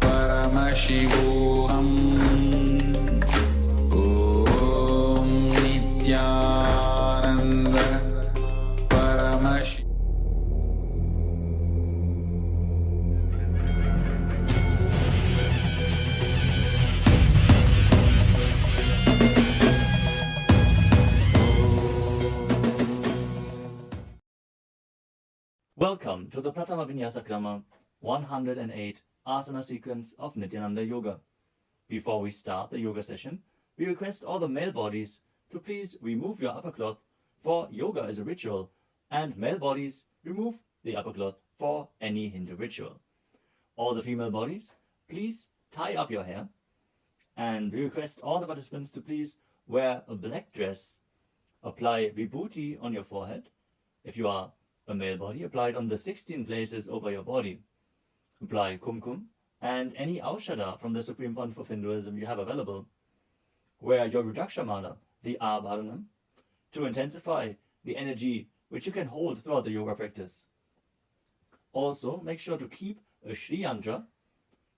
Paramashivoham Om Nityananda Paramashi. Welcome to the Pratama Vinyasa Krama 108 Asana sequence of Nityananda Yoga. Before we start the yoga session, we request all the male bodies to please remove your upper cloth, for yoga is a ritual, and male bodies remove the upper cloth for any Hindu ritual. All the female bodies, please tie up your hair, and we request all the participants to please wear a black dress, apply vibhuti on your forehead. If you are a male body, apply it on the 16 places over your body. Apply kumkum and any aushadha from the Supreme Pontiff of Hinduism you have available. Wear your Rudraksha mala, the Abharanam, to intensify the energy which you can hold throughout the yoga practice. Also, make sure to keep a Shri Yantra,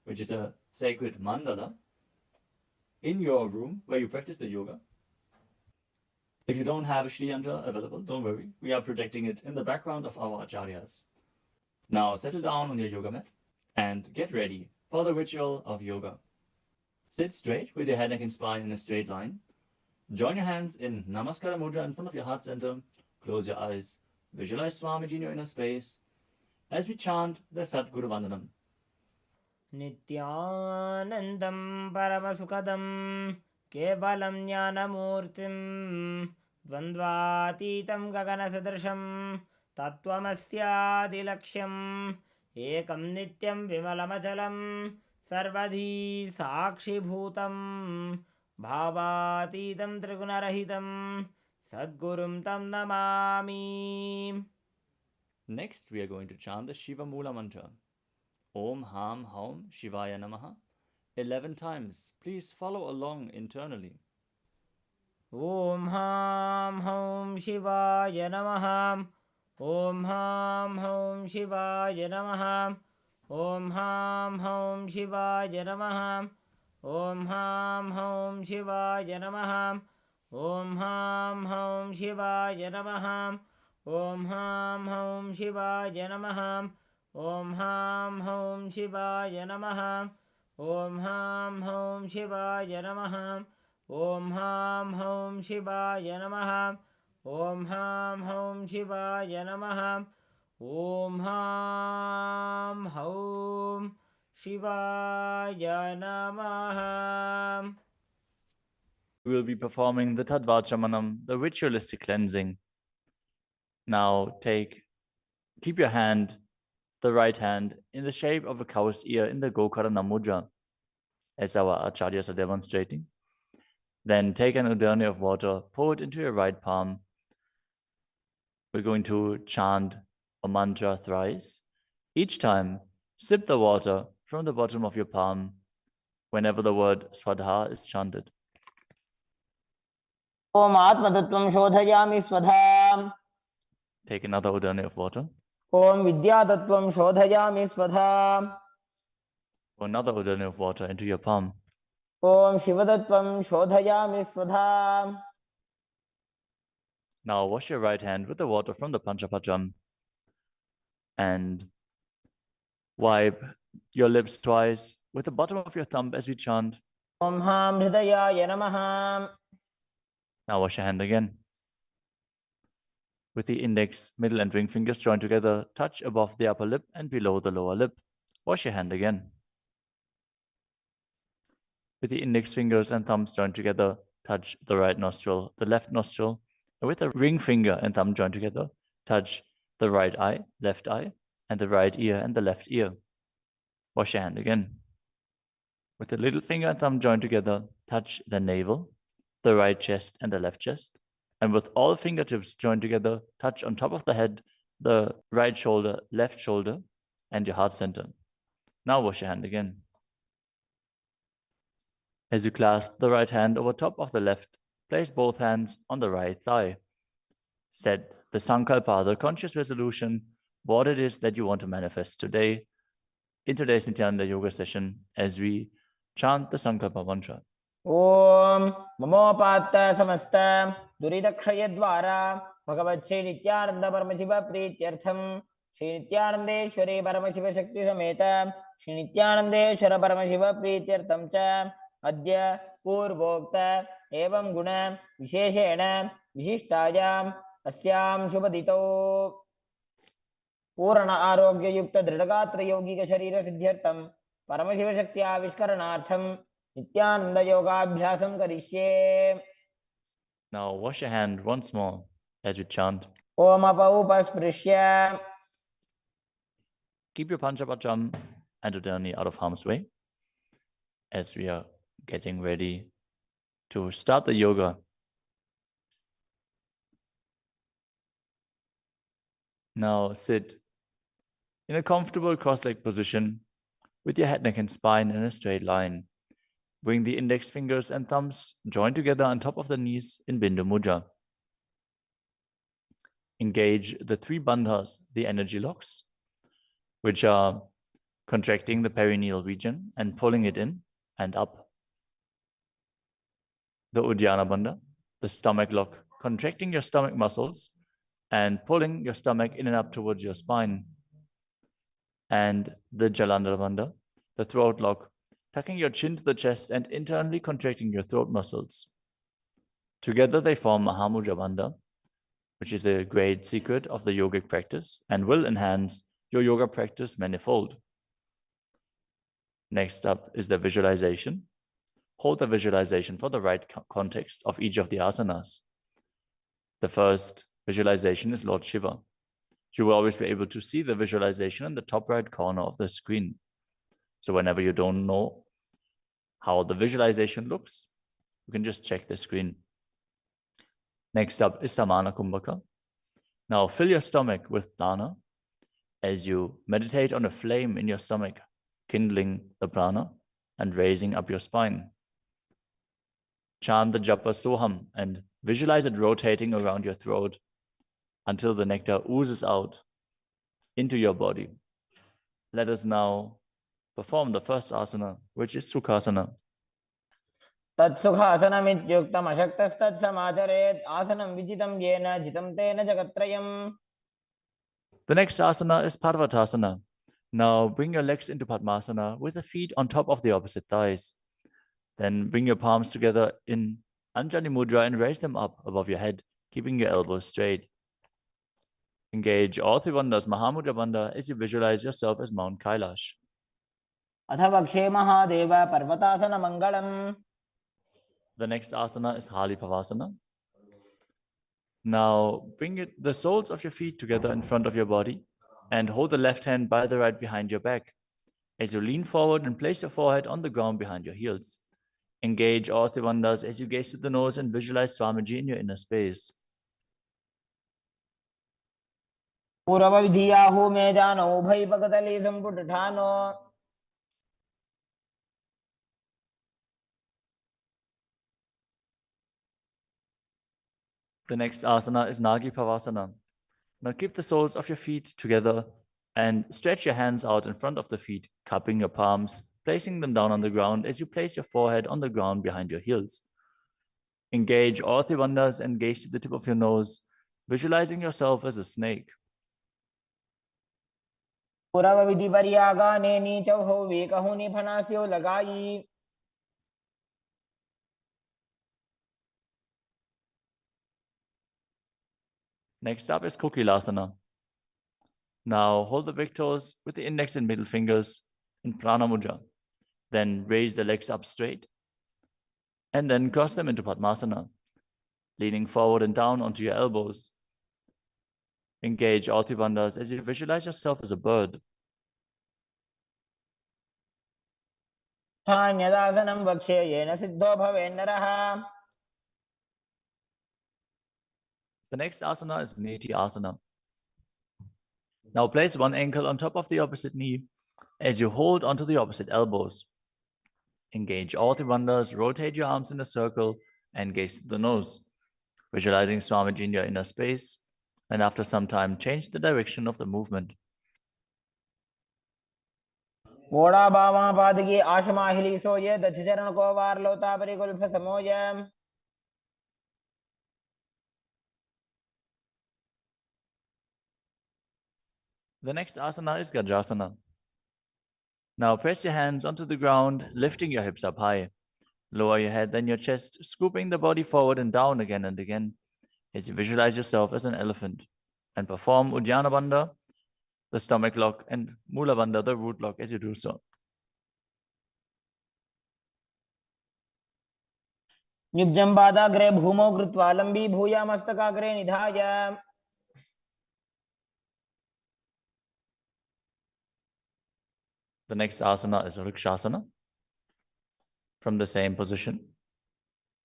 which is a sacred mandala, in your room where you practice the yoga. If you don't have a Shri Yantra available, don't worry, we are projecting it in the background of our acharyas. Now settle down on your yoga mat and get ready for the ritual of yoga. Sit straight with your head, neck and spine in a straight line. Join your hands in Namaskara Mudra in front of your heart center. Close your eyes. Visualize Swamiji in your inner space as we chant the Sadguru Vandanam. Nityanandam Paramasukadam Kevalam Jnanamurtim Dvandvatitam Gaganasadrasham Tattvamasyadilaksham Ekam Nityam Vimalamachalam Sarvadhi Sakshibhutam Bhavatitam Trigunarahitam Sadgurum Tam Namami. Next, we are going to chant the Shiva Mula mantra. Om Ham Haum Shivaya Namaha 11 times. Please follow along internally. Om Ham Haum Shivaya Namaha. Om Ham Haum Shivaya Namaha. Om Ham Haum Shivaya Namaha. Om Ham Haum Shivaya Namaha. Om Ham Haum Shivaya Namaha. Om Ham Haum Shivaya Namaha. Om Ham Haum Shivaya Namaha. Om Ham Haum Shivaya Namaha. Om Ham Haum Shivaya Namaha. Om Ham Haum Shivaya Namaha. Om Ham Haum Shivaya Namaha. We will be performing the Tadvachamanam, the ritualistic cleansing. Now keep your hand, the right hand, in the shape of a cow's ear in the Gokarana Mudra, as our acharyas are demonstrating. Then take an udani of water, pour it into your right palm. We're going to chant a mantra thrice. Each time, sip the water from the bottom of your palm whenever the word Swadha is chanted. Om Atmatattvam Shodhayami Swadham. Take another udani of water. Om Vidyatattvam Shodhayami Swadham. Pour another udani of water into your palm. Om Shivadattvam Shodhayami Swadham. Now wash your right hand with the water from the Panchapacham and wipe your lips twice with the bottom of your thumb as we chant. Om Ham Hridayaya Namaha. Now wash your hand again. With the index, middle and ring fingers joined together, touch above the upper lip and below the lower lip. Wash your hand again. With the index fingers and thumbs joined together, touch the right nostril, the left nostril, and with the ring finger and thumb joined together, touch the right eye, left eye, and the right ear and the left ear. Wash your hand again. With the little finger and thumb joined together, touch the navel, the right chest and the left chest. And with all fingertips joined together, touch on top of the head, the right shoulder, left shoulder, and your heart center. Now wash your hand again. As you clasp the right hand over top of the left, place both hands on the right thigh. Set the sankalpa, the conscious resolution, what it is that you want to manifest today. in today's Nityananda Yoga session as we chant the Sankalpa mantra. Om Mamopatta Samasta Duridakshayadvara Bhagavat Shri Nityananda Paramashiva Prityartham Shri Nityanandeshwari Paramashiva Shakti Sameta Shri Nityanandeshwara Paramashiva Prityartham Cha Adya Purvokta Evam Guna Visheshena Vishishtayam Asyam Shubhadito पूर्ण आरोग्य युक्त दृढ़गात्र यौगिक शरीर सिद्ध्यर्थम परमशिव शक्ति आविष्करणार्थम नित्यानंद योगाभ्यासम करिष्ये. Now wash your hand once more as we chant. Om अपौपस्पृश्य. Keep your Panchapatram and Udani out of harm's way as we are getting ready to start the yoga. Now sit in a comfortable cross-legged position with your head, neck, and spine in a straight line. Bring the index fingers and thumbs joined together on top of the knees in Bindu Mudra. Engage the three bandhas, the energy locks, which are contracting the perineal region and pulling it in and up. The Uddiyana Bandha, the stomach lock, contracting your stomach muscles and pulling your stomach in and up towards your spine. And the Jalandhara Bandha, the throat lock, tucking your chin to the chest and internally contracting your throat muscles. Together they form Mahamudra Bandha, which is a great secret of the yogic practice and will enhance your yoga practice manifold. Next up is the visualization. Hold the visualization for the right context of each of the asanas. The first visualization is Lord Shiva. You will always be able to see the visualization in the top right corner of the screen. So whenever you don't know how the visualization looks, you can just check the screen. Next up is Samana Kumbhaka. Now fill your stomach with prana as you meditate on a flame in your stomach, kindling the prana and raising up your spine. Chant the japa soham and visualize it rotating around your throat until the nectar oozes out into your body. Let us now perform the first asana, which is Sukhasana. तत्सुखासनमित्युक्तम् अशक्तस्तत्समाचरेत् आसनं विजितं येन जितं तेन जगत्त्रयम्. The next asana is Parvatasana. Now bring your legs into Padmasana with the feet on top of the opposite thighs. Then bring your palms together in Anjali Mudra and raise them up above your head, keeping your elbows straight. Engage all three bandhas, Mahamudra Bandha, as you visualize yourself as Mount Kailash. अथ वक्षे महादेव पर्वतासन मंगलम्. The next asana is Hali Pavasana. Now bring the soles of your feet together in front of your body and hold the left hand by the right behind your back. As you lean forward and place your forehead on the ground behind your heels. Engage all three bandhas as you gaze to the nose and visualize Swamiji in your inner space. पूर्व विधियाहु मे जानो उभय पगतले संपुट ठानो. The next asana is Nagi Pavasana. Now keep the soles of your feet together and stretch your hands out in front of the feet, cupping your palms, placing them down on the ground as you place your forehead on the ground behind your heels. Engage all three bandhas and gaze to the tip of your nose, visualizing yourself as a snake. पूर्व विधि परियागाने नीचौ हो वे कहूनि फनास्यो लगाई. Next up is Kokilasana. Now hold the big toes with the index and middle fingers in Prana Mudra. Then raise the legs up straight and then cross them into Padmasana, leaning forward and down onto your elbows. Engage all three bandhas as you visualize yourself as a bird. स्थान्यदासनं वक्ष्ये yen Sidho भवेन्नरः. The next asana is Neti Asana. Now place one ankle on top of the opposite knee as you hold onto the opposite elbows. Engage all three bandhas, rotate your arms in a circle and gaze to the nose, visualizing Swamiji in your inner space, and after some time change the direction of the movement. घोड़ा बामा पादगी आशमाहिली सोये दक्ष चरण को वार लोता परिकुल्फ समोय The next asana is Gajasana. Now press your hands onto the ground, lifting your hips up high. Lower your head, then your chest, scooping the body forward and down again and again as you visualize yourself as an elephant. And perform Uddiyana Bandha, the stomach lock, and Mula Bandha, the root lock, as you do so. निब्जं पादाग्रे भूमौ कृत्वा लम्बी भूया मस्तकाग्रे निधाय The next asana is Vrikshasana. From the same position,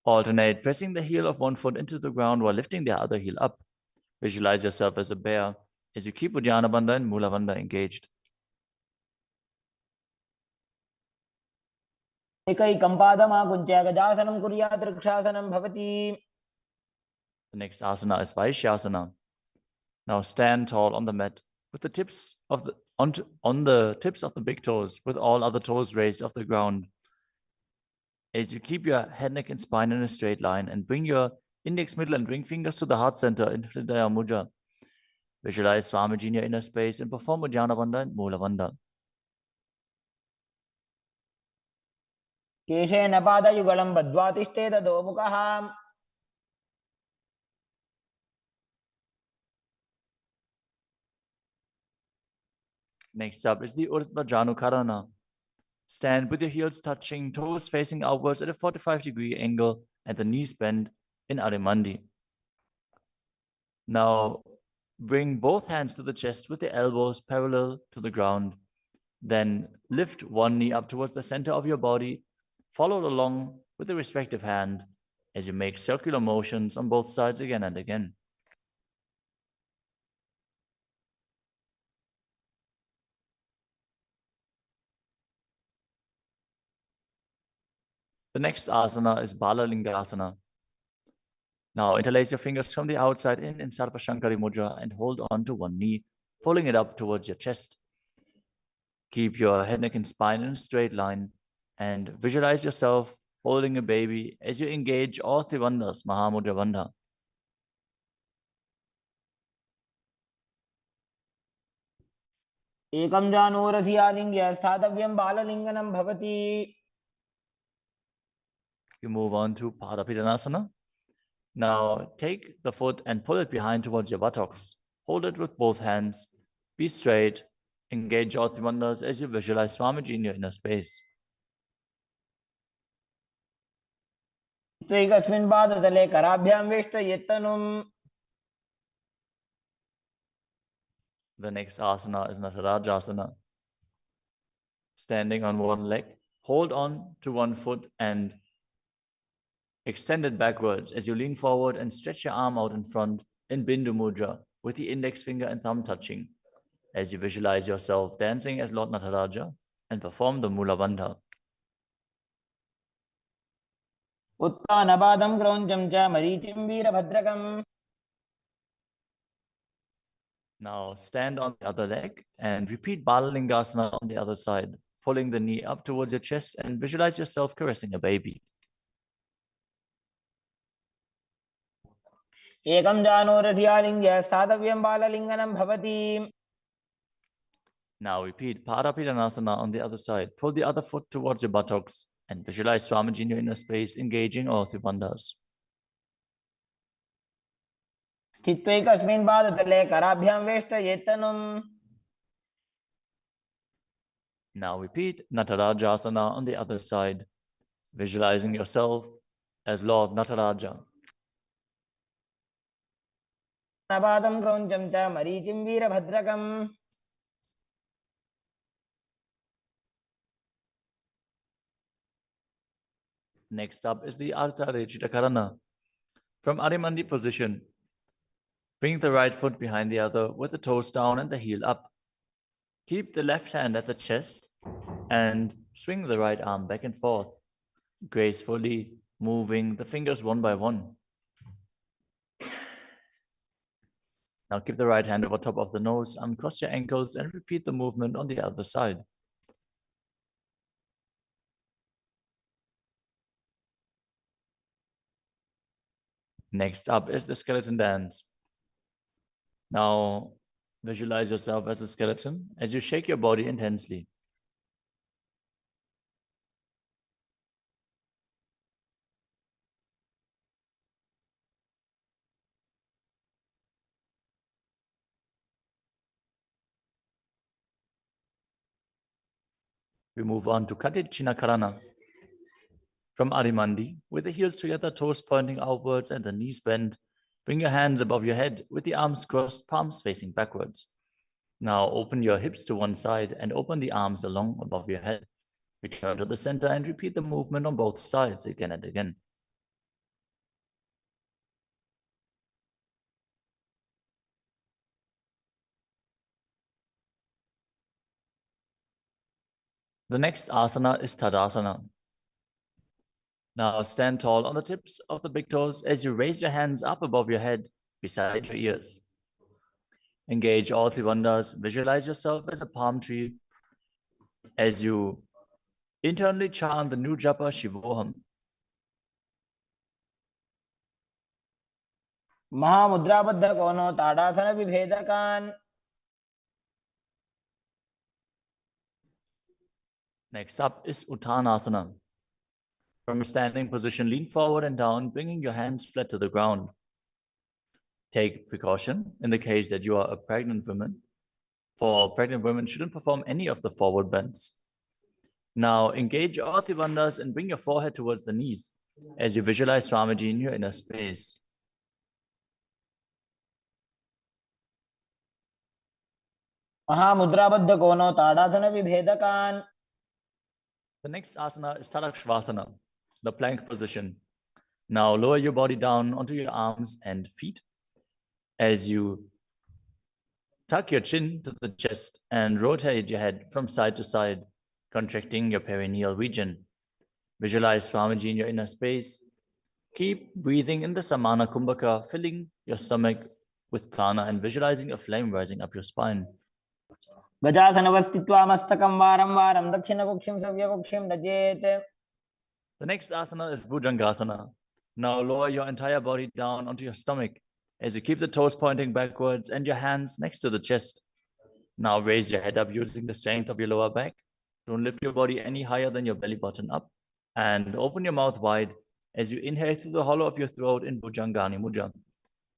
alternate pressing the heel of one foot into the ground while lifting the other heel up. Visualize yourself as a bear as you keep Uddiyana Bandha and Mula Bandha engaged. एकैकं पादमाकुञ्च्य गजासनं कुर्यात् वृक्षासनं भवति. The next asana is Vaishyasana. Now stand tall on the mat with the tips of the on the tips of the big toes, with all other toes raised off the ground. As you keep your head, neck, and spine in a straight line, and bring your index, middle, and ring fingers to the heart center in Hridaya Mudra. Visualize Swamiji in your inner space and perform Uddiyana Bandha and Mula Bandha. केशेन पादयुगलं बद्ध्वा तिष्ठेत अधोमुखः. Next up is the Urdhva Janukarana. Stand with your heels touching, toes facing outwards at a 45-degree angle, and the knees bent in Adimandi. Now, bring both hands to the chest with the elbows parallel to the ground. Then lift one knee up towards the center of your body, followed along with the respective hand as you make circular motions on both sides again and again. The next asana is Balalingasana. Now interlace your fingers from the outside in Sarvashankari Mudra and hold on to one knee, pulling it up towards your chest. Keep your head, neck, and spine in a straight line and visualize yourself holding a baby as you engage all three bandhas, Mahamudra Bandha. एकं जानूरधियालिङ्ग्य स्थातव्यं बाललिङ्गनं भवति. You move on to Padapidanasana. Now take the foot and pull it behind towards your buttocks. Hold it with both hands. Be straight. Engage all three bandhas as you visualize Swamiji in your inner space. त्वैकस्मिन् पादतले कराभ्यां वेष्टयेत्तनुम्. The next asana is Natarajasana. Standing on one leg, hold on to one foot and extend it backwards as you lean forward and stretch your arm out in front in Bindu Mudra with the index finger and thumb touching as you visualize yourself dancing as Lord Nataraja and perform the Mula Bandha. उत्तानपादं क्रौञ्चं च मरीचिं वीरभद्रकम्. Now stand on the other leg and repeat Balalingasana on the other side, pulling the knee up towards your chest and visualize yourself caressing a baby. एकं जानूरधियालिङ्ग्य स्थातव्यं बाललिङ्गनं भवति. Now repeat Padapidanasana on the other side. Pull the other foot towards your buttocks and visualize Swamiji in your inner space, engaging all three bandhas. स्थित्वैकस्मिन् पादतले कराभ्यां वेष्टयेत्तनुम्. Now repeat Natarajasana on the other side, visualizing yourself as Lord Nataraja. पादं क्रौञ्चं च मरीचिं वीरभद्रकम्. Next up is the Ardha Rechita Karana. From Adimandi position, bring the right foot behind the other with the toes down and the heel up. Keep the left hand at the chest and swing the right arm back and forth, gracefully moving the fingers one by one. Now keep the right hand over top of the nose, uncross your ankles, and repeat the movement on the other side. Next up is the skeleton dance. Now, visualize yourself as a skeleton as you shake your body intensely. We move on to Karana. From Arimandi, with the heels together, toes pointing outwards and the knees bent, bring your hands above your head with the arms crossed, palms facing backwards. Now open your hips to one side and open the arms along above your head. Return to the center and repeat the movement on both sides again and again. The next asana is Tadasana. Now stand tall on the tips of the big toes as you raise your hands up above your head, beside your ears. Engage all three bandhas. Visualize yourself as a palm tree as you internally chant the new japa Shivoham. महामुद्राबद्ध कोनो ताड़ासन विभेदकान. Next up is Uttanasana. From a standing position, lean forward and down, bringing your hands flat to the ground. Take precaution in the case that you are a pregnant woman. For pregnant women, shouldn't perform any of the forward bends. Now engage all three bandhas and bring your forehead towards the knees as you visualize Swamiji in your inner space. महामुद्राबद्ध कोनो ताड़ासन विभेदकान. The next asana is Tadakshvasana, the plank position. Now lower your body down onto your arms and feet as you tuck your chin to the chest and rotate your head from side to side, contracting your perineal region. Visualize Swamiji in your inner space. Keep breathing in the Samana Kumbhaka, filling your stomach with prana and visualizing a flame rising up your spine. गजासनवस्थित्वा मस्तकं वारं वारं दक्षिणकुक्षिं सव्यकुक्षिं नजेत्. The next asana is Bhujangasana. Now lower your entire body down onto your stomach as you keep the toes pointing backwards and your hands next to the chest. Now raise your head up using the strength of your lower back. Don't lift your body any higher than your belly button up. And open your mouth wide as you inhale through the hollow of your throat in Bhujangani Mudra.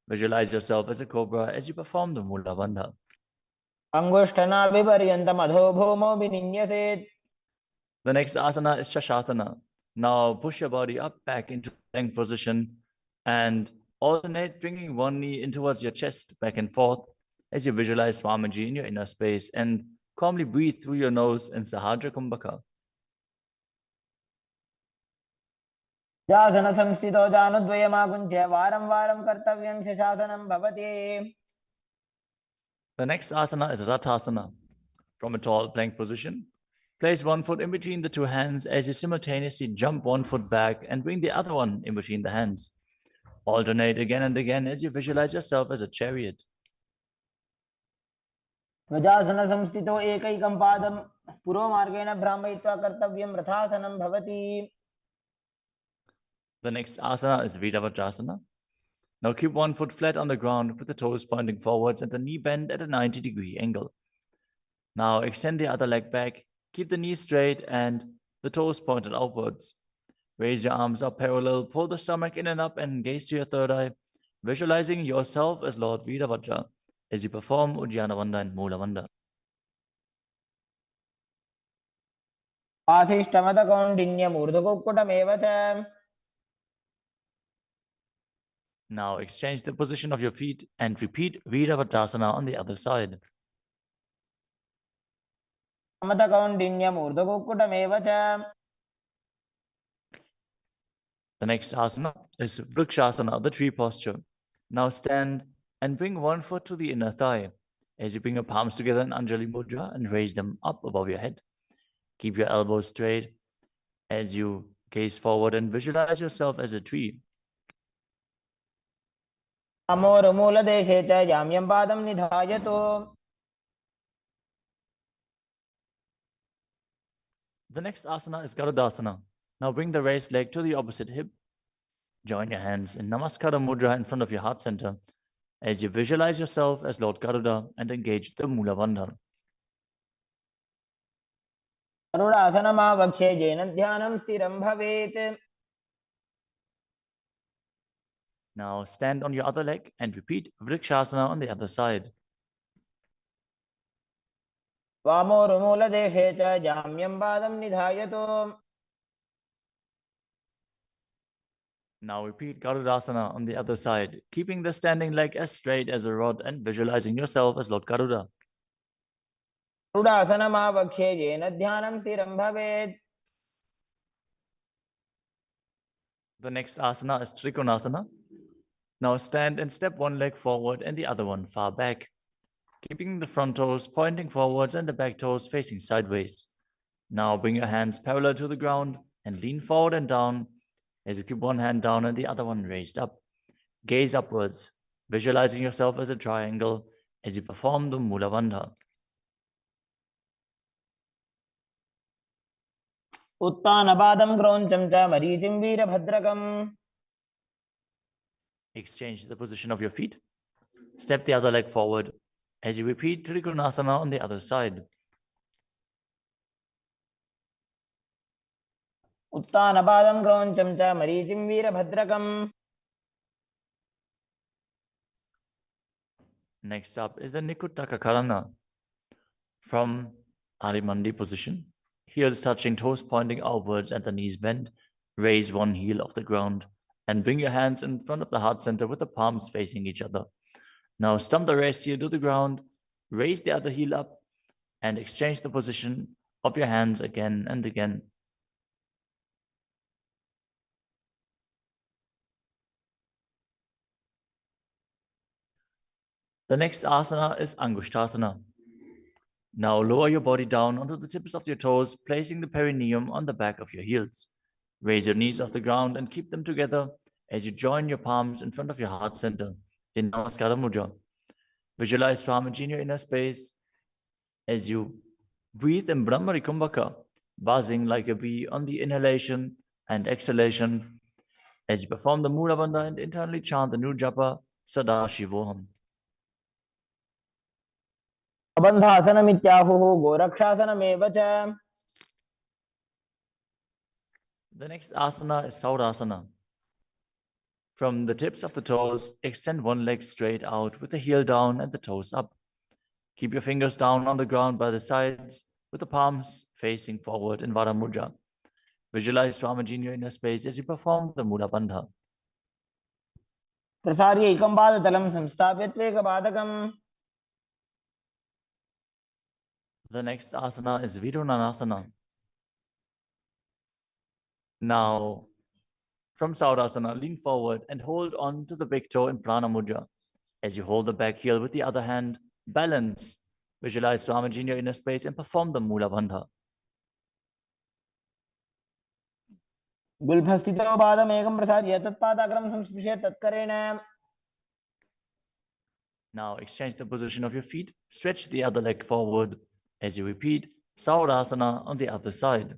Visualize yourself as a cobra as you perform the Mula Bandha. अंगुष्ठनाभिपर्यन्तम् अधोभूमौ विनिन्यसेत्. The next asana is Shashasana. Now push your body up back into the plank position and alternate bringing one knee in towards your chest back and forth as you visualize Swamiji in your inner space and calmly breathe through your nose in Sahadra Kumbhaka. जासन संस्थितो जानुद्वयमाकुञ्च्य वारं वारं कर्तव्यं शशासनं भवति. The next asana is Rathasana. From a tall plank position, place one foot in between the two hands as you simultaneously jump one foot back and bring the other one in between the hands. Alternate again and again as you visualize yourself as a chariot. गजासन संस्थितो एकैकं पादं पुरोमार्गेण भ्रामयित्वा कर्तव्यं रथासनं भवति. The next asana is Viravatrasana. Now keep one foot flat on the ground with the toes pointing forwards and the knee bent at a 90-degree angle. Now extend the other leg back, keep the knee straight and the toes pointed outwards. Raise your arms up parallel, pull the stomach in and up and gaze to your third eye, visualizing yourself as Lord Virabhadra as you perform Ujjana Bandha and Mula Bandha. आशिष्टमतकौण्डिन्यमूर्धकुक्कुटमेव च. Now exchange the position of your feet and repeat Viravatrasana on the other side. समतकौण्डिन्यमूर्धकुक्कुटमेव च. The next asana is Vrikshasana, the tree posture. Now stand and bring one foot to the inner thigh as you bring your palms together in Anjali Mudra and raise them up above your head. Keep your elbows straight as you gaze forward and visualize yourself as a tree. अमोरमूलदेशे च याम्यं पादं निधायतु. The next asana is Garudasana. Now bring the raised leg to the opposite hip Join your hands in Namaskara Mudra in front of your heart center as you visualize yourself as Lord Garuda and engage the Mula Bandha. गरुडासनमावक्षे येन ध्यानं स्थिरं भवेत्. Now stand on your other leg and repeat Vrikshasana on the other side. वामोरुमूलदेशे च जाम्यं पादं निधायतु. Now repeat Garudasana on the other side, keeping the standing leg as straight as a rod and visualizing yourself as Lord Garuda. गरुडासनमावक्षे येन ध्यानं स्थिरं भवेत्. The next asana is Trikonasana. Now stand and step one leg forward and the other one far back, keeping the front toes pointing forwards and the back toes facing sideways. Now bring your hands parallel to the ground and lean forward and down as you keep one hand down and the other one raised up. Gaze upwards, visualizing yourself as a triangle as you perform the Mula Bandha. उत्तानपादं क्रौञ्चं च मरीचिं वीरभद्रकम्. Exchange the position of your feet. Step the other leg forward as you repeat Trikonasana on the other side. उत्तानपादं क्रौञ्चं च मरीचिं वीरभद्रकम्. Next up is the Nikuttaka Karana. From Adimandi position, heels touching, toes pointing outwards and the knees bent, raise one heel off the ground and bring your hands in front of the heart center with the palms facing each other. Now stump the rest heel to the ground, raise the other heel up and exchange the position of your hands again and again. The next asana is Angushtasana. Now lower your body down onto the tips of your toes, placing the perineum on the back of your heels. Raise your knees off the ground and keep them together as you join your palms in front of your heart center in Namaskara Mudra. Visualize Swamiji in your inner space as you breathe in Brahmari Kumbhaka, buzzing like a bee on the inhalation and exhalation as you perform the Mula Bandha and internally chant the new japa Sadashivoham. बन्धासनमित्याहुः गोरक्षासनमेव च. The next asana is Saurasana. From the tips of the toes, extend one leg straight out with the heel down and the toes up. Keep your fingers down on the ground by the sides with the palms facing forward in Vara Mudra. Visualize Swamiji in your inner space as you perform the Mula Bandha. प्रसार्य एकं पादतलं संस्थाप्य त्वेकपादकम्. The next asana is Vidunanasana. Now, from Saurasana, lean forward and hold on to the big toe in Prana Mudra. As you hold the back heel with the other hand, balance. Visualize Swamiji in your inner space and perform the Mula Bandha. गुल्फस्थितो पादमेकं प्रसार्य तत्पादाग्रं संस्पृश्य तत्करेण. Now exchange the position of your feet. Stretch the other leg forward as you repeat Saurasana on the other side.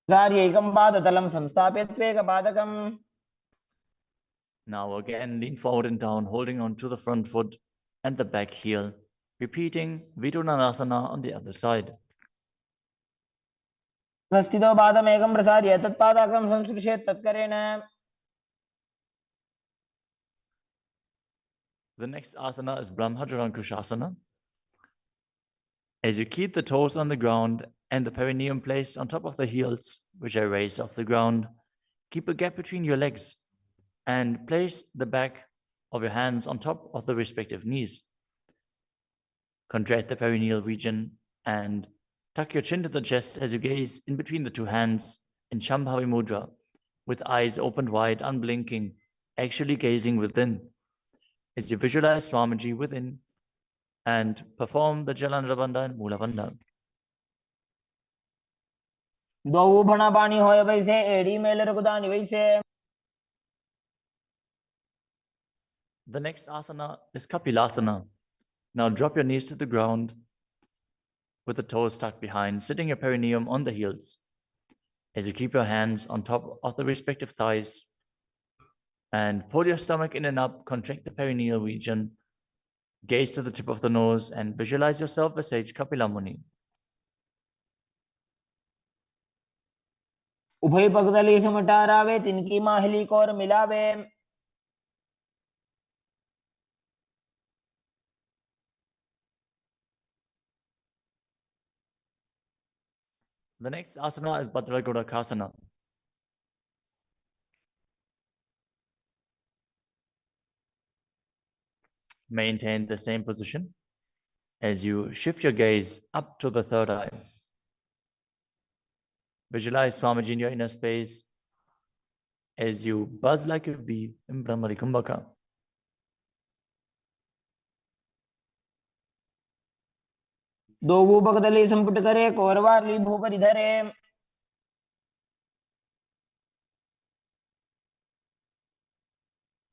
प्रसार्य एकं पादतलं संस्थाप्य त्वेकपादकम्. Now again, lean forward and down, holding on to the front foot and the back heel, repeating Vidunanasana on the other side. स्थितो पादमेकं प्रसार्य तत्पादाग्रं संस्पृश्य तत्करेण. The next asana is Brahmajarankushasana. As you keep the toes on the ground and the perineum placed on top of the heels, which are raised off the ground, keep a gap between your legs and place the back of your hands on top of the respective knees. Contract the perineal region and tuck your chin to the chest as you gaze in between the two hands in Shambhavi Mudra, with eyes opened wide, unblinking, actually gazing within. As you visualize Swamiji within and perform the Jalandhara Bandha and Mula Bandha. द्वौ भणपाणि होय वैसे एड़ी mail रघुदानि वैसे. The next asana is Kapilasana. Now drop your knees to the ground with the toes tucked behind, sitting your perineum on the heels. As you keep your hands on top of the respective thighs and pull your stomach in and up, contract the perineal region, gaze to the tip of the nose and visualize yourself as sage Kapila Muni. उभय पगदली समटारावे तिनकी Mahuli core मिलावे. The next asana is Bhadragodakasana. Maintain the same position as you shift your gaze up to the third eye. Visualize Swamiji in your inner space as you buzz like a bee in Brahmari Kumbhaka. दो वो पगदली संपुट करे कोरवारली भूपरि धरे.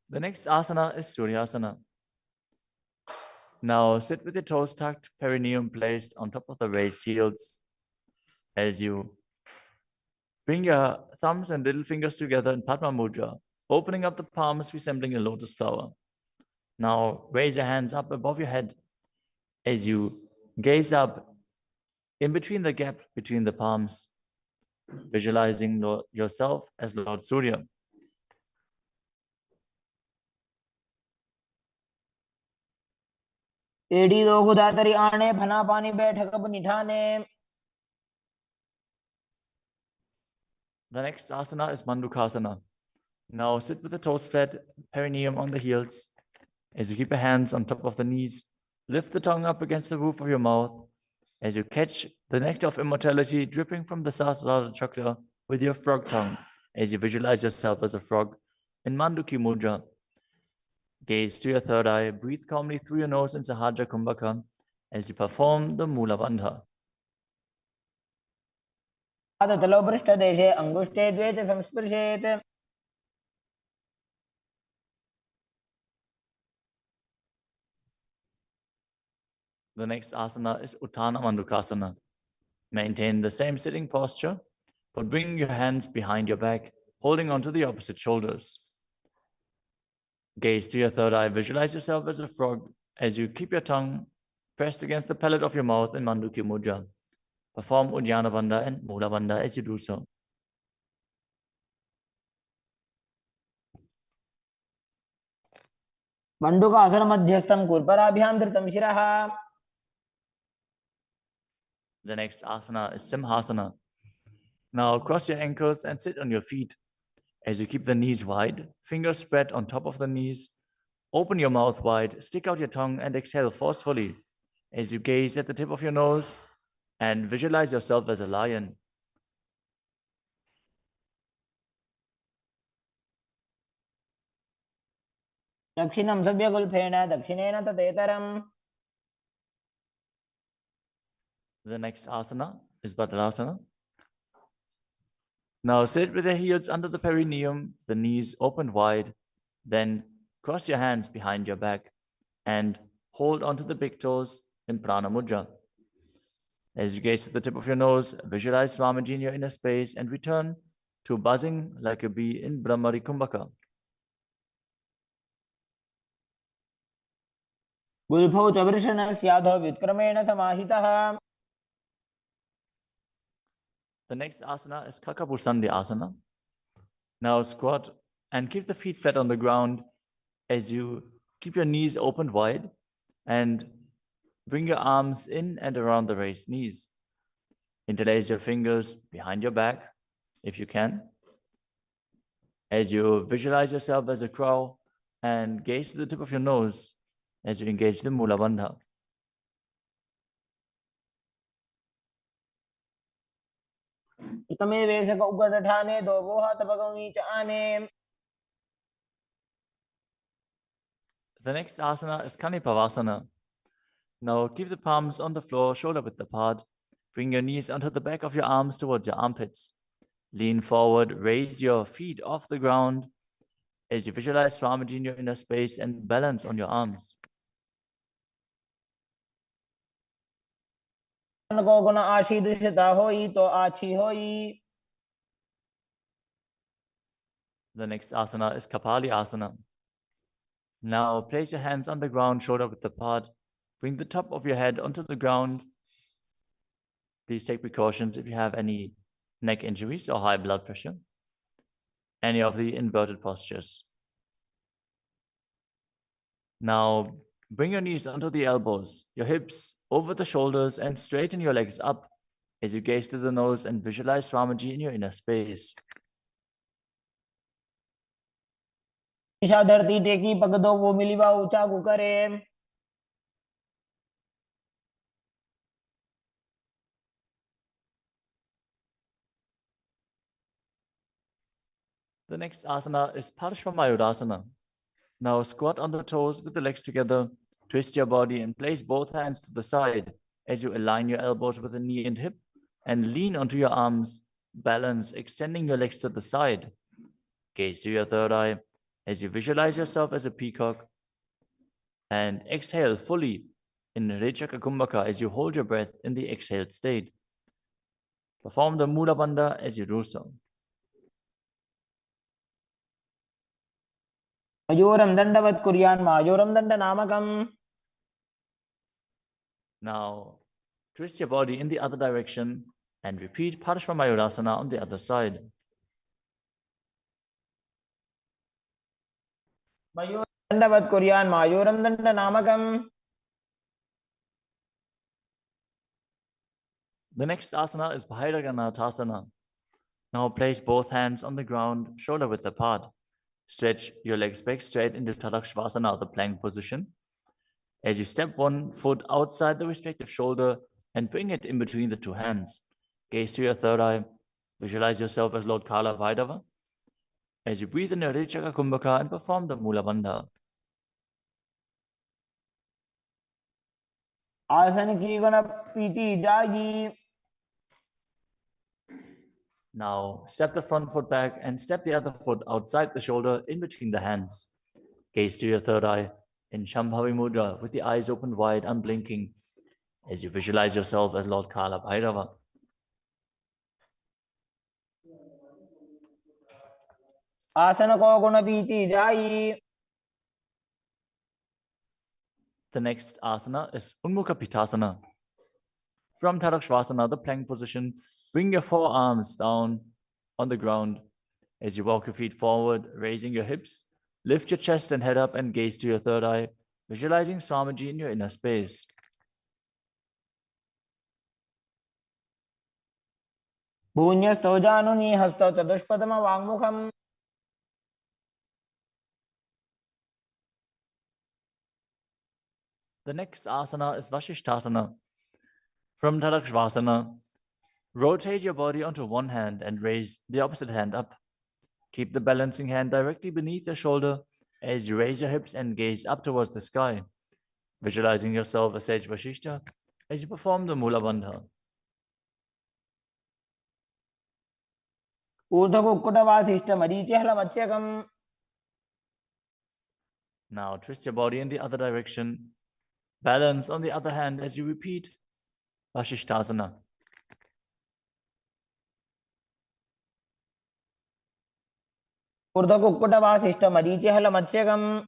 The next asana is Suryasana. Now sit with your toes tucked, perineum placed on top of the raised heels. As you bring your thumbs and little fingers together in Padma Mudra, opening up the palms resembling a lotus flower. Now raise your hands up above your head as you gaze up in between the gap between the palms, visualizing yourself as Lord Surya. एडी दो गुदातरी आने फना पानी बैठक अब निठाने. The next asana is Mandukasana. Now sit with the toes flat, perineum on the heels. As you keep your hands on top of the knees, lift the tongue up against the roof of your mouth. As you catch the nectar of immortality dripping from the Sahasrara chakra with your frog tongue. As you visualize yourself as a frog in Manduki Mudra. Gaze to your third eye, breathe calmly through your nose in Sahajra Kumbhaka as you perform the Mula Bandha. तलो पृष्ठ देशे अंगुष्ठे द्वे च संस्पृशेत्. The next asana is Uttana Mandukasana. Maintain the same sitting posture, but bring your hands behind your back, holding onto the opposite shoulders. Gaze to your third eye, visualize yourself as a frog as you keep your tongue pressed against the palate of your mouth in Manduki Mudra. Perform Uddiyana Bandha and Mula Bandha as you do so. मंडूकासन मध्यस्थं कुर्पराभ्यां धृतं शिरः. The next asana is Simhasana. Now cross your ankles and sit on your feet. As you keep the knees wide, fingers spread on top of the knees, open your mouth wide, stick out your tongue and exhale forcefully as you gaze at the tip of your nose and visualize yourself as a lion. दक्षिणं सव्यगुल्फेन दक्षिणेन तदेतरम्. The next asana is Bhadrasana. Now sit with your heels under the perineum, the knees open wide, then cross your hands behind your back and hold onto the big toes in Prana Mudra. As you gaze at the tip of your nose, visualize Swamiji in your inner space and return to buzzing like a bee in Brahmari Kumbhaka. गुल्फौ च वृषणस्याधो व्युत्क्रमेण समाहितः. The next asana is Kakapusandi Asana. Now squat and keep the feet flat on the ground as you keep your knees open wide and bring your arms in and around the raised knees. Interlace your fingers behind your back if you can. As you visualize yourself as a crow and gaze to the tip of your nose as you engage the Mula Bandha. प्रथमे वेशक उपदठाने दो वो हाथ भगवी च आने. The next asana is Kanipavasana. Now keep the palms on the floor, shoulder width apart. Bring your knees onto the back of your arms towards your armpits. Lean forward, raise your feet off the ground as you visualize Swamiji in your inner space and balance on your arms. को गुण आशी दुष्टता होई तो आछी होई. The next asana is Kapali asana. Now place your hands on the ground, shoulder width apart. Bring the top of your head onto the ground. Please take precautions if you have any neck injuries or high blood pressure. Any of the inverted postures. Now bring your knees onto the elbows, your hips over the shoulders, and straighten your legs up as you gaze to the nose and visualize Swamiji in your inner space. Isha धरती टेकी पग दो वो मिली बा ऊंचा को करे. The next asana is Paramashivoham. Now squat on the toes with the legs together, twist your body and place both hands to the side as you align your elbows with the knee and hip and lean onto your arms, balance, extending your legs to the side. Gaze to your third eye as you visualize yourself as a peacock and exhale fully in Rechaka Kumbhaka as you hold your breath in the exhaled state. Perform the Mula Bandha as you do so. मयूरम दंडवत कुर्यान मायूरम दंड नामकम. Now, twist your body in the other direction and repeat Parshvamayurasana on the other side. मयूरम दंडवत कुर्यान मायूरम दंड नामकम. The next asana is Bhairaganathasana. Now place both hands on the ground, shoulder width apart. Stretch your legs back straight into Tadakshvasana, the plank position. As you step one foot outside the respective shoulder and bring it in between the two hands. Gaze to your third eye. Visualize yourself as Lord Kala Vaidava. As you breathe in your Rechaka Kumbhaka and perform the Mula Bandha. आसन की गुण पीती जागी. Now step the front foot back and step the other foot outside the shoulder in between the hands. Gaze to your third eye in Shambhavi Mudra with the eyes open wide, unblinking, as you visualize yourself as Lord Kala Bhairava. आसन को गुण पीती जाई. The next asana is Unmukha Pitasana. From Tadakshvasana, the plank position, bring your forearms down on the ground as you walk your feet forward, raising your hips. Lift your chest and head up and gaze to your third eye, visualizing Swamiji in your inner space. भून्यस्थो जानुनी हस्तो चतुष्पदम वाङ्मुखम. The next asana is Vashishthasana. From Tadakshvasana, rotate your body onto one hand and raise the opposite hand up. Keep the balancing hand directly beneath your shoulder as you raise your hips and gaze up towards the sky, visualizing yourself as Sage Vashishta as you perform the Mula Bandha. ऊर्ध्व कुक्कुट Vasishtha Marichi हलमच्यकम. Now twist your body in the other direction. Balance on the other hand as you repeat Vashishthasana. ऊर्ध्व कुक्कुट Vasishtha Marichi हलमच्यकम.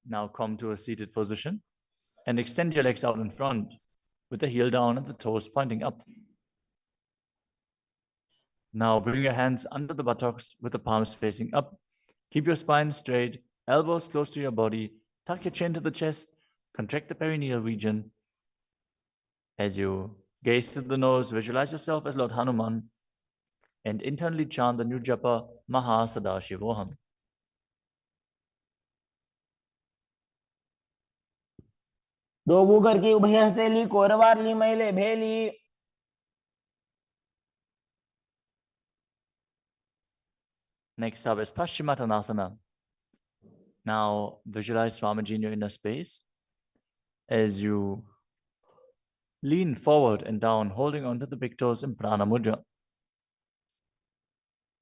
Now come to a seated position and extend your legs out in front with the heel down and the toes pointing up. Now bring your hands under the buttocks with the palms facing up. Keep your spine straight, elbows close to your body. Tuck your chin to the chest. Contract the perineal region. As you gaze through the nose, visualize yourself as Lord Hanuman and internally chant the new japa Mahasadaशिवोहम. दो Booker की उभय हस्तेली कोरवारली मैले भेली. Next up is Paschimottanasana. Now visualize Swamiji in your inner space as you lean forward and down, holding onto the big toes in Prana Mudra.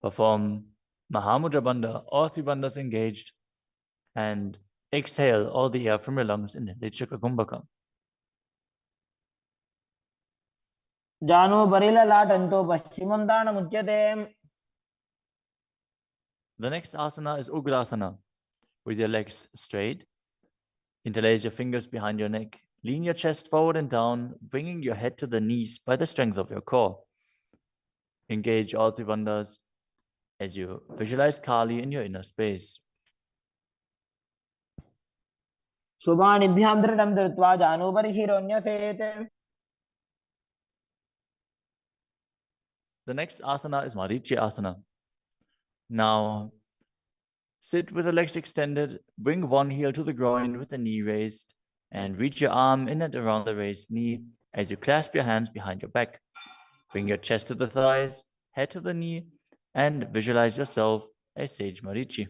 Perform Mahamudra Bandha, all three bandhas engaged, and exhale all the air from your lungs in Rechaka Kumbhaka. जानो Barela लाटंतो पश्चिमं दानमुच्यते. The next asana is Ugrasana, with your legs straight. Interlace your fingers behind your neck. Lean your chest forward and down, bringing your head to the knees by the strength of your core. Engage all three bandhas as you visualize Kali in your inner space. शुभानिभ्यां दृढं धृत्वा जानुभरि शिरोन्यसेत्. The next asana is Marichi Asana. Now, sit with the legs extended, bring one heel to the groin with the knee raised, and reach your arm in and around the raised knee as you clasp your hands behind your back. Bring your chest to the thighs, head to the knee, and visualize yourself as Sage Marichi.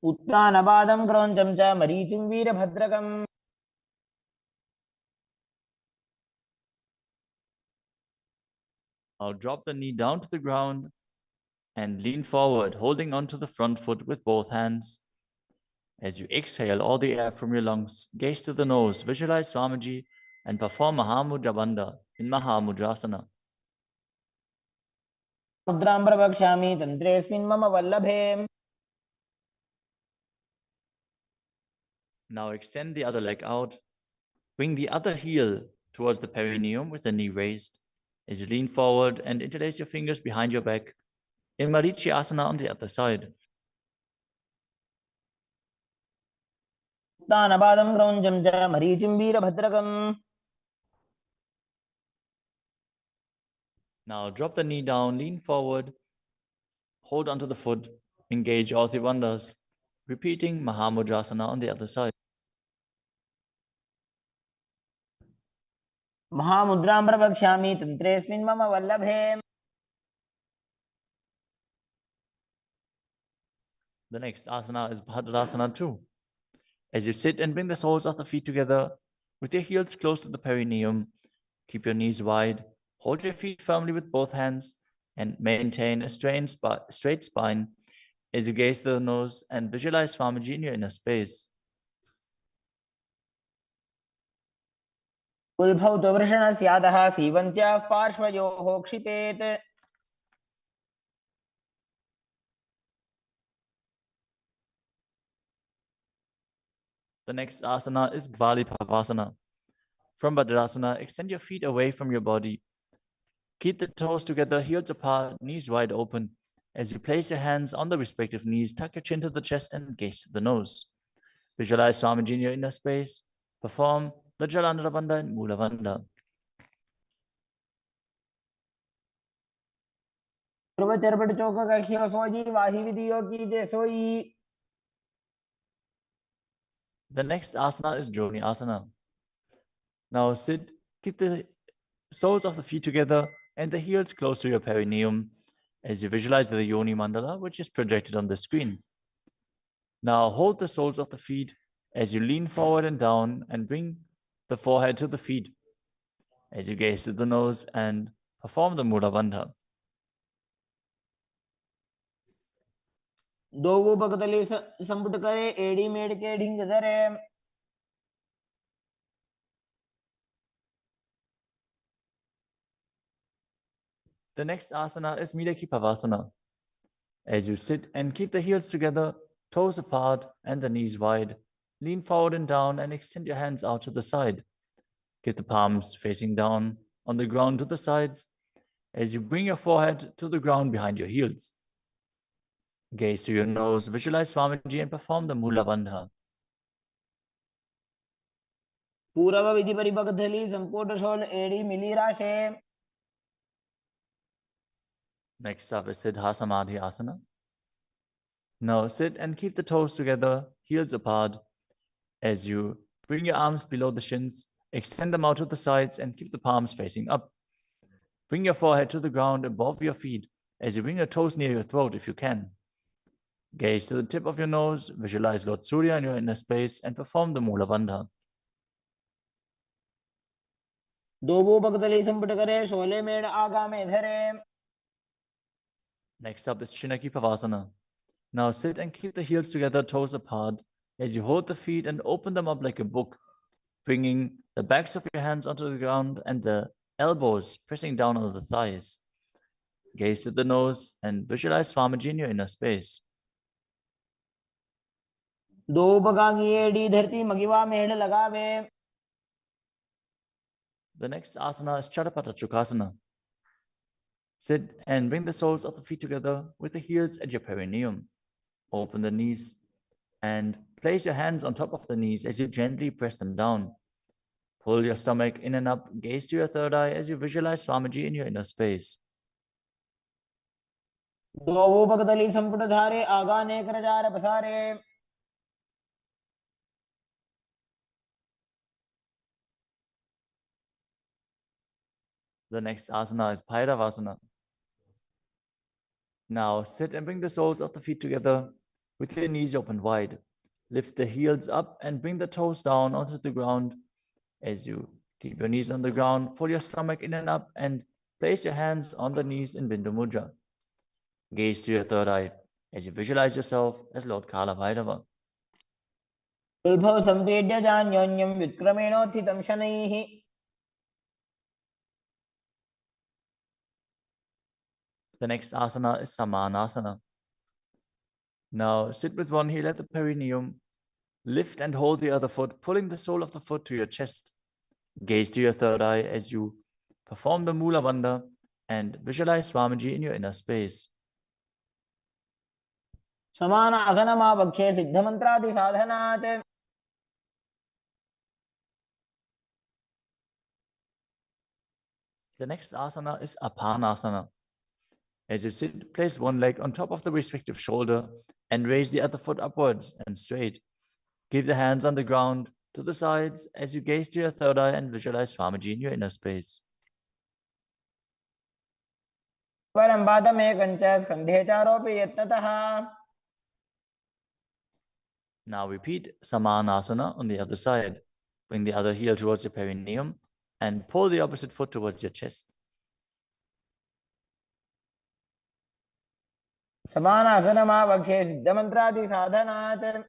उत्तानपादं क्रौञ्चं च मरीचिं वीरभद्रकम्. Now drop the knee down to the ground and lean forward, holding onto the front foot with both hands. As you exhale all the air from your lungs, gaze to the nose, visualize Swamiji, and perform Mahamudra Bandha in Mahamudrasana. मुद्रां प्रवक्ष्यामि तन्त्रेऽस्मिन् मम वल्लभे. Now extend the other leg out. Bring the other heel towards the perineum with the knee raised. As you lean forward and interlace your fingers behind your back, in Marichi Asana on the other side. उत्तानपादं क्रौञ्चं च मरीचिं वीरभद्रकम्. Now drop the knee down, lean forward, hold onto the foot, engage all three bandhas, repeating Mahamudrasana on the other side. महामुद्रां प्रवक्ष्यामि तन्त्रेऽस्मिन् मम वल्लभे. The next asana is Bhadrasana 2. As you sit and bring the soles of the feet together, with your heels close to the perineum, keep your knees wide, hold your feet firmly with both hands, and maintain a straight spine as you gaze to the nose and visualize Swamiji in your inner space. उल्भौ तु वृषणस्यादः सीवन्त्याः पार्श्वयोः क्षिपेत्. The next asana is Gvalipavasana. From Bhadrasana, extend your feet away from your body. Keep the toes together, heels apart, knees wide open. As you place your hands on the respective knees, tuck your chin to the chest and gaze to the nose. Visualize Swamiji in your inner space. Perform the Jalandhara Bandha and Mula Bandha. पूर्वचरपट चौक कख्यो सोई वाही विधियो की जे सोई. The next asana is Joni Asana. Now sit, keep the soles of the feet together and the heels close to your perineum as you visualize the Yoni Mandala, which is projected on the screen. Now hold the soles of the feet as you lean forward and down and bring the forehead to the feet as you gaze to the nose and perform the Mula Bandha. दोगो बगतले संपुट करे एड़ी मेड़ के ढिंग धरे. The next asana is Midakipavasana. As you sit and keep the heels together, toes apart and the knees wide, lean forward and down and extend your hands out to the side. Keep the palms facing down on the ground to the sides as you bring your forehead to the ground behind your heels. Gaze to your nose, visualize Swamiji and perform the Mula Bandha. पूर्व विधि परिबगधली संपुट शोल एड़ी मिली राशे. Next up is Siddha Samadhi Asana. Now sit and keep the toes together, heels apart, as you bring your arms below the shins, extend them out to the sides and keep the palms facing up. Bring your forehead to the ground above your feet as you bring your toes near your throat if you can. Gaze to the tip of your nose, visualize Lord Surya in your inner space and perform the Mula Bandha. दोगो बगतले संपुट करे शोले मेड़ आगा में धरे. Next up is Chinaki Pavasana. Now sit and keep the heels together, toes apart, as you hold the feet and open them up like a book, bringing the backs of your hands onto the ground and the elbows pressing down on the thighs. Gaze to the nose and visualize Swamiji in your inner space. दो बगांगी धरती मगिवा मेढ़ लगावे. The next asana is Chadapata Chukasana. Sit and bring the soles of the feet together with the heels at your perineum. Open the knees and place your hands on top of the knees as you gently press them down. Pull your stomach in and up, gaze to your third eye as you visualize Swamiji in your inner space. दो भगतली संपुट धारे आगा नेक रजार पसारे. The next asana is Bhairavasana. Now sit and bring the soles of the feet together with your knees open wide. Lift the heels up and bring the toes down onto the ground. As you keep your knees on the ground, pull your stomach in and up and place your hands on the knees in Bindu Mudra. Gaze to your third eye as you visualize yourself as Lord Kala Bhairava. उल्भव संपेड्य जान्योन्यं विक्रमेणोत्थितं शनैः. The next asana is Samanasana. Now sit with one heel at the perineum. Lift and hold the other foot, pulling the sole of the foot to your chest. Gaze to your third eye as you perform the Mula Bandha and visualize Swamiji in your inner space. समान आसनमावक्षे सिद्धमन्त्रादि साधनात्. The next asana is Apanasana. As you sit, place one leg on top of the respective shoulder and raise the other foot upwards and straight. Keep the hands on the ground to the sides as you gaze to your third eye and visualize Swamiji in your inner space. परं पादमेकञ्च स्कन्धे चारोपि यत्नतः. Now repeat Samanasana on the other side. Bring the other heel towards your perineum and pull the opposite foot towards your chest. समान आसनमावक्षे सिद्धमन्त्रादि साधनात्.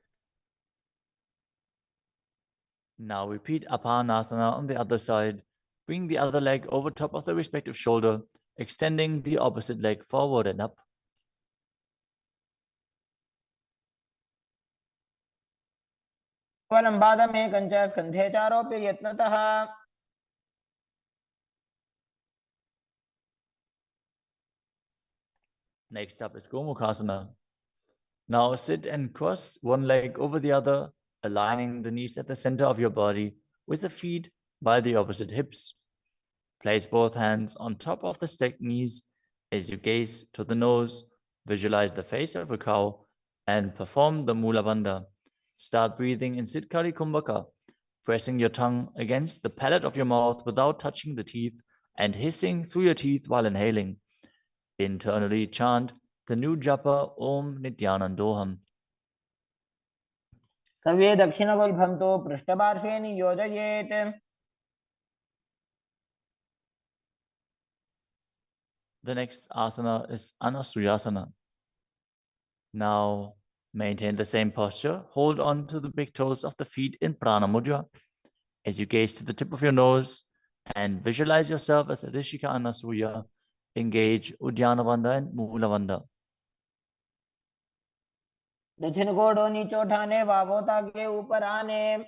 Now repeat Apanasana on the other side. Bring the other leg over top of the respective shoulder, extending the opposite leg forward and up. परं पादमेकञ्च स्कन्धे चारोपि यत्नतः. Next up is Gomukhasana. Now sit and cross one leg over the other, aligning the knees at the center of your body with the feet by the opposite hips. Place both hands on top of the stacked knees as you gaze to the nose, visualize the face of a cow, and perform the Mula Bandha. Start breathing in Siddhkari Kumbhaka, pressing your tongue against the palate of your mouth without touching the teeth and hissing through your teeth while inhaling. Internally chant the new japa Om Nityanandoham. सव्ये दक्षिणगुल्फं तु पृष्ठपार्श्वे नियोजयेत्. The next asana is Anasuyasana. Now maintain the same posture. Hold on to the big toes of the feet in Prana Mudra as you gaze to the tip of your nose and visualize yourself as Rishika Anasuya. Engage Udyana Bandha and Mula Bandha. दक्षिण कोडो नीचे उठाने वावोता के ऊपर आने.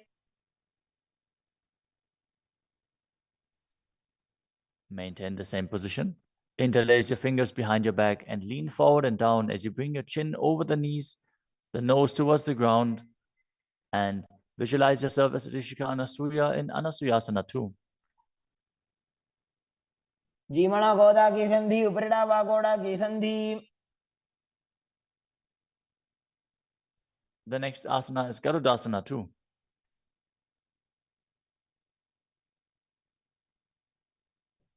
Maintain the same position. Interlace your fingers behind your back and lean forward and down as you bring your chin over the knees, the nose towards the ground, and visualize yourself as Rishika Anasuya in Anasuyasana too. जीमणा गोदा की संधि उपरिड़ा वागोड़ा की संधि. The next asana is Garudasana too.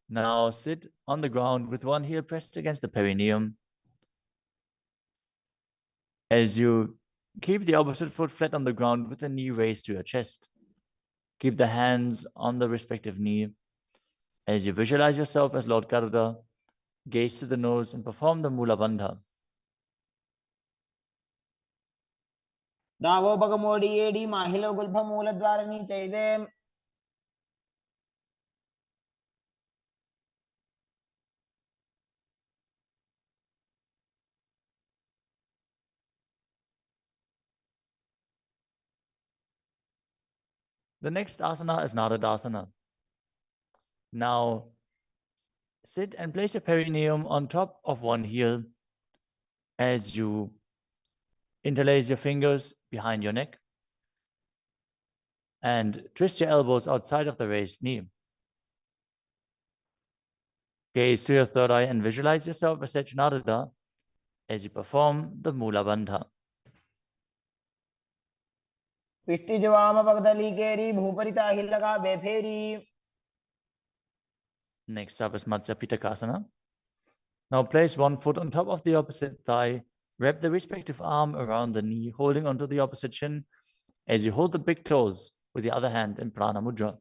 Now sit on the ground with one heel pressed against the perineum. As you keep the opposite foot flat on the ground with the knee raised to your chest. Keep the hands on the respective knee. As you visualize yourself as Lord Garuda, gaze to the nose and perform the Mula Bandha. दावो बगमोडी एडी माहिलो गुल्फ मूलद्वारणी चैदे. The next asana is Nadadasana. Now, sit and place your perineum on top of one heel as you interlace your fingers behind your neck and twist your elbows outside of the raised knee. Gaze to your third eye and visualize yourself as Sajnadada as you perform the Mula Bandha. पिष्टि जवाम पगदली केरी भूपरिता ही लगा बेफेरी. Next up is Matsya Pitakasana. Now place one foot on top of the opposite thigh. Wrap the respective arm around the knee, holding onto the opposite shin as you hold the big toes with the other hand in Prana Mudra.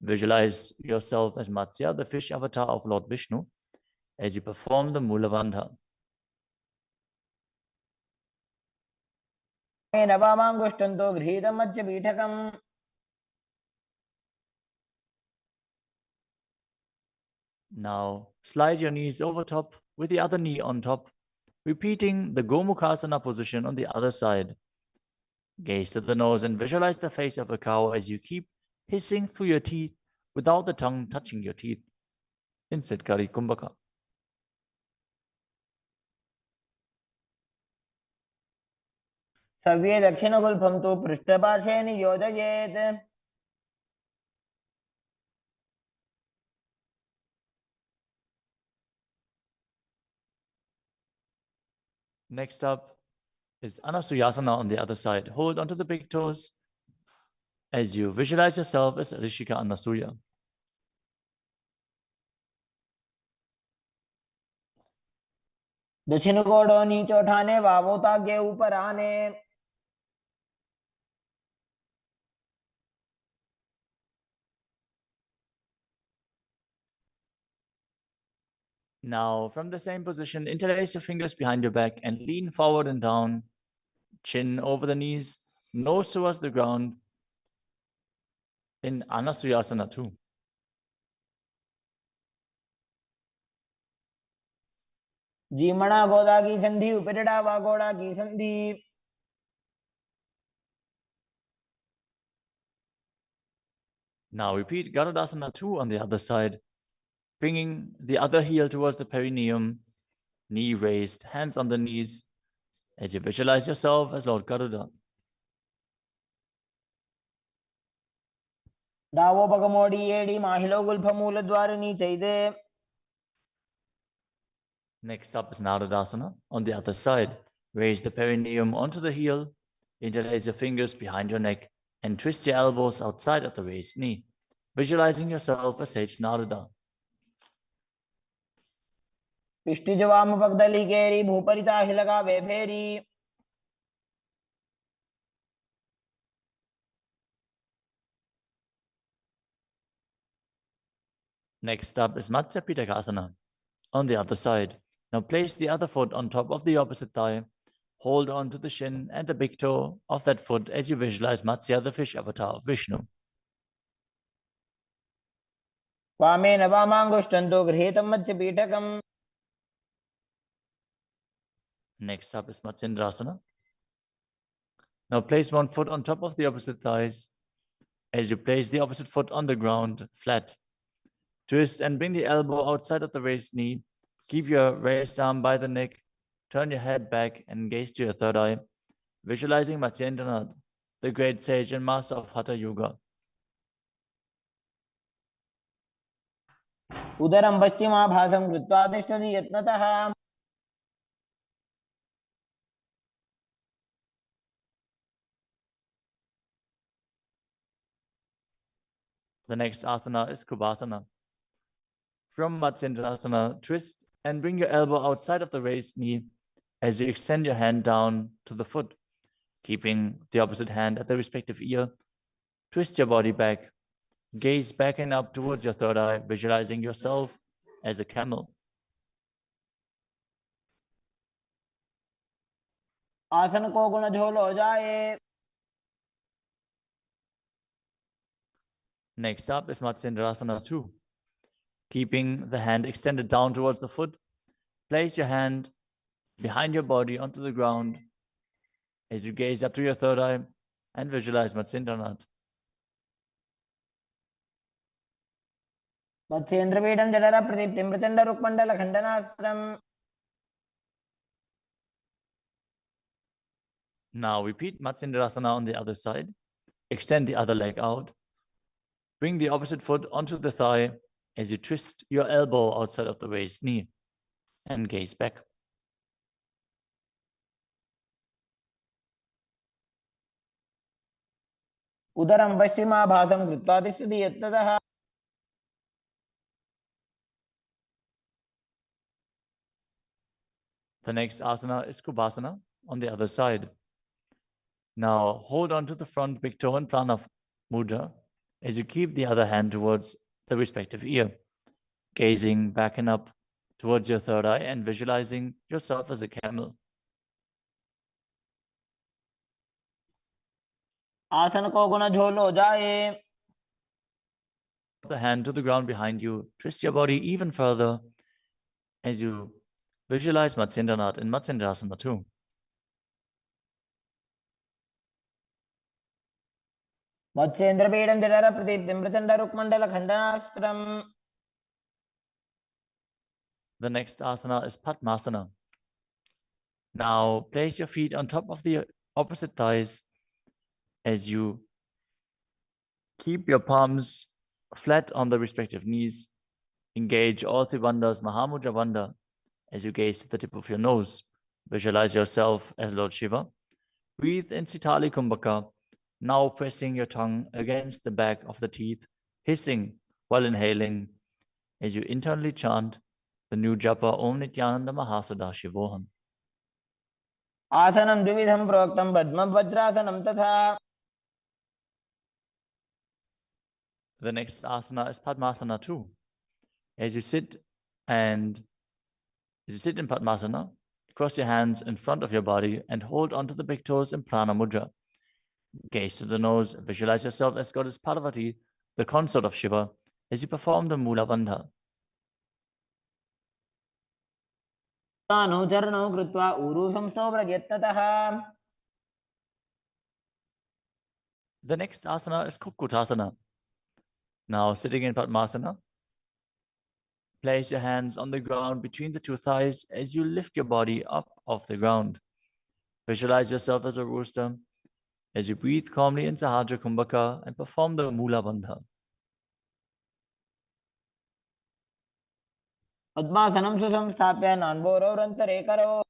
Visualize yourself as Matsya, the fish avatar of Lord Vishnu, as you perform the Mula Bandha. नवामाङ्गुष्टन्तो गृहीतं Madhya पीठकम्. Now slide your knees over top with the other knee on top, repeating the Gomukhasana position on the other side. Gaze to the nose and visualize the face of a cow as you keep hissing through your teeth without the tongue touching your teeth in Siddhkari Kumbhaka. सव्ये दक्षिणगुल्फं तु पृष्ठपार्श्वे नियोजयेत्. Next up is Anasuyasana on the other side. Hold onto the big toes as you visualize yourself as Rishika Anasuya. दक्षिण कोडो नीचे उठाने wow तागे ऊपर आने. Now, from the same position, interlace your fingers behind your back and lean forward and down, chin over the knees, nose towards the ground in Anasuyasana too. जीमणा गोदा की संधि उपरिड़ा वा गोड़ा की संधि. Now repeat Garudasana 2 on the other side, bringing the other heel towards the perineum, knee raised, hands on the knees, as you visualize yourself as Lord Garuda. डावो पगमोड़ी एड़ी माहिलो गुल्फमूल द्वार नीचे दे. Next up is Narudasana on the other side. Raise the perineum onto the heel, interlace your fingers behind your neck, and twist your elbows outside of the raised knee, visualizing yourself as Sage Naruda. पिष्टि जवाम पगदली केरी भूपरिता ही लगा बेफेरी. Next up is Matsya Pitakasana on the other side. Now place the other foot on top of the opposite thigh. Hold on to the shin and the big toe of that foot as you visualize Matsya, the fish avatar of Vishnu. वामे नवामाङ्गुष्टन्तो गृहीतं मध्य पीठकम्. Next up is Matsindrasana. Now place one foot on top of the opposite thighs as you place the opposite foot on the ground, flat. Twist and bring the elbow outside of the raised knee. Keep your raised arm by the neck. Turn your head back and gaze to your third eye, visualizing Matsyendranath, the great sage and master of Hatha Yoga. उदरं पश्चिमाभासं कृत्वा तिष्ठति यत्नतः. The next asana is Kubhasana. From Matsyendrasana, twist and bring your elbow outside of the raised knee as you extend your hand down to the foot, keeping the opposite hand at the respective ear. Twist your body back. Gaze back and up towards your third eye, visualizing yourself as a camel. आसन को गुण झोल हो जाए. Next up is Matsyendrasana 2. Keeping the hand extended down towards the foot, place your hand behind your body onto the ground as you gaze up to your third eye and visualize Matsyendranath. मत्स्येन्द्रपीठं जठरप्रदीप्तिं प्रचण्डरुक्मण्डलखण्डनास्त्रम् Now repeat Matsendrasana on the other side. Extend the other leg out. Bring the opposite foot onto the thigh as you twist your elbow outside of the raised knee and gaze back. उदरं पश्चिमाभासं कृत्वा तिष्ठति यत्ततः The next asana is Kubhasana on the other side. Now hold on to the front big toe in Prana Mudra as you keep the other hand towards the respective ear, gazing back and up towards your third eye and visualizing yourself as a camel. आसन को गुण झोलो जाए The hand to the ground behind you, twist your body even further as you visualize Matsyendranath in Matsendrasana too. मत्स्येन्द्रपीठं जठरप्रदीप्तिं प्रचण्डरुक्मण्डलखण्डनास्त्रम् The next asana is Padmasana. Now place your feet on top of the opposite thighs as you keep your palms flat on the respective knees. Engage all three bandhas, Mahamudra Bandha, as you gaze at the tip of your nose. Visualize yourself as Lord Shiva. Breathe in Sitali Kumbhaka, now pressing your tongue against the back of the teeth, hissing while inhaling as you internally chant the new japa Om Nityananda Mahasadaशिवोहम. आसनं द्विविधं प्रोक्तं पद्मवज्रासनं तथा The next asana is Padmasana too. As you sit in Padmasana, cross your hands in front of your body and hold onto the big toes in Prana Mudra. Gaze to the nose, visualize yourself as Goddess Parvati, the consort of Shiva, as you perform the Mula Bandha. अनुचरणौ कृत्वा ऊरू संस्थो व्रजेत्ततः The next asana is Kukutasana. Now sitting in Padmasana, place your hands on the ground between the two thighs as you lift your body up off the ground. Visualize yourself as a rooster as you breathe calmly in Sahajra Kumbhaka and perform the Mula Bandha. पद्मासनं सुसंस्थाप्य नान्बोरौरन्तरे करौ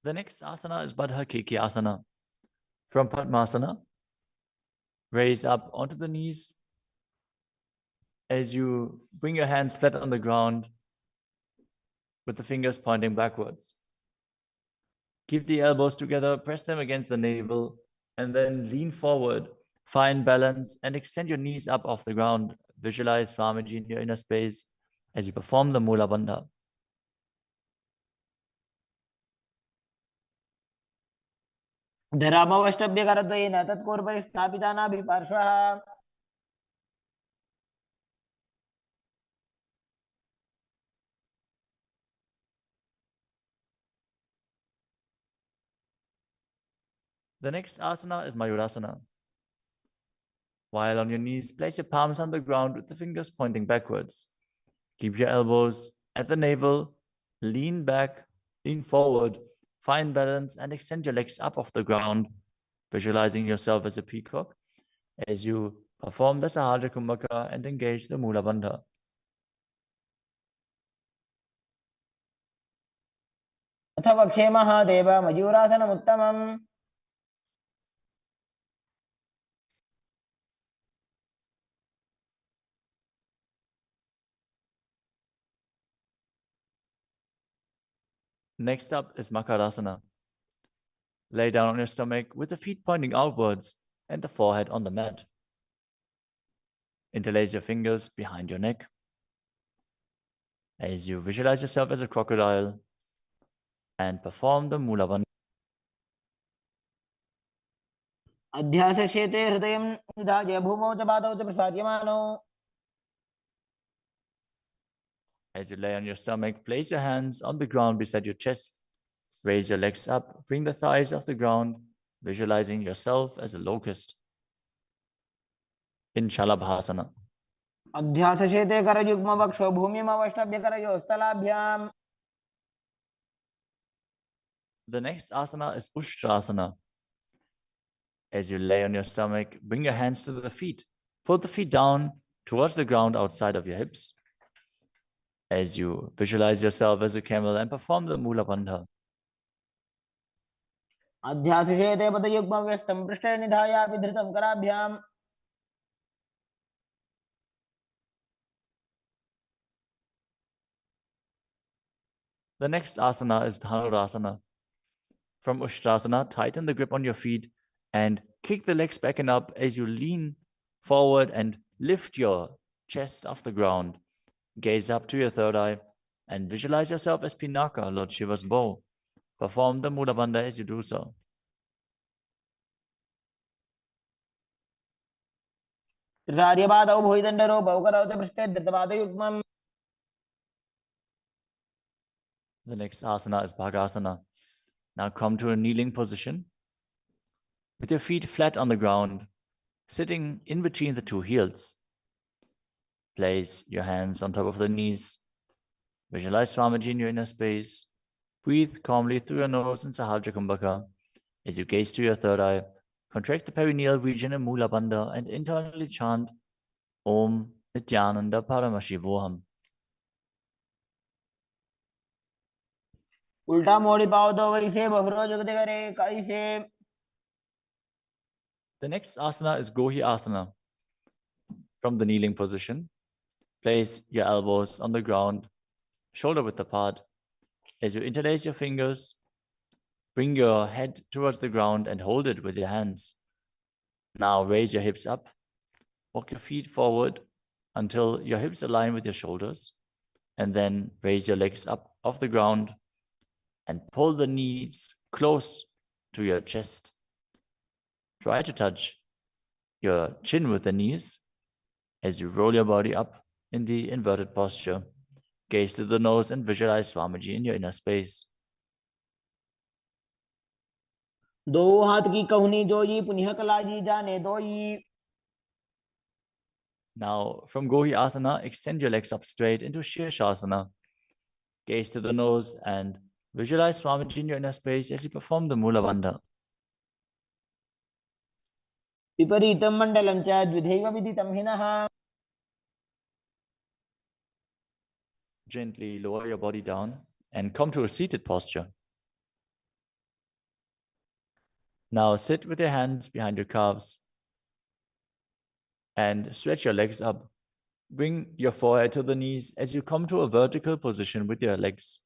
The next asana is Baddha Keki Asana. From Padmasana, raise up onto the knees as you bring your hands flat on the ground with the fingers pointing backwards. Keep the elbows together, press them against the navel, and then lean forward. Find balance and extend your knees up off the ground. Visualize Swamiji in your inner space as you perform the Mula Bandha. धरामवष्टभ्यकरद्वयेन तत्पूर्वपरि स्थापिता नाभिपार्श्वः The next asana is Mayurasana. While on your knees, place your palms on the ground with the fingers pointing backwards. Keep your elbows at the navel, lean back, lean forward, find balance, and extend your legs up off the ground, visualizing yourself as a peacock as you perform the Sahajra Kumbhaka and engage the Mula Bandha. अथ वक्षे Mahadev मयूरासनमुत्तमम् Next up is Makarasana. Lay down on your stomach with the feet pointing outwards and the forehead on the mat. Interlace your fingers behind your neck as you visualize yourself as a crocodile and perform the Mula Bandha. अध्यासश्येते हृदयं निधाय भूमौ च पादौ च प्रसाद्यमानौ As you lay on your stomach, place your hands on the ground beside your chest. Raise your legs up, bring the thighs off the ground, visualizing yourself as a locust in Shalabhasana. अध्यासशेते करयुग्मवक्षो भूमिमवष्टभ्य करयोस्तलाभ्याम्. The next asana is Ushtrasana. As you lay on your stomach, bring your hands to the feet. Pull the feet down towards the ground outside of your hips. As you visualize yourself as a camel and perform the Mula Bandha. अध्यासशेते पदयुग्मव्यस्तं पृष्ठे निधायापि धृतं कराभ्याम्. The next asana is Dhanurasana. From Ushtrasana, tighten the grip on your feet and kick the legs back and up as you lean forward and lift your chest off the ground. Gaze up to your third eye and visualize yourself as Pinaka, Lord Shiva's bow. Perform the Mula Bandha as you do so. त्रिसार्यपादौ भुविदण्डरूपौ करौते पृष्ठे धृतपादयुग्मम्. The next asana is Bhagasana. Now come to a kneeling position with your feet flat on the ground, sitting in between the two heels. Place your hands on top of the knees. Visualize Swamiji in your inner space. Breathe calmly through your nose in Sahasrara Kumbhaka. As you gaze to your third eye, contract the perineal region in Mula Bandha and internally chant Om Nityananda Paramashivoham. उल्टा मोड़ी पाओ दो वैसे बहुरो जगते करे कैसे. The next asana is Gohi Asana. From the kneeling position, place your elbows on the ground, shoulder width apart. As you interlace your fingers, bring your head towards the ground and hold it with your hands. Now raise your hips up. Walk your feet forward until your hips align with your shoulders. And then raise your legs up off the ground and pull the knees close to your chest. Try to touch your chin with the knees as you roll your body up in the inverted posture. Gaze to the nose and visualize Swamiji in your inner space. दो हाथ की कहुनी जोई पुनिह कलाजी जाने दोई. Now, from Gohi Asana, extend your legs up straight into Shirshasana. Gaze to the nose and visualize Swamiji in your inner space as you perform the Mula Bandha. विपरीतं मण्डलं च द्विधैव विदितं हिनः. Gently lower your body down and come to a seated posture. Now sit with your hands behind your calves and stretch your legs up. Bring your forehead to the knees as you come to a vertical position with your legs.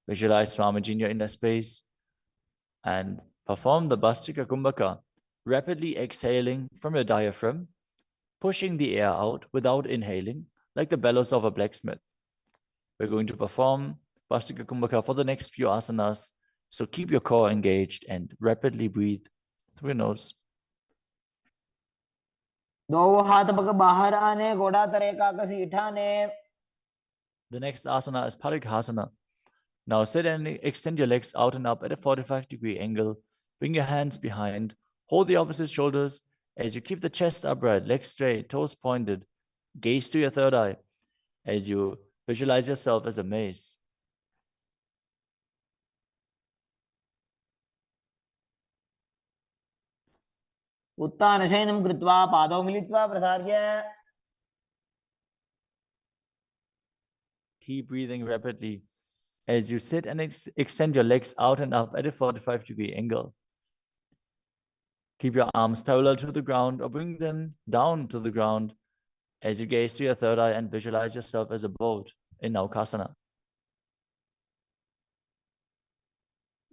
Visualize Swamiji in your inner space and perform the Bhastika Kumbhaka, rapidly exhaling from your diaphragm, pushing the air out without inhaling, like the bellows of a blacksmith. We're going to perform Bhastika Kumbhaka for the next few asanas, so keep your core engaged and rapidly breathe through your nose. दो हाथ पग बाहर आने घोड़ा तरे काकसी ठाने. The next asana is Parighasana. Now sit and extend your legs out and up at a 45-degree angle. Bring your hands behind. Hold the opposite shoulders as you keep the chest upright, legs straight, toes pointed. Gaze to your third eye as you visualize yourself as a mace. उत्तानशयनं कृत्वा पादौ मिलित्वा प्रसार्य. Keep breathing rapidly as you sit and extend your legs out and up at a 45-degree angle. Keep your arms parallel to the ground or bring them down to the ground as you gaze to your third eye and visualize yourself as a boat in Naukasana.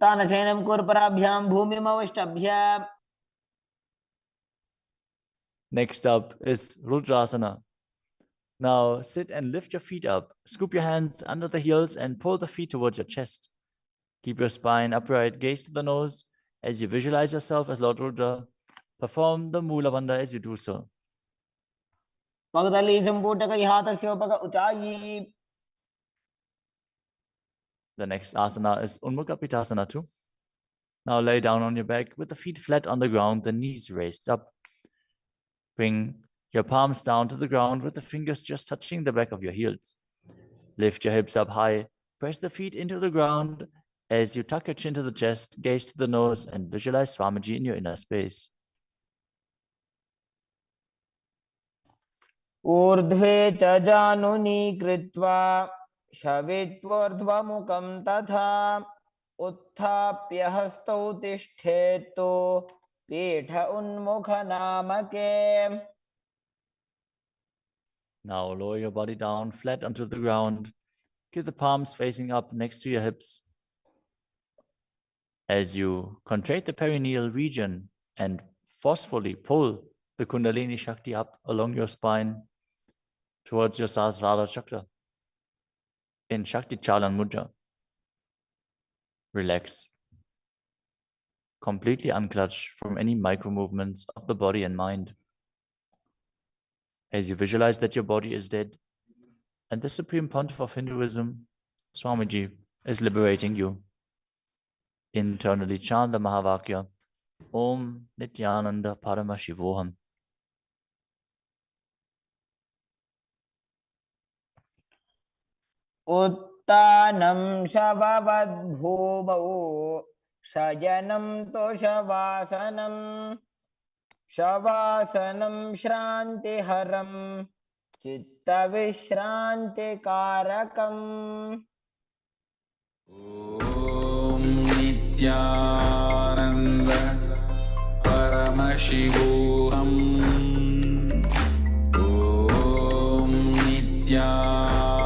तानशयनं कुर्पराभ्यां भूमिमवष्टभ्य. Next up is Rudrasana. Now sit and lift your feet up. Scoop your hands under the heels and pull the feet towards your chest. Keep your spine upright, gaze to the nose as you visualize yourself as Lord Rudra. Perform the Mula Bandha as you do so. पगदली संपुटक हाथस्य पग ऊंचाई. The next asana is Unmukha Pitasana too. Now lay down on your back with the feet flat on the ground, the knees raised up. Bring your palms down to the ground with the fingers just touching the back of your heels. Lift your hips up high, press the feet into the ground. As you tuck your chin to the chest, gaze to the nose and visualize Swamiji in your inner space. ऊर्ध्वे च जानुनी कृत्वा शवित्वोर्ध्वमुखं तथा उत्थाप्य हस्तौ तिष्ठेत्तु पीठ उन्मुखनामके. Now lower your body down flat onto the ground. Keep the palms facing up next to your hips. As you contract the perineal region and forcefully pull the Kundalini Shakti up along your spine towards your Sahasrara chakra in Shakti Chalan Mudra. Relax. Completely unclutch from any micro movements of the body and mind. As you visualize that your body is dead and the Supreme Pontiff of Hinduism, Swamiji, is liberating you. Internally chant the Mahavakya, Om Nityananda Paramashivoham. उत्तानं शववद्भूमौ शयनं तोषवासनं शवासनं श्रान्तिहरं चित्तविश्रान्तिकारकम्. ॐ नित्यानन्द परमशिवोऽहम् ॐ नित्यानन्द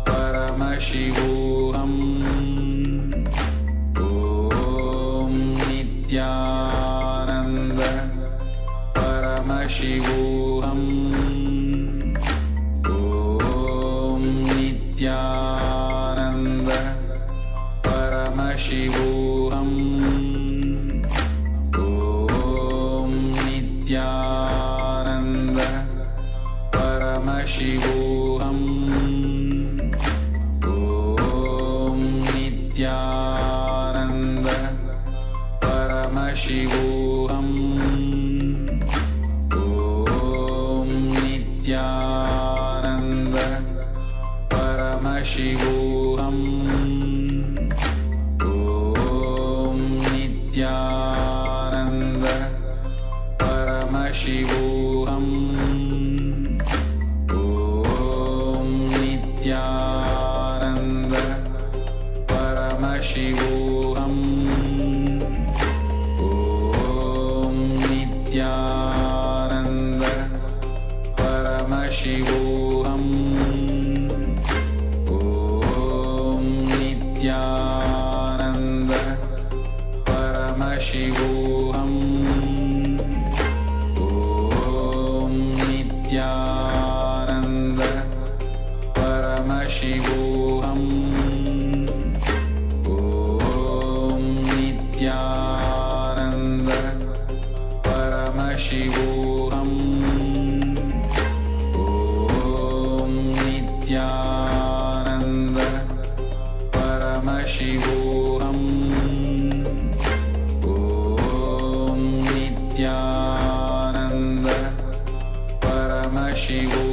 परमशिवोऽहम् ॐ नित्यानन्द परमशिवोऽहम् ॐ नित्यानन्द परमशिवोऽहम् ॐ नित्यानन्द परमशिवोऽहम् ॐ नित्यानन्द परमशिवोऽहम् ॐ नित्यानन्द परमशिवोऽहम् ॐ नित्यानन्द परमशिवोऽहम् ॐ नित्यानन्द परमशिवोऽहम् ॐ नित्यानन्द परमशिवोऽहम् ॐ नित्यानन्द परमशिवोऽहम् ॐ नित्यानन्द परमशिवोऽहम् ॐ नित्यानन्द परमशिवोऽहम् ॐ नित्यानन्द परमशिवोऽहम् ॐ नित्यानन्द परमशिवोऽहम्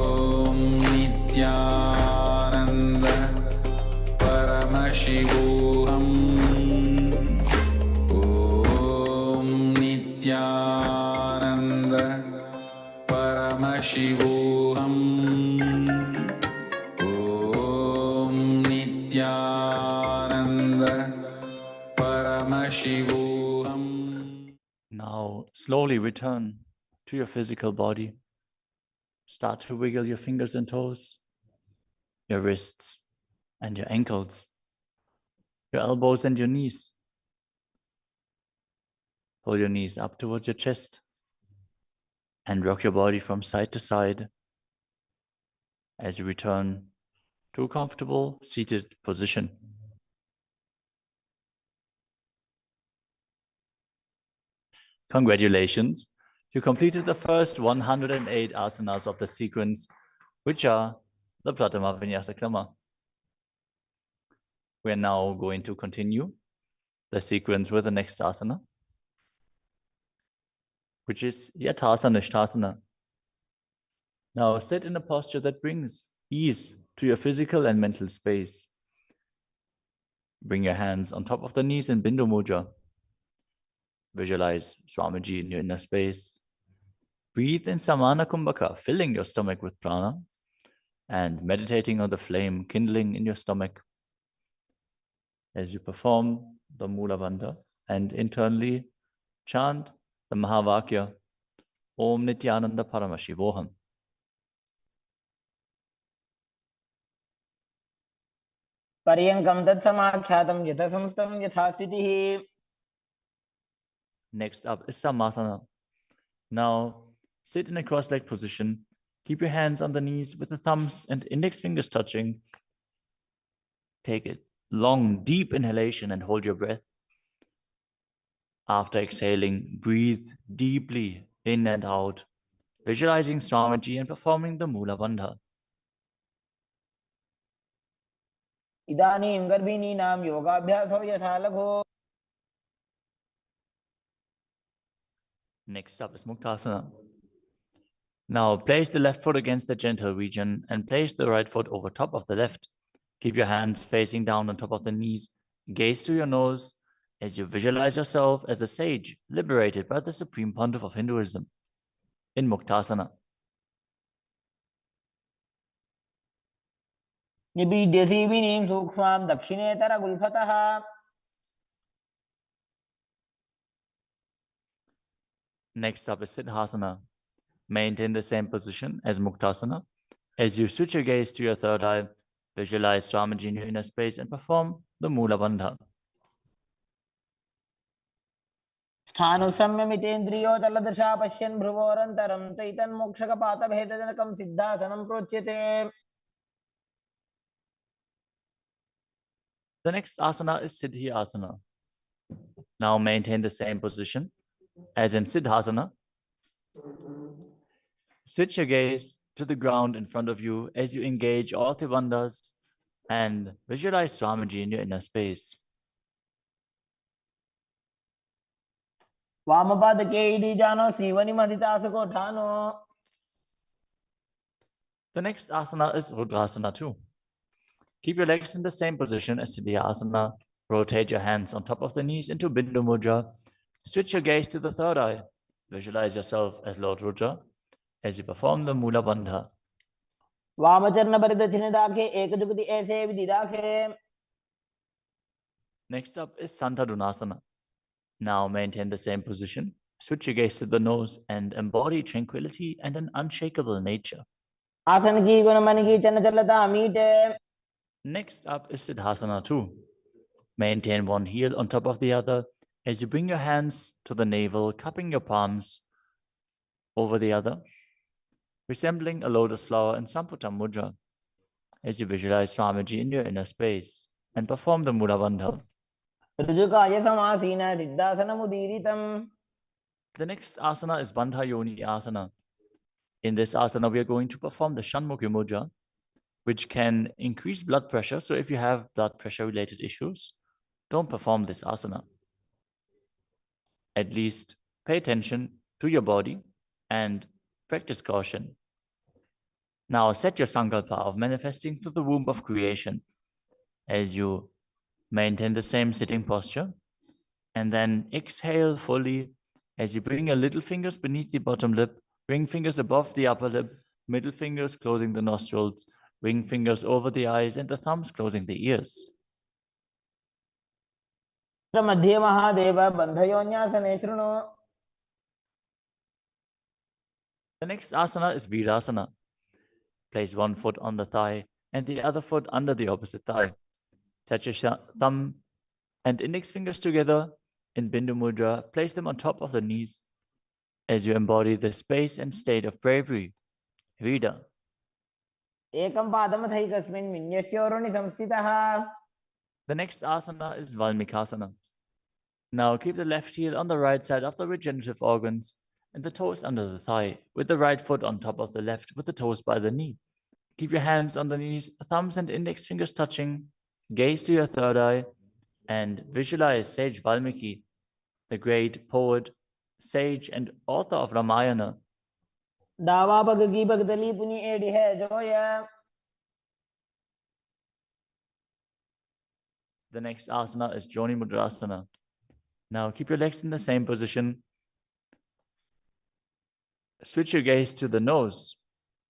ॐ नित्यानन्द परमशिवोऽहम् ॐ नित्यानन्द परमशिवोऽहम् ॐ नित्यानन्द परमशिवोऽहम्. Now slowly return to your physical body. Start to wiggle your fingers and toes, your wrists and your ankles, your elbows and your knees. Pull your knees up towards your chest and rock your body from side to side as you return to a comfortable seated position. Congratulations, you completed the first 108 asanas of the sequence, which are the Pratama Vinyasa Krama. We are now going to continue the sequence with the next asana, which is Yathasana Nishthasana. Now sit in a posture that brings ease to your physical and mental space. Bring your hands on top of the knees in Bindu Mudra. Visualize Swamiji in your inner space. Breathe in Samana Kumbhaka, filling your stomach with prana and meditating on the flame kindling in your stomach as you perform the Mula Bandha and internally chant the Mahavakya, Om Nityananda Paramashivoham. पर्यङ्कं तत्समाख्यातं यथासंस्थं यथा स्थितिः. Next up is Samasana. Now sit in a cross-legged position. Keep your hands on the knees with the thumbs and index fingers touching. Take a long, deep inhalation and hold your breath. After exhaling, breathe deeply in and out, visualizing Swamiji and performing the Mula Bandha. इदानीं गर्भिणीनां योगाभ्यासो यथा लघो. Next up is Muktasana. Now place the left foot against the genital region and place the right foot over top of the left. Keep your hands facing down on top of the knees. Gaze to your nose as you visualize yourself as a sage liberated by the Supreme Pontiff of Hinduism in Muktasana. निबीड्य सीविनीं सूक्ष्मां दक्षिणेतरगुल्फतः. Next up is Siddhasana. Maintain the same position as Muktasana. As you switch your gaze to your third eye, visualize Swamiji in your inner space and perform the Mula Bandha. स्थानुसंयमितेन्द्रियो तलदशा पश्यन् भ्रुवोरन्तरं चैतन्मोक्षकपातभेदजनकं सिद्धासनं प्रोच्यते. The next asana is Siddhi Asana. Now maintain the same position as in Siddhasana. Switch your gaze to the ground in front of you as you engage all the bandhas and visualize Swamiji in your inner space. वामपादके इडीजानो सीवनिमधितासुकोठानो. The next asana is Rudrasana too. Keep your legs in the same position as Siddhi Asana. Rotate your hands on top of the knees into Bindu Mudra. Switch your gaze to the third eye. Visualize yourself as Lord Rudra as you perform the Mula Bandha. वामचरण परिदक्षिण दाखे एकजुगति ऐसे विधि दाखे. Next up is Santadunasana. Now maintain the same position. Switch your gaze to the nose and embody tranquility and an unshakable nature. आसन की गुण मन की चंचलता मीटे. Next up is Siddhasana too. Maintain one heel on top of the other as you bring your hands to the navel, cupping your palms over the other, resembling a lotus flower in Samputa Mudra as you visualize Swamiji in your inner space and perform the Mula Bandha. ऋजुकाय समासीन सिद्धासनमुदीरितम्. The next asana is Bandha Yoni Asana. In this asana, we are going to perform the Shanmukhi Mudra, which can increase blood pressure. So if you have blood pressure related issues, don't perform this asana. At least pay attention to your body and practice caution. Now set your sankalpa of manifesting through the womb of creation as you maintain the same sitting posture, and then exhale fully as you bring your little fingers beneath the bottom lip, ring fingers above the upper lip, middle fingers closing the nostrils, ring fingers over the eyes, and the thumbs closing the ears. मध्ये महादेव बन्धयोन्यासने शृणु. The next asana is Virasana. Place one foot on the thigh and the other foot under the opposite thigh. Touch your thumb and index fingers together in Bindu Mudra. Place them on top of the knees as you embody the space and state of bravery. Vida. एकं पादमथैकस्मिन् विन्यस्योरुणि संस्थितः. The next asana is Valmikasana. Now keep the left heel on the right side of the regenerative organs and the toes under the thigh, with the right foot on top of the left, with the toes by the knee. Keep your hands on the knees, thumbs and index fingers touching. Gaze to your third eye and visualize Sage Valmiki, the great poet, sage, and author of Ramayana. डावा पग की भगतली पुनि AD है Zoya. The next asana is Joni Mudrasana. Now keep your legs in the same position. Switch your gaze to the nose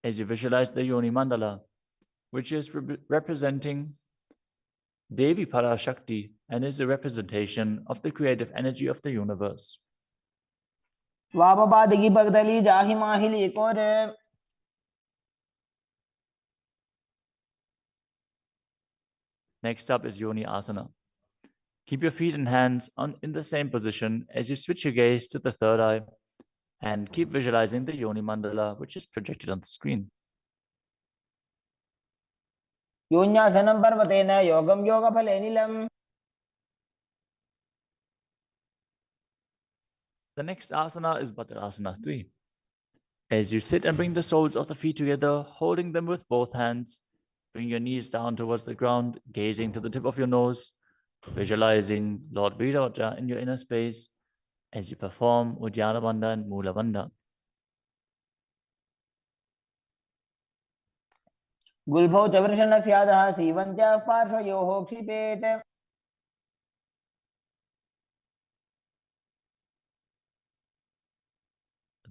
as you visualize the Yoni Mandala, which is representing Devi Parashakti and is a representation of the creative energy of the universe. वापा की भगतली जाहि माहिली core. Next up is Yoni Asana. Keep your feet and hands in the same position as you switch your gaze to the third eye and keep visualizing the Yoni Mandala, which is projected on the screen. योन्यासनं पर्वतेन योगं योगफलेनिलम्. The next asana is Bhadrasana 3. As you sit and bring the soles of the feet together, holding them with both hands, bring your knees down towards the ground, gazing to the tip of your nose, visualizing Lord Virata in your inner space as you perform Uddiyana Bandha and Mula Bandha. गुल्भौ च वृषणस्यादः सीवन्त्याः पार्श्वयोः क्षिपेत्.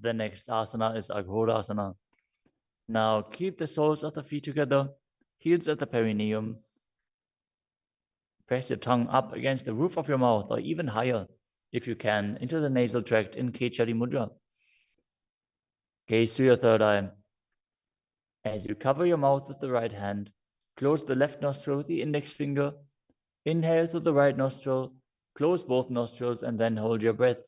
The next asana is Aghodasana. Now keep the soles of the feet together, heels at the perineum. Press your tongue up against the roof of your mouth or even higher, if you can, into the nasal tract in Kechari Mudra. Gaze to your third eye. As you cover your mouth with the right hand, close the left nostril with the index finger. Inhale through the right nostril, close both nostrils, and then hold your breath.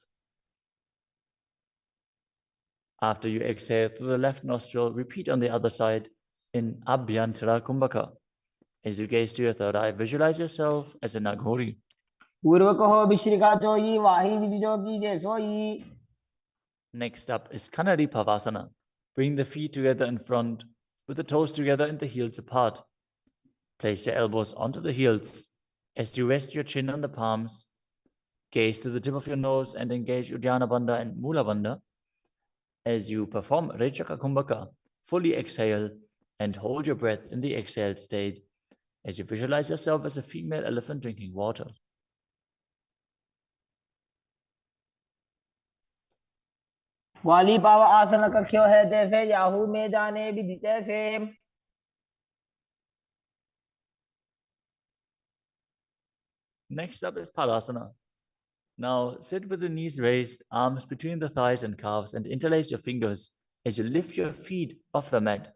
After you exhale through the left nostril, repeat on the other side in Abhyantara Kumbhaka. As you gaze to your third eye, visualize yourself as a Naghori. पूर्वकहो विश्रिका Choi वाही विधि जो कीजे सोई. Next up is Kanadi Pavasana. Bring the feet together in front, with the toes together and the heels apart. Place your elbows onto the heels. As you rest your chin on the palms, gaze to the tip of your nose and engage Uddiyana Bandha and Mula Bandha. As you perform Rechaka Kumbhaka, fully exhale and hold your breath in the exhaled state as you visualize yourself as a female elephant drinking water. ग्वाली पाव आसन कख्यो है जैसे Yahoo में जाने विधि जैसे. Next up is Padasana. Now sit with the knees raised, arms between the thighs and calves, and interlace your fingers as you lift your feet off the mat.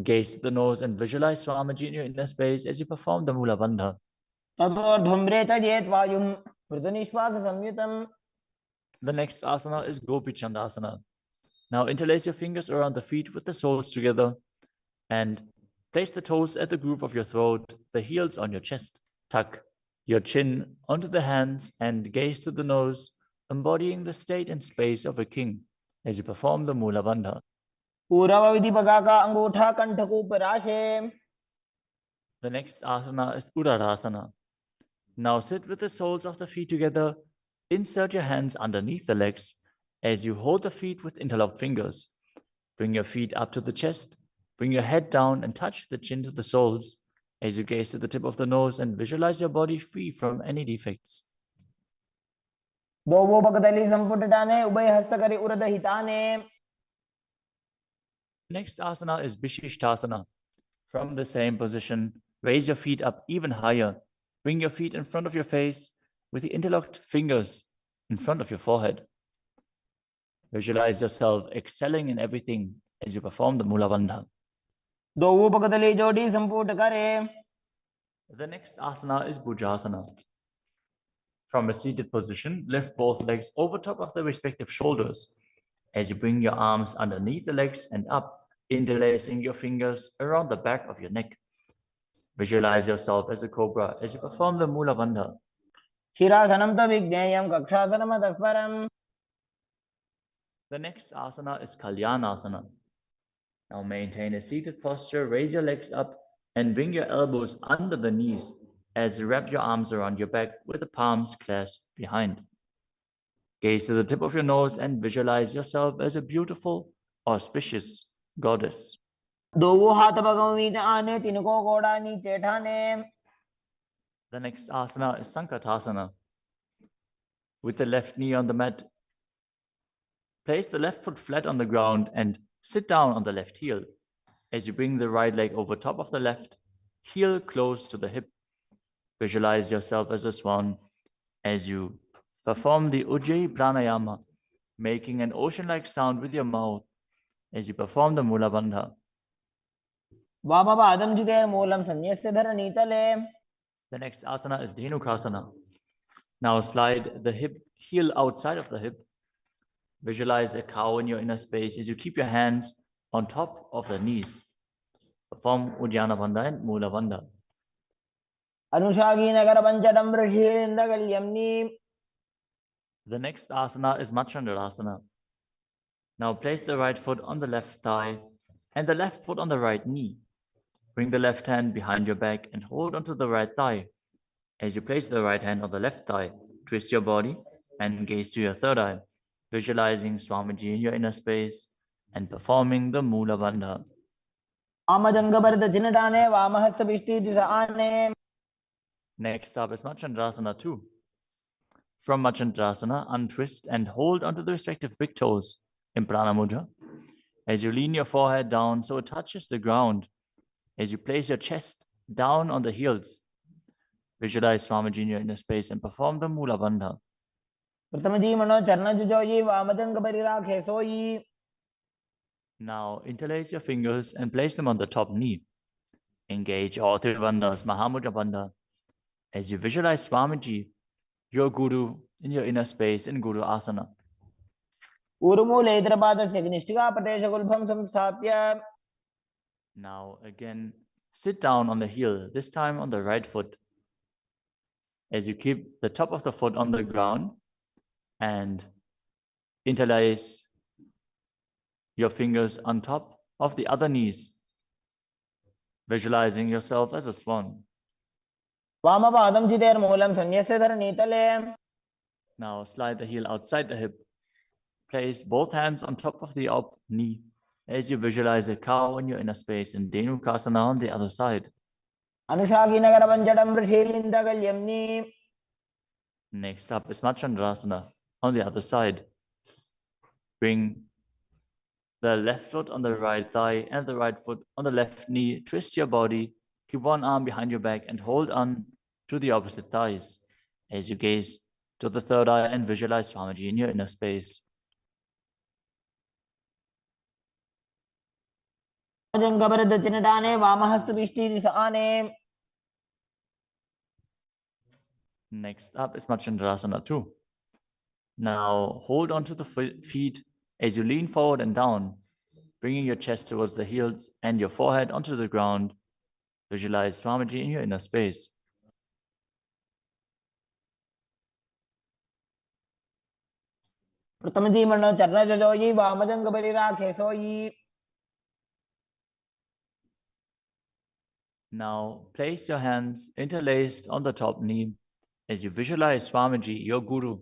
Gaze to the nose and visualize Swamiji in your inner space as you perform the Mula Bandha. ततोर्ध्वम्रे च येत् वायुं मृदुनिश्वास संयुतम्. The next asana is Gopi Chandasana. Now interlace your fingers around the feet with the soles together and place the toes at the groove of your throat, the heels on your chest. Tuck your chin onto the hands and gaze to the nose, embodying the state and space of a king as you perform the Mula Bandha. पूर्व विधि पगा का अंगूठा कंठ को पराशे. The next asana is Uddarasana. Now sit with the soles of the feet together. Insert your hands underneath the legs as you hold the feet with interlocked fingers. Bring your feet up to the chest. Bring your head down and touch the chin to the soles as you gaze to the tip of the nose and visualize your body free from any defects. दोवो पगदली संपुटटाने उभय हस्त करि उरद हिताने. Next asana is Vishishtasana. From the same position, raise your feet up even higher. Bring your feet in front of your face with the interlocked fingers in front of your forehead. Visualize yourself excelling in everything as you perform the Mula Bandha. दोवो पगदली जोड़ी संपुट करे. The next asana is Bhujasana. From a seated position, lift both legs over top of the respective shoulders as you bring your arms underneath the legs and up, interlacing your fingers around the back of your neck. Visualize yourself as a cobra as you perform the Mula Bandha. शिरासनं त विज्ञेयं कक्षासनमतः परम्. The next asana is Kalyanasana. Now maintain a seated posture, raise your legs up, And bring your elbows under the knees as you wrap your arms around your back with the palms clasped behind. Gaze to the tip of your nose and visualize yourself as a beautiful, auspicious goddess. दो हाथ भगवान नीचे आने, तिनको घोड़ा नीचे ठाने. The next asana is Sankatasana. With the left knee on the mat, place the left foot flat on the ground and sit down on the left heel. As you bring the right leg over top of the left, heel close to the hip. Visualize yourself as a swan as you perform the Ujjayi Pranayama, making an ocean-like sound with your mouth as you perform the Mula Bandha. वामपादं जितेर्मूलं संन्यस्य धरणीतले. The next asana is Dhenukasana. Now slide the heel outside of the hip. Visualize a cow in your inner space as you keep your hands on top of the knees. Perform Uddiyana Bandha and Mula Bandha. अनुषागी Nagar पंचडम ऋषिरिंदगल्यम्नि. The next asana is Machandrasana. Now place the right foot on the left thigh and the left foot on the right knee. Bring the left hand behind your back and hold onto the right thigh. As you place the right hand on the left thigh, twist your body and gaze to your third eye, visualizing Swamiji in your inner space and performing the Mula Bandha. वामजंगभरदचिनटाने वामहस्तभिष्टि दिशा आने. Next up is Machandrasana 2. From Machandrasana, untwist and hold onto the respective big toes in Prana Mudra. As you lean your forehead down so it touches the ground, as you place your chest down on the heels, visualize Swamiji in your inner space and perform the Mula Bandha. प्रथमजी मनो चरणजुजोयि वामजंगभरिराखे सोयि. Now interlace your fingers and place them on the top knee. Engage all three bandhas, Mahamudra Bandha. As you visualize Swamiji, your Guru, in your inner space in Guru Asana. ऊर्मूलेतरपादस्य निष्ठिका प्रदेशगुल्भं संस्थाप्य. Now again, sit down on the heel, this time on the right foot. As you keep the top of the foot on the ground and interlace your fingers on top of the other knees, visualizing yourself as a swan. वामपादं जितेर्मूलं संन्यस्य धरणीतले. Now slide the heel outside the hip. Place both hands on top of the up knee as you visualize a cow in your inner space in Dhenukasana on the other side. अनुषागी Nagar पंचडम ऋषिरिंदगल्यम्नि. Next up is Machandrasana on the other side. Bring the left foot on the right thigh and the right foot on the left knee. Twist your body. Keep one arm behind your back and hold on to the opposite thighs as you gaze to the third eye and visualize Swamiji in your inner space. वामजंगभरदचिनटाने वामहस्तभिष्टि दिशा आने. Next up is Machandrasana 2. Now hold on to the feet as you lean forward and down, bringing your chest towards the heels and your forehead onto the ground. Visualize Swamiji in your inner space. प्रथमजी मनो चरणजुजोयि वामजंगभरिराखे सोयि. Now place your hands interlaced on the top knee as you visualize Swamiji, your Guru,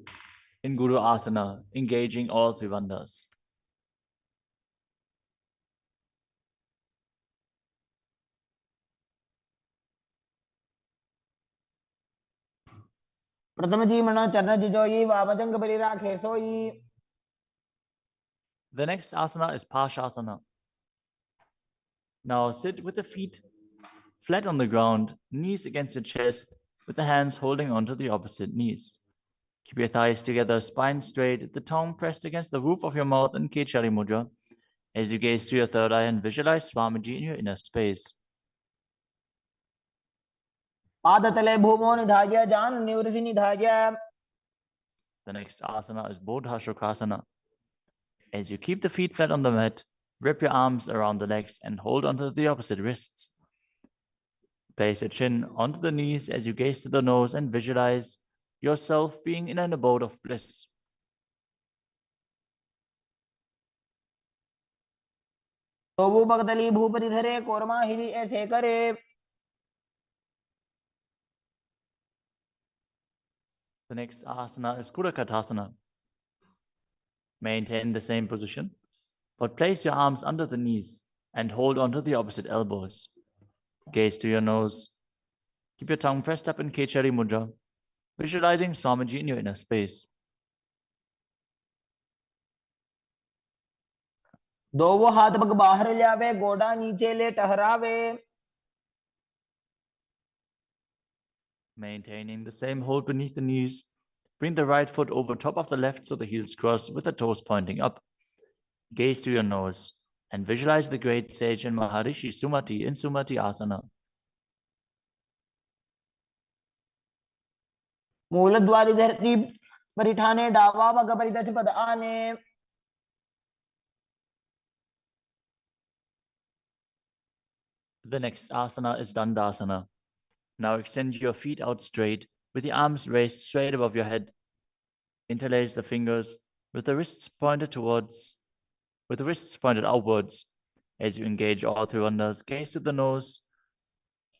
in Guru Asana, engaging all three bandhas. प्रथमजी मनो चरणजुजोयि वामजंगभरिराखे सोयि. The next asana is Pashasana. Now sit with the feet flat on the ground, knees against the chest, with the hands holding onto the opposite knees. Keep your thighs together, spine straight, the tongue pressed against the roof of your mouth in Kechari Mudra as you gaze to your third eye and visualize Swamiji in your inner space. पादतले भूमो निधाय जानु निवृषि निधाय. The next asana is Bodhashukasana. As you keep the feet flat on the mat, wrap your arms around the legs and hold onto the opposite wrists. Place your chin onto the knees as you gaze to the nose and visualize yourself being in an abode of bliss. तो वो भगतली भूपति धरे कोरमा हिरी ऐसे करे. The next asana is Kurakatasana. Maintain the same position, but place your arms under the knees and hold onto the opposite elbows. Gaze to your nose. Keep your tongue pressed up in Kechari Mudra, visualizing Swamiji in your inner space. दोवो हाथ पग बाहर ले आवे, गोडा नीचे ले टहरावे. Maintaining the same hold beneath the knees, bring the right foot over top of the left so the heels cross with the toes pointing up. Gaze to your nose and visualize the great sage and Maharishi Sumati in Sumati Asana. मूलद्वारी धरती परिठाने, डावा पग परिदच पद आने. The next asana is Dandasana. Now extend your feet out straight with the arms raised straight above your head. Interlace the fingers with the wrists pointed outwards. As you engage all three bandhas, gaze to the nose.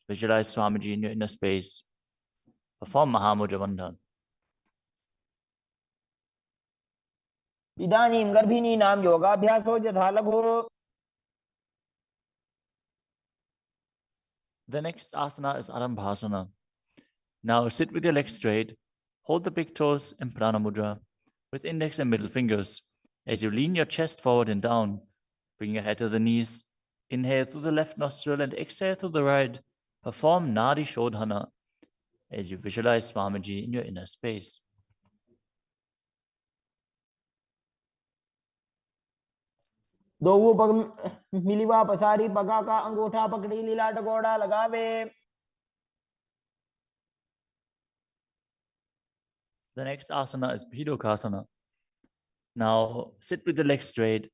Visualize Swamiji in your inner space. Perform Mahamudra Bandha. इदानीं गर्भिणीनां योगाभ्यासो यथा लघो. The next asana is Arambhasana. Now sit with your legs straight. Hold the big toes in Prana Mudra with index and middle fingers. As you lean your chest forward and down, bring your head to the knees. Inhale through the left nostril and exhale through the right. Perform Nadi Shodhana as you visualize Swamiji in your inner space. दोवो पग मिलिवा पसारी, पगा का अंगूठा पकड़ी लीलाट गोड़ा लगावे. The next asana is Bhidokasana. Now sit with the legs straight.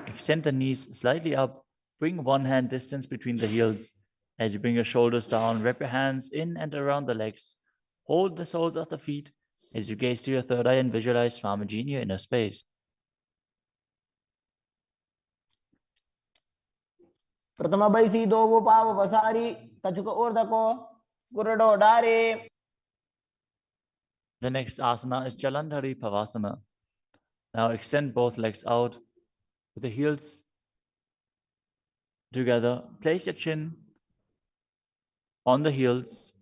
Extend the knees slightly up. Bring one hand distance between the heels. As you bring your shoulders down, wrap your hands in and around the legs. Hold the soles of the feet as you gaze to your third eye and visualize Swamiji in your inner space. प्रथम बैसी दोवो पाव पसारी, कछुक ऊर्धको गुरडो डारे. The next asana is Jalandhari Pavasana. Now extend both legs out with the heels together. Place your chin on the heels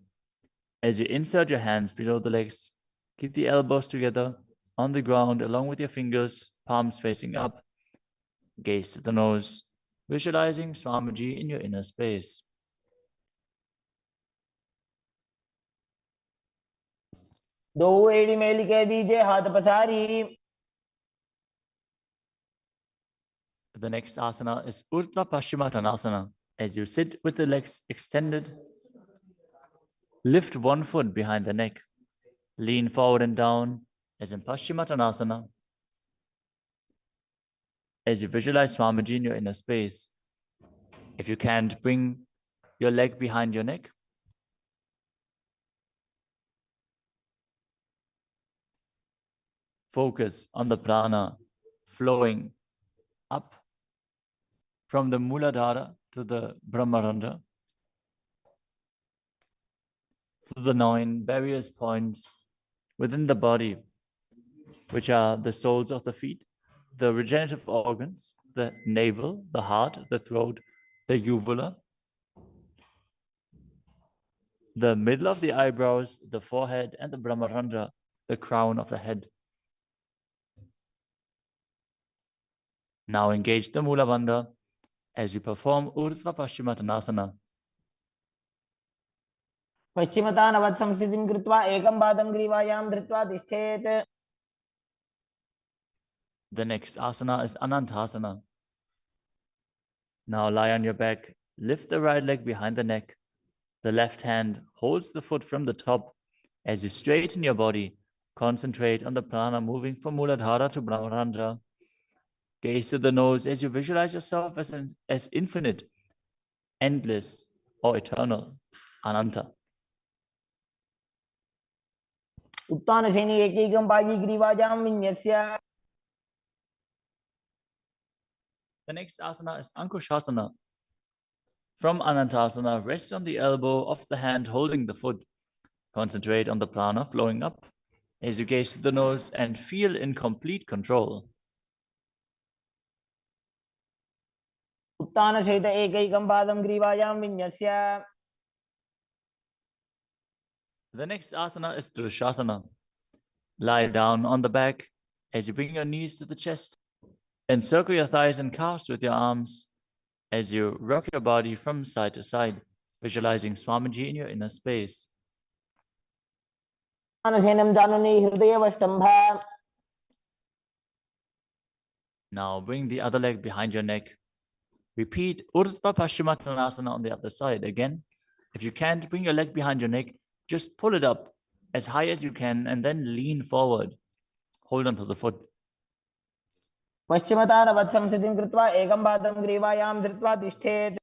as you insert your hands below the legs. Keep the elbows together on the ground along with your fingers, palms facing up. Gaze to the nose, visualizing Swamiji in your inner space. दोवो एड़ी मेली कह दीजिए, हाथ पसारी. The next asana is Urdhva Paschimottanasana. As you sit with the legs extended, lift one foot behind the neck. Lean forward and down as in Paschimottanasana. As you visualize Swamiji in your inner space. If you can't, bring your leg behind your neck. Focus on the prana flowing up from the Muladhara to the Brahmarandha, through the 9 various points within the body, which are the soles of the feet, the regenerative organs, the navel, the heart, the throat, the uvula, the middle of the eyebrows, the forehead, and the Brahmarandha, the crown of the head. Now engage the Mula Bandha as you perform Urdhva Paschimottanasana. पश्चिमतानवत् संस्थितिं कृत्वा एकं पादं ग्रीवायां धृत्वा तिष्ठेत्. The next asana is Anantasana. Now lie on your back, lift the right leg behind the neck. The left hand holds the foot from the top. As you straighten your body, concentrate on the prana moving from Muladhara to Brahmarandha. Gaze to the nose as you visualize yourself as infinite, endless, or eternal, Ananta. उत्तानशयनी एकैकं पायी ग्रीवायां विन्यस्य. The next asana is Ankushasana. From Anantasana, rest on the elbow of the hand holding the foot. Concentrate on the prana flowing up. as you gaze to the nose and feel in complete control. उत्तानसहित एकैकं पादं ग्रीवायां विन्यस्य. The next asana is Drushasana. Lie down on the back as you bring your knees to the chest. Encircle your thighs and calves with your arms as you rock your body from side to side, visualizing Swamiji in your inner space. उत्तानसेनं जानुनी हृदयवष्टम्भा. Now bring the other leg behind your neck. Repeat Urdhva Paschimottanasana on the other side. Again, if you can't bring your leg behind your neck, just pull it up as high as you can and then lean forward. Hold on to the foot. पश्चिमतारवत् संस्थितिं कृत्वा एकं पादं ग्रीवायां धृत्वा तिष्ठेत्.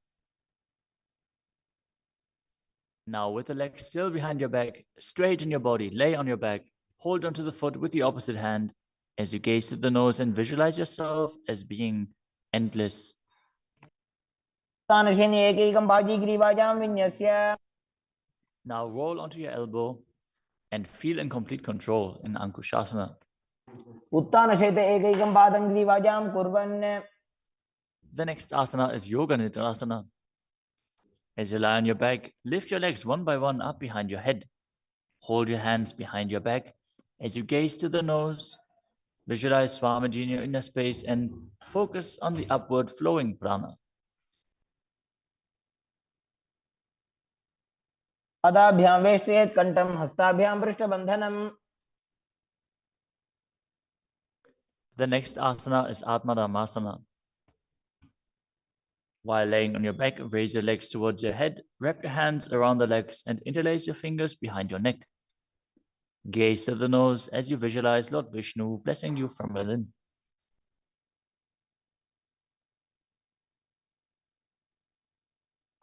Now with the leg still behind your back, straighten your body, lay on your back, hold onto the foot with the opposite hand as you gaze to the nose and visualize yourself as being endless. उत्तानसेने एकैकं बाजी ग्रीवायां विन्यस्य. Now roll onto your elbow and feel in complete control in Ankushasana. उत्तानसहित एकैकं पादं ग्रीवायां कुर्वन्. The next asana is Yoga Nidrasana. As you lie on your back, lift your legs one by one up behind your head. Hold your hands behind your back as you gaze to the nose. Visualize Swamiji in your inner space and focus on the upward flowing prana. पादाभ्यां वेष्टयेत् कण्ठं हस्ताभ्यां पृष्ठबन्धनम्. The next asana is Atmadhammasana. While laying on your back, raise your legs towards your head, wrap your hands around the legs and interlace your fingers behind your neck. Gaze to the nose as you visualize Lord Vishnu blessing you from within.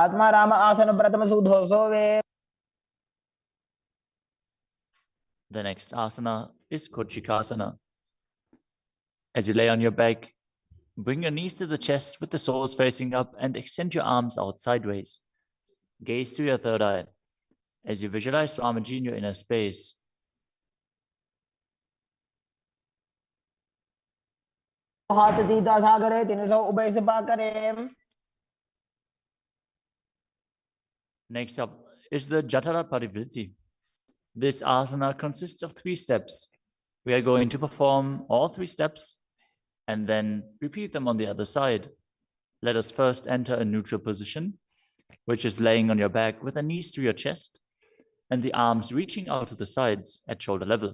आत्मा राम आसन प्रथम सुधो सोवे. The next asana is Kochikasana. As you lay on your back, bring your knees to the chest with the soles facing up and extend your arms out sideways. Gaze to your third eye as you visualize Swamiji in your inner space. हाथ सीधा सा करे 300 उभय सभा करे. Next up is the Jatara Parivritti. This asana consists of 3 steps. We are going to perform all 3 steps and then repeat them on the other side. Let us first enter a neutral position, which is laying on your back with the knees to your chest and the arms reaching out to the sides at shoulder level.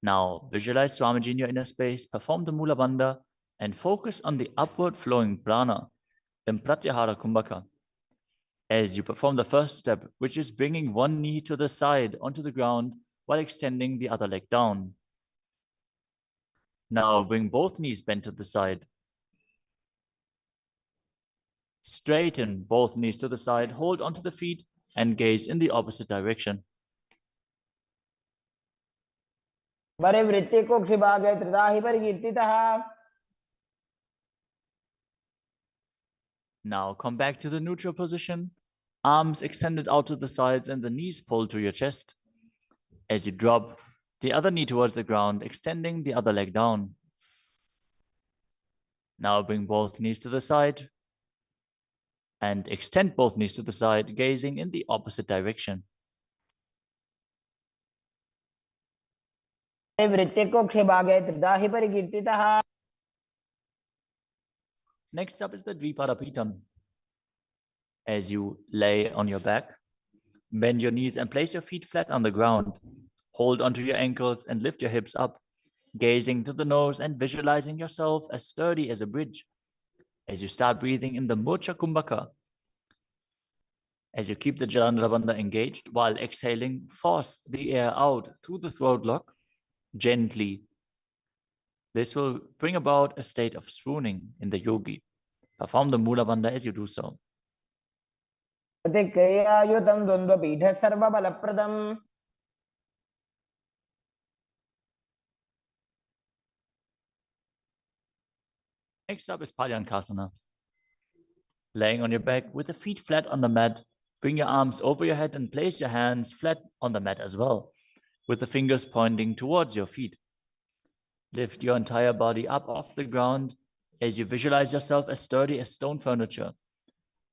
Now visualize Swamiji in your inner space, perform the Mula Bandha and focus on the upward flowing prana in Pratyahara Kumbhaka. As you perform the first step, which is bringing one knee to the side onto the ground while extending the other leg down. Now bring both knees bent to the side. Straighten both knees to the side, hold onto the feet and gaze in the opposite direction. परिवृत्ति कोक्षिभागे त्रिधाहि परिकीर्तितः. Now come back to the neutral position, arms extended out to the sides and the knees pulled to your chest. As you drop the other knee towards the ground, extending the other leg down. Now bring both knees to the side and extend both knees to the side, gazing in the opposite direction. परिवृत्ति कोक्षिभागे त्रिधाहि परिकीर्तितः. Next up is the Dvipadapitam. As you lay on your back, bend your knees and place your feet flat on the ground. Hold onto your ankles and lift your hips up, gazing to the nose and visualizing yourself as sturdy as a bridge. As you start breathing in the Mocha Kumbhaka, as you keep the Jalandhara Bandha engaged while exhaling, force the air out through the throat lock gently. This will bring about a state of swooning in the yogi. Perform the Mula Bandha as you do so. प्रतिक्रियायुतं द्वन्द्वपीठः सर्वबलप्रदम्. Next up is Palyankasana. Laying on your back with the feet flat on the mat, bring your arms over your head and place your hands flat on the mat as well. with the fingers pointing towards your feet. Lift your entire body up off the ground as you visualize yourself as sturdy as stone furniture.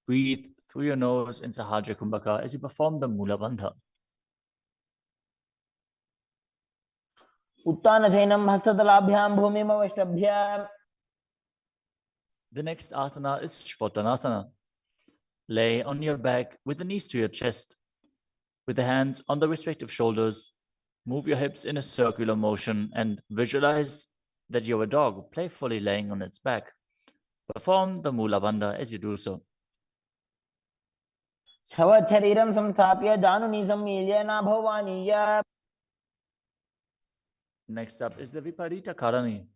Breathe through your nose in Sahajra Kumbhaka as you perform the Mula Bandha. उत्तानशयनं हस्ततलाभ्यां भूमिमवष्टभ्य. The next asana is Shvatanasana. Lay on your back with the knees to your chest. With the hands on the respective shoulders, move your hips in a circular motion and visualize that you're a dog playfully laying on its back. Perform the Mula Bandha as you do so. शरीरं संस्थाप्य जानुनी सम्मील्य नाभवानीय. Next up is the Viparita Karani.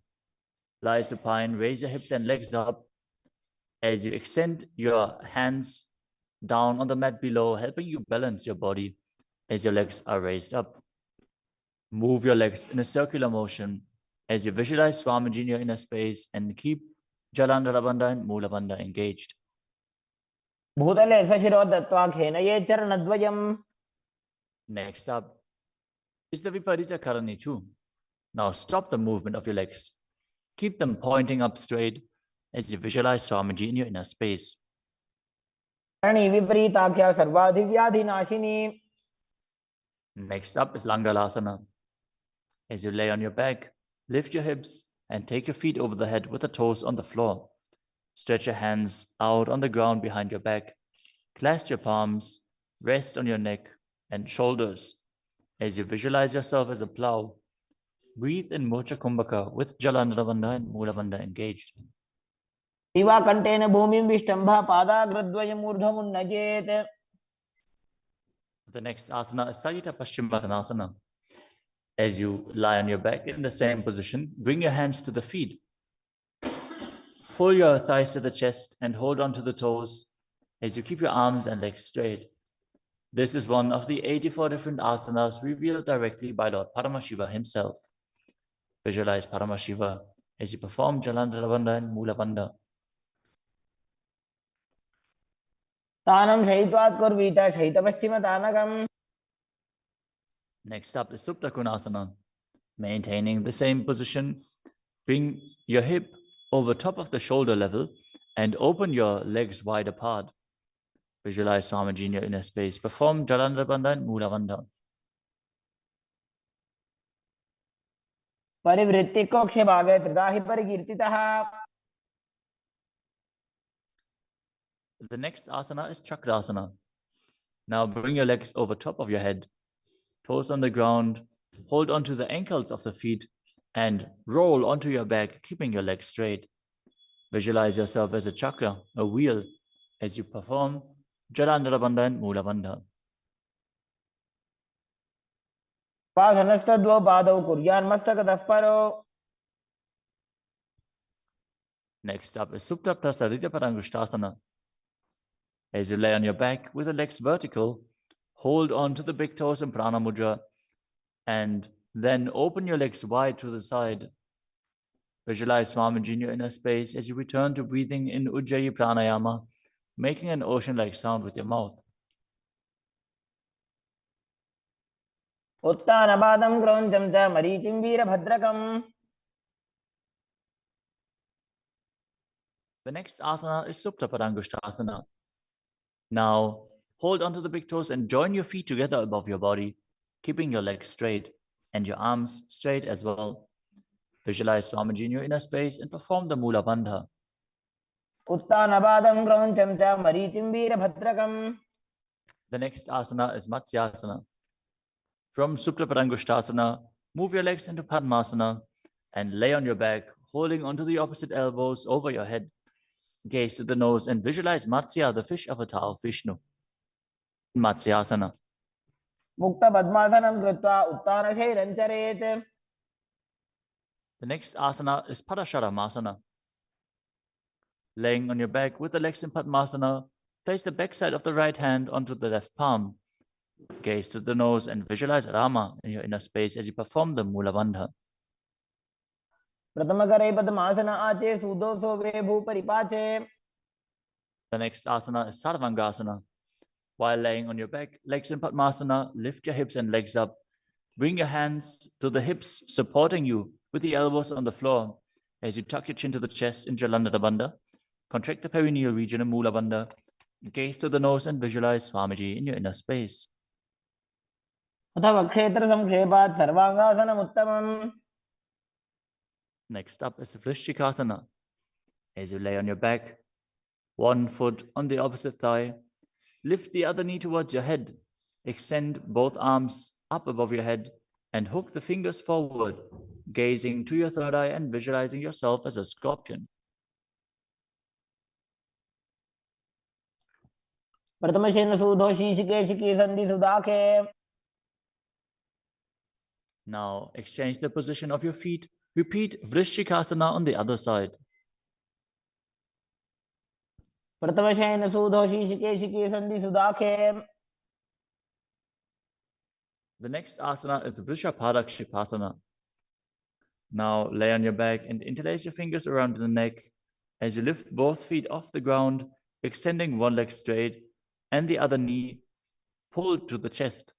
Lie supine, raise your hips and legs up as you extend your hands down on the mat below, helping you balance your body as your legs are raised up. Move your legs in a circular motion as you visualize Swamiji in your inner space and keep Jalandhara Bandha and Mula Bandha engaged. भूतले सशिरो दत्त्वा खेनये चरणद्वयम्. Next up is the Viparita Karani too. Now stop the movement of your legs. Keep them pointing up straight as you visualize Swamiji in your inner space. करणी विपरीताख्या सर्वाधिव्याधिनाशिनी. Next up is Langdalasana. As you lay on your back, lift your hips and take your feet over the head with the toes on the floor. Stretch your hands out on the ground behind your back. Clasp your palms, rest on your neck and shoulders as you visualize yourself as a plow. Breathe in Mocha Kumbhaka with Jalandhara Bandha and Mula Bandha engaged. दिवा contain भूमिं विष्टंभा पादाग्रद्वयम् ऊर्ध्वमुन्नयेत्. The next asana is Sajita Paschimottanasana. As you lie on your back in the same position, bring your hands to the feet. Pull your thighs to the chest and hold on to the toes as you keep your arms and legs straight. This is one of the 84 different asanas revealed directly by Lord Paramashiva himself. Visualize Paramashiva as you perform Jalandhara Bandha and Mula Bandha. तानं शयित्वात् कुर्वीत शयितपश्चिमतानकम्. Next up is Supta Konasana. Maintaining the same position, bring your hip over top of the shoulder level and open your legs wide apart. Visualize Swamiji in your inner space. Perform Jalandhara Bandha and Mula Bandha. परिवृत्ति कोक्ष भागे त्रिदाहि परिकीर्तितः. The next asana is Chakrasana. Now bring your legs over top of your head, toes on the ground, hold onto the ankles of the feet and roll onto your back, keeping your legs straight. Visualize yourself as a chakra, a wheel, as you perform Jalandhara Bandha and Mula Bandha. पासनस्तद्वौ पादौ कुर्यान्मस्तकतः परो. Next up is Supta Prasarita Parangushtasana. As you lay on your back with the legs vertical, hold on to the big toes in Prana Mudra and then open your legs wide to the side. Visualize Swamiji in your inner space as you return to breathing in Ujjayi Pranayama, making an ocean-like sound with your mouth. उत्तानपादं क्रौञ्चं च मरीचिं वीरभद्रकम्. The next asana is Supta Parangushtasana. Now, hold onto the big toes and join your feet together above your body, keeping your legs straight and your arms straight as well. Visualize Swamiji in your inner space and perform the Mula Bandha. उत्तानपादं क्रौञ्चं च मरीचिं वीरभद्रकम्. The next asana is Matsyasana. From Supta Parangushtasana, move your legs into Padmasana and lay on your back, holding onto the opposite elbows over your head. Gaze to the nose and visualize Matsya, the fish avatar of Vishnu. Matsyasana. मुक्तपद्मासनं कृत्वा उत्तानशैलं चरेत्. The next asana is Parasharamasana. Laying on your back with the legs in Padmasana, place the backside of the right hand onto the left palm. Gaze to the nose and visualize Rama in your inner space as you perform the Mula Bandha. प्रथमकरे पद्मासन आचे सुदोषो वे भूपरिपाचे. The next asana is Sarvangasana. While laying on your back, legs in Padmasana, lift your hips and legs up Bring your hands to the hips, supporting you with the elbows on the floor. As you tuck your chin to the chest in Jalandhara Bandha, contract the perineal region in Mula Bandha. Gaze to the nose and visualize Swamiji in your inner space. अथ वक्षेत्र संक्षेपात् सर्वांगासनम् उत्तमम्. Next up is Vrishchikasana. As you lay on your back, one foot on the opposite thigh, lift the other knee towards your head. Extend both arms up above your head and hook the fingers forward, gazing to your third eye and visualizing yourself as a scorpion. प्रथमशेन सूधो शीशिकेशिकी सन्धि सुदाखे. Now exchange the position of your feet. Repeat Vrishchikasana on the other side. प्रथमशेन सूधो शीशिकेशिकी सन्धि सुदाखे. The next asana is Vrishabhadakshipasana. Now lay on your back and interlace your fingers around the neck as you lift both feet off the ground, extending one leg straight and the other knee pulled to the chest.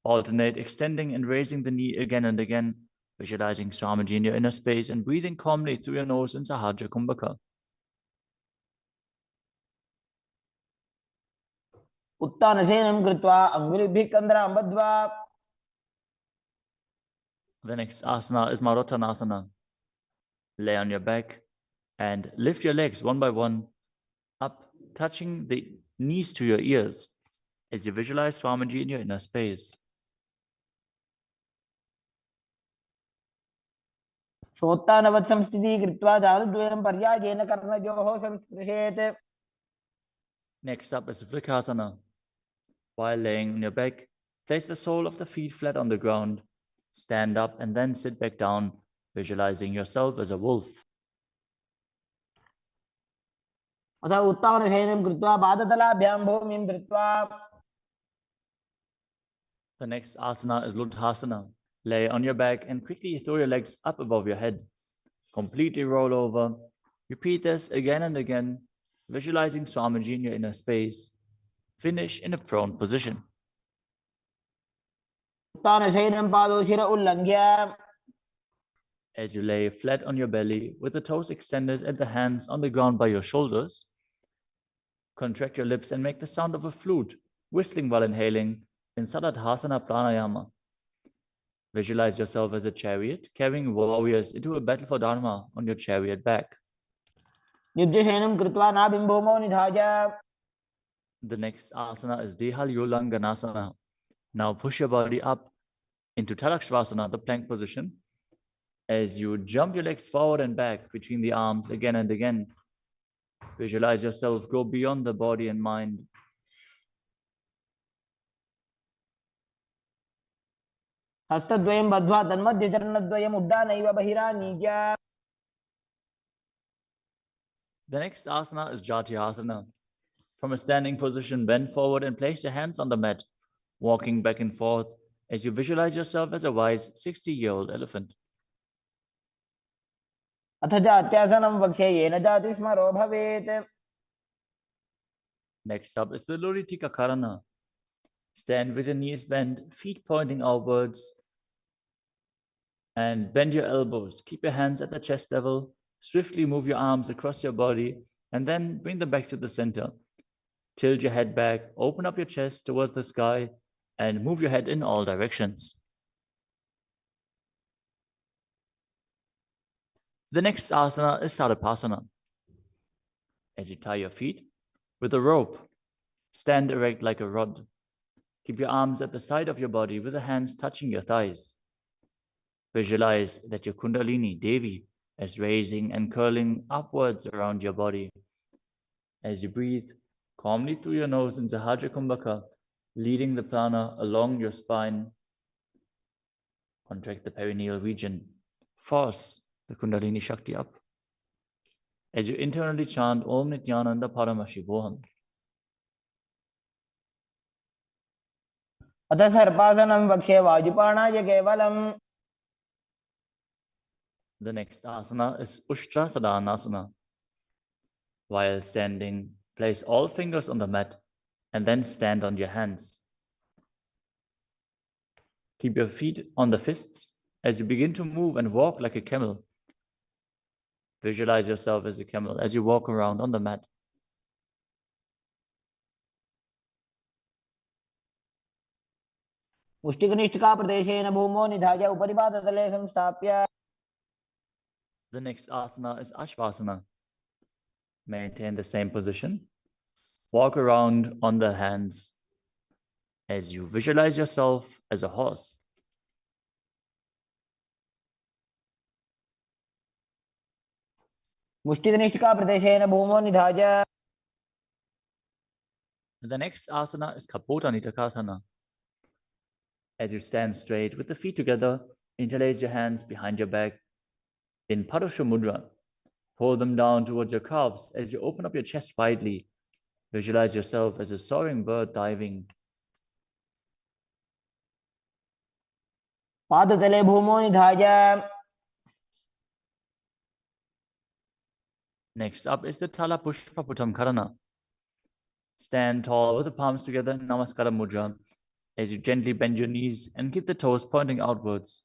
Alternate extending and raising the knee again and again, visualizing Swamiji in your inner space and breathing calmly through your nose in Sahajra Kumbhaka. उत्तानशयनं कृत्वा अङ्गुलिभिः कन्द्रां बद्ध्वा. The next asana is Marottanasana. Lay on your back and lift your legs one by one up, touching the knees to your ears as you visualize Swamiji in your inner space. शोत्तानवत् संस्थितिः कृत्वा जानुद्वयं पर्यायेन कर्णयोः संस्पृशेत्. Next up is Vrikasana. While laying on your back, place the sole of the feet flat on the ground. Stand up and then sit back down, visualizing yourself as a wolf. अथ उत्तानशयनं कृत्वा पादतलाभ्यां भूमिं धृत्वा. The next asana is Luddhasana. Lay on your back and quickly throw your legs up above your head. Completely roll over. Repeat this again and again, visualizing Swamiji in your inner space. Finish in a prone position. उत्तानशयनं पादौ शिर उल्लङ्घ्य. As you lay flat on your belly with the toes extended and the hands on the ground by your shoulders, contract your lips and make the sound of a flute, whistling while inhaling in Saladhasana Pranayama. Visualize yourself as a chariot, carrying warriors into a battle for Dharma on your chariot back. युज्यशयनं कृत्वा नाभिं भूमौ निधाय. The next asana is Dehalyulanganasana. Now push your body up into Tadakshvasana, the plank position, as you jump your legs forward and back between the arms again and again. Visualize yourself go beyond the body and mind. हस्तद्वयं बद्ध्वा तन्मध्यचरणद्वयम् उड्डानैव बहिरानीज्य. The next asana is Jatyasana. From a standing position, bend forward and place your hands on the mat, walking back and forth as you visualize yourself as a wise 60-year-old elephant. अथ जात्यासनं वक्ष्ये येन जाति स्मरो भवेत्. Next up is the Luritika Karana. Stand with your knees bent, feet pointing outwards, and bend your elbows. Keep your hands at the chest level. Swiftly move your arms across your body and then bring them back to the center. Tilt your head back, open up your chest towards the sky, and move your head in all directions. The next asana is Saripasana. As you tie your feet with a rope, stand erect like a rod. Keep your arms at the side of your body with the hands touching your thighs. Visualize that your Kundalini, Devi, is raising and curling upwards around your body. As you breathe calmly through your nose in Sahajra Kumbhaka, leading the prana along your spine, contract the perineal region. Force the Kundalini Shakti up. As you internally chant Om Nityananda Paramashivoham. अथ सर्पासनं वक्ष्ये वायुपाणाय केवलम्. The next asana is Ushtrasadhanasana. While standing, place all fingers on the mat and then stand on your hands. Keep your feet on the fists as you begin to move and walk like a camel. Visualize yourself as a camel as you walk around on the mat. मुष्टिकनिष्ठिका प्रदेशेन भूमौ निधाय उपरि पादतले संस्थाप्य. The next asana is Ashvasana. Maintain the same position. Walk around on the hands as you visualize yourself as a horse. मुष्टिकनिष्ठिका प्रदेशेन भूमौ निधाय. The next asana is Kapota Nitakasana. As you stand straight with the feet together, interlace your hands behind your back in Padusha Mudra. Pull them down towards your calves as you open up your chest widely. Visualize yourself as a soaring bird diving. पादतले भूमौ निधाय. Next up is the Tala Pushpa Putam Karana. Stand tall with the palms together in Namaskara Mudra as you gently bend your knees and keep the toes pointing outwards.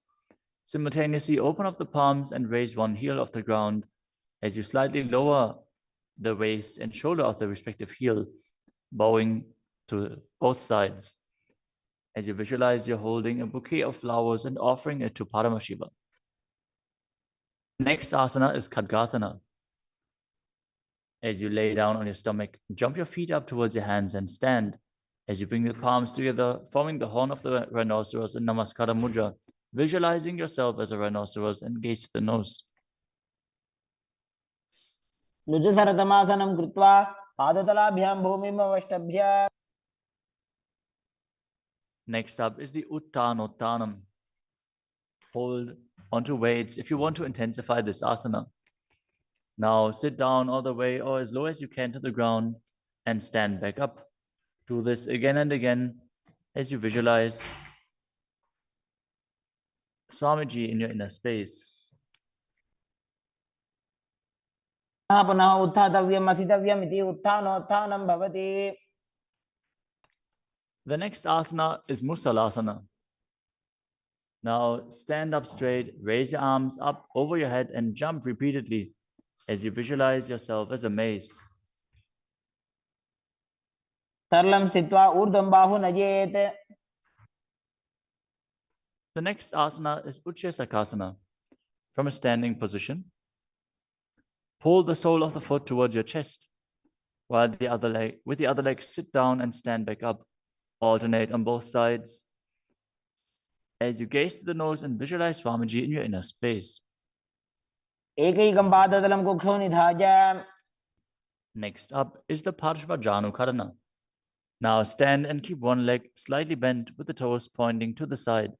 Simultaneously open up the palms and raise one heel off the ground as you slightly lower the waist and shoulder of the respective heel, bowing to both sides. As you visualize you're holding a bouquet of flowers and offering it to Paramashiva. Next asana is Khadgasana. As you lay down on your stomach, jump your feet up towards your hands and stand. As you bring the palms together, forming the horn of the rhinoceros in Namaskara Mudra, visualizing yourself as a rhinoceros and gaze to the nose. लुजसरतमासनं कृत्वा पादतलाभ्यां भूमिम् अवष्टभ्य. Next up is the Uttanottanam. Hold onto weights if you want to intensify this asana. Now sit down all the way or as low as you can to the ground and stand back up. Do this again and again as you visualize Swamiji in your inner space. पुनः उत्थातव्यम् असितव्यम् इति उत्थानोत्थानं भवति. The next asana is Musalasana. Now stand up straight, raise your arms up over your head and jump repeatedly as you visualize yourself as a mace. सरलं स्थित्वा ऊर्ध्वं बाहु नयेत्. The next asana is Utshesakasana. From a standing position, pull the sole of the foot towards your chest, while with the other leg sit down and stand back up. Alternate on both sides as you gaze to the nose and visualize Swamiji in your inner space. एकैकं पादतलं कुक्षौ निधाय. Next up is the Parshvajanu Karana. Now stand and keep one leg slightly bent with the toes pointing to the side.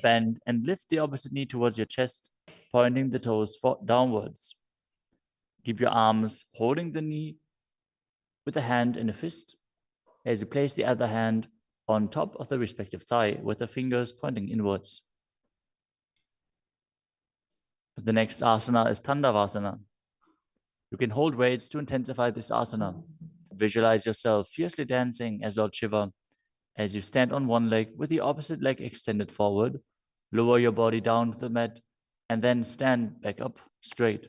Bend and lift the opposite knee towards your chest, pointing the toes downwards. Keep your arms holding the knee with a hand in a fist as you place the other hand on top of the respective thigh with the fingers pointing inwards. The next asana is Tandavasana. You can hold weights to intensify this asana. Visualize yourself fiercely dancing as Lord Shiva as you stand on one leg with the opposite leg extended forward. Lower your body down to the mat and then stand back up straight.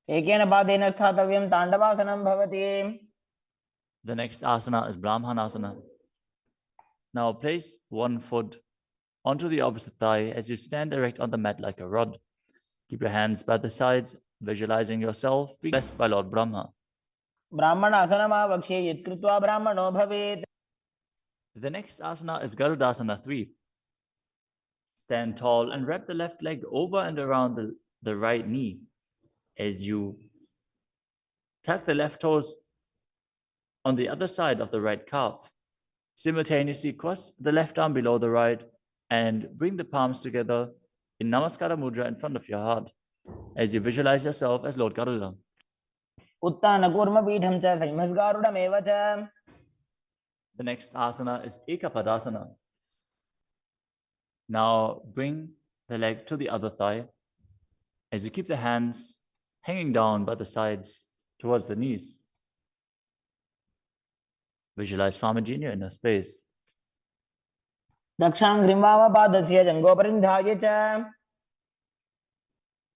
एकेन पादेन स्थातव्यं ताण्डवासनं भवति. The next asana is Brahmanasana. Now place one foot onto the opposite thigh as you stand erect on the mat like a rod. Keep your hands by the sides, visualizing yourself being blessed by Lord Brahma. ब्राह्मणासनमावक्ष्ये यत्कृत्वा ब्राह्मणो भवेत्. The next asana is Garudasana 3. Stand tall and wrap the left leg over and around the right knee as you tuck the left toes on the other side of the right calf. Simultaneously cross the left arm below the right and bring the palms together in Namaskara Mudra in front of your heart as you visualize yourself as Lord Garuda. उत्तानकूर्मपीठं च संहिमस्गारुडमेव च. The next asana is Ekapadasana. Now bring the leg to the other thigh as you keep the hands hanging down by the sides towards the knees. Visualize Swamiji in your inner space. दक्षाङ्घ्रिं वामपादस्य जङ्घोपरि निधाय च.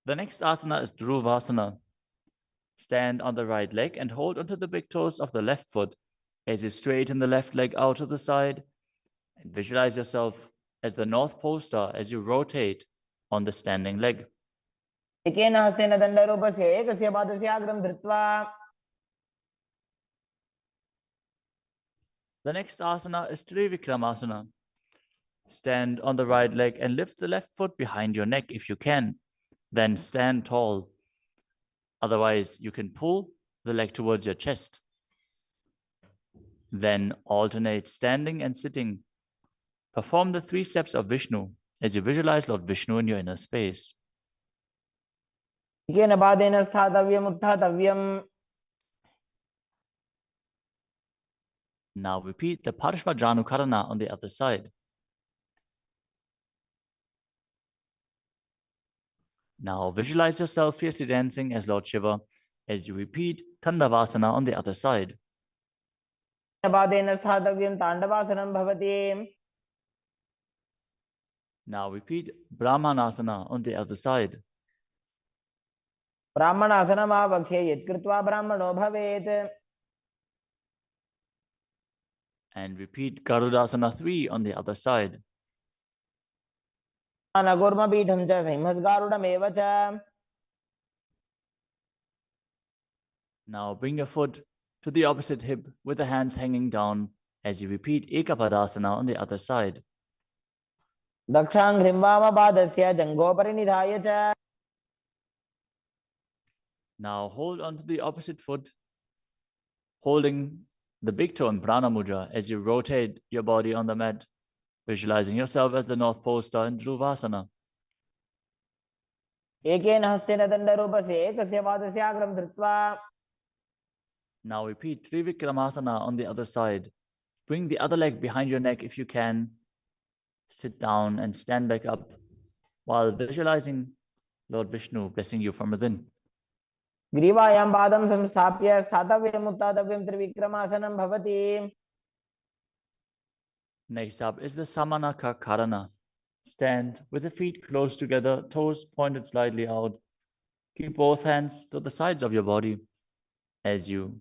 The next asana is Dhruvasana. Stand on the right leg and hold onto the big toes of the left foot as you straighten the left leg out to the side and visualize yourself as the North Pole star as you rotate on the standing leg. एकेन हस्तेन दण्डरूपस्य एकस्य पादस्य अग्रं धृत्वा. The next asana is Trivikramasana. Stand on the right leg and lift the left foot behind your neck if you can. Then stand tall. Otherwise, you can pull the leg towards your chest. Then alternate standing and sitting. Perform the 3 steps of Vishnu as you visualize Lord Vishnu in your inner space. एकेन पादेन स्थातव्यम् उत्थातव्यम्. Now repeat the Parshvajanukarana on the other side. Now visualize yourself fiercely dancing as Lord Shiva as you repeat Tandavasana on the other side. पादेन स्थातव्यं ताण्डवासनं भवति. Now repeat Brahmanasana on the other side. ब्राह्मणासनम् आवक्ष्ये यत्कृत्वा ब्राह्मणो भवेत्. And repeat Garudasana 3 on the other side. नगुर्मपीठं च सिंहस्गारुडमेव च. Now bring your foot to the opposite hip with the hands hanging down as you repeat Ekapadasana on the other side. दक्षाङ्घ्रिं वामपादस्य जङ्घोपरि निधाय च. Now hold on to the opposite foot, holding the big toe in Prana Mudra as you rotate your body on the mat, visualizing yourself as the North Pole star in Dhruvasana. एकेन हस्तेन दण्डरूपस्य एकस्य पादस्य अग्रं धृत्वा. Now repeat Trivikramasana on the other side. Bring the other leg behind your neck if you can. Sit down and stand back up while visualizing Lord Vishnu blessing you from within. ग्रीवायां पादं संस्थाप्य स्थातव्यम् उत्थातव्यं त्रिविक्रमासनं भवति. Next up is the Samanaka Karana. Stand with the feet close together, toes pointed slightly out. Keep both hands to the sides of your body as you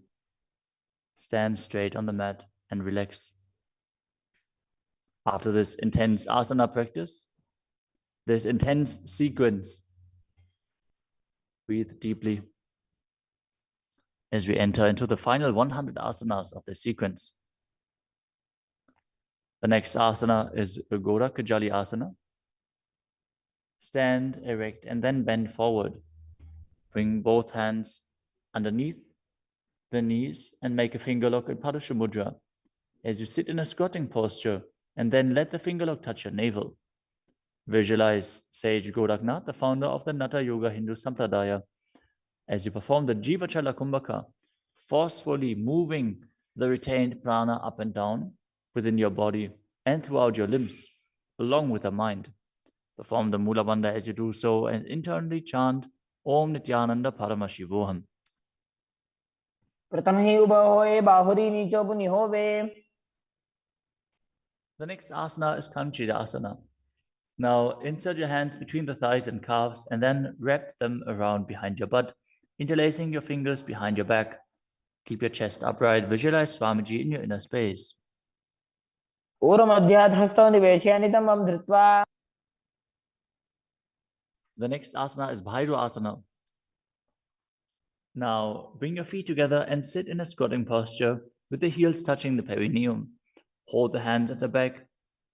stand straight on the mat and relax. After this intense asana practice, this intense sequence, breathe deeply as we enter into the final 100 asanas of the sequence. The next asana is Gora Kajali Asana. Stand erect and then bend forward. Bring both hands underneath the knees and make a finger lock in Padusha Mudra as you sit in a squatting posture, and then let the finger lock touch your navel. Visualize Sage Goraknath, the founder of the Nata Yoga Hindu Sampradaya, as you perform the Jivachala Kumbhaka, forcefully moving the retained prana up and down within your body and throughout your limbs, along with the mind. Perform the Mula Bandha as you do so and internally chant Om Nityananda Paramashivoham. प्रथम ही उभं होय बाहुरी नीचो पुनि होवे. The next asana is Kanchira Asana. Now insert your hands between the thighs and calves and then wrap them around behind your butt, interlacing your fingers behind your back. Keep your chest upright. Visualize Swamiji in your inner space. ऊर्ध्वमध्यात् हस्तौ निवेशय नितम्बं धृत्वा. The next asana is Bhairu Asana. Now bring your feet together and sit in a squatting posture with the heels touching the perineum. Hold the hands at the back.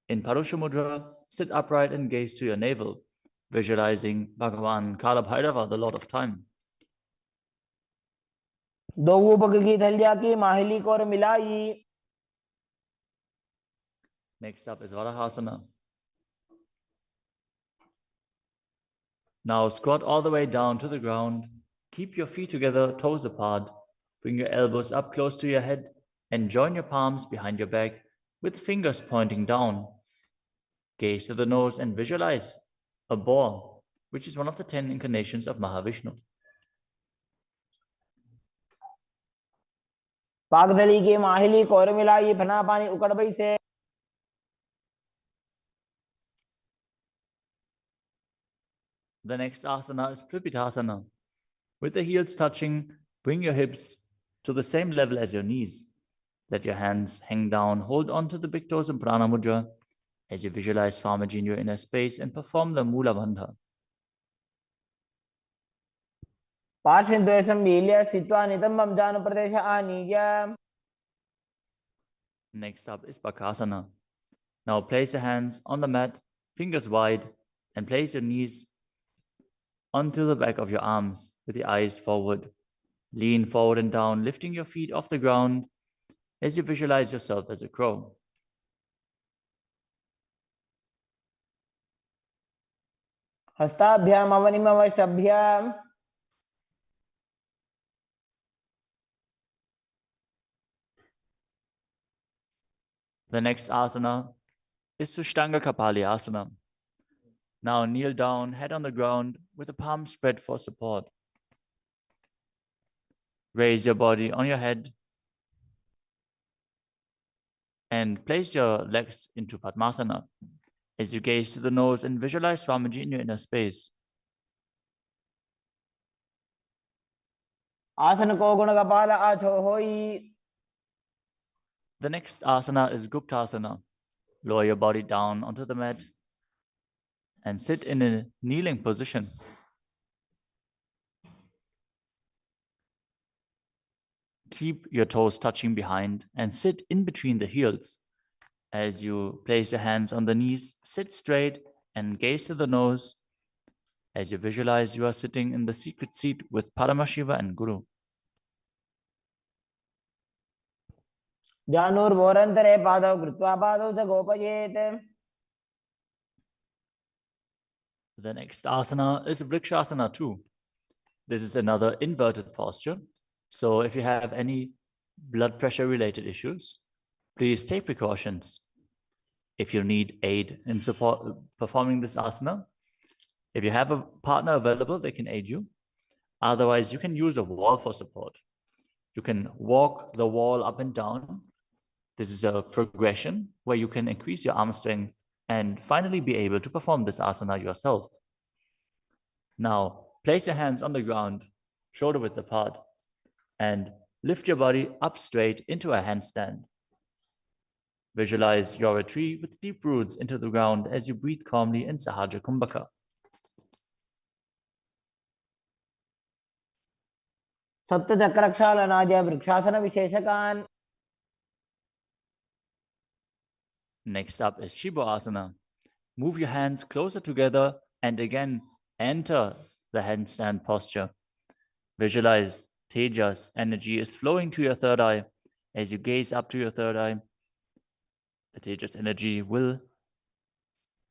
In Parusha Mudra, sit upright and gaze to your navel, visualizing Bhagavan Kala Bhairava, the Lord of Time. दोवों पग की थलिया की माहिली core मिलाई. Next up is Varahasana. Now squat all the way down to the ground. Keep your feet together, toes apart. Bring your elbows up close to your head and join your palms behind your back with fingers pointing down. Gaze to the nose and visualize a boar, which is one of the 10 incarnations of Mahavishnu. पागदली की माहिली core मिलाई फना पानी उकड़ बई से. The next asana is Tripitasana. With the heels touching, bring your hips to the same level as your knees. Let your hands hang down, hold on to the big toes in Prana Mudra as you visualize Swamiji in your inner space and perform the Mula Bandha. पार्श्वद्वयं मील्य स्थित्वा नितम्बं जानुप्रदेश आनीय. Next up is Bakasana. Now place your hands on the mat, fingers wide, and place your knees onto the back of your arms with the eyes forward. Lean forward and down, lifting your feet off the ground as you visualize yourself as a crow. हस्ताभ्याम अवनिमवष्टभ्याम. The next asana is Sushtanga Kapali Asana. Now kneel down, head on the ground with the palms spread for support. Raise your body on your head and place your legs into Padmasana as you gaze to the nose and visualize Swamiji in your inner space. आसन को गुण कपाल आछो होई. The next asana is Guptasana. Lower your body down onto the mat and sit in a kneeling position. Keep your toes touching behind and sit in between the heels. As you place your hands on the knees, sit straight and gaze to the nose as you visualize you are sitting in the secret seat with Paramashiva and Guru. ध्यानोर्वोरन्तरे पादौ कृत्वा पादौ च गोपयेत्. The next asana is Vrikshasana too. This is another inverted posture. So if you have any blood pressure related issues, please take precautions. If you need aid in support performing this asana, if you have a partner available, they can aid you. Otherwise, you can use a wall for support. You can walk the wall up and down. This is a progression where you can increase your arm strength and finally be able to perform this asana yourself. Now, place your hands on the ground, shoulder width apart, and lift your body up straight into a handstand. Visualize you're a tree with deep roots into the ground as you breathe calmly in Sahaja Kumbhaka. सप्तचक्रक्षालनाद्य vrikshasana विशेषकान्. Next up is Shiva Asana. Move your hands closer together and again enter the handstand posture. Visualize Tejas energy is flowing to your third eye. As you gaze up to your third eye, the Tejas energy will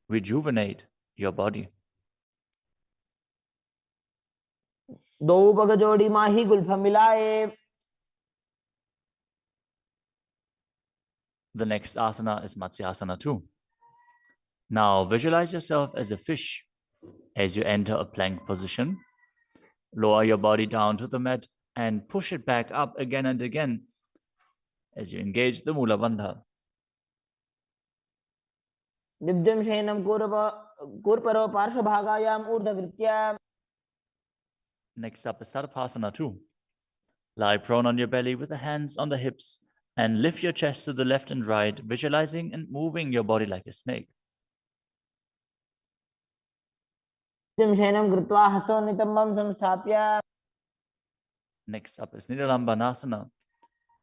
rejuvenate your body. दो पग जोड़ी माही Gulf मिलाए. The next asana is Matsyasana too. Now visualize yourself as a fish as you enter a plank position. Lower your body down to the mat and push it back up again and again as you engage the Mula Bandha. दिव्यं शयनं कूर्परो पार्श्वभागायाम् ऊर्ध्वकृत्य. Next up is Sarpasana too. Lie prone on your belly with the hands on the hips and lift your chest to the left and right, visualizing and moving your body like a snake. दिव्यं शयनं कृत्वा हस्तौ नितम्बं संस्थाप्य. Next up is Nidalambanasana.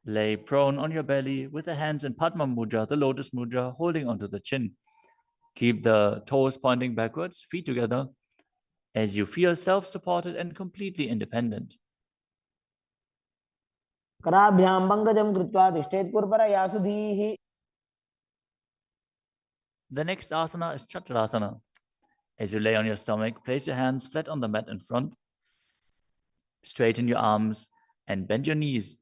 Lay prone on your belly with the hands in Padma Mudra, the lotus mudra, holding onto the chin. Keep the toes pointing backwards, feet together, as you feel self-supported and completely independent. कराभ्यां पंकजं कृत्वा तिष्ठेत् कूर्परया सुधीः. The next asana is Chaturasana. As you lay on your stomach, place your hands flat on the mat in front. Straighten your arms and bend your knees.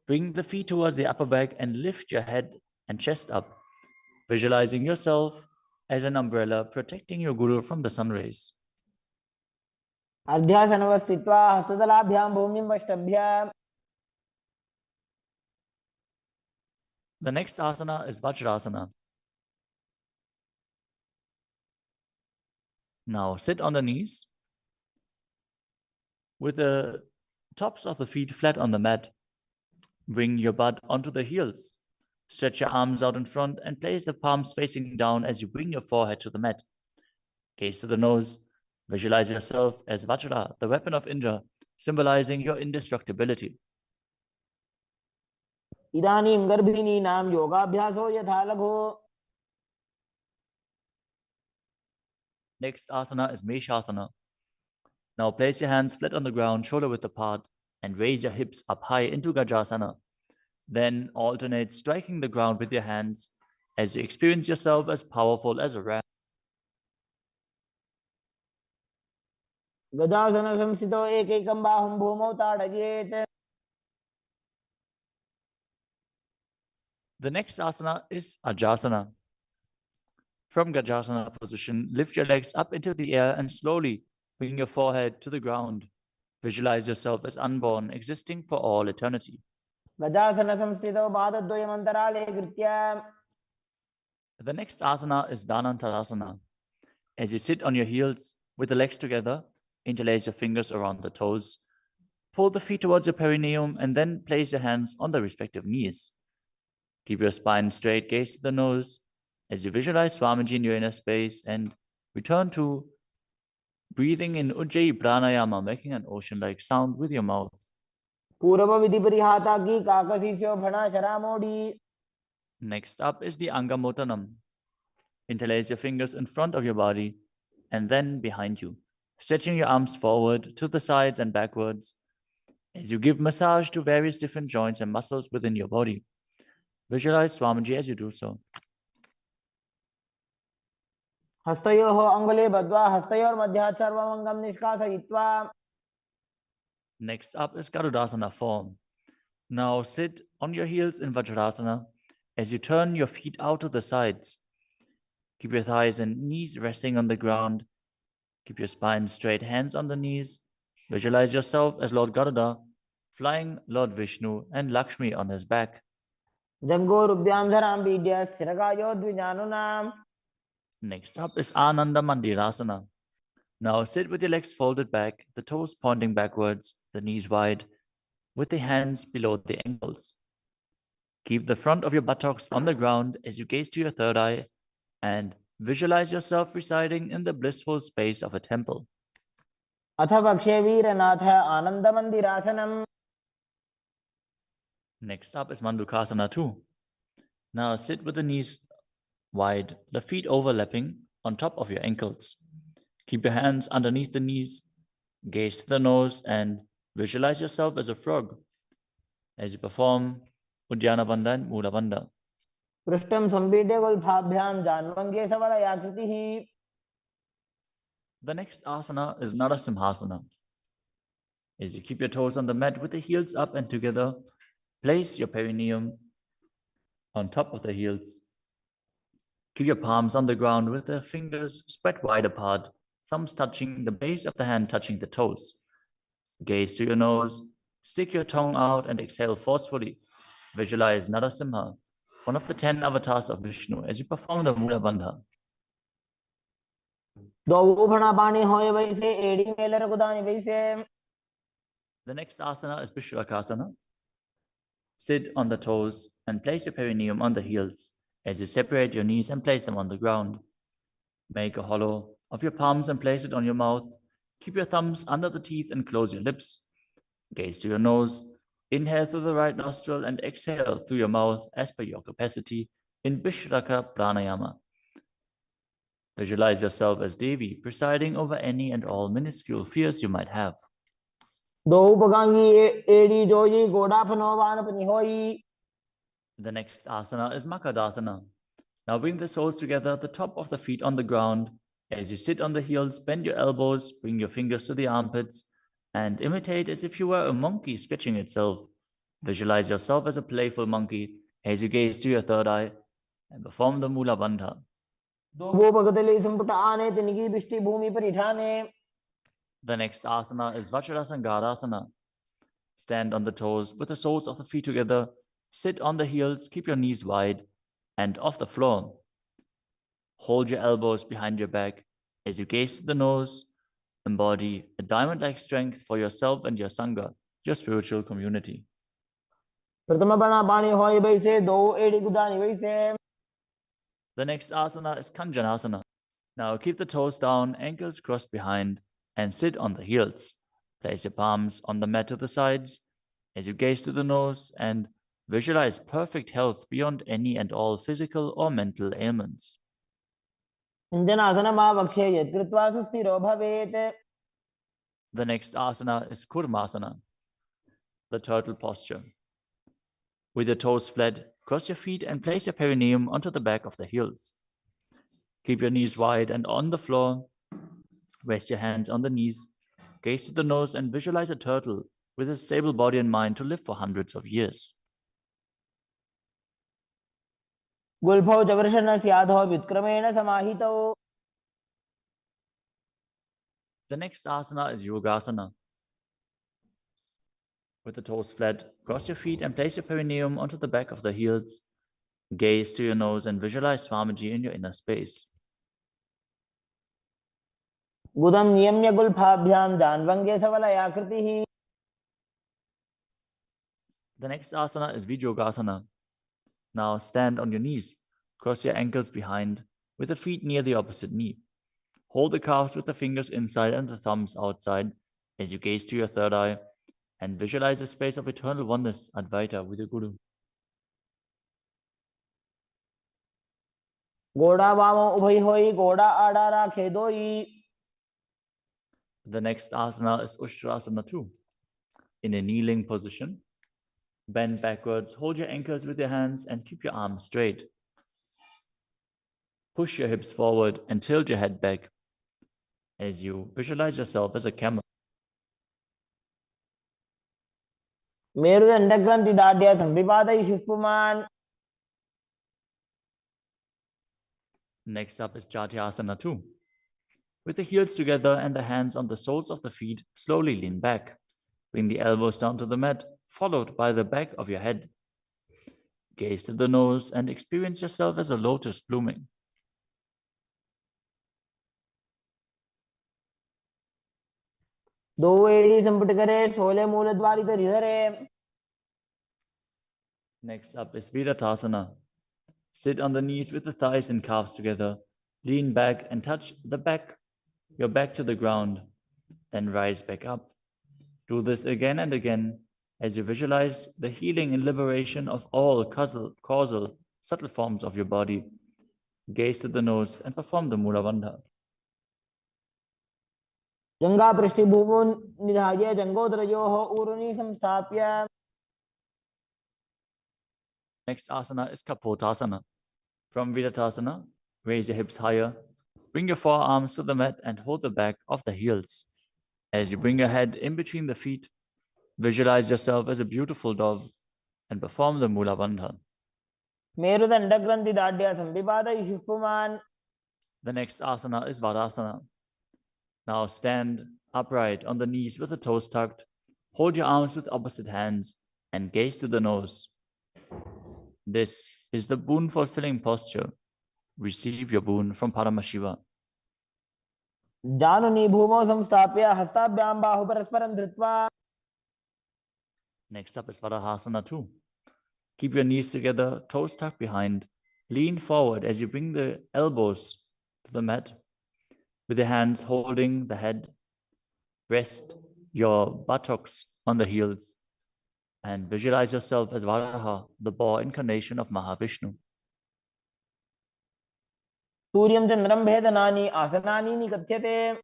Bring the feet towards the upper back and lift your head and chest up, visualizing yourself as an umbrella protecting your guru from the sun rays. अर्ध्यासनवत् स्थित्वा हस्ततलाभ्यां भूमिं वष्टभ्य. The next asana is Vajrasana. Now sit on the knees, With the tops of the feet flat on the mat, bring your butt onto the heels. Stretch your arms out in front and place the palms facing down as you bring your forehead to the mat. Gaze to the nose. Visualize yourself as Vajra, the weapon of Indra, symbolizing your indestructibility. इदानीं गर्भिणीनां योगाभ्यासो यथा लघु. Next asana is Meshasana. Now place your hands flat on the ground, shoulder width apart, and raise your hips up high into Gajasana. Then alternate striking the ground with your hands as you experience yourself as powerful as a ram. गजासन संस्थितो एकैकं बाहुं भूमौ ताडयेत्. The next asana is Ajasana. From Gajasana position, lift your legs up into the air and slowly bring your forehead to the ground. Visualize yourself as unborn, existing for all eternity. गजासन संस्थितो पादद्वयम् अन्तराले कृत्य. The next asana is Dhanantarasana. As you sit on your heels with the legs together, interlace your fingers around the toes, pull the feet towards your perineum, and then place your hands on the respective knees. Keep your spine straight, gaze to the nose as you visualize Swamiji in your inner space and return to breathing in Ujjayi Pranayama, making an ocean-like sound with your mouth. पूर्व विधि परिहाता की काकसीस्यो भणा शरामोडी. Next up is the Angamotanam. Interlace your fingers in front of your body and then behind you, stretching your arms forward to the sides and backwards as you give massage to various different joints and muscles within your body. Visualize Swamiji as you do so. हस्तयोः अङ्गुले बद्ध्वा हस्तयोर्मध्यात् सर्वमङ्गं निष्कासयित्वा. Next up is Garudasana form. Now sit on your heels in Vajrasana as you turn your feet out to the sides. Keep your thighs and knees resting on the ground. Keep your spine straight, hands on the knees. Visualize yourself as Lord Garuda, flying Lord Vishnu and Lakshmi on his back. जङ्घोरुभ्यां धरां पीड्य स्थिरकायो द्विजानुनाम्. Next up is Ananda Mandirasana. Now sit with your legs folded back, the toes pointing backwards, the knees wide, with the hands below the ankles. Keep the front of your buttocks on the ground as you gaze to your third eye and visualize yourself residing in the blissful space of a temple. अथ वक्षे वीरनाथ आनन्दमन्दिरासनम्. Next up is Mandukasana 2. Now sit with the knees wide, the feet overlapping on top of your ankles. Keep your hands underneath the knees, gaze to the nose, and visualize yourself as a frog as you perform Uddiyana Bandha and Mula Bandha. पृष्ठं सम्पीड्य गुल्फाभ्यां जान्वङ्गे सवलयाकृतिः. The next asana is Narasimhasana. As you keep your toes on the mat with the heels up and together, place your perineum on top of the heels. Keep your palms on the ground with the fingers spread wide apart, thumbs touching the base of the hand, touching the toes. Gaze to your nose, stick your tongue out and exhale forcefully. Visualize Narasimha, one of the 10 avatars of Vishnu, as you perform the Mula Bandha. The next asana is Vishrakasana. Sit on the toes and place your perineum on the heels as you separate your knees and place them on the ground. Make a hollow of your palms and place it on your mouth. Keep your thumbs under the teeth and close your lips. Gaze to your nose. Inhale through the right nostril and exhale through your mouth as per your capacity in Vishraka Pranayama. Visualize yourself as Devi, presiding over any and all minuscule fears you might have. The next asana is Makadasana. Now bring the soles together, the top of the feet on the ground. As you sit on the heels, bend your elbows, bring your fingers to the armpits, and imitate as if you were a monkey stretching itself. Visualize yourself as a playful monkey as you gaze to your third eye and perform the Mula Bandha. The next asana is Vajrasangarasana. Stand on the toes with the soles of the feet together. Sit on the heels, keep your knees wide and off the floor. Hold your elbows behind your back as you gaze to the nose Embody a diamond-like strength for yourself and your Sangha, your spiritual community. प्रथम बना पानी होई बैसे दो एड़ी गुदानी बैसे. The next asana is Kanjanasana. Now keep the toes down, ankles crossed behind, and sit on the heels. Place your palms on the mat to the sides as you gaze to the nose and visualize perfect health beyond any and all physical or mental ailments. Anjanasana yat kritva susthiro bhavet. The next asana is Kurmasana, the turtle posture. With your toes flat, cross your feet and place your perineum onto the back of the heels. Keep your knees wide and on the floor. Rest your hands on the knees. Gaze to the nose and visualize a turtle with a stable body and mind to live for hundreds of years. गुल्फौ च वृषणस्याधो व्युत्क्रमेण समाहितौ. The next asana is Yogasana. With the toes flat, cross your feet and place your perineum onto the back of the heels. Gaze to your nose and visualize Swamiji in your inner space. गुदं नियम्य गुल्फाभ्यां जान्वङ्गे सवलयाकृतिः. The next asana is Vijogasana. Now stand on your knees. Cross your ankles behind with the feet near the opposite knee. Hold the calves with the fingers inside and the thumbs outside as you gaze to your third eye and visualize a space of eternal oneness, Advaita, with your Guru. घोड़ा वामो उभय होई घोड़ा आड़ा राखे दोई. The next asana is Ushtrasana 2. In a kneeling position, bend backwards, hold your ankles with your hands and keep your arms straight. Push your hips forward and tilt your head back as you visualize yourself as a camel. मेरुदंड ग्रंथि दाढ्य संविपादय शिष्पुमान. Next up is Jatyasana 2. With the heels together and the hands on the soles of the feet, slowly lean back. Bring the elbows down to the mat, followed by the back of your head. Gaze to the nose and experience yourself as a lotus blooming. दो एड़ी संपुट करे सोले मूल द्वारित हृदरे. Next up is Viratasana. Sit on the knees with the thighs and calves together. Lean back and touch your back to the ground. Then rise back up. Do this again and again as you visualize the healing and liberation of all causal, subtle forms of your body. Gaze to the nose and perform the Mula Bandha. जंगा पृष्ठभूमो निधाय जंगोदरयोः ऊरुनि संस्थाप्य. Next asana is Kapotasana. From Viratasana, raise your hips higher. Bring your forearms to the mat and hold the back of the heels. As you bring your head in between the feet, visualize yourself as a beautiful dove and perform the Mula Bandha. मेरुदंड ग्रंथि दाढ्य संविपादय शिष्पुमान. The next asana is Vadasana. Now stand upright on the knees with the toes tucked. Hold your arms with opposite hands and gaze to the nose. This is the boon-fulfilling posture. Receive your boon from Paramashiva. जानुनि भूमौ संस्थाप्य हस्ताभ्यां बाहु परस्परं धृत्वा. Next up is Vadahasana 2. Keep your knees together, toes tucked behind. Lean forward as you bring the elbows to the mat. With your hands holding the head, rest your buttocks on the heels and visualize yourself as Varaha, the boar incarnation of Mahavishnu. सूर्यं चन्द्रं भेदनानि आसनानि निकथ्यते.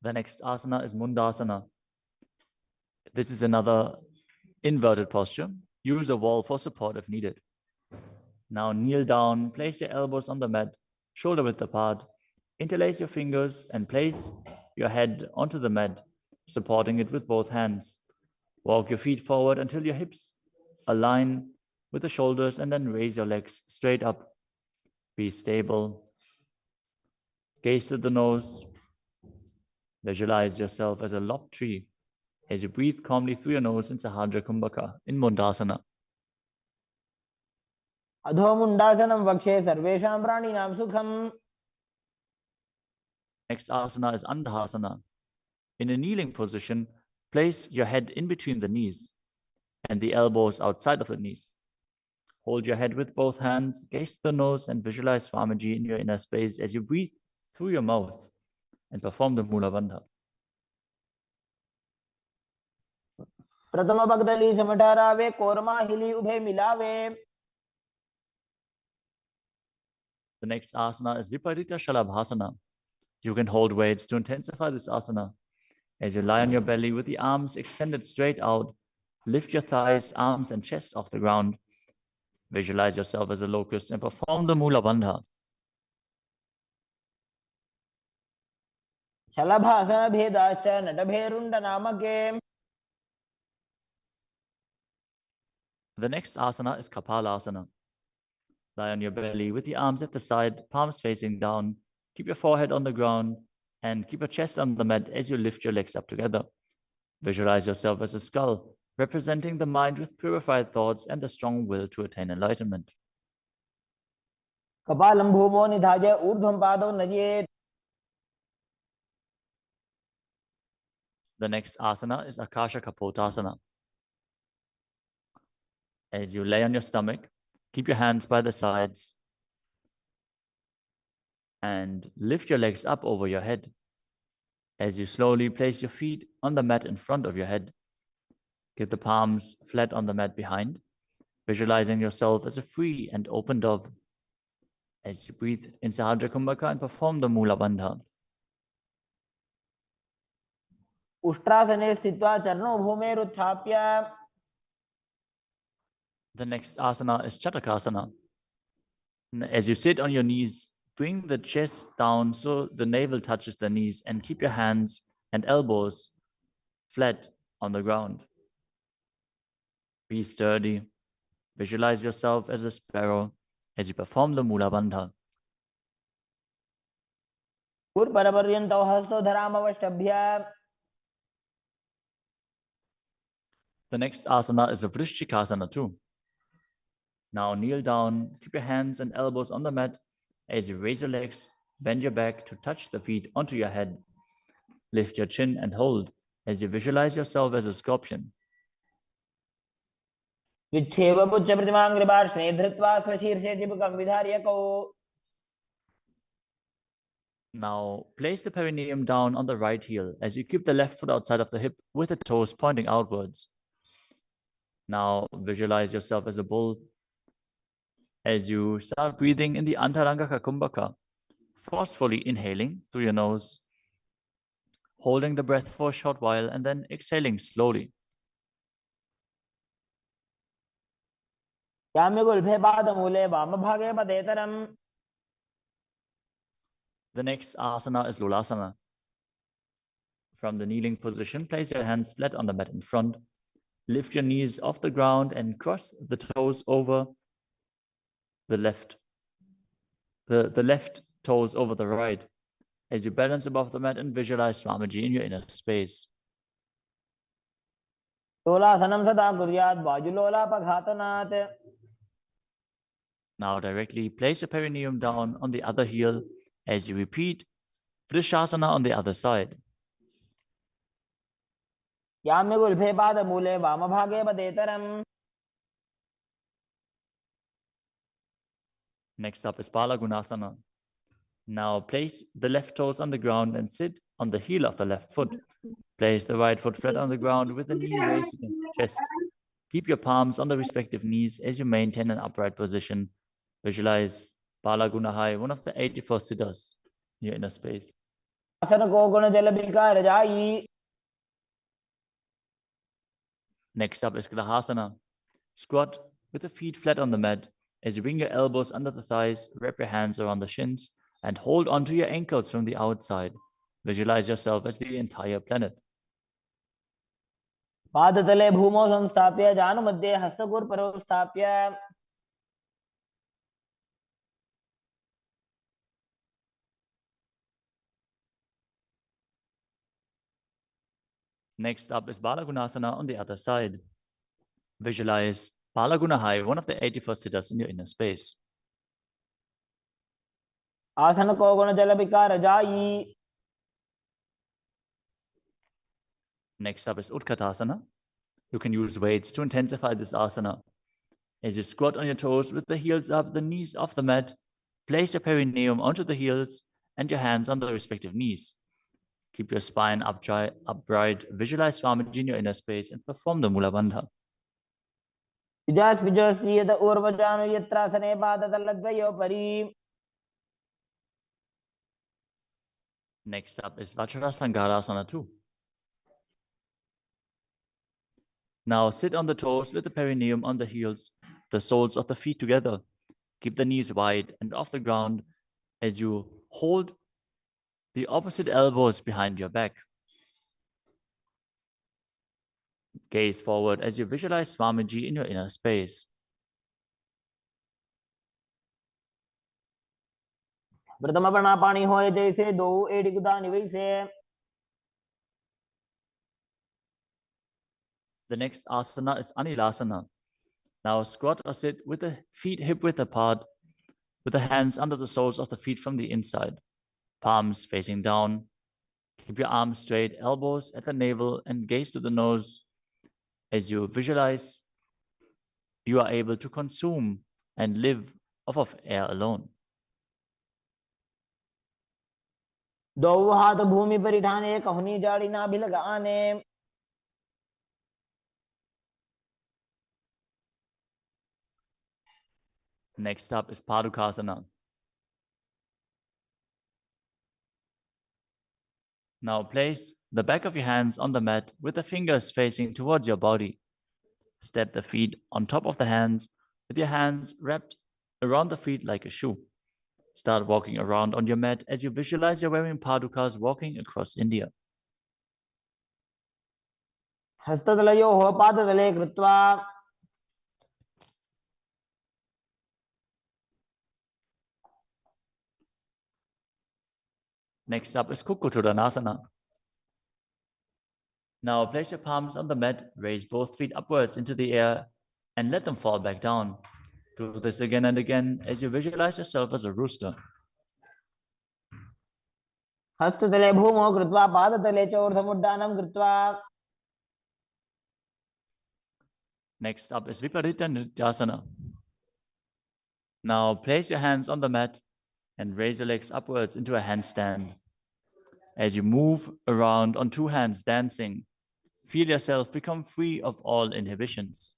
The next asana is Mundasana. This is another inverted posture. Use a wall for support if needed. Now kneel down, place your elbows on the mat, shoulder width apart. Interlace your fingers and place your head onto the mat, supporting it with both hands. Walk your feet forward until your hips align with the shoulders and then raise your legs straight up. Be stable. Gaze to the nose. Visualize yourself as a lopped tree as you breathe calmly through your nose in Sahadra Kumbhaka in Mundasana. अधो मुंडासनं वक्षे सर्वेषां प्राणिनां सुखम्. Next asana is Andhasana. In a kneeling position, place your head in between the knees and the elbows outside of the knees. Hold your head with both hands, gaze the nose, and visualize Swamiji in your inner space as you breathe through your mouth and perform the Mula Bandha. प्रथम पगदली समठहरावे कोरमा हिली उभे मिलावे. The next asana is Viparita Shalabhasana. You can hold weights to intensify this asana. As you lie on your belly with the arms extended straight out, lift your thighs, arms, and chest off the ground. Visualize yourself as a locust and perform the Mula Bandha. शलभासन भेदाश्च नटभेरुंड नामके. The next asana is Kapalasana. Lie on your belly with the arms at the side, palms facing down. Keep your forehead on the ground and keep your chest on the mat as you lift your legs up together. Visualize yourself as a skull, representing the mind with purified thoughts and the strong will to attain enlightenment. कपालं भूमो निधाय ऊर्ध्वं पादौ नजेत्. The next asana is Akasha Kapotasana. As you lay on your stomach, keep your hands by the sides and lift your legs up over your head. As you slowly place your feet on the mat in front of your head, keep the palms flat on the mat behind, visualizing yourself as a free and open dove. As you breathe in Sahajra Kumbhaka and perform the Mula Bandha. उष्ट्रासने स्थित्वा चरणौ भूमेरुत्थाप्य. The next asana is Chatakasana. As you sit on your knees, bring the chest down so the navel touches the knees and keep your hands and elbows flat on the ground. Be sturdy. Visualize yourself as a sparrow as you perform the Mula Bandha. पुरपरपर्यन्तौ हस्तौ धरामवष्टभ्य. The next asana is a Vrishchikasana too. Now kneel down, keep your hands and elbows on the mat as you raise your legs, bend your back to touch the feet onto your head. Lift your chin and hold as you visualize yourself as a scorpion. विच्छेव पुच्छ प्रतिमाङ्घ्रिपार्ष्णे धृत्वा स्वशीर्षे चिबुकं विधार्यकौ. Now place the perineum down on the right heel as you keep the left foot outside of the hip with the toes pointing outwards. Now visualize yourself as a bull as you start breathing in the Antaranga Kumbhaka, forcefully inhaling through your nose, holding the breath for a short while and then exhaling slowly. याम्यगुल्फे पादमूले वामभागे पदेतरम्. The next asana is Lulasana. From the kneeling position, place your hands flat on the mat in front. Lift your knees off the ground and cross the toes over the left. The left toes over the right as you balance above the mat and visualize Swamiji in your inner space. लोलासनं सदा कुर्यात् वायुलोलापघातनात्. Now directly place your perineum down on the other heel as you repeat Vrishasana on the other side. याम्यगुल्फे पादमूले वामभागे पदेतरम्. Next up is Balagunasana. Now place the left toes on the ground and sit on the heel of the left foot. Place the right foot flat on the ground with the knee raised against the chest. Keep your palms on the respective knees as you maintain an upright position. Visualize Balagunahai, one of the 84 siddhas in your inner space. आसन को गुण जल विकार जाई. Next up is Grahasana. Squat with the feet flat on the mat. As you bring your elbows under the thighs, wrap your hands around the shins and hold onto your ankles from the outside. Visualize yourself as the entire planet. पादतले भूमौ संस्थाप्य जानुमध्ये हस्तगुर्परौ स्थाप्य. Next up is Balagunasana on the other side. Visualize Balagunahai, one of the 84 siddhas in your inner space. आसन को गुण जल विकार जाई. Next up is Utkatasana. You can use weights to intensify this asana. As you squat on your toes with the heels up, the knees off the mat, place your perineum onto the heels and your hands on the respective knees. Keep your spine upright, visualize Swamiji in your inner space, and perform the Mula Bandha. Next up is Vajrasangarasana 2. Now sit on the toes with the perineum on the heels, the soles of the feet together. Keep the knees wide and off the ground as you hold the opposite elbows behind your back. Gaze forward as you visualize Swamiji in your inner space. प्रथम पाणी होय जैसे दो एडिकुदा निवैसे. The next asana is Anilasana. Now squat or sit with the feet hip width apart, with the hands under the soles of the feet from the inside, palms facing down. Keep your arms straight, elbows at the navel, and gaze to the nose as you visualize you are able to consume and live off of air alone. दो हाथ भूमि पर ठाने, कहनी जाड़ी ना भी लगाने. Next up is Padukasana. Now place the back of your hands on the mat with the fingers facing towards your body. Step the feet on top of the hands with your hands wrapped around the feet like a shoe. Start walking around on your mat as you visualize you're wearing padukas walking across India. हस्ततलयोः पादतले कृत्वा. Next up is Kukkuttanasana. Now place your palms on the mat, raise both feet upwards into the air, and let them fall back down. Do this again and again as you visualize yourself as a rooster. हस्ततले भूमौ कृत्वा पादतले च ऊर्ध्वमुड्डानं कृत्वा. Next up is Viparita Nrityasana. Now place your hands on the mat and raise your legs upwards into a handstand. As you move around on two hands dancing, feel yourself become free of all inhibitions.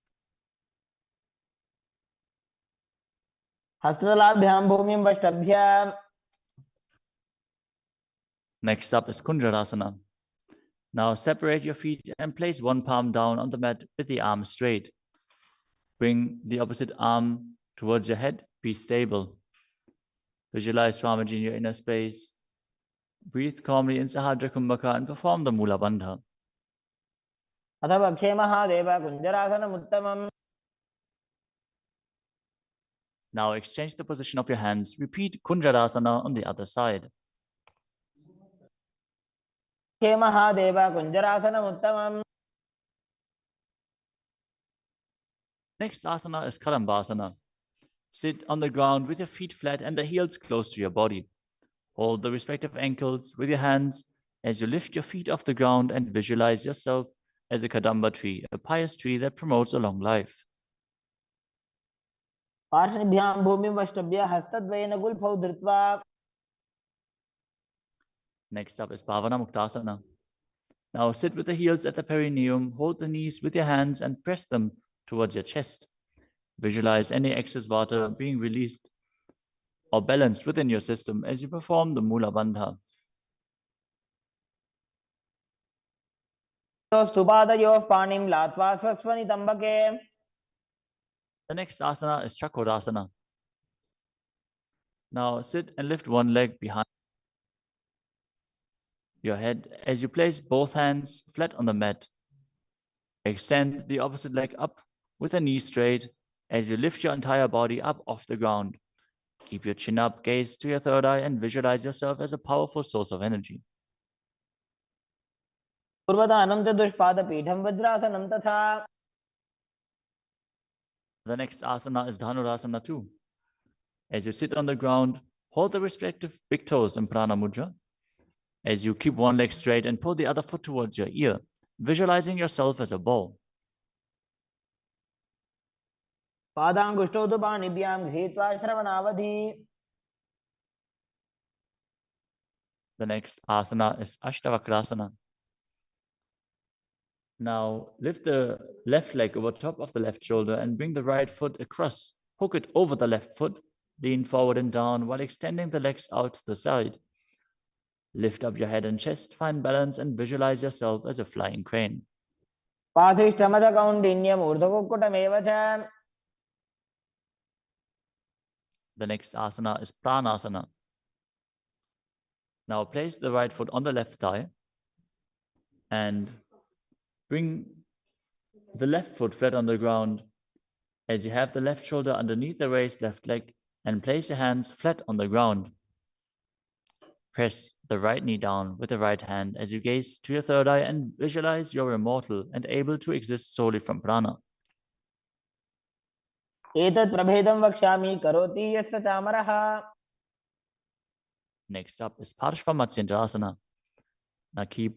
हस्ततलाभ्यां भूमिं वष्टभ्याम्. Next up is Kunjarasana. Now separate your feet and place one palm down on the mat with the arm straight. Bring the opposite arm towards your head. Be stable. Visualize Swamiji in your inner space. Breathe calmly in Sahadra Kumbhaka and perform the Mula Bandha. अथ पक्षे Mahadev कुञ्जरासनमुत्तमम्. Now exchange the position of your hands. Repeat Kunjarasana on the other side. पक्षे Mahadev कुञ्जरासनमुत्तमम्. Next asana is Kadambasana. Sit on the ground with your feet flat and the heels close to your body. Hold the respective ankles with your hands as you lift your feet off the ground and visualize yourself as a Kadamba tree, a pious tree that promotes a long life. पार्श्वभ्यां भूमिं वष्टभ्य हस्तद्वयेन गुल्फौ धृत्वा. Next up is Bhavana Muktasana. Now sit with the heels at the perineum, hold the knees with your hands and press them towards your chest. Visualize any excess vata being released or balanced within your system as you perform the Mula Bandha. स्तुपादयोः पाणिं लात्वा स्वस्वनितम्बके. The next asana is Chakodasana. Now sit and lift one leg behind your head as you place both hands flat on the mat. Extend the opposite leg up with the knee straight as you lift your entire body up off the ground. Keep your chin up, gaze to your third eye, and visualize yourself as a powerful source of energy. पूर्वदानं च दुष्पादपीठं वज्रासनं तथा. The next asana is Dhanurasana 2. As you sit on the ground, hold the respective big toes in Prana Mudra. As you keep one leg straight and pull the other foot towards your ear, visualizing yourself as a bow. पादाङ्गुष्ठौ तु पाणिभ्यां गृहीत्वा श्रवणावधि. The next asana is Ashtavakrasana. Now lift the left leg over top of the left shoulder and bring the right foot across. Hook it over the left foot. Lean forward and down while extending the legs out to the side. Lift up your head and chest, find balance and visualize yourself as a flying crane. पाशिष्ठमदकौण्डिन्यम् ऊर्ध्वकुक्कुटमेव च. The next asana is Pranasana. Now place the right foot on the left thigh and bring the left foot flat on the ground as you have the left shoulder underneath the raised left leg and place your hands flat on the ground. Press the right knee down with the right hand as you gaze to your third eye and visualize you're immortal and able to exist solely from prana. एतत् प्रभेदं वक्ष्यामि करोति यस्य चामरः. Next up is Parshvamatyendrasana. Now keep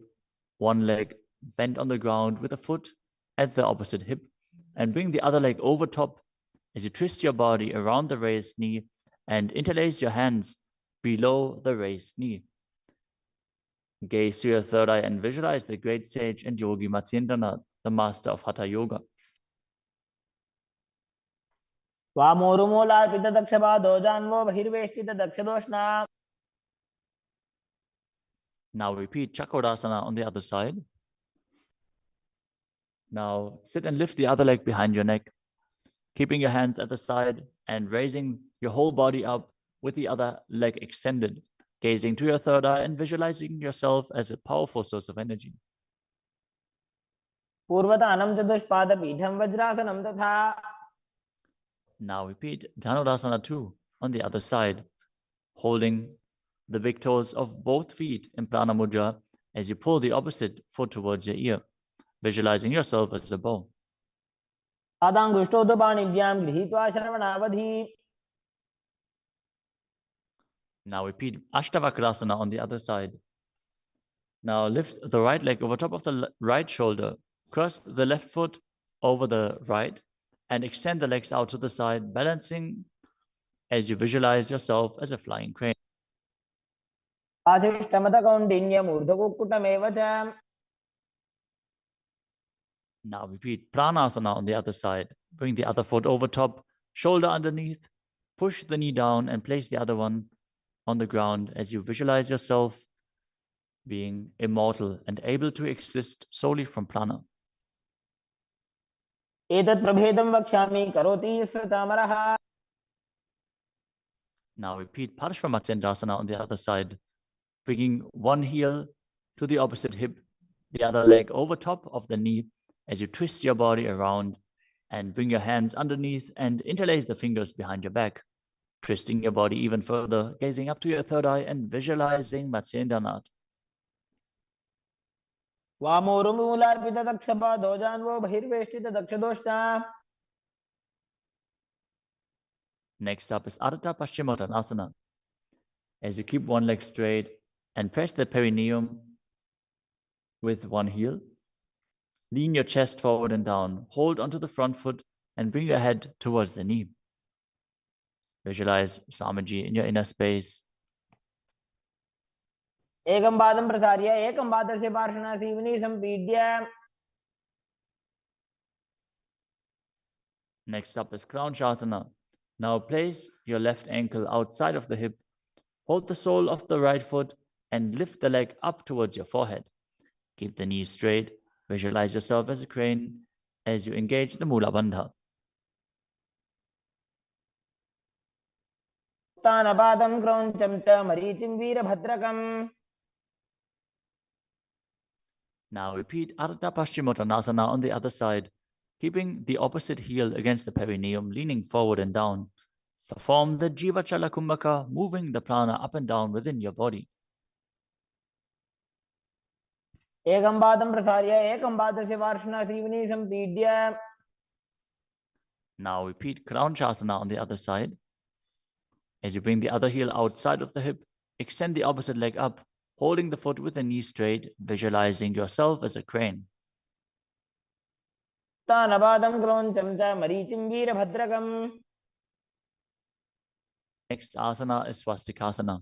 one leg bent on the ground with a foot at the opposite hip and bring the other leg over top as you twist your body around the raised knee and interlace your hands below the raised knee. Gaze to your third eye and visualize the great sage and yogi Matsyendranath, the master of Hatha Yoga. वामोरुमूलार्पितदक्षपादो जान्वो बहिर्वेष्टितदक्षदोष्णा. Now repeat Chakrasana on the other side. Now sit and lift the other leg behind your neck, keeping your hands at the side and raising your whole body up with the other leg extended, gazing to your third eye and visualizing yourself as a powerful source of energy. पूर्वतानं चतुष्पादपीठं वज्रासनं तथा. Now repeat Dhanurasana 2 on the other side, holding the big toes of both feet in Prana Mudra as you pull the opposite foot towards your ear, visualizing yourself as a bow. पादाङ्गुष्ठौ तु पाणिभ्यां गृहीत्वा श्रवणावधि. Now repeat Ashtavakrasana on the other side. Now lift the right leg over top of the right shoulder, cross the left foot over the right, and extend the legs out to the side, balancing as you visualize yourself as a flying crane. पाशिष्ठमदकौण्डिन्यम् ऊर्ध्वकुक्कुटमेव च. Now repeat Pranasana on the other side. Bring the other foot over top, shoulder underneath, push the knee down and place the other one on the ground as you visualize yourself being immortal and able to exist solely from prana. एतत् प्रभेदं वक्ष्यामि करोति यस्य चामरः. Now repeat Parshvamatyendrasana on the other side, bringing one heel to the opposite hip, the other leg over top of the knee as you twist your body around and bring your hands underneath and interlace the fingers behind your back, twisting your body even further, gazing up to your third eye and visualizing Matsyendranath. वामोरुमूलार्पितदक्षपादो जान्वो बहिर्वेष्टितदक्षदोष्णा. Next up is Ardha Paschimottanasana. As you keep one leg straight and press the perineum with one heel, lean your chest forward and down, hold onto the front foot and bring your head towards the knee. Visualize Swamiji in your inner space. एकं पादं प्रसार्य एकं पादस्य पार्श्वना Seoni सम्पीड्य. Next up is Kranchasana. Now place your left ankle outside of the hip, hold the sole of the right foot and lift the leg up towards your forehead. Keep the knees straight. Visualize yourself as a crane as you engage the Mula Bandha. उत्थानपादं क्रौञ्चं च मरीचिं वीरभद्रकम्. Now repeat Ardha Paschimottanasana on the other side, keeping the opposite heel against the perineum, leaning forward and down. Perform the Jivachala Kumbhaka, moving the prana up and down within your body. एकं पादं प्रसार्य एकं पादस्य पार्श्वना Seoni सम्पीड्य. Now repeat Kranchasana on the other side. As you bring the other heel outside of the hip, extend the opposite leg up, holding the foot with the knee straight, visualizing yourself as a crane. उत्तानपादं क्रोञ्चं च मरीचिं वीरभद्रकम्. Next asana is swastikasana.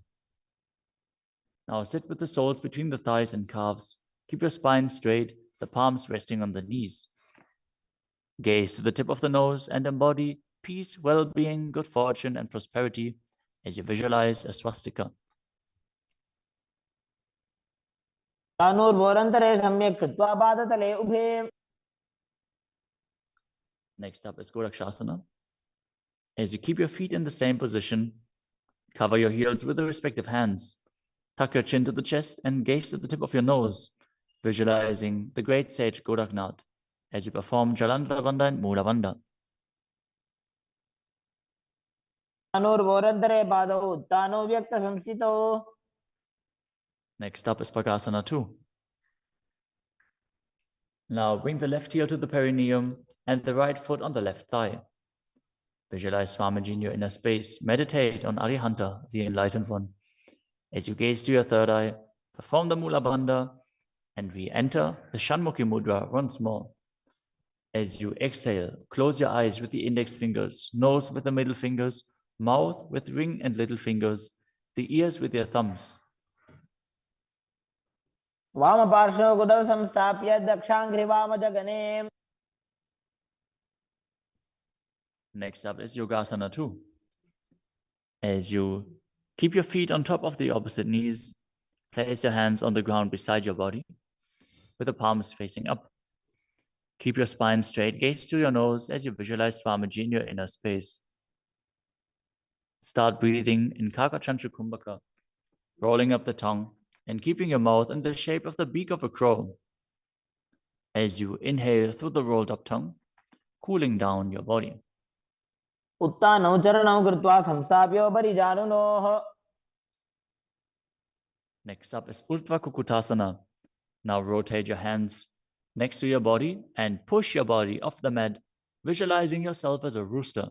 Now sit with the soles between the thighs and calves. Keep your spine straight, the palms resting on the knees. Gaze to the tip of the nose and embody peace, well-being, good fortune, and prosperity as you visualize a swastika. तानूर्भोरन्तरे सम्यक् कृत्वा पादतले उभे. Next up is Gorakshasana. As you keep your feet in the same position, cover your heels with the respective hands. Tuck your chin to the chest and gaze to the tip of your nose, visualizing the great sage Goraknath as you perform Jalandhara Bandha and Mula Bandha. तानूर्भोरन्तरे पादौ उत्तानो व्यक्तसंस्थितौ. Next up is Pakasana 2. Now bring the left heel to the perineum and the right foot on the left thigh. Visualize Swamiji in your inner space. Meditate on Arihanta, the Enlightened One. As you gaze to your third eye, perform the Mula Bandha and re-enter the Shanmukhi Mudra once more. As you exhale, close your eyes with the index fingers, nose with the middle fingers, mouth with ring and little fingers, the ears with your thumbs. वामपार्श्वे गुदौ संस्थाप्य दक्षाङ्घ्रिवामजगने. Next up is Yogasana 2. As you keep your feet on top of the opposite knees, place your hands on the ground beside your body with the palms facing up. Keep your spine straight, gaze to your nose as you visualize Swamiji in your inner space. Start breathing in Kakachantra Kumbhaka, rolling up the tongue and keeping your mouth in the shape of the beak of a crow. As you inhale through the rolled up tongue, cooling down your body. उत्तानौ चरणौ कृत्वा संस्थाप्योपरि जानुनोः. Next up is Urdhva Kukutasana. Now rotate your hands next to your body and push your body off the mat, visualizing yourself as a rooster.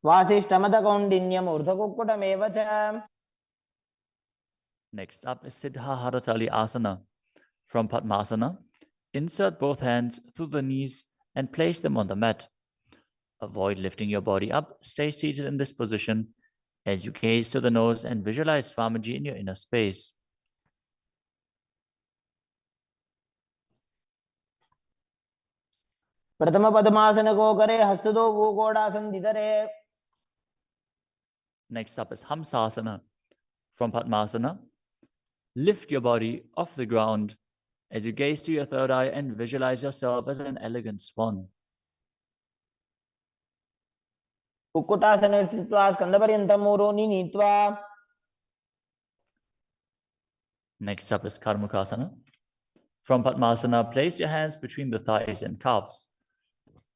वासिष्ठमदकौण्डिन्यम् ऊर्ध्वकुक्कुटमेव च. Next up is Siddha Haratali Asana. From Padmasana, insert both hands through the knees and place them on the mat. Avoid lifting your body up. Stay seated in this position as you gaze to the nose and visualize Swamiji in your inner space. प्रथम पद्मासन को करे हस्तदो वो गोड़ासन दिधरे. Next up is Hamsasana. From Padmasana, lift your body off the ground as you gaze to your third eye and visualize yourself as an elegant swan. कुक्कुटासने स्थित्वा स्कन्धपर्यन्तं ऊरोनि नीत्वा. Next up is Karmukasana. From Padmasana, place your hands between the thighs and calves.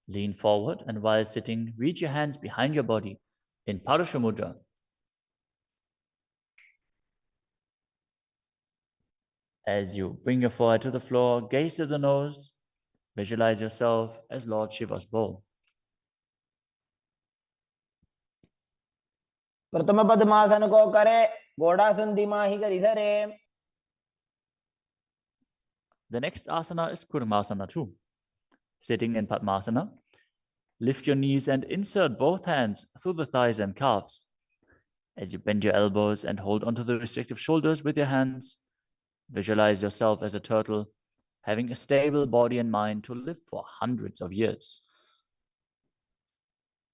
Lean forward and while sitting, reach your hands behind your body in Parasha Mudra. As you bring your forehead to the floor, gaze to the nose, visualize yourself as Lord Shiva's bowl. प्रथम पद्मासन को करे गोड़ासन दिमाही करिधरे. The next asana is Kurmasana 2. Sitting in Padmasana, lift your knees and insert both hands through the thighs and calves. As you bend your elbows and hold onto the respective shoulders with your hands, visualize yourself as a turtle, having a stable body and mind to live for hundreds of years.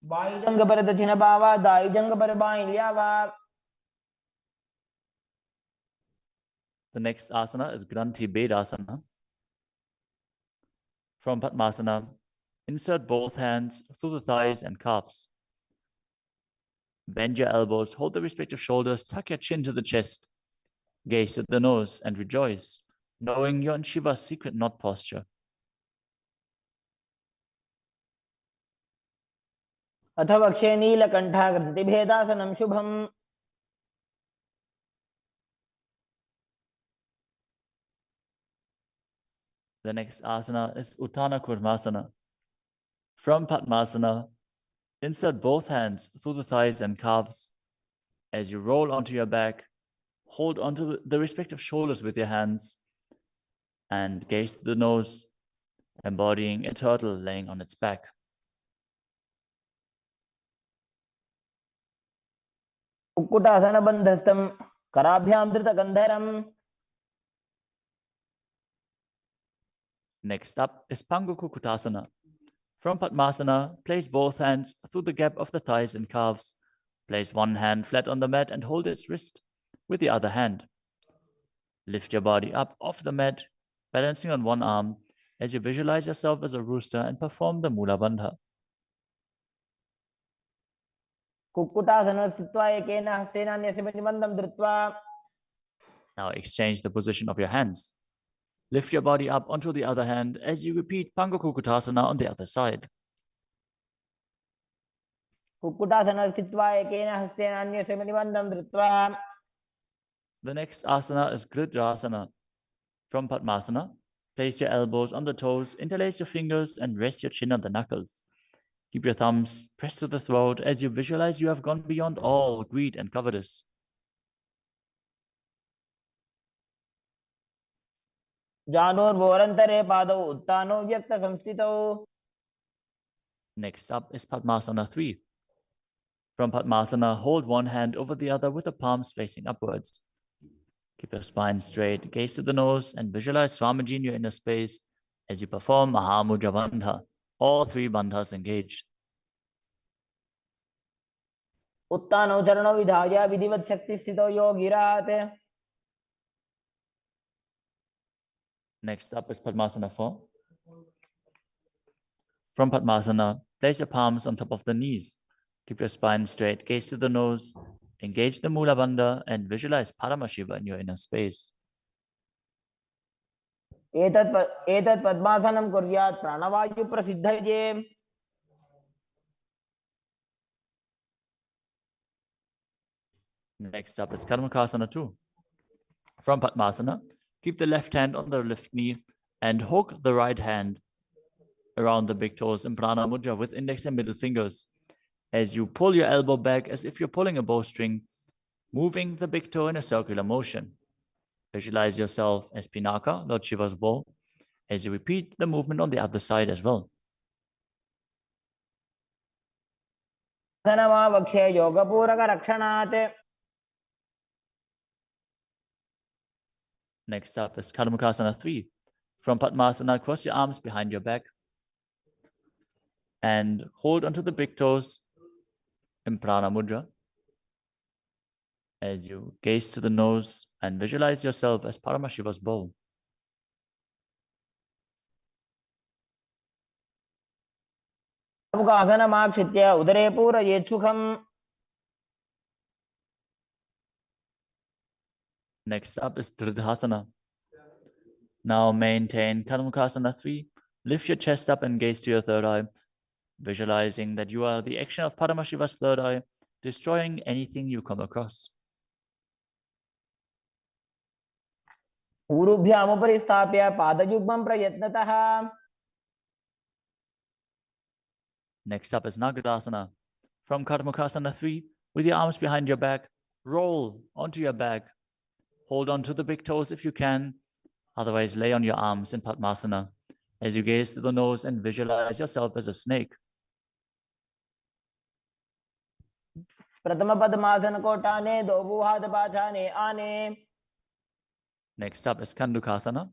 बाईजंग पर दक्षिण बावा दाईजंग पर बाईं ल्यावा. The next asana is Granthi Bedasana. From Padmasana, insert both hands through the thighs and calves. Bend your elbows, hold the respective shoulders, tuck your chin to the chest. Gaze at the nose and rejoice, knowing you're in Shiva's secret knot posture. अथ वक्षे नीलकण्ठाकृतिभेदासनं शुभम्. The next asana is Uttana Kurmasana. From Padmasana, insert both hands through the thighs and calves. As you roll onto your back, Hold onto the respective shoulders with your hands and gaze to the nose, embodying a turtle laying on its back. Kukkutasana बंधस्थम कराभ्याम धृतगंधरम. Next up is Pangukukutasana. From Padmasana, place both hands through the gap of the thighs and calves. Place one hand flat on the mat and hold its wrist with the other hand. Lift your body up off the mat, balancing on one arm as you visualize yourself as a rooster and perform the Mula Bandha. Kukkutasana स्थित्वा एकेन हस्तेन अन्यस्य प्रतिबन्धं धृत्वा. Now exchange the position of your hands. Lift your body up onto the other hand as you repeat Pangukukutasana on the other side. Kukkutasana स्थित्वा एकेन हस्तेन अन्यस्य प्रतिबन्धं धृत्वा. The next asana is Gridrasana. From Padmasana, place your elbows on the toes, interlace your fingers, and rest your chin on the knuckles. Keep your thumbs pressed to the throat as you visualize you have gone beyond all greed and covetous. जानोर्भोरन्तरे पादौ उत्तानो व्यक्त संस्थितौ. Next up is Padmasana 3. From Padmasana, hold one hand over the other with the palms facing upwards. Keep your spine straight, gaze to the nose, and visualize Swamiji in your inner space as you perform Mahamudra Bandha. All three bandhas engaged. उत्तानौ चरणौ विधाय विधिवत् शक्ति स्थितौ योगिरात्. Next up is Padmasana 4. From Padmasana, place your palms on top of the knees. Keep your spine straight, gaze to the nose, engage the Mula Bandha, and visualize Paramashiva in your inner space. एतत् पद्मासनं कुर्यात् प्राणवायु प्रसिद्धये. Next up is Karmakasana 2. From Padmasana, keep the left hand on the left knee and hook the right hand around the big toes in Prana Mudra with index and middle fingers. As you pull your elbow back as if you're pulling a bowstring, moving the big toe in a circular motion. Visualize yourself as Pinaka, Lord Shiva's bow, as you repeat the movement on the other side as well. वक्ष्ये योगपूरकरक्षणात्. Next up is Karmakasana 3. From Padmasana, cross your arms behind your back and hold onto the big toes in Prana Mudra as you gaze to the nose and visualize yourself as Paramashiva's bow. मुखासनमाक्षित्य उदरे पूरयेत् सुखम्. Next up is Dridhasana. Now maintain Karmakasana 3. Lift your chest up and gaze to your third eye, visualizing that you are the action of Paramashiva's third eye, destroying anything you come across. ऊरुभ्यामुपरि स्थाप्य पादयुग्मं प्रयत्नतः. Next up is Nagadasana. From Karmakasana 3, with your arms behind your back, roll onto your back. Hold on to the big toes if you can. Otherwise, lay on your arms in Padmasana as you gaze to the nose and visualize yourself as a snake. प्रथम पद्मासन कोटाने दो भूहात पाछाने आने. Next up is Kandukasana.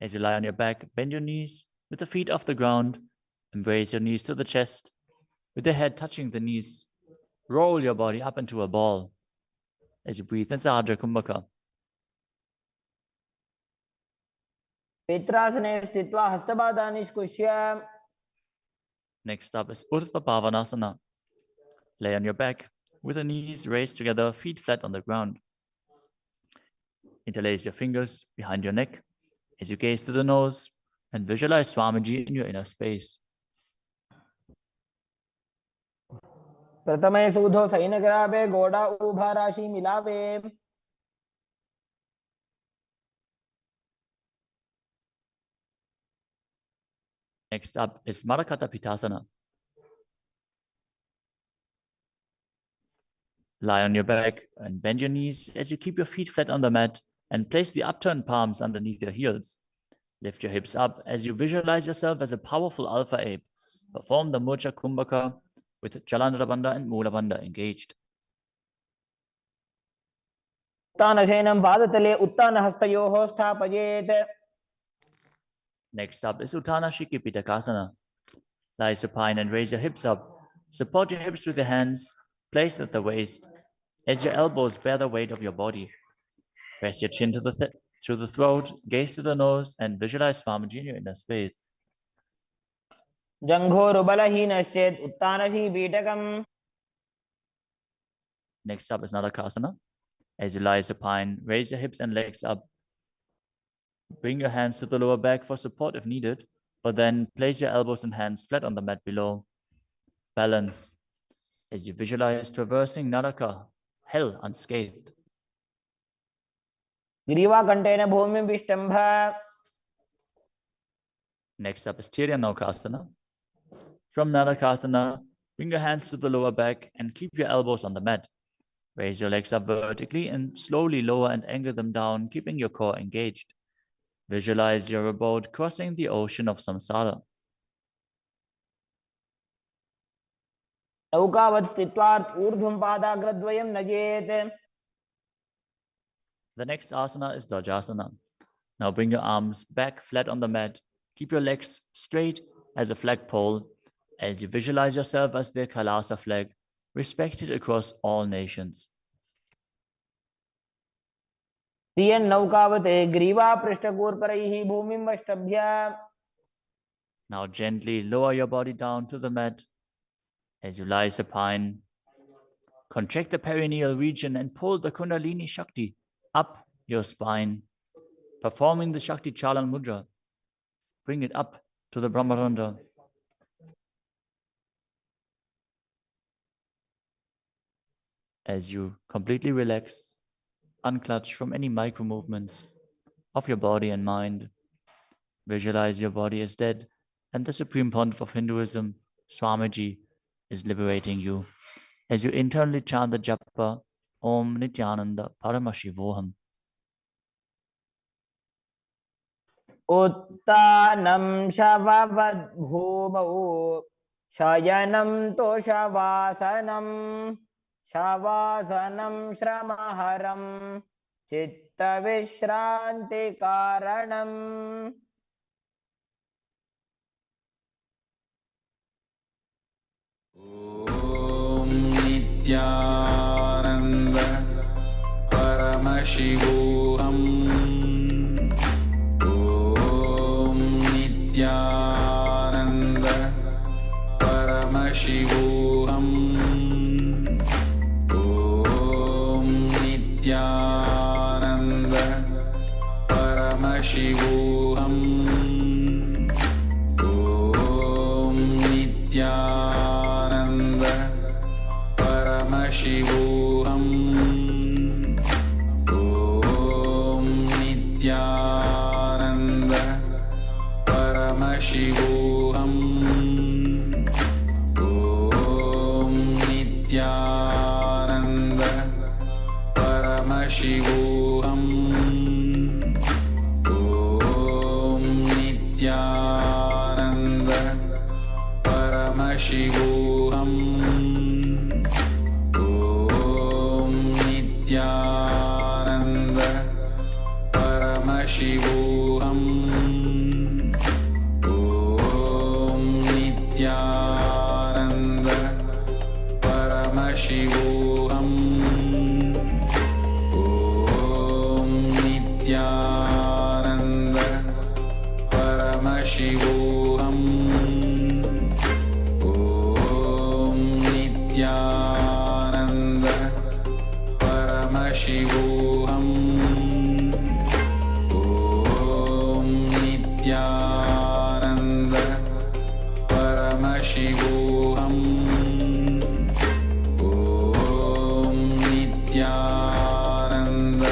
As you lie on your back, bend your knees with the feet off the ground. Embrace your knees to the chest with the head touching the knees. Roll your body up into a ball as you breathe in Sahadra Kumbhaka. पित्रासने स्थित्वा हस्तपादान् निष्कुष्य. Next up is Urdhva Pavanasana. Lay on your back with the knees raised together, feet flat on the ground. Interlace your fingers behind your neck as you gaze to the nose and visualize Swamiji in your inner space. प्रथमे सूधो सैनग्राभे गोडा उभा राशि मिलावे. Next up is Marakata Pitasana. Lie on your back and bend your knees as you keep your feet flat on the mat and place the upturned palms underneath your heels. Lift your hips up as you visualize yourself as a powerful alpha ape. Perform the Murcha Kumbhaka with Jalandhara Bandha and Mula Bandha engaged. उत्तानशयनं पादतले उत्तानहस्तयोः स्थापयेत्. Next up is Uttana Shiki Pitakasana. Lie supine and raise your hips up. Support your hips with your hands, placed at the waist, as your elbows bear the weight of your body. Press your chin to through the throat, gaze to the nose, and visualize Swamiji in your inner space. जङ्घोरुबलहीनश्चेत् उत्तानशीपीठकम्. Next up is Nadakasana. As you lie supine, raise your hips and legs up. Bring your hands to the lower back for support if needed, but then place your elbows and hands flat on the mat below. Balance as you visualize traversing Naraka, hell unscathed. ग्रीवाकण्ठेन भूमिं विष्टम्भ. Next up is Tiryanokasana. From Nadakasana, bring your hands to the lower back and keep your elbows on the mat. Raise your legs up vertically and slowly lower and angle them down, keeping your core engaged. Visualize your abode crossing the ocean of samsara. नौकावत् स्थित्वा ऊर्ध्वं पादाग्रद्वयं नजेत्. The next asana is Dvajasana. Now bring your arms back flat on the mat. Keep your legs straight as a flagpole as you visualize yourself as the Kailasa flag, respected across all nations. तियन् नौकावत् ग्रीवा पृष्ठकूर्परैः भूमिं वष्टभ्य. Now gently lower your body down to the mat as you lie supine. Contract the perineal region and pull the Kundalini Shakti up your spine, performing the Shakti Chalan Mudra. Bring it up to the Brahmarandha. As you completely relax, unclutch from any micro movements of your body and mind, visualize your body as dead and the Supreme Pontiff of Hinduism, Swamiji, is liberating you as you internally chant the japa Om Nityananda Paramashivoham. उत्तानं शववद्भूमौ शयनं तोषवासनं शवासनं श्रमहरं चित्तविश्रान्तिकारणम्. ॐ नित्यानन्द परमशिवोऽहम्. ॐ नित्यानन्द परमशिवोऽहम्. ॐ नित्यानन्द परमशिवोऽहम्. ॐ नित्यानन्द परमशिवोऽहम्. ॐ नित्यानन्द परमशिवोऽहम्. ॐ नित्यानन्द परमशिवोऽहम्. ॐ नित्यानन्द परमशिवोऽहम्. ॐ नित्यानन्द परमशिवोऽहम्. ॐ नित्यानन्द परमशिवोऽहम्. ॐ नित्यानन्द परमशिवोऽहम्. ॐ नित्यानन्द परमशिवोऽहम्. ॐ नित्यानन्द परमशिवोऽहम्. ॐ नित्यानन्द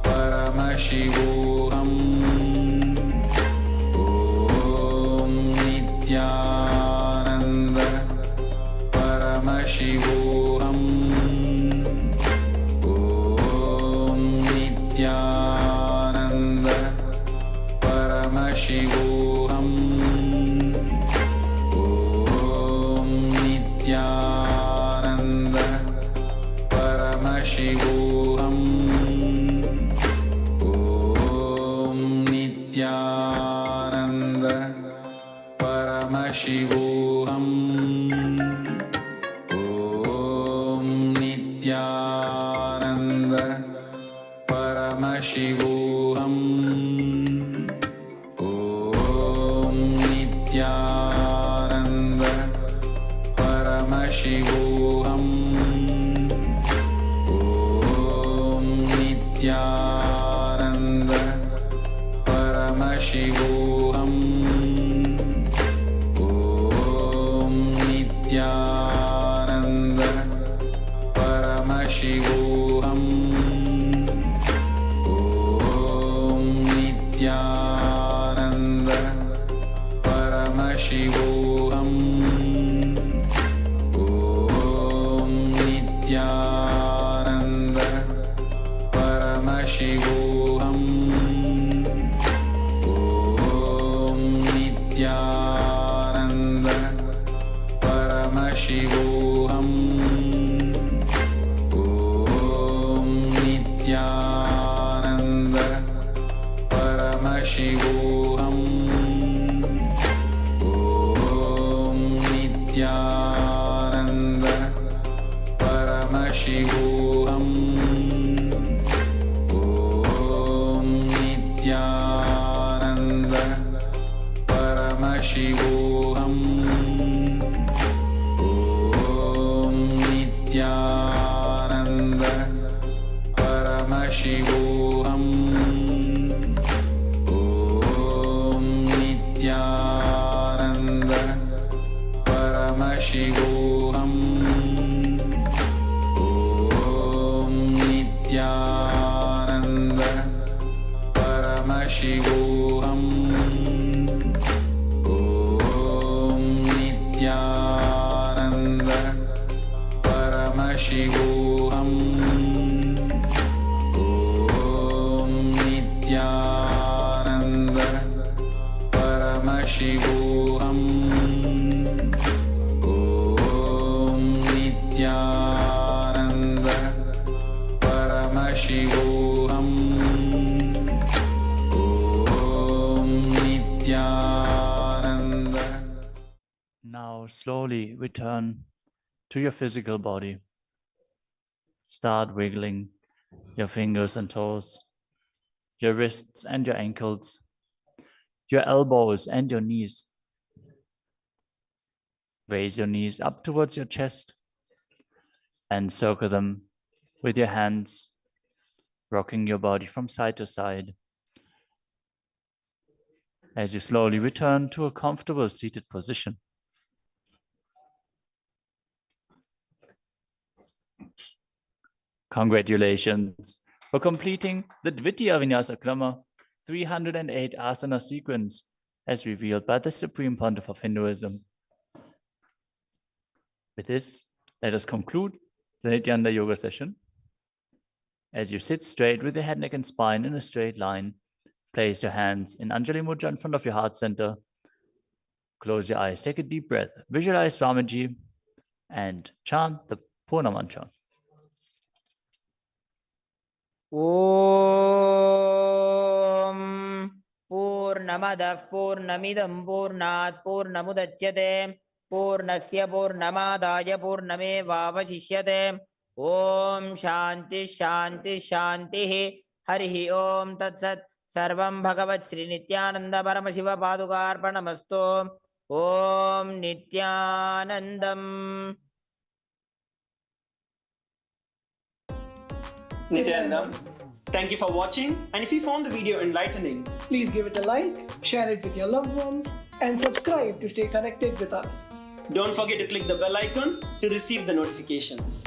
परमशिवोऽहम्. ॐ नित्यानन्द परमशिवोऽहम्. Paramashivoham Om Nityananda Paramashivoham Om Nityananda Paramashivoham Om Nityananda Paramashivoham Om Nityananda Paramashivoham Om Nityananda Paramashivoham Om Nityananda Paramashivoham Om Nityananda Paramashivoham Om Nityananda Paramashivoham Om Nityananda Paramashivoham Om Nityananda Paramashivoham Om Nityananda Paramashivoham Om Nityananda Paramashivoham Om Nityananda Paramashivoham Om Nityananda Paramashivoham Om Nityananda Paramashivoham Om Nityananda Paramashivoham Om Nityananda. Now slowly return to your physical body. Start wiggling your fingers and toes, your wrists and your ankles, your elbows and your knees. Raise your knees up towards your chest and circle them with your hands, rocking your body from side to side. As you slowly return to a comfortable seated position. Congratulations for completing the Dvitiya Vinyasa Krama 308 asana sequence as revealed by the Supreme Pontiff of Hinduism. With this, let us conclude the Nityananda Yoga session. As you sit straight with your head, neck, and spine in a straight line, place your hands in Anjali Mudra in front of your heart center. Close your eyes, take a deep breath, visualize Swamiji, and chant the Purna Mantra. ॐ पूर्णमदः पूर्णमिदं पूर्णात् पूर्णमुदच्यते पूर्णस्य पूर्णमादाय पूर्णमेवावशिष्यते ॐ शान्ति शान्ति शान्तिः हरिः ॐ तत्सत् सर्वं भगवत् श्री नित्यानंद परमशिव पादुकार्पणमस्तु ॐ नित्यानन्दम् Nityanandam. Thank you for watching, and if you found the video enlightening, Please give it a like, share it with your loved ones, and subscribe to stay connected with us. don't forget to click the bell icon to receive the notifications.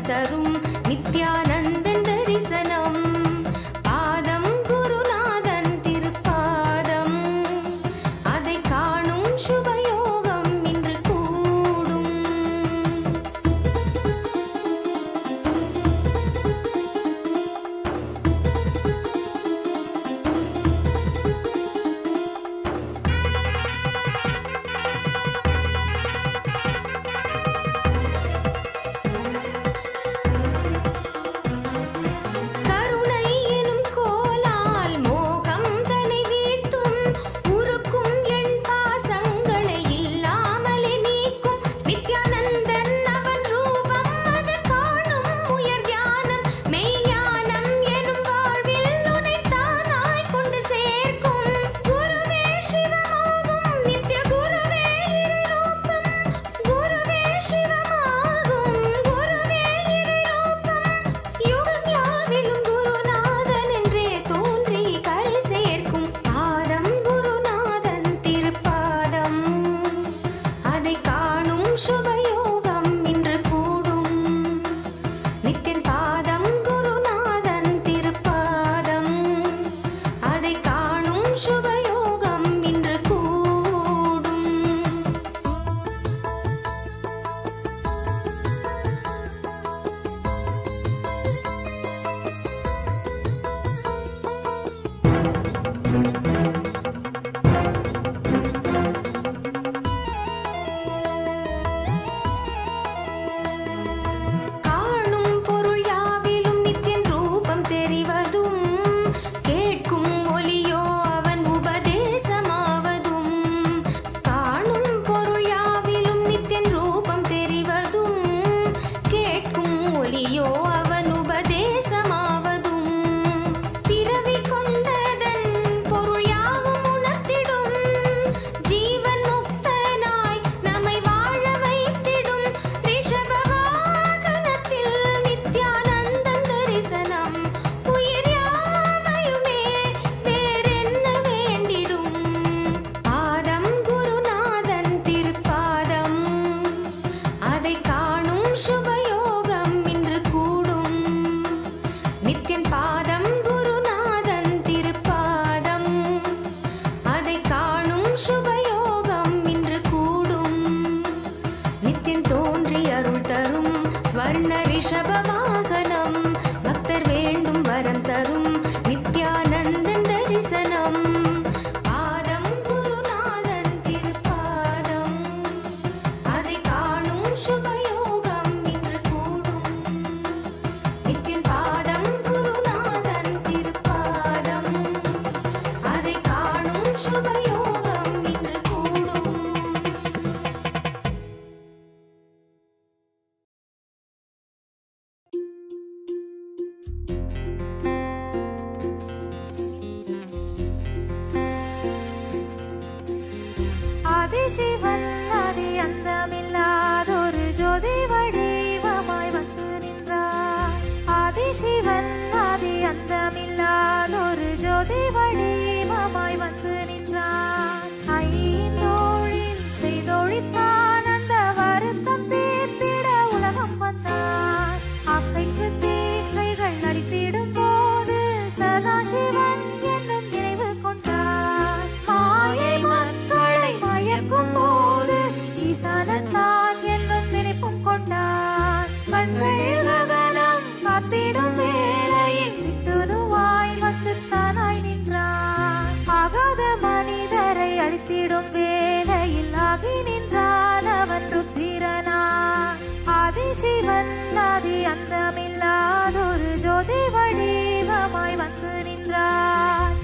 தரும் நித்யானந்தன் தரிசனம். பாதம் குருநாதன் திருப்பாதம், அதை காணும் சுபயோகம் இன்று கூடும். கருணை எனும் கோலால் மோகம் தனை வீழ்த்தும், உருக்கும் என் பாசங்களை இல்லாமலே நீக்கும் நித்யானந்தன் அவன் ரூபம், அது காணும் உயர் தியானம். மெய்ஞானம் எனும் வாழ்வில் உன்னை தானாய் கொண்டு சேர்க்கும். குருவே சிவமாகும் நித்ய குருவே இறை ரூபம், குருவே சிவமாகும் குருவே இறை ரூபம். யுகம் யாவிலும் குருநாதன் என்றே தோன்றி கரை சேர்க்கும். பாதம் குருநாதன் திருப்பாதம், அதை காணும் சுபயோகம் இன்று கூடும். நித்தின் பாதம் குருநாதன் திருப்பாதம், அதை காணும் சுபயோகம் இன்று கூடும். காணும் பொருள் யாவிலும் நித்தியன் ரூபம் தெரிவதும், கேட்கும் ஒலியோ அவன் உபதேசமாவதும். காணும் பொருள் யாவிலும் நித்தியன் ரூபம் தெரிவதும், கேட்கும் ஒலியோ அவன் உபதேசமாவதும். பிறவி கொண்டதன் பொருள் யாவும் உணர்த்திடும், ஜீவன் முக்தனாய் நம்மை வாழ வைத்திடும். ரிஷப வாகனத்தில் நித்யானந்தன் தரிசனம், உயிர் யாவையுமே வேறென்ன வேண்டிடும். பாதம் குருநாதன் திருப்பாதம், அதை காணும் சுபயோகம் இன்று கூடும். நித்தியன் பாதம் குருநாதன் திருப்பாதம், அதை காணும் சுபயோகம் இன்று கூடும். நித்தியன் தோன்றி அருள் தரும் ஸ்வர்ண ரிஷப வாகனம், பக்தர் வேண்டும் வரம் தரும் நித்யானந்தன் தரிசனம். பாதம் குருநாதன் திருப்பாதம், அதை காணும் சுபயோகம் இன்று கூடும். நித்தியன் பாதம் குருநாதன் திருப்பாதம், அதை காணும் சுபயோகம் இன்று கூடும். ஆதிசிவன் ஆதி அந்தமில்லாதொரு ஜோதி வடிவமாய் வந்து நின்றார். ஆதிசிவன் ஆதி அந்தமில்லாதொரு ஜோதி வடிவமாய் வந்து நின்றார். ஐந்தோழில் செய்தொழித்தான் அந்த வருத்தம் தீர்த்திட உலகம் வந்தான். ஆக்கைக்கு தீக்கைகள் அளித்திடும் போது சதாசிவன் என்னும் நினைவு கொண்டார். மாயை மக்களை மயக்கும் போது ஈசானன் தான் என்னும் நினைப்பும் கொண்டான். கண்கள் ககனம் காத்திடும் வேளையில் விட்டுருவாய் வந்து தானாய் நின்றான். ஆகாத மனிதரை அழித்திடும் வேளையில் ஆகி நின்றான் அவன் ருத்திரனான். ஆதிசிவன் ஆதி அந்தமில்லாதொரு ஜோதி வடிவமாய் வந்து நின்றான்.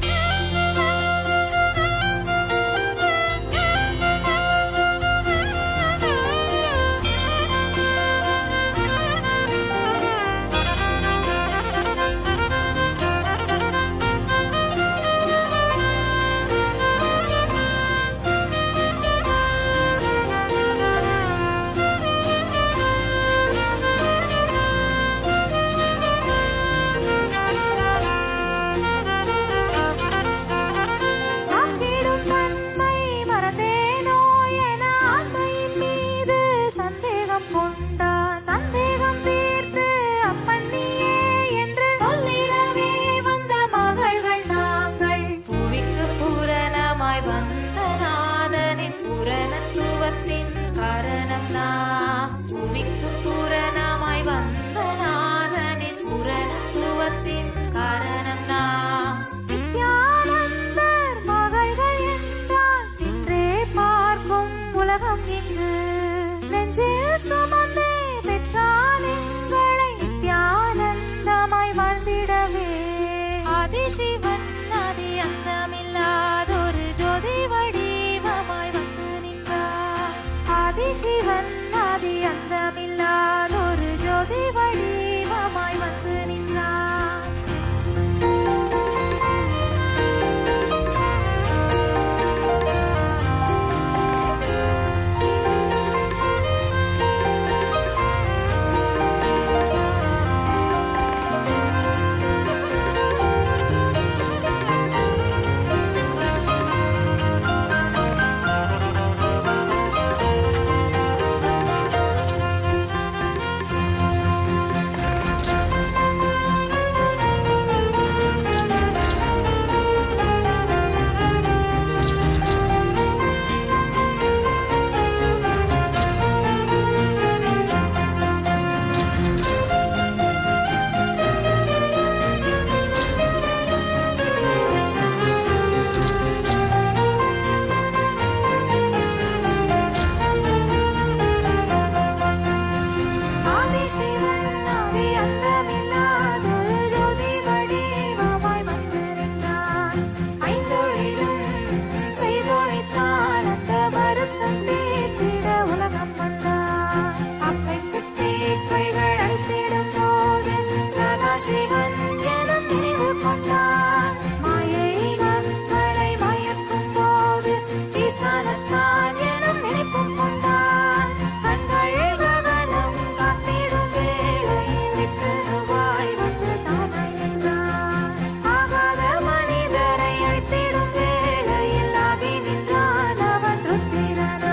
சதாசிவன் எனும் நினைவு கொண்டான். மாயை மக்களை மயக்கும் போது ஈசானத்தான் எனும் நினைப்பும் கொண்டான். கண்கள் ககனம் காத்திடும் வேளையில் விட்டுவாய் வந்து தானாய் நின்றான். ஆகாத மனிதரை அழித்திடும் வேளையில் ஆகி நின்றான் அவன் ருத்திரனாய்.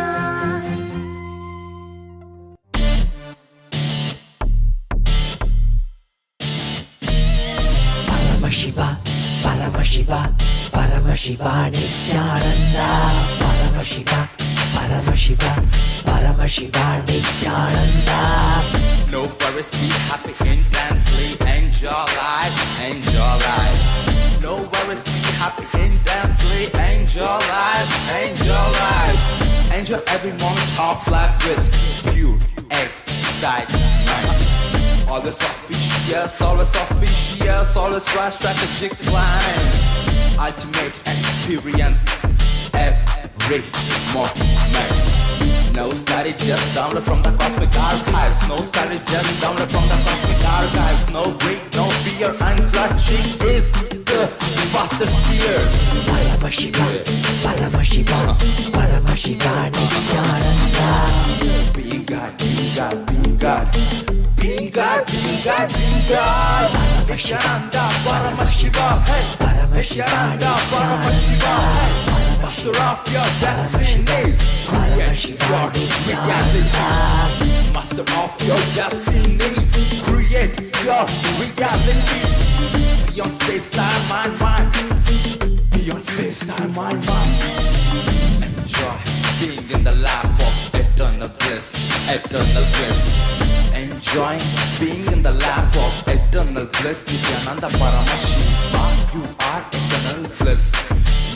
Paramashiva, Paramashiva, Paramashiva, Nityananda. Paramashiva, Paramashiva, Paramashiva, Nityananda. No worries, be happy intensely. Enjoy life, enjoy life. No worries, be happy intensely. Enjoy life, enjoy life. Enjoy every moment of life with pure excitement. Always auspicious, always auspicious, always right strategic planning. Ultimate experience every moment. No study, just download from the cosmic archives. No study, just download from the cosmic archives. No greed, no fear, and clutching is the fastest gear. Paramashiva, Paramashiva, Paramashiva, Nityananda. Being God, being God, being God. Being God, being God, being God. Nityananda, Paramashiva, hey. Nityananda, Paramashiva, hey. Master of your destiny. Create your reality. Master of your destiny. Create your reality. Beyond space, time, mind, mind. Beyond space, time, mind, mind. Enjoy being in the lap of eternal bliss, eternal bliss. Enjoying being in the lap of eternal bliss. Nityananda Paramashiva, you are eternal bliss.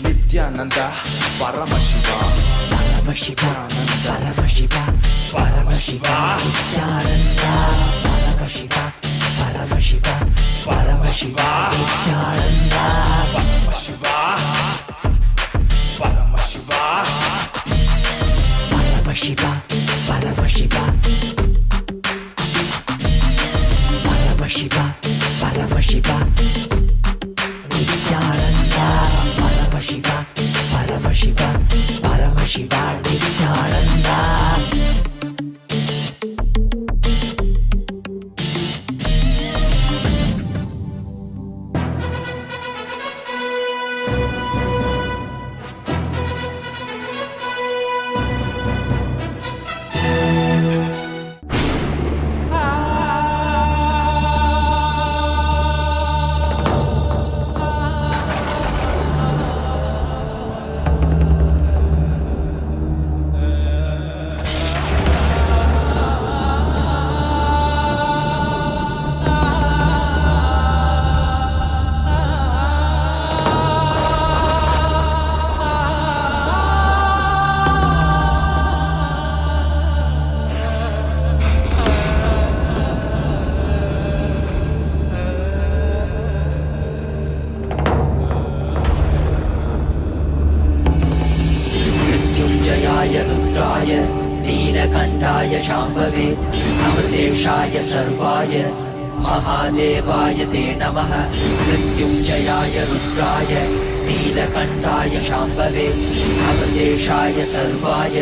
Nityananda Paramashiva, Paramashiva, Paramashiva, Paramashiva, Nityananda. Paramashiva, Paramashiva, Paramashiva, Nityananda. Paramashiva, Paramashiva, Paramashiva, Paramashiva, Paramashiva, Paramashiva, Nityananda. Paramashiva, Paramashiva, Paramashiva, Nityananda. रुद्राय नीलकण्ठाय शाम्भवे अमृतेशाय सर्वाय महादेवाय ते नमः। मृत्युञ्जयाय रुद्राय नीलकण्ठाय शाम्भवे अमृतेशाय सर्वाय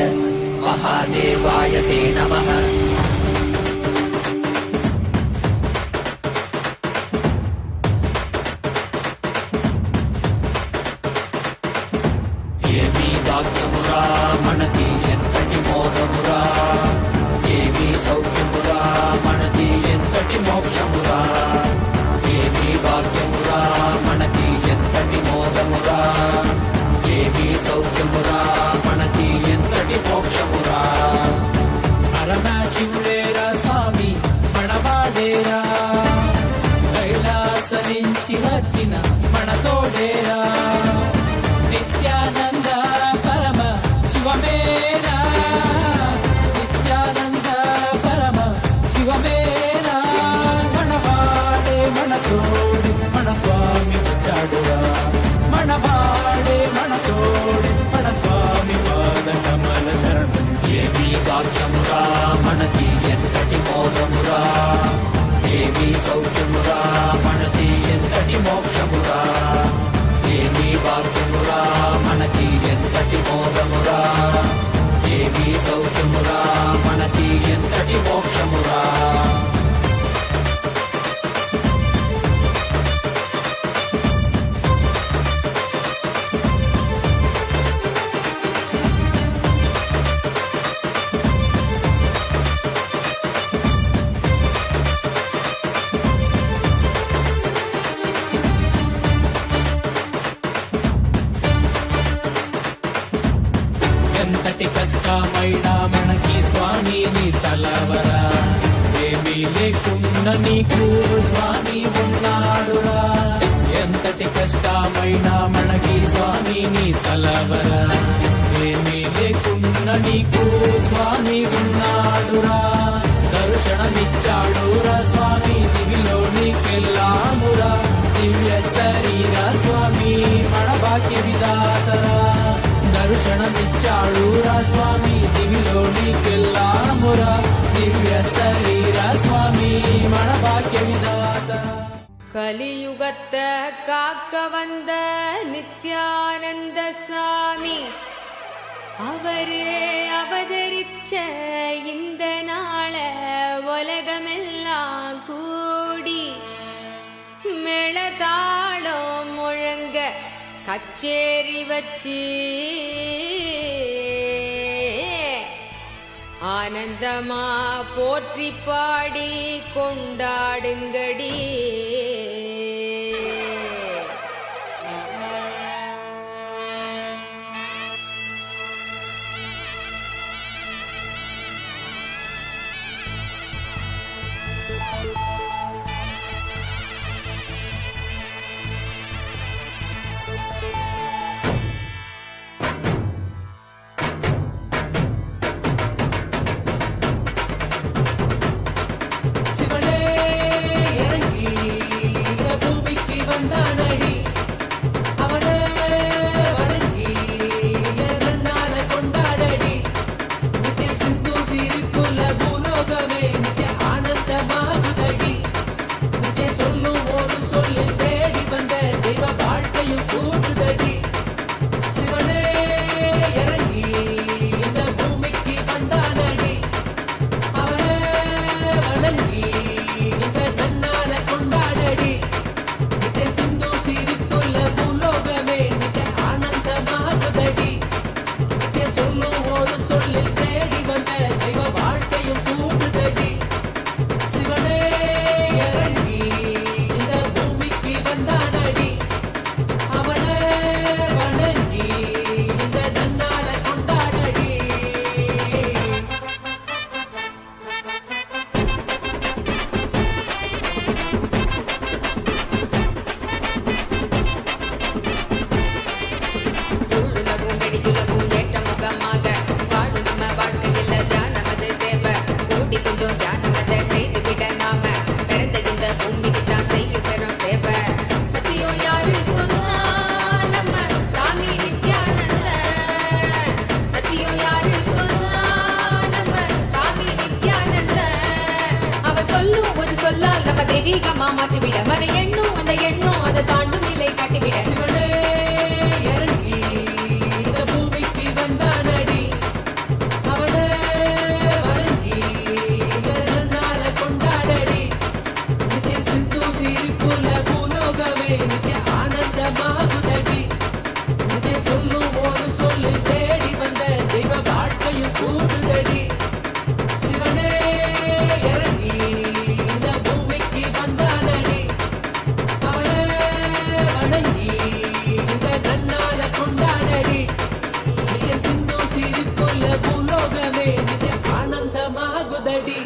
महादेवाय ते नमः। ఏమీ భాగ్యమురా మనది ఎంతటి మోదమురా, ఏమీ సౌఖ్యమురా మనది ఎంతటి మోక్షమురా, ఏమీ భాగ్యమురా మనది ఎంతటి మోదమురా, ఏమీ సౌఖ్యమురా మనది ఎంతటి మోక్షమురా. పరమశివుడేరా స్వామి మనవాడేరా, కైలాస నుంచి వచ్చిన మన తోడేరా, నిత్యానంద పరమ శివమేరా, నిత్యానంద పరమ శివమేరా. మనవాడే మన తోడి మన స్వామి వచ్చాడురా, మనవాడే మన తోడి మన స్వామి పాద కమల శరణం. ఏమి సౌఖ్యమురా మనకి ఎంతటి మోక్షమురా, ఏమి భాగ్యమురా మనకి ఎంతటి మోదమురా, ఏమి సౌఖ్యమురా మనకి ఎంతటి మోక్షమురా. ఎంతటి కష్టమైనా మనకి స్వామి నీ తలవరా, ఏమీ లేకుండా నీకు స్వామి ఉన్నాడురా. ఎంతటి కష్టమైనా మనకి స్వామి నీ తలవరా, ఏమీ లేకుండా నీకు స్వామి ఉన్నాడురా. దర్శనమిచ్చాడురా స్వామి దివిలో నీకెళ్ళామురా, దివ్య శరీర స్వామి మన భాగ్య విధాతరా. దర్శనమిచ్చాడురా స్వామి దివిలో నీకెళ్ళామురా, దివ్య శరీర స్వామి మన భాగ్య విధాతరా. கலியுகத்தை காக்க வந்த நித்யானந்த சாமி அவரே அவதரிச்ச இந்த நாள உலகமெல்லாம் கூடி மேளதாளம் முழங்க கச்சேரி வச்சு ஆனந்தமா போற்றி பாடி கொண்டாடுங்கடி. சிவனே இறங்கி இந்த பூமிக்கு வந்தானடி, அவனே வணங்கி என்னால கொண்டாடடி. நித்திய சிந்து சிரிப்புல பூலோகமே நித்திய ஆனந்தமாகுதடி. நித்திய சொல்லும் ஒரு சொல்லு தேடி வந்த தெய்வ வாழ்க்கையும் கூடுதடி. சிவனே இறங்கி இந்த பூமிக்கு வந்தானடி, அவனே வணங்கி இந்த நன்னால கொண்டாடடி. நித்திய சிந்து சிரிப்புள்ள பூலோகமே நித்திய ஆனந்தமாகுதடி. நித்திய சொல்லும் ஒரு சொல்லில் தேடி வந்த தெய்வ வாழ்க்கையும் கூடுதடி. சிவனே இறங்கி இந்த பூமிக்கு வந்தானடி, அவனே வணங்கி இந்த நன்னால கொண்டாடடி. உள்ளுலகும் வெளியுலகும் ஏற்ற முகமாக வாழும் நம்ம வாழ்க்கையில் தியானம் அது தேவை. கூடி கொஞ்சம் தியானம் அதை செய்துவிட நாம பிறந்த இந்த பூமிக்கு தான் செய்யும் பெரும் சேவை. சத்தியம் யாரு சொன்னா நம்ம சாமி நித்யானந்த, சத்தியம் யாரு சொன்னா நம்ம சாமி நித்யானந்த. அவ சொல்லும் ஒரு சொல்லால் நம்ம தெய்வீகமா மாற்றிவிட, மற எண்ணும் அந்த எண்ணம் அதை தாண்டும் நிலை காட்டிவிட. சிவனே இறங்கி இந்த பூமிக்கு வந்தானடி, அவனே வணங்கி இந்த நன்னால கொண்டாடடி. நித்திய சிந்து சிரிப்புள்ள பூலோகமே நித்திய ஆனந்தமாகுதடி. நித்திய சொல்லும் ஒரு சொல்லு தேடி வந்த தெய்வ வாழ்க்கையும் கூடுதடி. சிவனே இறங்கி இந்த பூமிக்கு வந்தானடி, அவனே வணங்கி இந்த நன்னால கொண்டாடடி. நித்திய சிந்து சிரிப்புள்ள பூலோகமே நித்திய ஆனந்தமாகுதடி.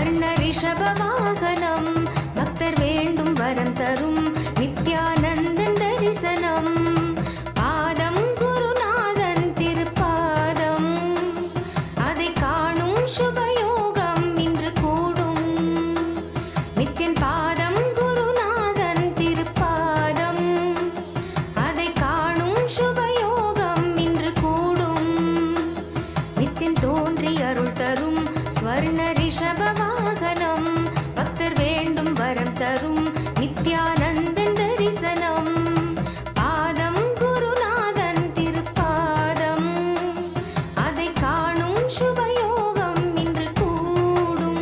ஸ்வர்ண ரிஷப வாகனம் பக்தர் வேண்டும் வரம் தரும் நித்யானந்தன் தரிசனம் பாதம் குருநாதன் திருப்பாதம் அதை காணும் சுபயோகம் இன்று கூடும் நித்தியன் பாதம் குருநாதன் திருப்பாதம் அதை காணும் சுபயோகம் இன்று கூடும் நித்தியன் தோன்றி அருள் தரும் ஸ்வர்ண ரிஷப வாகனம் பக்தர் வேண்டும் வரம் தரும் நித்யானந்தன் தரிசனம் பாதம் குருநாதன் திருப்பாதம் அதை காணும் சுபயோகம் இன்று கூடும்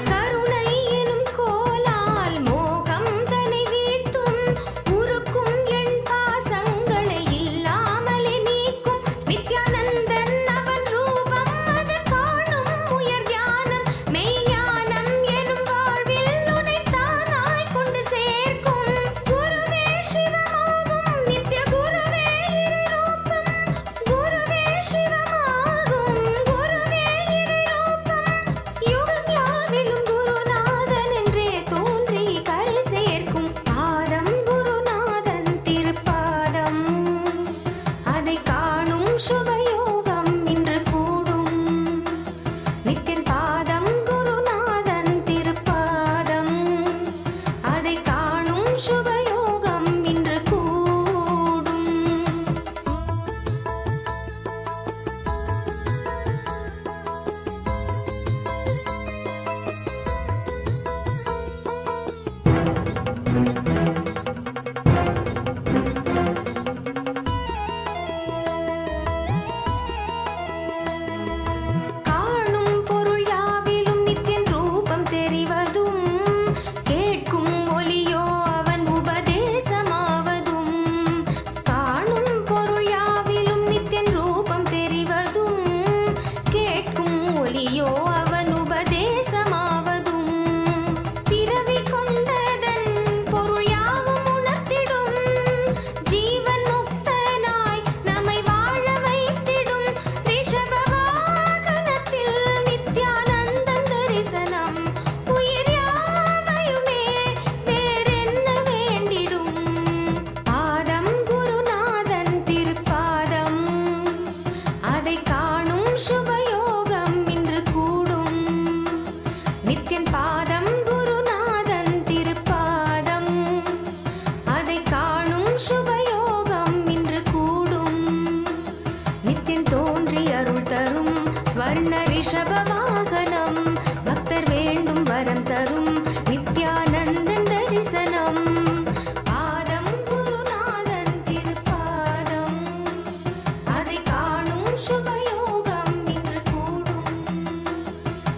கருணை எனும் கோலால் மோகம் தனை வீழ்த்தும் உருக்கும் என் பாசங்களை இல்லாமலே நீக்கும் நித்யானந்தன் அவன் ரூபம் அது காணும் உயர் தியானம் மெய்ஞானம் எனும் வாழ்வில் உன்னை தானாய் கொண்டு சேர்க்கும் குருவே சிவமாகும் நித்ய குருவே இறை ரூபம் குருவே சிவமாகும் குருவே இறை ரூபம் யுகம் யாவிலும் குருநாதன் என்றே தோன்றி கரை சேர்க்கும் பாதம் குருநாதன் திருப்பாதம் அதை காணும் சுபயோகம் இன்று கூடும் நித்தியன் பாதம் குருநாதன் திருப்பாதம் அதை காணும் சுபயோகம் இன்று கூடும் காணும் பொருள் யாவிலும் நித்தியன் ரூபம் தெரிவதும் கேட்கும் ஒலியோ அவன் உபதேசமாவதும் காணும் பொருள் யாவிலும் நித்தியன் ரூபம் தெரிவதும் கேட்கும் ஒலியோ அவன் உபதேசமாவதும் பிறவி கொண்டதன் பொருள் யாவும் உணர்த்திடும் ஜீவன் முக்தனாய் நம்மை வாழ வைத்திடும் ரிஷப வாகனத்தில் நித்யானந்தன் தரிசனம் உயிர் யாவையுமே வேறென்ன வேண்டிடும் பாதம் குருநாதன் திருப்பாதம் அதை காணும் சுபயோகம் இன்று கூடும் நித்தியன் பாதம் குருநாதன் திருப்பாதம் அதை காணும் சுபயோகம் இன்று கூடும் நித்தியன் தோன்றி அருள் தரும் ஸ்வர்ண ரிஷப வாகனம் பக்தர் வேண்டும் வரம் தரும் நித்யானந்தன் தரிசனம் பாதம் குருநாதன் திருப்பாதம் அதை காணும் சுபயோகம் இன்று கூடும்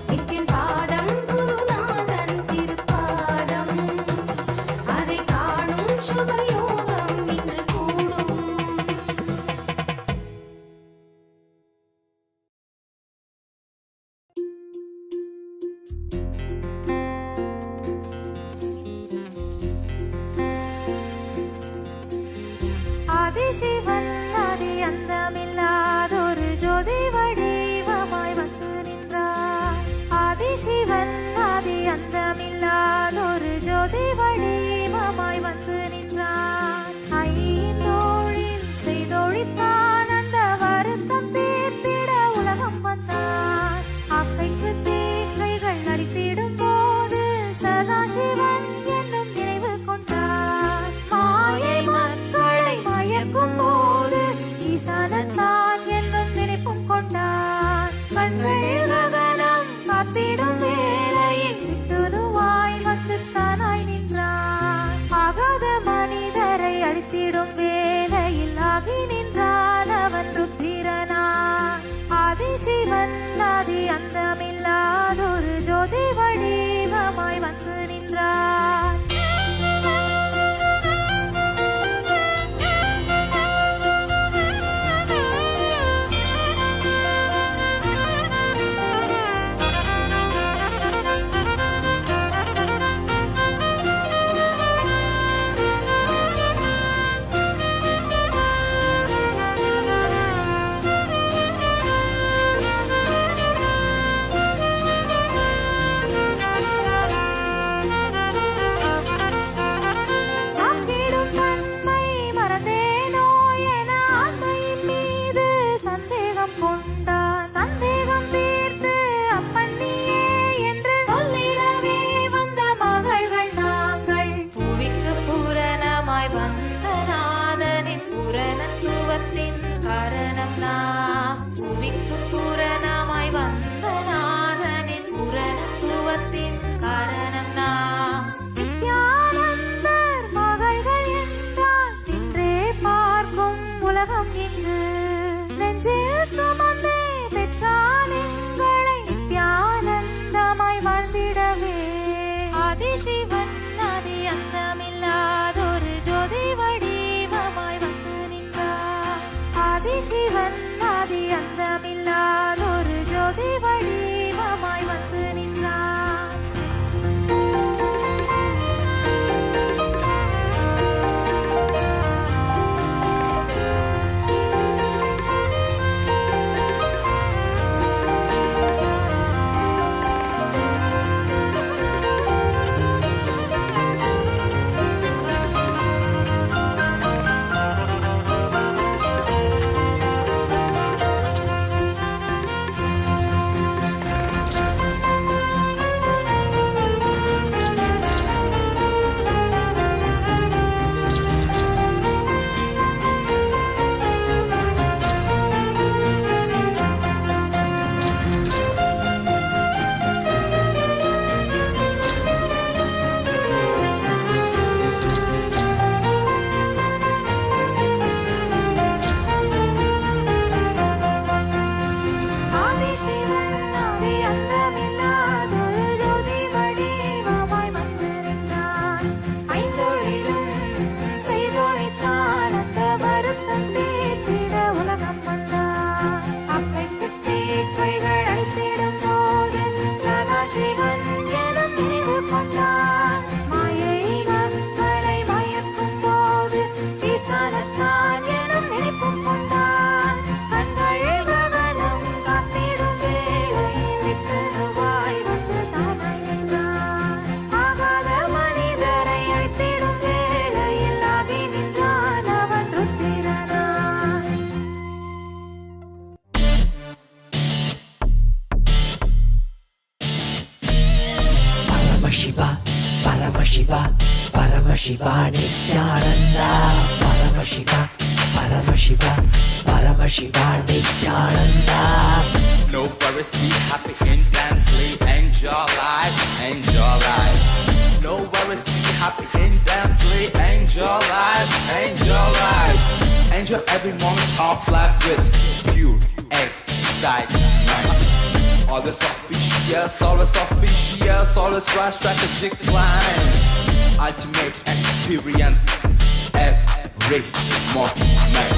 நித்தியன் பாதம் குருநாதன் திருப்பாதம் அதை காணும் சுபயோகம் இன்று கூடும் ஆதிசிவன் ஆதி அந்தமில்லாதொரு ஜோதி வடிவமாய் வந்து நின்றார் ஆதிசிவன் ஆதி அந்தமில்லாதொரு ஜோதி வடிவமாய் வந்து நின்றார் ஐந்தோழில் செய்தொழித்தான் அந்த வருத்தம் தீர்த்திட உலகம் வந்தான் அக்கைக்கு தேங்கைகள் அளித்திடும் போது சதாசிவன் என்னும் நினைவு கொண்டார் மாயை மக்களை மயக்கும் போது ஈசானத்தான் என்னும் நினைப்பும் கொண்டார் கண்கள் ககனம் காத்திடும் வேளையில் விட்டுருவாய் வந்து தானாய் நின்றான் ஆகாத மனிதரை அழித்திடும் வேளையில் ஆகி நின்றான் அவன் ருத்திரனான் ஆதிசிவன் ஆதி அந்தமில்லாதொரு ஜோதி வடிவமாய் வந்து நின்றான் உலகம் கொண்டான். சந்தேகம் தீர்த்து அப்பன் நீயே என்று சொல்லிடவே வந்த மகள்கள் நாங்கள். புவிக்கு பூரணமாய் வந்த நாதனின் பூரணத்துவத்தின் காரணம் நாம். புவிக்கு பூரணமாய் வந்த நாதனின் பூரணத்துவத்தின் காரணம் நாம். நித்யானந்தர் மகள்கள் என்றால் இன்றே பார்க்கும் உலகம் இங்கு. நெஞ்சில் சுமந்தே பெற்றால் எங்களை நித்யானந்தமாய் வாழ்ந்திடவே. ஆதிசிவன் ஆதி அந்தமில்லாதொரு ஜோதி வடிவமாய் வந்து நின்றார். ஆதிசிவன் ஆதி அந்தமில்லாதொரு ஜோதி வடிவமாய் வந்து நின்றார். ஆதிசிவன் ஆதி அந்தமில்லாதொரு ஜோதி வடிவமாய் வந்து நின்றான். ஐந்தொழிலும் செய்தொழித்தான் அந்த வருத்தம் தீர்த்திட உலகம் வந்தான். அக்கைக்கு தீக்கைகள் அழித்திடும் போது சதாசிவன் எனும் நினைவு கொண்டான். மாயை மக்களை மயக்கும் போது ஈசானத்தான் எனும் நினைப்பும் கொண்டான். கண்கள் ககனம் காத்திடும் வேளையில் விட்டுணுவாய் வந்து தானாய் நின்றான். ஆகாத மனிதரை அழித்திடும் வேளையில் ஆகி நின்றான் அவன் ருத்திரனாய். Paramashiva, Paramashiva, Paramashiva, Nityananda. Paramashiva, Paramashiva, Paramashiva, Nityananda. No worries, be happy intensely, enjoy life, enjoy life. No worries, be happy intensely, enjoy life, enjoy life. Enjoy every moment of life with pure excitement. Always auspicious, always right strategic plan. Ultimate experience every moment.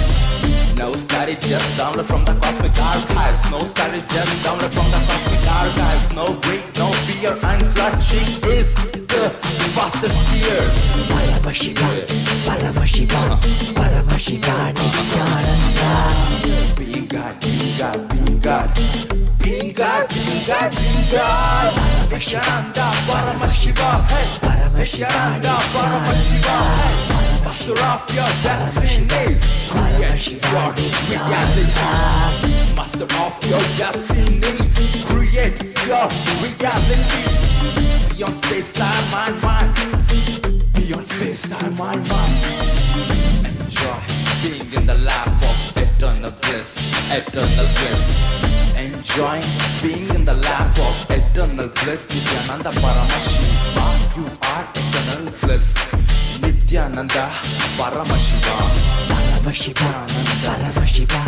No study, just download from the cosmic archives. No study, just download from the cosmic archives. No greed, no fear, and clutching is the fastest gear. Paramashiva, Paramashiva, Paramashiva, Nityananda. Being God, being God, being God. Being God, being God, being God. Paramashiva, Paramashiva, hey. Paramashiva, Paramashiva, hey. Master of your destiny. Create your reality. Master of your destiny. Create your reality. Beyond space, time, mind. Beyond space, time, mind. Enjoy being in the lap of eternal bliss, eternal bliss. Enjoy being in the lap of eternal bliss. Nityananda Paramashiva, you are eternal bliss. Nityananda Paramashiva, Paramashiva, Paramashiva,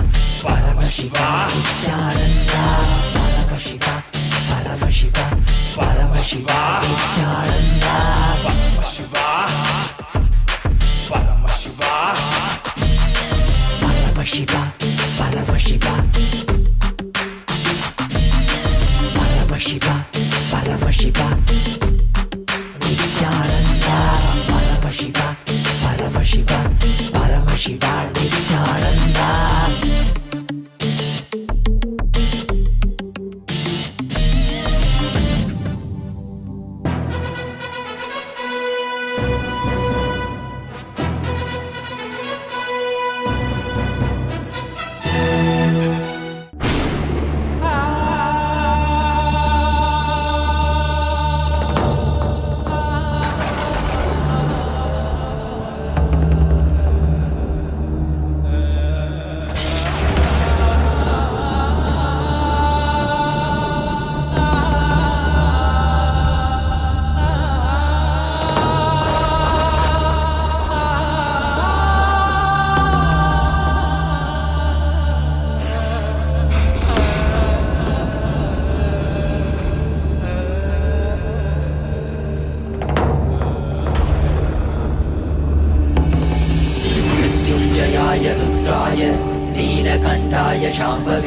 Paramashiva, Nityananda Paramashiva, Paramashiva, Paramashiva, Nityananda Paramashiva, Paramashiva, Paramashiva, Paramashiva, Paramashiva, Paramashiva, Nityananda Paramashiva, Paramashiva, Paramashiva, Nityananda.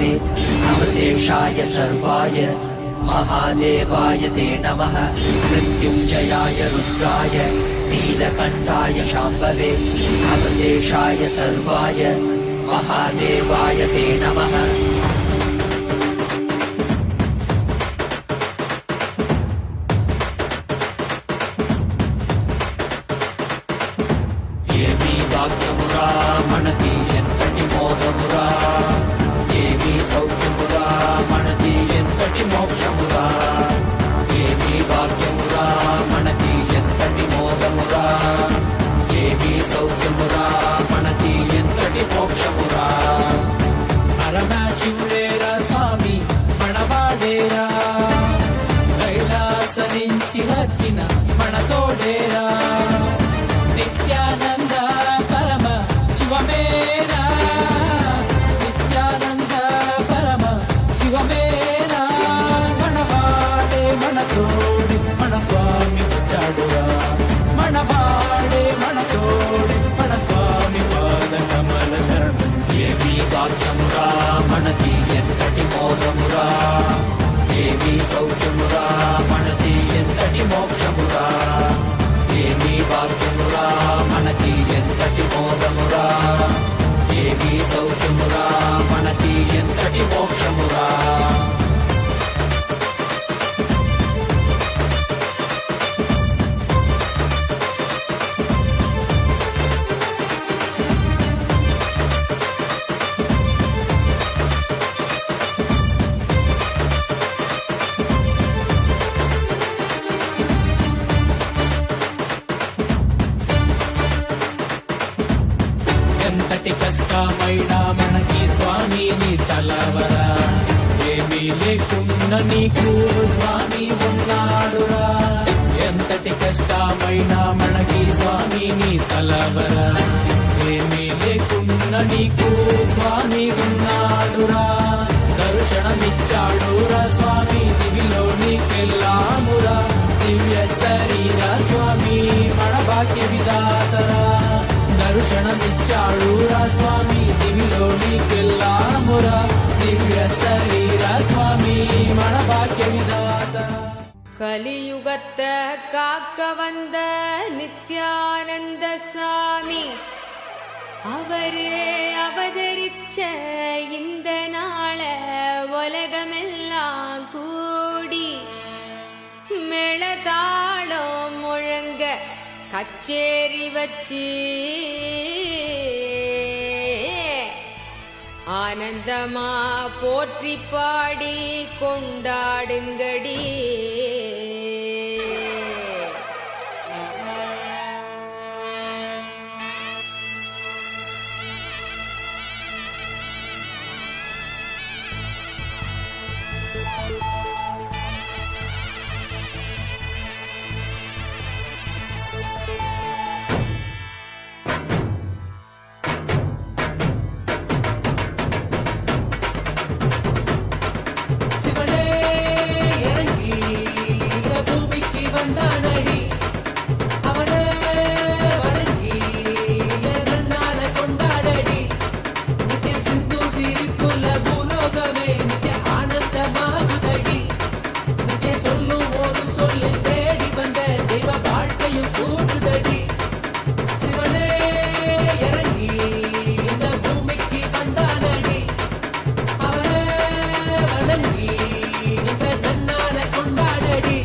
शाम्भवे अमृतेशाय सर्वाय महादेवाय ते नमः मृत्युञ्जयाय रुद्राय नीलकण्ठाय शाम्भवे अमृतेशाय सर्वाय महादेवाय ते नमः ఏమీ భాగ్యమురా మనకి ఎంతటి మోదమురా ఏమీ సౌఖ్యమురా మనకి ఎంతటి మోక్షమురా ఏమీ భాగ్యమురా మనకి ఎంతటి మోదమురా ఏమీ సౌఖ్యమురా మనకి ఎంతటి మోక్షమురా పరమశివుడేరా స్వామి మనవాడేరా కైలాస నుంచి వచ్చిన మన తోడేరా నిత్యానంద పరమ శివమేరా నిత్యానంద పరమ శివమేరా మనవాడే మన తోడి మన స్వామి వచ్చాడురా మనవాడే మన తోడి మన స్వామి పాద కమల శరణం ఏమీ భాగ్యమురా మనకి ఎంతటి మోదమురా ఏమీ సౌఖ్యమురా మనకి ఎంతటి మోక్షమురా ఏమీ భాగ్యమురా మనకి ఎంతటి మోదమురా ఏమీ సౌఖ్యమురా మనకి ఎంతటి మోక్షమురా ఎంతటి కష్టమైనా మనకి స్వామి నీ తలవరా ఏమీ లేకున్నా నీకు స్వామి ఉన్నాడురా ఎంతటి కష్టమైనా మనకి స్వామి నీ తలవరా ఏమీ లేకున్నా నీకు స్వామి ఉన్నాడురా దర్శనమిచ్చాడురా స్వామి దివిలో నీకెళ్ళామురా దివ్య శరీర స్వామి మన భాగ్య విధాతరా దర్శనమిచ్చాడురా స్వామి దివిలో నీకెళ్ళామురా దివ్య శరీర స్వామి మన భాగ్య విధాతరా கலியுகத்தை காக்க வந்த நித்யானந்த சாமி அவரே அவதரிச்ச இந்த நாள உலகமெல்லாம் கூடி மேளதாளம் முழங்க கச்சேரி வச்சு ஆனந்தமா போற்றி பாடி கொண்டாடுங்கடி சிவனே இறங்கி இந்த பூமிக்கு வந்தானடி அவனே வணங்கி எதனால கொண்டாடடி நித்திய சிந்து சிரிப்புல பூலோகமே நித்திய ஆனந்தமாகுதடி நித்திய சொல்லும் ஒரு சொல்லு தேடி வந்த தெய்வ வாழ்க்கையும் கூடுதடி சிவனே இறங்கி இந்த பூமிக்கு வந்தானடி அவனே வணங்கி இந்த நன்னால கொண்டாடடி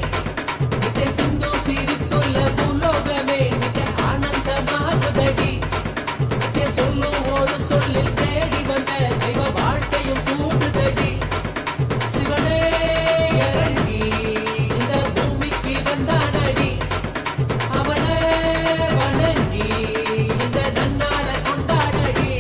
நித்திய சிந்து சிரிப்புல பூலோகமே நித்திய ஆனந்தமாகுதடி நித்திய சொல்லும் ஒரு சொல்லில் தேடி வந்த தெய்வ வாழ்க்கையும் கூடுதடி சிவனே இறங்கி இந்த பூமிக்கு வந்தானடி அவனே வணங்கி இந்த நன்னால கொண்டாடடி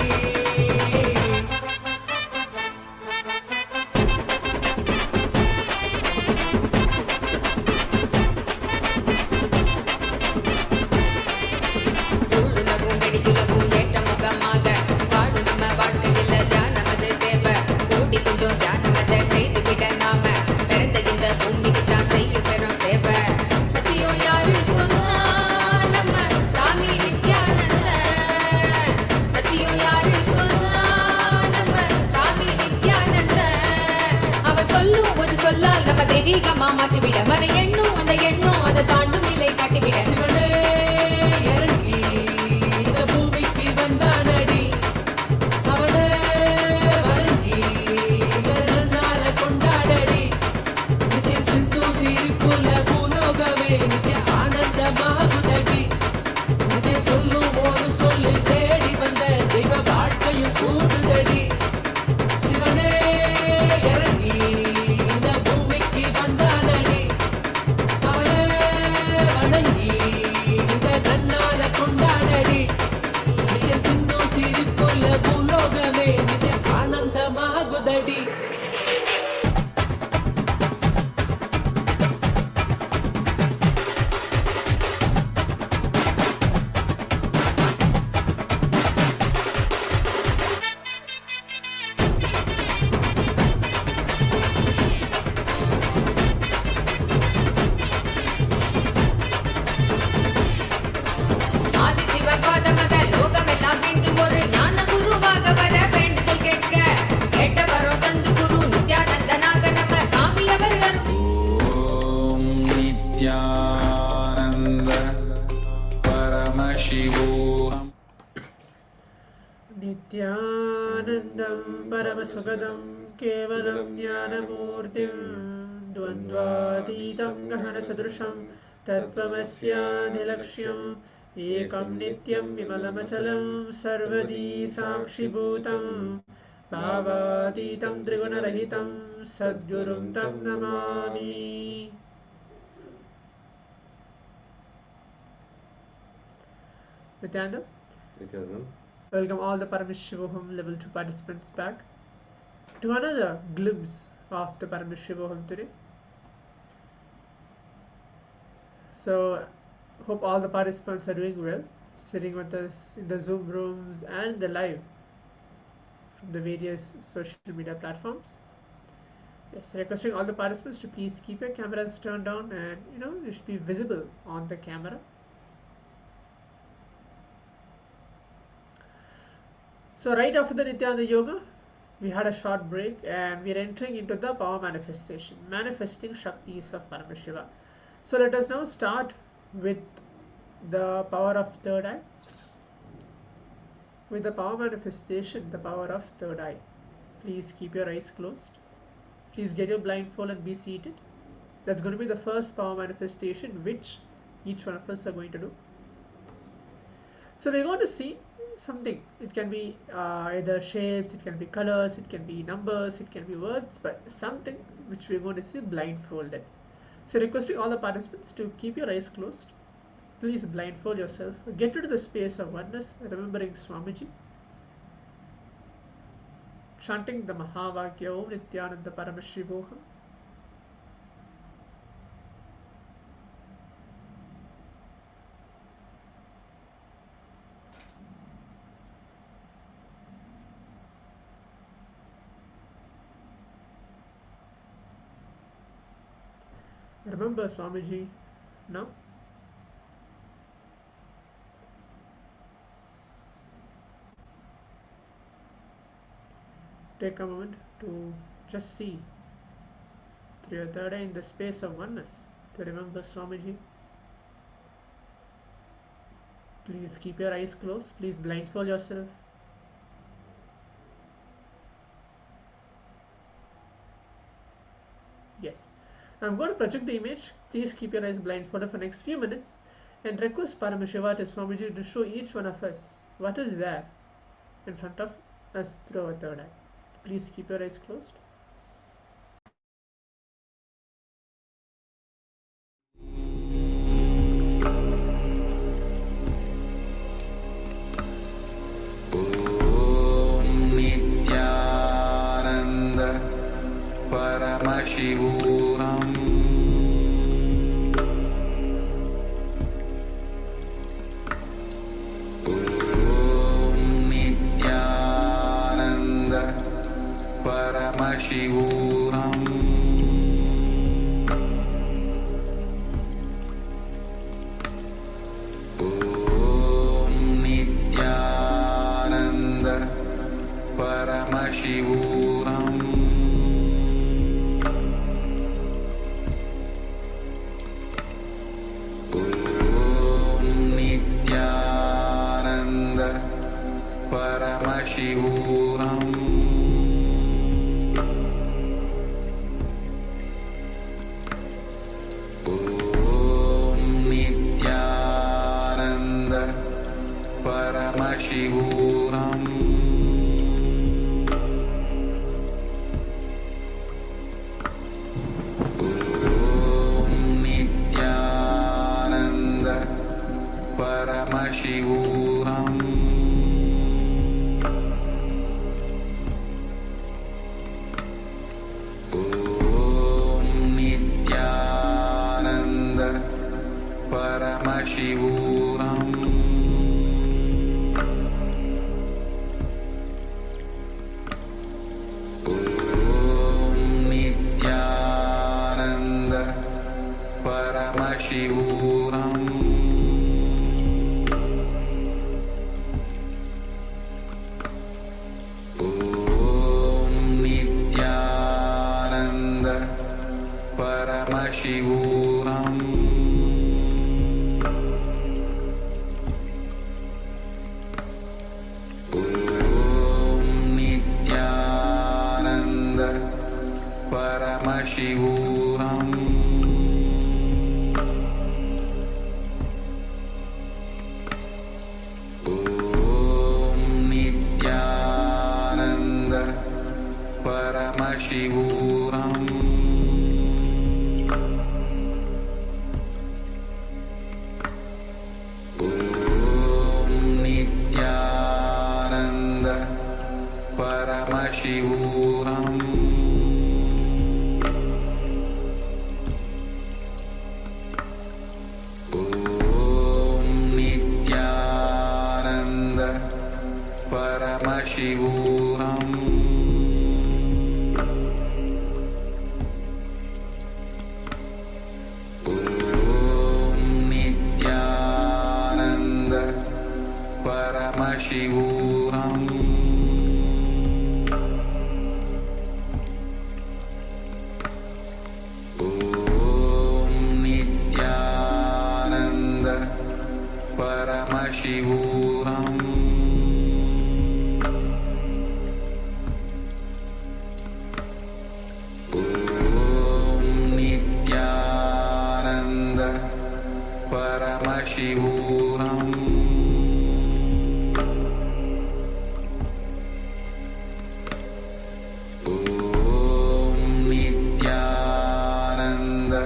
சுள்ளுலகும் வெடிக்குலகும் ஏற்ற முகமாக வாழும் நம்ம வாழ்க்கையில் தியானமது தேவை கூடி கொஞ்சம் தியானமதை செய்துவிட நாம பிறந்த இந்த பூமிக்கு தான் செய்யும் பெரும் சேவை சத்தியம் யாரு சொன்னா நம்ம சாமி நித்யானந்த சத்தியம் யாரு சொன்னா நம்ம சாமி நித்யானந்த தெய்வீகமா மாற்றிவிட மன எண்ணும் அந்த எண்ணும் அதை தாண்டும் நிலை காட்டிவிட சிவனே இறங்கி இந்த பூமிக்கு வந்தானடி அவனே வணங்கி இந்த நன்னால கொண்டாடடி நித்திய சிந்து சிரிப்புள்ள பூலோகமே நித்திய ஆனந்தமாகுதடி நித்திய சொல்லும் ஒரு சொல்லு தேடி வந்த தெய்வ வாழ்க்கையும் கூடுதடி சிவனே இறங்கி இந்த பூமிக்கு வந்தானடி அவனே வணங்கி இந்த நன்னால கொண்டாடடி நித்திய சிந்து சிரிப்புள்ள பூலோகமே நித்திய ஆனந்தமாகுதடி ஆதி சிவபாதமத லோகமெல்லாம் வேண்டி ஒரு ஞான குருவாக வர வேண்டுதல் கேட்க கேட்ட வரம் தந்து குரு நித்யானந்தனாக நம்ம சாமி அவர் அருள் ॐ नित्यानन्द परमशिवोऽहम् नित्यानन्दं परमसुखदं केवलं ज्ञानमूर्तिं द्वन्द्वातीतं गहनसदृशं तत्त्वमस्याधिलक्ष्यम् एकं नित्यं विमलमचलं सर्वदी साक्षिभूतं भावातीतं त्रिगुणरहितं सद्गुरुं तं Namami. Nityananda? Welcome all the Paramashivoham Level-2 participants back to another glimpse of the Paramashivoham today. So, hope all the participants are doing well, sitting with us in the Zoom rooms and the live from the various social media platforms. Yes, requesting all the participants to please keep your cameras turned on and you should be visible on the camera. So right after the Nityananda Yoga, we had a short break and we are entering into the power manifestation, manifesting Shaktis of Paramashiva. So let us now start with the power of third eye. With the power manifestation, the power of third eye. Please keep your eyes closed. Please get your blindfold and be seated. That's going to be the first power manifestation which each one of us are going to do. So we're going to see something. It can be either shapes, it can be colors, it can be numbers, it can be words, but something which we're going to see blindfolded. So requesting all the participants to keep your eyes closed. Please blindfold yourself. Get into the space of oneness, remembering Swamiji. Chanting the Mahavakya Om Nityananda Paramashivoham. Remember Swamiji now. Take a moment to just see through your third eye in the space of oneness to remember Swamiji. Please keep your eyes closed. Please blindfold yourself. Yes. I'm going to project the image. Please keep your eyes blindfolded for the next few minutes and request Paramashiva to Swamiji to show each one of us what is there in front of us through our third eye. Please keep your eyes closed. ॐ नित्यानन्द परमशिवोऽहम् ॐ नित्यानन्द परमशिवोऽहम् परमशिवोऽहम् Paramashivoham Om Nityananda Paramashivoham Om Nityananda Paramashivoham Paramashivoham Om Nityananda Paramashivoham Om Nityananda Paramashivoham Paramashivoham Om Nityananda Paramashivoham Om Nityananda Paramashivoham Paramashivoham Om Nityananda Paramashivoham Om Nityananda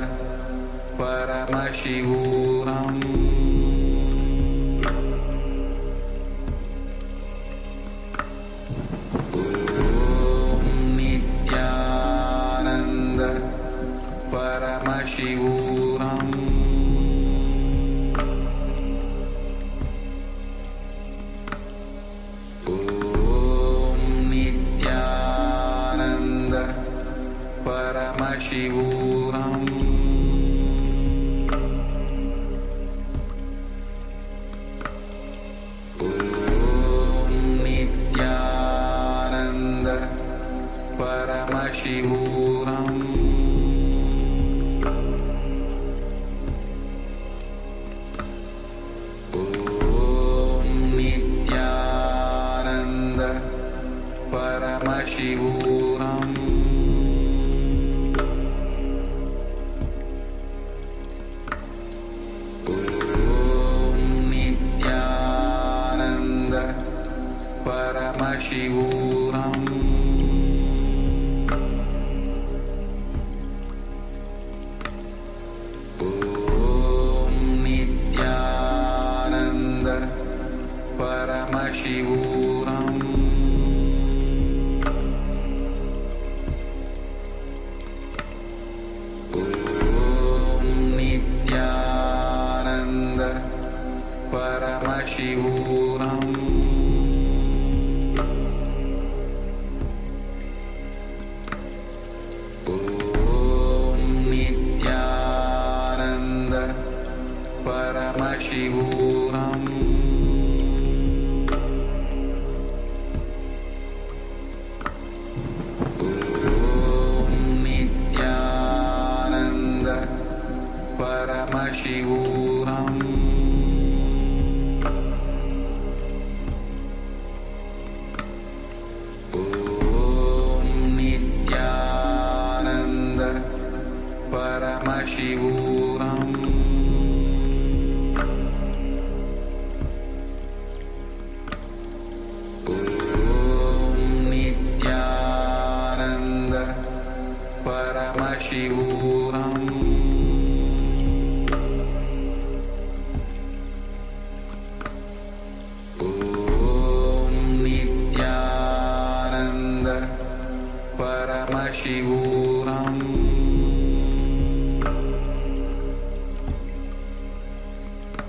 Paramashivoham Paramashivoham Om Nityananda Paramashivoham Om Nityananda Paramashivoham Paramashivoham Om Nityananda Paramashivoham Om Nityananda Paramashivoham Paramashivoham Om Nityananda Paramashivoham Om Nityananda Paramashivoham Paramashivoham Om Nityananda Paramashivoham Om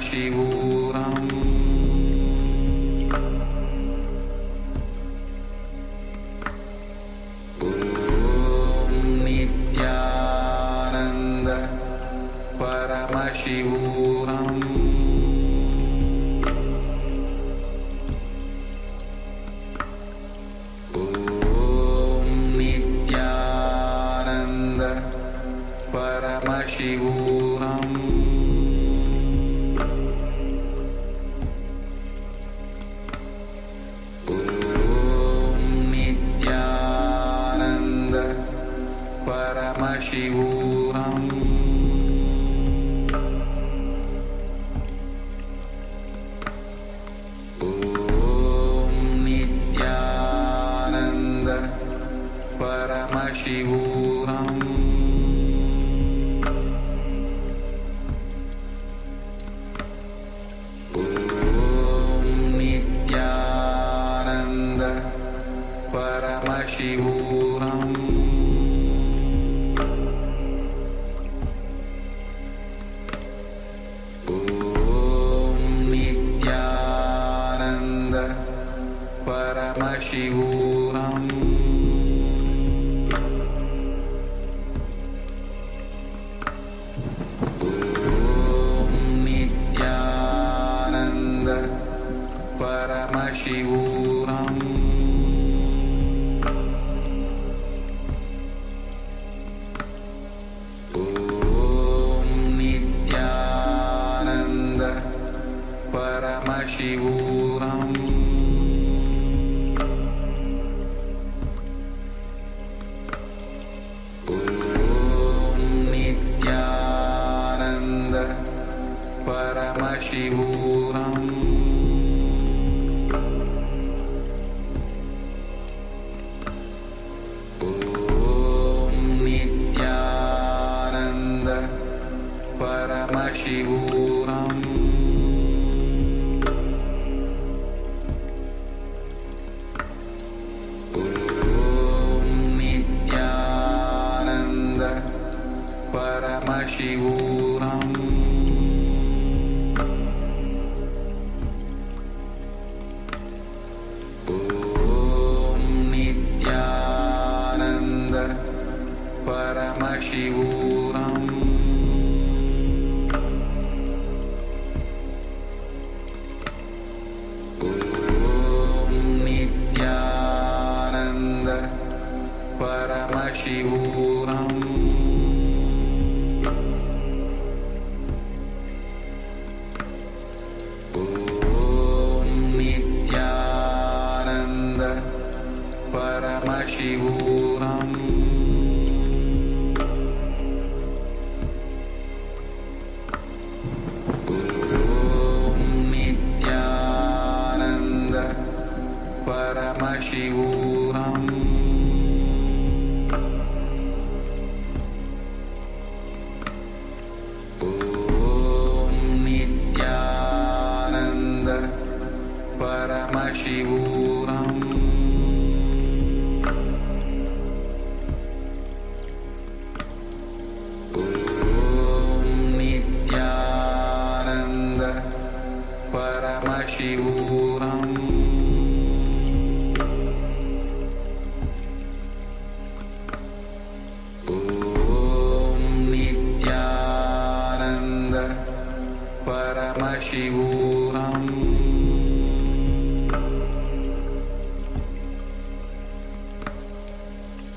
Paramashivoham Om Nityananda Paramashivoham Om Nityananda Paramashivoham Paramashivoham Om Nityananda Paramashivoham Om Nityananda Paramashivoham Paramashivoham Om Nityananda Paramashivoham Om Nityananda Paramashivoham Paramashivoham Om Nityananda Paramashivoham Om Nityananda Paramashivoham Paramashivoham Om Nityananda Paramashivoham Om Nityananda Paramashivoham Paramashivoham Om Nityananda Paramashivoham Om Nityananda Paramashivoham Paramashivoham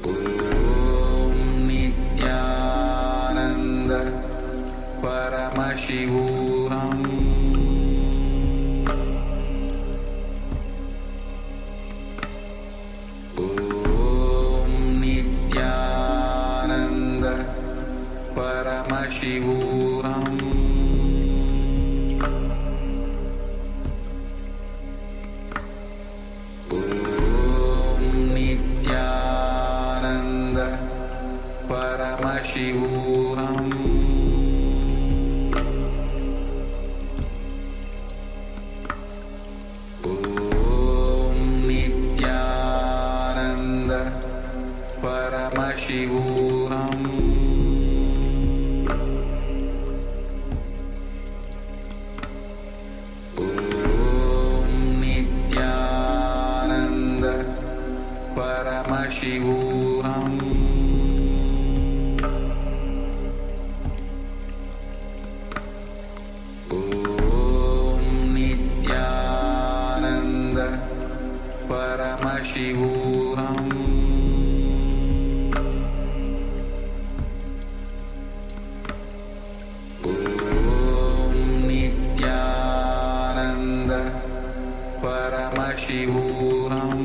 Om Nityananda Paramashivoham Om Nityananda Paramashivoham Paramashivoham Om Nityananda Paramashivoham Paramashivoham Om Nityananda Paramashivoham Om Nityananda Paramashivoham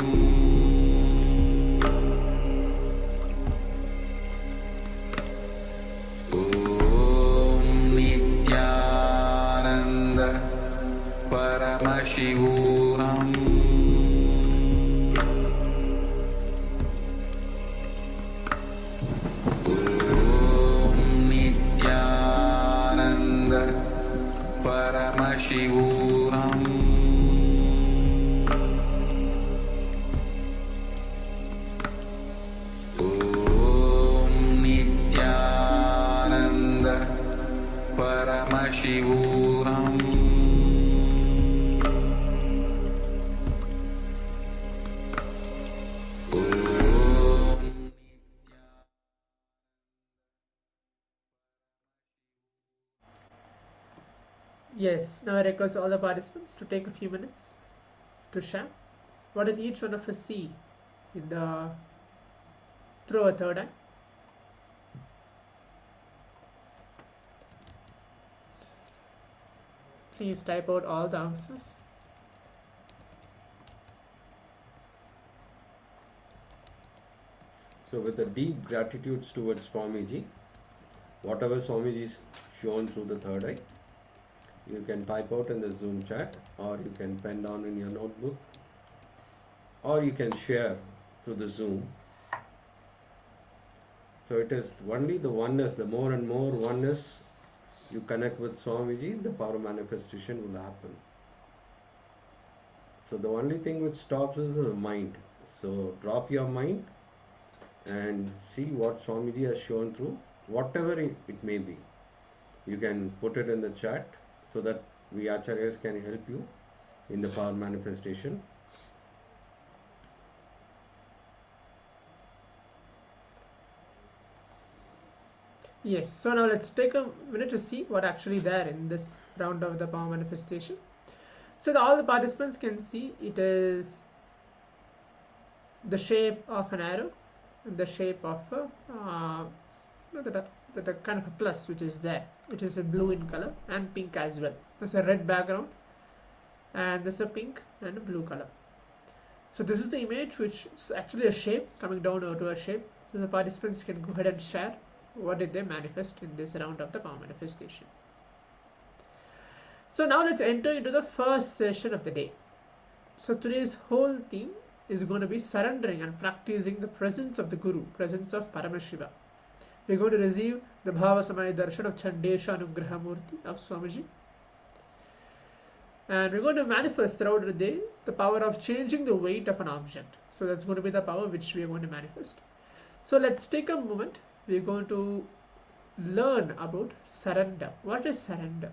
Om Nityananda Paramashivoham Om Nityananda Paramashivoham Om Nityananda Paramashivoham Yes, now I request all the participants to take a few minutes to share what did each one of us see in the through a third eye. Please type out all the answers. So with a deep gratitude towards Swamiji, whatever Swamiji is shown through the third eye, you can type out in the Zoom chat, or you can pen down in your notebook, or you can share through the Zoom. So it is only the oneness, the more and more oneness you connect with Swamiji, the power manifestation will happen. So the only thing which stops is the mind. So drop your mind and see what Swamiji has shown through, whatever it may be. You can put it in the chat so that we Acharyas can help you in the power manifestation. Yes, so now let's take a minute to see what actually there in this round of the power manifestation. So all the participants can see it is the shape of an arrow, and the shape of a the kind of a plus which is there, which is a blue in color and pink as well. There's a red background and there's a pink and a blue color. So this is the image, which is actually a shape coming down to a shape. So the participants can go ahead and share what did they manifest in this round of the power manifestation. So now let's enter into the first session of the day. So today's whole theme is going to be surrendering and practicing the presence of the Guru, presence of Paramashiva. We're going to receive the Bhava Samaya Darshan of Chandesha Anugraha Murti of Swamiji. And we're going to manifest throughout the day the power of changing the weight of an object. So that's going to be the power which we are going to manifest. So let's take a moment. We're going to learn about surrender. What is surrender?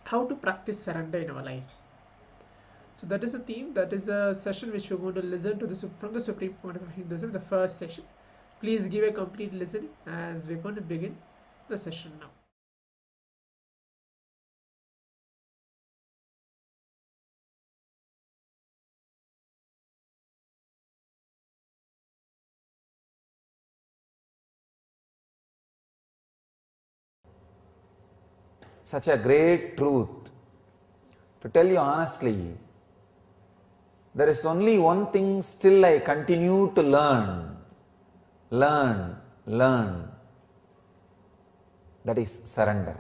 How to practice surrender in our lives. So that is a theme, that is a session which we're going to listen to from the Supreme Pontiff of Hinduism, the first session. Please give a complete listening as we're going to begin the session now. Such a great truth. To tell you honestly, there is only one thing still I continue to learn. That is surrender.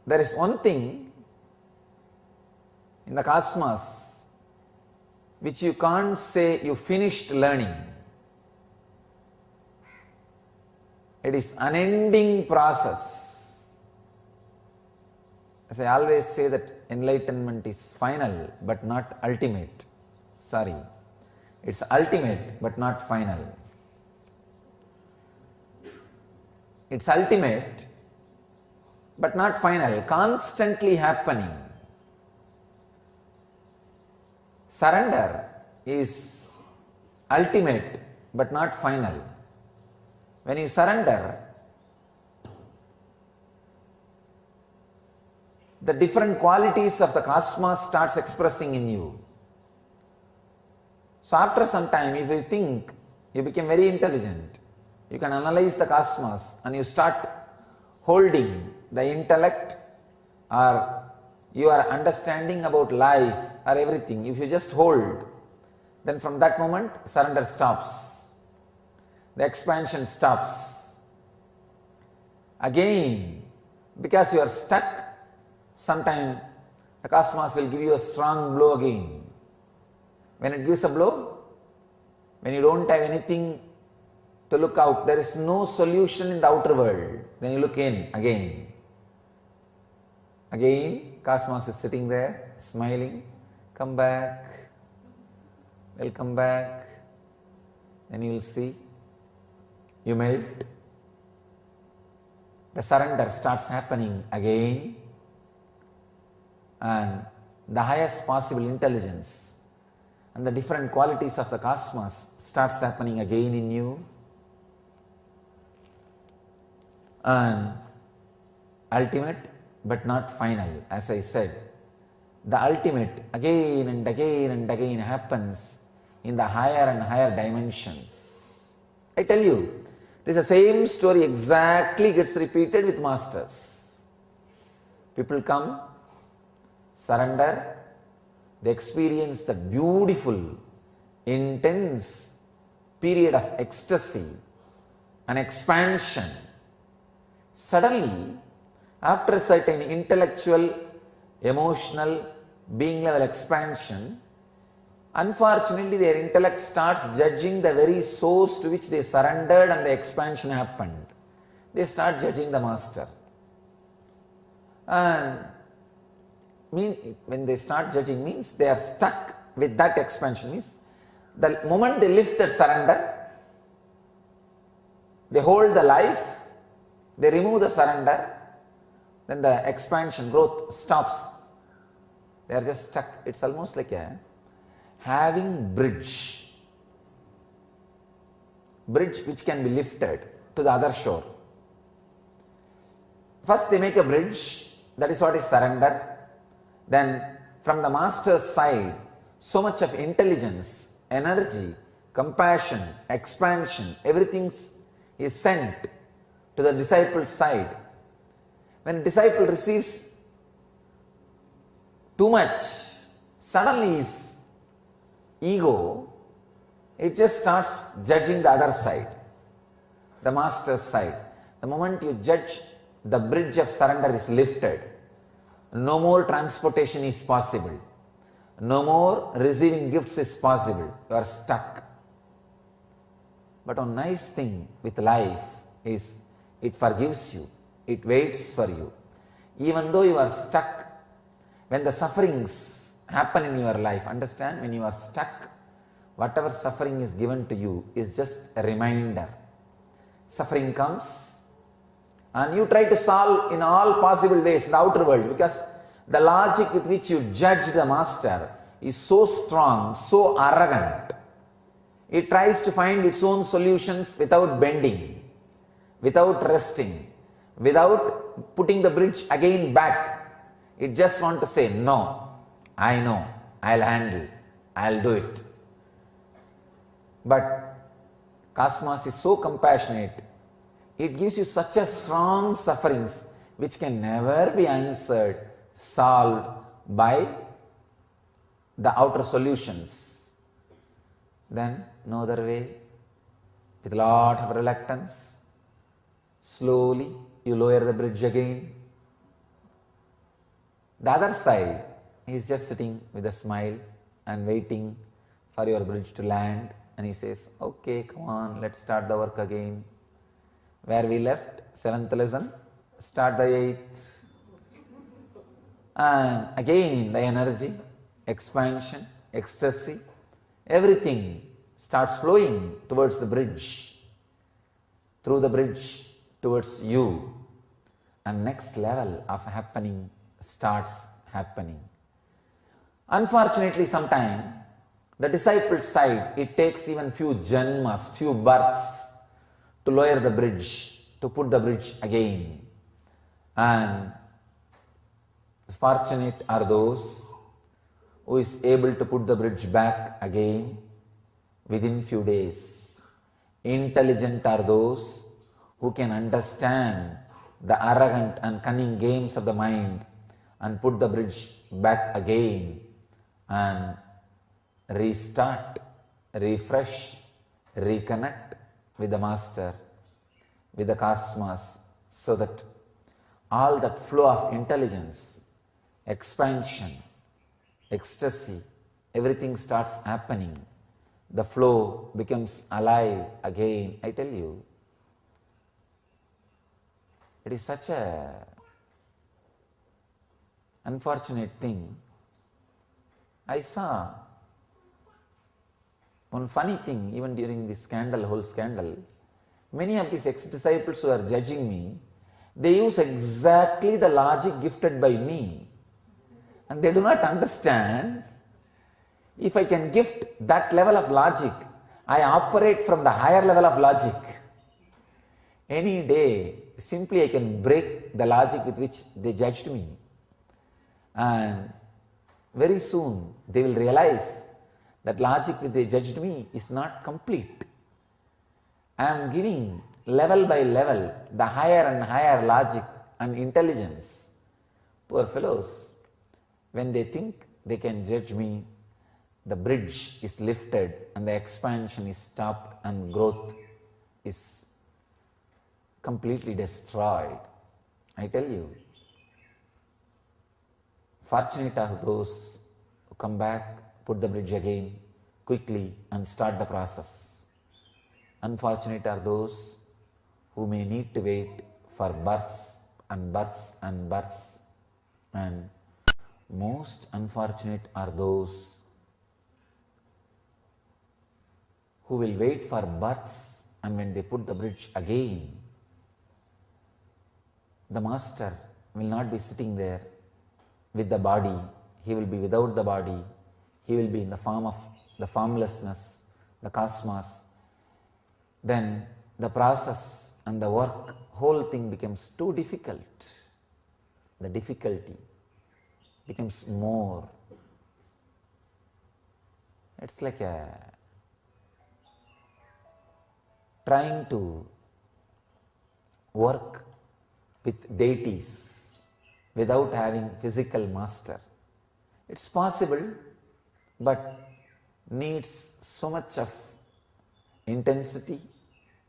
There is one thing in the cosmos which you can't say you finished learning. It is unending process. As I always say that enlightenment is final but not ultimate. Sorry, it's ultimate but not final. It's ultimate but not final, constantly happening. surrender is ultimate but not final. When you surrender, the different qualities of the cosmos starts expressing in you. So after some time, if you think, you become very intelligent, you can analyze the cosmos and you start holding the intellect or your understanding about life or everything. If you just hold, then from that moment surrender stops. The expansion stops. Again, because you are stuck, sometime the cosmos will give you a strong blow again. When it gives a blow, when you don't have anything to look out, there is no solution in the outer world, then you look in again. Again, cosmos is sitting there, smiling. Come back. Welcome back. Then you will see, you melt. The surrender starts happening again, and the highest possible intelligence and the different qualities of the cosmos starts happening again in you. And ultimate but not final, as I said. The ultimate again and again and again happens in the higher and higher dimensions. I tell you, this is the same story exactly gets repeated with masters. People come, surrender, they experience the beautiful, intense period of ecstasy and expansion. Suddenly, after a certain intellectual, emotional, being level expansion, unfortunately their intellect starts judging the very source to which they surrendered and the expansion happened. They start judging the master. And when they start judging means they are stuck with that expansion. Means the moment they lift their surrender, they hold the life, they remove the surrender, then the expansion, growth stops. They are just stuck. It's almost like having bridge which can be lifted to the other shore. First they make a bridge, that is what is surrender. Then from the master's side, so much of intelligence, energy, compassion, expansion, everything is sent to the disciple's side. When a disciple receives too much, suddenly his ego, it just starts judging the other side, the master's side. The moment you judge, the bridge of surrender is lifted. No more transportation is possible. No more receiving gifts is possible. You are stuck. But one nice thing with life is it forgives you. It waits for you. Even though you are stuck, when the sufferings happen in your life, understand, when you are stuck, whatever suffering is given to you is just a reminder. Suffering comes, and you try to solve in all possible ways in the outer world, because the logic with which you judge the master is so strong, so arrogant. It tries to find its own solutions without bending, without resting, without putting the bridge again back. It just wants to say, no, I know, I'll handle, I'll do it. But Cosmos is so compassionate, it gives you such a strong sufferings which can never be answered, solved by the outer solutions. Then no other way, with a lot of reluctance, slowly you lower the bridge again. The other side, he is just sitting with a smile and waiting for your bridge to land, and he says, okay, come on, let's start the work again. Where we left, 7th lesson, start the 8th. And again the energy, expansion, ecstasy, everything starts flowing towards the bridge, through the bridge towards you, and next level of happening starts happening. Unfortunately, sometimes The disciple side, it takes even few janmas, few births to lower the bridge, to put the bridge again. And fortunate are those who is able to put the bridge back again within few days. Intelligent are those who can understand the arrogant and cunning games of the mind and put the bridge back again and restart, refresh, reconnect with the Master, with the cosmos, so that all that flow of intelligence, expansion, ecstasy, everything starts happening. The flow becomes alive again. I tell you, it is such a unfortunate thing. I saw one funny thing even during this whole scandal. Many of these ex-disciples who are judging me, they use exactly the logic gifted by me. And they do not understand, if I can gift that level of logic, I operate from the higher level of logic. Any day, simply I can break the logic with which they judged me. And very soon they will realize that logic which they judged me is not complete. I am giving level by level the higher and higher logic and intelligence. Poor fellows, when they think they can judge me, the bridge is lifted and the expansion is stopped and growth is completely destroyed. I tell you, fortunate are those who come back, put the bridge again quickly and start the process. Unfortunate are those who may need to wait for births and births and births. And most unfortunate are those who will wait for births, and when they put the bridge again, the Master will not be sitting there with the body. He will be without the body. He will be in the form of the formlessness, the cosmos. Then the process and the work, whole thing becomes too difficult. The difficulty becomes more. It's like trying to work with deities without having physical master. It's possible, but needs so much of intensity,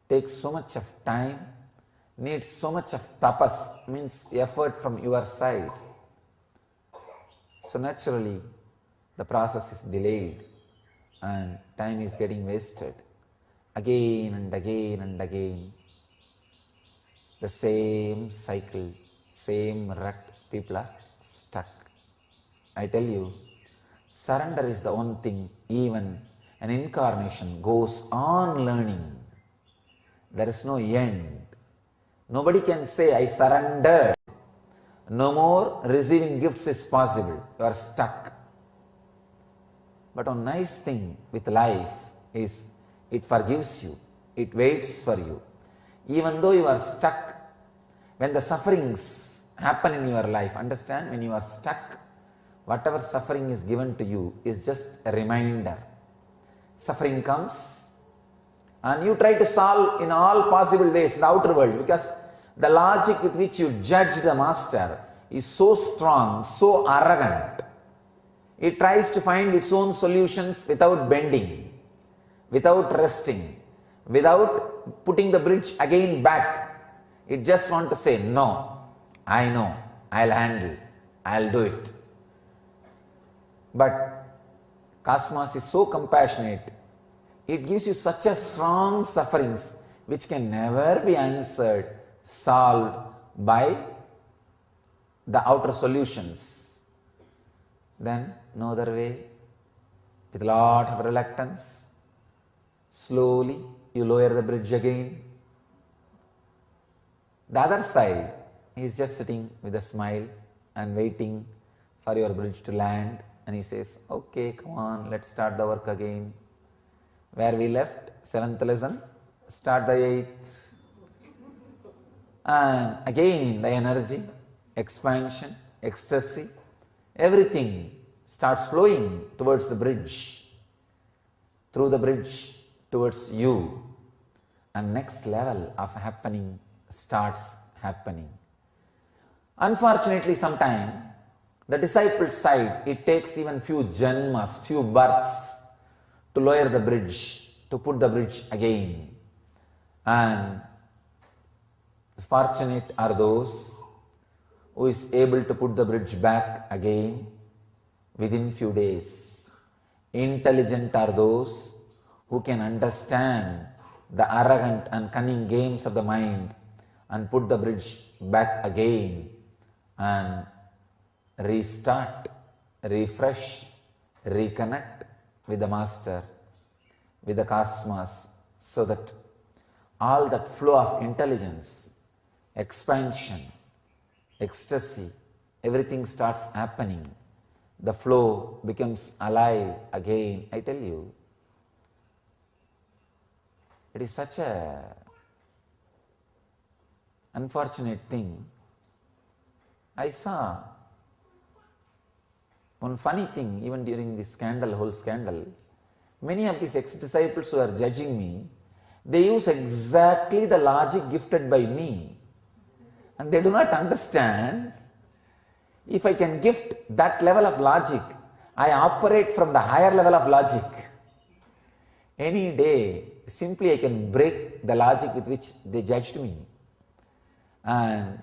takes so much of time, needs so much of tapas, means effort from your side. So naturally, the process is delayed and time is getting wasted. Again and again and again, the same cycle, same rut, people are stuck. I tell you, surrender is the one thing even an incarnation goes on learning. There is no end. Nobody can say, I surrendered. No more receiving gifts is possible. You are stuck. But one nice thing with life is it forgives you. It waits for you. Even though you are stuck, when the sufferings happen in your life, understand, when you are stuck, whatever suffering is given to you is just a reminder. Suffering comes and you try to solve in all possible ways in the outer world, because the logic with which you judge the Master is so strong, so arrogant. It tries to find its own solutions without bending, without resting, without putting the bridge again back. It just wants to say, no, I know, I'll handle, I'll do it. But Cosmos is so compassionate, it gives you such a strong sufferings which can never be answered, solved by the outer solutions. Then no other way, with a lot of reluctance, slowly you lower the bridge again. The other side is just sitting with a smile and waiting for your bridge to land And he says, okay, come on, let's start the work again. Where we left, 7th lesson, start the 8th. And again the energy, expansion, ecstasy, everything starts flowing towards the bridge, through the bridge towards you. And next level of happening starts happening. Unfortunately, sometimes the disciple's side, it takes even few janmas, few births to lower the bridge, to put the bridge again. And fortunate are those who is able to put the bridge back again within few days. Intelligent are those who can understand the arrogant and cunning games of the mind and put the bridge back again and restart, refresh, reconnect with the Master, with the cosmos, so that all that flow of intelligence, expansion, ecstasy, everything starts happening. The flow becomes alive again. I tell you, it is such a unfortunate thing. I saw one funny thing even during this scandal, whole scandal. Many of these ex-disciples who are judging me, they use exactly the logic gifted by me. And they do not understand, if I can gift that level of logic, I operate from the higher level of logic. Any day, simply I can break the logic with which they judged me. And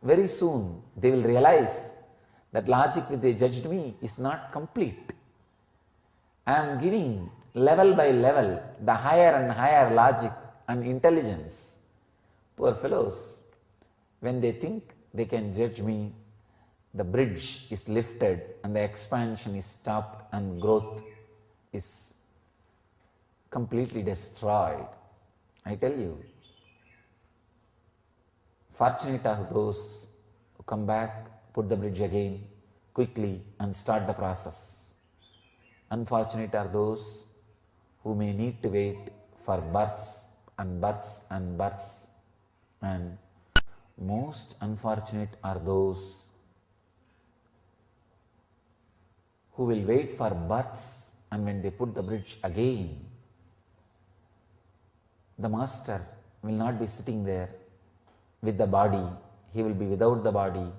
very soon they will realize that logic that they judged me is not complete. I am giving level by level the higher and higher logic and intelligence. Poor fellows, when they think they can judge me, the bridge is lifted and the expansion is stopped and growth is completely destroyed. I tell you, fortunate are those who come back, put the bridge again quickly and start the process. Unfortunate are those who may need to wait for births and births and births. And most unfortunate are those who will wait for births, and when they put the bridge again, the Master will not be sitting there with the body. He will be without the body.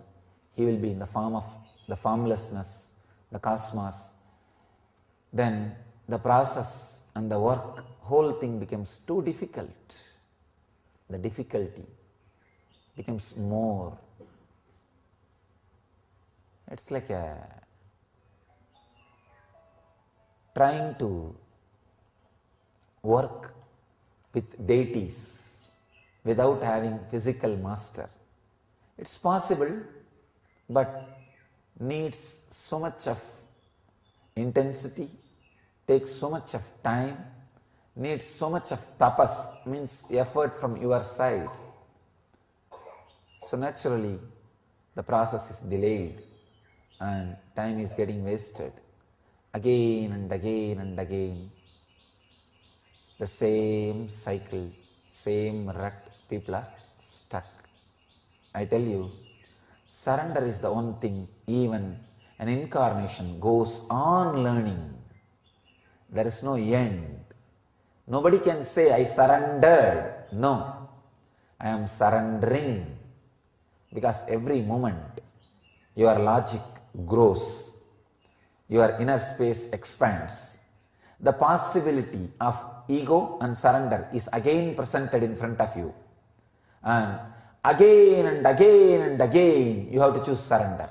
He will be in the form of the formlessness, the cosmos. Then the process and the work, whole thing becomes too difficult. The difficulty becomes more. It's like trying to work with deities without having physical master. It's possible, but needs so much of intensity, takes so much of time, needs so much of tapas, means effort from your side. So naturally, the process is delayed and time is getting wasted. Again and again and again, the same cycle, same rut, people are stuck. I tell you, surrender is the one thing, even an incarnation goes on learning. There is no end. Nobody can say, I surrendered. No, I am surrendering. Because every moment, your logic grows. Your inner space expands. The possibility of ego and surrender is again presented in front of you. And again and again and again, you have to choose surrender.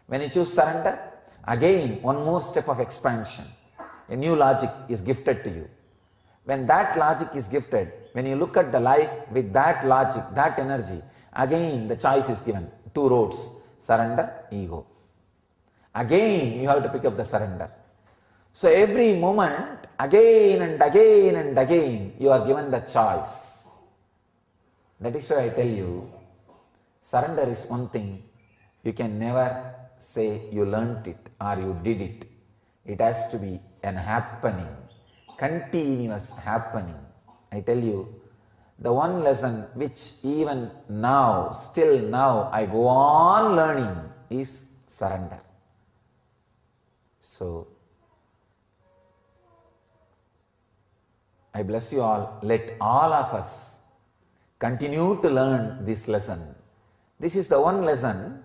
When you choose surrender, again one more step of expansion. A new logic is gifted to you. When that logic is gifted, when you look at the life with that logic, that energy, again the choice is given. Two roads, surrender, ego. Again you have to pick up the surrender. So every moment, again and again and again, you are given the choice. That is why I tell you, surrender is one thing you can never say you learnt it or you did it. It has to be an happening, continuous happening. I tell you, the one lesson which even now, still now, I go on learning is surrender. So, I bless you all. Let all of us continue to learn this lesson. This is the one lesson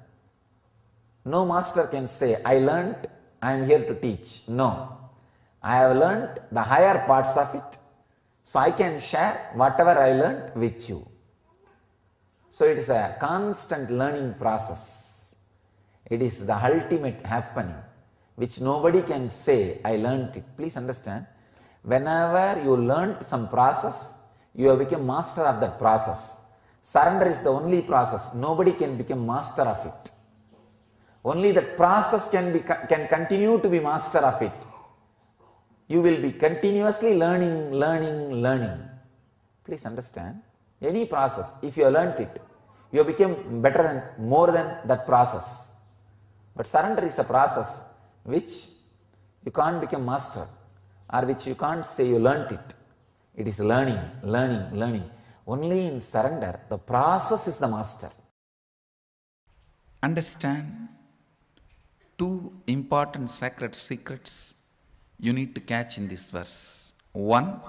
no master can say, I learnt, I am here to teach. No. I have learnt the higher parts of it, so I can share whatever I learnt with you. So it is a constant learning process. It is the ultimate happening, which nobody can say, I learnt it. Please understand, whenever you learnt some process, you have become master of that process. Surrender is the only process. Nobody can become master of it. Only that process can continue to be master of it. You will be continuously learning. Please understand, any process, if you have learnt it, you have become better than, more than that process. But surrender is a process which you can't become master, or which you can't say you learnt it. It is learning. Only in surrender, the process is the master. Understand two important sacred secrets you need to catch in this verse. One,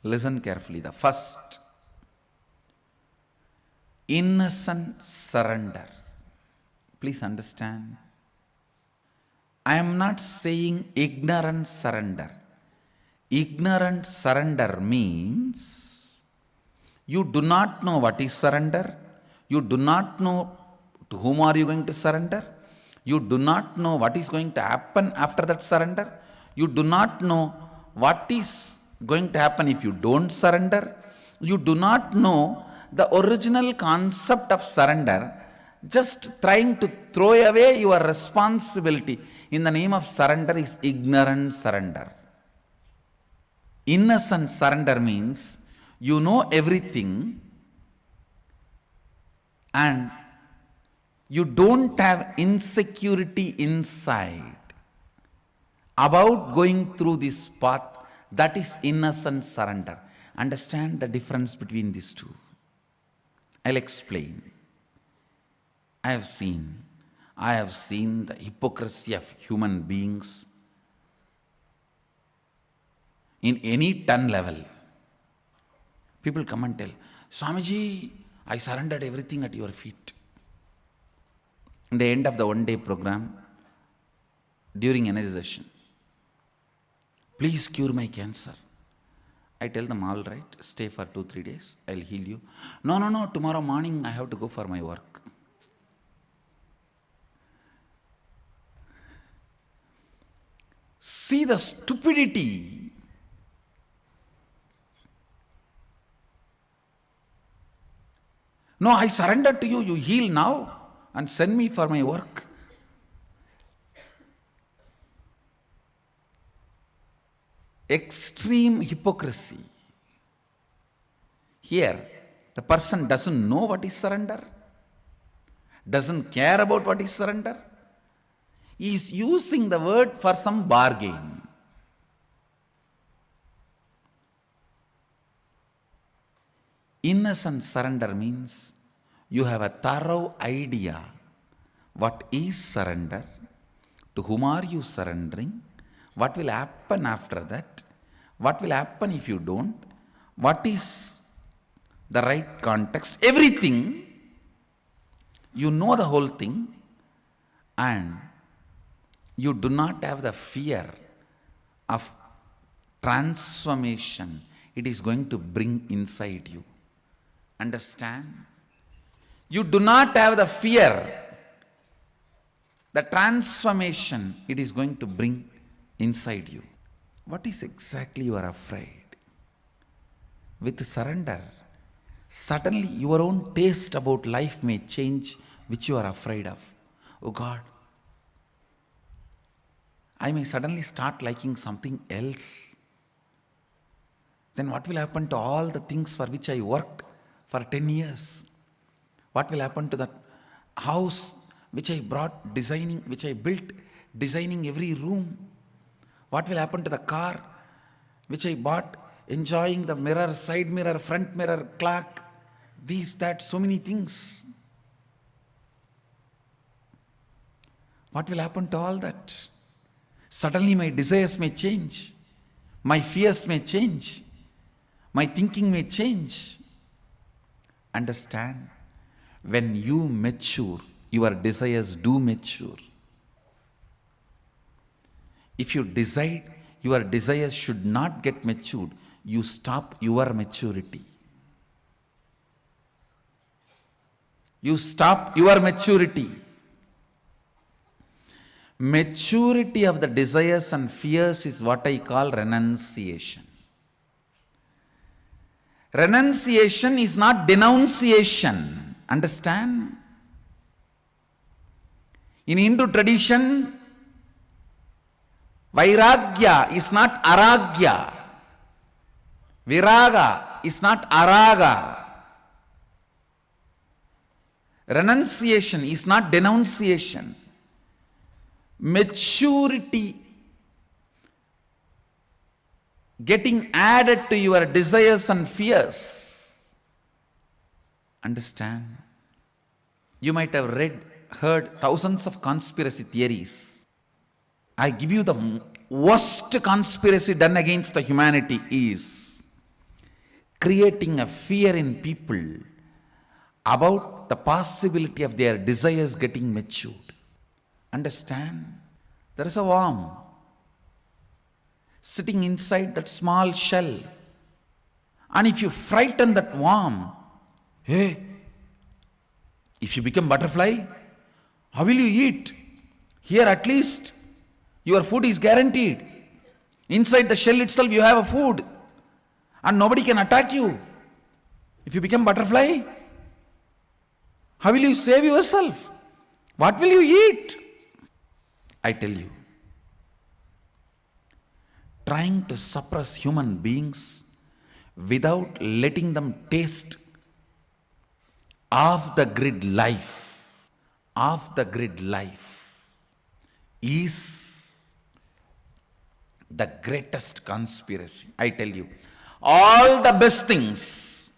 listen carefully. The first, innocent surrender. Please understand. I am not saying ignorant surrender. Ignorant surrender means you do not know what is surrender. You do not know to whom are you going to surrender. You do not know what is going to happen after that surrender. You do not know what is going to happen if you don't surrender. You do not know the original concept of surrender. Just trying to throw away your responsibility in the name of surrender is ignorant surrender. Innocent surrender means you know everything and you don't have insecurity inside about going through this path. That is innocent surrender. Understand the difference between these two. I'll explain. I have seen the hypocrisy of human beings in any ton level. People come and tell, Swamiji, I surrendered everything at your feet. In the end of the one-day program, during energization, please cure my cancer. I tell them, all right, stay for 2-3 days, I'll heal you. No, tomorrow morning I have to go for my work. See the stupidity. No, I surrender to you, you heal now and send me for my work. Extreme hypocrisy. Here, the person doesn't know what is surrender, doesn't care about what is surrender. He is using the word for some bargain. Innocent surrender means you have a thorough idea what is surrender, to whom are you surrendering, what will happen after that, what will happen if you don't, what is the right context, everything. You know the whole thing and you do not have the fear of transformation it is going to bring inside you. Understand? You do not have the fear, the transformation it is going to bring inside you. What is exactly you are afraid? With surrender, suddenly your own taste about life may change, which you are afraid of. Oh God, I may suddenly start liking something else. Then what will happen to all the things for which I worked for 10 years? What will happen to that house which I brought designing, which I built designing every room? What will happen to the car which I bought, enjoying the mirror, side mirror, front mirror, clock, these, that, so many things? What will happen to all that? Suddenly my desires may change, my fears may change, my thinking may change. Understand, when you mature, your desires do mature. If you decide your desires should not get matured, you stop your maturity. You stop your maturity. Maturity of the desires and fears is what I call renunciation. Renunciation is not denunciation. Understand? In Hindu tradition, Vairagya is not aragya. Viraga is not araga. Renunciation is not denunciation. Maturity getting added to your desires and fears. Understand? You might have heard thousands of conspiracy theories. I give you the worst conspiracy done against the humanity is creating a fear in people about the possibility of their desires getting matured. Understand? There is a worm sitting inside that small shell. And if you frighten that worm, hey, if you become butterfly, how will you eat? Here at least your food is guaranteed. Inside the shell itself you have a food and nobody can attack you. If you become butterfly, how will you save yourself? What will you eat? I tell you, trying to suppress human beings without letting them taste off the grid life is the greatest conspiracy. I tell you, all the best things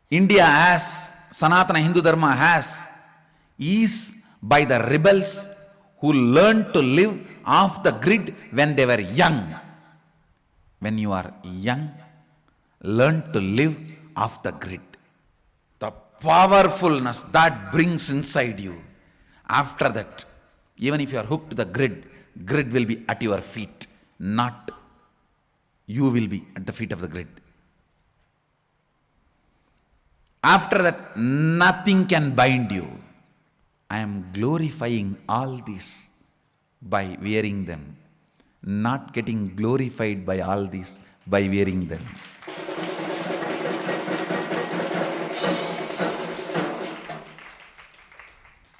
India has, Sanatana Hindu Dharma has, is by the rebels who learned to live off the grid when they were young. When you are young, learn to live off the grid. The powerfulness that brings inside you. After that, even if you are hooked to the grid will be at your feet, not you will be at the feet of the grid. After that, nothing can bind you. I am glorifying all this by wearing them, not getting glorified by all this by wearing them.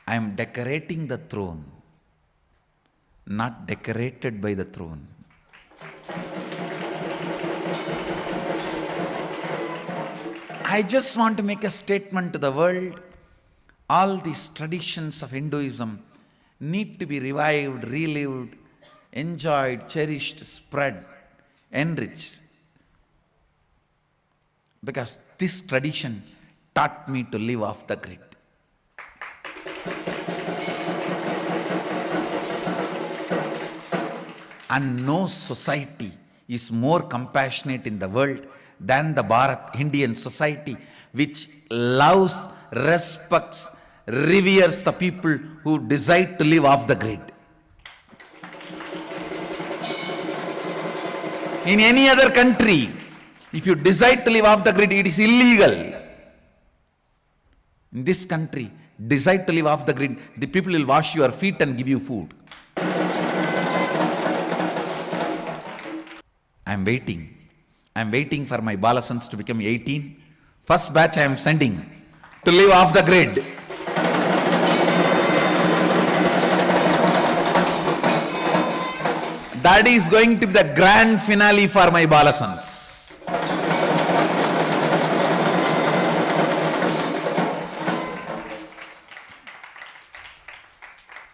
I am decorating the throne, not decorated by the throne. I just want to make a statement to the world. All these traditions of Hinduism need to be revived, relived, enjoyed, cherished, spread, enriched. Because this tradition taught me to live off the grid. And no society is more compassionate in the world than the Bharat Indian society, which loves, respects, reveres the people who decide to live off the grid. In any other country, if you decide to live off the grid, it is illegal. In this country, decide to live off the grid, the people will wash your feet and give you food. I am waiting for my Balasans to become 18. First batch I am sending to live off the grid. That is going to be the grand finale for my Balasans.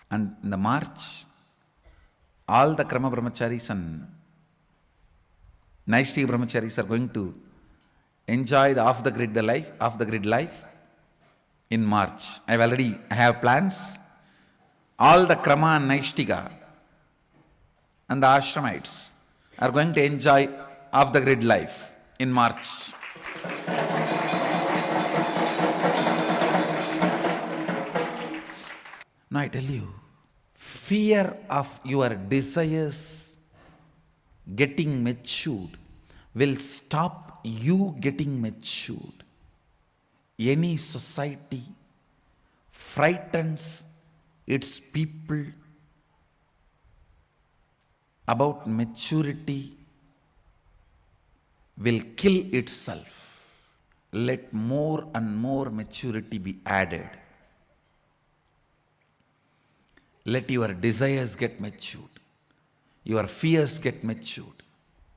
And in the march, all the Krama Brahmacharis and Naishtika Brahmacharis are going to enjoy the off-the-grid life in March. I have plans. All the Krama and Naishtika and the Ashramites are going to enjoy off-the-grid life in March. Now I tell you, fear of your desires getting matured will stop you getting matured. Any society frightens its people about maturity will kill itself. Let more and more maturity be added. Let your desires get matured. Your fears get matured.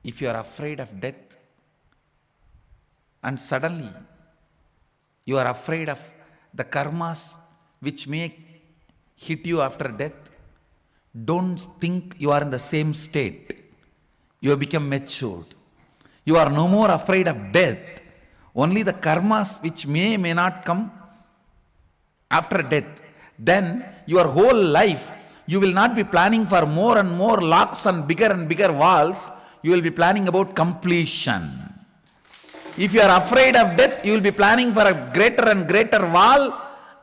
If you are afraid of death and suddenly you are afraid of the karmas which may hit you after death, don't think you are in the same state. You have become matured. You are no more afraid of death. Only the karmas which may not come after death. Then your whole life you will not be planning for more and more locks and bigger walls. You will be planning about completion. If you are afraid of death, you will be planning for a greater and greater wall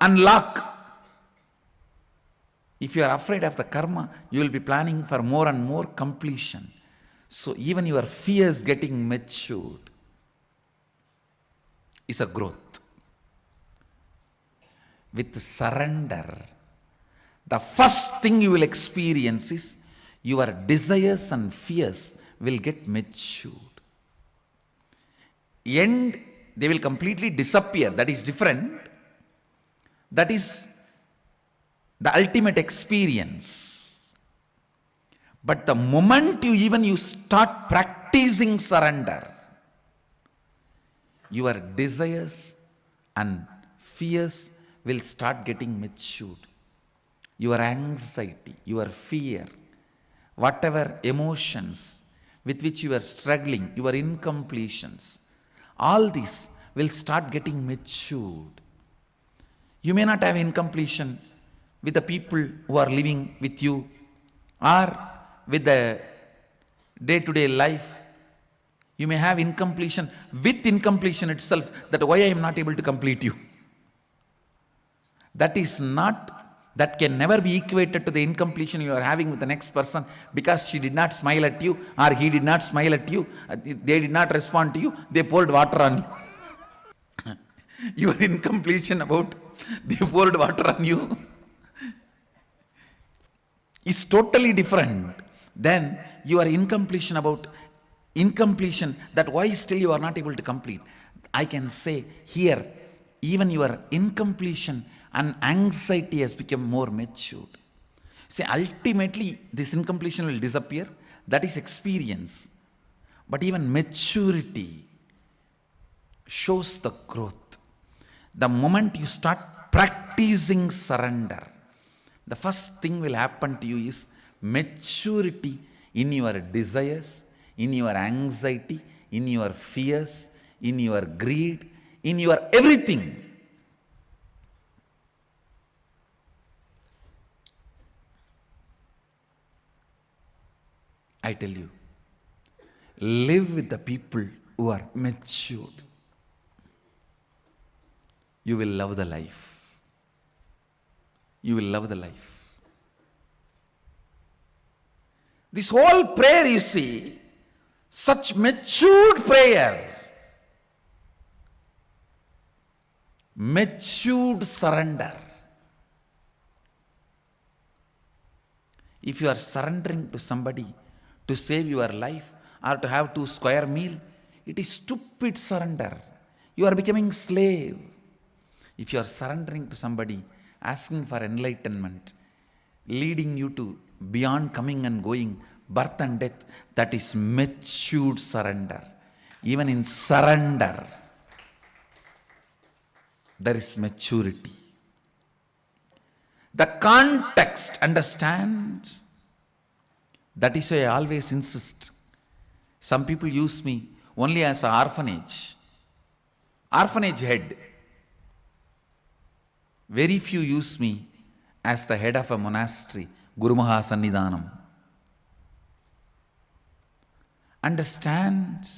and lock. If you are afraid of the karma, you will be planning for more and more completion. So even your fears getting matured is a growth. With surrender, the first thing you will experience is your desires and fears will get matured. And they will completely disappear. That is different. That is the ultimate experience. But the moment you start practicing surrender, your desires and fears will start getting matured. Your anxiety, your fear, whatever emotions with which you are struggling, your incompletions, all these will start getting matured. You may not have incompletion with the people who are living with you or with the day-to-day life. You may have incompletion with incompletion itself, that why I am not able to complete you. That can never be equated to the incompletion you are having with the next person because she did not smile at you or he did not smile at you, they did not respond to you, they poured water on you. Your incompletion about they poured water on you is totally different than your incompletion that why still you are not able to complete. I can say here, even your incompletion and anxiety has become more matured. See, ultimately this incompletion will disappear. That is experience. But even maturity shows the growth. The moment you start practicing surrender, the first thing will happen to you is maturity in your desires, in your anxiety, in your fears, in your greed, in your everything. I tell you, live with the people who are matured. You will love the life. You will love the life. This whole prayer, you see, such matured prayer, matured surrender. If you are surrendering to somebody to save your life or to have 2 square meal, it is stupid surrender. You are becoming slave. If you are surrendering to somebody, asking for enlightenment, leading you to beyond coming and going, birth and death, that is matured surrender. Even in surrender, there is maturity. The context, understand? That is why I always insist. Some people use me only as an orphanage head. Very few use me as the head of a monastery, Guru Maha Sannidhanam. Understand?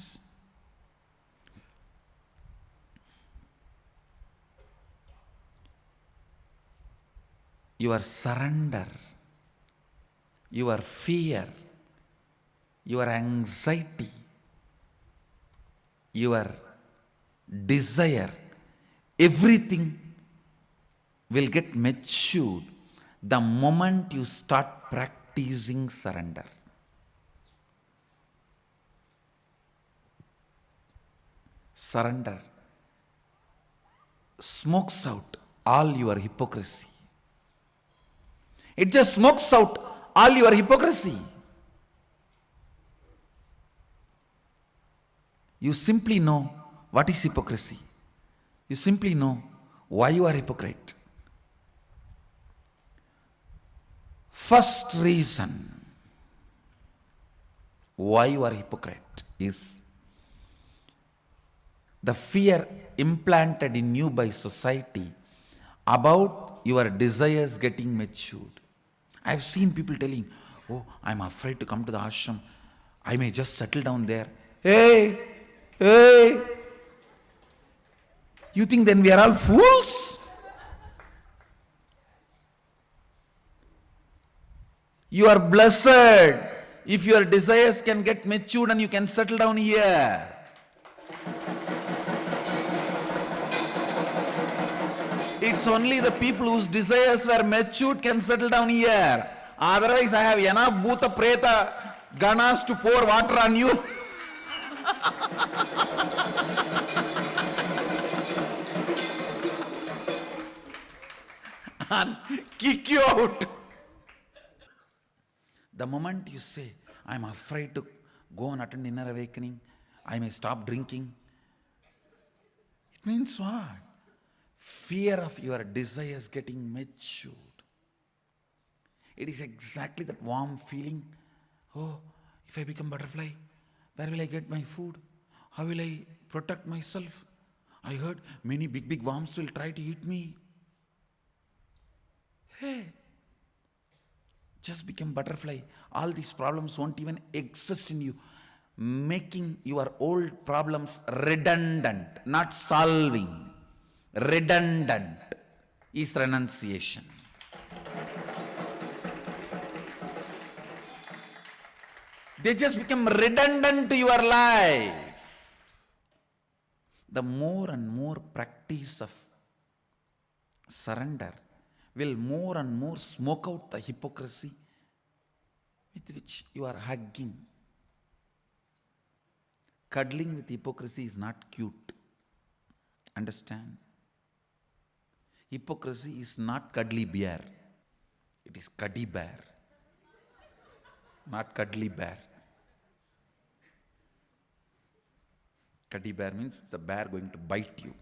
Your surrender, your fear, your anxiety, your desire, everything will get matured the moment you start practicing surrender. Surrender smokes out all your hypocrisy. It just smokes out all your hypocrisy. You simply know what is hypocrisy. You simply know why you are hypocrite. First reason why you are hypocrite is the fear implanted in you by society about your desires getting matured. I have seen people telling, oh, I'm afraid to come to the ashram. I may just settle down there. Hey! You think then we are all fools? You are blessed if your desires can get matured and you can settle down here. It's only the people whose desires were matured can settle down here. Otherwise, I have enough bhuta preta ganas to pour water on you. And kick you out. The moment you say, I'm afraid to go and attend inner awakening, I may stop drinking, it means what? Fear of your desires getting matured. It is exactly that warm feeling. Oh, if I become butterfly, where will I get my food? How will I protect myself? I heard many big worms will try to eat me. Hey, just become butterfly. All these problems won't even exist in you. Making your old problems redundant, not solving. Redundant is renunciation. They just become redundant to your life. The more and more practice of surrender will more and more smoke out the hypocrisy with which you are hugging. Cuddling with hypocrisy is not cute. Understand? Hypocrisy is not cuddly bear. It is cuddy bear. Not cuddly bear. Cuddy bear means the bear going to bite you.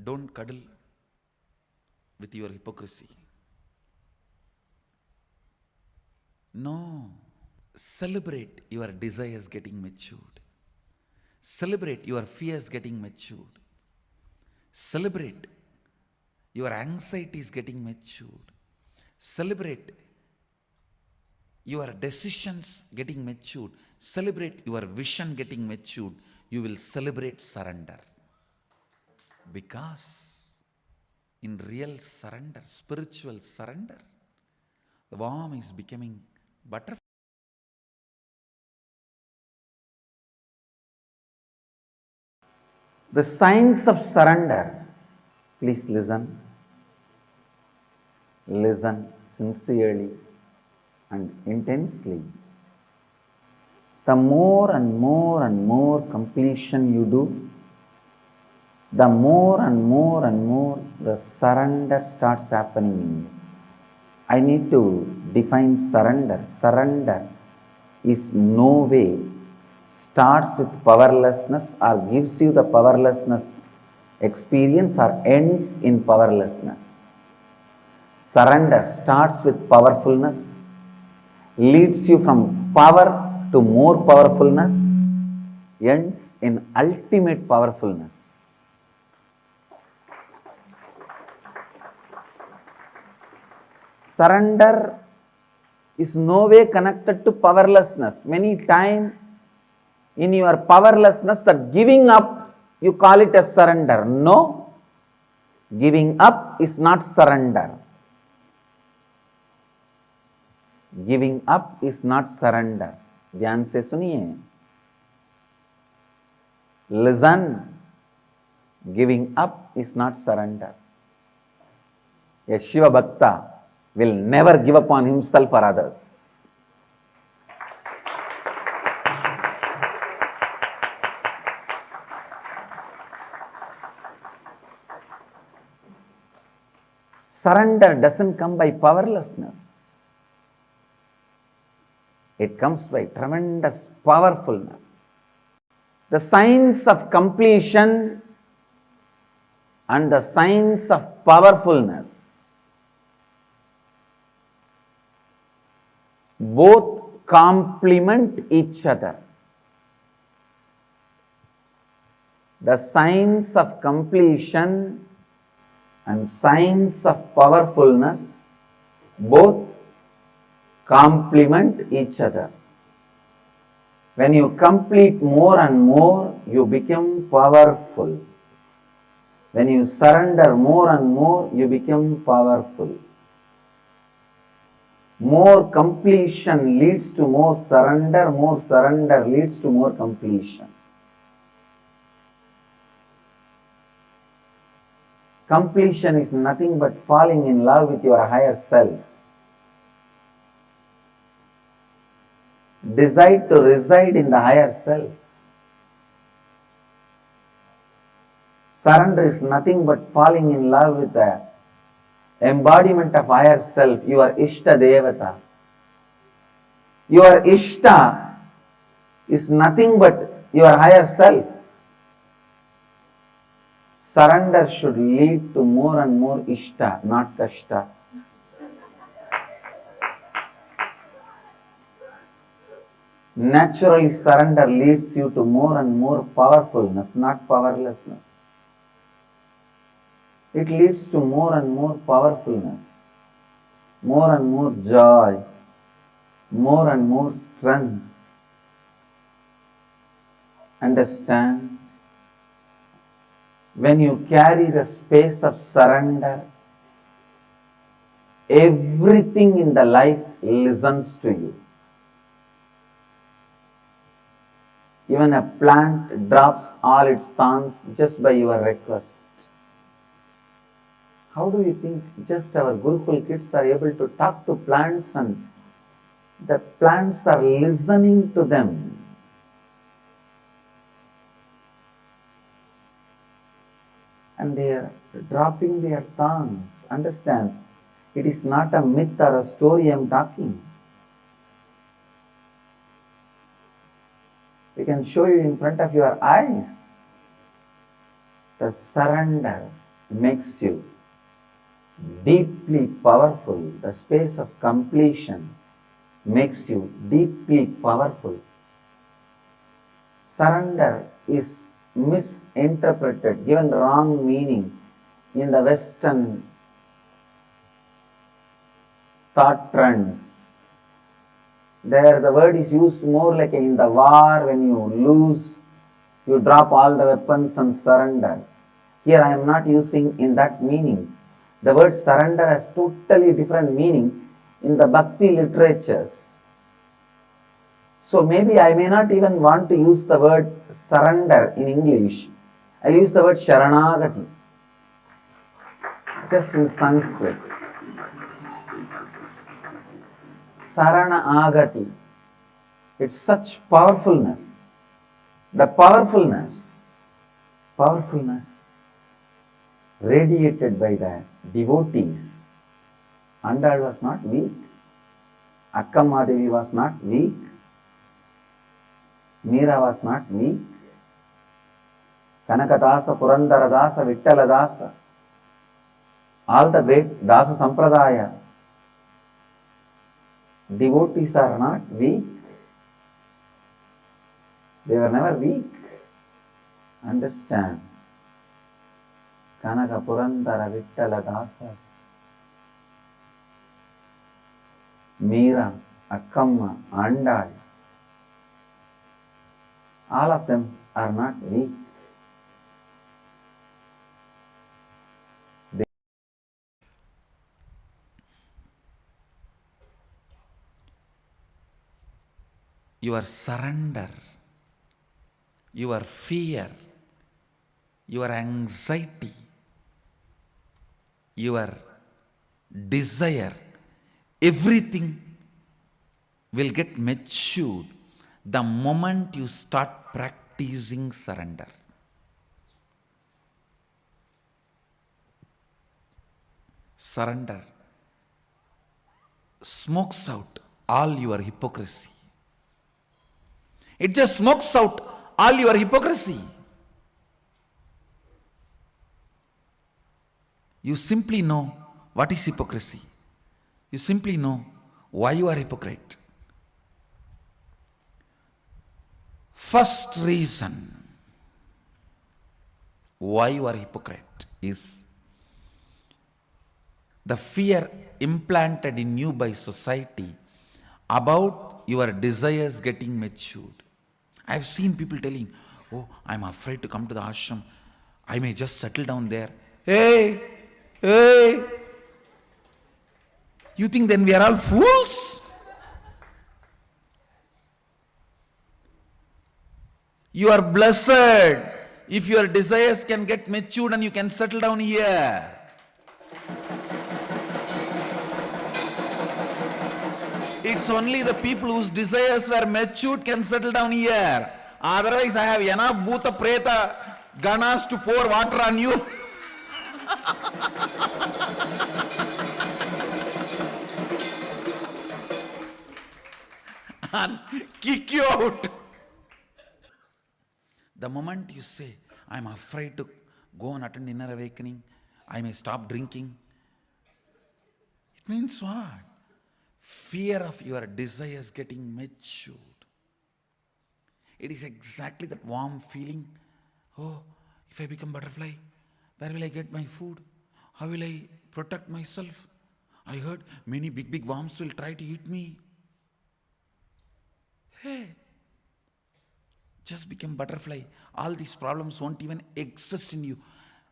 Don't cuddle with your hypocrisy. No. Celebrate your desires getting matured. Celebrate your fears getting matured. Celebrate your anxieties getting matured. Celebrate your decisions getting matured. Celebrate your vision getting matured. You will celebrate surrender. Because in real surrender, spiritual surrender, the worm is becoming butterfly. The signs of surrender. Please listen. Listen sincerely and intensely. The more and more completion you do, the more and more the surrender starts happening in you. I need to define surrender. Surrender is no way starts with powerlessness or gives you the powerlessness experience or ends in powerlessness. Surrender starts with powerfulness, leads you from power to more powerfulness, ends in ultimate powerfulness. Surrender is no way connected to powerlessness. Many times in your powerlessness, that giving up, you call it as surrender. No, giving up is not surrender. Giving up is not surrender. ध्यान से सुनिए. Listen. Giving up is not surrender. A Shiva Bhakta will never give up on himself or others. Surrender doesn't come by powerlessness. It comes by tremendous powerfulness. The science of completion and the science of powerfulness both complement each other. The science of completion and science of powerfulness both complement each other. When you complete more and more, you become powerful. When you surrender more and more, you become powerful. More completion leads to more surrender leads to more completion. Completion is nothing but falling in love with your higher self. Decide to reside in the higher self. Surrender is nothing but falling in love with the embodiment of higher self, your Ishta Devata. Your Ishta is nothing but your higher self. Surrender should lead to more and more Ishta, not Kashta. Naturally, surrender leads you to more and more powerfulness, not powerlessness. It leads to more and more powerfulness, more and more joy, more and more strength. Understand? When you carry the space of surrender, everything in the life listens to you. Even a plant drops all its thorns just by your request. How do you think just our Gurukul kids are able to talk to plants and the plants are listening to them? And they are dropping their thorns. Understand, it is not a myth or a story I am talking. We can show you in front of your eyes. The surrender makes you deeply powerful. The space of completion makes you deeply powerful. Surrender is misinterpreted, given wrong meaning in the Western thought trends. There the word is used more like in the war, when you lose, you drop all the weapons and surrender. Here I am not using in that meaning. The word surrender has totally different meaning in the Bhakti literatures. So maybe I may not even want to use the word surrender in English. I use the word Sharanagati, just in Sanskrit. Sarana Agati. It's such powerfulness. The powerfulness radiated by the devotees. Andal was not weak. Akkamadevi was not weak. Meera was not weak. Kanakadasa, Purandaradasa, Vittaladasa, all the great Dasa Sampradaya devotees are not weak. They were never weak. Understand? Kanaka Purandara Vittaladasas, Meera, Akkamma, Andal, all of them are not weak. Your surrender, your fear, your anxiety, your desire, everything will get matured the moment you start practicing surrender. Surrender smokes out all your hypocrisy. It just smokes out all your hypocrisy. You simply know what is hypocrisy. You simply know why you are hypocrite. First reason why you are hypocrite is the fear implanted in you by society about your desires getting matured. I have seen people telling, oh, I'm afraid to come to the ashram. I may just settle down there. Hey, you think then we are all fools? You are blessed if your desires can get matured and you can settle down here. It's only the people whose desires were matured can settle down here. Otherwise, I have enough Bhuta Preta Ganas to pour water on you. And kick you out. The moment you say, I'm afraid to go and attend inner awakening, I may stop drinking, it means what? Fear of your desires getting matured. It is exactly that warm feeling. Oh, if I become butterfly, where will I get my food? How will I protect myself? I heard many big worms will try to eat me. Hey, just become butterfly. All these problems won't even exist in you.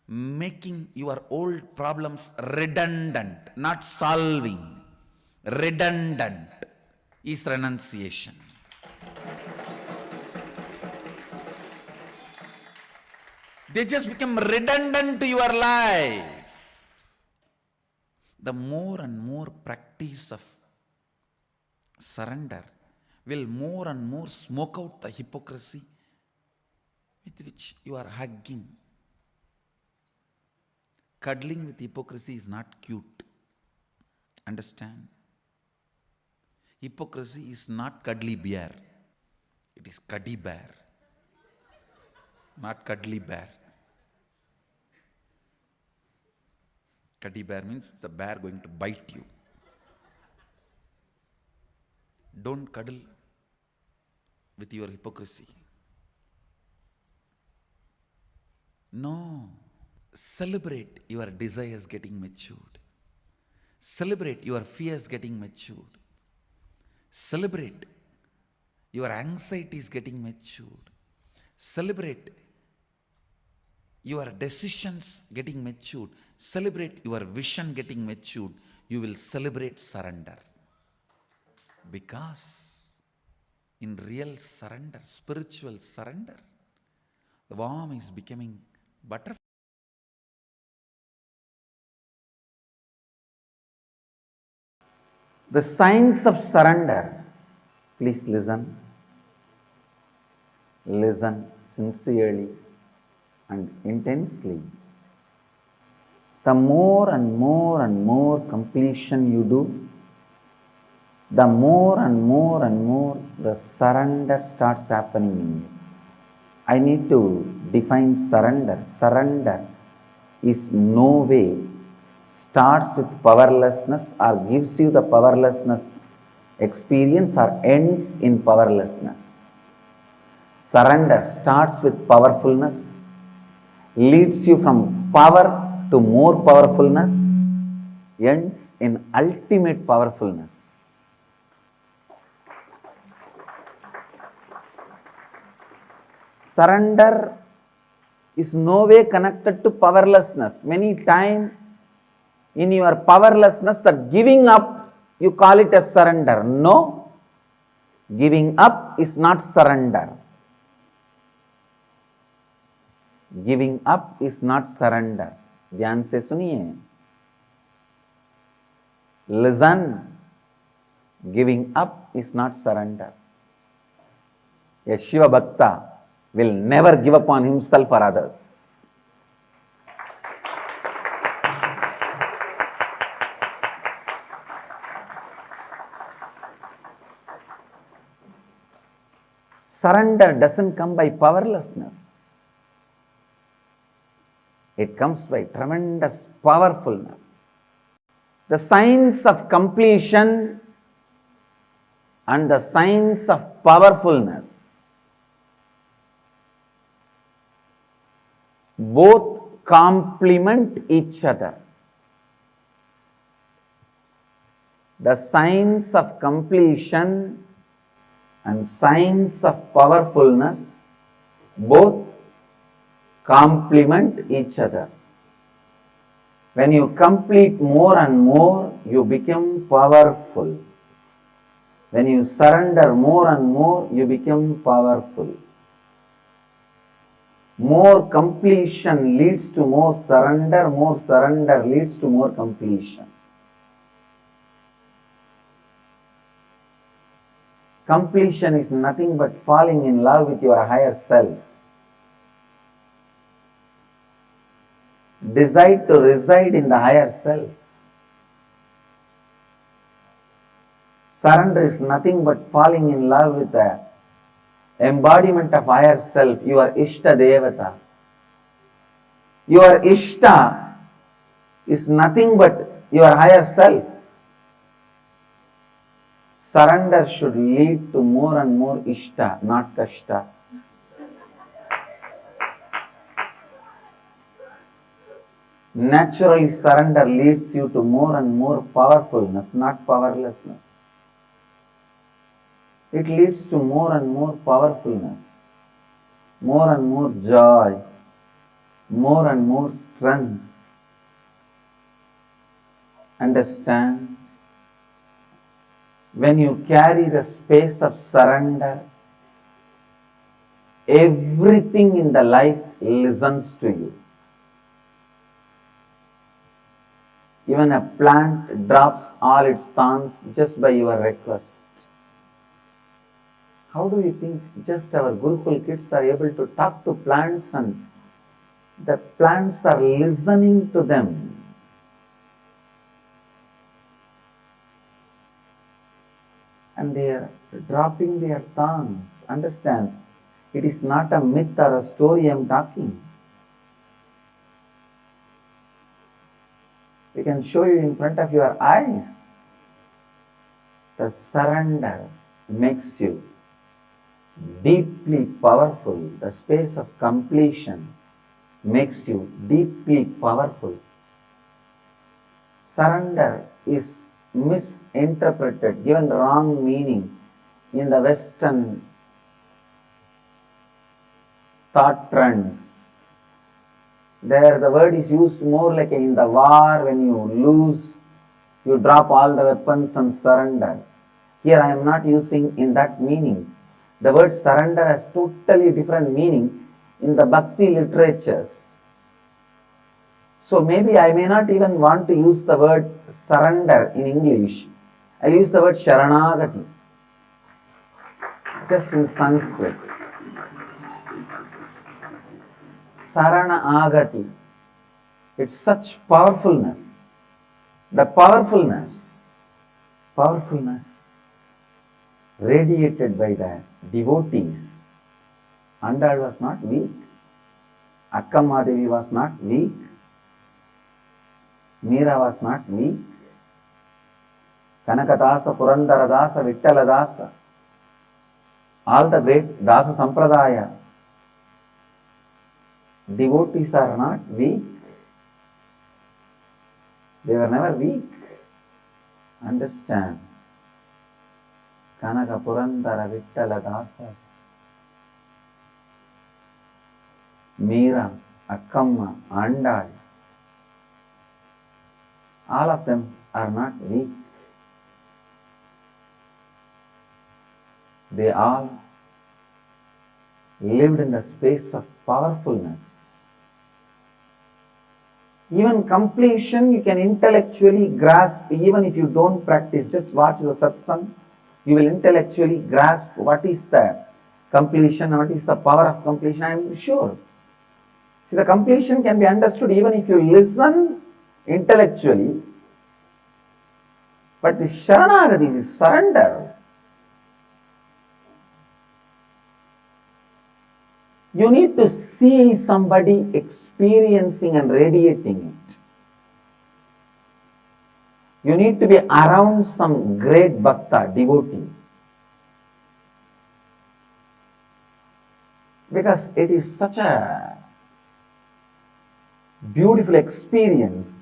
Making your old problems redundant, not solving. Redundant is renunciation. They just become redundant to your life. The more and more practice of surrender will more and more smoke out the hypocrisy with which you are hugging. Cuddling with hypocrisy is not cute. Understand? Hypocrisy is not cuddly bear. It is cuddy bear. Not cuddly bear. Cuddy bear means the bear going to bite you. Don't cuddle with your hypocrisy. No. Celebrate your desires getting matured. Celebrate your fears getting matured. Celebrate your anxieties getting matured. Celebrate your decisions getting matured. Celebrate your vision getting matured. You will celebrate surrender. Because in real surrender, spiritual surrender, the worm is becoming butterfly. The signs of surrender. Please listen. Listen sincerely and intensely. The more and more completion you do, the more and more the surrender starts happening in you. I need to define surrender. Surrender is no way starts with powerlessness or gives you the powerlessness experience or ends in powerlessness. Surrender starts with powerfulness, leads you from power to more powerfulness, ends in ultimate powerfulness. Surrender is no way connected to powerlessness. Many times in your powerlessness, that giving up, you call it as surrender. No, giving up is not surrender. Giving up is not surrender. ध्यान से सुनिए. Listen. Giving up is not surrender. A Shiva Bhakta will never give up on himself or others. Surrender doesn't come by powerlessness. It comes by tremendous powerfulness. The science of completion and the science of powerfulness both complement each other. The science of completion and science of powerfulness both complement each other. When you complete more and more, you become powerful. When you surrender more and more, you become powerful. More completion leads to more surrender leads to more completion. Completion is nothing but falling in love with your higher self. Decide to reside in the higher self. Surrender is nothing but falling in love with the embodiment of higher self, your Ishta Devata. Your Ishta is nothing but your higher self. Surrender should lead to more and more Ishta, not Kashta. Naturally, surrender leads you to more and more powerfulness, not powerlessness. It leads to more and more powerfulness, more and more joy, more and more strength. Understand? When you carry the space of surrender, everything in the life listens to you. Even a plant drops all its thorns just by your request. How do you think just our Gurukul kids are able to talk to plants and the plants are listening to them? And they are dropping their thorns. Understand, it is not a myth or a story I am talking. We can show you in front of your eyes. The surrender makes you deeply powerful. The space of completion makes you deeply powerful. Surrender is misinterpreted, given wrong meaning in the Western thought trends. There the word is used more like in the war, when you lose, you drop all the weapons and surrender. Here I am not using in that meaning. The word surrender has totally different meaning in the Bhakti literatures. So maybe I may not even want to use the word surrender in English. I use the word Sharanagati, just in Sanskrit. Sarana Agati. It's such powerfulness. The powerfulness radiated by the devotees Andal was not weak. Akkamma Devi was not weak. Meera was not weak. Kanakadasa, Purandaradasa, Vittaladasa, all the great Dasa Sampradaya devotees are not weak. They were never weak. Understand? Kanaka Purandara Vittaladasas, Meera, Akkamma, Andal, all of them are not weak. They all lived in the space of powerfulness. Even completion you can intellectually grasp, even if you don't practice. Just watch the satsang, you will intellectually grasp what is the completion, what is the power of completion. I am sure. See, the completion can be understood even if you listen intellectually. But the Sharanagati is surrender. You need to see somebody experiencing and radiating it. You need to be around some great bhakta, devotee. Because it is such a beautiful experience.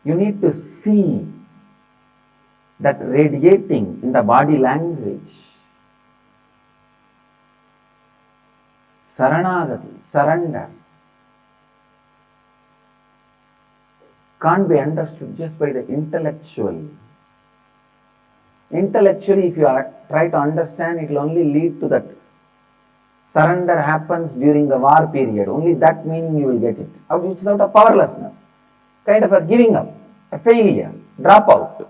You need to see that radiating in the body language. Saranagati, surrender, can't be understood just by the intellectual. Intellectually, if you try to understand, it will only lead to that surrender happens during the war period. Only that meaning you will get it. It's out of powerlessness, kind of a giving up, a failure, dropout.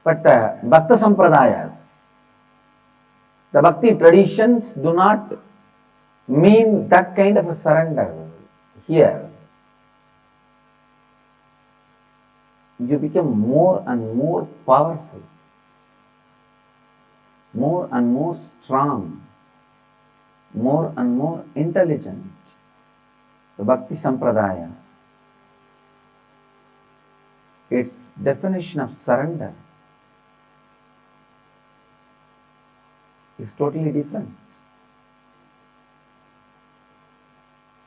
But the Bhakta Sampradayas, the Bhakti traditions do not mean that kind of a surrender here. You become more and more powerful, more and more strong, more and more intelligent. The Bhakti Sampradaya, its definition of surrender is totally different.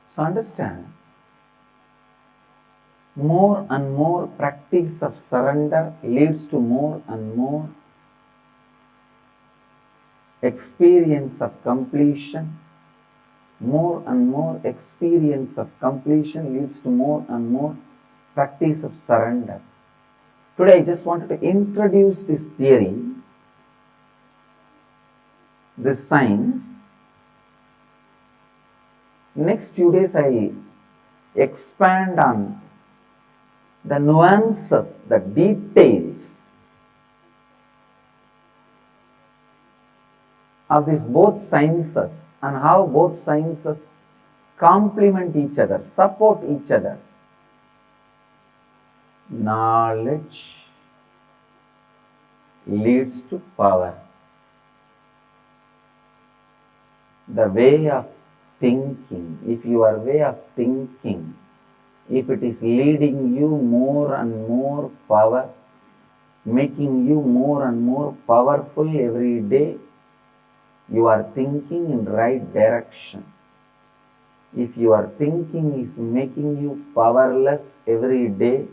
So understand, more and more practice of surrender leads to more and more experience of completion. More and more experience of completion leads to more and more practice of surrender. Today I just wanted to introduce this theory, this science. Next few days I will expand on the nuances, the details of these both sciences and how both sciences complement each other, support each other. Knowledge leads to power. The way of thinking, if your way of thinking, if it is leading you more and more power, making you more and more powerful every day, you are thinking in right direction. If your thinking is making you powerless every day,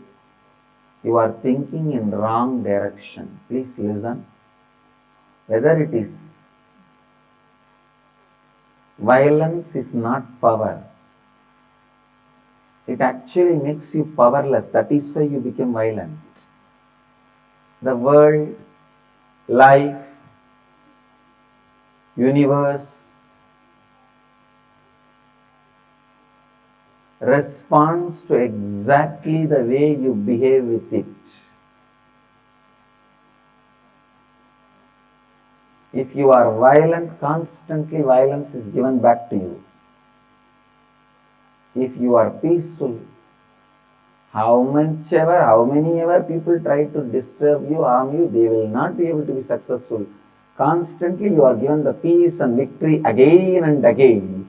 you are thinking in wrong direction. Please listen. Whether it is violence is not power. It actually makes you powerless. That is why you become violent. The world, life, universe responds to exactly the way you behave with it. If you are violent, constantly violence is given back to you. If you are peaceful, how many ever people try to disturb you, harm you, they will not be able to be successful. Constantly you are given the peace and victory again and again.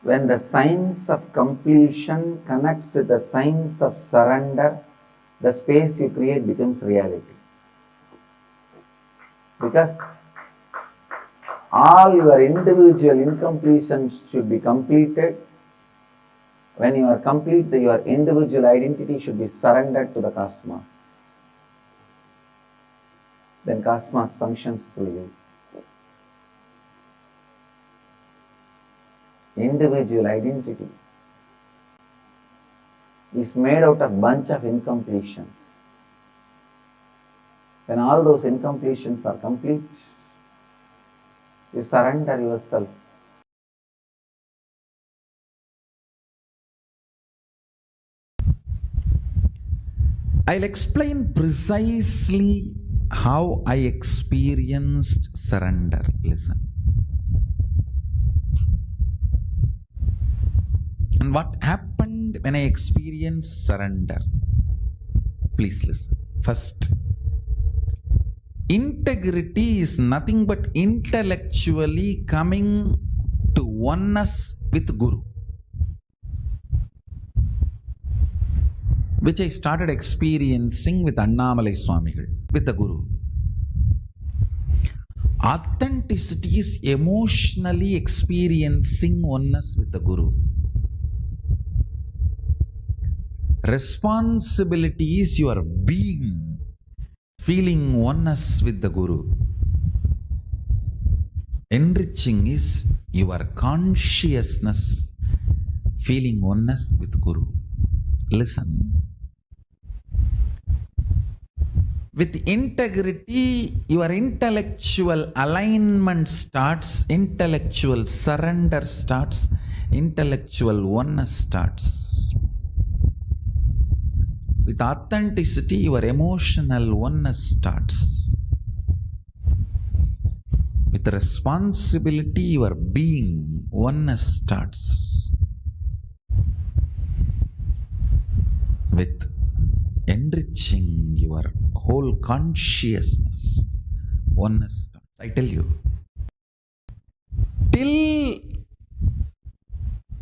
When the science of completion connects with the science of surrender, the space you create becomes reality. Because all your individual incompletions should be completed. When you are complete, your individual identity should be surrendered to the cosmos. Then cosmos functions through you. Individual identity is made out of bunch of incompletions. When all those incompletions are complete, you surrender yourself. I'll explain precisely how I experienced surrender. Listen. And what happened when I experienced surrender? Please listen. First, integrity is nothing but intellectually coming to oneness with Guru, which I started experiencing with Annamalai Swamigal, with the Guru. Authenticity is emotionally experiencing oneness with the Guru. Responsibility is your being feeling oneness with the Guru. Enriching is your consciousness feeling oneness with Guru. Listen. With integrity, your intellectual alignment starts, intellectual surrender starts, intellectual oneness starts. With authenticity, your emotional oneness starts. With responsibility, your being oneness starts. With enriching your whole consciousness, oneness starts. I tell you, till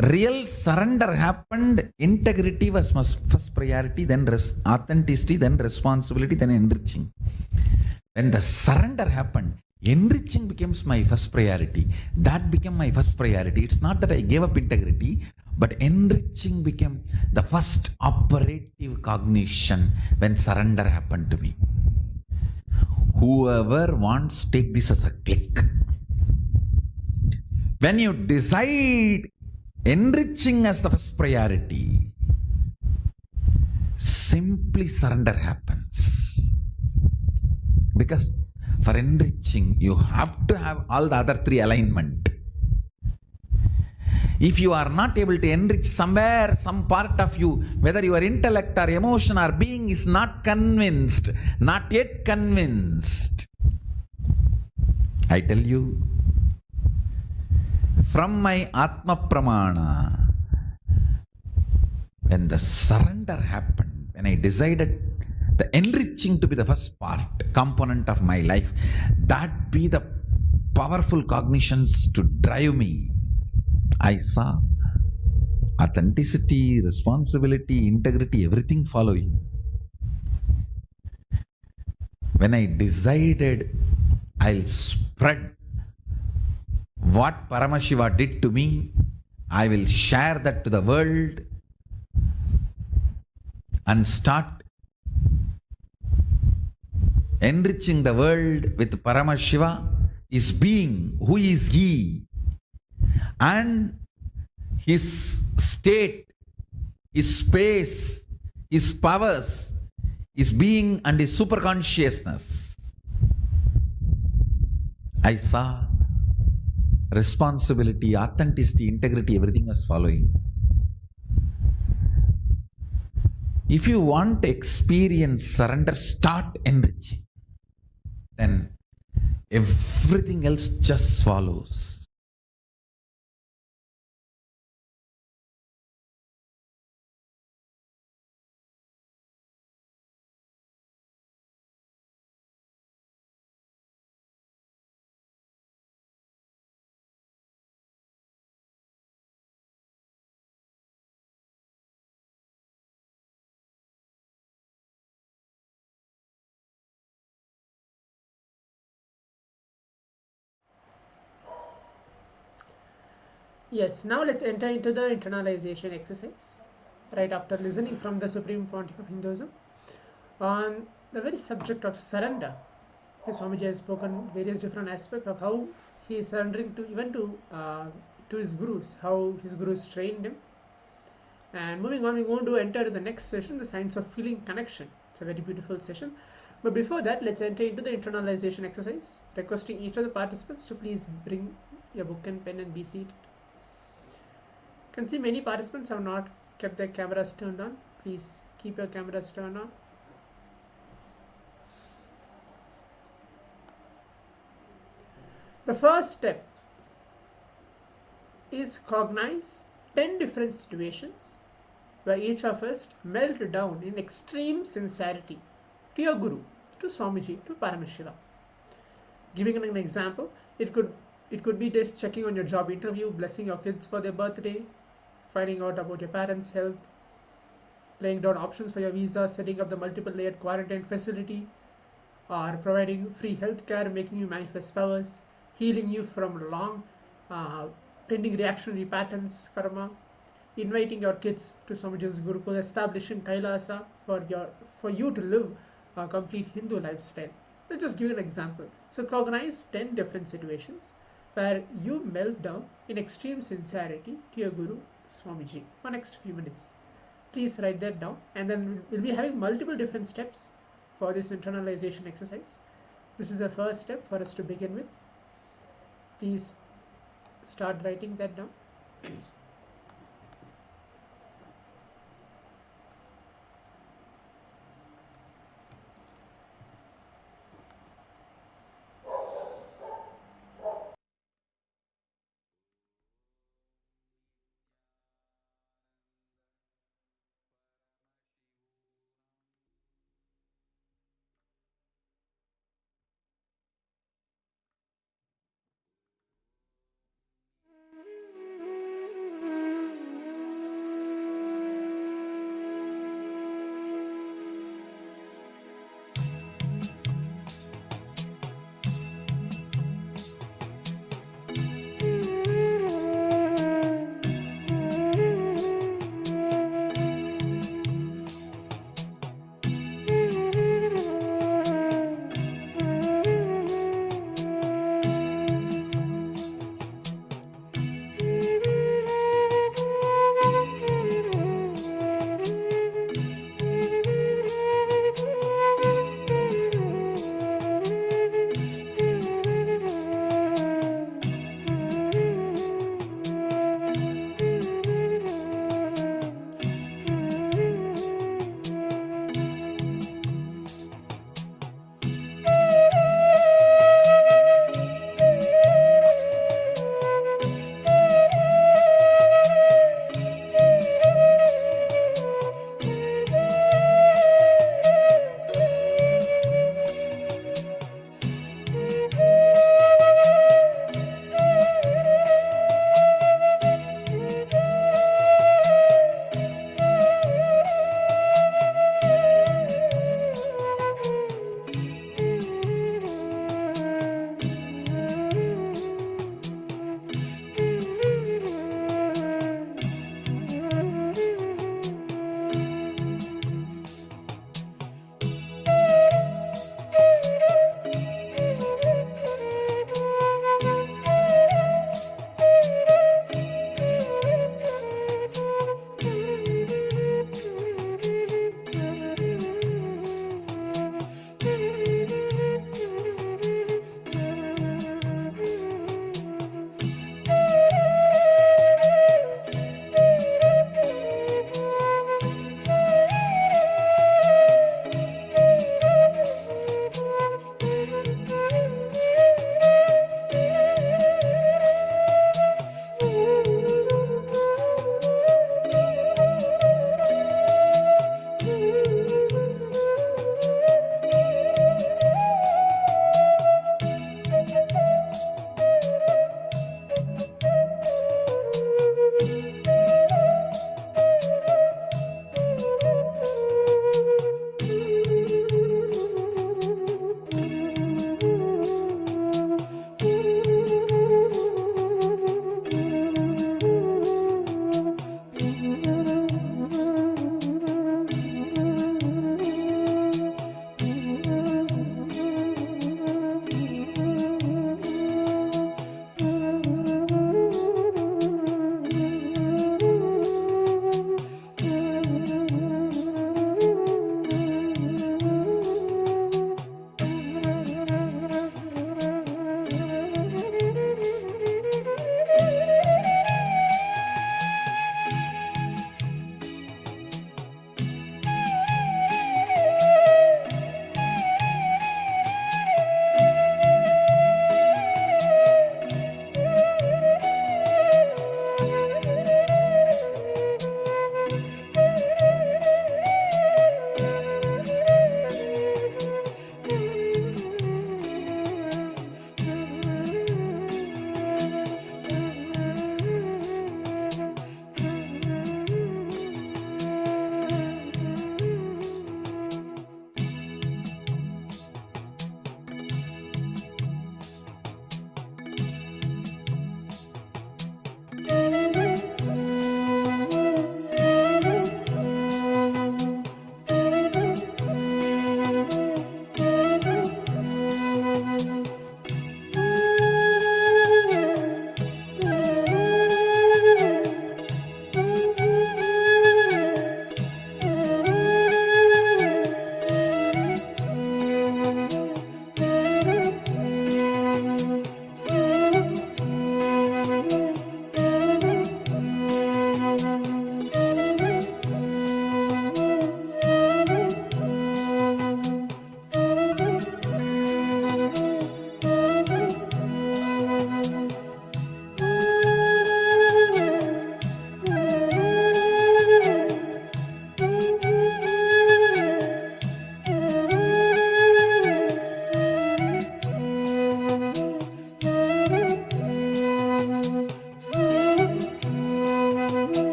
real surrender happened, integrity was first priority, then authenticity, then responsibility, then enriching. When the surrender happened, enriching becomes my first priority. That became my first priority. It's not that I gave up integrity, but enriching became the first operative cognition when surrender happened to me. Whoever wants, take this as a click. When you decide enriching as the first priority, simply surrender happens. Because for enriching, you have to have all the other three alignment. If you are not able to enrich somewhere, some part of you, whether your intellect or emotion or being is not convinced, not yet convinced, I tell you, from my Atma Pramana, when the surrender happened, when I decided the enriching to be the first part, component of my life, that be the powerful cognitions to drive me, I saw authenticity, responsibility, integrity, everything following. When I decided I'll spread what Paramashiva did to me, I will share that to the world and start enriching the world with Paramashiva, his being, who is he, and his state, his space, his powers, his being and his superconsciousness. I saw responsibility, authenticity, integrity, everything was following. If you want to experience surrender, start enriching. Then everything else just follows. Yes, now let's enter into the internalization exercise. Right after listening from the Supreme Pontiff of Hinduism on the very subject of surrender, Swamiji has spoken various different aspects of how he is surrendering to even to his gurus, how his gurus trained him. And moving on, we're going to enter the next session, the science of feeling connection. It's a very beautiful session. But before that, let's enter into the internalization exercise, requesting each of the participants to please bring your book and pen and be seated. You can see many participants have not kept their cameras turned on. Please keep your cameras turned on. The first step is cognize 10 different situations where each of us melt down in extreme sincerity to your Guru, to Swamiji, to Paramashiva. Giving an example, it could be just checking on your job interview, blessing your kids for their birthday, finding out about your parents' health, laying down options for your visa, setting up the multiple layered quarantine facility, or providing free health care, making you manifest powers, healing you from long pending reactionary patterns, karma, inviting your kids to Swamiji's Gurukul, establishing Kailasa for you to live a complete Hindu lifestyle. Let's just give you an example. So cognize 10 different situations where you melt down in extreme sincerity to your Guru Swamiji for next few minutes. Please write that down, and then we'll be having multiple different steps for this internalization exercise. This is the first step for us to begin with. Please start writing that down.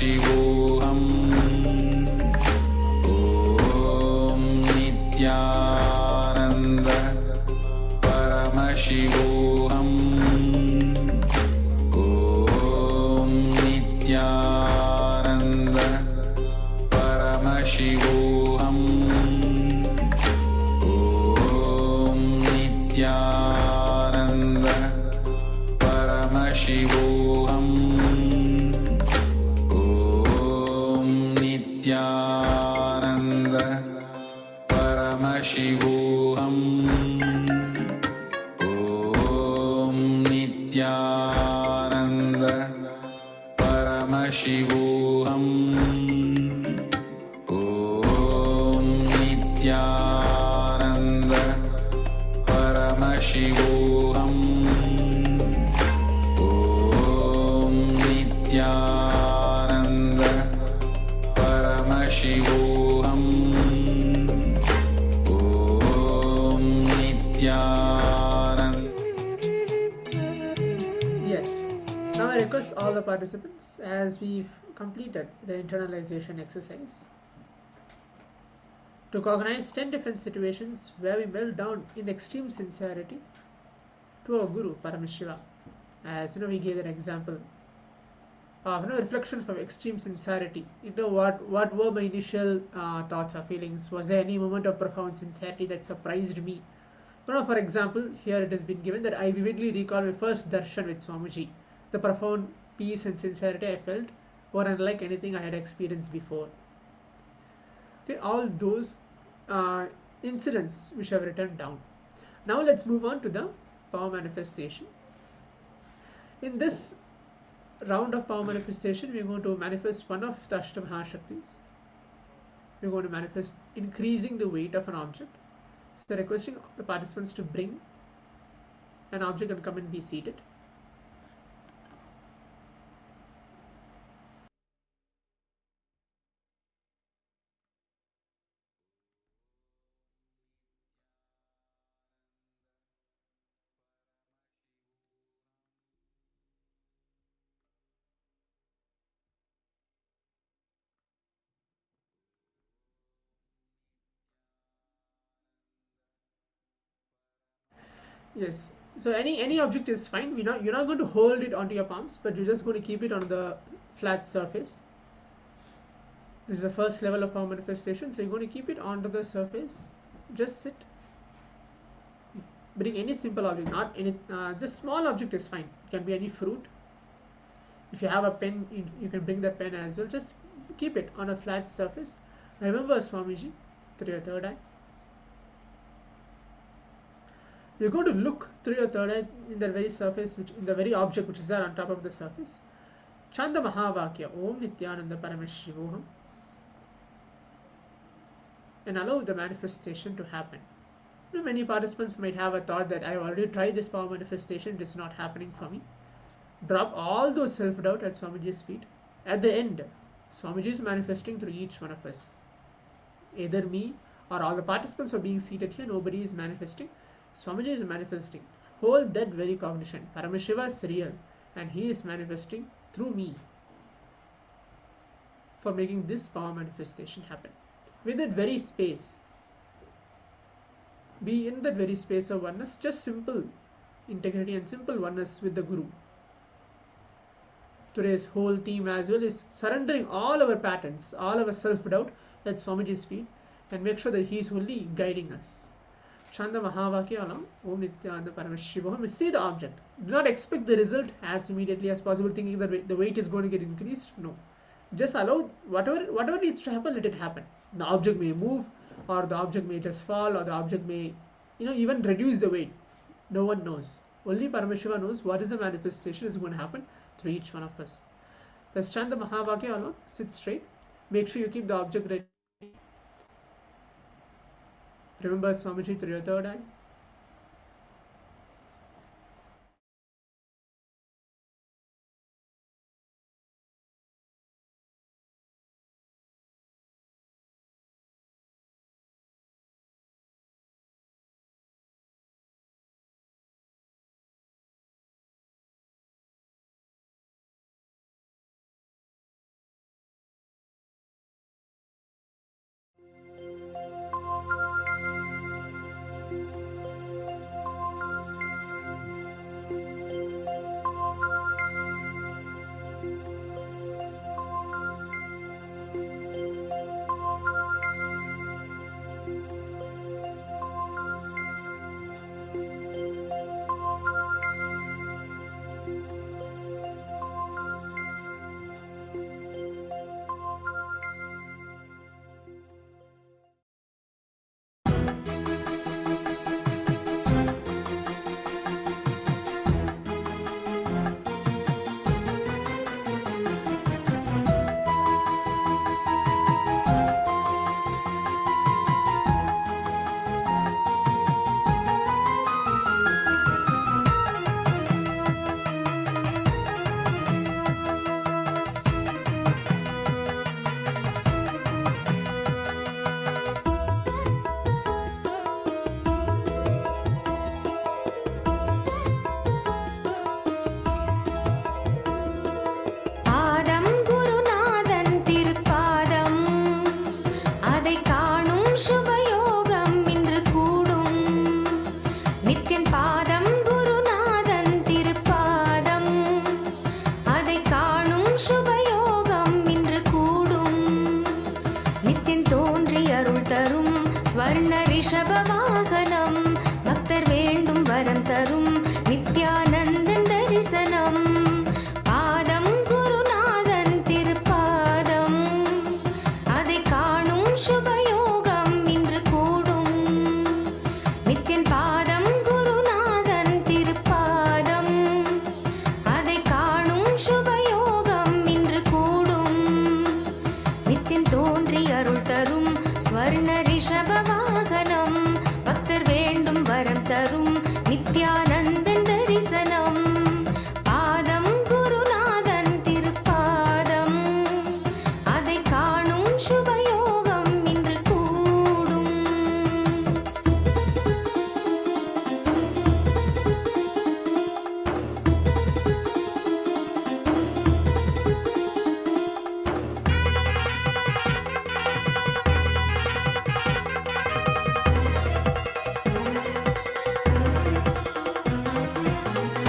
Paramashivoham Om Nityananda Paramashivoham Om Nityananda Paramashivoham Om Nityananda Paramashivoham Om Nityananda Paramashivoham Om Nityananda Paramashivoham Om Nityananda Paramashivoham Om Nityananda Paramashivoham Om Nityananda. Yes. Now I request all the participants, as we've completed the internalization exercise, to cognize 10 different situations where we melt down in extreme sincerity to our Guru Paramashiva. As we gave an example of reflection from extreme sincerity. What were my initial thoughts or feelings? Was there any moment of profound sincerity that surprised me? For example, here it has been given that I vividly recall my first darshan with Swamiji. The profound peace and sincerity I felt were unlike anything I had experienced before. Okay, all those incidents which have written down. Now let's move on to the power manifestation. In this round of power manifestation, we're going to manifest one of the Ashtamahashaktis. We're going to manifest increasing the weight of an object. So requesting the participants to bring an object and come and be seated. Yes. So any object is fine. You're not going to hold it onto your palms, but you're just going to keep it on the flat surface. This is the first level of power manifestation. So you're going to keep it onto the surface. Just sit. Bring any simple object, not any. Just small object is fine. It can be any fruit. If you have a pen, you can bring the pen as well. Just keep it on a flat surface. Remember Swamiji through your third eye. You're going to look through your third eye in the very surface, in the very object which is there on top of the surface. Chanda Mahavakya Om Nityananda Paramashivoham, and allow the manifestation to happen. Many participants might have a thought that I already tried this power manifestation, it is not happening for me. Drop all those self-doubt at Swamiji's feet. At the end, Swamiji is manifesting through each one of us. Either me or all the participants are being seated here, nobody is manifesting. Swamiji is manifesting. Hold that very cognition. Paramashiva is real and he is manifesting through me for making this power manifestation happen. With that very space, be in that very space of oneness, just simple integrity and simple oneness with the Guru. Today's whole theme as well is surrendering all our patterns, all our self-doubt at Swamiji's feet, and make sure that he is only guiding us. Chanda Mahavakya along Om Nityananda Paramashivoham. See the object. Do not expect the result as immediately as possible, thinking that the weight is going to get increased. No. Just allow whatever needs to happen, let it happen. The object may move, or the object may just fall, or the object may even reduce the weight. No one knows. Only Paramashiva knows what is the manifestation is going to happen through each one of us. Let's chant the Mahavakya along. Sit straight. Make sure you keep the object ready. Remember Swamiji through your third eye. ரிஷபவாகனம் பக்தர் வேண்டும் வரம் தரும் நித்யானந்தன் தரிசனம் பாதம் குருநாதன் திருப்பாதம் அதை காணும் சுபயோகம் இன்று கூடும்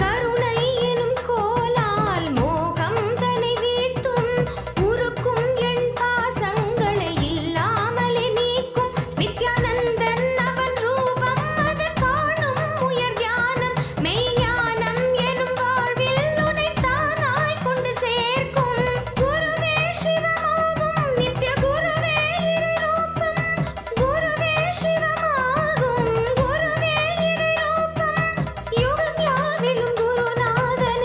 கருணை எனும் கோலால் மோகம் தனை வீழ்த்தும் உருக்கும் என் பாசங்களை இல்லாமலே நீக்கும் நித்யானந்தன் அவன் ரூபம் அது காணும் உயர் தியானம் மெய்ஞானம் எனும் வாழ்வில் உன்னை தானாய் கொண்டு சேர்க்கும் குருவே சிவமாகும் நித்ய குருவே இறை ரூபம் குருவே சிவமாகும் குருவே இறை ரூபம் யுகம் யாவிலும் குருநாதன்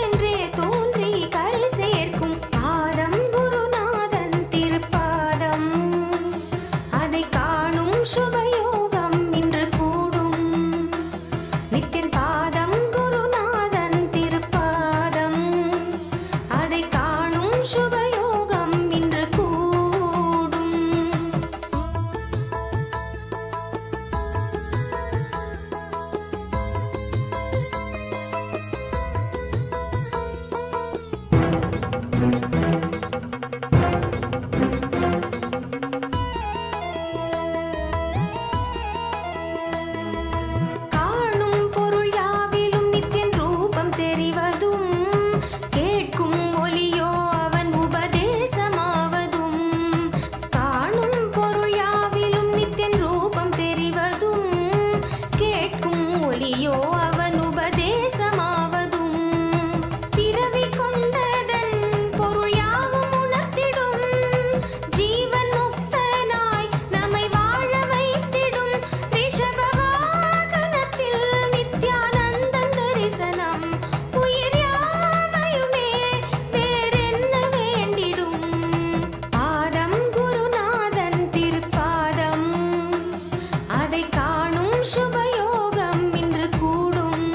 என்றே தோன்றி கரை சேர்க்கும் பாதம் குருநாதன் திருப்பாதம் அதை காணும் சுபயோகம் இன்று கூடும் நித்தின் பாதம் குருநாதன் திருப்பாதம் அதை காணும் சுபயோகம் இன்று கூடும் காணும் பொருள் யாவிலும் நித்தியன் ரூபம் தெரிவதும் கேட்கும் ஒலியோ அவன் உபதேசமாவதும் காணும் பொருள் யாவிலும் நித்தியன் ரூபம் தெரிவதும் கேட்கும் ஒலியோ அவன் உபதேசமாவதும் பிறவி கொண்டதன் பொருள் யாவும் உணர்த்திடும் ஜீவன் முக்தனாய் நம்மை வாழ வைத்திடும் ரிஷபவாகனத்தில் நித்யானந்தன் தரிசனம் உயிர் யாவையுமே வேறென்ன வேண்டிடும் பாதம் குருநாதன் திருப்பாதம் அதை காணும் சுபயோகம் இன்று கூடும்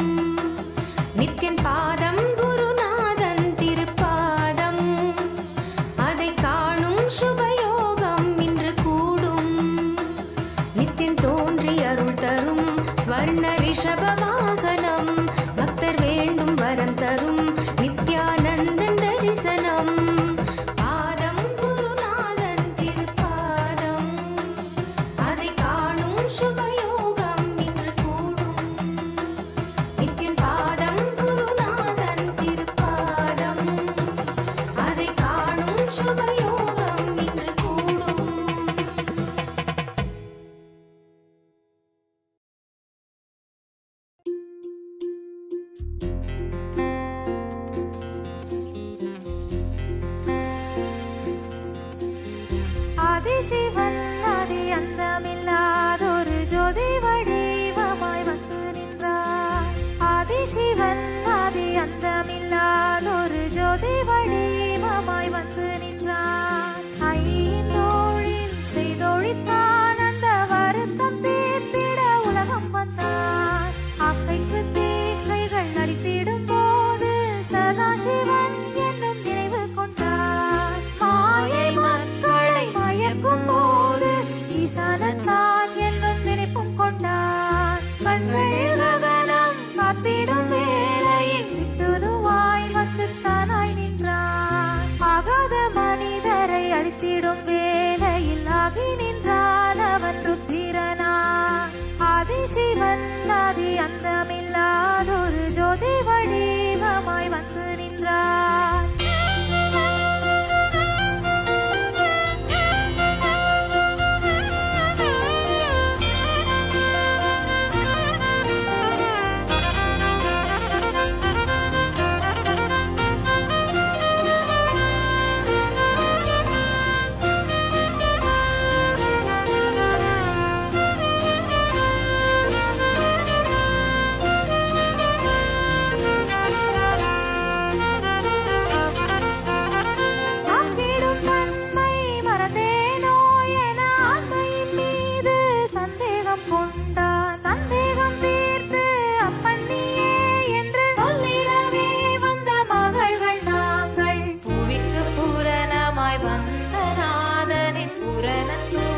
நித்தியன் பாதம் குருநாதன் திருப்பாதம் அதை காணும் சுபயோகம் இன்று கூடும் நித்தியன் தோன்றி அருள் தரும் ஸ்வர்ண ரிஷபவாகனம் பக்தர் வேண்டும் வரம் தரும் நித்யானந்தன் தரிசனம் பாதம் குருநாதன் திருப்பாதம் அதை காணும் சுபயோகம் இன்று கூடும் நித்தியன் பாதம் குருநாதன் திருப்பாதம் அதை காணும் சுபயோகம் இன்று கூடும் ஆதிசிவன் ஆதி அந்தமில்லாதொரு ஜோதி வடிவமாய் வந்து நின்றார் ஆதிசிவன் ஆதி அந்தமில்லாதொரு ஜோதி வடிவமாய் வந்து நின்றார் ஐந்தோழில் செய்தொழித்தான் அந்த வருத்தம் தீர்த்திட உலகம் வந்தான் ஆக்கைக்கு தீக்கைகள் அளித்திடும் போது சதாசிவன் என்னும் நினைவு கொண்டார் மாயை மக்களை மயக்கும் போது ஈசானன் தான் என்னும் நினைப்பும் கொண்டான் கண்கள் ககனம் காத்திடும் வேளையில் விட்டுருவாய் வந்து தானாய் நின்றான் ஆகாத மனிதரை அழித்திடும் வேளையில் ஆகி நின்றான் அவன் ருத்திரனான் ஆதிசிவன் ஆதி அந்தமில்லாதொரு ஜோதி வடிவமாய் வந்து நின்றான்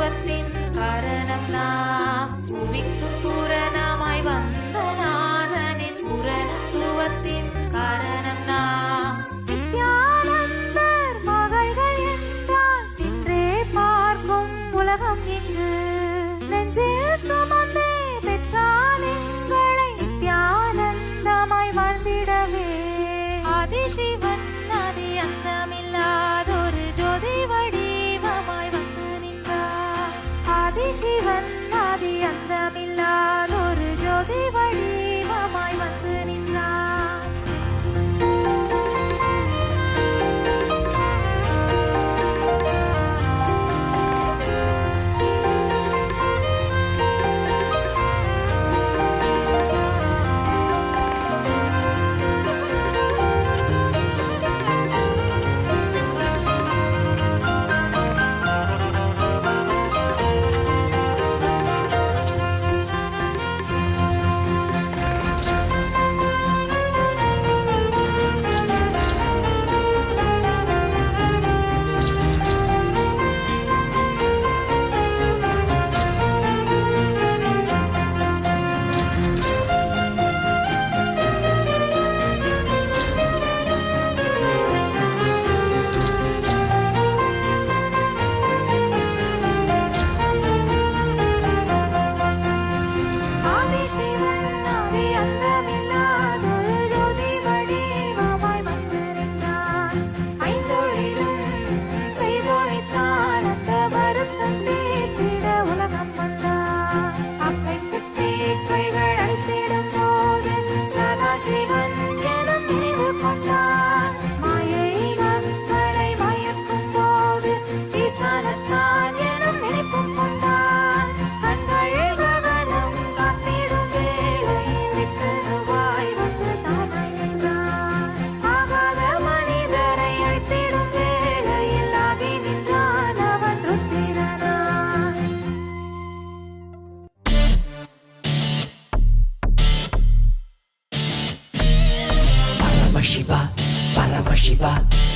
பூரணத்துவத்தின் காரணம் நாம். புவிக்கு பூரணமாய் வந்த நாதனின் பூரணத்துவத்தின் காரணம் நாம். நித்யானந்தர் மகள்கள் என்றால் இன்றே பார்க்கும் உலகம் இங்கு. நெஞ்சில் சுமந்தே பெற்றால் எங்களை நித்யானந்தமாய் வாழ்ந்திடவே. ஆதிசிவன் ஆதி அந்தமில்லாதொரு ஜோதி வடிவமாய் வந்து நின்றார். ஆதிசிவன் ஆதி அந்தமில்லாதொரு ஜோதி வடிவமாய் வந்து நின்றார்.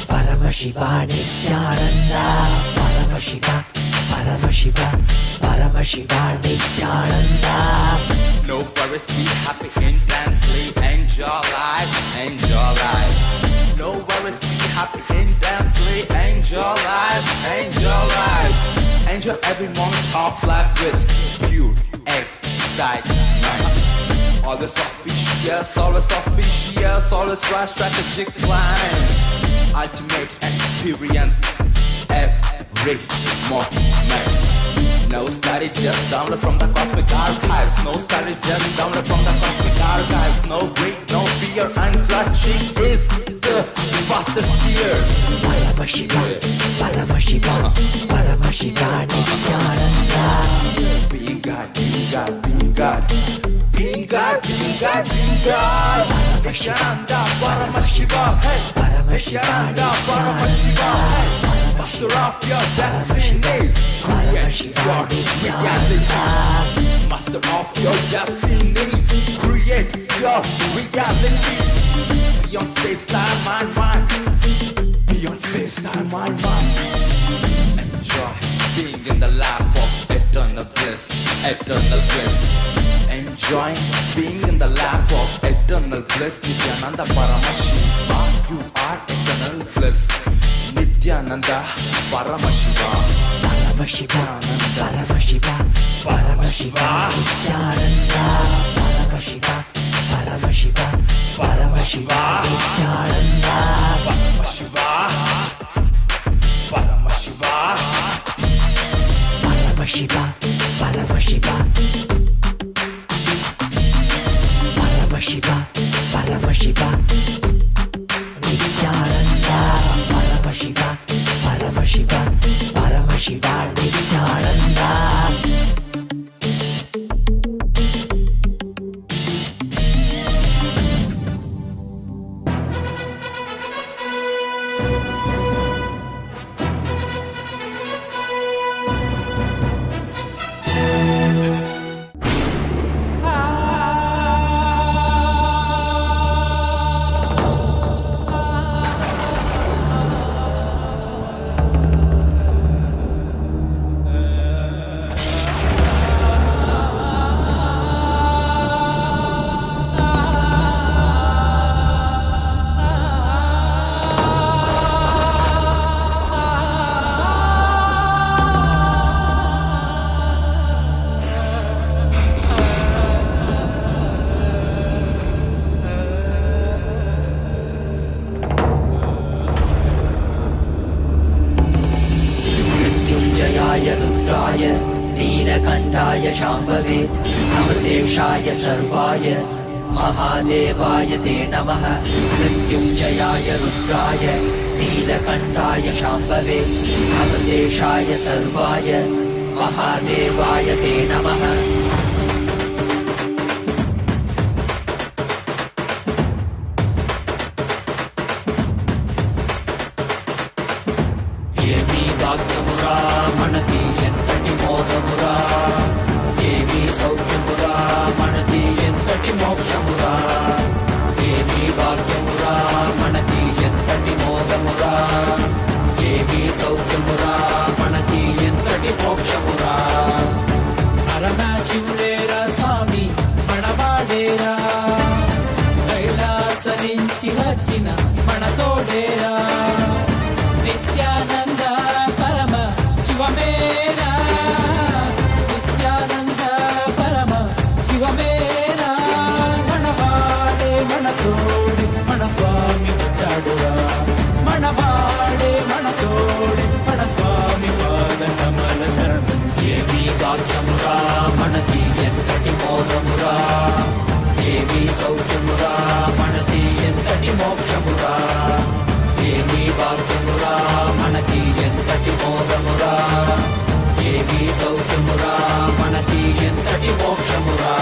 Paramashiva Nityananda. Paramashiva Nityananda. No worries, be happy intensely. Enjoy life. No worries, be happy intensely. Enjoy life. Enjoy every moment of life with pure excitement. Always auspicious, always right strategic plan. Ultimate experience every moment. No study, just download from the cosmic archives. No study, just download from the cosmic archives. No greed, no fear, and clutching is the fastest gear. Paramashiva Nityananda. Being God. Paramashiva, hey. Paramashiva, hey. Master of your destiny. Create your reality. Master of your destiny. Create your reality. Beyond space, time, mind. Beyond space, time, mind. Enjoy being in the lap of eternal bliss. Enjoy being in the lap of eternal bliss. Nityananda Paramashiva, you are eternal bliss. Nityananda Paramashiva. Paramashiva Nityananda. Paramashiva Nityananda. Paramashiva Nityananda. Paramashiva Nityananda. रुद्राय नीलकण्ठाय शाम्भवे अमृतेशाय सर्वाय महादेवाय ते नमः मृत्युञ्जयाय रुद्राय नीलकण्ठाय शाम्भवे अमृतेशाय सर्वाय महादेवाय ते नमः ఏమీ భాగ్యమురా మనది ఎంతటి మోదమురా ఏమీ సౌఖ్యమురా మనది ఎంతటి మోక్షమురా ఏమీ భాగ్యమురా మనది ఎంతటి మోదమురా ఏమీ సౌఖ్యమురా మనది ఎంతటి మోక్షమురా పరమశివుడేరా స్వామి మనవాడేరా కైలాస నుంచి వచ్చిన మన తోడేరా నిత్యానంద పరమ శివమేరా నిత్యానంద పరమ శివమేరా మనవాడే మన తోడే మన స్వామి వచ్చాడురా మనవాడే మన తోడే మన స్వామి పాద కమల శరణం ఏమీ భాగ్యమురా మనది ఎంతటి మోదమురా ఏమీ సౌఖ్యమురా మనది ఎంతటి మోక్షమురా ఏమీ భాగ్యమురా మనకి ఎంతటి మోదమురా ఏమీ సౌఖ్యమురా మనకి ఎంతటి మోక్షమురా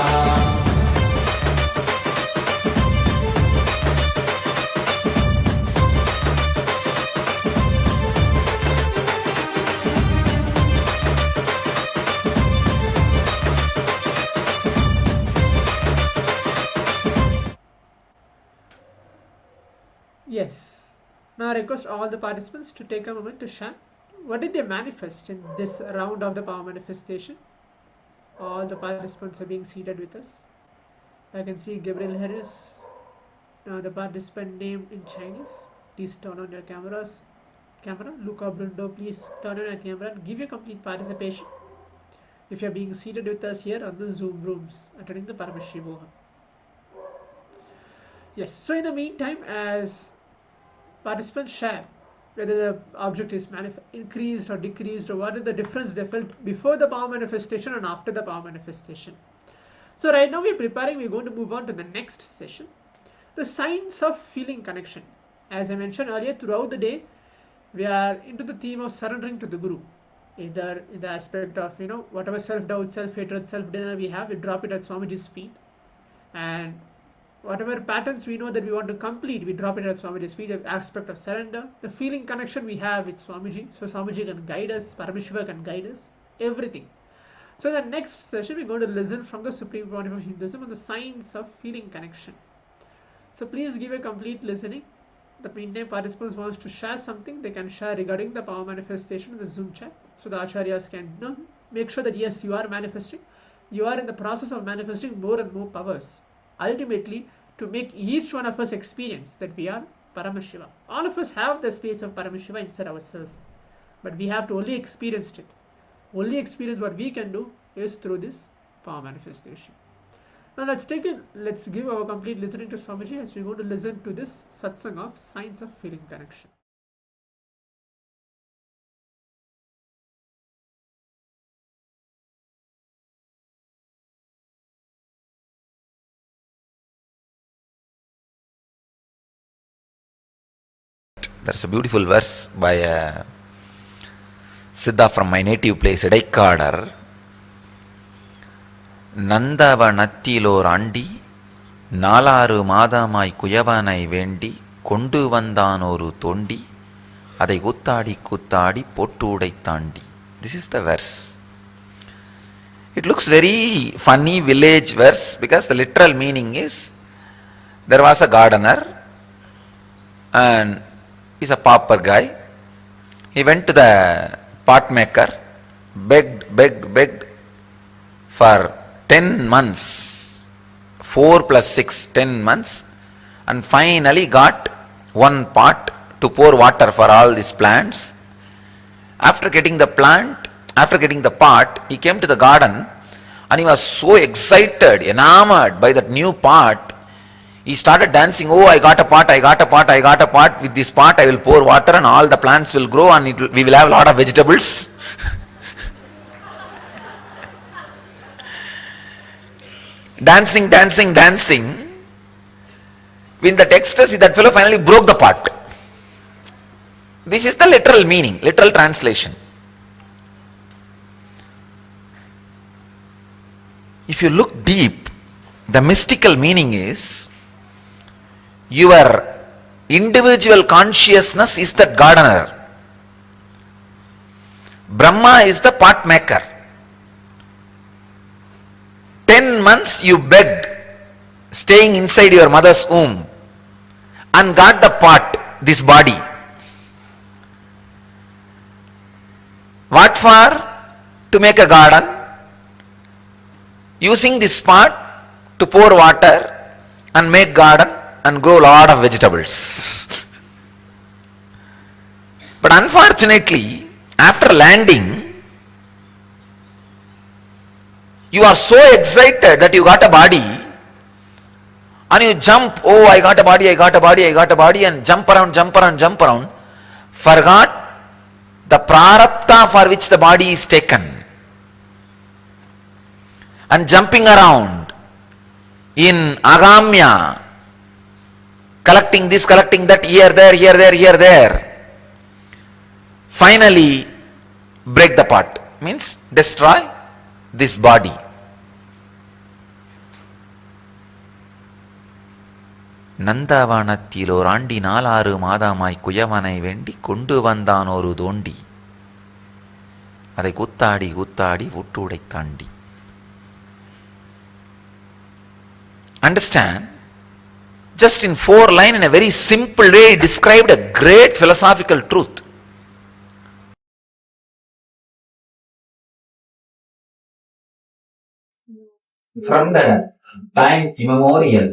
Yes. Now I request all the participants to take a moment to share what did they manifest in this round of the power manifestation. All the participants are being seated with us. I can see Gabriel Harris, the participant name in Chinese. Please turn on your camera. Luca Brundo, please turn on your camera and give your complete participation if you are being seated with us here on the Zoom rooms attending the Paramashivoham. Yes, so in the meantime, as participants share whether the object is increased or decreased, or what is the difference they felt before the power manifestation and after the power manifestation. So right now we're preparing, we're going to move on to the next session, the signs of feeling connection. As I mentioned earlier, throughout the day we are into the theme of surrendering to the Guru, either in the aspect of whatever self-doubt, self-hatred, self-denial we have, we drop it at Swamiji's feet, and whatever patterns we know that we want to complete, we drop it at Swamiji's feet. The aspect of surrender, the feeling connection we have with Swamiji, so Swamiji can guide us, Paramashiva can guide us, everything. So in the next session we're going to listen from the Supreme Pontiff of Hinduism on the signs of feeling connection. So please give a complete listening. The meantime, participants wants to share something, they can share regarding the power manifestation in the Zoom chat, so the acharyas can make sure that yes, you are manifesting, you are in the process of manifesting more and more powers, ultimately to make each one of us experience that we are Paramashiva. All of us have the space of Paramashiva inside ourselves, but we have to only experience it. Only experience what we can do is through this power manifestation. Now let's give our complete listening to Swamiji as we go to listen to this satsang of signs of feeling connection. There's a beautiful verse by a Siddha from my native place, Idaikadar. நந்தவனத்திலோர் ஆண்டி நாலாறு மாதமாய் குயவனை வேண்டி கொண்டு வந்தான் ஒரு தொண்டி அதை கூத்தாடி கூத்தாடி போட்டு உடைத்தாண்டி. This is the verse. It looks very funny village verse because the literal meaning is there was a gardener and he's a pauper guy. He went to the pot maker, begged for 10 months, 4 plus 6, 10 months, and finally got one pot to pour water for all these plants. After getting the pot, he came to the garden and he was so excited, enamored by that new pot. He started dancing. Oh, I got a pot. With this pot I will pour water and all the plants will grow and we will have a lot of vegetables. dancing, dancing, dancing. In that ecstasy, that fellow finally broke the pot. This is the literal meaning, literal translation. If you look deep, the mystical meaning is your individual consciousness is that gardener. Brahma is the pot maker. 10 months you begged, staying inside your mother's womb, and got the pot, this body. What for? To make a garden. Using this pot to pour water and make garden and grow a lot of vegetables. But unfortunately, after landing, you are so excited that you got a body and you jump, oh, I got a body, I got a body, I got a body, and jump around, jump around, jump around. Forgot the prarabdha for which the body is taken. And jumping around in agamya, collecting this, collecting that, here, there, here, there, here, there. Finally, break the pot, means destroy this body. நந்தவனத்தில் ஓராண்டி 4 மாதமாய் குயவனை வேண்டி கொண்டு வந்தான் ஒரு தோண்டி அதை குத்தாடி குத்தாடி ஒட்டுடை தாண்டி. Understand? Just in 4 lines, in a very simple way, he described a great philosophical truth. From the time immemorial,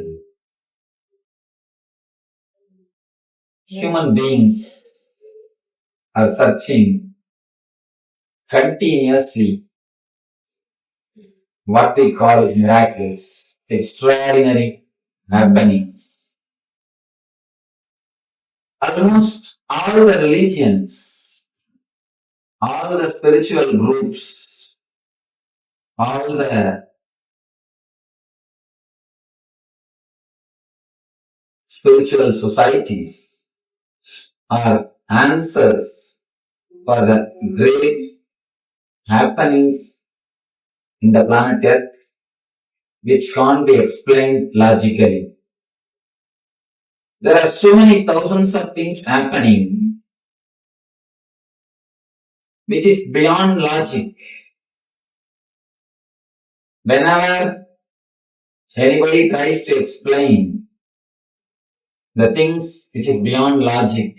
human beings are searching continuously what we call miracles, extraordinary happenings. Almost all the religions, all the spiritual groups, all the spiritual societies are answers for the great happenings in the planet Earth which can't be explained logically. There are so many thousands of things happening which is beyond logic. Whenever anybody tries to explain the things which is beyond logic,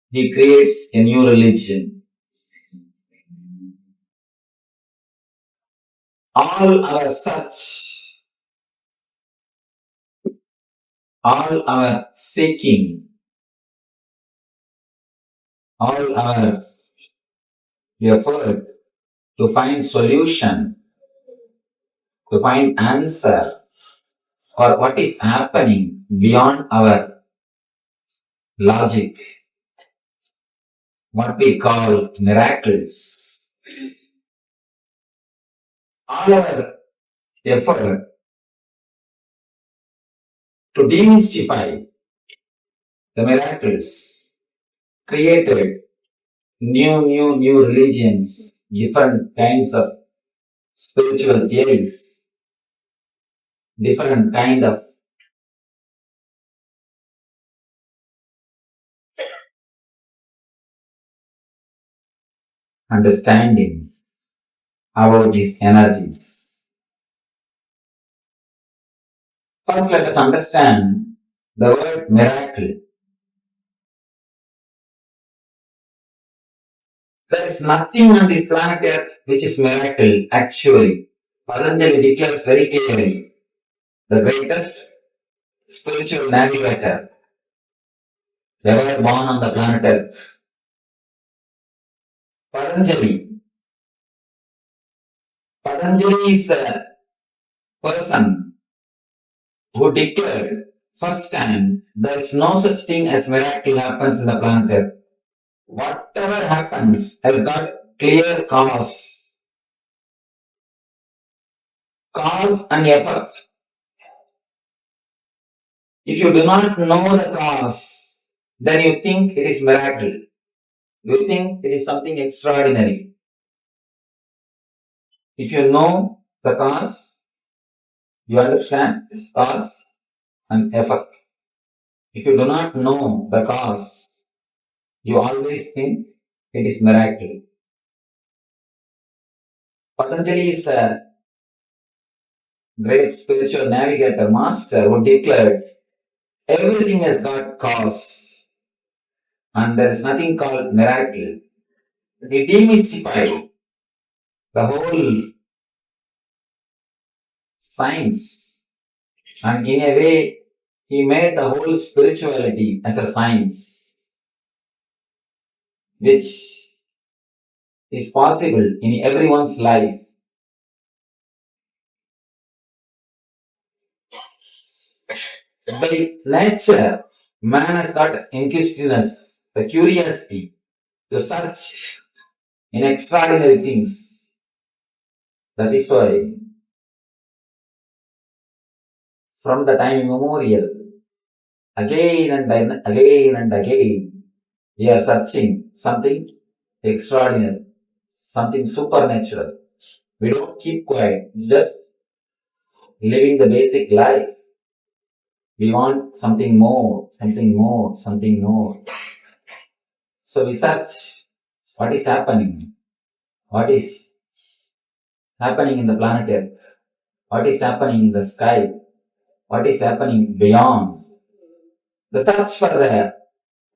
he creates a new religion. All our search, all our seeking, all our effort to find solution, to find answer for what is happening beyond our logic, what we call miracles. All our effort to demystify the miracles created new religions, different kinds of spiritual theories, different kind of understanding about these energies. First, let us understand the word miracle. There is nothing on this planet Earth which is miracle, actually. Patanjali declares very clearly, the greatest spiritual navigator ever born on the planet Earth. Patanjali is a person who declared first time there is no such thing as miracle happens in the planet Earth. Whatever happens has got clear cause and effect. If you do not know the cause, then you think it is miracle. You think it is something extraordinary. If you know the cause, you understand its cause and effect. If you do not know the cause, you always think it is miracle. Patanjali is the great spiritual navigator master who declared everything has got cause and there is nothing called miracle. He demystified the whole science, and in a way he made the whole spirituality as a science which is possible in everyone's life. By nature, man has got inquisitiveness, the curiosity to search in extraordinary things. That is why from the time immemorial, again and again, we are searching something extraordinary, something supernatural. We don't keep quiet, just living the basic life. We want something more, something more, something more. So we search what is happening, what is happening in the planet Earth, what is happening in the sky, what is happening beyond. The search for the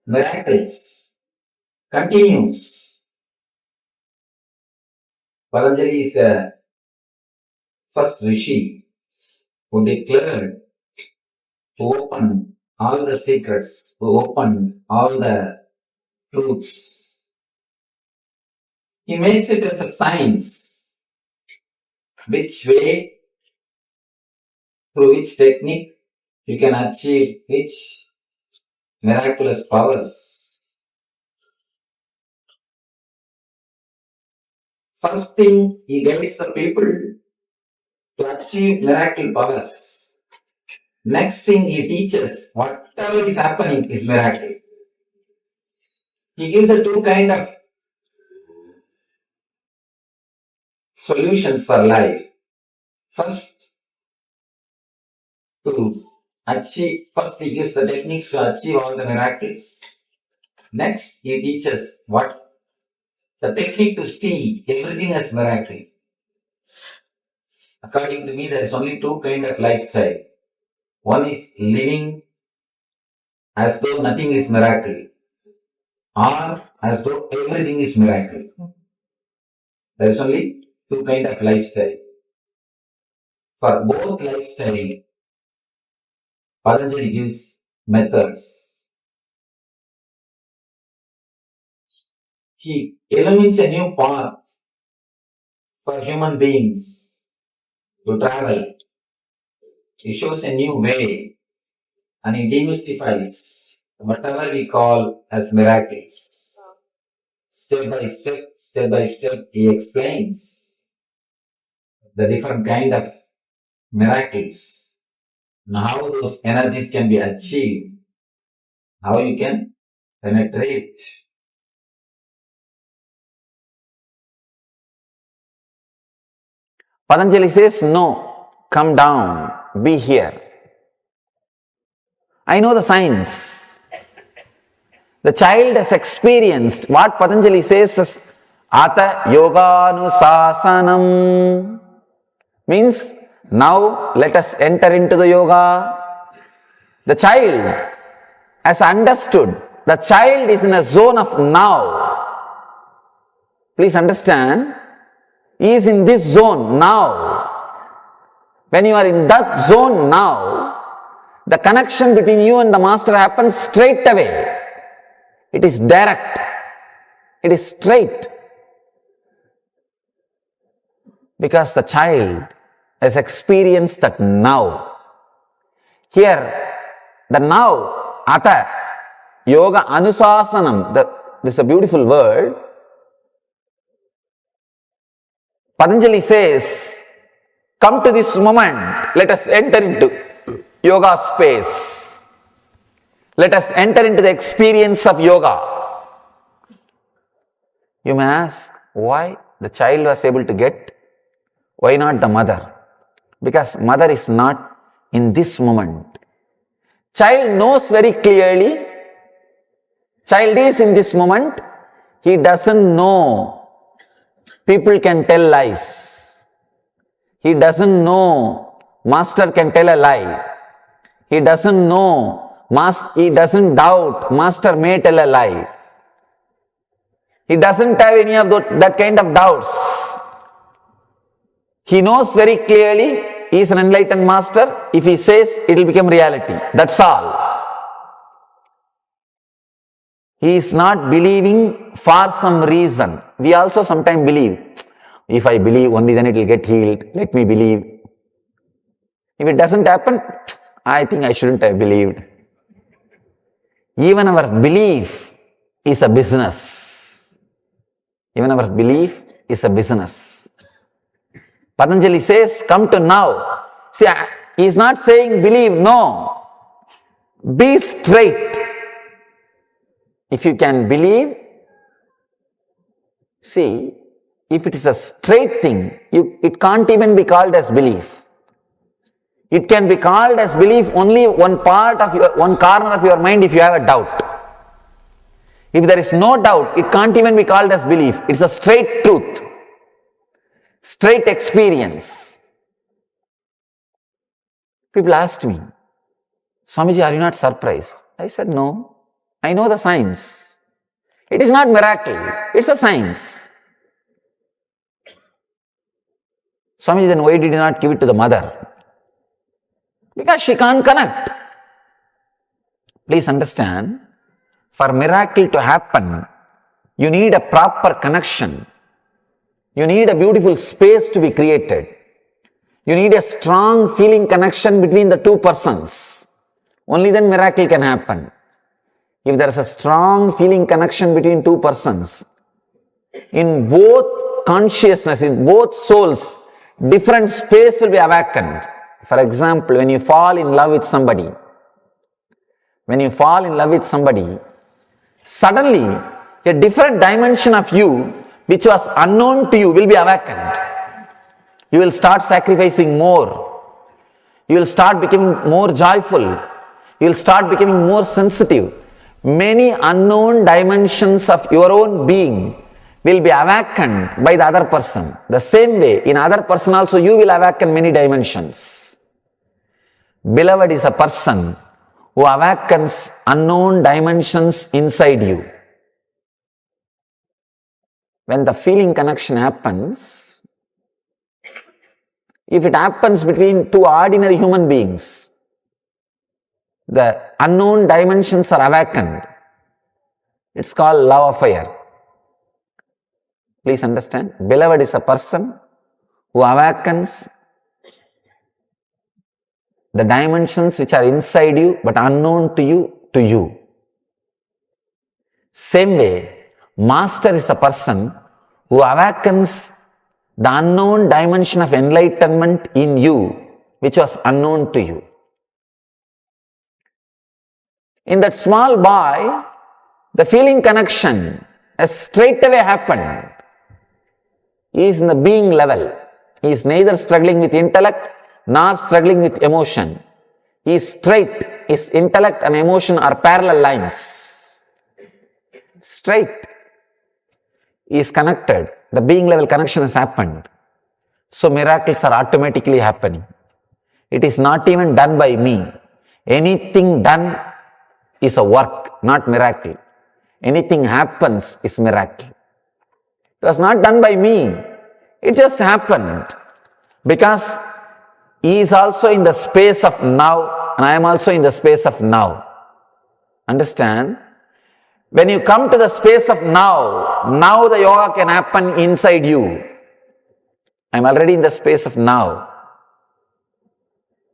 miracles continues. Patanjali is a first rishi who declared, who opened all the secrets, who opened all the truths. He makes it as a science. Which way, through which technique, you can achieve which miraculous powers. First thing, he guides the people to achieve miracle powers. Next thing, he teaches whatever is happening is miracle. He gives a two kind of solutions for life. First, he gives the techniques to achieve all the miracles. Next, he teaches the technique to see everything as miracle. According to me, there is only two kind of lifestyle. One is living as though nothing is miracle, or as though everything is miracle. There is only two kind of lifestyle. For both lifestyle, Patanjali gives methods. He illuminates a new path for human beings to travel. He shows a new way and he demystifies whatever we call as miracles. Step by step, he explains the different kind of miracles and how those energies can be achieved, how you can penetrate. Patanjali says, no, come down, be here. I know the science. The child has experienced what Patanjali says as Ata Yoganusasanam. Means, now let us enter into the yoga. The child has understood. The child is in a zone of now. Please understand. He is in this zone now. When you are in that zone now, the connection between you and the master happens straight away. It is direct. It is straight. Because the child has experienced that now. Here, the now, Ata, Yoga Anusasanam, this is a beautiful word. Patanjali says, come to this moment, let us enter into yoga space. Let us enter into the experience of yoga. You may ask, why the child was able to get? Why not the mother? Because mother is not in this moment. Child knows very clearly. Child is in this moment. He doesn't know people can tell lies. He doesn't know master can tell a lie. He doesn't know, he doesn't doubt master may tell a lie. He doesn't have any of that kind of doubts. He knows very clearly he is an enlightened master. If he says, it will become reality. That's all. He is not believing for some reason. We also sometimes believe, if I believe only then it will get healed. Let me believe. If it doesn't happen, I think I shouldn't have believed. Even our belief is a business. Even our belief is a business. Patanjali says, come to now. See, he is not saying believe, no. Be straight. If you can believe, see, if it is a straight thing, it can't even be called as belief. It can be called as belief only one corner of your mind if you have a doubt. If there is no doubt, it can't even be called as belief. It's a straight truth. Straight experience. People asked me, Swamiji, are you not surprised? I said, no. I know the science. It is not miracle. It's a science. Swamiji, then why did you not give it to the mother? Because she can't connect. Please understand, for miracle to happen, you need a proper connection. You need a beautiful space to be created. You need a strong feeling connection between the two persons. Only then miracle can happen. If there is a strong feeling connection between two persons, in both consciousness, in both souls, different space will be awakened. For example, when you fall in love with somebody, suddenly a different dimension of you which was unknown to you will be awakened. You will start sacrificing more. You will start becoming more joyful. You will start becoming more sensitive. Many unknown dimensions of your own being will be awakened by the other person. The same way, in other person also you will awaken many dimensions. Beloved is a person who awakens unknown dimensions inside you. When the feeling connection happens, if it happens between two ordinary human beings, the unknown dimensions are awakened. It's called love affair. Please understand, beloved is a person who awakens the dimensions which are inside you but unknown to you. Same way, master is a person who awakens the unknown dimension of enlightenment in you which was unknown to you. In that small boy, the feeling connection has straight away happened. He is in the being level. He is neither struggling with intellect nor struggling with emotion. He is straight. His intellect and emotion are parallel lines. Straight. He is connected. The being level connection has happened. So miracles are automatically happening. It is not even done by me. Anything done is a work, not miracle. Anything happens is miracle. It was not done by me. It just happened. Because he is also in the space of now and I am also in the space of now. Understand? When you come to the space of now the yoga can happen inside you. I am already in the space of now.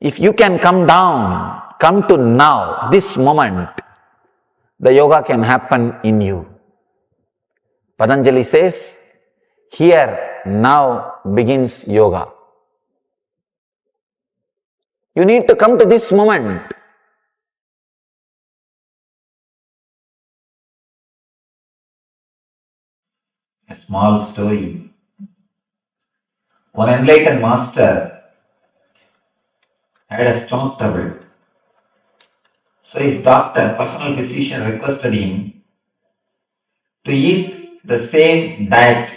If you can come down, come to now, this moment, the yoga can happen in you. Patanjali says, here now begins yoga. You need to come to this moment. A small story. One enlightened master had a stomach trouble. So his doctor, personal physician, requested him to eat the same diet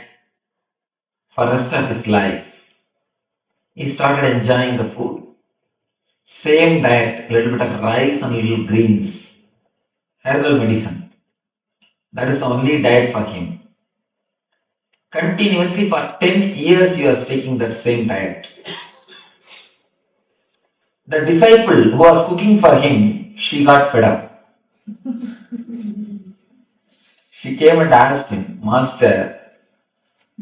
for the rest of his life. He started enjoying the food. Same diet, a little bit of rice and little greens. Herbal medicine. That is the only diet for him. Continuously for 10 years he was taking that same diet. The disciple who was cooking for him, she got fed up. She came and asked him, Master,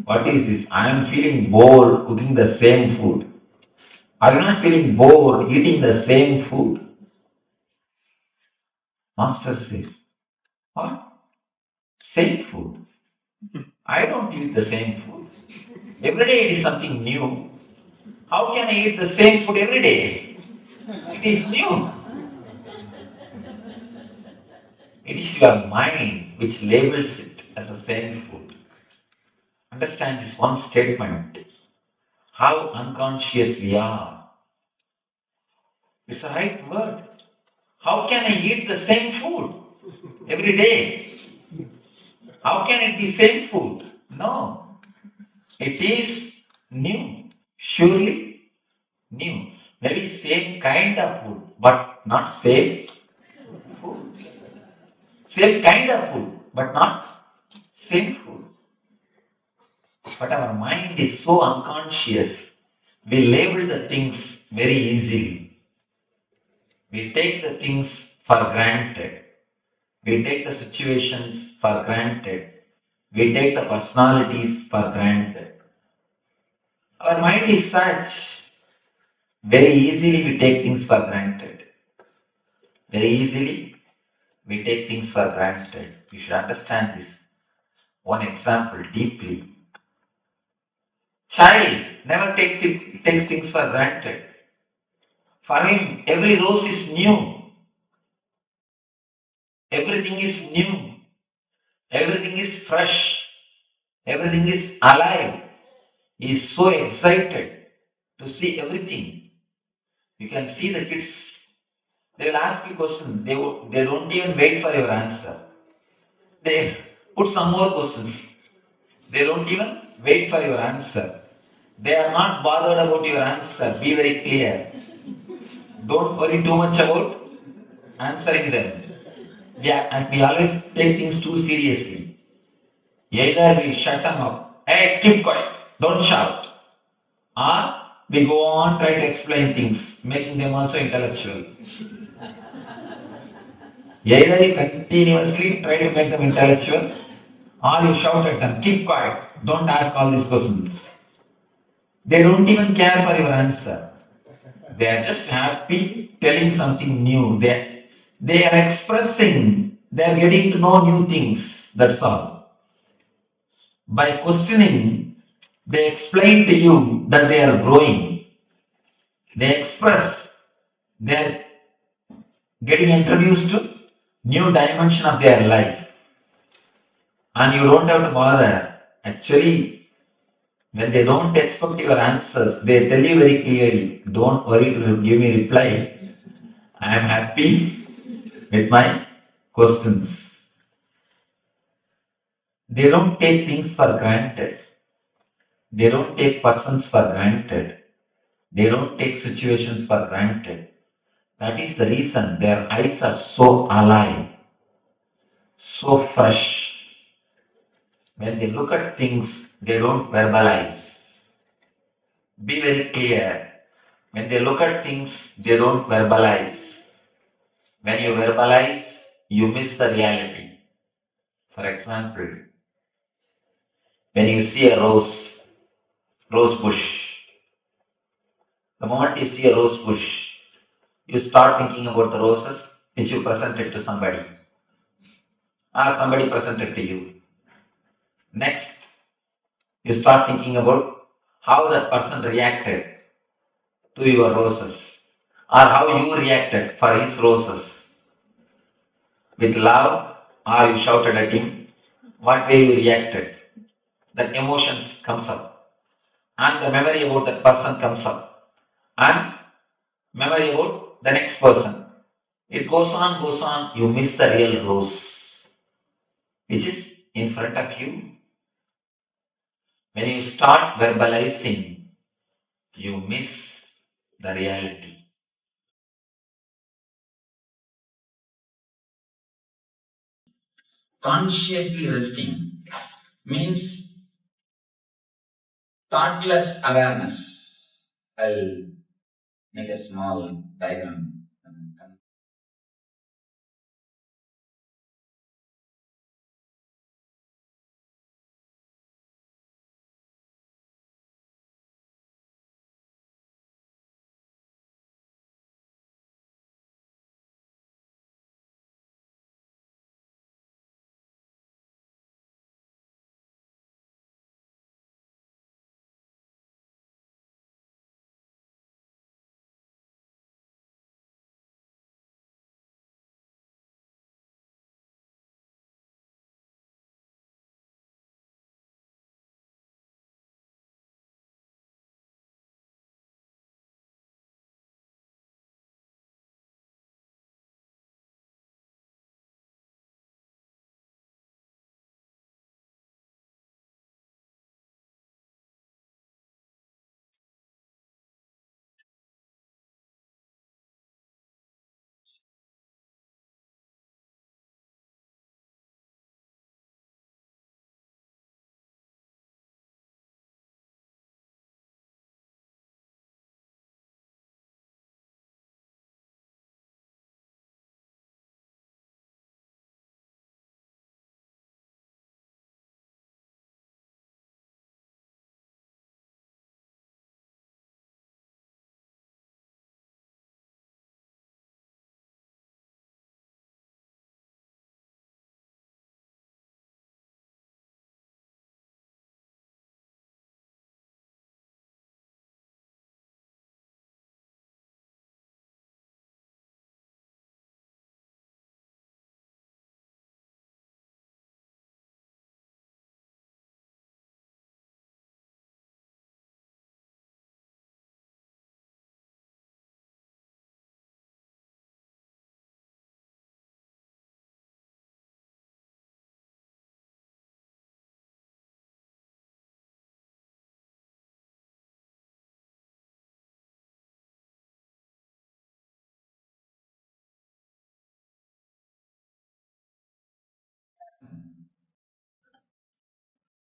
what is this? I am feeling bored cooking the same food. Are you not feeling bored eating the same food? Master says, what? Same food? I don't eat the same food. Every day it is something new. How can I eat the same food every day? It is new. It is your mind which labels it as the same food. Understand this one statement. How unconscious we are. It's the right word. How can I eat the same food every day? How can it be same food? No. It is new. Surely new. Maybe same kind of food, but not same food. Same kind of food, but not same food. But our mind is so unconscious. We label the things very easily. We take the things for granted. We take the situations for granted. We take the personalities for granted. Our mind is such. Very easily we take things for granted. Very easily we take things for granted. You should understand this. One example deeply. Child never takes things for granted. For him, every rose is new. Everything is new. Everything is fresh. Everything is alive. He is so excited to see everything. You can see the kids. They will ask you a question. They don't even wait for your answer. They put some more question. They don't even wait for your answer. They are not bothered about your answer. Be very clear. Don't worry too much about answering them. Yeah, and we always take things too seriously. Either we shut them up. Hey, keep quiet. Don't shout. Or we go on try to explain things, making them also intellectual. Either you continuously try to make them intellectual, or you shout at them, keep quiet. Don't ask all these questions. They don't even care for your answer. They are just happy telling something new. They are expressing, they are getting to know new things. That's all. By questioning, they explain to you that they are growing. They express, they are getting introduced to new dimension of their life. And you don't have to bother. Actually, when they don't expect your answers, they tell you very clearly, don't worry to give me reply. I am happy with my questions. They don't take things for granted. They don't take persons for granted. They don't take situations for granted. That is the reason their eyes are so alive, so fresh. When they look at things, they don't verbalize. Be very clear. When they look at things, they don't verbalize. When you verbalize, you miss the reality. For example, when you see a rose bush, the moment you see a rose bush, you start thinking about the roses which you presented to somebody, or somebody presented to you. Next, you start thinking about how that person reacted to your roses, or how you reacted for his roses. With love, or you shouted at him, what way you reacted. the emotions comes up, and the memory about that person comes up, and memory about the next person. It goes on, you miss the real rose, which is in front of you. When you start verbalizing, you miss the reality. Consciously resting means thoughtless awareness. I'll make a small diagram.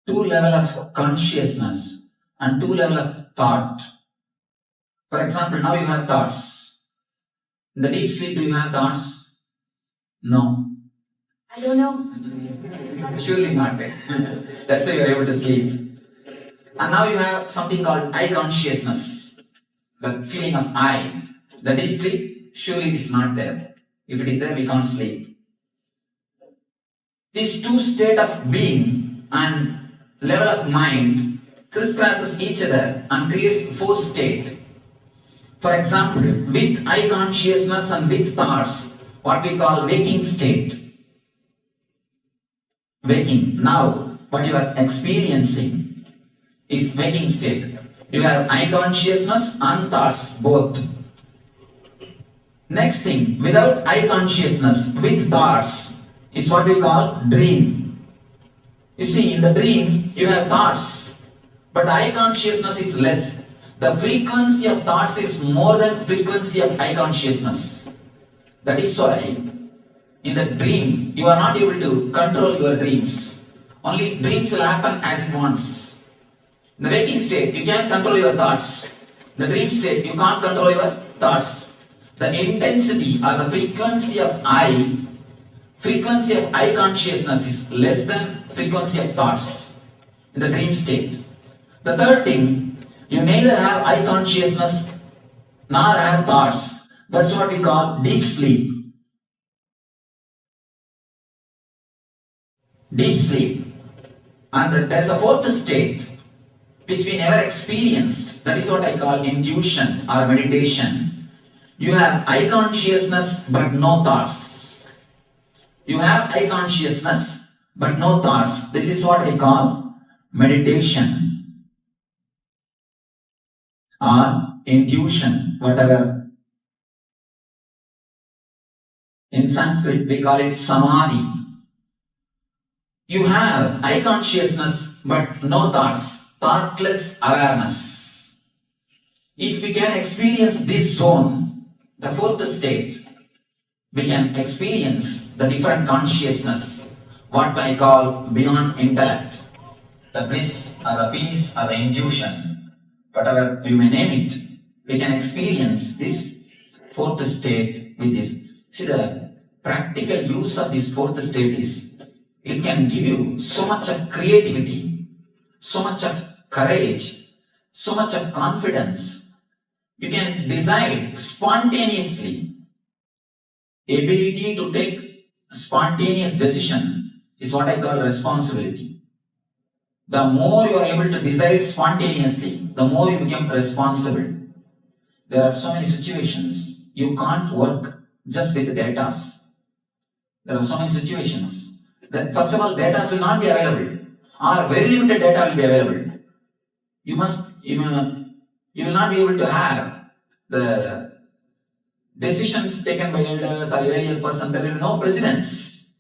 Two level of consciousness and two level of thought. For example, now you have thoughts. In the deep sleep, do you have thoughts? No. I don't know. Surely not. That's why you are able to sleep. And now you have something called I consciousness. The feeling of I. The deep sleep, surely it is not there. If it is there, we can't sleep. These two state of being and level of mind crisscrosses each other and creates four state. For example, with I consciousness and with thoughts, what we call waking state. Waking, now what you are experiencing is waking state. You have I consciousness and thoughts both. Next thing, without I consciousness, with thoughts, is what we call dream. You see, in the dream, you have thoughts, but I consciousness is less. The frequency of thoughts is more than frequency of I consciousness. That is why, in the dream, you are not able to control your dreams. Only dreams will happen as it wants. In the waking state, you can control your thoughts. In the dream state, you can't control your thoughts. The intensity or the frequency of I consciousness is less than frequency of thoughts in the dream state. The third thing, you neither have I consciousness nor have thoughts. That's what we call deep sleep. Deep sleep. And there's a fourth state which we never experienced. That is what I call intuition or meditation. You have I consciousness but no thoughts. You have I consciousness but no thoughts. This is what we call meditation or intuition, whatever. In Sanskrit, we call it samadhi. You have eye consciousness but no thoughts, thoughtless awareness. If we can experience this zone, the fourth state, we can experience the different consciousness, what I call beyond intellect, the bliss or the peace or the intuition, whatever you may name it. We can experience this fourth state with this. See, the practical use of this fourth state is, it can give you so much of creativity, so much of courage, so much of confidence. You can decide spontaneously. Ability to take spontaneous decision is what I call responsibility. The more you are able to decide spontaneously, the more you become responsible. There are so many situations you can't work just with data. There are so many situations that, first of all, data will not be available, or very limited data will be available. You will not be able to have the decisions taken by elders or earlier person. There will be no precedence.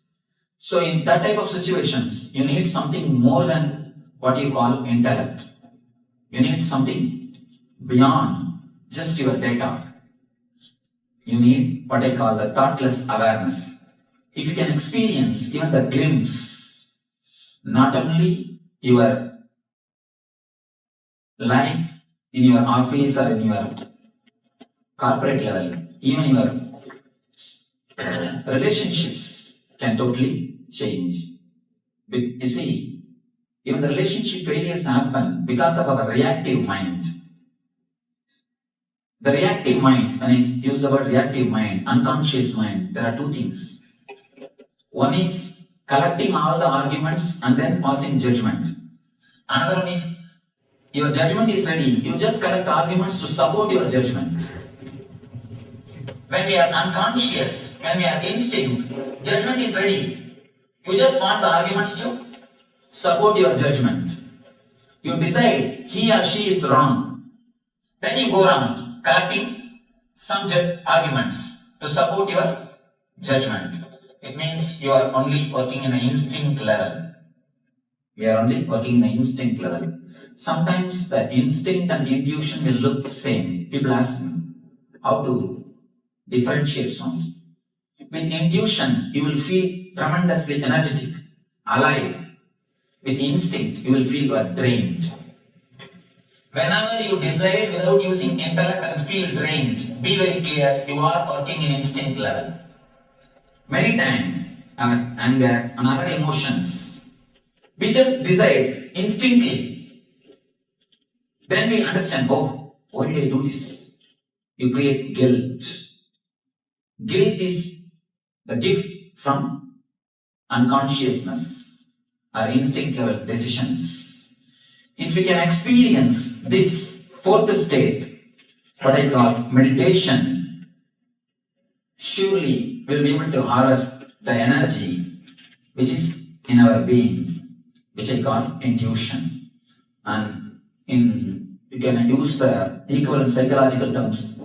So in that type of situations, you need something more than what you call intellect. You need something beyond just your data. You need what I call the thoughtless awareness. If you can experience even the glimpse, not only your life in your office or in your corporate level, even your relationships can totally change. You see, even the relationship failures happen because of our reactive mind. The reactive mind, when I use the word reactive mind, unconscious mind, there are two things. One is collecting all the arguments and then passing judgment. Another one is, your judgment is ready, you just collect arguments to support your judgment. When we are unconscious, when we are instinct, judgment is ready. You just want the arguments to support your judgment. You decide he or she is wrong. Then you go around collecting some arguments to support your judgment. It means you are only working in the instinct level. We are only working in the instinct level. Sometimes the instinct and intuition will look the same. People ask me how to differentiate songs. With intuition, you will feel tremendously energetic, alive. With instinct, you will feel you are drained. Whenever you decide without using intellect and feel drained, be very clear, you are working in instinct level. Many times, our anger and other emotions, we just decide instinctively. Then we understand, oh, why did I do this? You create guilt. Guilt is the gift from unconsciousness or instinct level decisions. If we can experience this fourth state, what I call meditation, surely we'll be able to harvest the energy which is in our being, which I call intuition. And you can use the equivalent psychological terms.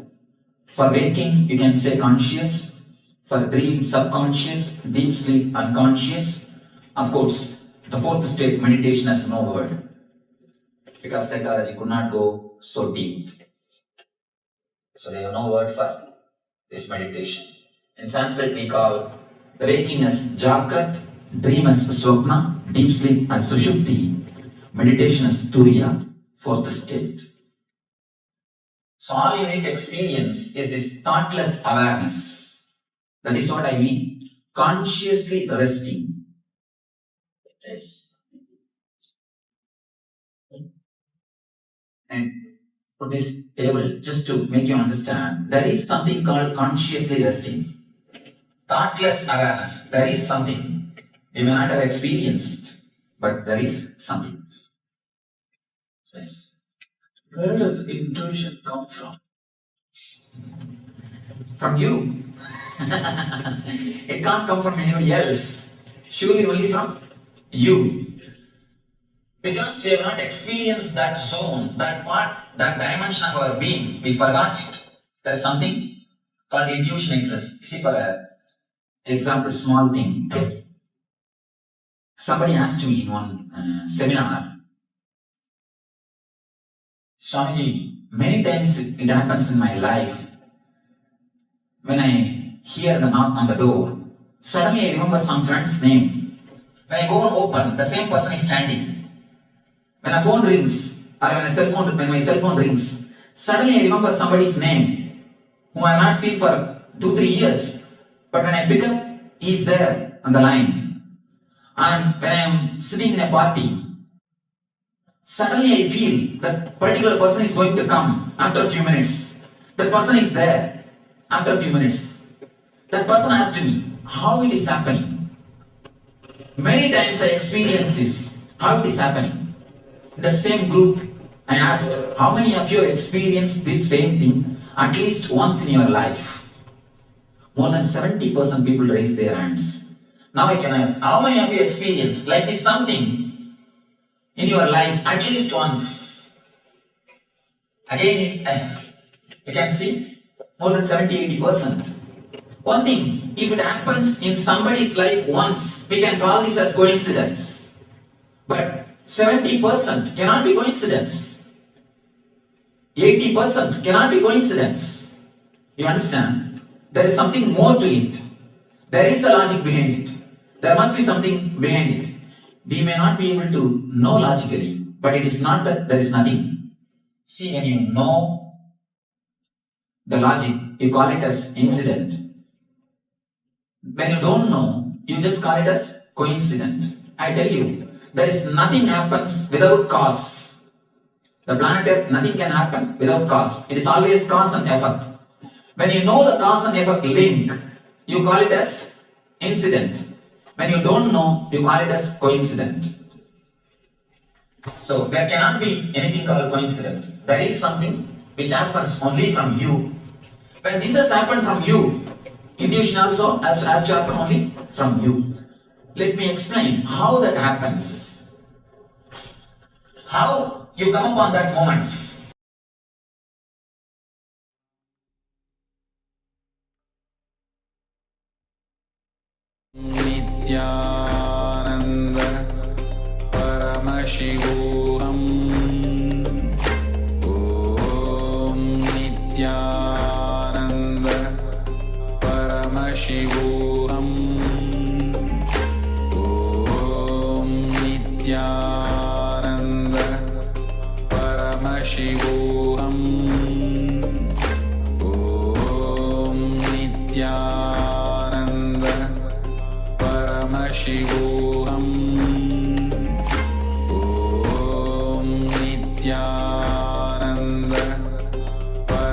For waking, you can say conscious. For dream, subconscious. Deep sleep, unconscious. Of course, the fourth state, meditation, has no word, because psychology could not go so deep. So they have no word for this meditation. In Sanskrit, we call the waking as Jagrat, dream as Swapna, deep sleep as Sushupti, meditation as Turiya, fourth state. So all you need to experience is this thoughtless awareness. That is what I mean. Consciously resting. Yes. And put this table just to make you understand. There is something called consciously resting. Thoughtless awareness. There is something. You may not have experienced, but there is something. Yes. Where does intuition come from? From you. It can't come from anybody else. Surely only from you. Because we have not experienced that zone, that part, that dimension of our being, we forgot it. There is something called intuition exists. See, for example, small thing. Somebody asked me in one seminar, Swamiji, many times it happens in my life. When I hear the knock on the door, suddenly I remember some friend's name. When I go and open, the same person is standing. When a phone rings, or when my cell phone rings, suddenly I remember somebody's name, whom I have not seen for 2-3 years. But when I pick up, he is there on the line. And when I am sitting in a party, suddenly I feel that particular person is going to come after a few minutes. That person is there after a few minutes. That person asked me, how it is happening? Many times I experienced this, how it is happening. In the same group, I asked, how many of you have experienced this same thing at least once in your life? More than 70% people raised their hands. Now I can ask, how many of you experienced like this something in your life at least once? Again, you can see more than 70-80%. One thing, if it happens in somebody's life once, we can call this as coincidence. But 70% cannot be coincidence. 80% cannot be coincidence. You understand? There is something more to it. There is a logic behind it. There must be something behind it. We may not be able to know logically, but it is not that there is nothing. See, when you know the logic, you call it as incident. When you don't know, you just call it as coincident. I tell you, there is nothing happens without cause. The planet Earth, nothing can happen without cause. It is always cause and effect. When you know the cause and effect link, you call it as incident. When you don't know, you call it as coincident. So there cannot be anything called coincidence. There is something which happens only from you. When this has happened from you, intuition also has to happen only from you. Let me explain how that happens. How you come upon that moments. Nityananda Paramashivoham Om Nityananda Paramashivoham Om Nityananda Paramashivoham Om Nityananda Paramashivoham Om Nityananda Paramashivoham Om Nityananda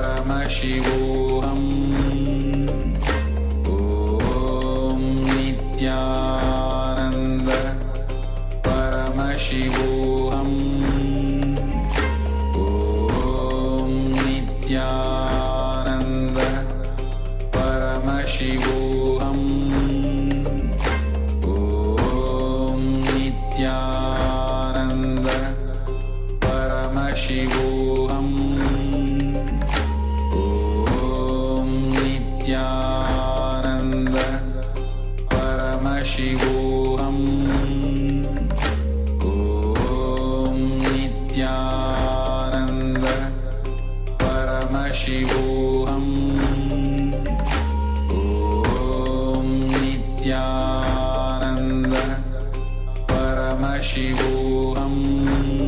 Paramashivoham Om Nityananda Paramashivoham Om Nityananda Paramashivoham Om Nityananda Paramashivoham Om Nityananda Paramashivoham Om Nityananda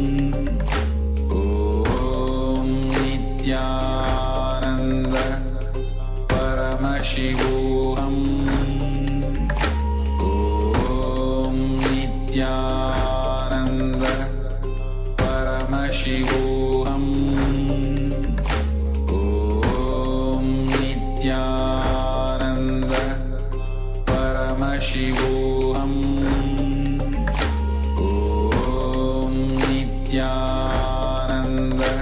Paramashivoham Om Nityananda Paramashivoham Om Nityananda Paramashivoham Om Nityananda Paramashivoham Om Nityananda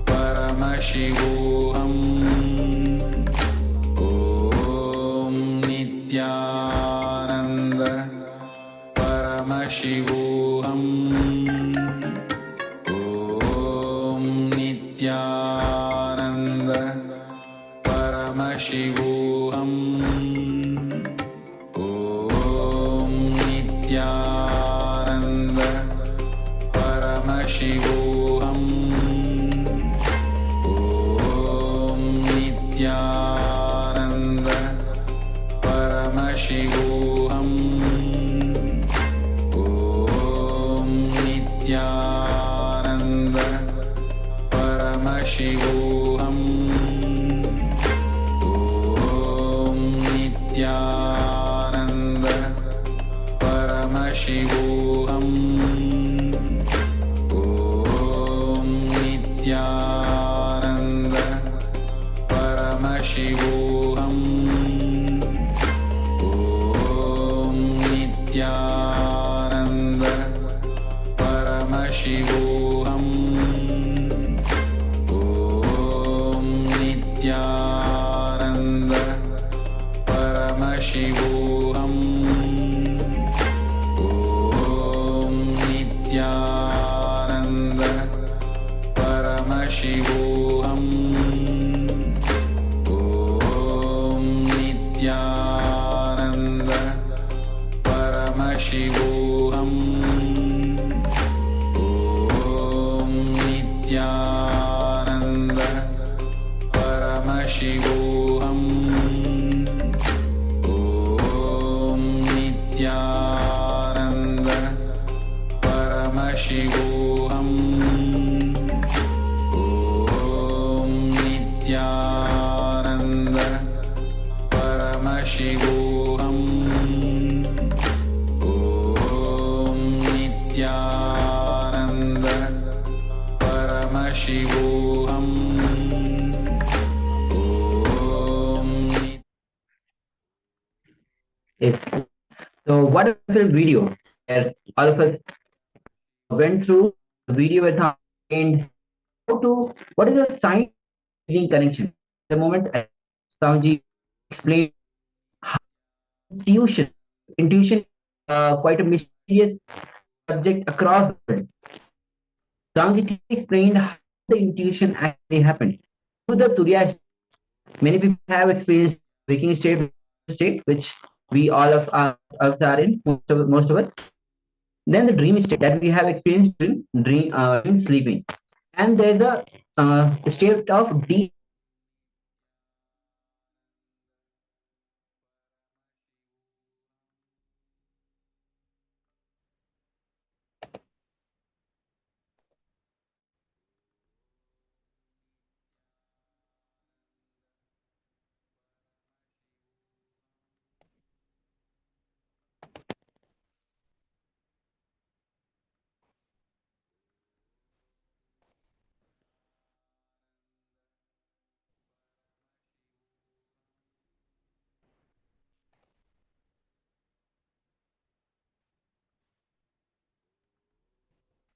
Paramashivoham Om Nityananda Paramashivoham Nityanand परमशिवोऽहम् ॐ नित्यानन्द परमशिवोऽहम् ॐ नित्यानन्द परमशिवोऽहम् ॐ नित्यानन्द परमशिवोऽहम् ॐ नित्यानन्द परमशिवोऽहम् ॐ नित्यानन्द परमशिवोऽहम् ॐ नित्यानन्द परमशिवोऽहम् ॐ नित्यानन्द परमशिवोऽहम् ॐ नित्यानन्द परमशिवोऽहम् ॐ नित्यानन्द परमशिवोऽहम् ॐ नित्यानन्द परमशिवोऽहम् ॐ नित्यानन्द परमशिवोऽहम् ॐ नित्यानन्द परमशिवोऽहम् ॐ नित्यानन्द परमशिवोऽहम् Yes. So what a wonderful video where all of us went through the video with how and how to what is the science between connection. The moment Swamiji explained how intuition, quite a mysterious subject across the world. Swamiji explained how the intuition actually happened through the Turiya state. Many people have experienced waking state, which we all of us are in, most of us. Then the dream state that we have experienced in sleeping, and there's a state of deep.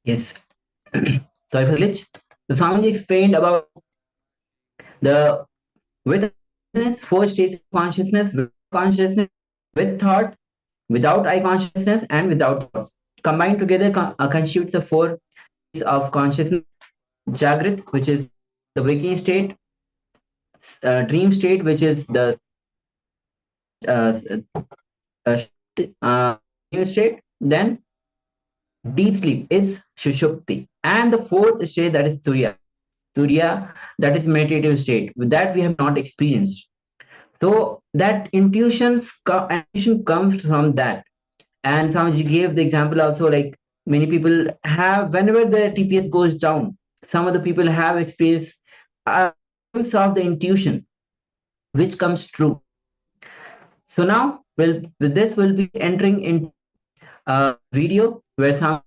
Yes. Sorry for the glitch. The Swamiji explained about the with four states of consciousness, with consciousness, with thought, without eye consciousness, and without thoughts. Combined together constitutes the four states of consciousness: Jagrit, which is the waking state; dream state, which is the uh, dream state; then deep sleep is Shushupti, and the fourth state, that is Turiya. Turiya, that is meditative state that we have not experienced. So that intuition comes from that. And Swamiji gave the example also, like many people have, whenever the TPS goes down, some of the people have experienced a glimpse of the intuition, which comes true. So now, with this, we'll be entering in a video where some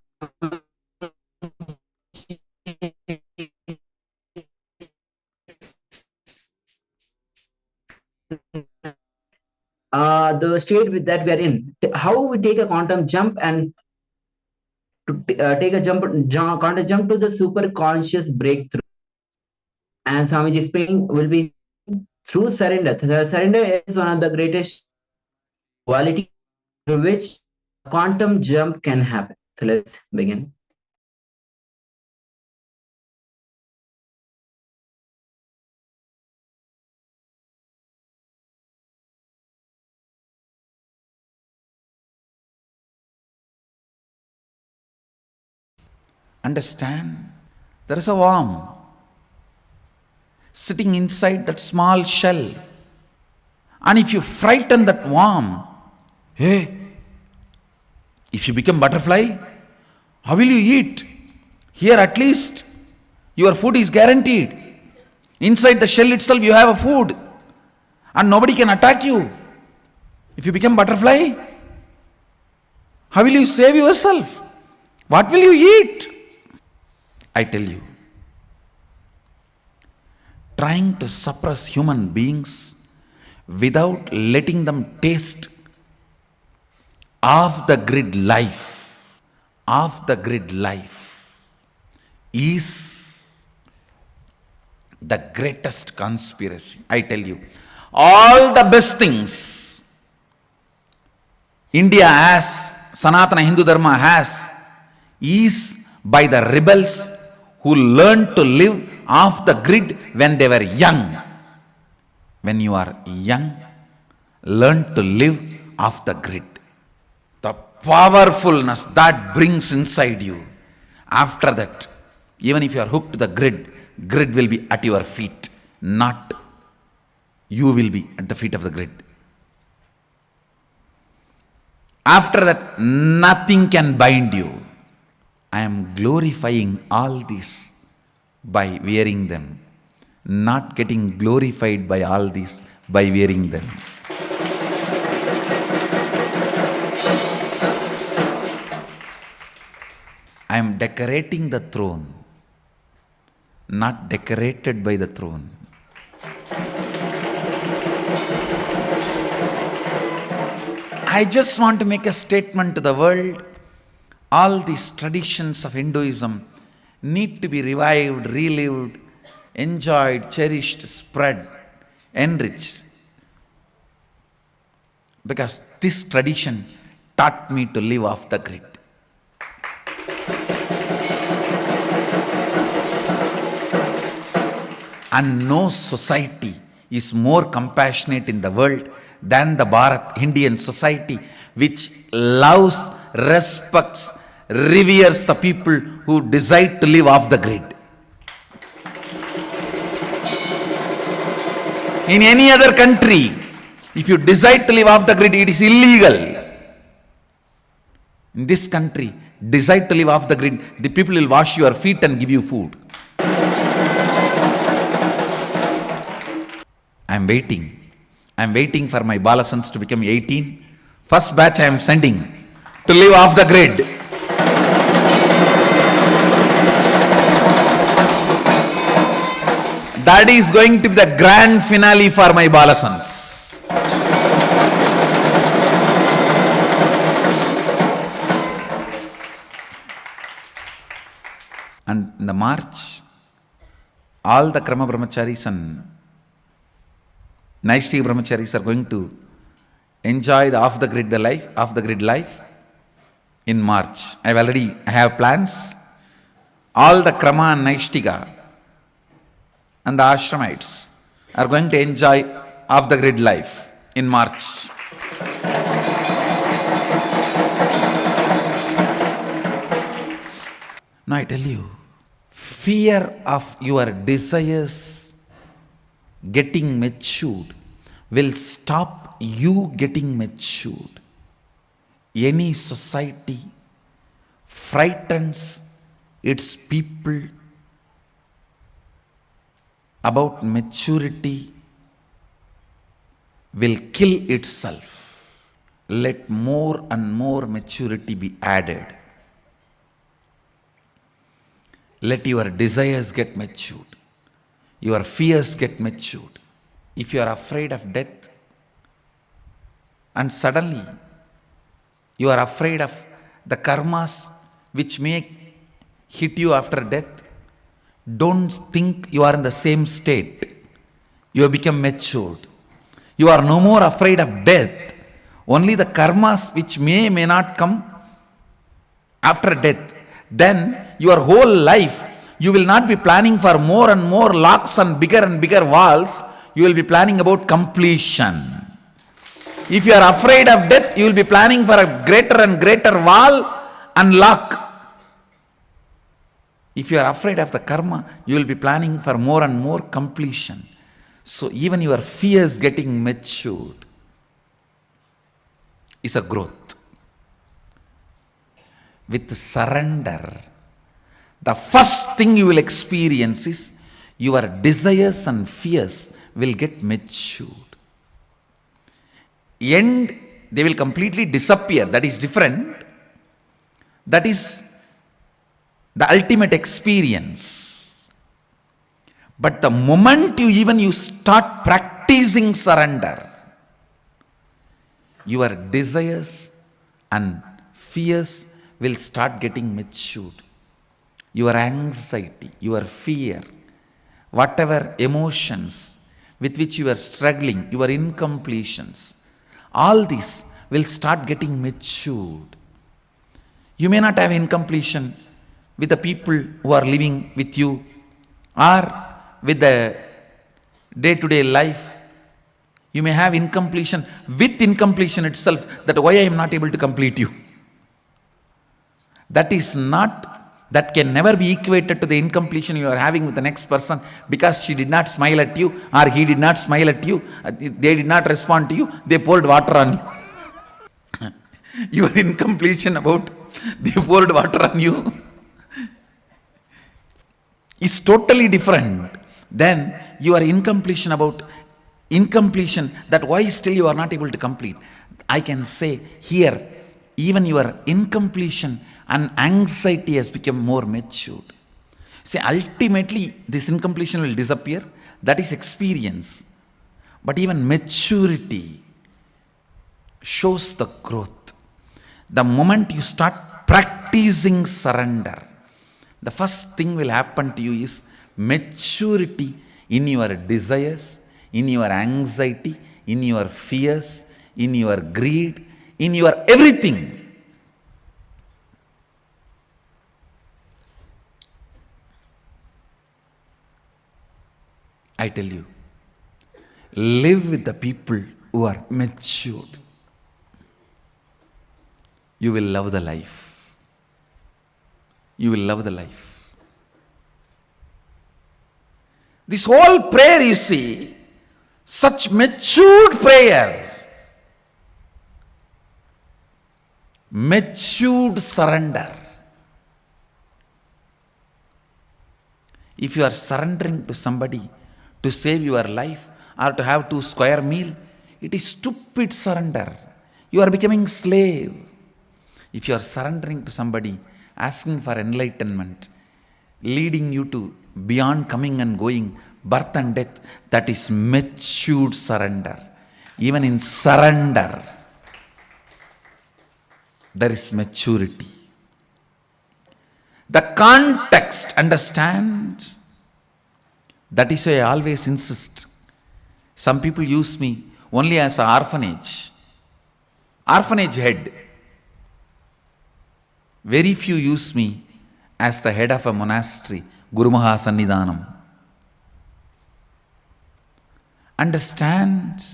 the state that we are in, how we take a quantum jump and to take a quantum jump to the super conscious breakthrough. And Swamiji explaining will be through surrender. Surrender is one of the greatest quality through which quantum jump can happen. So let's begin. Understand? There is a worm sitting inside that small shell. And if you frighten that worm, hey, if you become butterfly, how will you eat? Here at least your food is guaranteed. Inside the shell itself you have a food and nobody can attack you. If you become butterfly, how will you save yourself? What will you eat? I tell you, trying to suppress human beings without letting them taste off the grid life is the greatest conspiracy. I tell you, all the best things India has, Sanatana Hindu Dharma has, is by the rebels who learned to live off the grid when they were young. When you are young, learn to live off the grid. The powerfulness that brings inside you. After that, even if you are hooked to the grid will be at your feet, not you will be at the feet of the grid. After that, nothing can bind you. I am glorifying all this by wearing them, not getting glorified by all this by wearing them. I am decorating the throne, not decorated by the throne. I just want to make a statement to the world. All these traditions of Hinduism need to be revived, relived, enjoyed, cherished, spread, enriched. Because this tradition taught me to live off the grid. And no society is more compassionate in the world than the Bharat Indian society, which loves, respects, reveres the people who decide to live off the grid. In any other country, if you decide to live off the grid, it is illegal. In this country, decide to live off the grid, the people will wash your feet and give you food. I am waiting for my Balasans to become 18. First batch I am sending to live off the grid. That is going to be the grand finale for my Balasans. And in the March, all the Krama Brahmacharis and Naishtik Brahmacharis are going to enjoy the off the grid life in March. I have plans. All the Krama and Naishtika and the Ashramites are going to enjoy off the grid life in March. Now I tell you, fear of your desires getting matured will stop you getting matured. Any society frightens its people about maturity will kill itself. Let more and more maturity be added. Let your desires get matured. Your fears get matured. If you are afraid of death and suddenly you are afraid of the karmas which may hit you after death, don't think you are in the same state. You have become matured. You are no more afraid of death. Only the karmas which may not come after death. Then your whole life you will not be planning for more and more locks and bigger walls. You will be planning about completion. If you are afraid of death, you will be planning for a greater and greater wall and lock. If you are afraid of the karma, you will be planning for more and more completion. So even your fears getting matured is a growth. With surrender, the first thing you will experience is your desires and fears will get matured. And they will completely disappear. That is different. That is the ultimate experience. But the moment you start practicing surrender, your desires and fears will start getting matured. Your anxiety, your fear, whatever emotions with which you are struggling, your incompletions, all this will start getting matured. You may not have incompletion with the people who are living with you or with the day-to-day life. You may have incompletion with incompletion itself, that why I am not able to complete you. That can never be equated to the incompletion you are having with the next person because she did not smile at you or he did not smile at you, they did not respond to you, they poured water on you. Your incompletion about they poured water on you is totally different than your incompletion about incompletion, that why still you are not able to complete. I can say here, even your incompletion and anxiety has become more matured. See, ultimately this incompletion will disappear. That is experience. But even maturity shows the growth. The moment you start practicing surrender, the first thing will happen to you is maturity in your desires, in your anxiety, in your fears, in your greed, in your everything. I tell you, live with the people who are matured. You will love the life. You will love the life. This whole prayer, you see, such matured prayer, matured surrender. If you are surrendering to somebody to save your life or to have 2 square meal, it is stupid surrender. You are becoming slave. If you are surrendering to somebody, asking for enlightenment, leading you to beyond coming and going, birth and death, that is matured surrender. Even in surrender, there is maturity. The context, understand? That is why I always insist. Some people use me only as an orphanage head. Very few use me as the head of a monastery, Guru Maha Sannidhanam. Understand?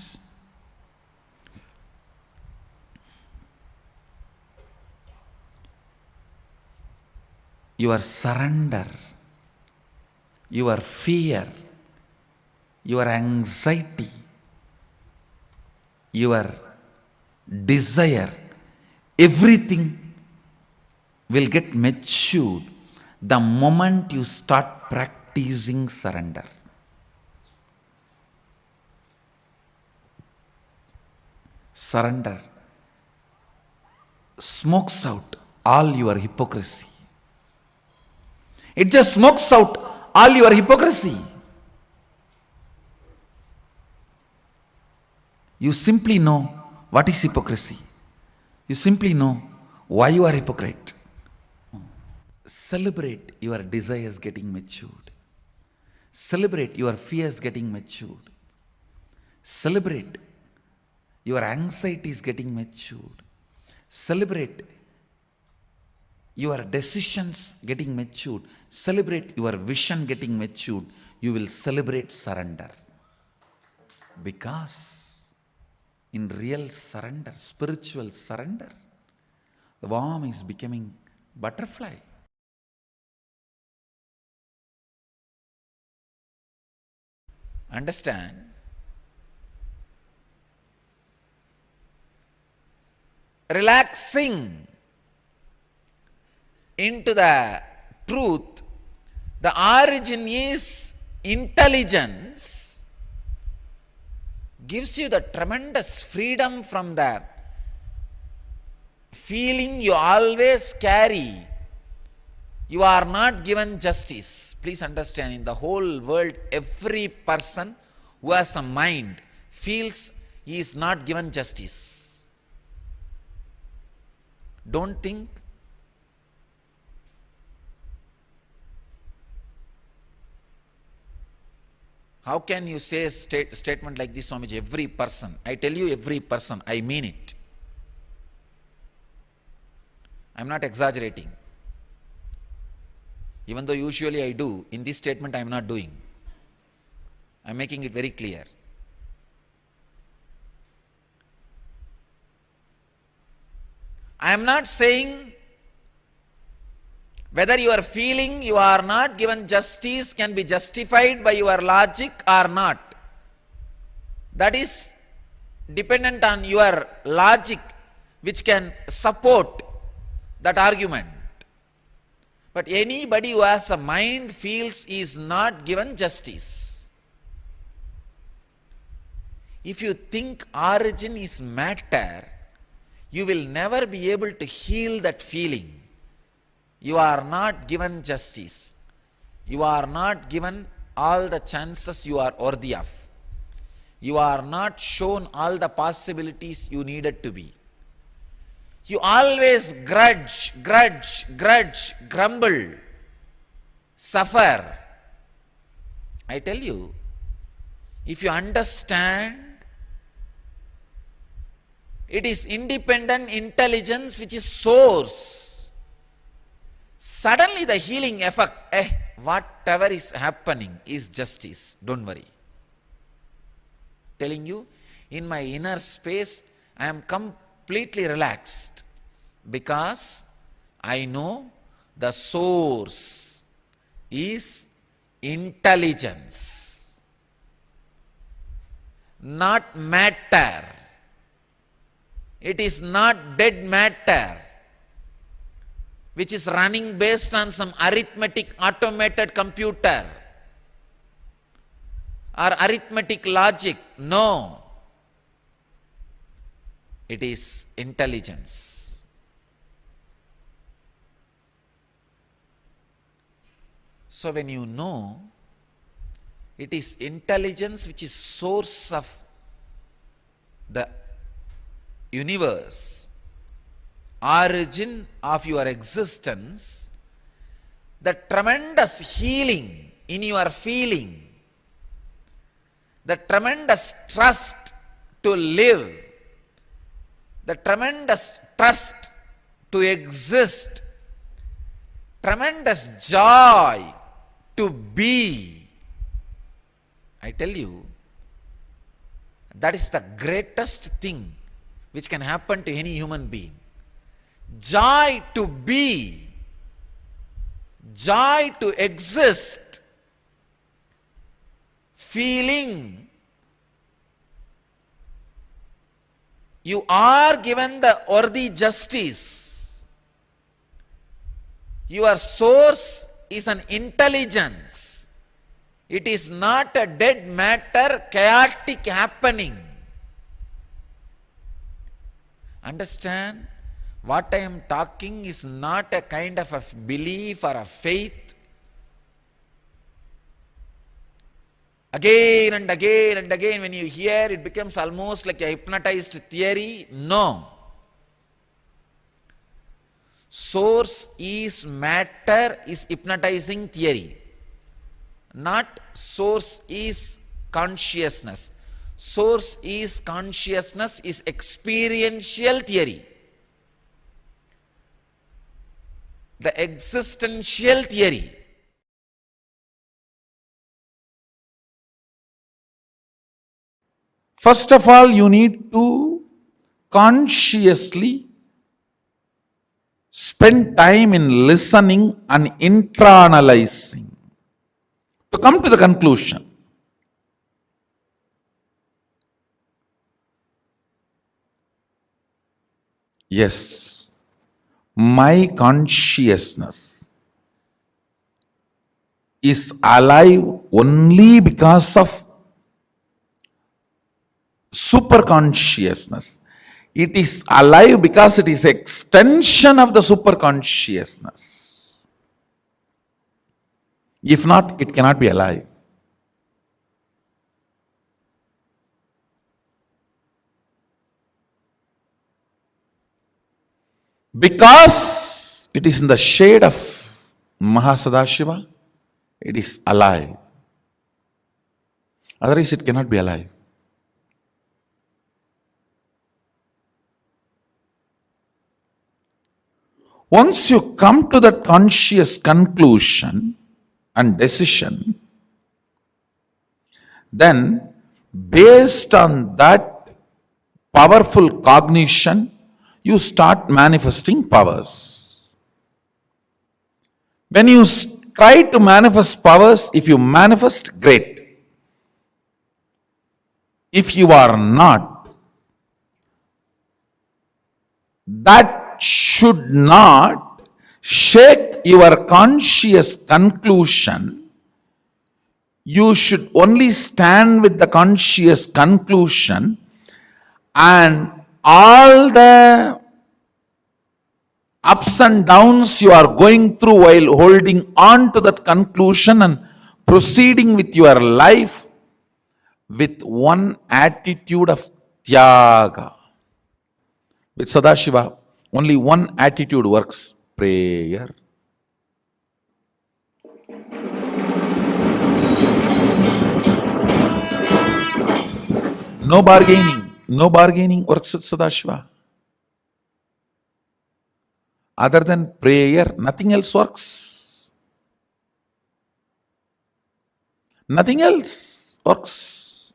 Your surrender, your fear, your anxiety, your desire, everything will get matured the moment you start practicing surrender. Surrender smokes out all your hypocrisy. It just smokes out all your hypocrisy. You simply know what is hypocrisy. You simply know why you are hypocrite. Celebrate your desires getting matured. Celebrate your fears getting matured. Celebrate your anxieties getting matured. Celebrate your decisions getting matured. Celebrate your vision getting matured. You will celebrate surrender. Because in real surrender, spiritual surrender, the worm is becoming butterfly. Understand? Relaxing into the truth, the origin is intelligence, gives you the tremendous freedom from the feeling you always carry. You are not given justice. Please understand, in the whole world, every person who has a mind feels he is not given justice. Don't think. How can you say a statement like this, Swamiji? Every person. I tell you, every person. I mean it. I am not exaggerating. Even though usually I do, in this statement I am not doing. I am making it very clear. I am not saying whether you are feeling you are not given justice can be justified by your logic or not. That is dependent on your logic, which can support that argument. But anybody who has a mind feels he is not given justice. If you think origin is matter, you will never be able to heal that feeling. You are not given justice. You are not given all the chances you are worthy of. You are not shown all the possibilities you needed to be. You always grudge, grumble, suffer. I tell you, if you understand, it is independent intelligence which is source. Suddenly the healing effect, whatever is happening is justice, don't worry. Telling you, in my inner space, I am completely relaxed because I know the source is intelligence, not matter. It is not dead matter, which is running based on some arithmetic automated computer or arithmetic logic. No. It is intelligence. So when you know it is intelligence which is source of the universe, origin of your existence, the tremendous healing in your feeling, the tremendous trust to live, the tremendous trust to exist, tremendous joy to be. I tell you, that is the greatest thing which can happen to any human being. Joy to be, joy to exist, feeling you are given the worthy justice. Your source is an intelligence. It is not a dead matter, chaotic happening. Understand? What I am talking is not a kind of a belief or a faith. Again and again and again when you hear, it becomes almost like a hypnotized theory. No. Source is matter is hypnotizing theory. Not source is consciousness. Source is consciousness is experiential theory. The existential theory. First of all, you need to consciously spend time in listening and internalizing to come to the conclusion. Yes, my consciousness is alive only because of superconsciousness. It is alive because it is extension of the superconsciousness. If not, it cannot be alive. Because it is in the shade of Mahasadashiva, it is alive. Otherwise, it cannot be alive. Once you come to that conscious conclusion and decision, then based on that powerful cognition, you start manifesting powers. When you try to manifest powers, if you manifest, great. If you are not, that should not shake your conscious conclusion. You should only stand with the conscious conclusion, and all the ups and downs you are going through while holding on to that conclusion and proceeding with your life with one attitude of Tyaga. With Sadashiva, only one attitude works: prayer. No bargaining. No bargaining works with Sadashiva. Other than prayer, nothing else works. Nothing else works.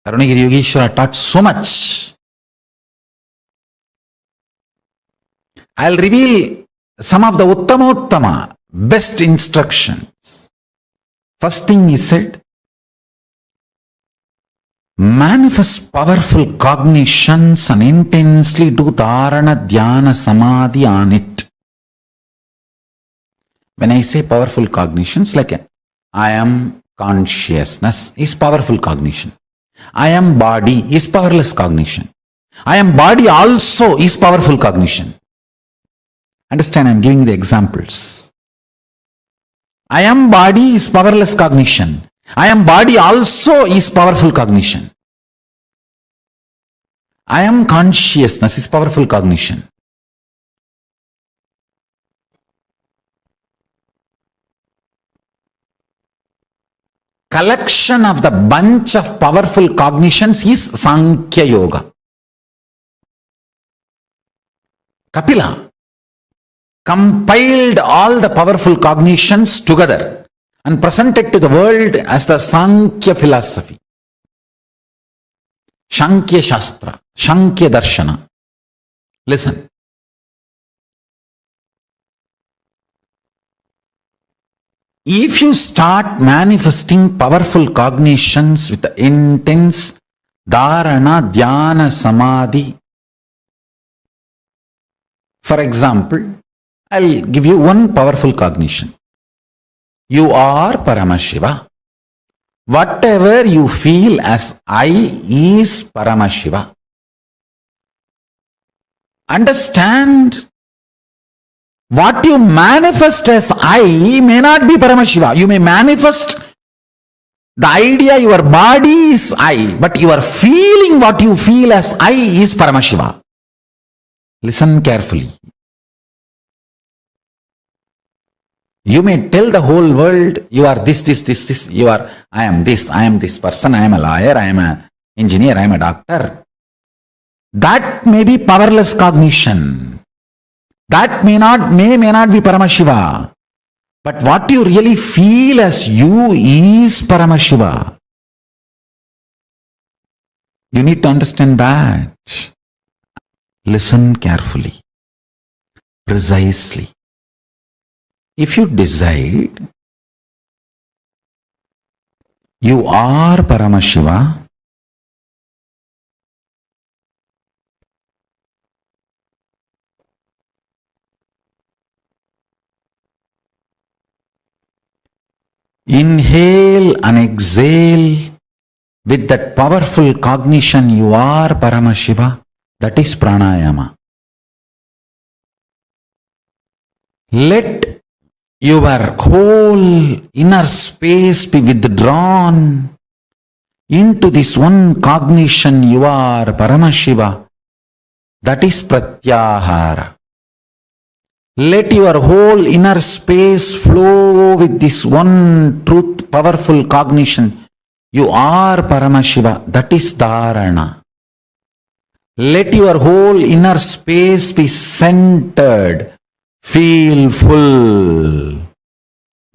Arunagiri Yogeshwara taught so much. I'll reveal some of the Uttama, best instructions. First thing he said, manifest powerful cognitions and intensely do dharana, dhyana, samadhi on it. When I say powerful cognitions, like I am consciousness is powerful cognition. I am body is powerless cognition. I am body also is powerful cognition. Understand, I am giving the examples. I am body is powerless cognition. I am body also is powerful cognition. I am consciousness is powerful cognition. Collection of the bunch of powerful cognitions is Sankhya Yoga. Kapila compiled all the powerful cognitions together and presented to the world as the Sankhya philosophy. Sankhya Shastra, Sankhya Darshana. Listen. If you start manifesting powerful cognitions with the intense dharana, dhyana, samadhi, for example, I'll give you one powerful cognition. You are Paramashiva. Whatever you feel as I is Paramashiva. Understand, what you manifest as I may not be Paramashiva. You may manifest the idea your body is I, but you are feeling what you feel as I is Paramashiva. Listen carefully. You may tell the whole world you are this. You are, I am this person, I am a lawyer, I am an engineer, I am a doctor. That may be powerless cognition. That may not be Paramashiva. But what you really feel as you is Paramashiva. You need to understand that. Listen carefully, precisely. If you decide You are Paramashiva. Inhale and exhale with that powerful cognition you are Paramashiva. That is pranayama. Let your whole inner space be withdrawn into this one cognition you are Paramashiva. That is pratyahara. Let your whole inner space flow with this one truth, powerful cognition. You are Paramashiva. That is dharana. Let your whole inner space be centered. Feel full.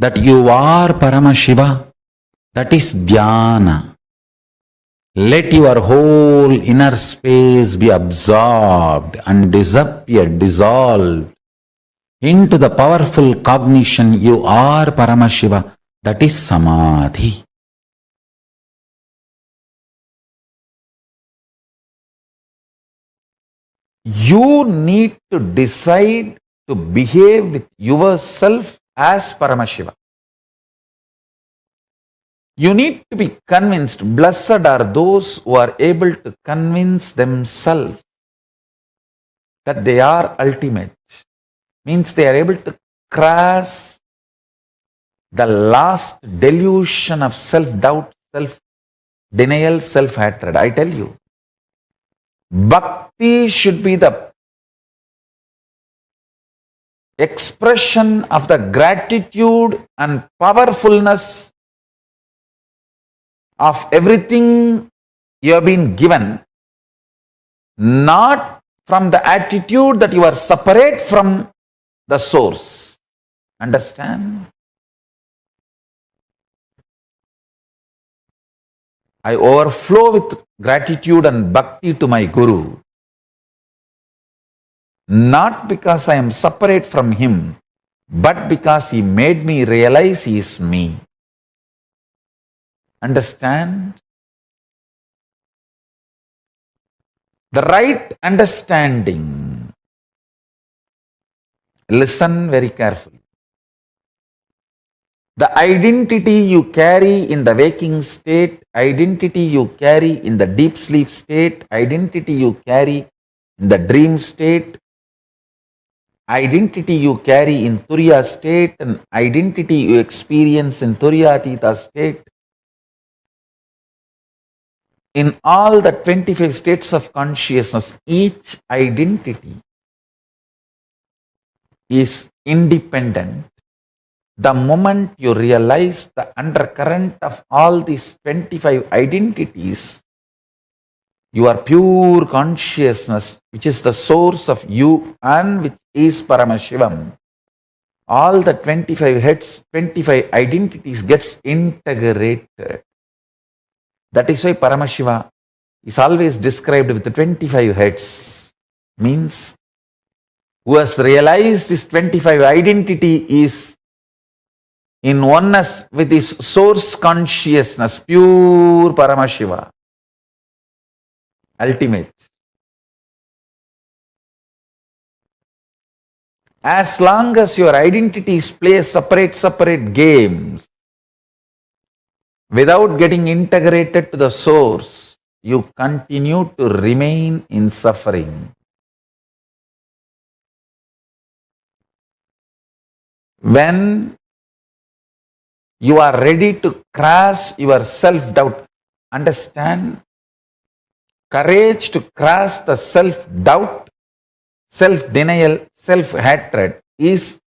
That you are Paramashiva. That is dhyana. Let your whole inner space be absorbed and disappear, dissolved into the powerful cognition you are Paramashiva. That is samadhi. You need to decide to behave with yourself as Paramashiva. You need to be convinced. Blessed are those who are able to convince themselves that they are ultimate. Means they are able to cross the last delusion of self-doubt, self-denial, self-hatred. I tell you, bhakti should be the expression of the gratitude and powerfulness of everything you have been given, not from the attitude that you are separate from the source. Understand? I overflow with gratitude and bhakti to my Guru, not because I am separate from him, but because he made me realize he is me. Understand? The right understanding. Listen very carefully. The identity you carry in the waking state, identity you carry in the deep sleep state, identity you carry in the dream state, identity you carry in Turiya state, and identity you experience in Turiyatita state, in all the 25 states of consciousness, each identity is independent. The moment you realize the undercurrent of all these 25 identities, your pure consciousness, which is the source of you and which is Paramashivam, all the 25 heads, 25 identities gets integrated. That is why Paramashiva is always described with the 25 heads. Means, who has realized his 25 identity is in oneness with his source consciousness, pure Paramashiva, ultimate. As long as your identities play separate games, without getting integrated to the source, you continue to remain in suffering. When you are ready to cross your self-doubt, understand, courage to cross the self-doubt, self-denial, self-hatred is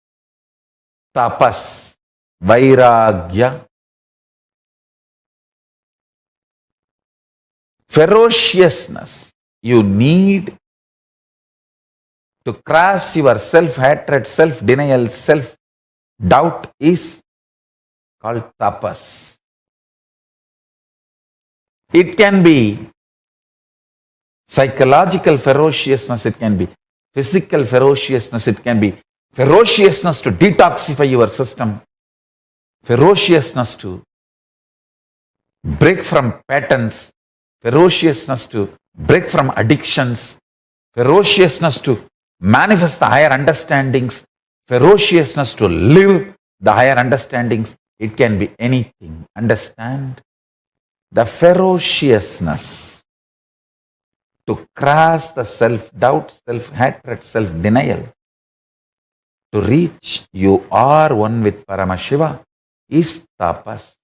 tapas, vairagya. Ferociousness you need to cross your self-hatred, self-denial, self-doubt is called tapas. It can be psychological ferociousness, it can be physical ferociousness, it can be ferociousness to detoxify your system, ferociousness to break from patterns, ferociousness to break from addictions, ferociousness to manifest the higher understandings, ferociousness to live the higher understandings. It can be anything. Understand? The ferociousness to cross the self-doubt, self-hatred, self-denial, to reach you are one with Paramashiva is tapas.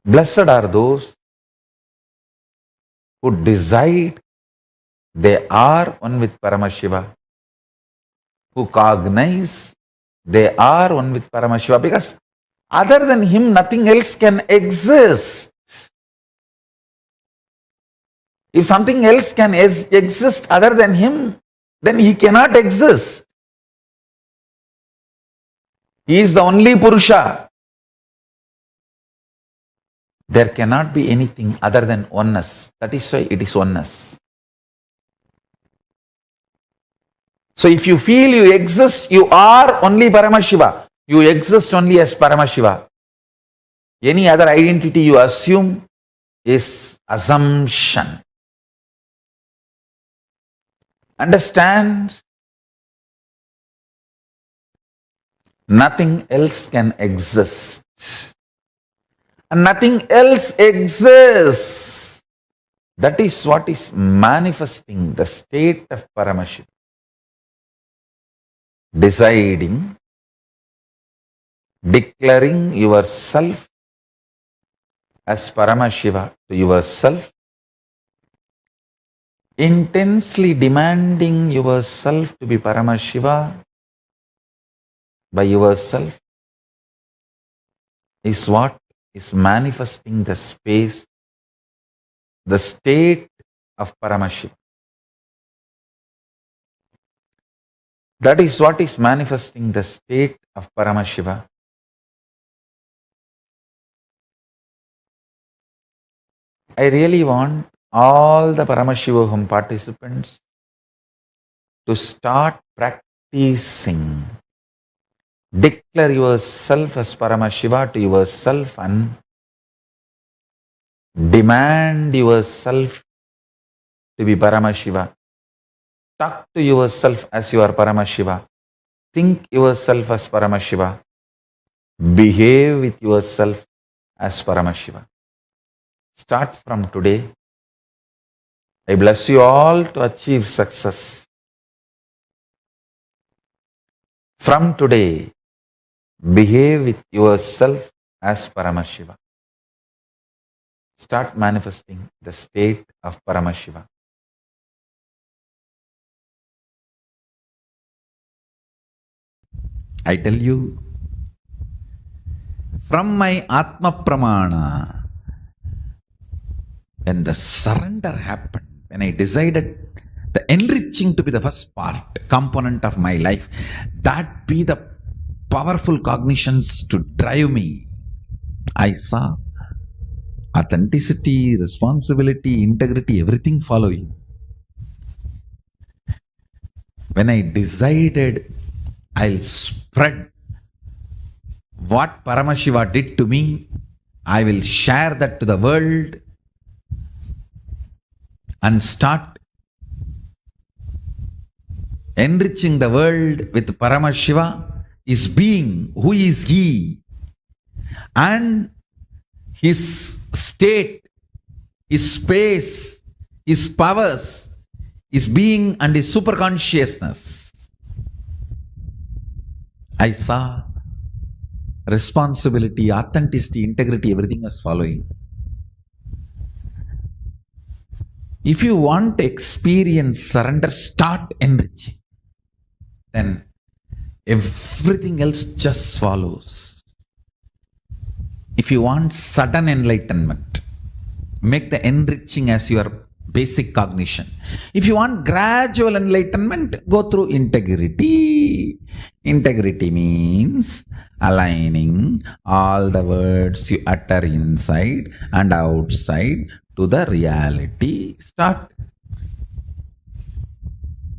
Blessed are those who decide they are one with Paramashiva, who cognize they are one with Paramashiva, because other than him nothing else can exist. If something else can exist other than him, then he cannot exist. He is the only Purusha. There cannot be anything other than oneness. That is why it is oneness. So if you feel you exist, you are only Paramashiva. You exist only as Paramashiva. Any other identity you assume is assumption. Understand? Nothing else can exist. And nothing else exists. That is what is manifesting the state of Paramashiva. Deciding, declaring yourself as Paramashiva to yourself, intensely demanding yourself to be Paramashiva by yourself is what is manifesting the space, the state of Paramashiva. That is what is manifesting the state of Paramashiva. I really want all the Paramashivoham participants to start practicing. Declare yourself as Paramashiva to yourself and demand yourself to be Paramashiva. Talk to yourself as you are Paramashiva. Think yourself as Paramashiva. Behave with yourself as Paramashiva. Start from today. I bless you all to achieve success. From today, behave with yourself as Paramashiva. Start manifesting the state of Paramashiva. I tell you, from my Atma Pramana, when the surrender happened, when I decided the enriching to be the first part, component of my life, that be the powerful cognitions to drive me, I saw authenticity, responsibility, integrity, everything following. When I decided I'll spread what Paramashiva did to me, I will share that to the world and start enriching the world with Paramashiva, his being, who is he, and his state, his space, his powers, his being and his superconsciousness. I saw responsibility, authenticity, integrity, everything was following. If you want to experience surrender, start enriching. Then everything else just follows. If you want sudden enlightenment, make the enriching as your basic cognition. If you want gradual enlightenment, go through integrity. Integrity means aligning all the words you utter inside and outside to the reality. Start.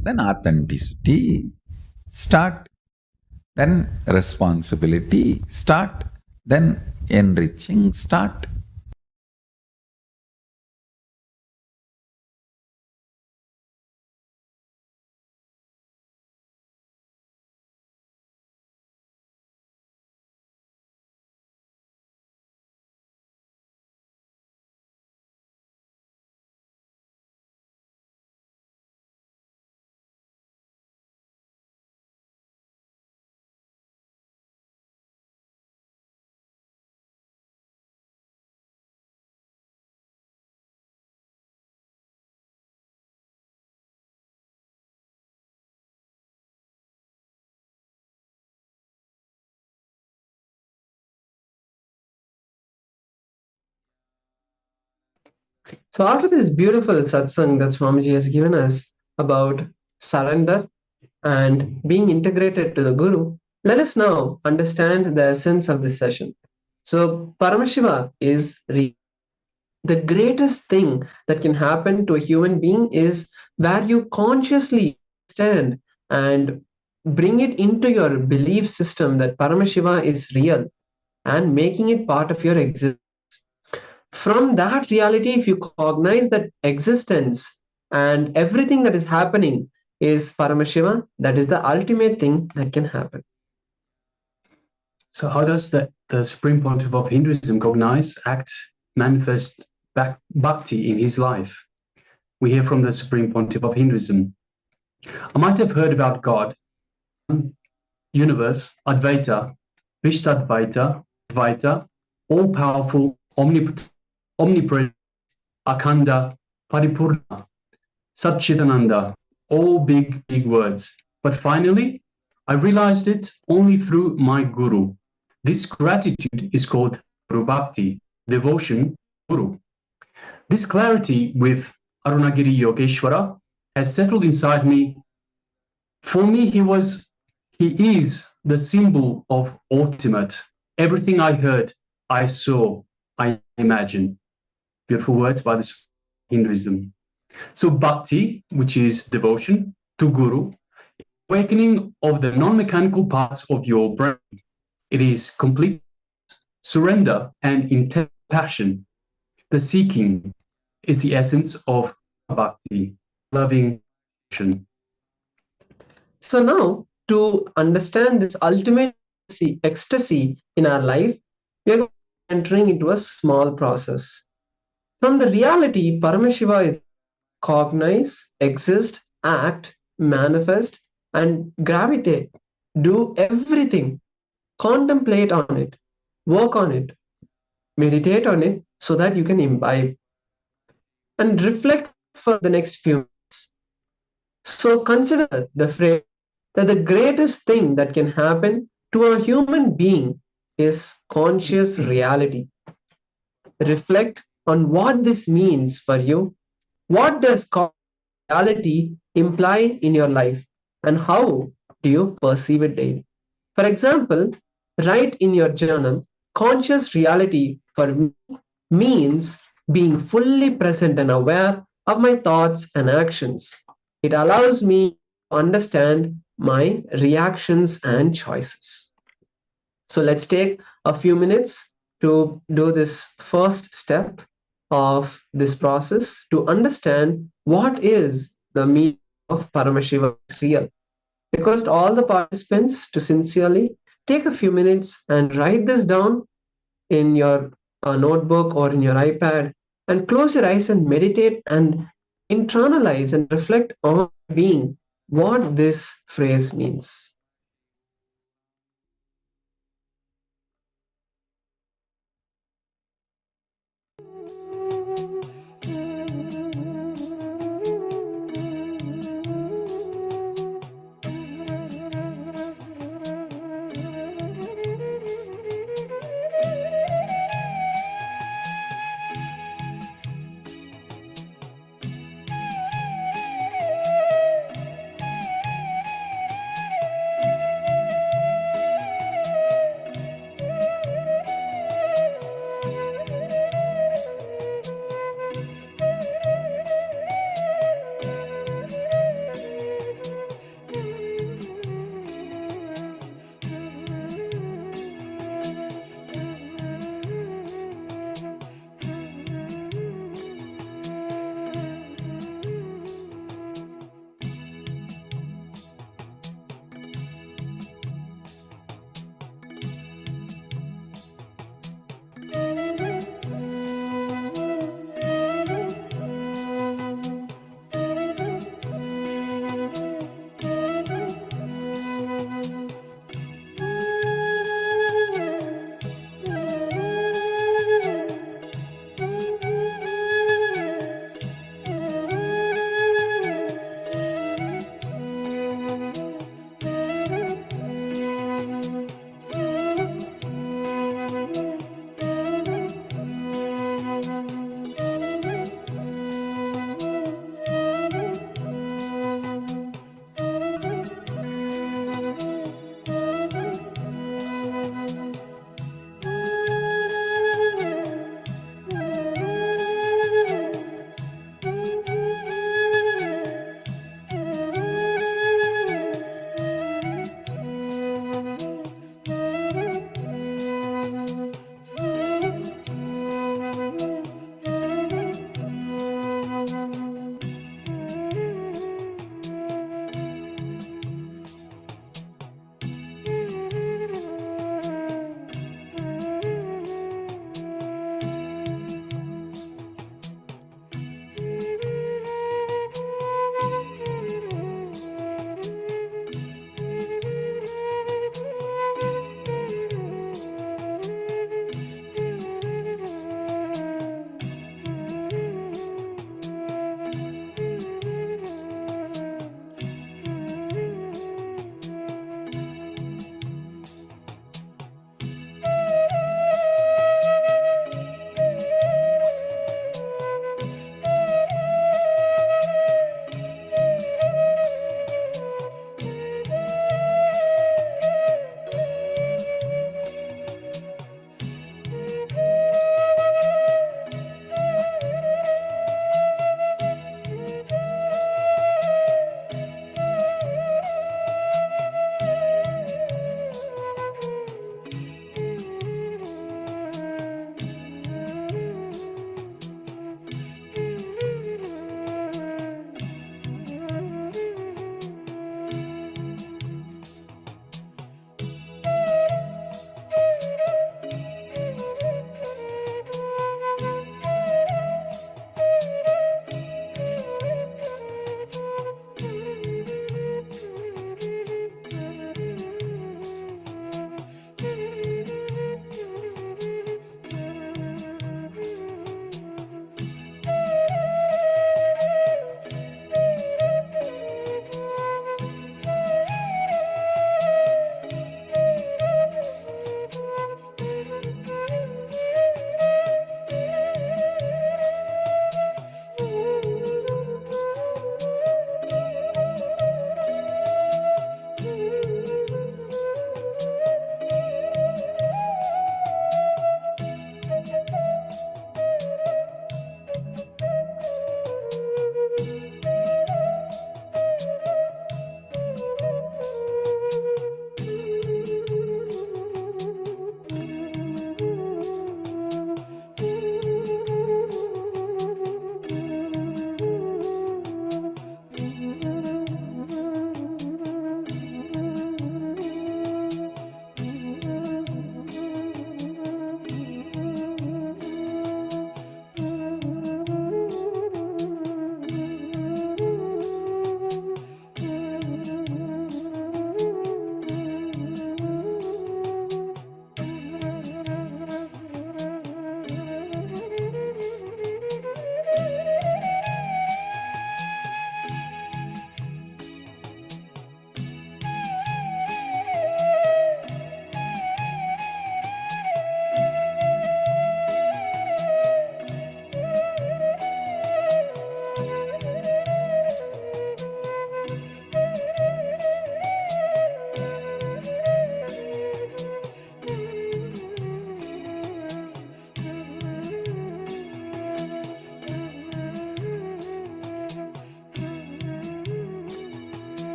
Then authenticity. Start. then responsibility start, then enriching start. So after this beautiful satsang that Swamiji has given us about surrender and being integrated to the Guru, let us now understand the essence of this session. So Paramashiva is the greatest thing that can happen to a human being is where you consciously stand and bring it into your belief system that Paramashiva is real and making it part of your existence. From that reality, if you cognize that existence and everything that is happening is Paramashiva, that is the ultimate thing that can happen. So how does the Supreme Pontiff of Hinduism cognize, act, manifest bhakti in his life? We hear from the Supreme Pontiff of Hinduism. I might have heard about God, universe, Advaita, Vishtadvaita, Advaita, all-powerful, omnipresent, Akhanda, Paripurna, Satchitananda, all big words. But finally, I realized it only through my Guru. This gratitude is called Guru Bhakti, devotion, Guru. This clarity with Arunagiri Yogeshwara has settled inside me. For me, he is the symbol of ultimate. Everything I heard, I saw, I imagined. Beautiful words by the Hinduism. So bhakti, which is devotion to Guru, awakening of the non-mechanical parts of your brain. It is complete surrender and intense passion. The seeking is the essence of bhakti, loving devotion. So now, to understand this ultimate ecstasy in our life, we are entering into a small process. From the reality, Paramashiva is cognize, exist, act, manifest, and gravitate. Do everything. Contemplate on it. Work on it. Meditate on it so that you can imbibe. And reflect for the next few minutes. So consider the phrase that the greatest thing that can happen to a human being is conscious reality. Reflect on what this means for you. What does reality imply in your life, and how do you perceive it daily? For example, write in your journal, conscious reality for me means being fully present and aware of my thoughts and actions. It allows me to understand my reactions and choices. So let's take a few minutes to do this first step of this process to understand what is the meaning of Paramashiva is real. Request all the participants to sincerely take a few minutes and write this down in your notebook or in your iPad and close your eyes and meditate and internalize and reflect on being what this phrase means.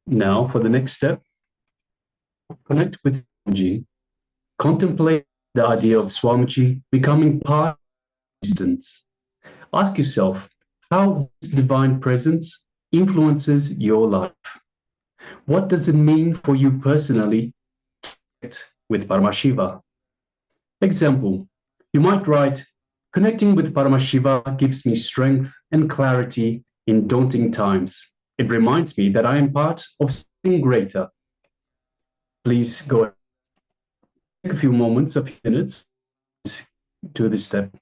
Now, for the next step, connect with Swamiji. Contemplate the idea of Swamiji becoming part of existence. Ask yourself how this divine presence influences your life. What does it mean for you personally to connect with Paramashiva? Example, you might write, connecting with Paramashiva gives me strength and clarity in daunting times. It reminds me that I am part of something greater. Please go ahead. Take a few moments, a few minutes to this step.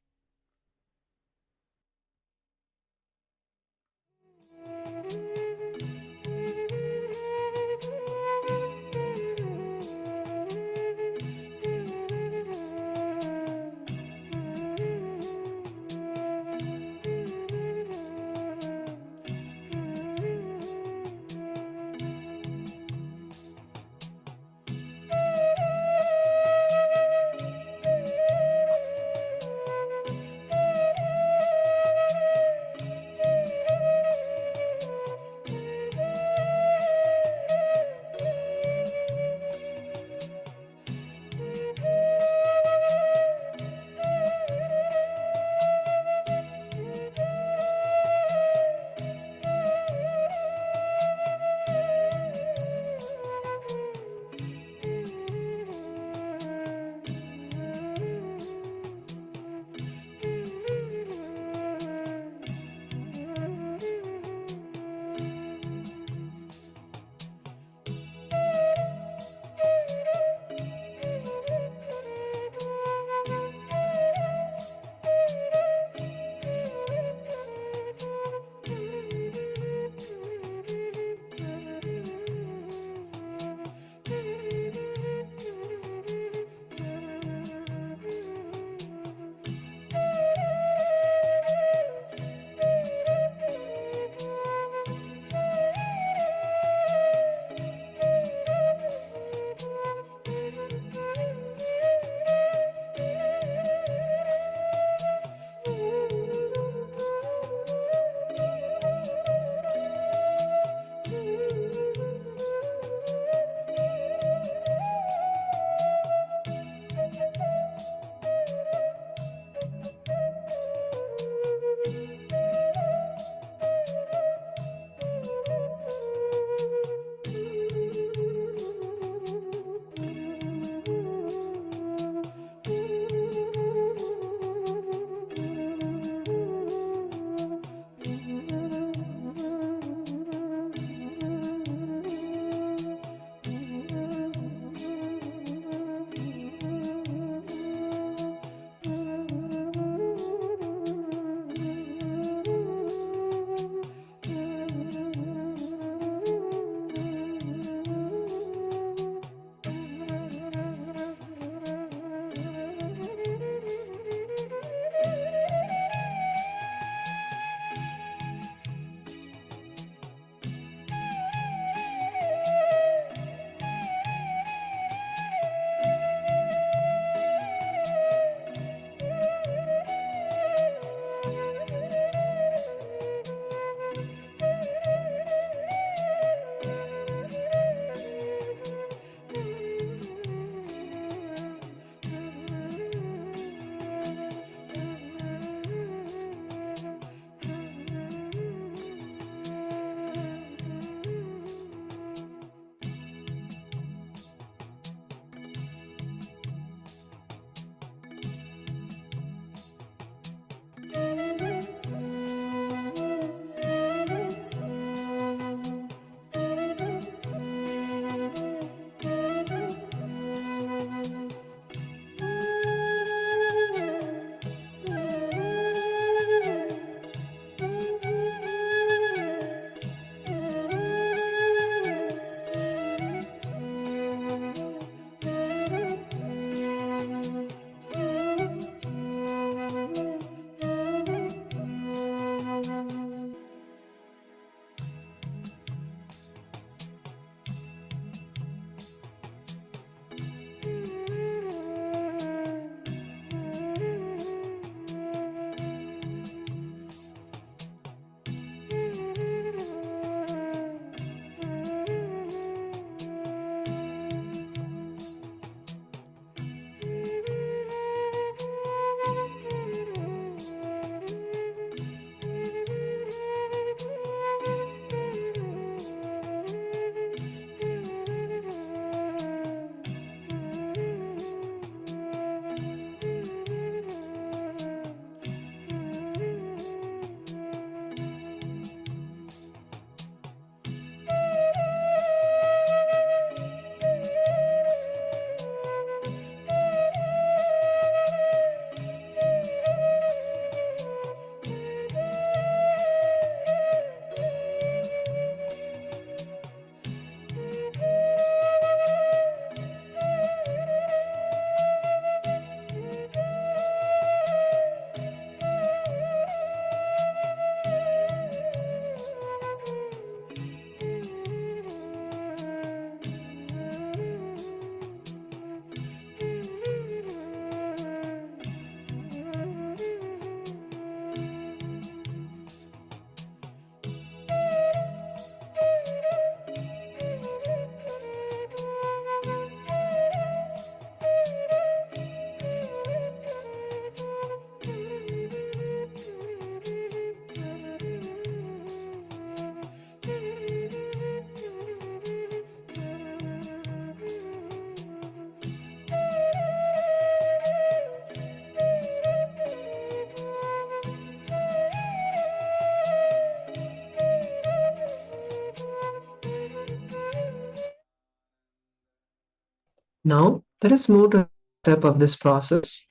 Now, let us move to the step of this process.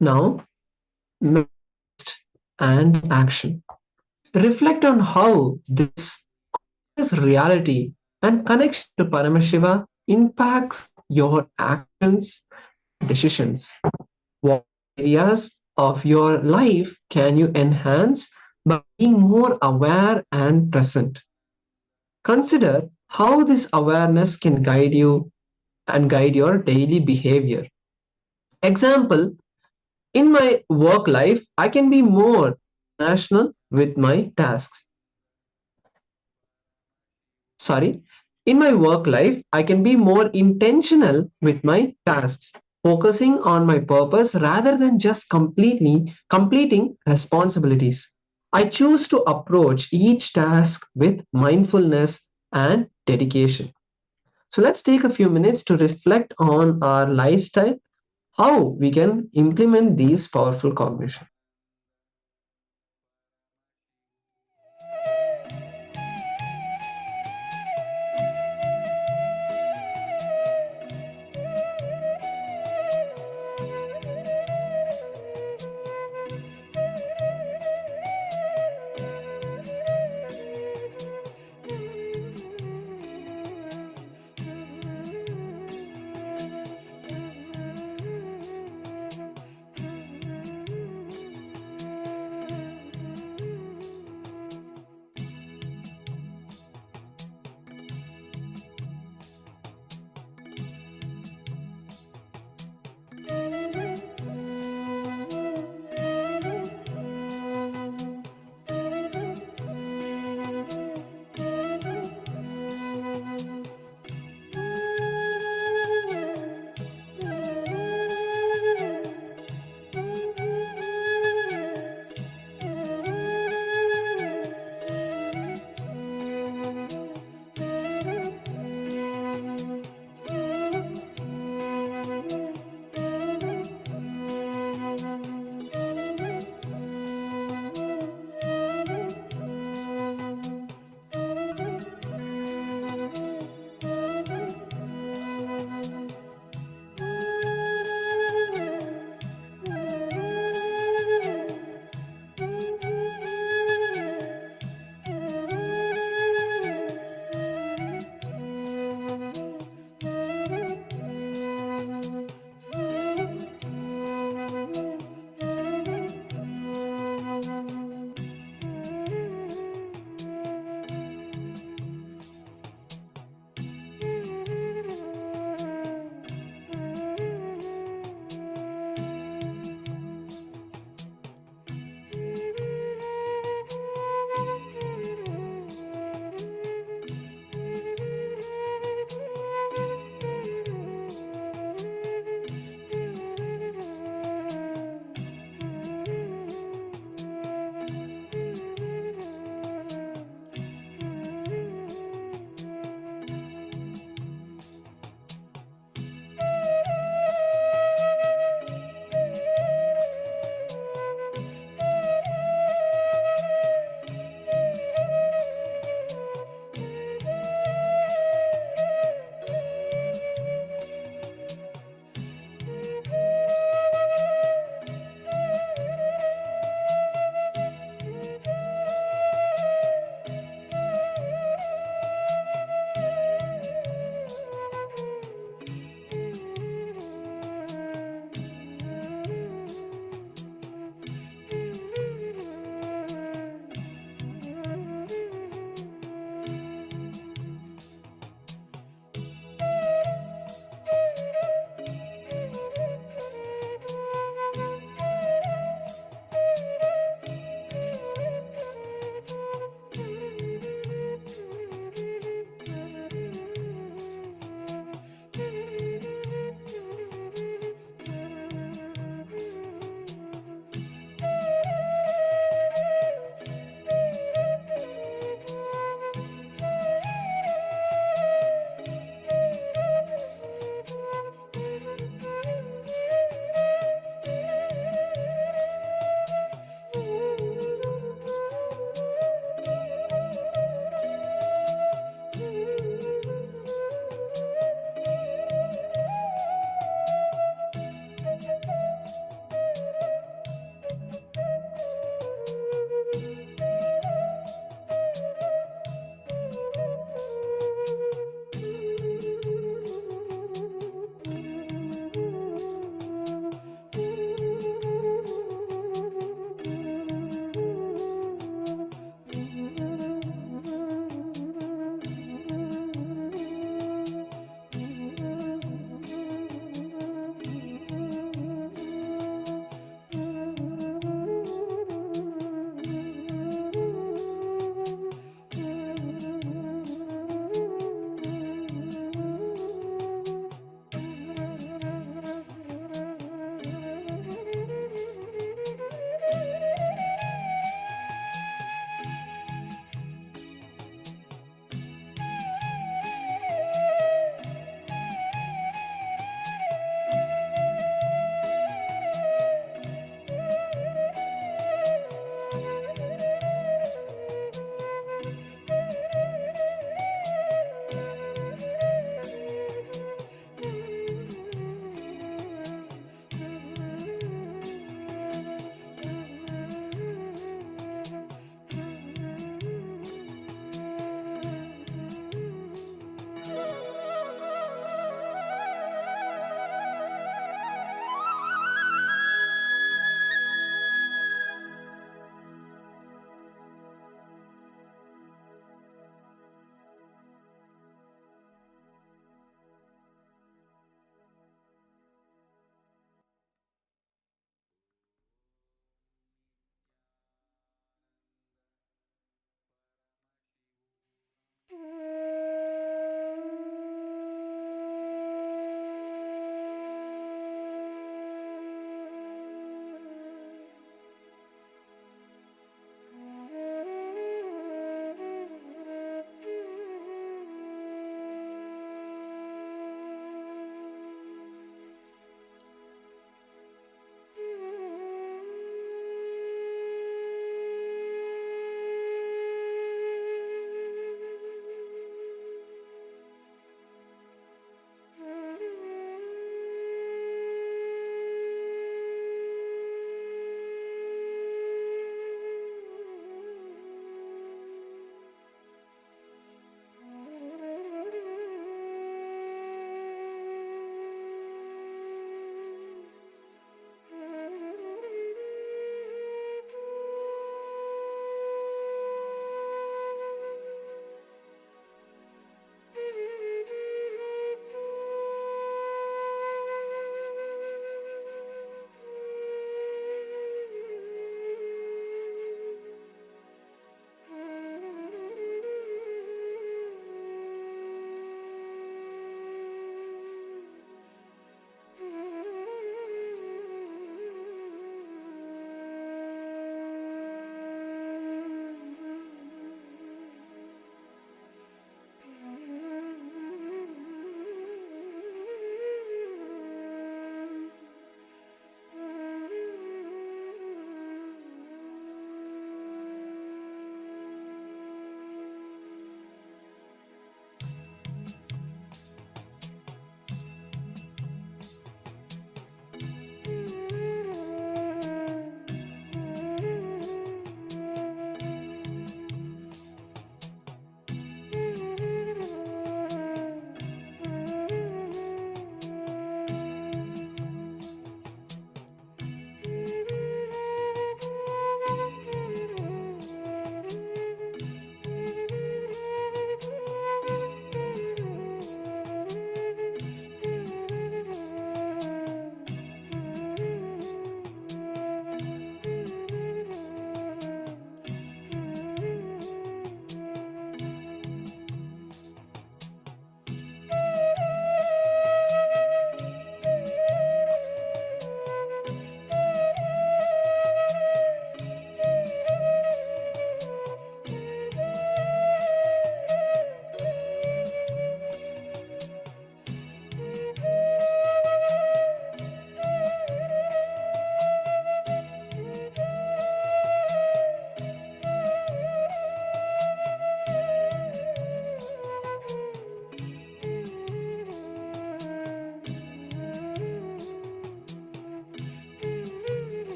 Now, next and action. Reflect on how this reality and connection to Paramashiva impacts your actions, decisions. What areas of your life can you enhance by being more aware and present? Consider how this awareness can guide you and guide your daily behavior. Example, in my work life, I can be more national with my tasks. Sorry, in my work life, I can be more intentional with my tasks, focusing on my purpose rather than just completing responsibilities. I choose to approach each task with mindfulness and dedication. So let's take a few minutes to reflect on our lifestyle, how we can implement these powerful cognition.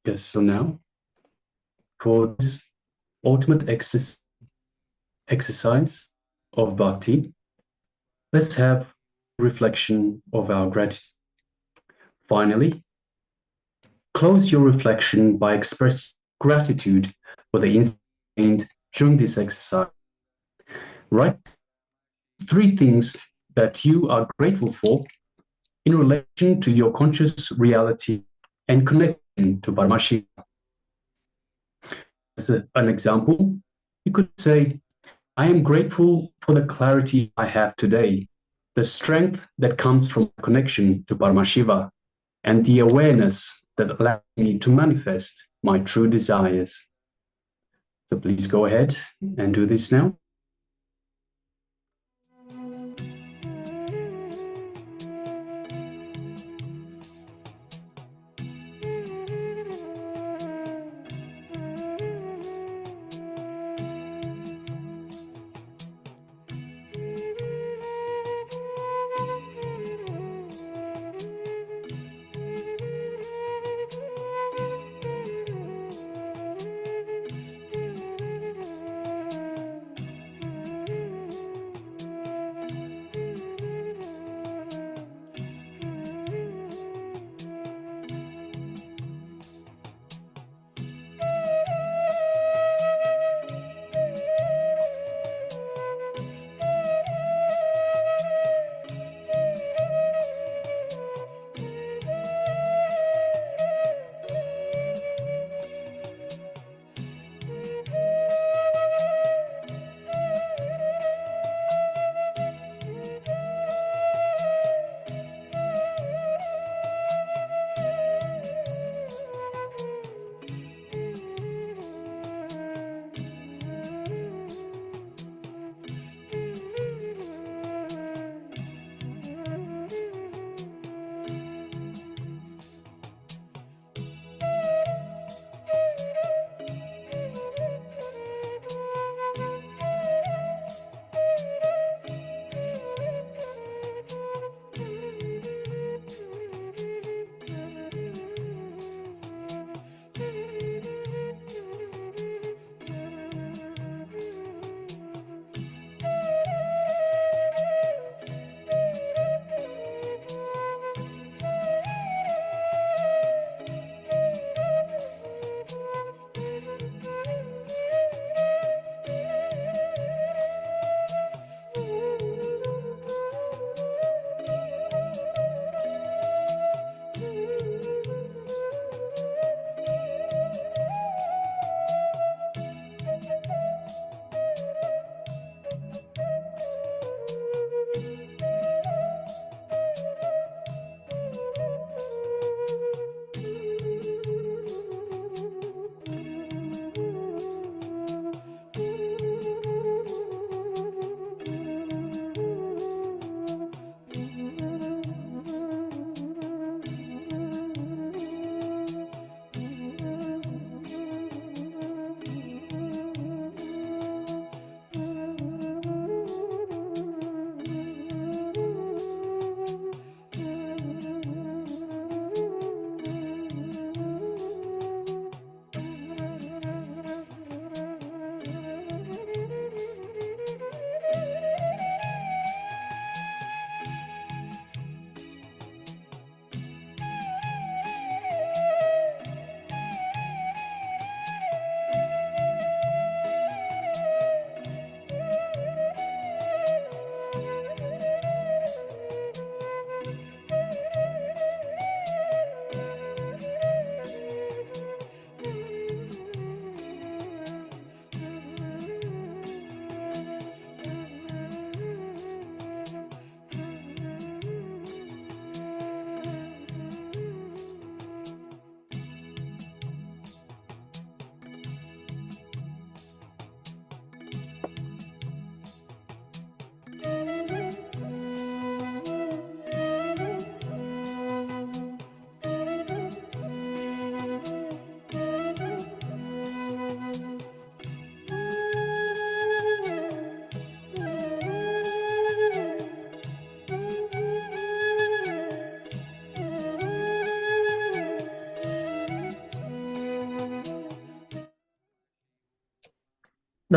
Yes, so now for this ultimate exercise of bhakti, let's have reflection of our gratitude. Finally, close your reflection by expressing gratitude for the insight gained during this exercise. Write 3 things that you are grateful for in relation to your conscious reality and connection to Paramashiva. As an example, you could say, I am grateful for the clarity I have today, the strength that comes from connection to Paramashiva, and the awareness that allows me to manifest my true desires. So please go ahead and do this now.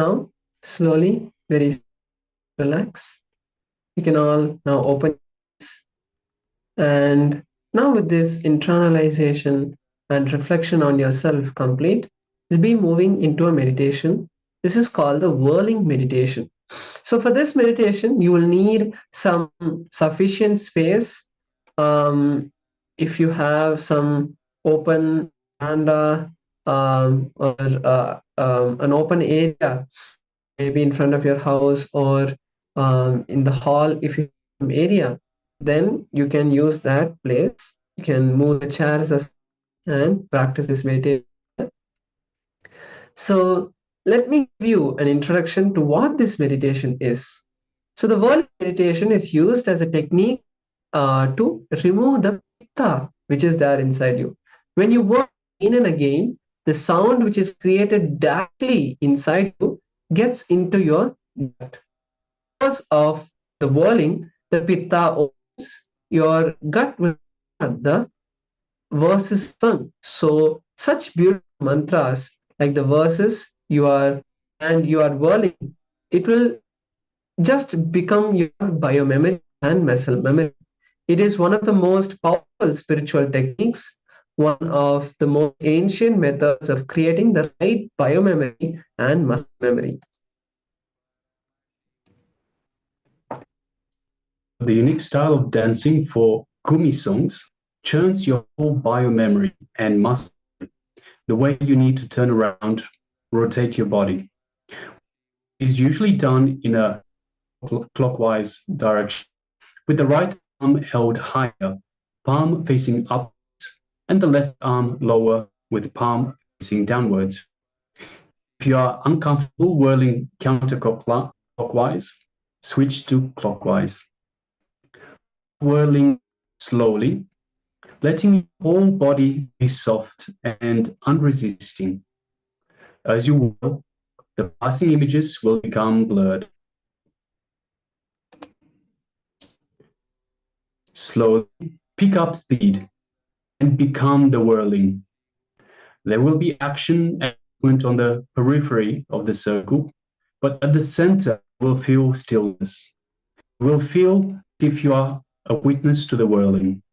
Now, slowly, very relax. You can all now open and now with this internalization and reflection on yourself complete, we'll be moving into a meditation. This is called the whirling meditation. So for this meditation, you will need some sufficient space. If you have some open veranda or an open area, maybe in front of your house or in the hall, if you have some area, then you can use that place. You can move the chairs and practice this meditation. So let me give you an introduction to what this meditation is. So the word meditation is used as a technique to remove the pitta which is there inside you. When you work again and again, the sound which is created directly inside you gets into your gut. Because of the whirling, the pitta opens, your gut will start the verses sung. So such beautiful mantras like the verses you are whirling, it will just become your biomemory and muscle memory. It is one of the most powerful spiritual techniques, one of the most ancient methods of creating the right biomemory and muscle memory. The unique style of dancing for gumi songs churns your whole biomemory and muscle. The way you need to turn around, rotate your body. Is usually done in a clockwise direction, with the right arm held higher, palm facing upwards, and the left arm lower with palm facing downwards. If you are uncomfortable whirling counterclockwise, switch to clockwise. Whirling slowly, letting your whole body be soft and unresisting. As you whirl, the passing images will become blurred. Slowly pick up speed and become the whirling. There will be action and movement on the periphery of the circle, but at the center you will feel stillness. You will feel as if you are a witness to the whirling.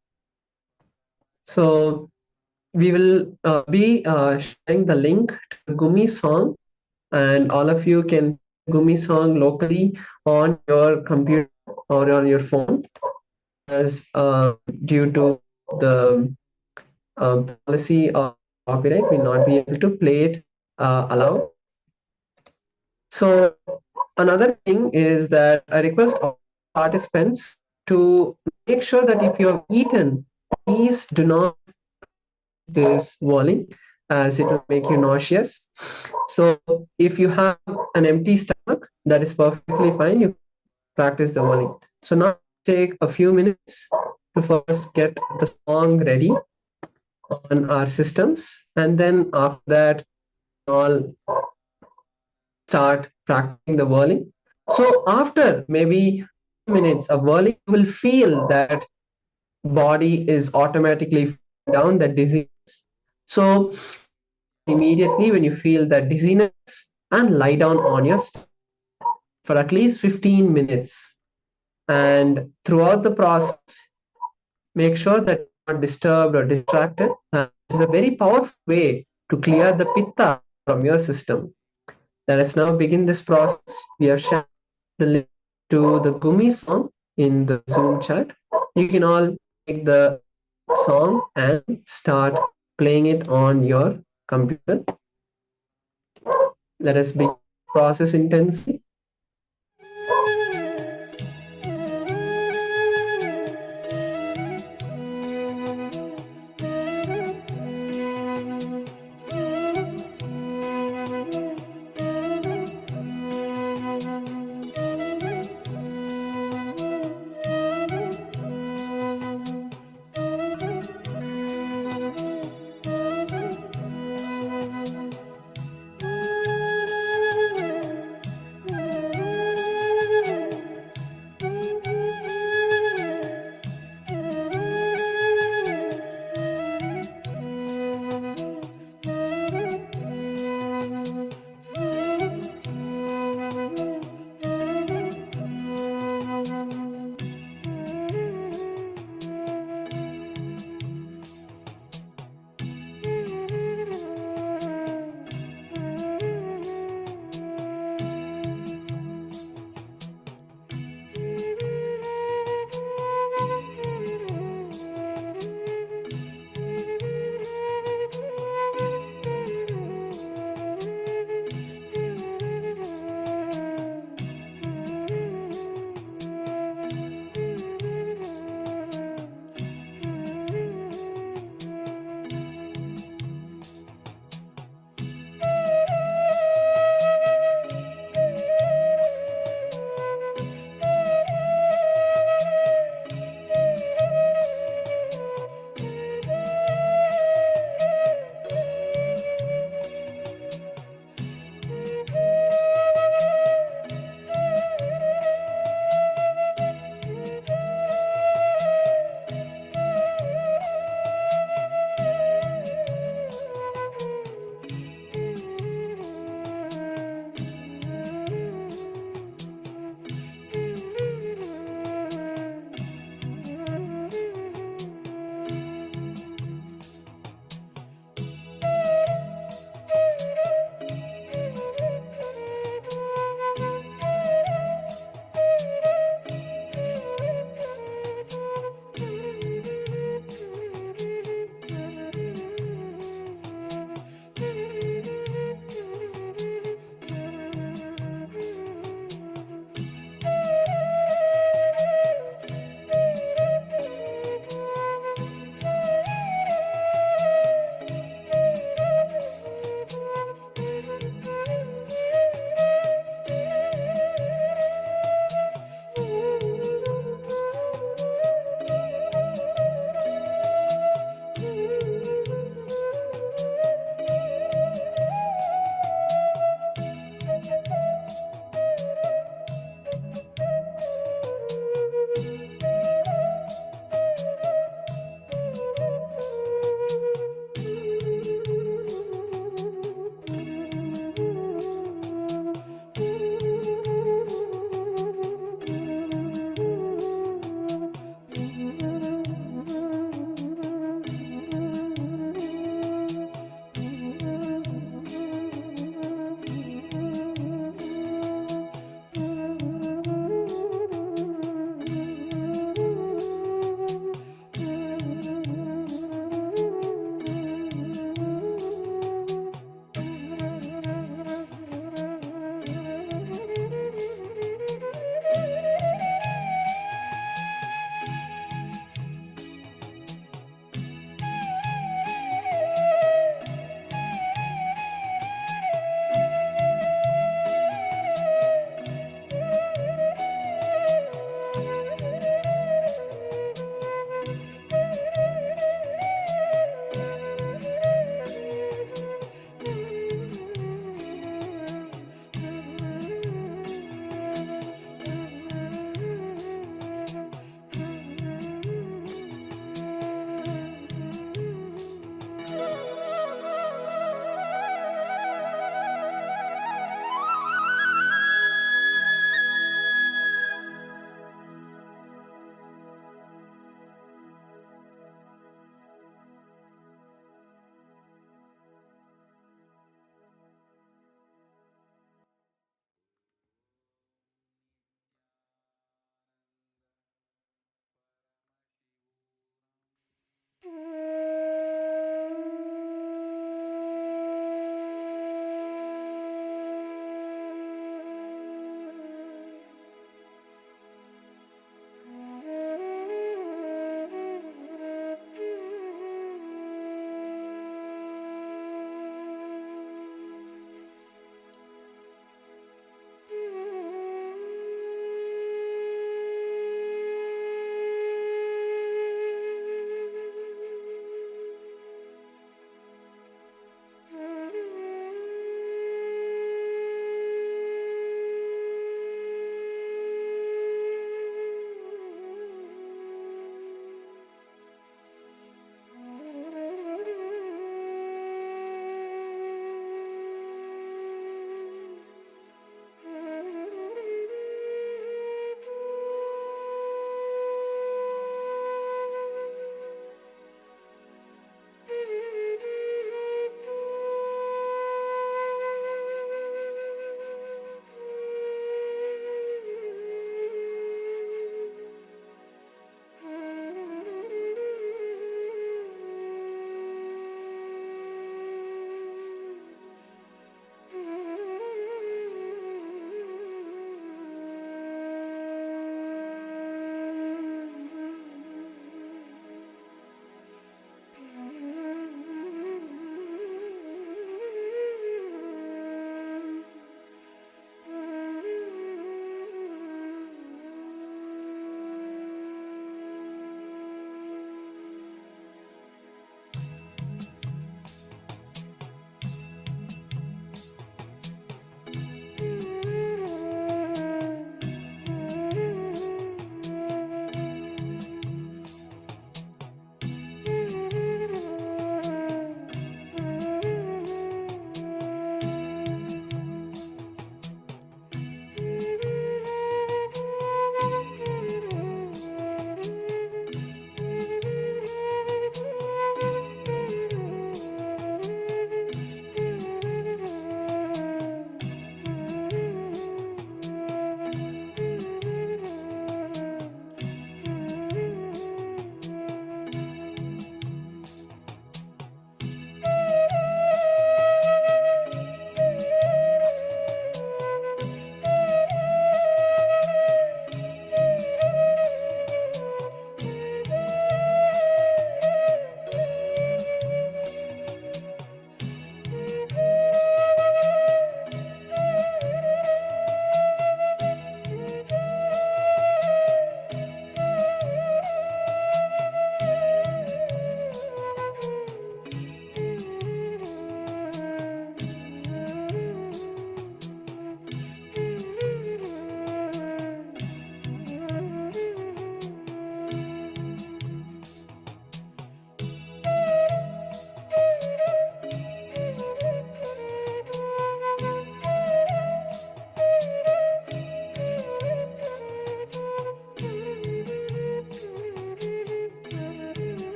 So we will be sharing the link to the Gumi song, and all of you can Gumi song locally on your computer or on your phone, as due to the policy of copyright, will not be able to play it aloud. So another thing is that I request all participants to make sure that if you have eaten, please do not this whirling, as it will make you nauseous. So if you have an empty stomach, that is perfectly fine. You practice the whirling. So now take a few minutes to first get the song ready on our systems, and then after that, all start practicing the whirling. So after maybe minutes of whirling, you will feel that body is automatically down, that dizziness. So immediately when you feel that dizziness, and lie down on your stomach for at least 15 minutes. And throughout the process, make sure that you're not disturbed or distracted. This is a very powerful way to clear the pitta from your system. Let us now begin this process. We have shared the link to the Gumi song in the Zoom chat. You can all take the song and start playing it on your computer. Let us begin the process intensely.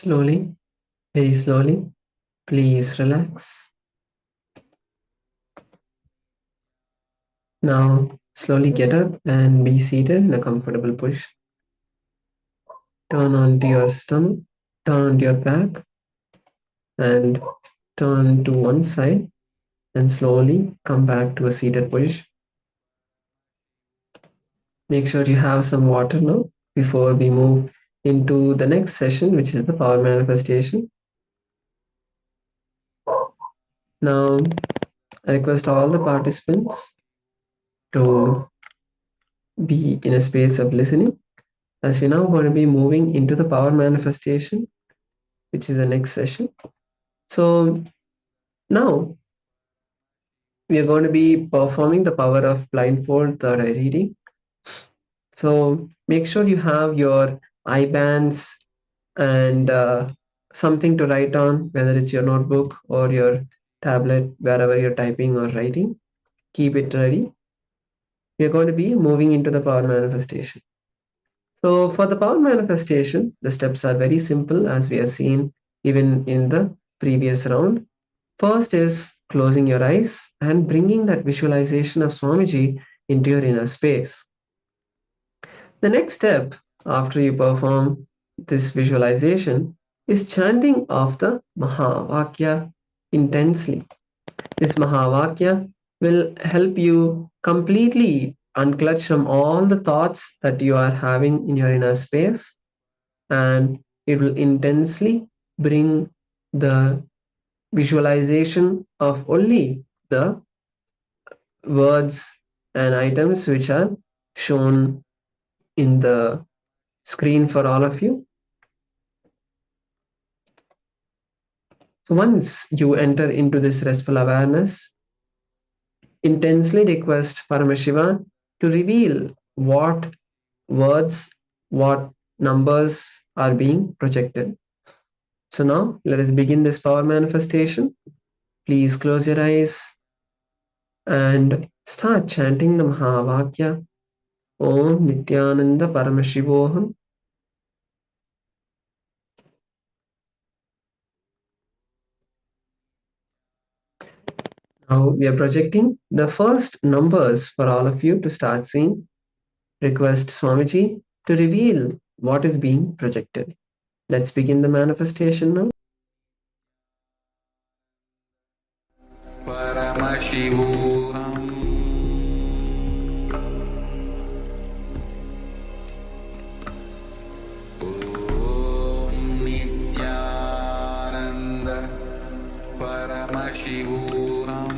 Slowly, very slowly, please relax. Now, slowly get up and be seated in a comfortable position. Turn onto your stomach, turn onto your back, and turn to one side, and slowly come back to a seated position. Make sure you have some water now before we move into the next session, which is the power manifestation. Now, I request all the participants to be in a space of listening, as we're now going to be moving into the power manifestation, which is the next session. So now we are going to be performing the power of blindfold third eye reading. So make sure you have your eye bands and something to write on, whether it's your notebook or your tablet, wherever you're typing or writing. Keep it ready. We are going to be moving into the power manifestation. So for the power manifestation, the steps are very simple, as we have seen even in the previous round. First is closing your eyes and bringing that visualization of Swamiji into your inner space. The next step after you perform this visualization is chanting of the Mahavakya intensely. This Mahavakya will help you completely unclutch from all the thoughts that you are having in your inner space, and it will intensely bring the visualization of only the words and items which are shown in the screen for all of you. So once you enter into this restful awareness, intensely request Paramashiva to reveal what words, what numbers are being projected. So now let us begin this power manifestation. Please close your eyes and start chanting the Mahavakya. Om Nityananda Paramashivoham. Now we are projecting the first numbers for all of you to start seeing. Request Swamiji to reveal what is being projected. Let's begin the manifestation now. Paramashivoham. Om Nityananda Paramashivoham.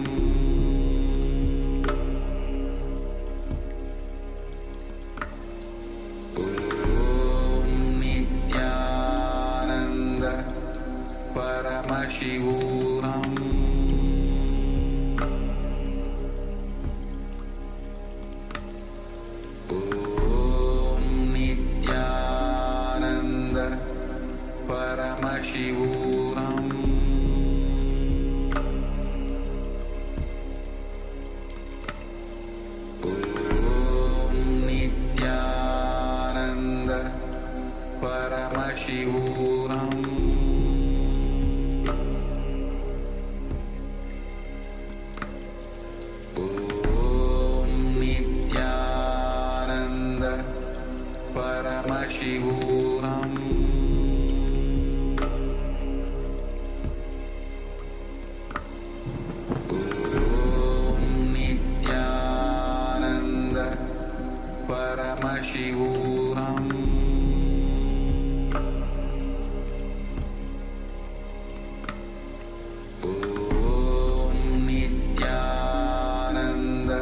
Om Nityananda Paramashivoham. Om Nityananda Paramashivoham. Om Nityananda Paramashivoham. Om Nityananda Paramashivoham. Om Nityananda Paramashivoham. Om Nityananda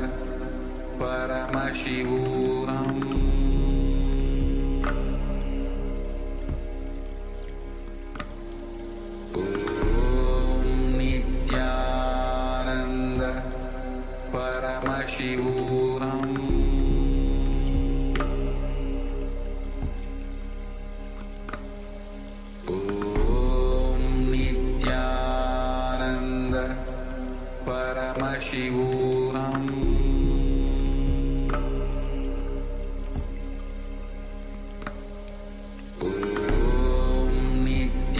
Paramashivoham. Om Nityananda Paramashivoham. Om Nityananda Paramashivoham. Om Nityananda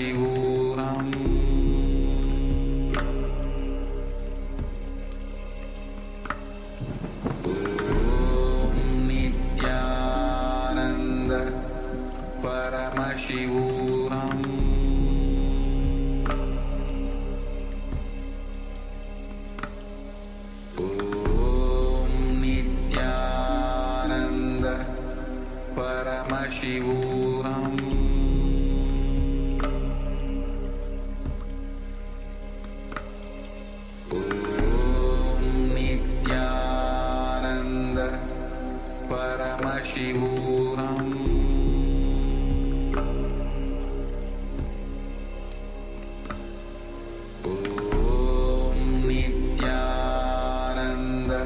Paramashivoham Nityananda Paramashivoham Nityananda Paramashivoham Nityananda Paramashivoham Nityananda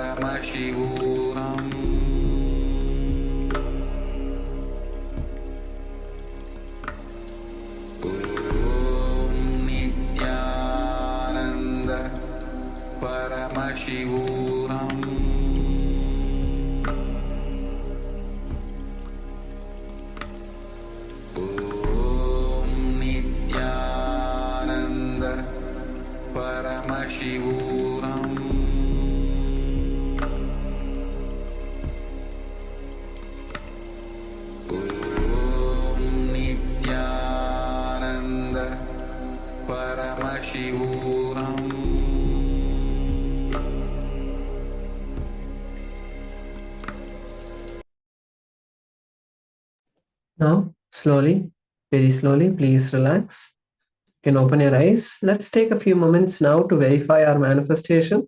Paramashivoham Nityananda Paramashivoham Nityananda Paramashivoham Nityananda Paramashivoham Now, slowly, very slowly, please relax. You can open your eyes. Let's take a few moments now to verify our manifestation.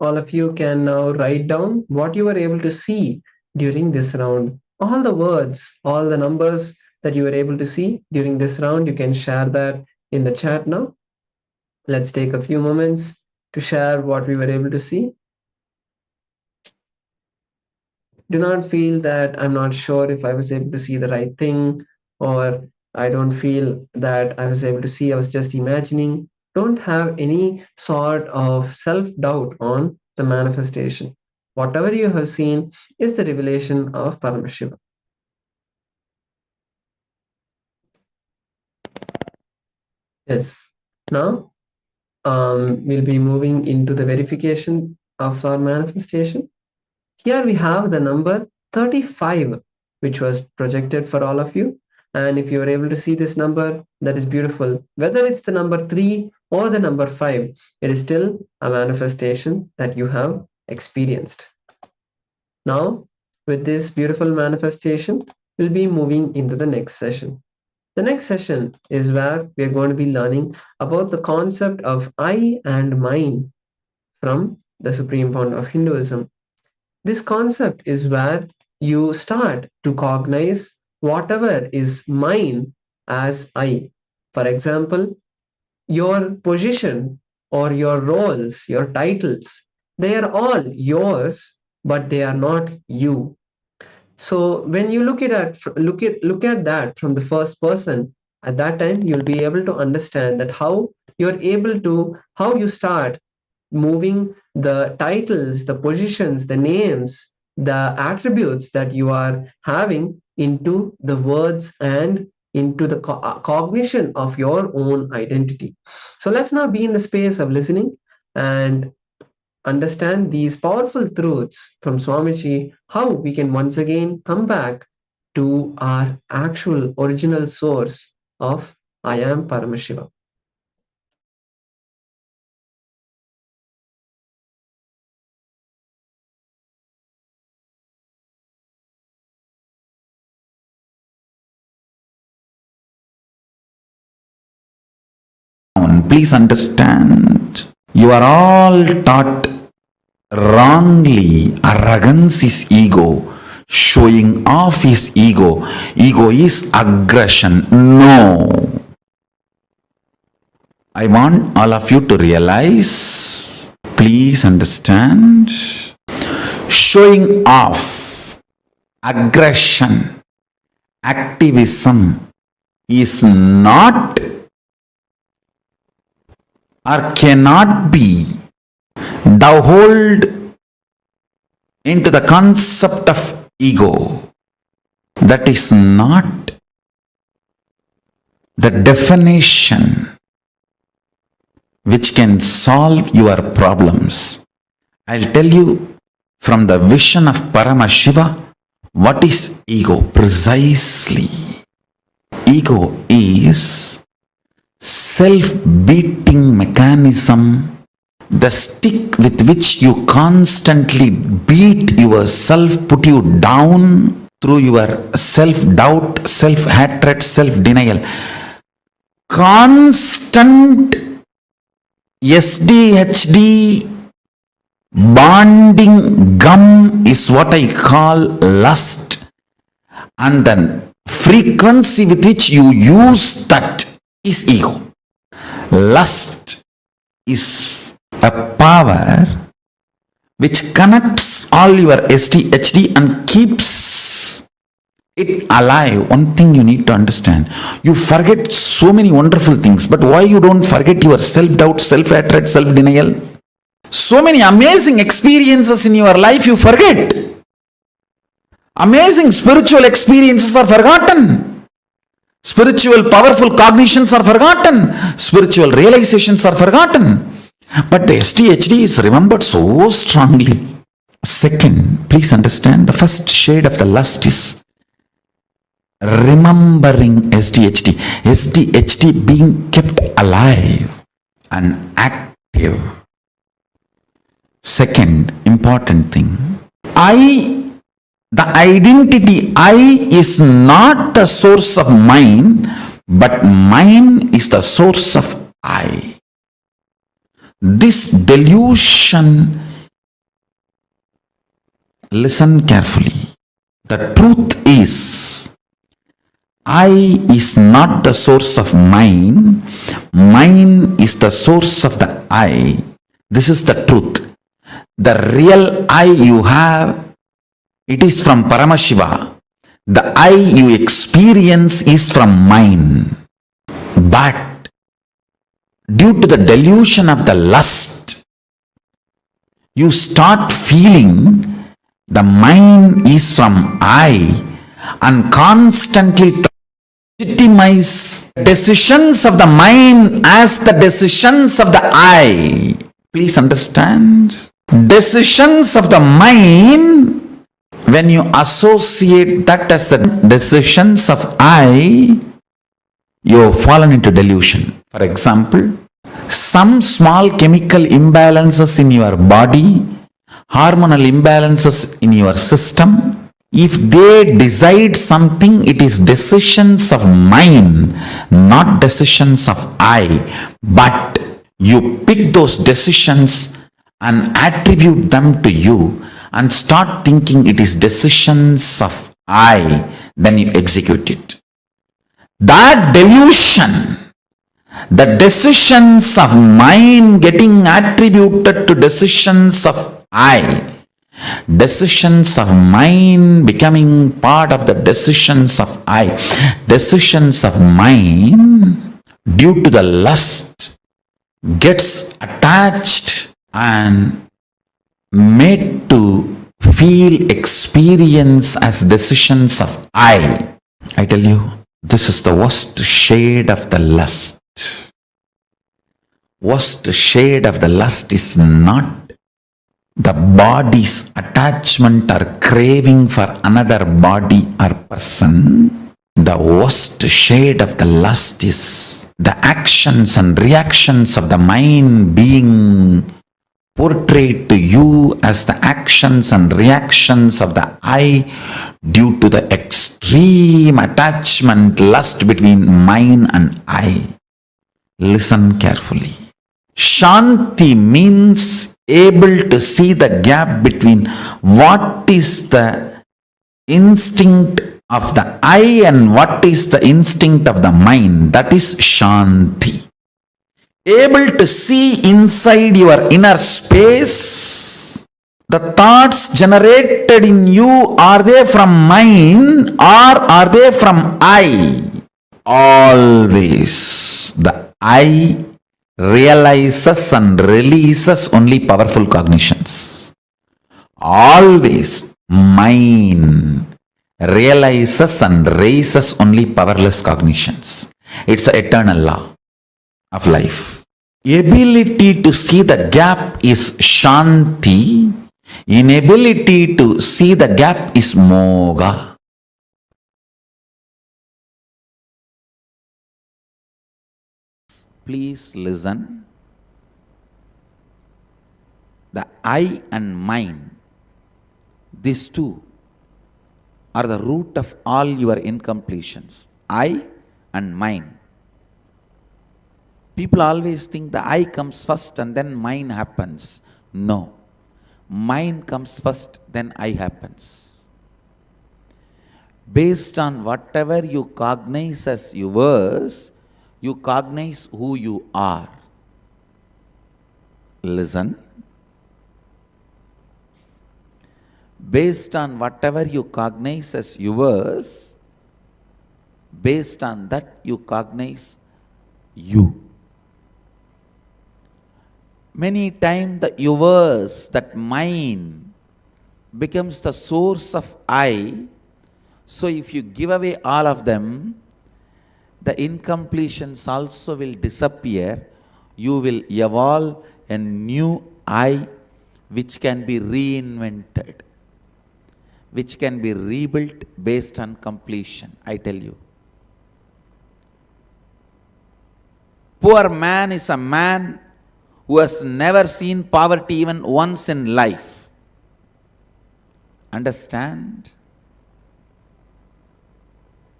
All of you can now write down what you were able to see during this round. All the words, all the numbers that you were able to see during this round, you can share that in the chat now. Let's take a few moments to share what we were able to see. Do not feel that I'm not sure if I was able to see the right thing, or I don't feel that I was able to see, I was just imagining. Don't have any sort of self-doubt on the manifestation. Whatever you have seen is the revelation of Paramashiva. Yes. Now, we'll be moving into the verification of our manifestation. Here we have the number 35, which was projected for all of you. And if you were able to see this number, that is beautiful. Whether it's the number 3 or the number 5, it is still a manifestation that you have experienced. Now, with this beautiful manifestation, we'll be moving into the next session. The next session is where we are going to be learning about the concept of I and mine from the Supreme Pontiff of Hinduism. This concept is where you start to cognize whatever is mine as I. For example, your position or your roles, your titles, they are all yours, but they are not you. So when you look at that from the first person, at that time you'll be able to understand that how you start moving the titles, the positions, the names, the attributes that you are having into the words and into the cognition of your own identity. So let's now be in the space of listening and understand these powerful truths from Swamiji, how we can once again come back to our actual original source of I am Paramashiva. Please understand, you are all taught wrongly. Arrogance is ego. Showing off is ego. Ego is aggression. No. I want all of you to realize, please understand, showing off, aggression, activism is not or cannot be hold into the concept of ego. That is not the definition which can solve your problems. I'll tell you from the vision of Paramashiva, what is ego precisely? Ego is self-beating mechanism, the stick with which you constantly beat yourself, put you down through your self-doubt, self-hatred, self-denial. Constant SDHD bonding gum is what I call lust, and the frequency with which you use that is ego. Lust is a power which connects all your SDHD and keeps it alive. One thing you need to understand, you forget so many wonderful things, but why you don't forget your self-doubt, self-hatred, self-denial? So many amazing experiences in your life you forget. Amazing spiritual experiences are forgotten. Spiritual powerful cognitions are forgotten. Spiritual realizations are forgotten. But the SDHD is remembered so strongly. Second, please understand, the first shade of the lust is remembering SDHD. SDHD being kept alive and active. Second important thing, the identity I is not the source of mine, but mine is the source of I. This delusion, listen carefully. The truth is, I is not the source of mine, mine is the source of the I. This is the truth. The real I you have, it is from Paramashiva. The I you experience is from mine. But due to the delusion of the lust, you start feeling the mine is from I and constantly legitimize decisions of the mind as the decisions of the I. Please understand. Decisions of the mind, when you associate that as the decisions of I, you have fallen into delusion. For example, some small chemical imbalances in your body, hormonal imbalances in your system, if they decide something, it is decisions of mine, not decisions of I. But you pick those decisions and attribute them to you and start thinking it is decisions of I, then you execute it. That delusion, the decisions of mine getting attributed to decisions of I, decisions of mine becoming part of the decisions of I, decisions of mine due to the lust gets attached and made to feel, experience as decisions of I. I tell you, this is the worst shade of the lust. Worst shade of the lust is not the body's attachment or craving for another body or person. The worst shade of the lust is the actions and reactions of the mind being portrayed to you as the actions and reactions of the I due to the extreme attachment, lust between mine and I. Listen carefully. Shanti means able to see the gap between what is the instinct of the I and what is the instinct of the mind. That is Shanti. Able to see inside your inner space. The thoughts generated in you, are they from mine or are they from I? Always the I realizes and releases only powerful cognitions. Always mine realizes and raises only powerless cognitions. It's the eternal law of life. Ability to see the gap is Shanti. Inability to see the gap is Moga. Please listen. The I and mine, these two are the root of all your incompletions. I and mine. People always think the I comes first and then mine happens. No. Mine comes first, then I happens. Based on whatever you cognize as yours, you cognize who you are. Listen. Based on whatever you cognize as yours, based on that you cognize you. Many times the yours, that mine, becomes the source of I. So if you give away all of them, the incompletions also will disappear. You will evolve a new I which can be reinvented, which can be rebuilt based on completion. I tell you. Poor man is a man who has never seen poverty even once in life. Understand?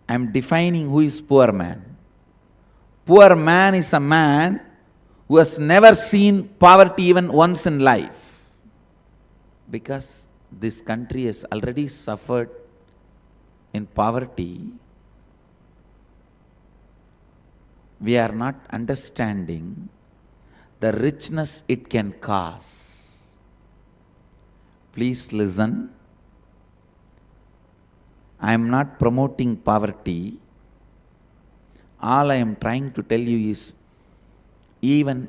I am defining who is poor man. Poor man is a man who has never seen poverty even once in life. Because this country has already suffered in poverty, we are not understanding the richness it can cause. Please listen. I am not promoting poverty. All I am trying to tell you is, even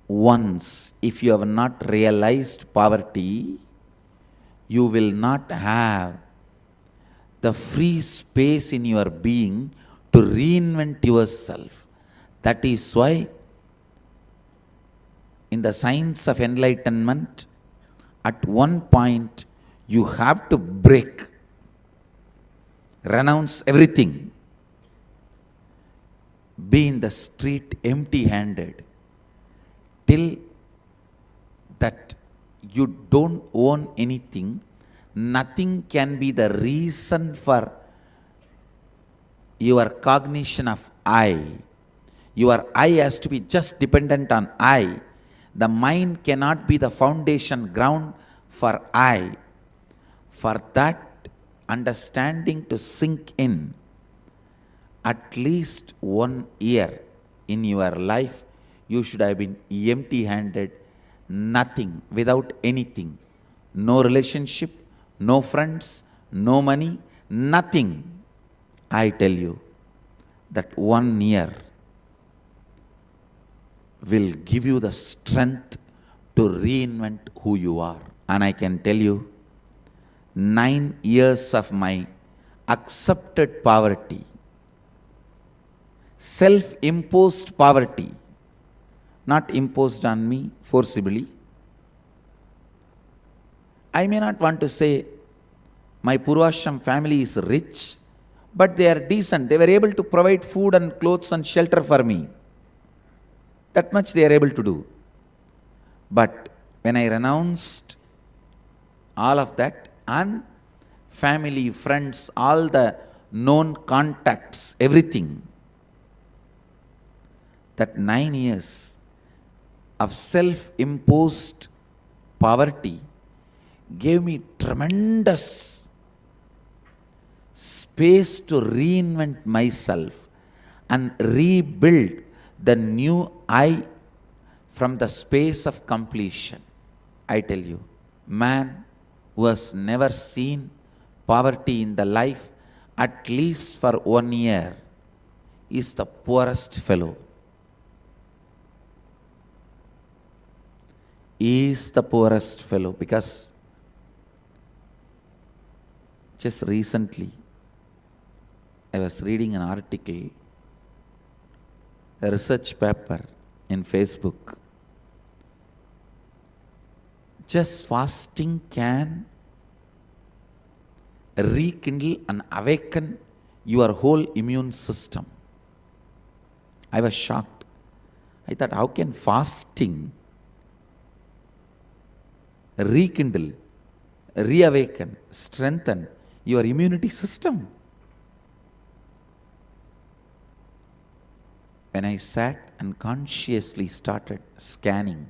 once, if you have not realized poverty, you will not have the free space in your being to reinvent yourself. That is why in the science of enlightenment, at one point you have to break, renounce everything, be in the street empty-handed, till that you don't own anything. Nothing can be the reason for your cognition of I. Your I has to be just dependent on I. The mind cannot be the foundation ground for I. For that understanding to sink in, at least 1 year in your life, you should have been empty-handed, nothing, without anything. No relationship, no friends, no money, nothing. I tell you that 1 year will give you the strength to reinvent who you are. And I can tell you, 9 years of my accepted poverty, self-imposed poverty, not imposed on me forcibly. I may not want to say my Purvashram family is rich, but they are decent. They were able to provide food and clothes and shelter for me. That much they are able to do. But when I renounced all of that, and family, friends, all the known contacts, everything, that 9 years of self-imposed poverty gave me tremendous space to reinvent myself and rebuild the new I from the space of completion. I tell you, man who has never seen poverty in the life, at least for 1 year, is the poorest fellow. Is the poorest fellow, because just recently I was reading an article a research paper in Facebook. Just fasting can rekindle and awaken your whole immune system. I was shocked. I thought, how can fasting rekindle, reawaken, strengthen your immunity system? When I sat and consciously started scanning,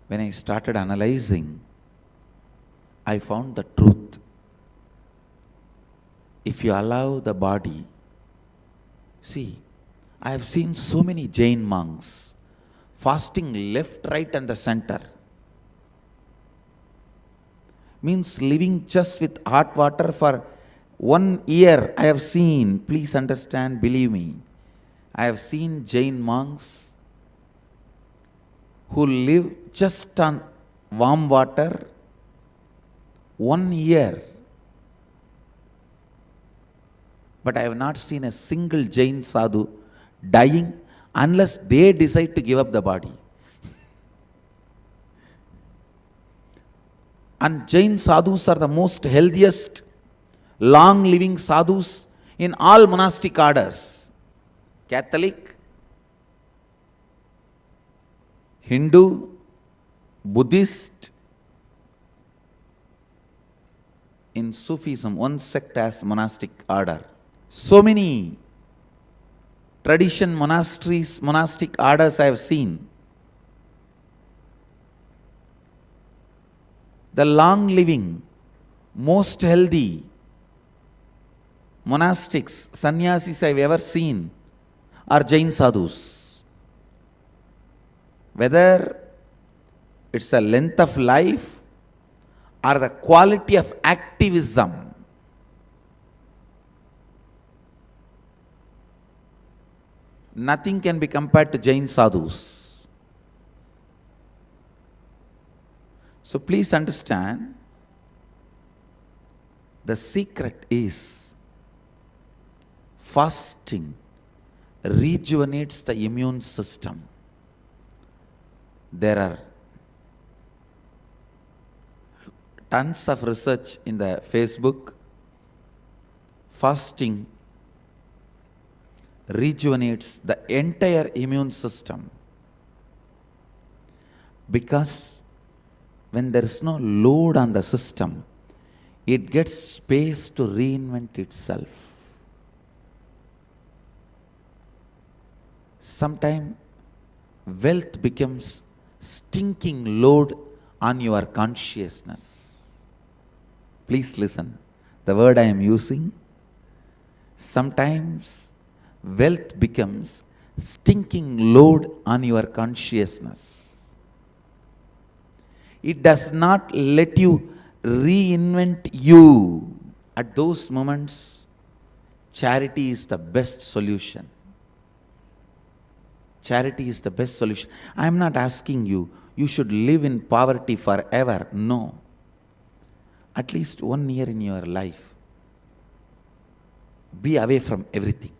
when I started analyzing, I found the truth. If you allow the body, see, I have seen so many Jain monks fasting left, right, and the center. Means living just with hot water for 1 year. I have seen, please understand, believe me, I have seen Jain monks who live just on warm water 1 year. But I have not seen a single Jain sadhu dying unless they decide to give up the body. And Jain sadhus are the most healthiest, long-living sadhus in all monastic orders. Catholic, Hindu, Buddhist. In Sufism, one sect has monastic order. So many tradition monasteries, monastic orders I have seen. The long-living, most healthy monastics, sannyasis I have ever seen are Jain sadhus. Whether it's the length of life or the quality of activism, nothing can be compared to Jain sadhus. So please understand, the secret is fasting rejuvenates the immune system. There are tons of research in the Facebook. Fasting rejuvenates the entire immune system, because when there is no load on the system, it gets space to reinvent itself. Sometimes wealth becomes stinking load on your consciousness. Please listen. The word I am using, sometimes wealth becomes stinking load on your consciousness. It does not let you reinvent you. At those moments, charity is the best solution. Charity is the best solution. I am not asking you, you should live in poverty forever. No. At least 1 year in your life, be away from everything.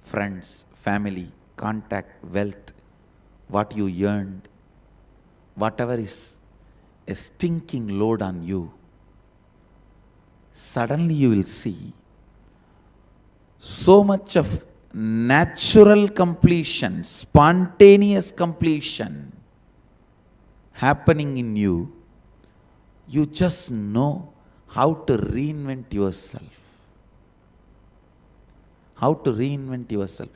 Friends, family, contact, wealth, what you earned, whatever is a stinking load on you, suddenly you will see so much of natural completion, spontaneous completion happening in you. You just know how to reinvent yourself. How to reinvent yourself.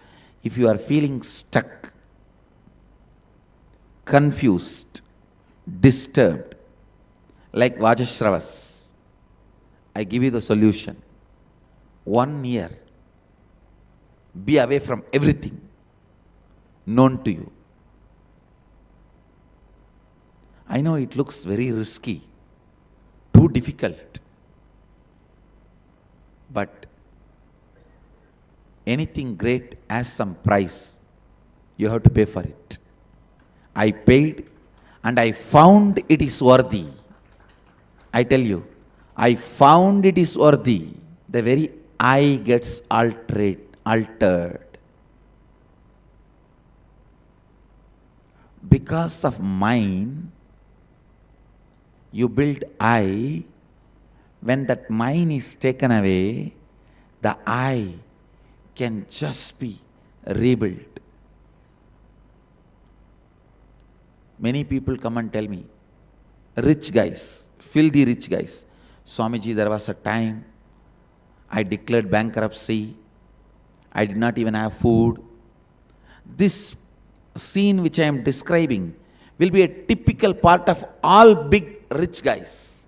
If you are feeling stuck, confused, disturbed, like Vajashravas, I give you the solution. 1 year, be away from everything known to you. I know it looks very risky, too difficult, but anything great has some price. You have to pay for it. I paid and I found it is worthy. I tell you, I found it is worthy. The very I gets altered. Because of mine, you build I. When that mine is taken away, the I can just be rebuilt. Many people come and tell me, rich guys, filthy rich guys, Swamiji, there was a time I declared bankruptcy. I did not even have food. This scene which I am describing will be a typical part of all big rich guys.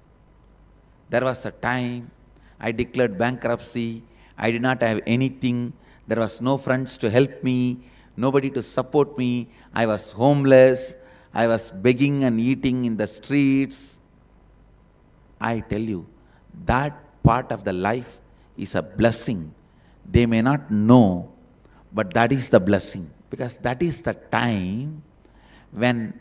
There was a time I declared bankruptcy. I did not have anything. There was no friends to help me, nobody to support me. I was homeless. I was begging and eating in the streets. I tell you, that part of the life is a blessing. They may not know, but that is the blessing. Because that is the time when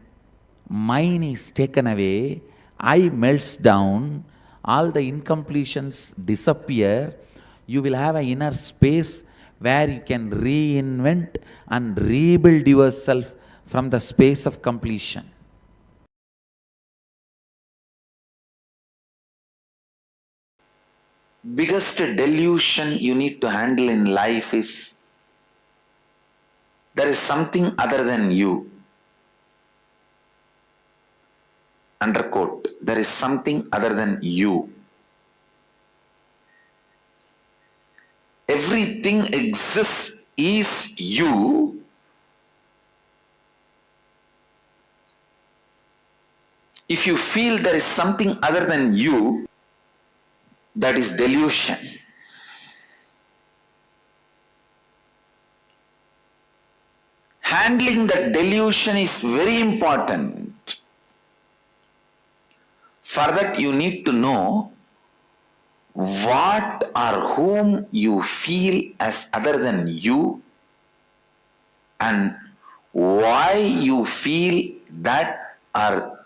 mine is taken away, I melts down, all the incompletions disappear. You will have an inner space where you can reinvent and rebuild yourself from the space of completion. Biggest delusion you need to handle in life is there is something other than you. Underquote, there is something other than you. Everything exists is you. If you feel there is something other than you, that is delusion. Handling that delusion is very important. For that you need to know what or whom you feel as other than you and why you feel that or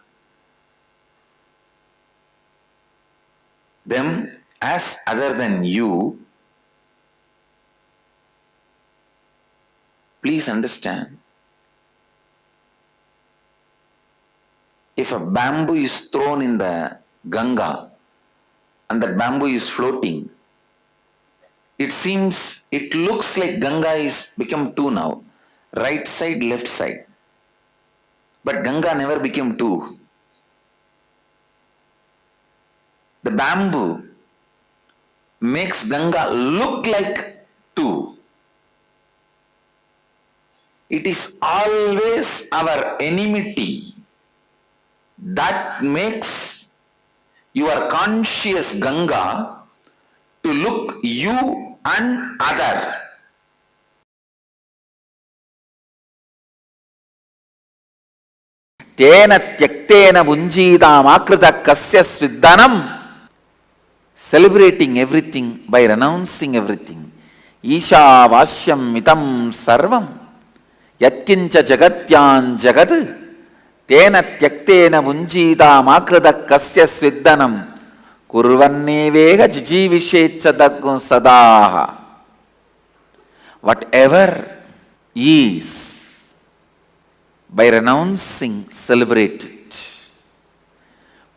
them as other than you. Please understand, if a bamboo is thrown in the Ganga and that bamboo is floating, it looks like Ganga is become two now, right side, left side. But Ganga never became two. The bamboo makes Ganga look like two. It is always our enmity that makes your conscious Ganga to look you and other. Tena tyaktena bunjidam akrita kasya sviddanam. Celebrating everything by renouncing everything. Isha vasyam mitam sarvam. Yatkincha jagatyan jagad. Tena tyaktena bunjidam akrita kasya sviddanam. Kurvannevega jijivishecha sadaha. Whatever is, by renouncing, celebrate it.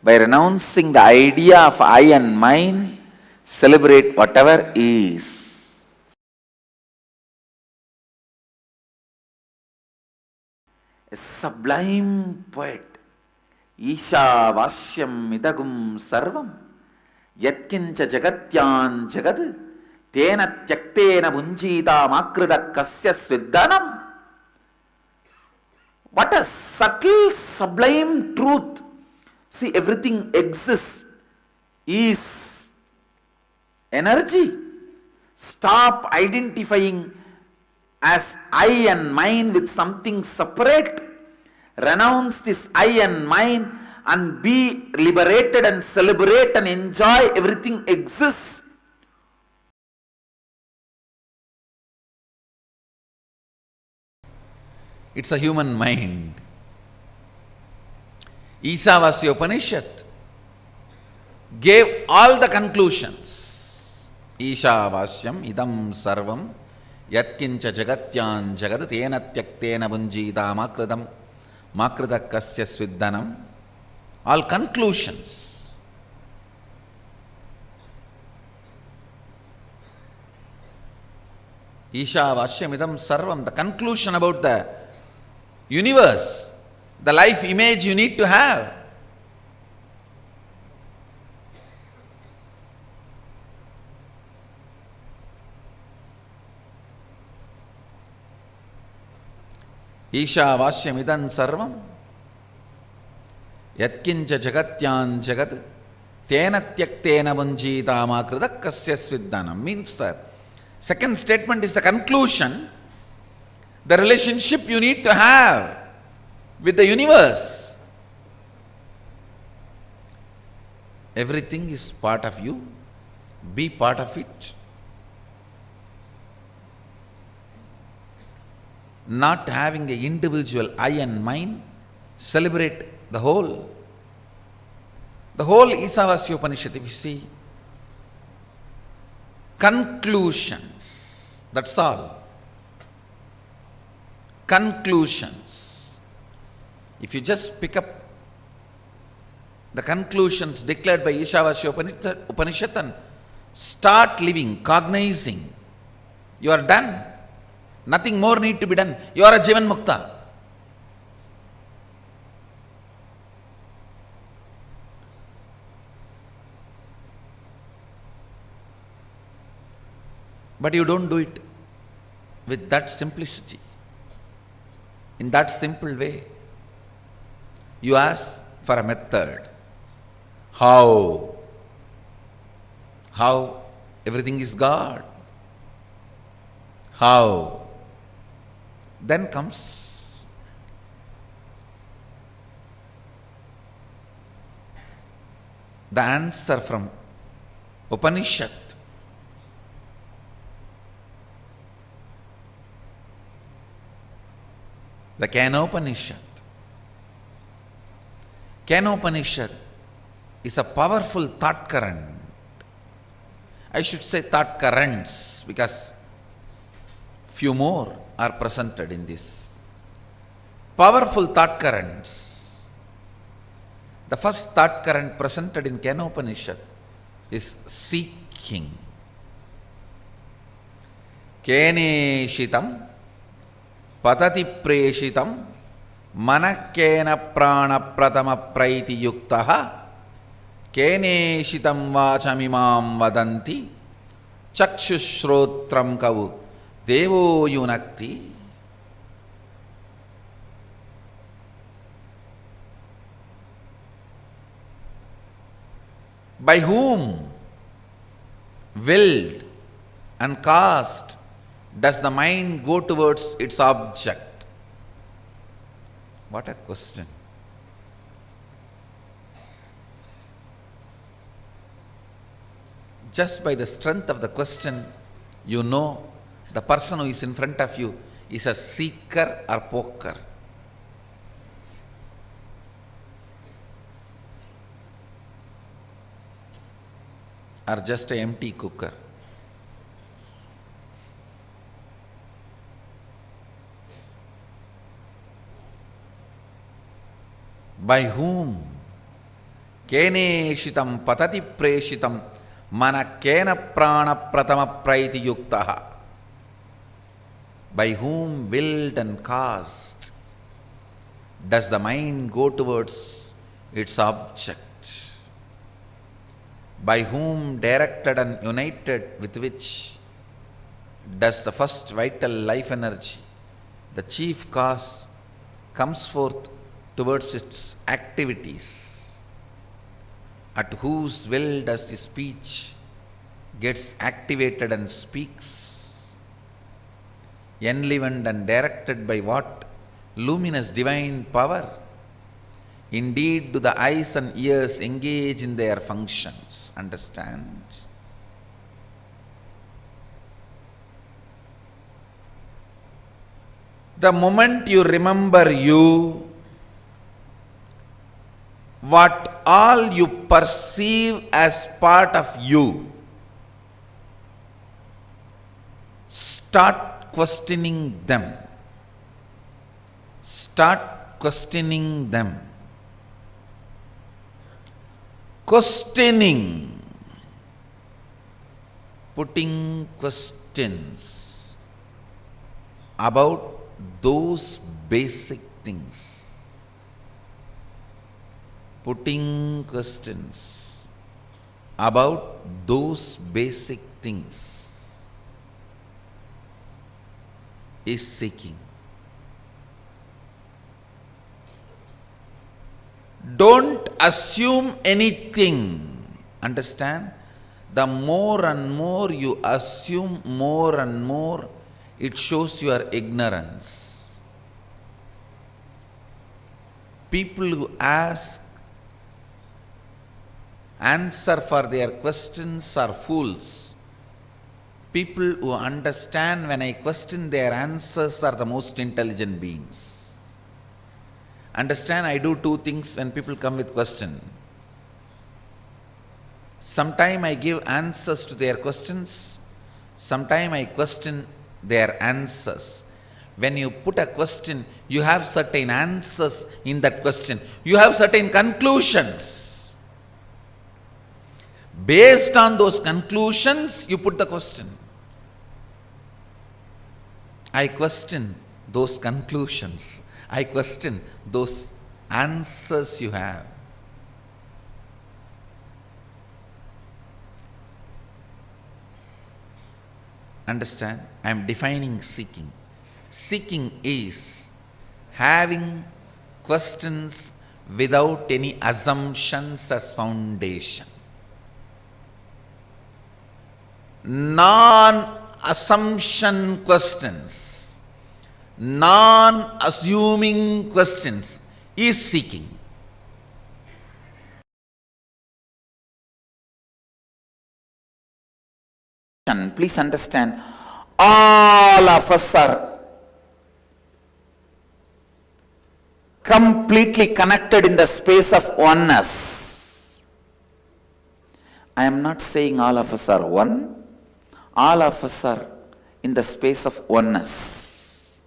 By renouncing the idea of I and mine, celebrate whatever is. A sublime poet, Isha Vasyam Midagum Sarvam, Yatkincha Jagatyan Jagad, Tena Tyaktena Bunjita Makrida Kasya Sviddanam. What a subtle, sublime truth. See, everything exists, is energy. Stop identifying as I and mine with something separate. Renounce this I and mine and be liberated and celebrate and enjoy everything exists. It's a human mind. Isavasya Upanishad gave all the conclusions. Ishavashyam idam sarvam yatkincha jagatyan jagad tena tyaktena bunjita makridam kasya sviddanam. All conclusions. Ishavashyam idam sarvam, the conclusion about the universe, the life image you need to have. Ishavashyam idam sarvam yatkincha jagatyan jagad tena tyaktena bunjita makrida kasya sviddanam. Means the second statement is the conclusion, the relationship you need to have with the universe. Everything is part of you, be part of it. Not having an individual I and mine, celebrate the whole. The whole Isavasya Upanishad, if you see, conclusions, that's all. Conclusions. If you just pick up the conclusions declared by Ishavasya Upanishad and start living, cognizing, you are done. Nothing more need to be done. You are a Jivan Mukta. But you don't do it with that simplicity, in that simple way. You ask for a method. How? How? Everything is God. How? Then comes the answer from Upanishad. The Kenopanishad. Kenopanishad is a powerful thought current. I should say thought currents, because few more are presented in this. Powerful thought currents. The first thought current presented in Kenopanishad is seeking. Keneshitam patati preshitam manakena prana pratama praiti yuktaha keneshitam vachamimam vadanti chakshushrotram kavu devo yunakti. By whom, willed and caused, does the mind go towards its object? What a question. Just by the strength of the question, you know the person who is in front of you is a seeker or poker. Or just an empty cooker. By whom? Keneshitam patati preshitam mana kena prana pratama praiti yuktaha. By whom, willed and caused, does the mind go towards its object? By whom, directed and united with which, does the first vital life energy, the chief cause, comes forth towards its activities? At whose will does the speech gets activated and speaks? Enlivened and directed by what luminous divine power? Indeed, do the eyes and ears engage in their functions? Understand? The moment you remember you, what all you perceive as part of you, start questioning them. Start questioning them. Questioning, putting questions about those basic things. Putting questions about those basic things is seeking. Don't assume anything. Understand? The more and more you assume, more and more it shows your ignorance. People who ask answer for their questions are fools. People who understand when I question their answers are the most intelligent beings. Understand, I do two things when people come with question. Sometime I give answers to their questions. Sometime I question their answers. When you put a question, you have certain answers in that question. You have certain conclusions. Based on those conclusions, you put the question. I question those conclusions. I question those answers you have. Understand? I am defining seeking. Seeking is having questions without any assumptions as foundation. Non-assumption questions, non-assuming questions is seeking. Please understand, all of us are completely connected in the space of oneness. I am not saying all of us are one. All of us are in the space of oneness.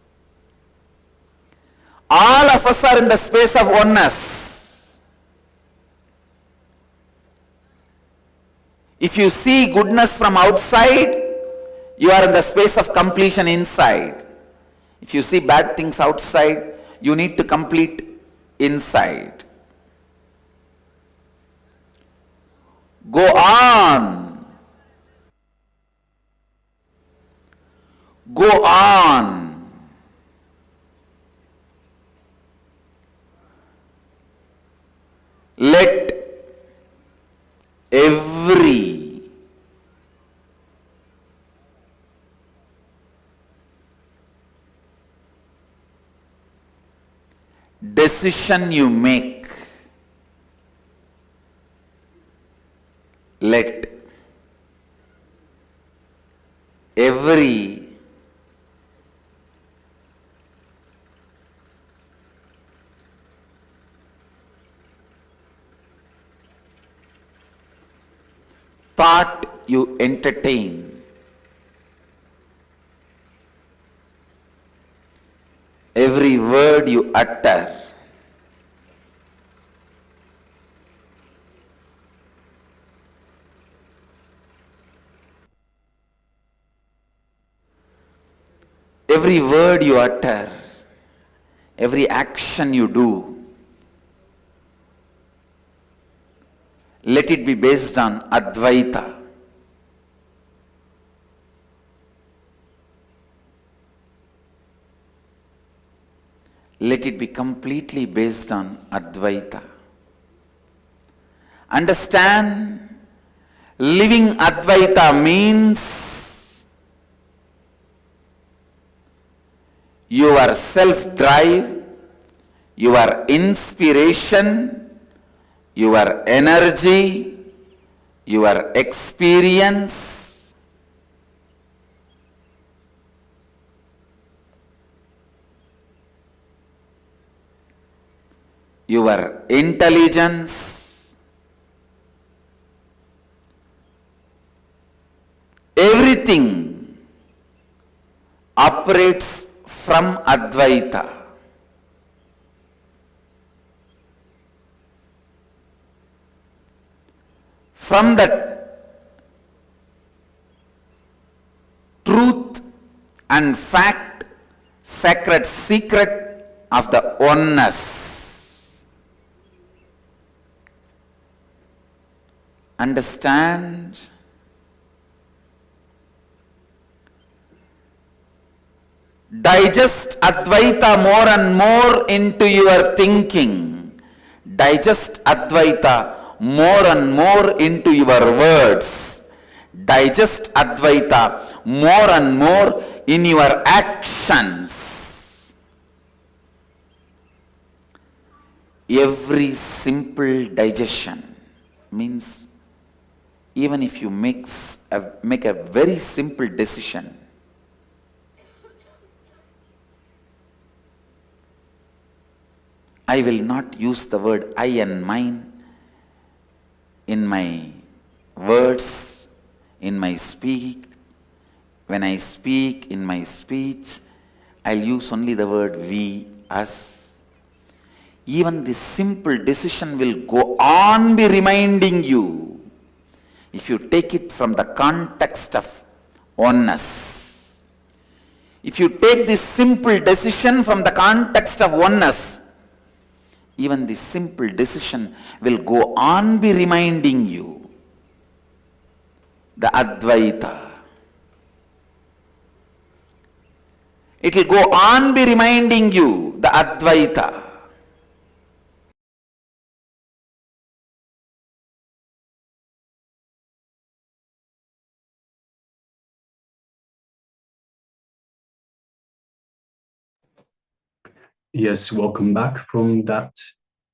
All of us are in the space of oneness. If you see goodness from outside, you are in the space of completion inside. If you see bad things outside, you need to complete inside. Go on. Go on. Let every decision you make, let every thought you entertain, every word you utter, every word you utter, every action you do, let it be based on Advaita. Let it be completely based on Advaita. Understand, living Advaita means your self-drive, your inspiration, your energy, your experience, your intelligence, everything operates from Advaita. From that truth and fact, sacred secret of the oneness. Understand? Digest Advaita more and more into your thinking. Digest Advaita more and more into your words. Digest Advaita more and more in your actions. Every simple digestion means even if you make a very simple decision, I will not use the word I and mine in my words, in my speak. When I speak in my speech, I'll use only the word we, us. Even this simple decision will go on be reminding you, if you take it from the context of oneness. If you take this simple decision from the context of oneness, even this simple decision will go on be reminding you the Advaita. It will go on be reminding you the Advaita. Yes, welcome back from that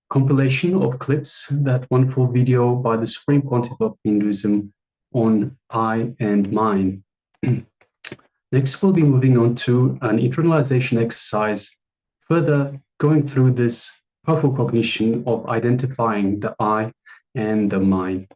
compilation of clips, that wonderful video by the Supreme Pontiff of Hinduism on I and mine. Next, we'll be moving on to an internalization exercise, further going through this powerful cognition of identifying the I and the mine.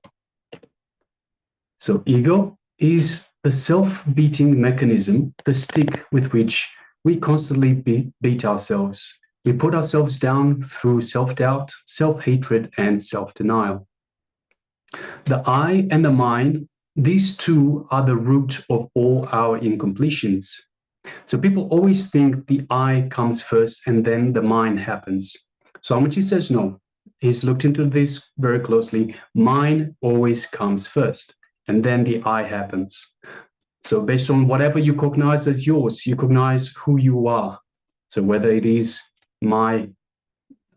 So ego is the self-beating mechanism, the stick with which we constantly beat ourselves. We put ourselves down through self-doubt, self-hatred, and self-denial. The I and the mine, these two are the root of all our incompletions. So people always think the I comes first and then the mine happens. So Swamiji says no. He's looked into this very closely. Mine always comes first, and then the I happens. So based on whatever you cognize as yours, you cognize who you are. So whether it is my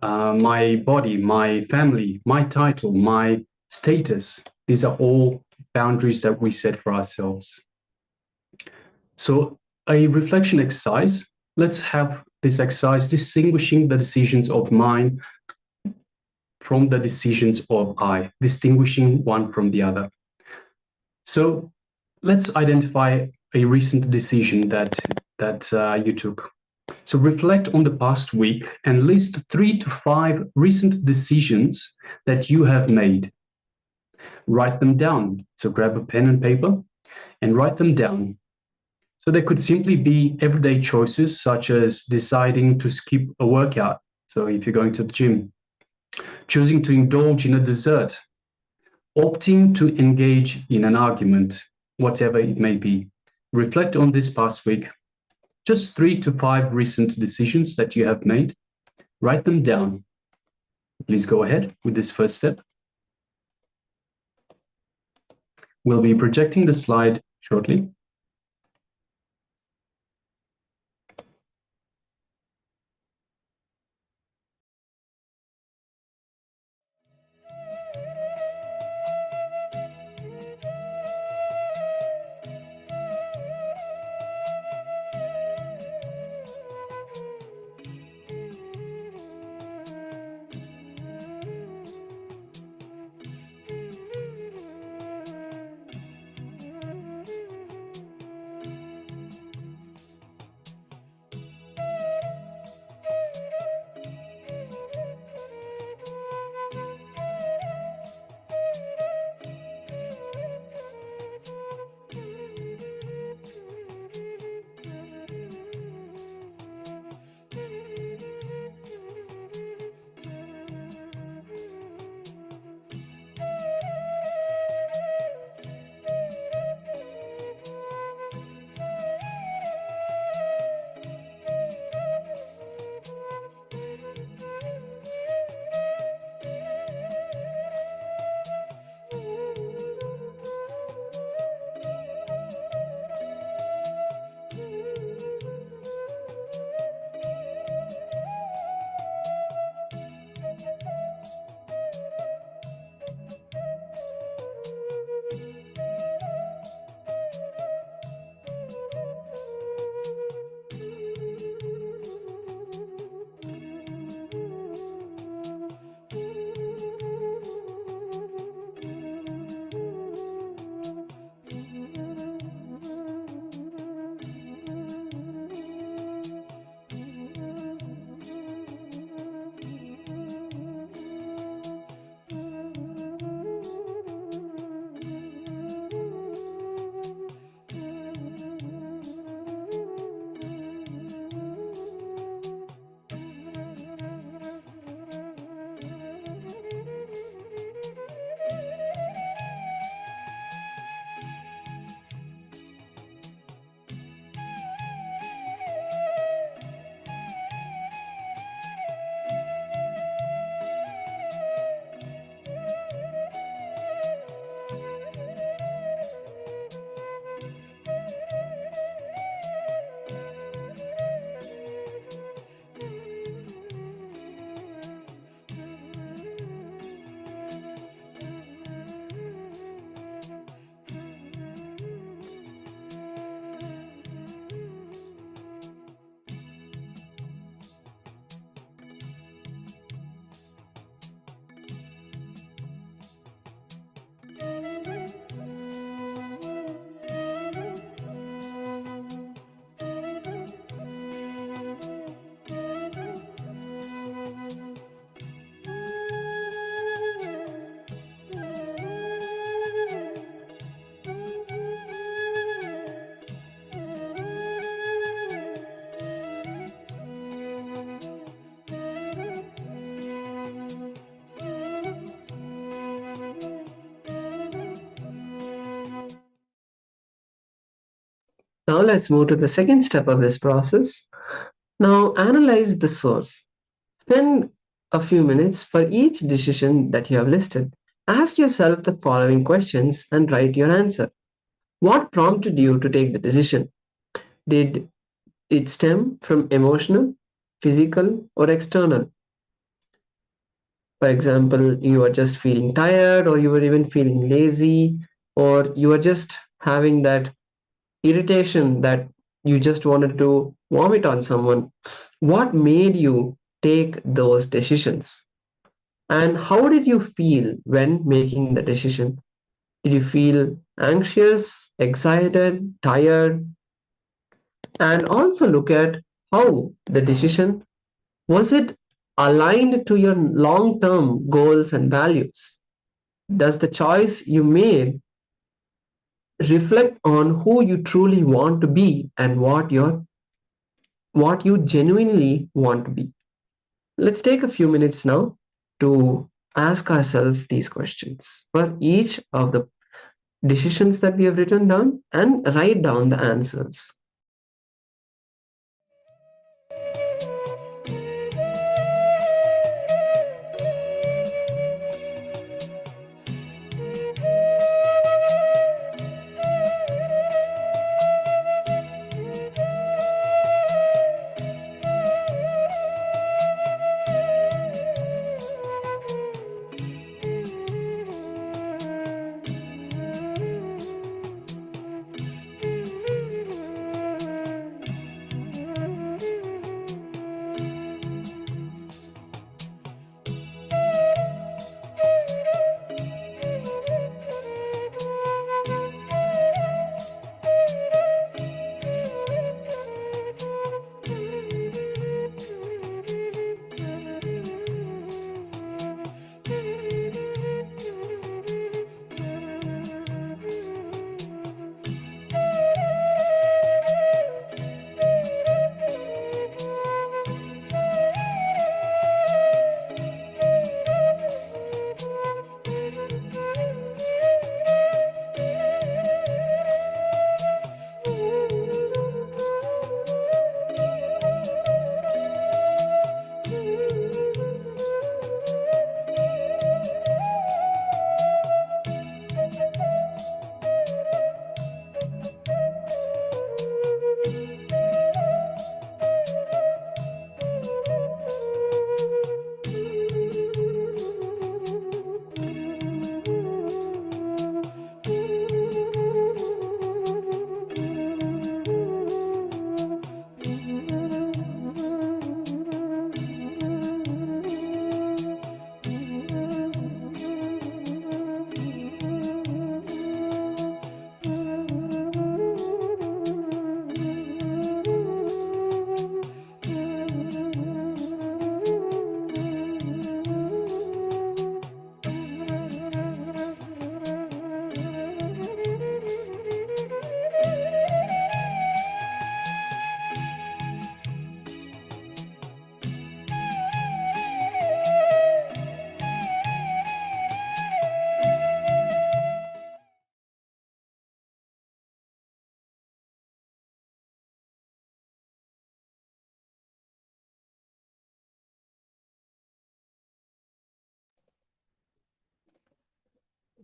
body, my family, my title, my status, these are all boundaries that we set for ourselves. So a reflection exercise, let's have this exercise distinguishing the decisions of mine from the decisions of I, distinguishing one from the other. So let's identify a recent decision that you took. So reflect on the past week and list 3 to 5 recent decisions that you have made. Write them down. So grab a pen and paper and write them down. So they could simply be everyday choices, such as deciding to skip a workout. So if you're going to the gym, choosing to indulge in a dessert, opting to engage in an argument, whatever it may be. Reflect on this past week. Just 3 to 5 recent decisions that you have made. Write them down. Please go ahead with this first step. We'll be projecting the slide shortly. Now let's move to the second step of this process. Now analyze the source. Spend a few minutes for each decision that you have listed. Ask yourself the following questions and write your answer. What prompted you to take the decision? Did it stem from emotional, physical, or external? For example, you were just feeling tired, or you were even feeling lazy, or you were just having that irritation that you just wanted to vomit on someone. What made you take those decisions? And how did you feel when making the decision? Did you feel anxious, excited, tired? And also look at how the decision was it aligned to your long-term goals and values? Does the choice you made reflect on who you truly want to be and what you genuinely want to be? Let's take a few minutes now to ask ourselves these questions for each of the decisions that we have written down and write down the answers.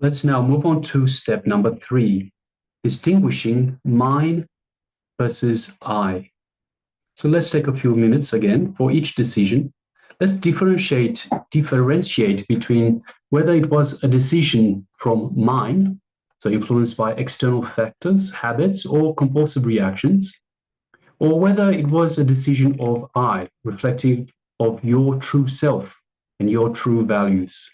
Let's now move on to step number 3, distinguishing mine versus I. So let's take a few minutes again for each decision. Let's differentiate between whether it was a decision from mine, so influenced by external factors, habits, or compulsive reactions, or whether it was a decision of I, reflective of your true self and your true values.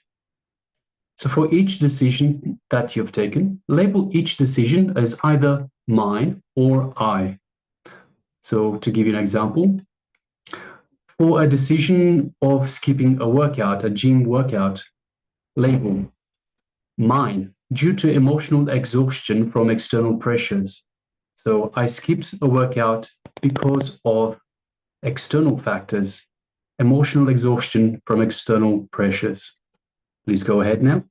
So for each decision that you've taken, label each decision as either mine or I. So to give you an example, for a decision of skipping a workout, a gym workout, label mine due to emotional exhaustion from external pressures. So I skipped a workout because of external factors, emotional exhaustion from external pressures. Please go ahead now.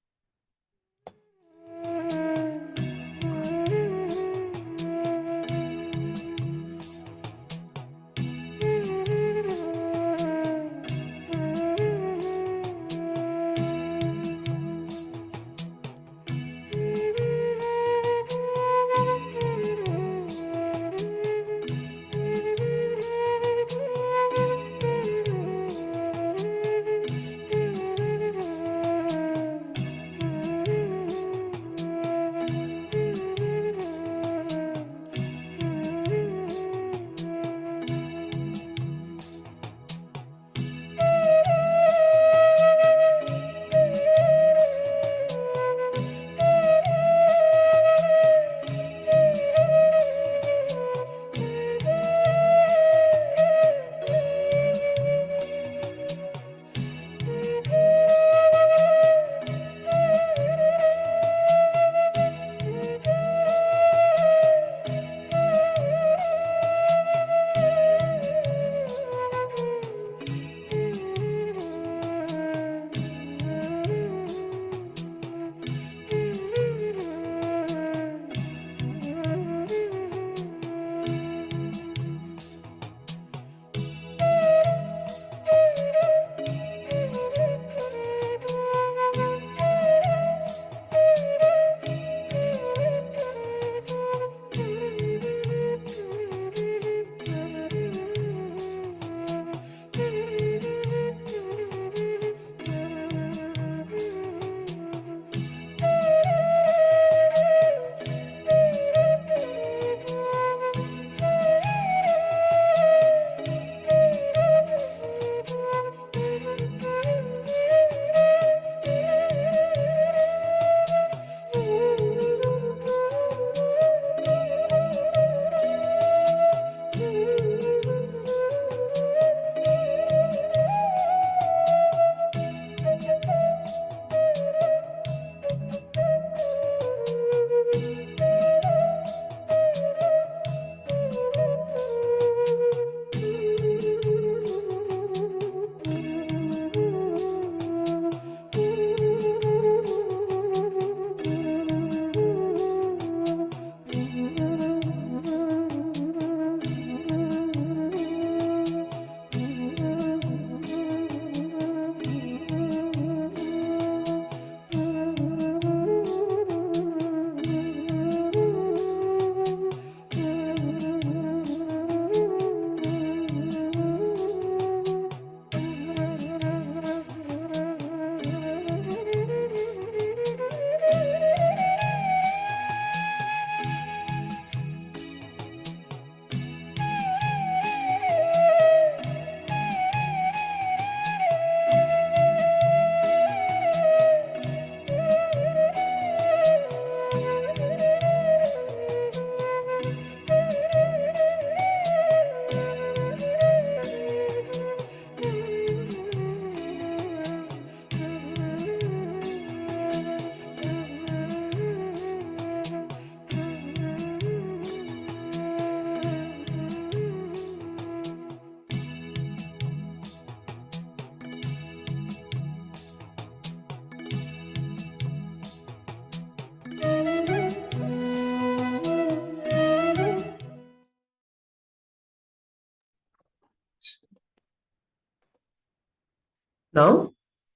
Now,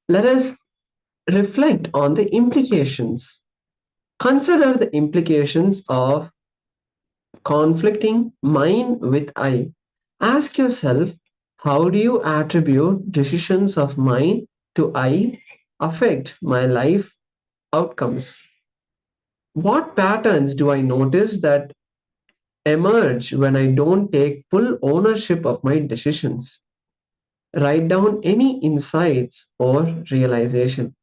let us reflect on the implications. Consider the implications of conflicting mind with I. Ask yourself, how do you attribute decisions of mind to I affect my life outcomes? What patterns do I notice that emerge when I don't take full ownership of my decisions? Write down any insights or realization.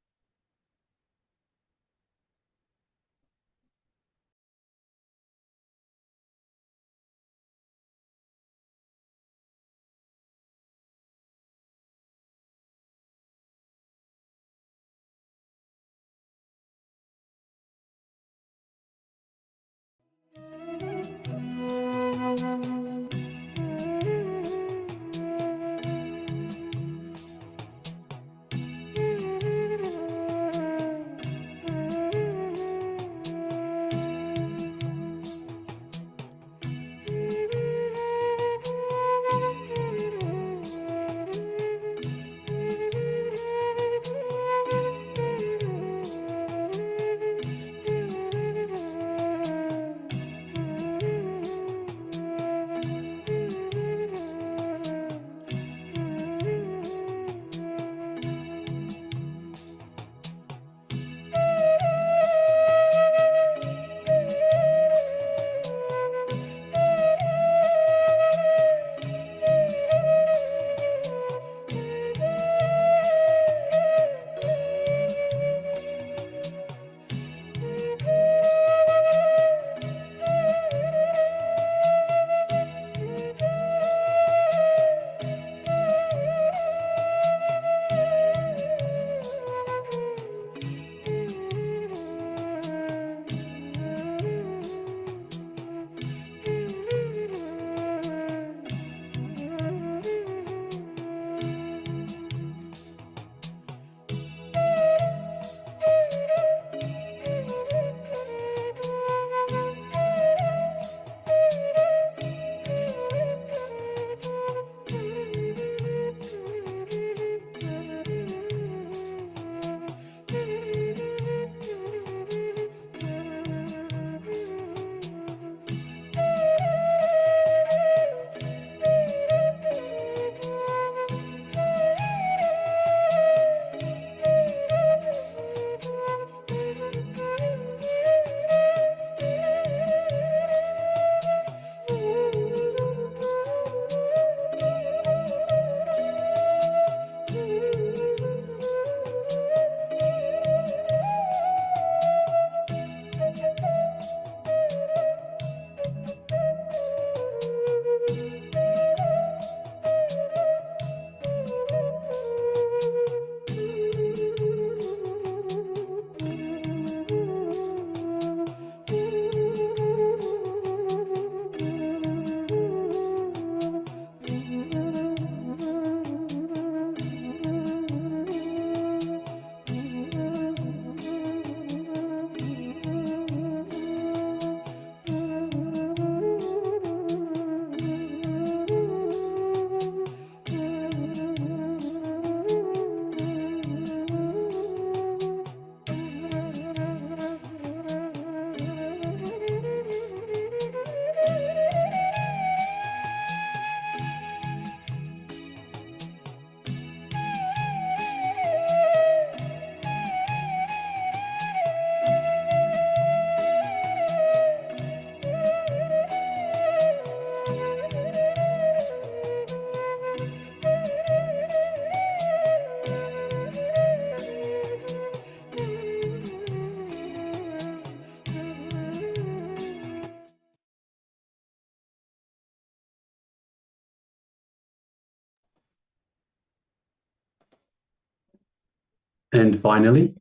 And finally,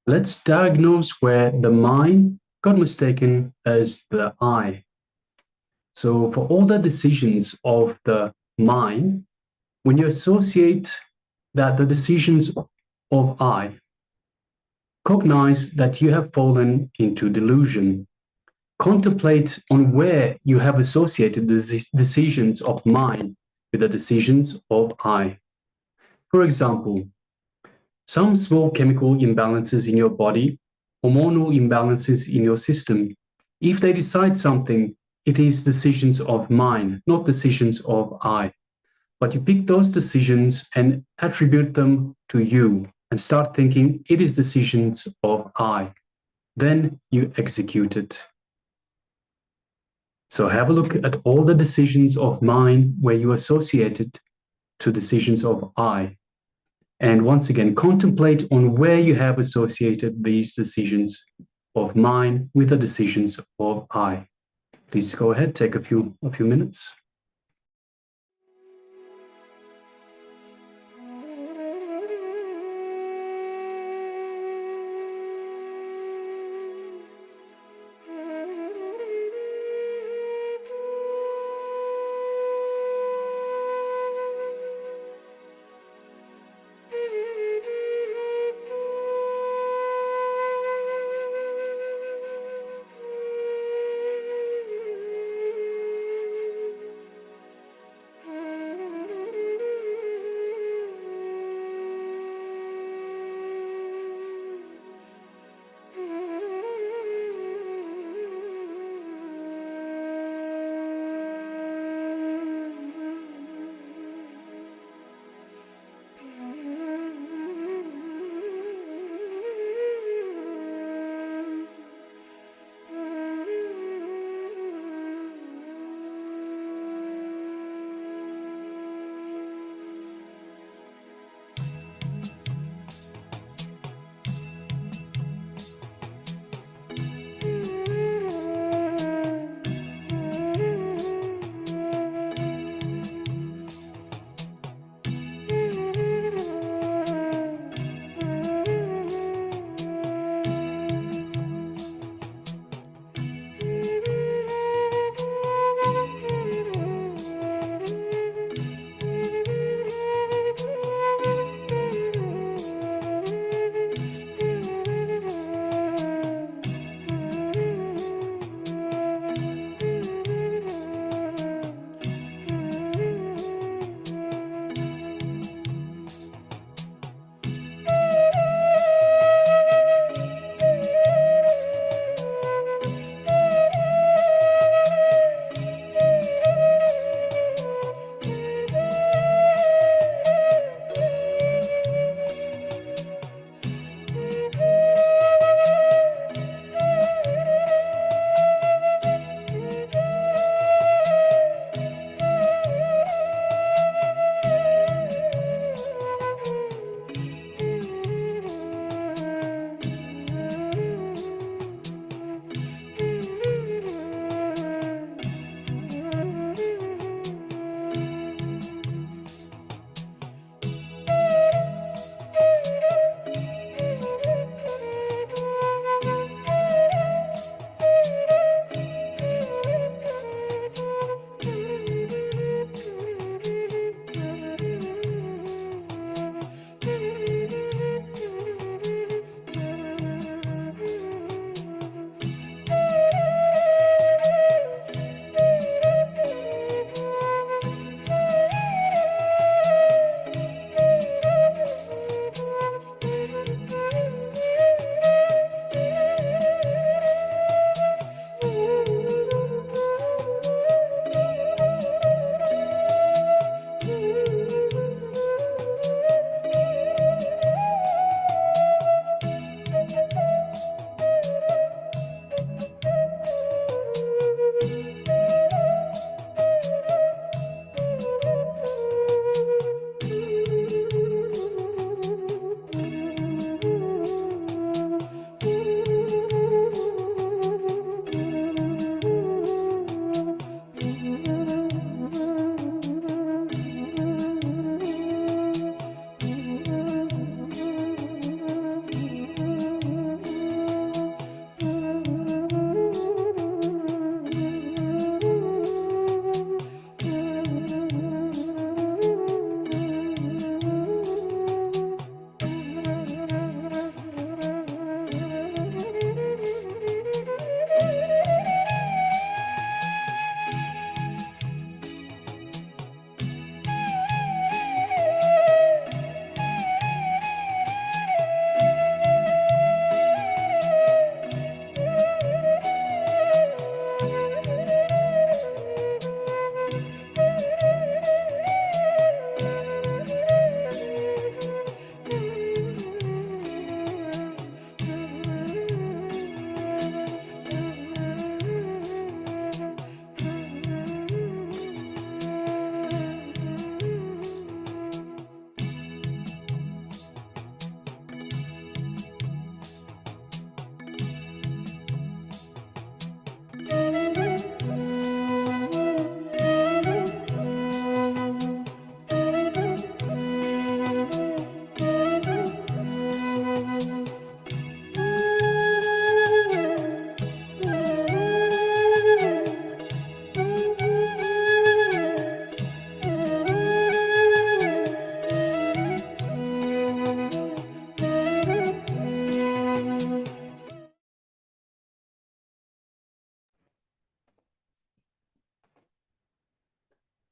let's diagnose where the mind got mistaken as the I. So for all the decisions of the mind, when you associate that the decisions of I, cognize that you have fallen into delusion. Contemplate on where you have associated the decisions of mind with the decisions of I. For example, Some small chemical imbalances in your body, hormonal imbalances in your system, if they decide something, it is decisions of mind, not decisions of I. But you pick those decisions and attribute them to you and start thinking it is decisions of I. Then you execute it. So have a look at all the decisions of mine where you associate it to decisions of I. And once again, contemplate on where you have associated these decisions of mine with the decisions of I. Please go ahead, take a few minutes.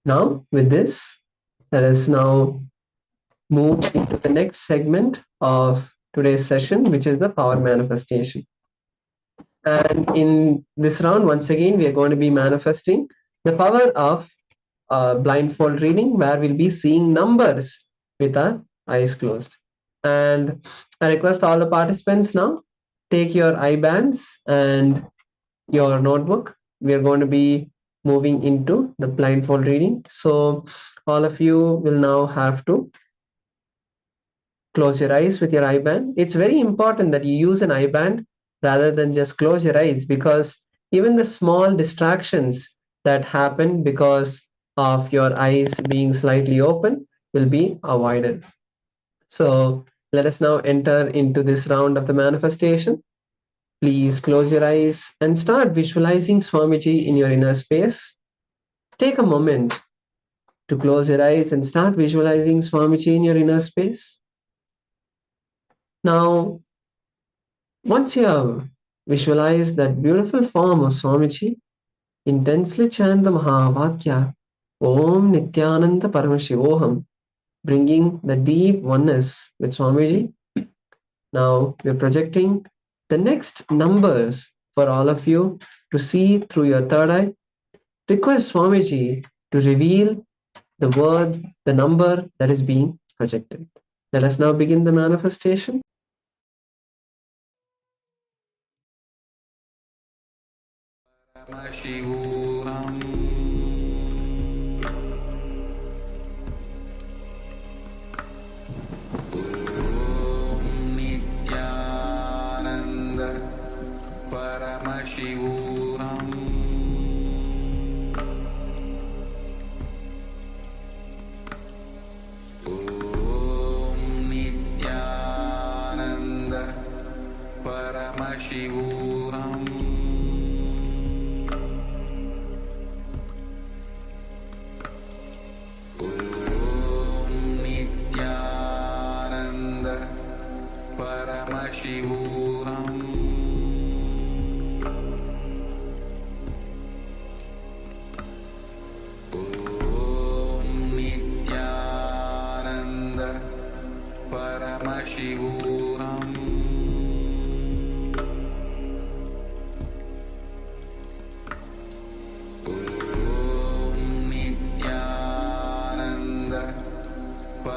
Now, with this, let us now move into the next segment of today's session, which is the power manifestation. And in this round, once again, we are going to be manifesting the power of blindfold reading, where we'll be seeing numbers with our eyes closed. And I request all the participants now, take your eye bands and your notebook. We are going to be moving into the blindfold reading. So all of you will now have to close your eyes with your eye band. It's very important that you use an eye band rather than just close your eyes, because even the small distractions that happen because of your eyes being slightly open will be avoided. So let us now enter into this round of the manifestation. Please close your eyes and start visualizing Swamiji in your inner space. Take a moment to close your eyes and start visualizing Swamiji in your inner space. Now, once you have visualized that beautiful form of Swamiji, intensely chant the Mahavakya, Om Nityananda Paramashivoham, bringing the deep oneness with Swamiji. Now, we're projecting the next numbers for all of you to see through your third eye. Request Swamiji to reveal the word, the number that is being projected. Let us now begin the manifestation. Paramashivoham Om Nityananda Paramashivoham Om Nityananda Paramashivoham Paramashivoham Om Nityananda Paramashivoham Om Nityananda Paramashivoham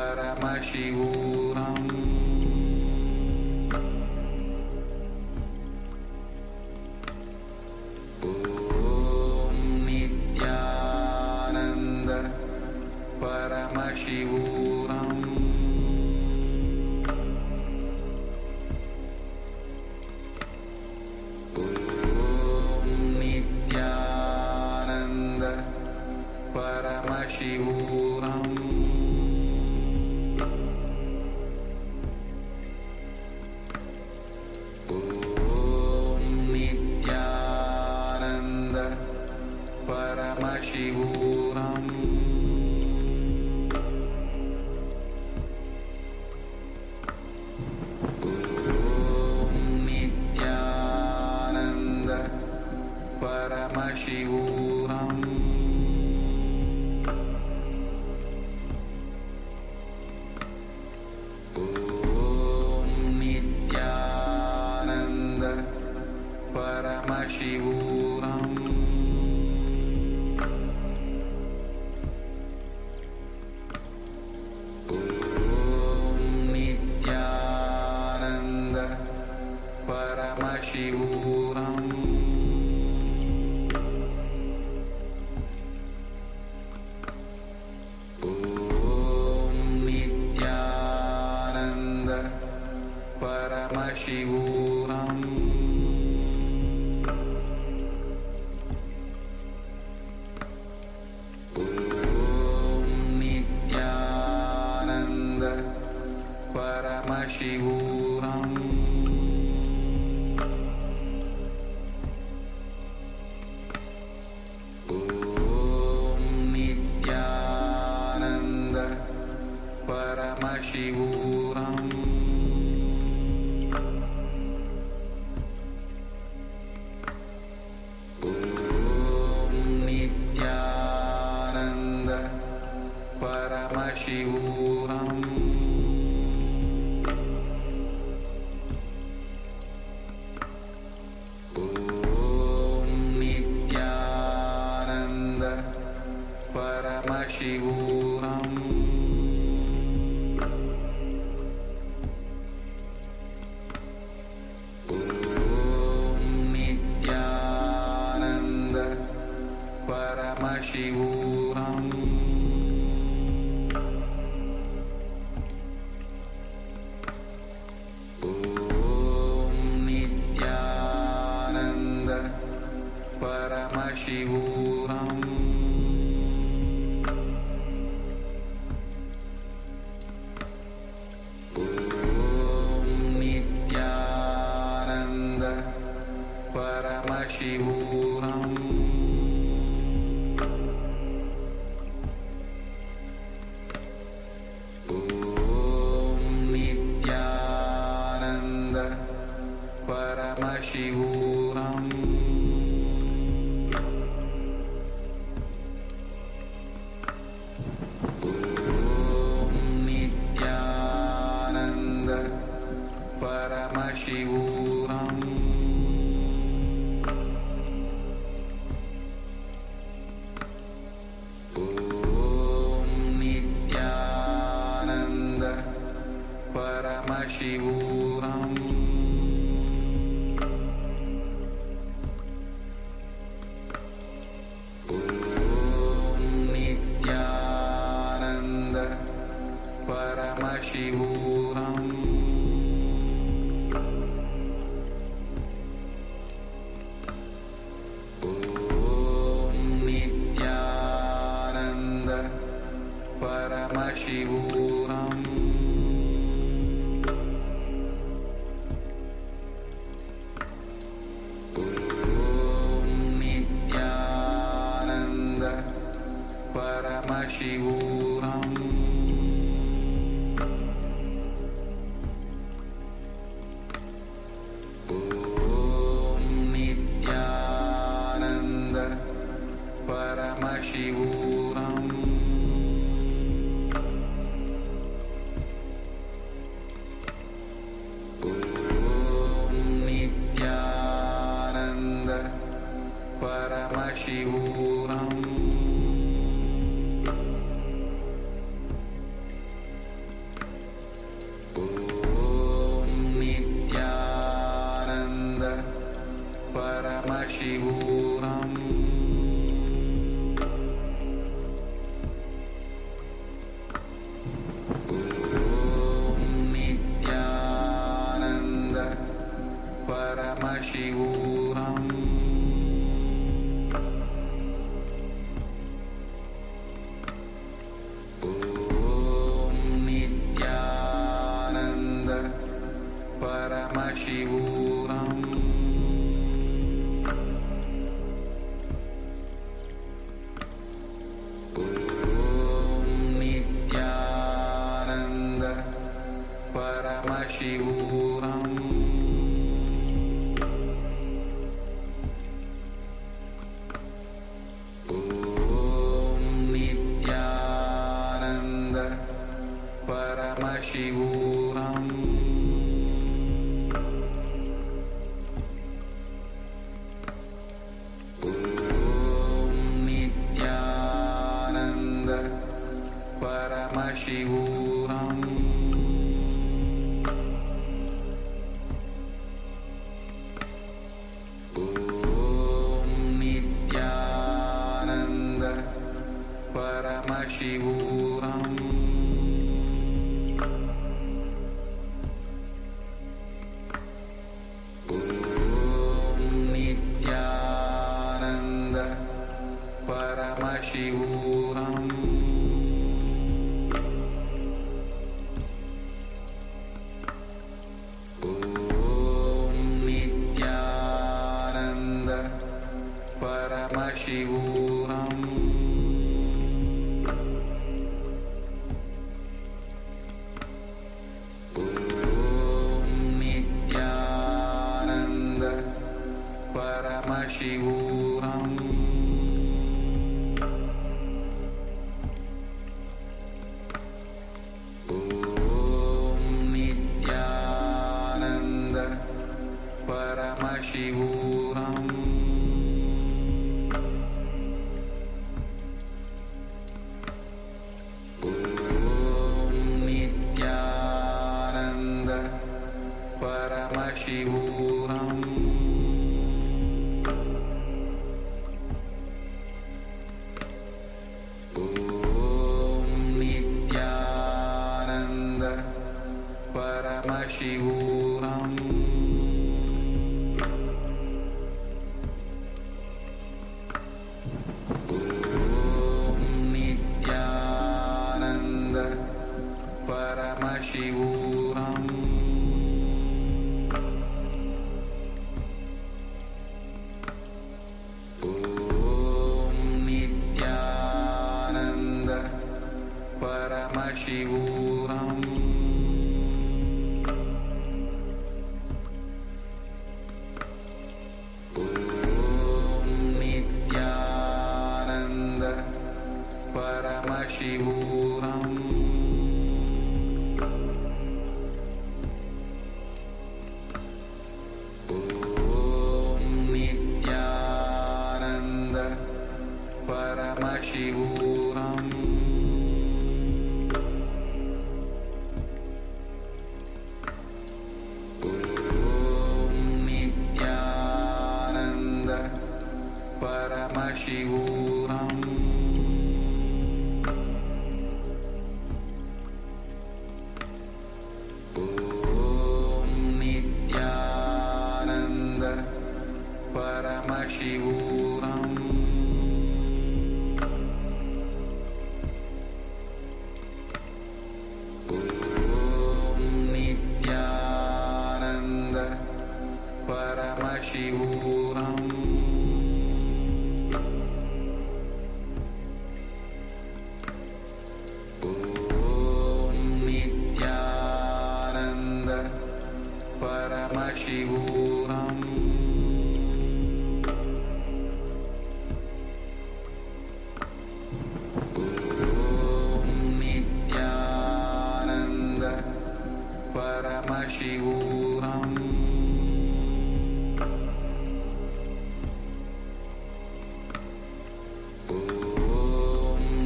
Paramashivoham Om Nityananda Paramashivoham Om Nityananda Paramashivoham Paramashivoham Om Nityananda Paramashivoham Om Nityananda Paramashivoham Paramashivoham Om Nityananda Paramashivoham Paramashivoham Paramashivoham Om Nityananda Paramashivoham Om Nityananda Paramashivoham Paramashivoham Om Nityananda Paramashivoham Om Nityananda Paramashivoham Paramashivoham Om Nityananda Paramashivoham Om Nityananda Paramashivoham Paramashivoham Om Nityananda Paramashivoham Om Nityananda Paramashivoham Paramashivoham Om Nityananda Paramashivoham Om Nityananda Paramashivoham Paramashivoham Om Nityananda Paramashivoham Om Nityananda Paramashivoham Paramashivoham Om Nityananda Paramashivoham Om Nityananda Paramashivoham Paramashivoham Paramashivoham Om Nityananda Paramashivoham Om Nityananda Paramashivoham Paramashivoham Om Nityananda Paramashivoham Om Nityananda Paramashivoham Paramashivoham Om Nityananda Paramashivoham Om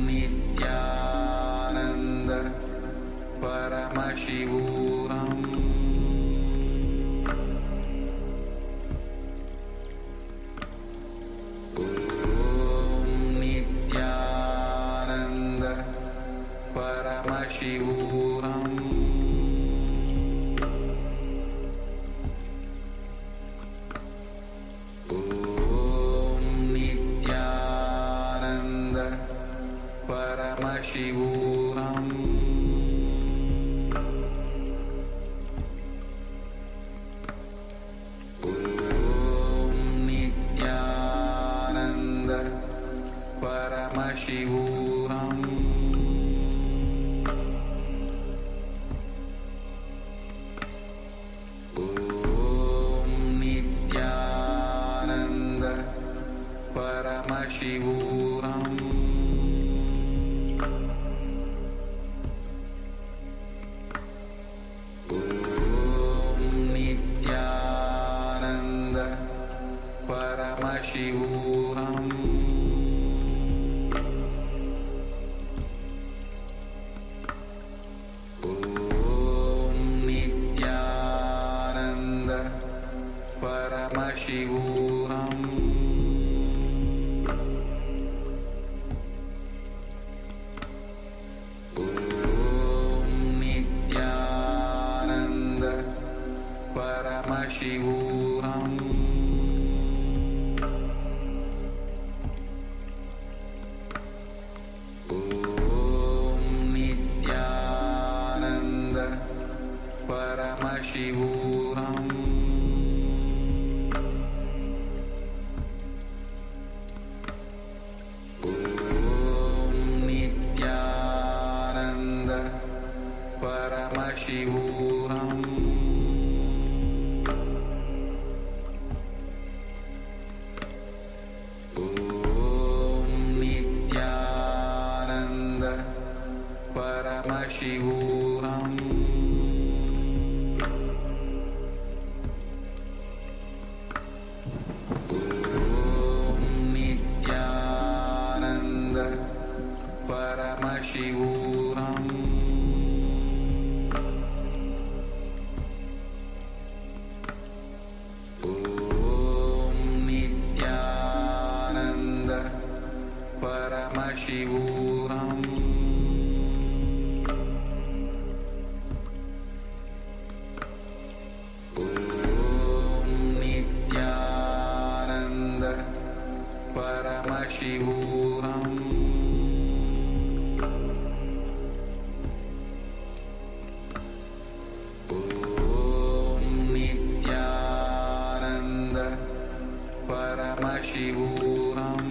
Nityananda Paramashivoham Paramashivoham Om Nityananda Paramashivoham Om Nityananda Paramashivoham Paramashivoham Om Nityananda Paramashivoham Om Nityananda Paramashivoham Paramashivoham Om Nityananda Paramashivoham Om Nityananda Paramashivoham Paramashivoham Om Nityananda Paramashivoham Om Nityananda Paramashivoham Paramashivoham Om Nityananda Paramashivoham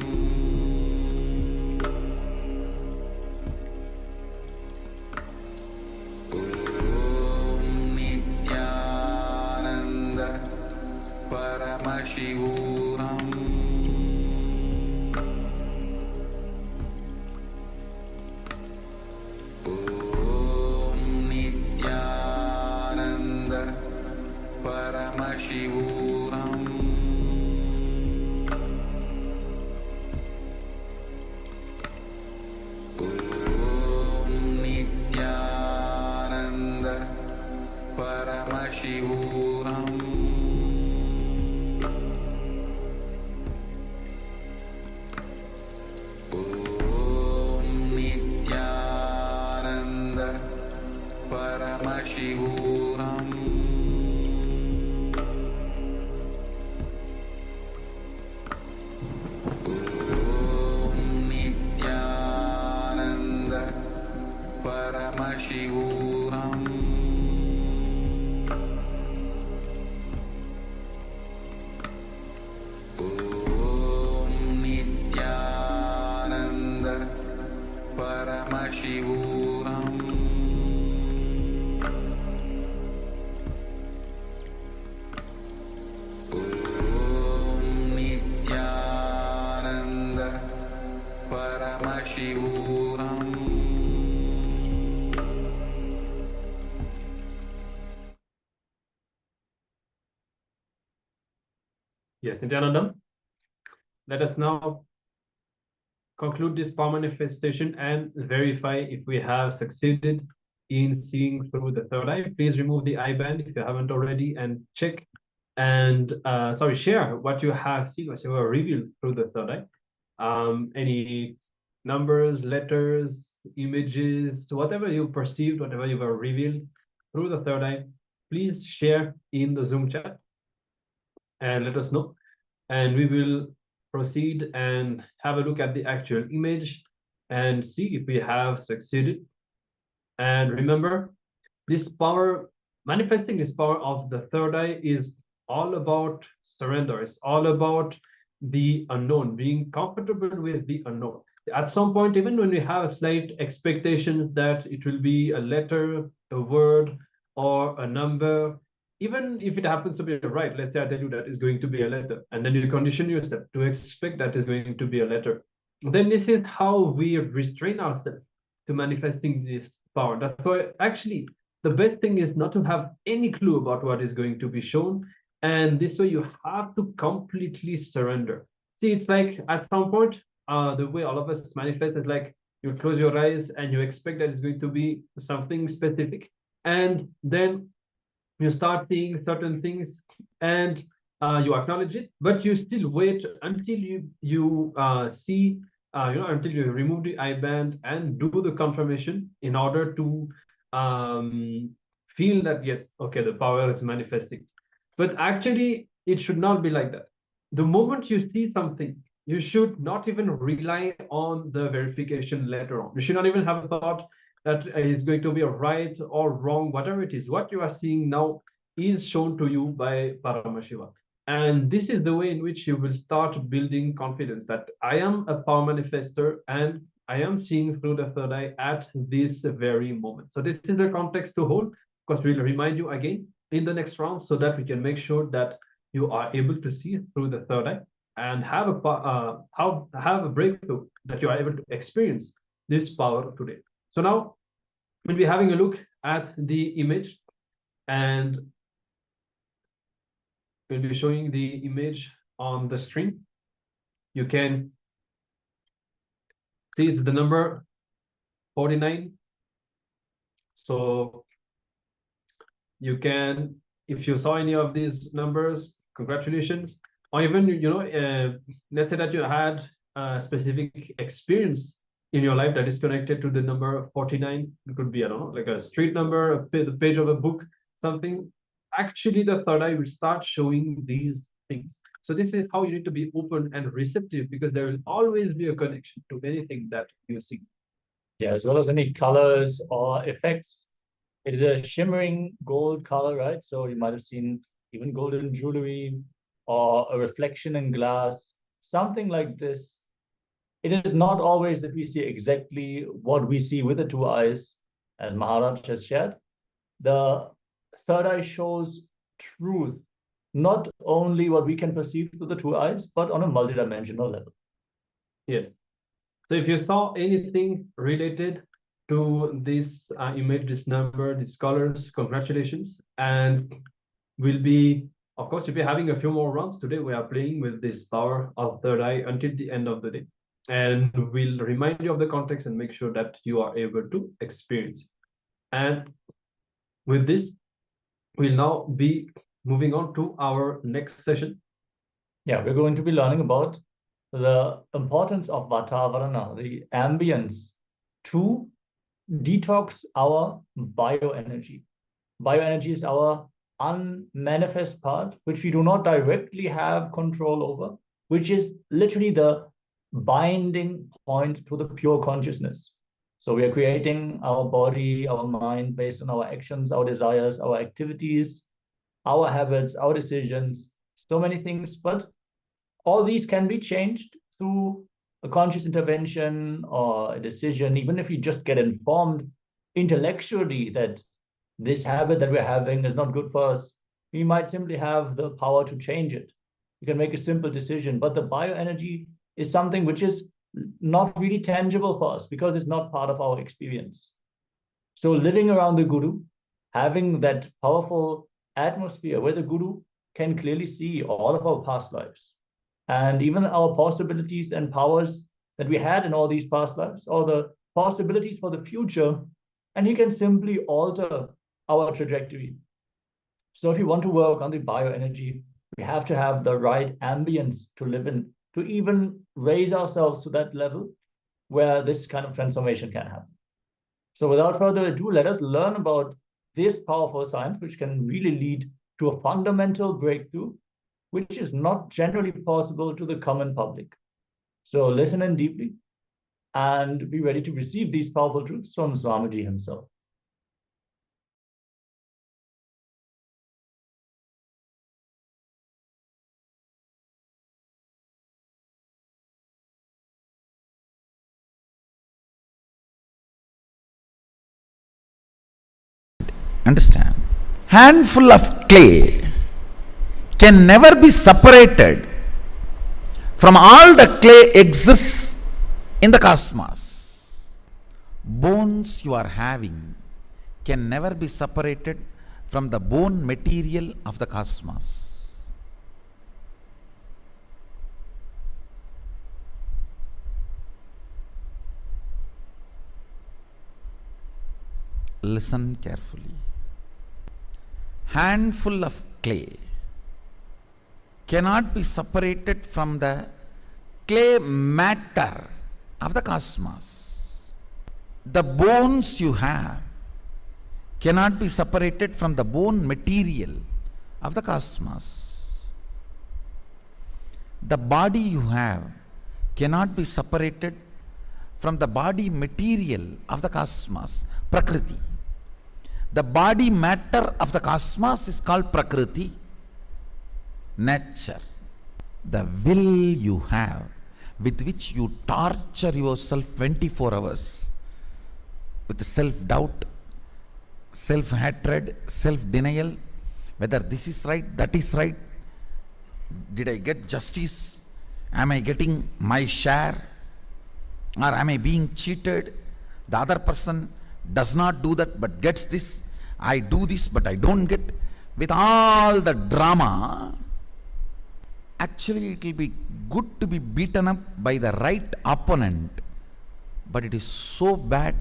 Paramashivoham Om Nityananda Paramashivoham Om Nityananda Paramashivoham Paramashivoham Om Nityananda Paramashivoham Om Nityananda Paramashivoham. Yes, Nityanandam. Let us now conclude this power manifestation and verify if we have succeeded in seeing through the third eye. Please remove the eye band if you haven't already and check and share what you have seen, what you have revealed through the third eye. Any numbers, letters, images, whatever you perceived, whatever you were revealed through the third eye, please share in the Zoom chat and let us know. And we will proceed and have a look at the actual image and see if we have succeeded. And remember, this power, manifesting this power of the third eye is all about surrender. It's all about the unknown, being comfortable with the unknown. At some point, even when we have a slight expectation that it will be a letter, a word, or a number, even if it happens to be right, let's say I tell you that is going to be a letter, and then you condition yourself to expect that is going to be a letter, then this is how we restrain ourselves to manifesting this power. That's why actually the best thing is not to have any clue about what is going to be shown. And this way you have to completely surrender. See, it's like at some point, the way all of us manifest is like you close your eyes and you expect that it's going to be something specific. And then you start seeing certain things and you acknowledge it, but you still wait until you see until you remove the eye band and do the confirmation in order to feel that yes, okay, the power is manifesting. But actually it should not be like that. The moment you see something, you should not even rely on the verification later on. You should not even have a thought that it's going to be a right or wrong, whatever it is. What you are seeing now is shown to you by Paramashiva. And this is the way in which you will start building confidence that I am a power manifester and I am seeing through the third eye at this very moment. So this is the context to hold. Of course, we'll remind you again in the next round so that we can make sure that you are able to see through the third eye and have a breakthrough, that you are able to experience this power today. So now we'll be having a look at the image and we'll be showing the image on the screen. You can see it's the number 49. So you can, if you saw any of these numbers, congratulations. Or even, let's say that you had a specific experience in your life that is connected to the number 49. It could be, I don't know, like a street number, the page of a book, something. Actually, the third eye will start showing these things. So this is how you need to be open and receptive, because there will always be a connection to anything that you see. Yeah, as well as any colors or effects. It is a shimmering gold color, right? So you might have seen even golden jewelry or a reflection in glass, something like this. It is not always that we see exactly what we see with the two eyes, as Maharaj has shared. The third eye shows truth not only what we can perceive through the two eyes, but on a multidimensional level. Yes. So if you saw anything related to this image, this number, these colors, congratulations. And we'll be, of course, we'll be having a few more rounds. Today we are playing with this power of third eye until the end of the day. And we'll remind you of the context and make sure that you are able to experience it. And with this, we'll now be moving on to our next session. Yeah, we're going to be learning about the importance of Vatavarana, the ambience, to detox our bioenergy. Bioenergy is our unmanifest part, which we do not directly have control over, which is literally the binding point to the pure consciousness. So we are creating our body, our mind based on our actions, our desires, our activities, our habits, our decisions, so many things, but all these can be changed through a conscious intervention or a decision. Even if you just get informed intellectually that this habit that we're having is not good for us, we might simply have the power to change it. You can make a simple decision, but the bioenergy is something which is not really tangible for us because it's not part of our experience. So living around the Guru, having that powerful atmosphere where the Guru can clearly see all of our past lives and even our possibilities and powers that we had in all these past lives, or the possibilities for the future, and he can simply alter our trajectory. So if you want to work on the bioenergy, we have to have the right ambience to live in, to even raise ourselves to that level where this kind of transformation can happen. So without further ado, let us learn about this powerful science, which can really lead to a fundamental breakthrough, which is not generally possible to the common public. So listen in deeply and be ready to receive these powerful truths from Swamiji himself. Understand? Handful of clay can never be separated from all the clay exists in the cosmos. Bones you are having can never be separated from the bone material of the cosmos. Listen carefully. Handful of clay cannot be separated from the clay matter of the cosmos. The bones you have cannot be separated from the bone material of the cosmos. The body you have cannot be separated from the body material of the cosmos, Prakriti. The body matter of the cosmos is called Prakriti, nature. The will you have with which you torture yourself 24 hours with self-doubt, self-hatred, self-denial, whether this is right, that is right, did I get justice, am I getting my share, or am I being cheated, the other person does not do that but gets this, I do this but I don't get, with all the drama. Actually it will be good to be beaten up by the right opponent, but it is so bad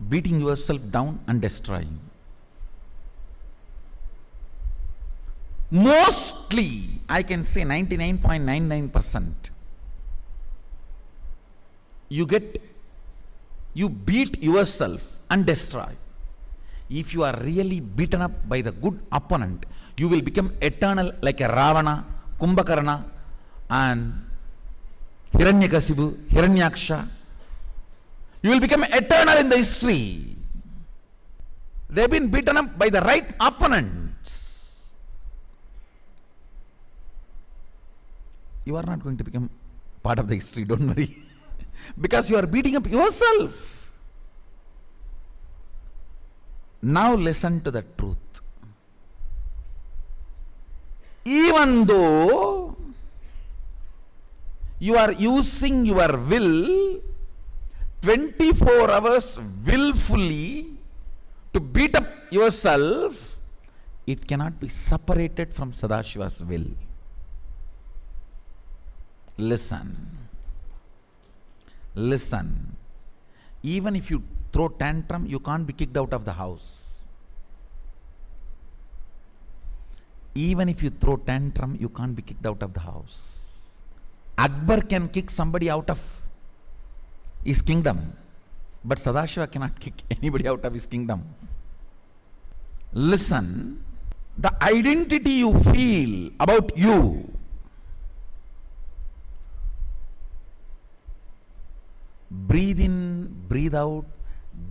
beating yourself down and destroying. Mostly, I can say 99.99%, you beat yourself and destroy. If you are really beaten up by the good opponent, you will become eternal like a Ravana, Kumbhakarna and Hiranyakasipu, Hiranyaksha. You will become eternal in the history. They have been beaten up by the right opponents. You are not going to become part of the history, don't worry. Because you are beating up yourself. Now listen to the truth. even though you are using your will 24 hours willfully to beat up yourself, it cannot be separated from Sadashiva's will. Listen. Listen. Even if you throw tantrum, you can't be kicked out of the house. Even if you throw tantrum, you can't be kicked out of the house. Akbar can kick somebody out of his kingdom, but Sadashiva cannot kick anybody out of his kingdom. Listen, the identity you feel about you, breathe in, breathe out,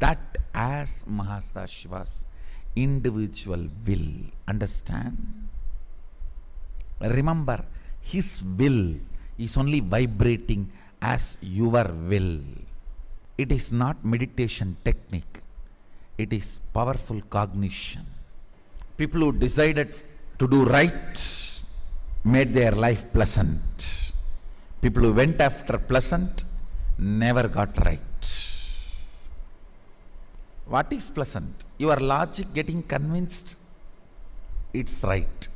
that as Mahasadashiva's individual will. Understand? Remember, his will is only vibrating as your will. It is not meditation technique. It is powerful cognition. People who decided to do right made their life pleasant. People who went after pleasant never got right. What is pleasant? Your logic getting convinced it's right.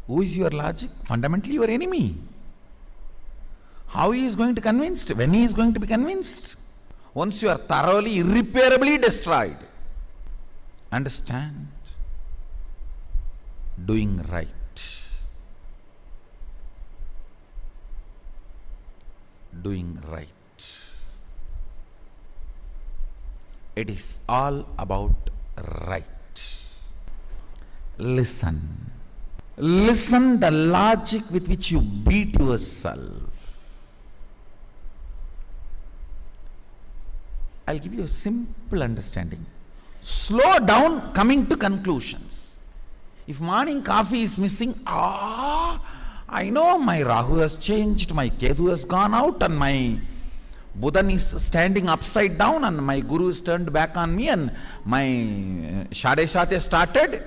Who is your logic? Fundamentally your enemy. How he is going to convince? When he is going to be convinced? Once you are thoroughly, irreparably destroyed. Understand? Doing right. Doing right. It is all about right. Listen. Listen the logic with which you beat yourself. I'll give you a simple understanding. Slow down coming to conclusions. If morning coffee is missing, I know my Rahu has changed, my Ketu has gone out, and my Buddha is standing upside down, and my Guru is turned back on me, and my Shade started.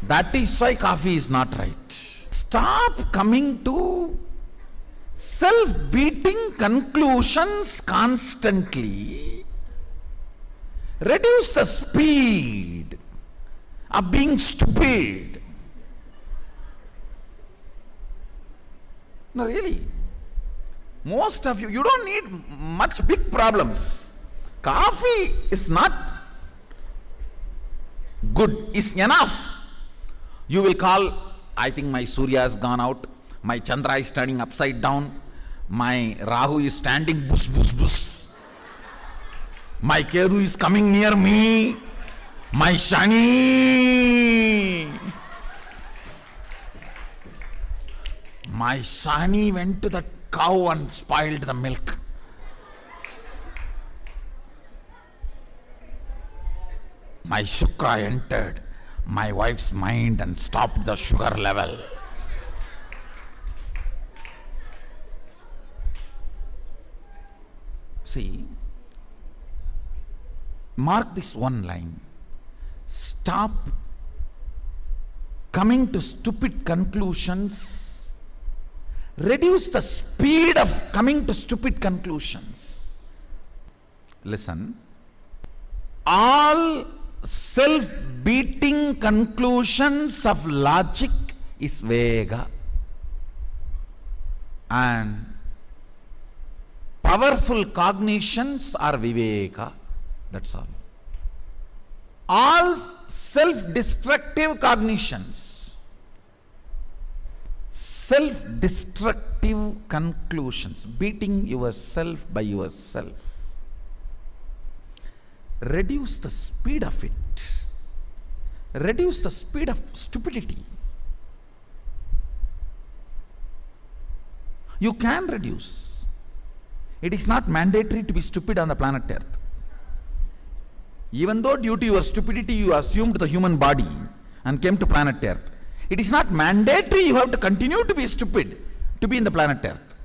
That is why coffee is not right. Stop coming to self-beating conclusions constantly. Reduce the speed of being stupid. No, really. Most of you, you don't need much big problems. Coffee is not good, is enough. You will call, I think my Surya has gone out, my Chandra is turning upside down, my Rahu is standing bus bus bus, my Ketu is coming near me, my Shani went to the cow and spoiled the milk. My Shukra entered my wife's mind and stopped the sugar level. See, mark this one line. Stop coming to stupid conclusions. Reduce the speed of coming to stupid conclusions. Listen. All self-beating conclusions of logic is Vega, and powerful cognitions are Viveka. That's all. All self-destructive cognitions, self-destructive conclusions, beating yourself by yourself. Reduce the speed of it. Reduce the speed of stupidity. You can reduce. It is not mandatory to be stupid on the planet Earth. Even though due to your stupidity you assumed the human body and came to planet Earth, it is not mandatory you have to continue to be stupid to be in the planet Earth.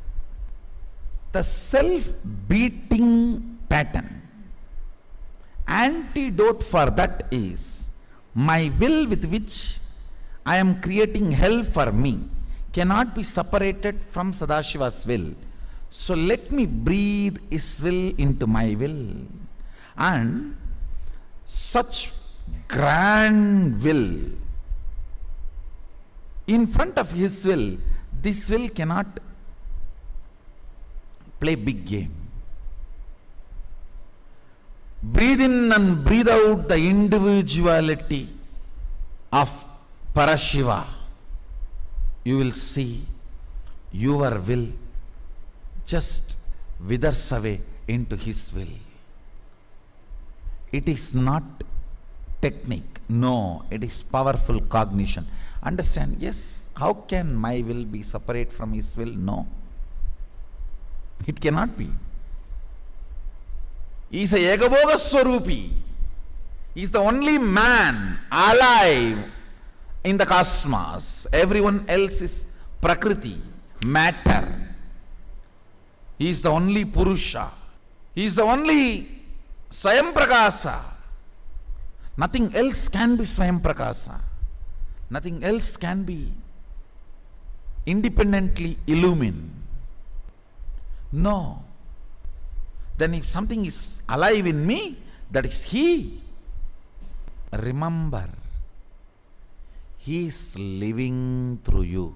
The self-beating pattern, antidote for that is My will with which I am creating hell for me cannot be separated from Sadashiva's will. So let me breathe his will into my will. And such grand will, in front of his will, this will cannot play big game. Breathe in and breathe out the individuality of Parashiva. You will see your will just withers away into his will. It is not technique. No, it is powerful cognition. Understand? Yes. How can my will be separate from his will? No. It cannot be. He is a Yagabhoga Swarupi. He is the only man alive in the cosmos. Everyone else is Prakriti, matter. He is the only Purusha. He is the only Swayam Prakasa. Nothing else can be Swayam Prakasa. Nothing else can be independently illumined. No. Then if something is alive in me, that is he. Remember, he is living through you.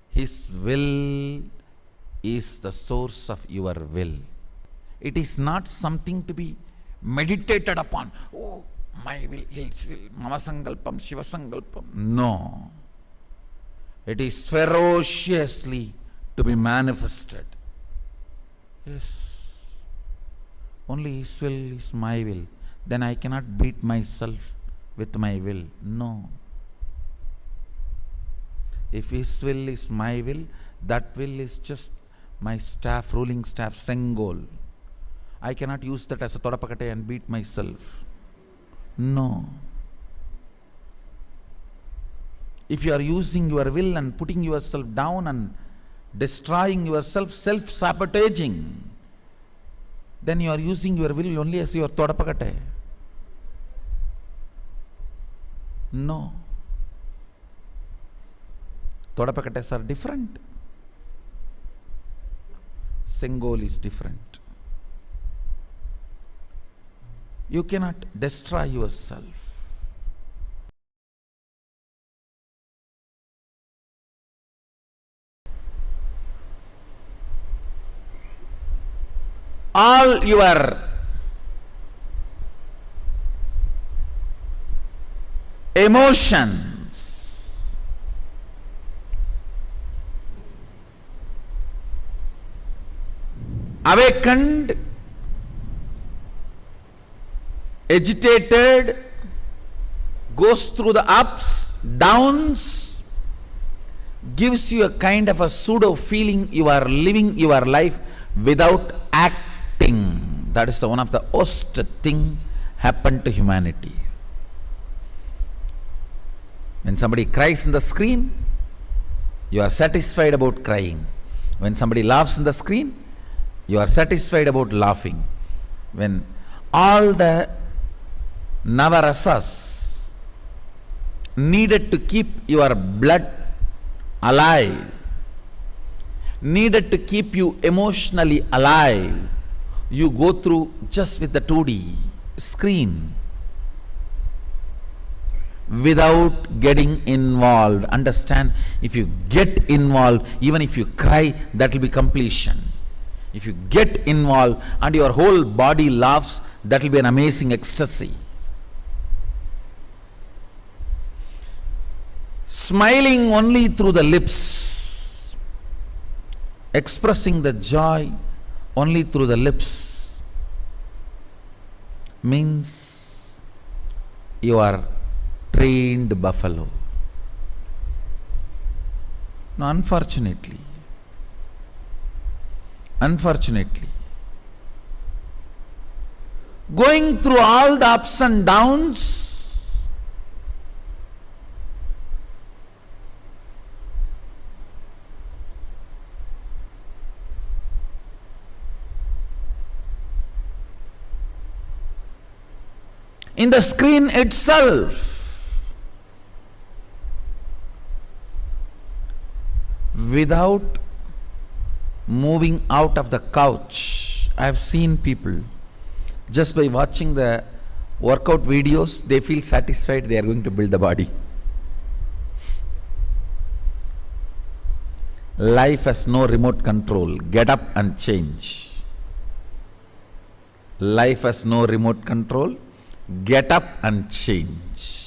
His will is the source of your will. It is not something to be meditated upon. Oh, my will, his will, Mama Sankalpam, Shiva Sankalpam. No. It is ferociously to be manifested. Yes. Only his will is my will. Then I cannot beat myself with my will. No. If his will is my will, that will is just my staff, ruling staff, Sengol. I cannot use that as a Todapakate and beat myself. No. If you are using your will and putting yourself down and destroying yourself, self-sabotaging, then you are using your will only as your Todapakate. No. Todapakates are different. Sengol is different. You cannot destroy yourself. All your emotions, awakened, agitated, goes through the ups, downs, gives you a kind of a pseudo feeling you are living your life without acting. That is one of the worst thing happened to humanity. When somebody cries in the screen, you are satisfied about crying. When somebody laughs in the screen, you are satisfied about laughing. When all the Navarasas needed to keep your blood alive, needed to keep you emotionally alive, you go through just with the 2D screen without getting involved. Understand? If you get involved, even if you cry, that will be completion. If you get involved and your whole body laughs, that will be an amazing ecstasy. Smiling only through the lips, expressing the joy only through the lips, means you are trained buffalo. Now, unfortunately, going through all the ups and downs, in the screen itself. Without moving out of the couch. I have seen people, just by watching the workout videos, they feel satisfied they are going to build the body. Life has no remote control. Get up and change. Life has no remote control. Get up and change.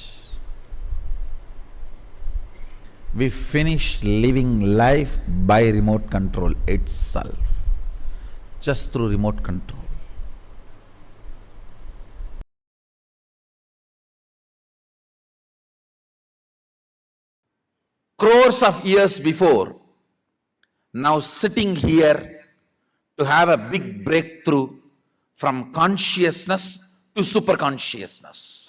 We finish living life by remote control itself, just through remote control. Crores of years before, now sitting here to have a big breakthrough from consciousness to superconsciousness.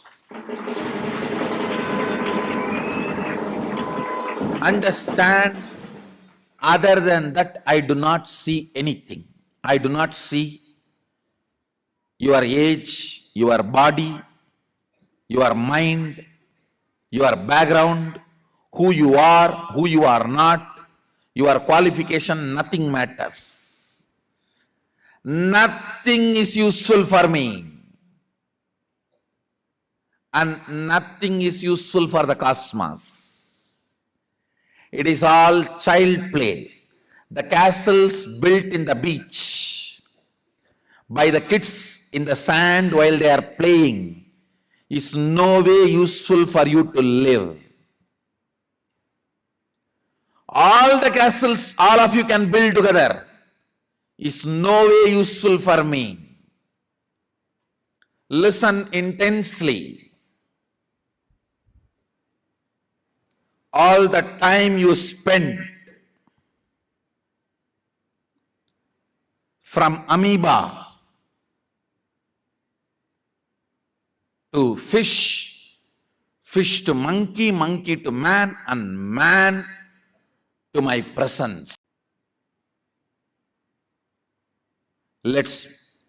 Understand, other than that, I do not see anything. I do not see your age, your body, your mind, your background, who you are not, your qualification, nothing matters. Nothing is useful for me. And nothing is useful for the cosmos. It is all child play. The castles built in the beach by the kids in the sand while they are playing is no way useful for you to live. All the castles all of you can build together is no way useful for me. Listen intensely. All the time you spend from amoeba to fish, fish to monkey, monkey to man, and man to my presence. Let's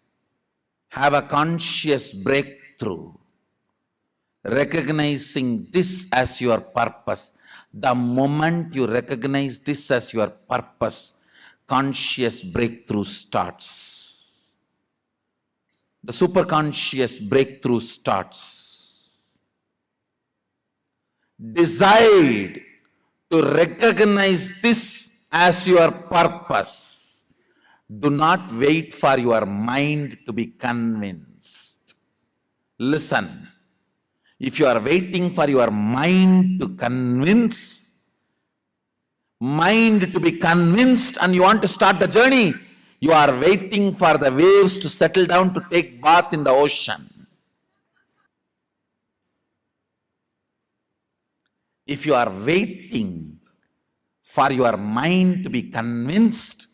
have a conscious breakthrough, recognizing this as your purpose. The moment you recognize this as your purpose, conscious breakthrough starts. The superconscious breakthrough starts. Decide to recognize this as your purpose. Do not wait for your mind to be convinced. Listen. If you are waiting for your mind to be convinced and you want to start the journey, you are waiting for the waves to settle down to take bath in the ocean. If you are waiting for your mind to be convinced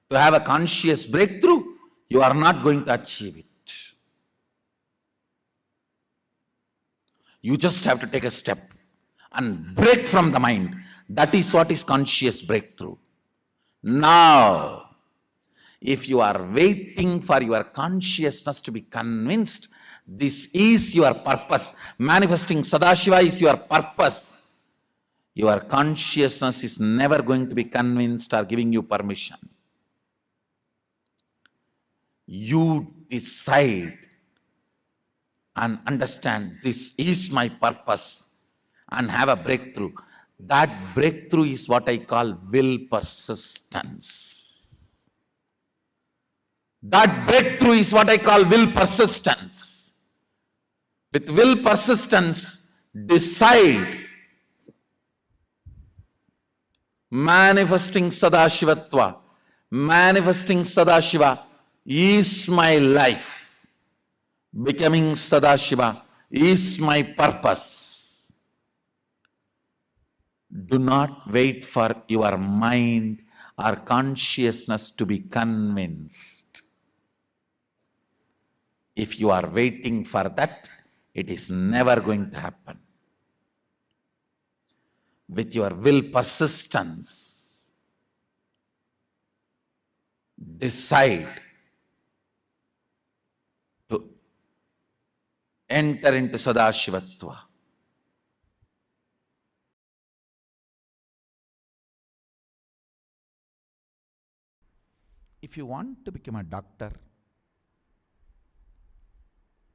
to have a conscious breakthrough, you are not going to achieve it. You just have to take a step and break from the mind. That is what is conscious breakthrough. Now, if you are waiting for your consciousness to be convinced, this is your purpose. Manifesting Sadashiva is your purpose. Your consciousness is never going to be convinced or giving you permission. You decide and understand this is my purpose and have a breakthrough. That breakthrough is what I call will persistence. That breakthrough is what I call will persistence. With will persistence, decide manifesting Sadashivatva. Manifesting Sadashiva is my life. Becoming Sadashiva is my purpose. Do not wait for your mind or consciousness to be convinced. If you are waiting for that, it is never going to happen. With your will persistence, decide to enter into Sadashivatva. If you want to become a doctor,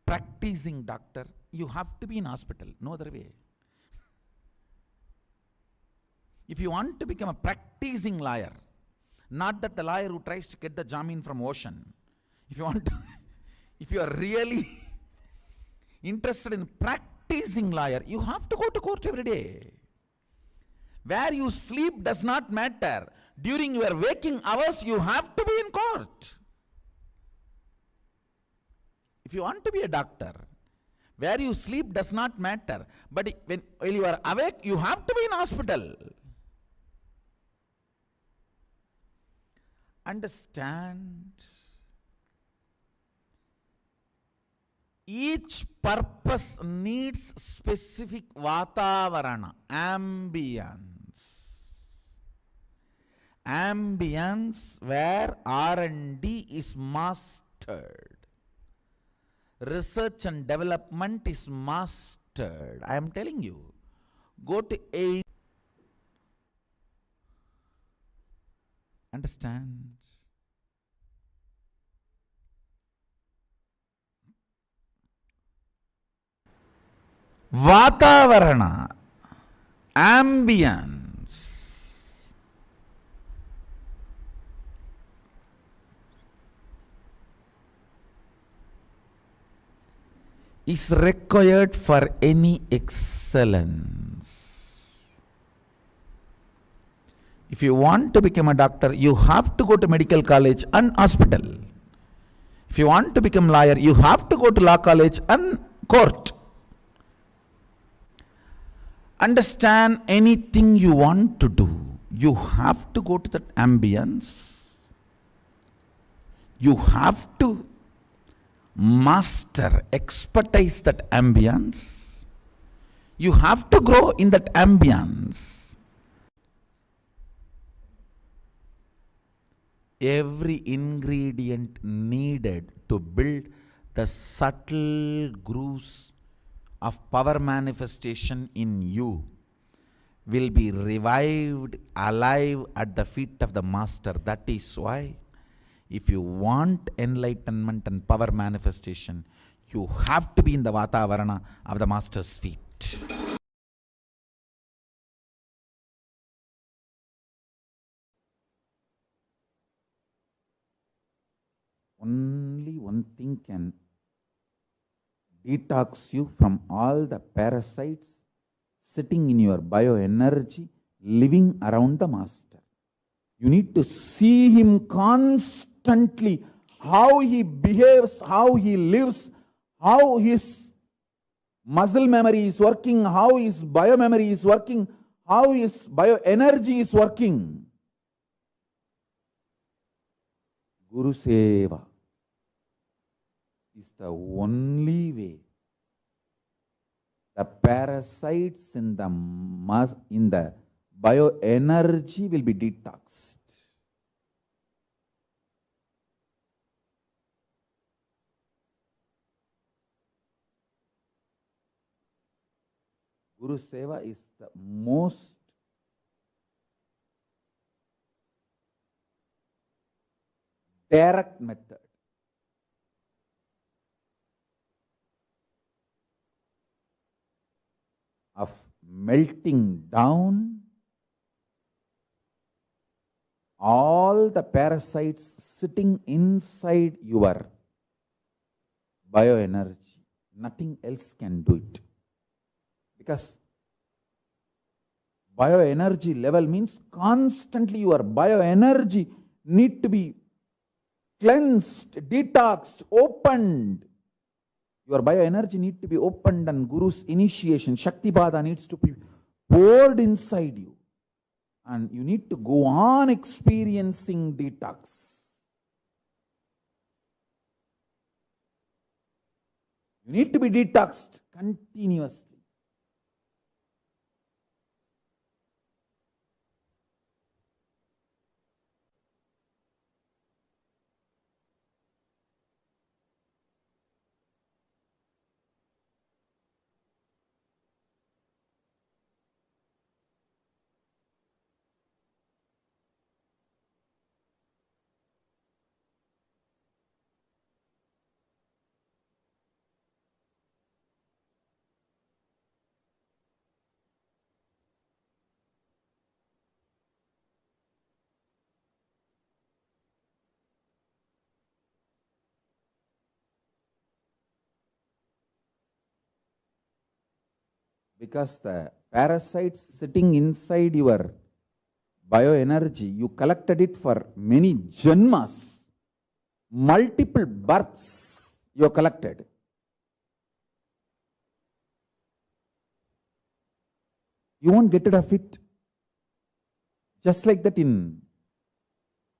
practicing doctor, you have to be in hospital, no other way. If you want to become a practicing lawyer, not that the lawyer who tries to get the jamin from ocean, if you want to, if you are really interested in practicing lawyer, you have to go to court every day. Where you sleep does not matter. During your waking hours, you have to be in court. If you want to be a doctor, where you sleep does not matter. But while you are awake, you have to be in hospital. Understand? Each purpose needs specific vatavarana, ambience. Ambience where R&D is mastered. Research and development is mastered. I am telling you, go to a. Understand? Vatavarana, ambience. Is required for any excellence. If you want to become a doctor, you have to go to medical college and hospital. If you want to become lawyer, you have to go to law college and court. Understand, anything you want to do, you have to go to that ambience. You have to master, expertise that ambience. You have to grow in that ambience. Every ingredient needed to build the subtle grooves of power manifestation in you will be revived, alive at the feet of the master. That is why, if you want enlightenment and power manifestation, you have to be in the Vatavarana of the master's feet. Only one thing can detox you from all the parasites sitting in your bioenergy, living around the master. You need to see him constantly, how he behaves, how he lives, how his muscle memory is working, how his biomemory is working, how his bioenergy is working. Guru Seva is the only way the parasites in the bioenergy will be detoxed. Guru Seva is the most direct method of melting down all the parasites sitting inside your bioenergy. Nothing else can do it. Because bioenergy level means constantly your bioenergy need to be cleansed, detoxed, opened. Your bioenergy need to be opened, and Guru's initiation, Shakti Bhada, needs to be poured inside you. And you need to go on experiencing detox. You need to be detoxed continuously. Because the parasites sitting inside your bioenergy, you collected it for many janmas, multiple births you have collected. You won't get rid of it just like that in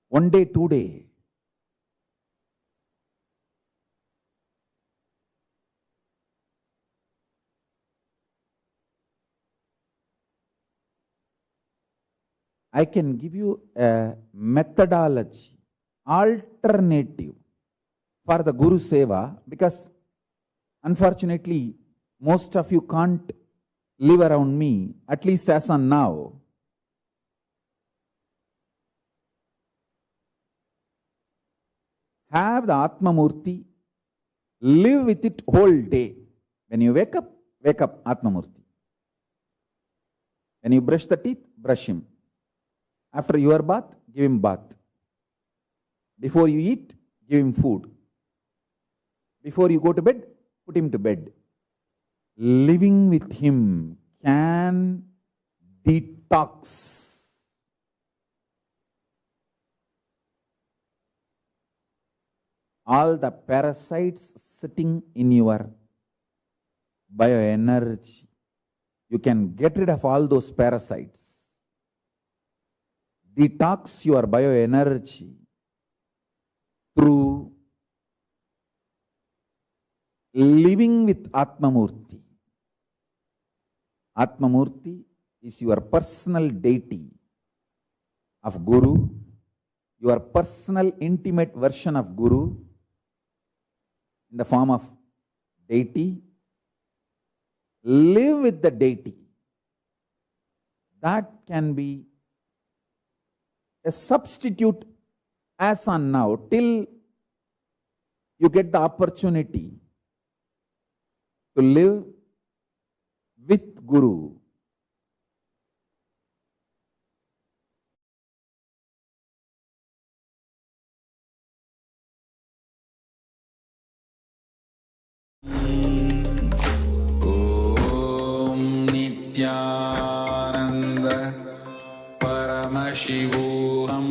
one day, 2 days. I can give you a methodology, alternative for the Guru Seva, because unfortunately most of you can't live around me, at least as on now. Have the Atma Murti, live with it whole day. When you wake up Atma Murti. When you brush the teeth, brush him. After your bath, give him bath. Before you eat, give him food. Before you go to bed, put him to bed. Living with him can detox. All the parasites sitting in your bioenergy. You can get rid of all those parasites. Detox your bioenergy through living with Atma Murti. Atma Murti is your personal deity of Guru, your personal intimate version of Guru in the form of deity. Live with the deity. That can be a substitute as on now till you get the opportunity to live with Guru. Om Nityananda Paramashivoham.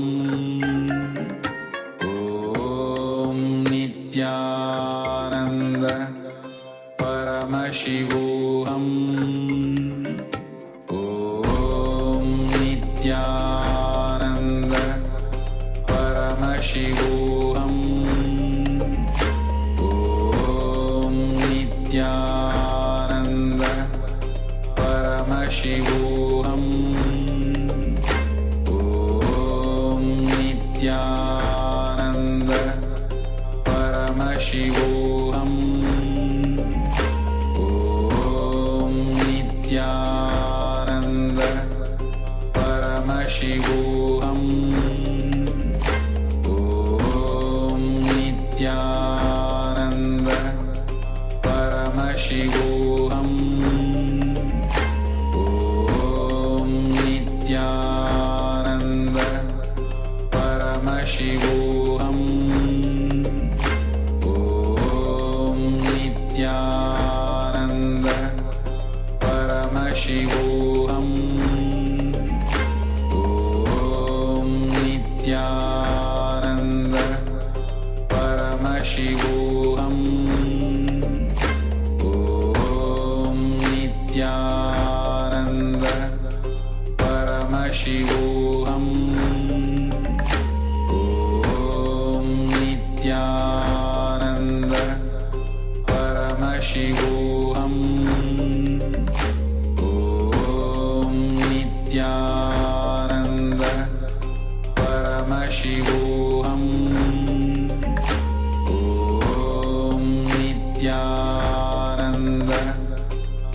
Om Nityananda Paramashivoham. Om Nityananda Paramashivoham. Om Nityananda Paramashivoham. Om Nityananda Paramashivoham. Om Nityananda Paramashivoham. Om Nityananda Paramashivoham. Om Nityananda Paramashivoham. Om Nityananda Paramashivoham. Om Nityananda Paramashivoham. Om Nityananda Paramashivoham. Om Nityananda Paramashivoham. Om Nityananda Paramashivoham. Om Nityananda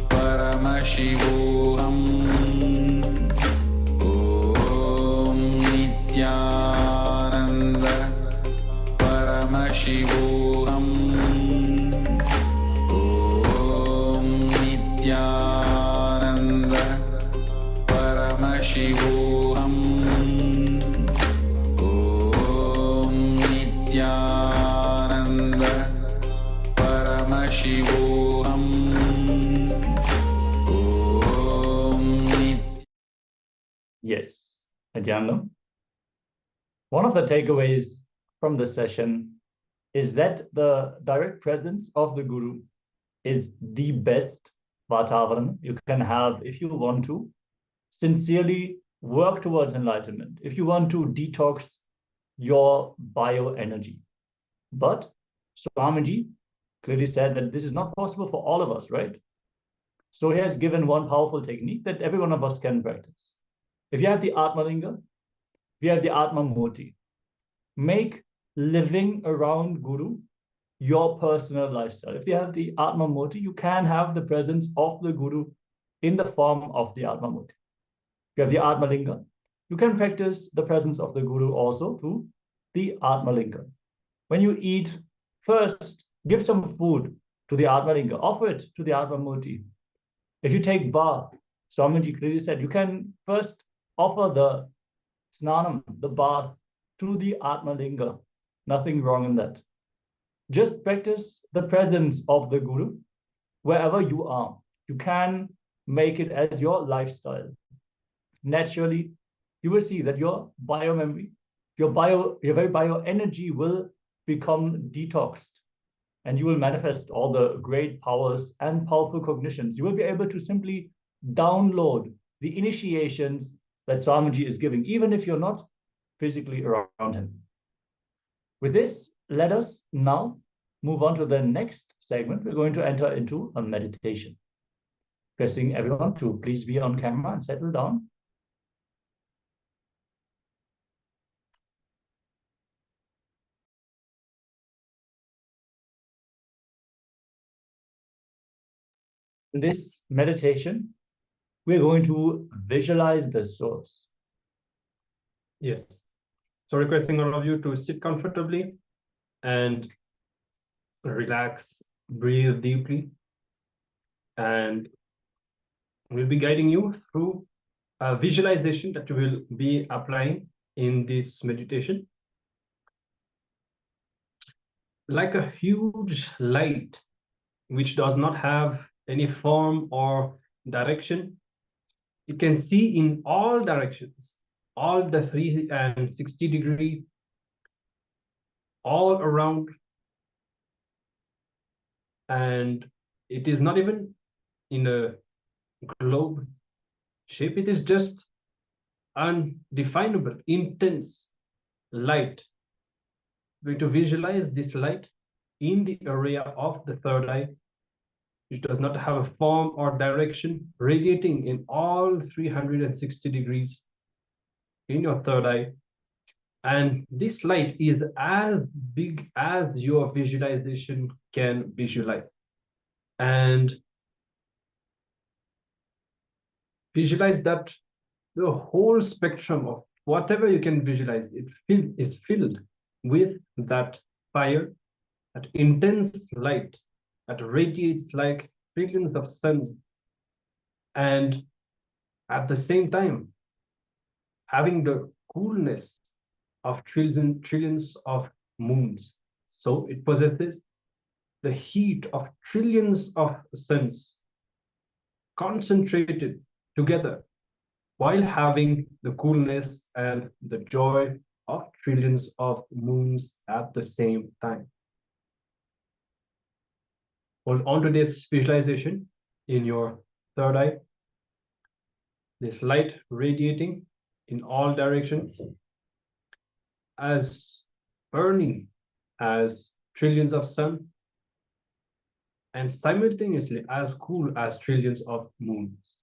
Paramashivoham. Om Nityananda Paramashivoham. Om Nityananda Paramashivoham. Om Nityananda Paramashivoham. Yes, Nityananda. One of the takeaways from this session is that the direct presence of the Guru is the best Vatavaran you can have if you want to sincerely work towards enlightenment, if you want to detox your bioenergy. But Swamiji clearly said that this is not possible for all of us, right? So he has given one powerful technique that every one of us can practice. If you have the Atma Linga, if you have the Atma Murti, make living around Guru your personal lifestyle. If you have the Atma Murti, you can have the presence of the Guru in the form of the Atma Murti. If you have the Atma Linga, you can practice the presence of the Guru also through the Atma Linga. When you eat, first give some food to the Atma Linga, offer it to the Atma Murti. If you take bath, Swamiji clearly said you can first offer the snanam, the bath, to the Atma Linga. Nothing wrong in that. Just practice the presence of the Guru wherever you are. You can make it as your lifestyle. Naturally, you will see that your biomemory, your very bioenergy will become detoxed, and you will manifest all the great powers and powerful cognitions. You will be able to simply download the initiations that Swamiji is giving, even if you're not physically around him. With this, let us now move on to the next segment. We're going to enter into a meditation. Pressing everyone to please be on camera and settle down. In this meditation, we're going to visualize the source. Yes. So requesting all of you to sit comfortably and relax, breathe deeply, and we'll be guiding you through a visualization that we will be applying in this meditation. Like a huge light which does not have any form or direction, it can see in all directions, all the 360 degree, all around, and it is not even in a globe shape. It is just undefinable, intense light. We're going to visualize this light in the area of the third eye. It does not have a form or direction, radiating in all 360 degrees in your third eye. And this light is as big as your visualization can visualize. And visualize that the whole spectrum of whatever you can visualize, it is filled with that fire, that intense light that radiates like trillions of suns, and at the same time having the coolness of trillions of moons. So it possesses the heat of trillions of suns concentrated together, while having the coolness and the joy of trillions of moons at the same time. Hold on to this visualization in your third eye. This light radiating in all directions, as burning as trillions of sun, and simultaneously as cool as trillions of moons.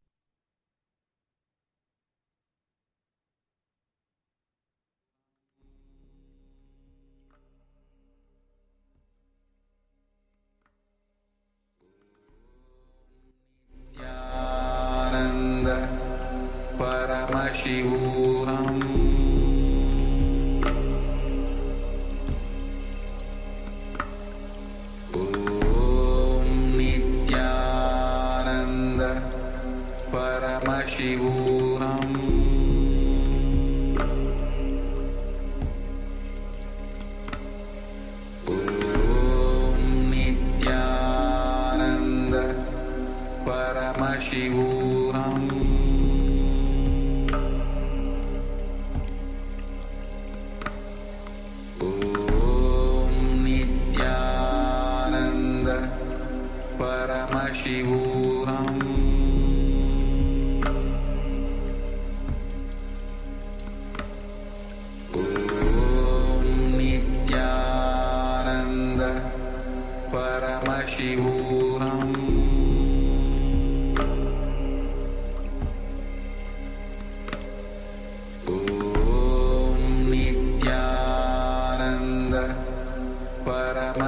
Paramashivoham Paramashivoham Om Nityananda Paramashivoham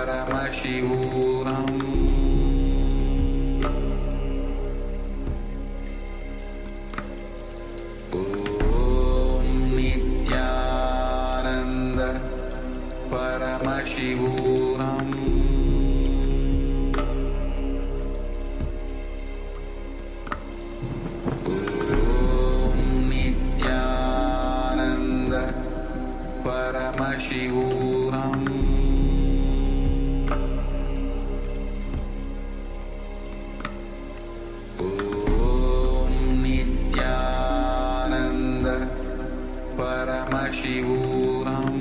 Paramashivoham Om Nityananda Paramashivoham Paramashivoham Om Nityananda Paramashivoham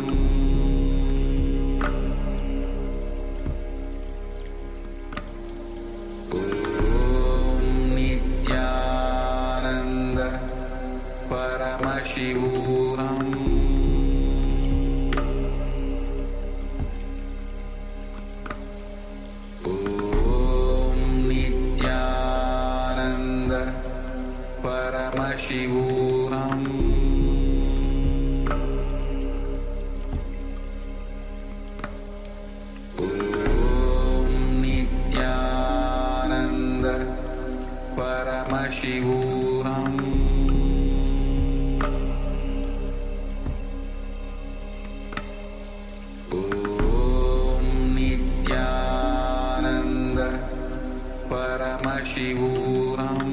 Om Nityananda Paramashivoham Paramashivoham Om Nityananda Paramashivoham Om Nityananda Paramashivoham Paramashivoham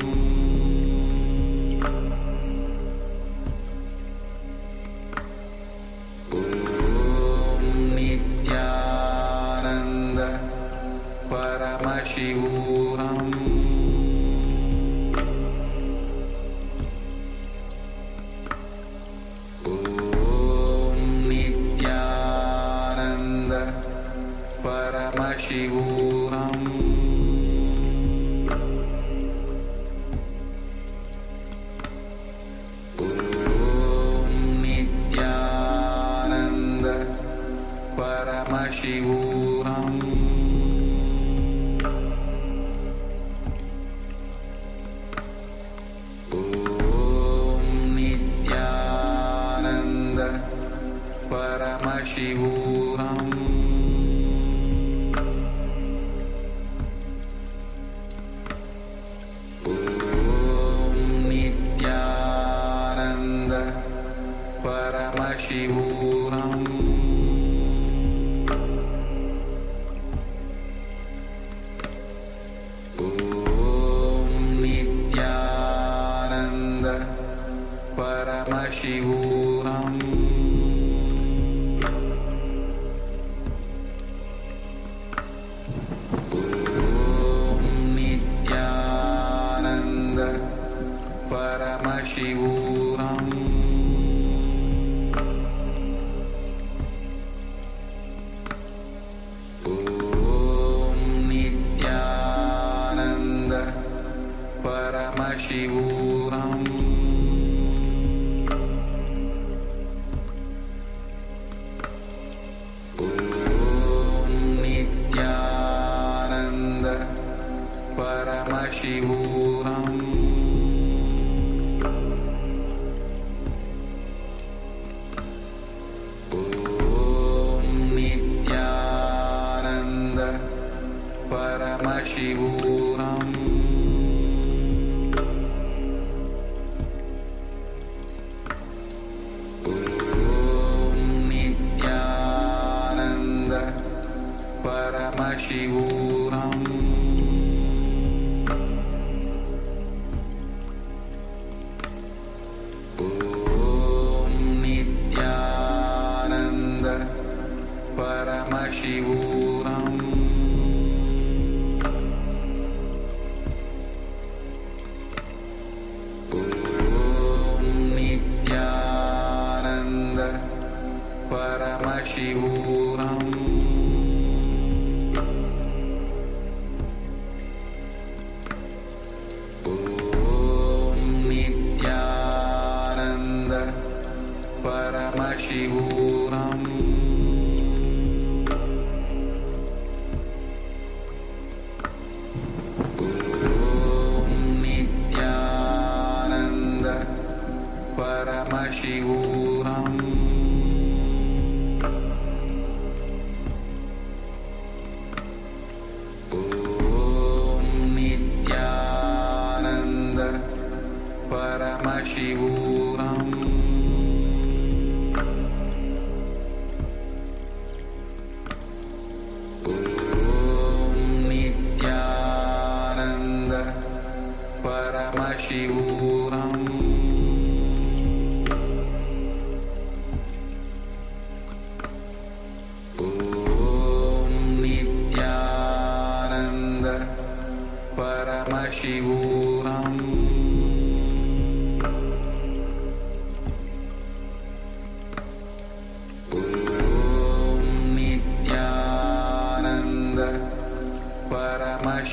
Om Nityananda Paramashivoham Om Nityananda Paramashivoham Paramashivoham Om Nityananda Paramashivoham Om Nityananda Paramashivoham Paramashivoham Om Nityananda Paramashivoham Om Nityananda Paramashivoham Paramashivoham Om Nityananda Paramashivoham Om Nityananda Paramashivoham Paramashivoham Om Nityananda Paramashivoham Om Nityananda Paramashivoham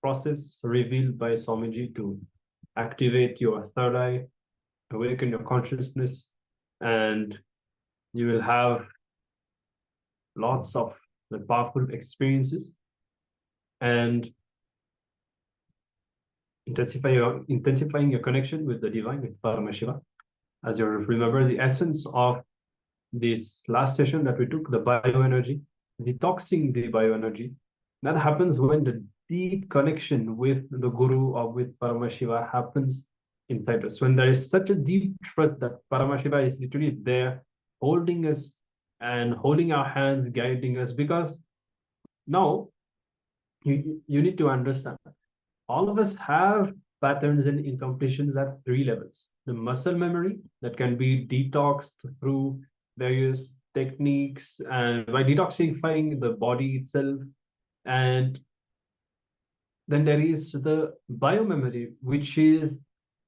process revealed by Swamiji to activate your third eye, awaken your consciousness, and you will have lots of the powerful experiences and intensifying your connection with the divine, with Paramashiva. As you remember, the essence of this last session that we took, the bioenergy, detoxing the bioenergy, that happens when the deep connection with the Guru or with Paramashiva happens inside us. When there is such a deep trust that Paramashiva is literally there holding us and holding our hands, guiding us, because now you need to understand, all of us have patterns and incompletions at 3 levels. The muscle memory that can be detoxed through various techniques and by detoxifying the body itself. And then there is the biomemory, which is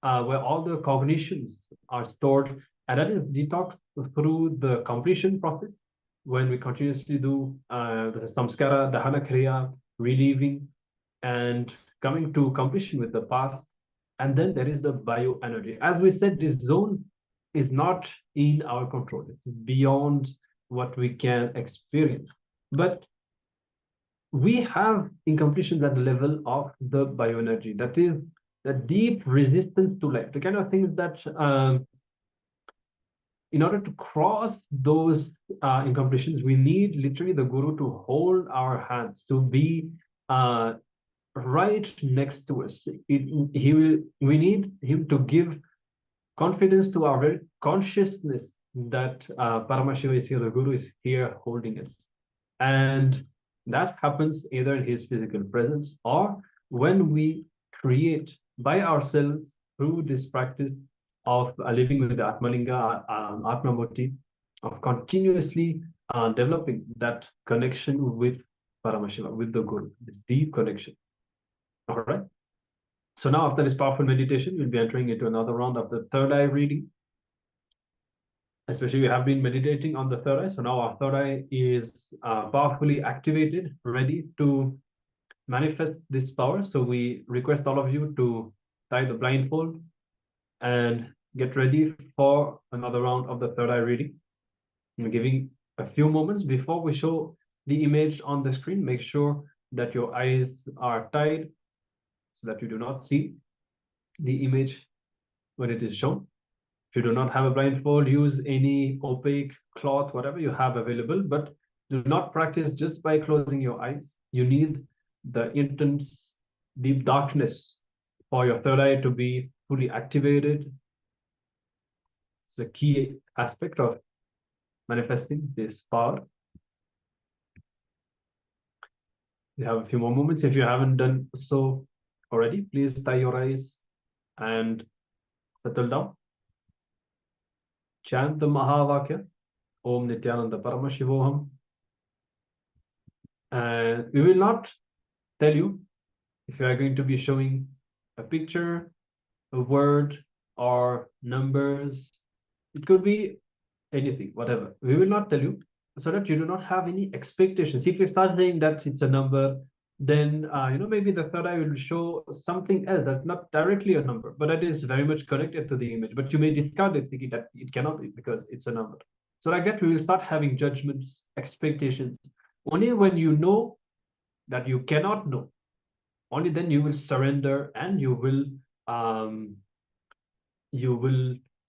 where all the cognitions are stored, and that is detoxed through the completion process, when we continuously do the samskara, dahana kriya, relieving, and coming to completion with the past. And then there is the bioenergy. As we said, this zone is not in our control. It's beyond what we can experience. But we have incompletions at the level of the bioenergy. That is the deep resistance to life, the kind of things that in order to cross those incompletions, we need literally the Guru to hold our hands, to be right next to us. We need him to give confidence to our very consciousness that Paramashiva is here, the Guru is here holding us. And that happens either in his physical presence or when we create by ourselves through this practice of living with the Atmalinga, Atmamurti, of continuously developing that connection with Paramashiva, with the Guru, this deep connection. All right. So now after this powerful meditation, we'll be entering into another round of the third eye reading. Especially we have been meditating on the third eye. So now our third eye is powerfully activated, ready to manifest this power. So we request all of you to tie the blindfold and get ready for another round of the third eye reading. I'm giving a few moments before we show the image on the screen. Make sure that your eyes are tied so that you do not see the image when it is shown. If you do not have a blindfold, use any opaque cloth, whatever you have available, but do not practice just by closing your eyes. You need the intense, deep darkness for your third eye to be fully activated. It's a key aspect of manifesting this power. You have a few more moments. If you haven't done so already, please tie your eyes and settle down. Chant the Mahavakya, Om Nityananda Paramashivoham. And we will not tell you if you are going to be showing a picture, a word, or numbers. It could be anything, whatever. We will not tell you so that you do not have any expectations. If you start saying that it's a number, then maybe the third eye will show something else that's not directly a number, but that is very much connected to the image. But you may discard it thinking that it cannot be because it's a number. So like that, we will start having judgments, expectations. Only when you know that you cannot know, only then you will surrender and you will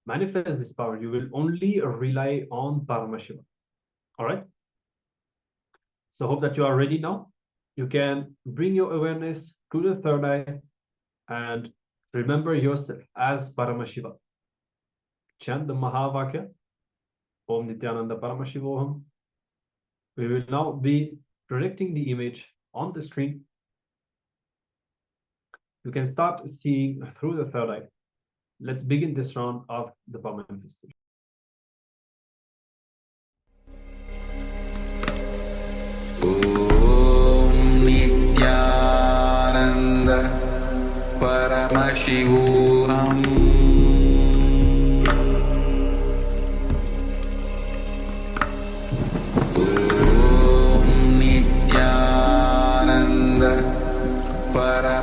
manifest this power. You will only rely on Paramashiva. All right. So hope that you are ready now. You can bring your awareness to the third eye and remember yourself as Paramashiva. Chant the Mahavakya, Om Nityananda Paramashivoham. We will now be projecting the image on the screen. You can start seeing through the third eye. Let's begin this round of the power manifestation. Nityananda Paramashivoham. Om Nityananda Paramashivoham.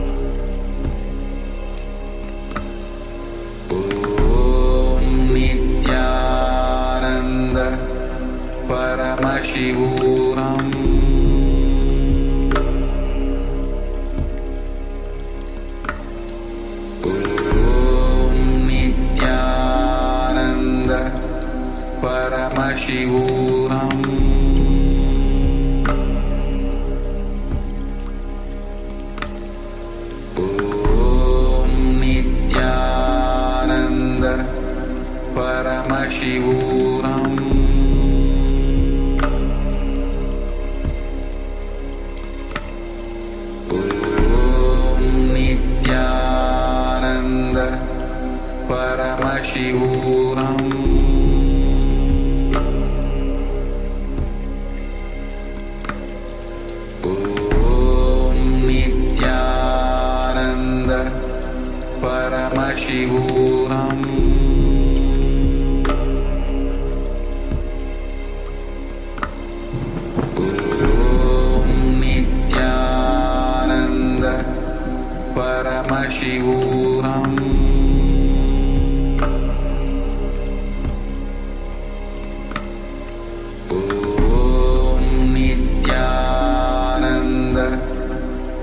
Om Nityananda Paramashivoham Om Nityananda Paramashivoham Om Nityananda Paramashivoham Om Nityananda Paramashivoham Om Nityananda Paramashivoham Om Nityananda Paramashivoham Om Nityananda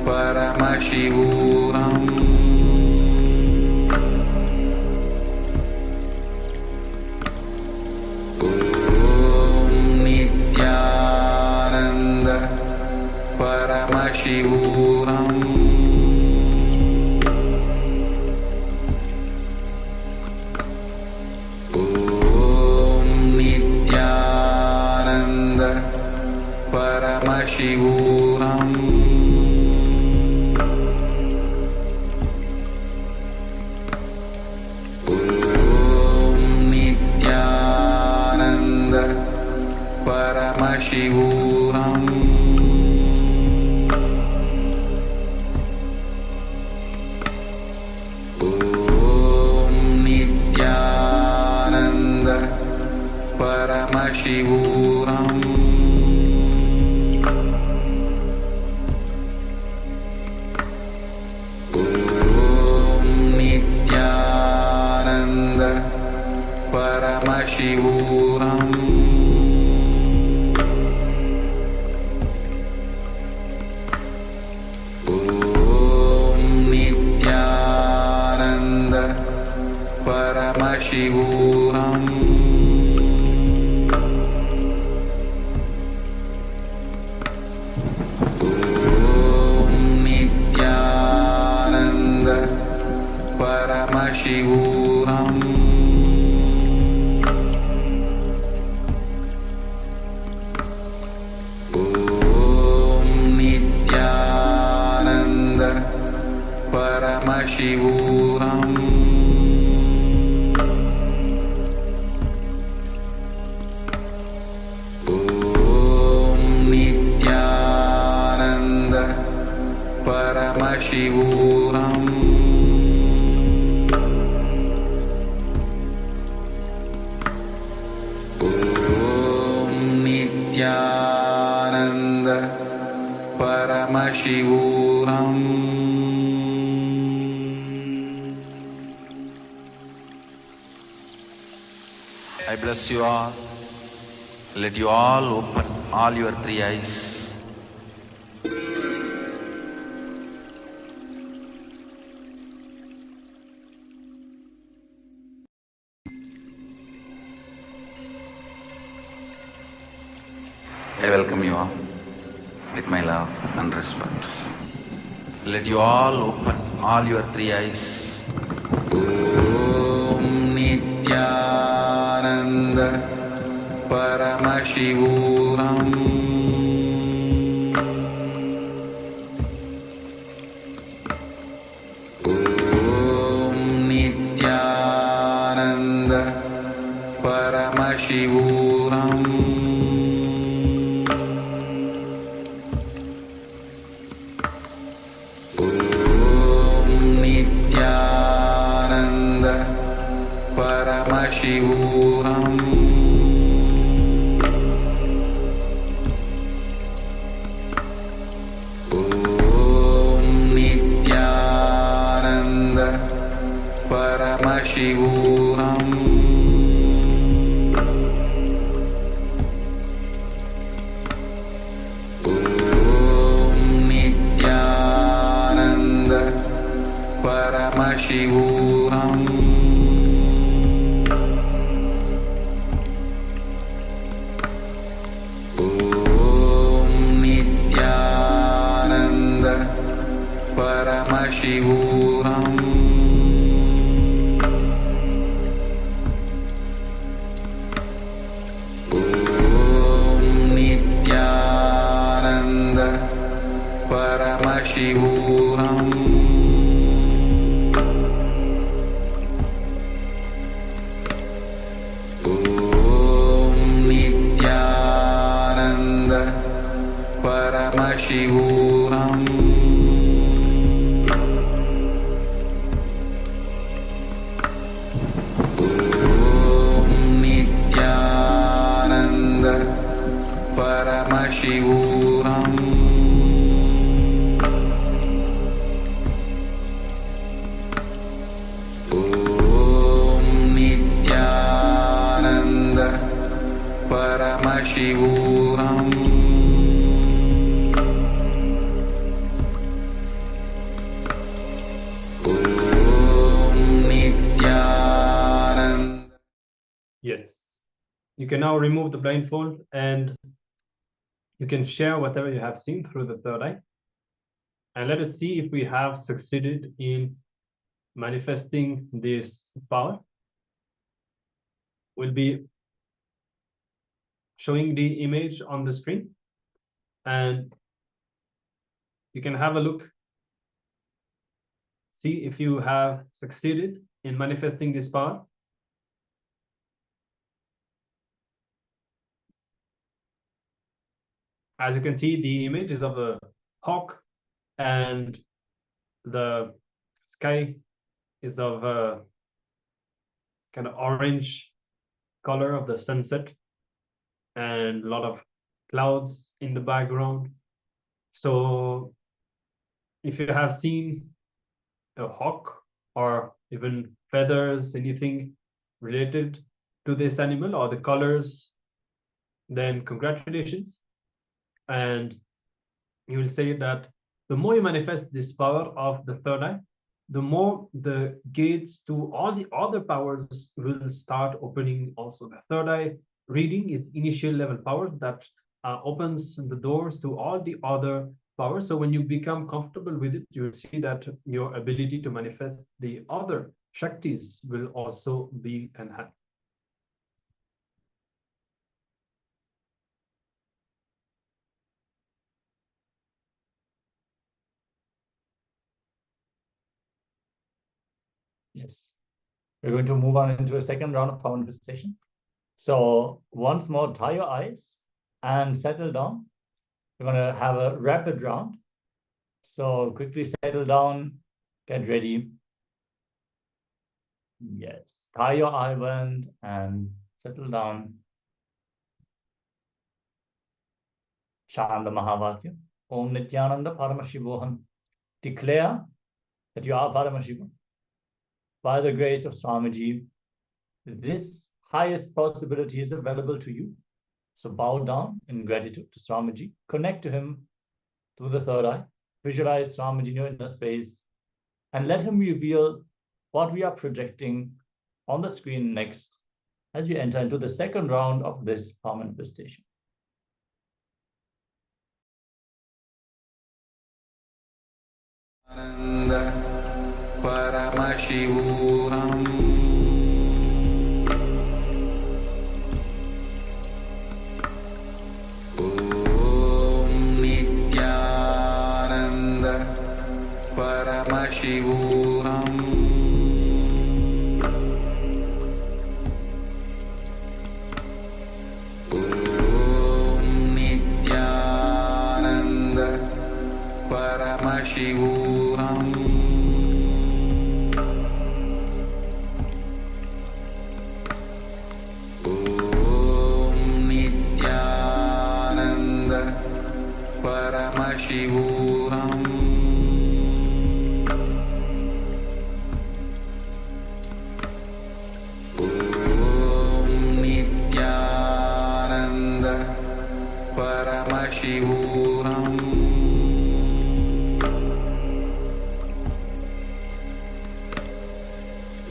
Paramashivoham Om Nityananda Paramashivoham Om Nityananda Paramashivoham Om Nityananda Paramashivoham Om Nityananda Paramashivoham Om Nityananda Paramashivoham Om Nityananda Paramashivoham Om Nityananda Paramashivoham Om Nityananda Paramashivoham Om Nityananda Paramashivoham Om Nityananda Paramashivoham I bless you all. Let you all open all your three eyes. I welcome you all with my love and respect. Let you all open all your three eyes. Om Nityananda Paramashivoham Om Nityananda Paramashivoham Om Nityananda Paramashivoham Om Nityananda Paramashivoham Paramashivoham Om Nityananda Paramashivoham Om Nityananda Paramashivoham Om Nityananda Paramashivoham Om Nityananda Paramashivoham Om Nityananda Paramashivoham Om Nityananda Paramashivoham Om Nityananda. Yes. You can now remove the blindfold and you can share whatever you have seen through the third eye. And let us see if we have succeeded in manifesting this power. We'll be showing the image on the screen and you can have a look, see if you have succeeded in manifesting this power. As you can see, the image is of a hawk and the sky is of a kind of orange color of the sunset and a lot of clouds in the background. So if you have seen a hawk or even feathers, anything related to this animal or the colors, then congratulations. And you will say that the more you manifest this power of the third eye, the more the gates to all the other powers will start opening also. The third eye reading is initial level powers that opens the doors to all the other powers. So when you become comfortable with it, you will see that your ability to manifest the other Shaktis will also be enhanced. Yes. We're going to move on into a second round of power manifestation. So once more, tie your eyes and settle down. We're going to have a rapid round. So quickly settle down, get ready. Yes. Tie your eye band and settle down. Shanda Mahavakya. Om Nityananda Paramashivoham. Declare that you are Paramashiva. By the grace of Swamiji, this highest possibility is available to you. So bow down in gratitude to Swamiji. Connect to him through the third eye. Visualize Swamiji in your inner space and let him reveal what we are projecting on the screen next as we enter into the second round of this power manifestation. Paramashivoham Om Nityananda Paramashivoham Om Nityananda Paramashivoham Paramashivoham Paramashivoham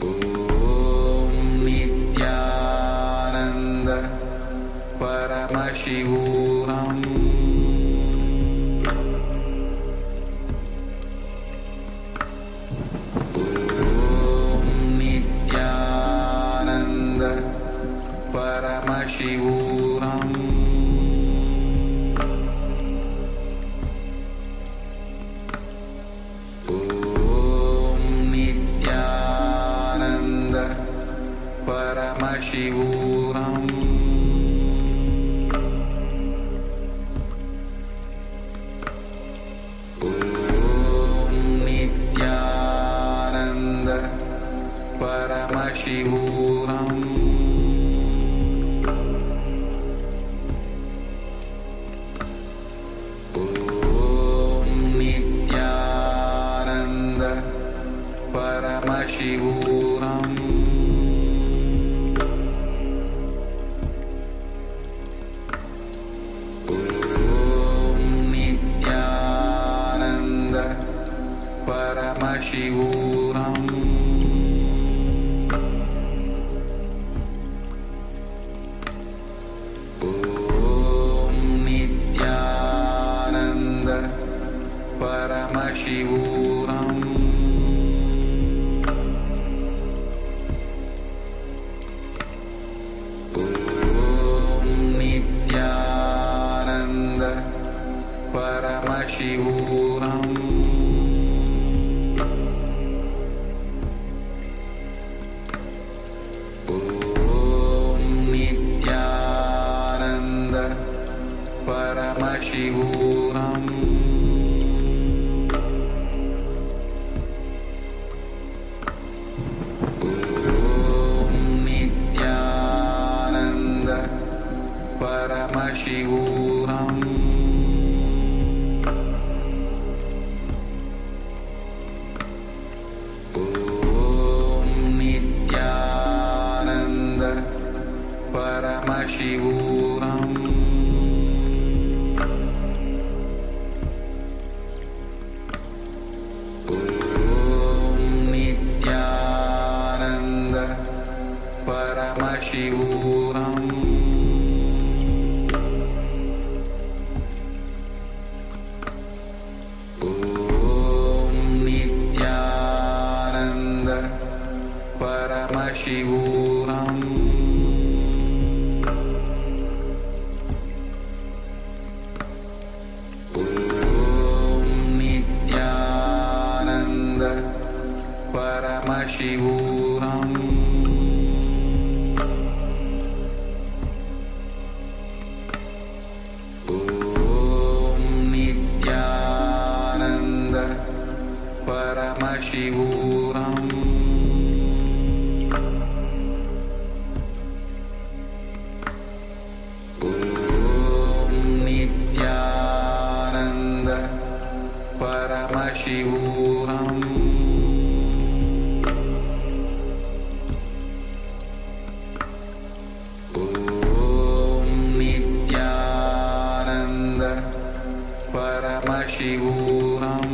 Om Nityananda Paramashivoham Paramashivoham Om Nityananda Paramashivoham Om Nityananda Paramashivoham Paramashivoham Om Nityananda Paramashivoham Om Nityananda Paramashivoham Paramashivoham Om Nityananda Paramashivoham Om Nityananda Paramashivoham Paramashivoham Om Nityananda Paramashivoham Om Nityananda Paramashivoham Paramashivoham Om Nityananda Paramashivoham Om Nityananda Paramashivoham Paramashivoham Om Nityananda Paramashivoham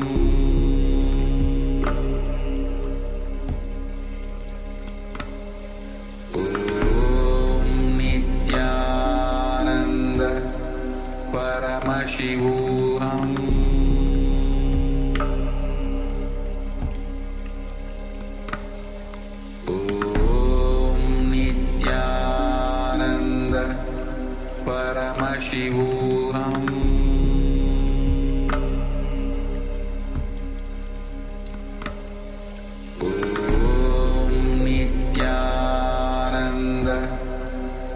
Om Nityananda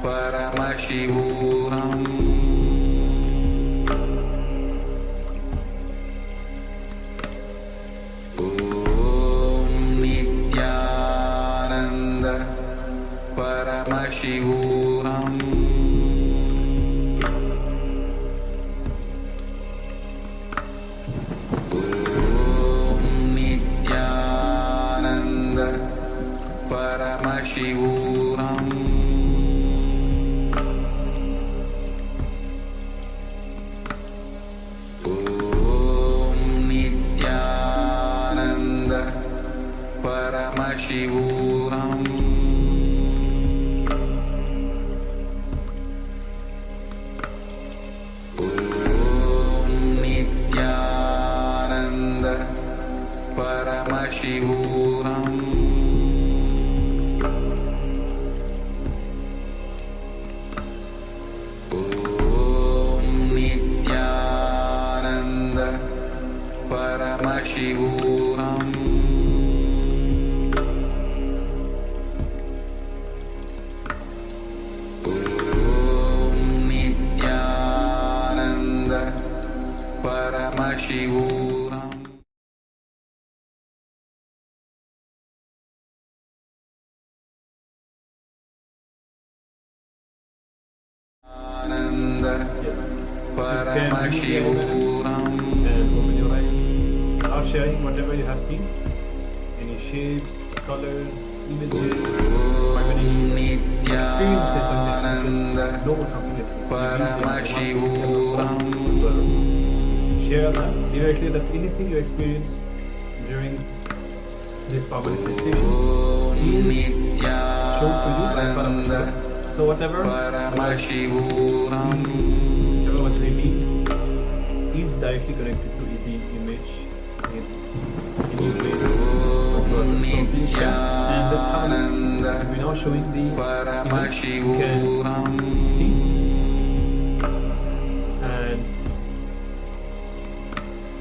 Paramashivoham Paramashivoham Om Nityananda Paramashivoham Om Nityananda Paramashivoham Paramashivoham Paramashivoham. And open your eyes. Now sharing whatever you have seen. Any shapes, colors, images, harmony, experiences something, just know something Paramashivoham. Share that directly, that anything you experience during this power manifestation is shown to you by Paramashivoham. So whatever was revealed is directly connected to the image in any way. And that's how we're now showing the image. You can see and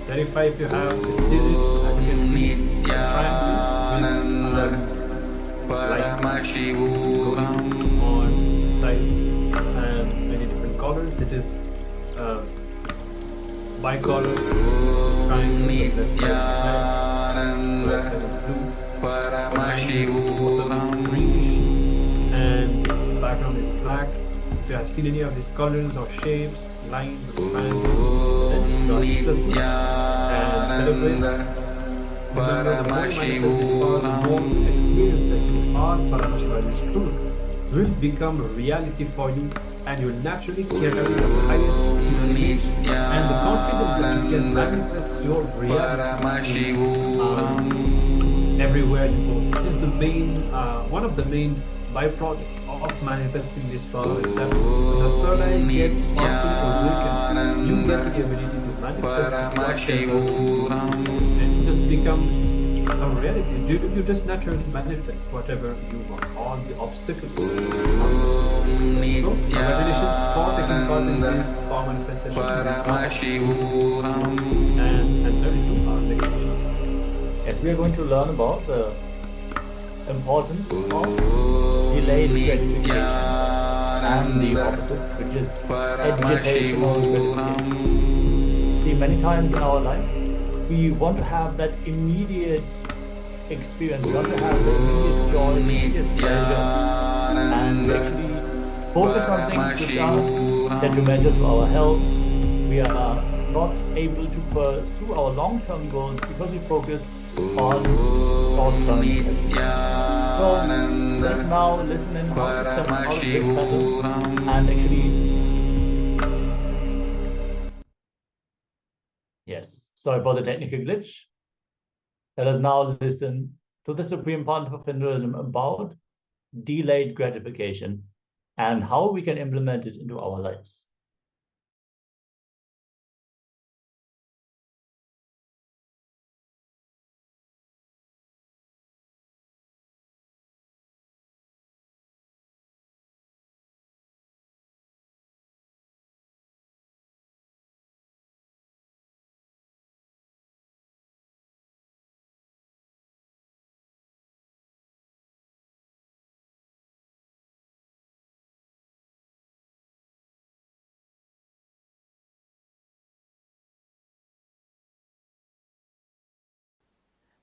verify if you have succeeded. As you can see, triangle Paramashivoham on side and many different colors. It is bicolor triangle, Paramashivoham and background is black. If you have seen any of these colors or shapes, lines, or triangles, then it's and celebrate. Paramashivoham Experience that you are Paramashiva, this truth will become a reality for you, and you will naturally carry the highest knowledge and the confidence that you can manifest your reality everywhere you go. This is the main, one of the main byproducts of manifesting this power. Is that when the third eye gets powerfully awakened, you get the ability to manifest and it just becomes a reality. You just naturally manifest whatever you want, all the obstacles. So, congratulations for taking part in this power manifestation. And very soon our next session. Yes, we are going to learn about the importance of delayed gratification and the opposite, which is educational gratification. See, many times in our life, we want to have that immediate experience, we want to have the immediate joy, immediate pleasure, and we actually focus on things which are detrimental to our health. We are not able to pursue our long-term goals because we focus on short-term things. So let's now listen in how to step out of this battle and actually. Yes, sorry for the technical glitch. Let us now listen to the Supreme Pontiff of Hinduism about delayed gratification and how we can implement it into our lives.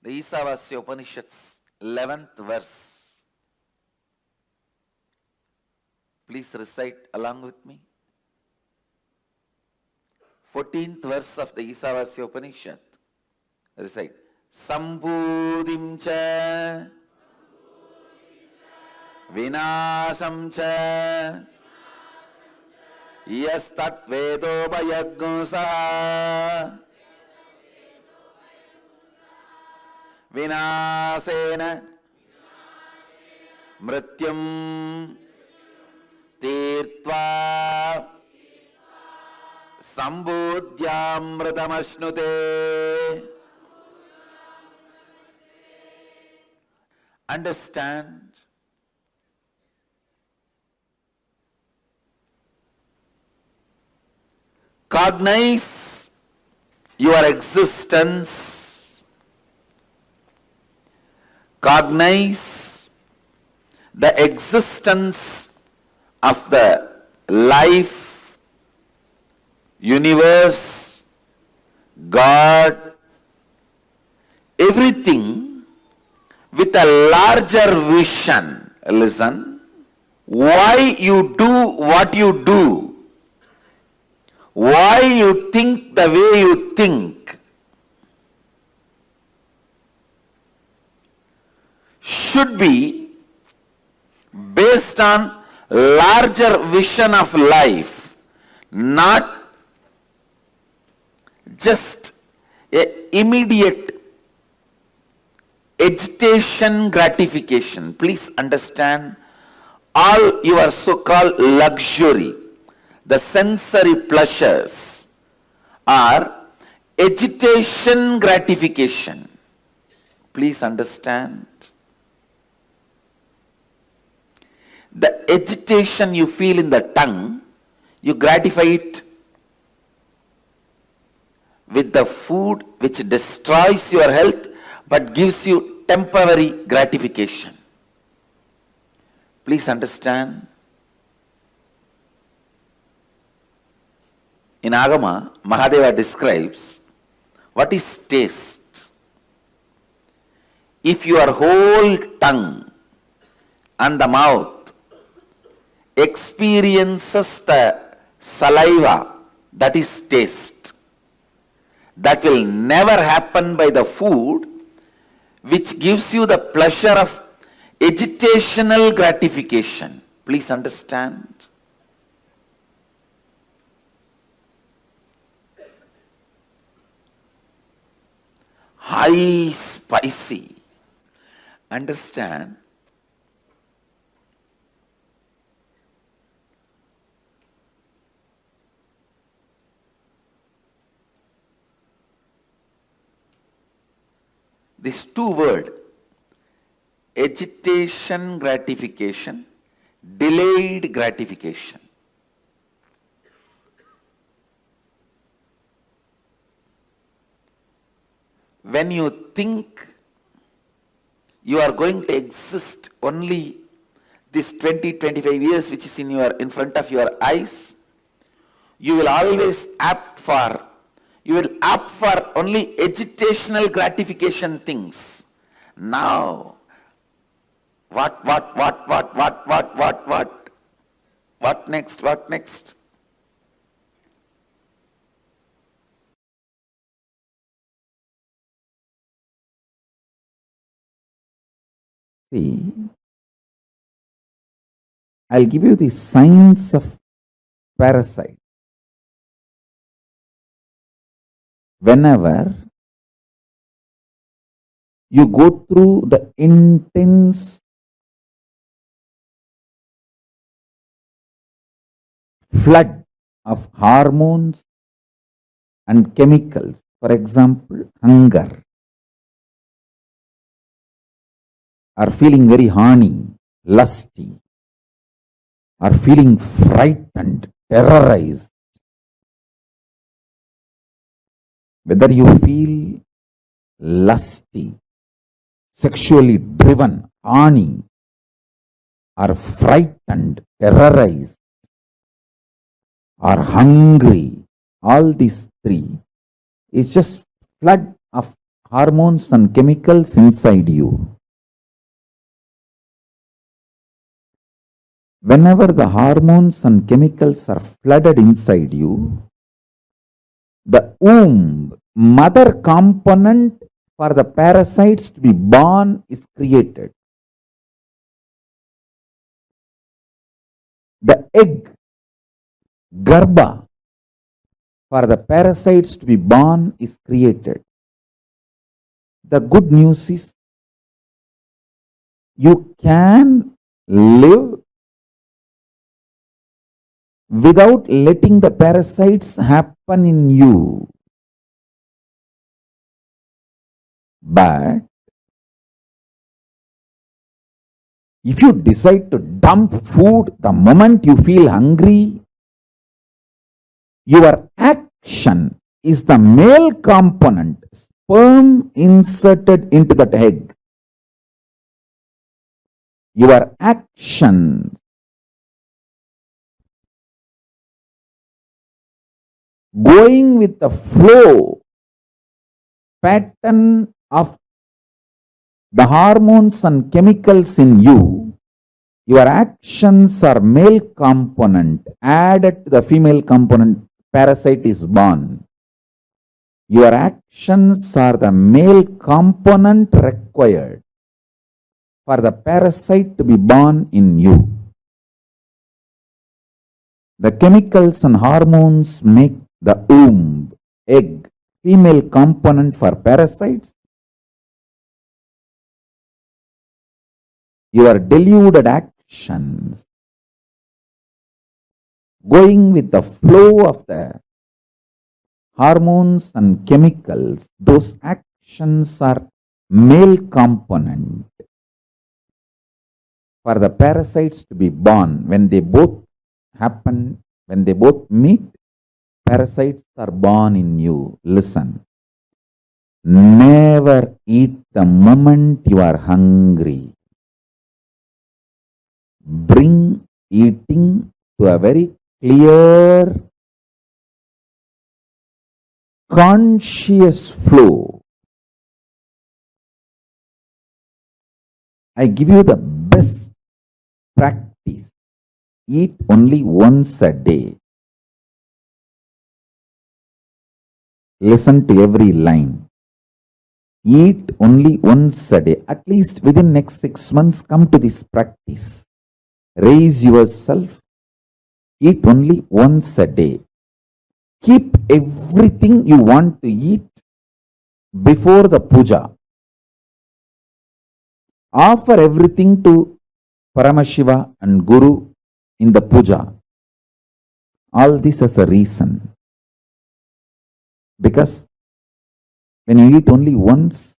The Isavasya Upanishad's 11th verse. Please recite along with me. 14th verse of the Isavasya Upanishad. Recite. Sambhudim cha vinasam cha yastat vedopayaggusa vinasena mrityum tirtva sambodhyamritamashnude. Understand cognize your existence, cognize the existence of the life, universe, God, everything with a larger vision. Listen, why you do what you do, why you think the way you think, should be based on larger vision of life, not just a immediate agitation gratification. Please understand, all your so-called luxury, the sensory pleasures, are agitation gratification. Please understand. The agitation you feel in the tongue, you gratify it with the food which destroys your health but gives you temporary gratification. Please understand. In Agama, Mahadeva describes what is taste. If your whole tongue and the mouth experiences the saliva, that is taste. That will never happen by the food which gives you the pleasure of agitational gratification. Please understand. High spicy. Understand. These two words, agitation gratification, delayed gratification. When you think you are going to exist only this 20-25 years which is in front of your eyes, you will always opt for only agitational gratification things. Now, what next? What next? See, I'll give you the signs of parasite. Whenever you go through the intense flood of hormones and chemicals, for example, hunger, or feeling very horny, lusty, or feeling frightened, terrorized, whether you feel lusty, sexually driven, horny, or frightened, terrorized, or hungry, all these three is just flood of hormones and chemicals inside you. Whenever the hormones and chemicals are flooded inside you, the womb, mother component for the parasites to be born is created. The egg, garbha, for the parasites to be born is created. The good news is you can live without letting the parasites happen in you. But if you decide to dump food the moment you feel hungry, your action is the male component, sperm inserted into that egg. Your action going with the flow pattern of the hormones and chemicals in you, your actions are male component added to the female component, parasite is born. Your actions are the male component required for the parasite to be born in you. The chemicals and hormones make the womb, egg, female component for parasites. Your deluded actions, going with the flow of the hormones and chemicals, those actions are male component for the parasites to be born. When they both happen, when they both meet, parasites are born in you. Listen, never eat the moment you are hungry. Bring eating to a very clear, conscious flow. I give you the best practice. Eat only once a day. Listen to every line. Eat only once a day. At least within next 6 months, come to this practice. Raise yourself. Eat only once a day. Keep everything you want to eat before the puja. Offer everything to Paramashiva and Guru in the puja. All this has a reason. Because when you eat only once,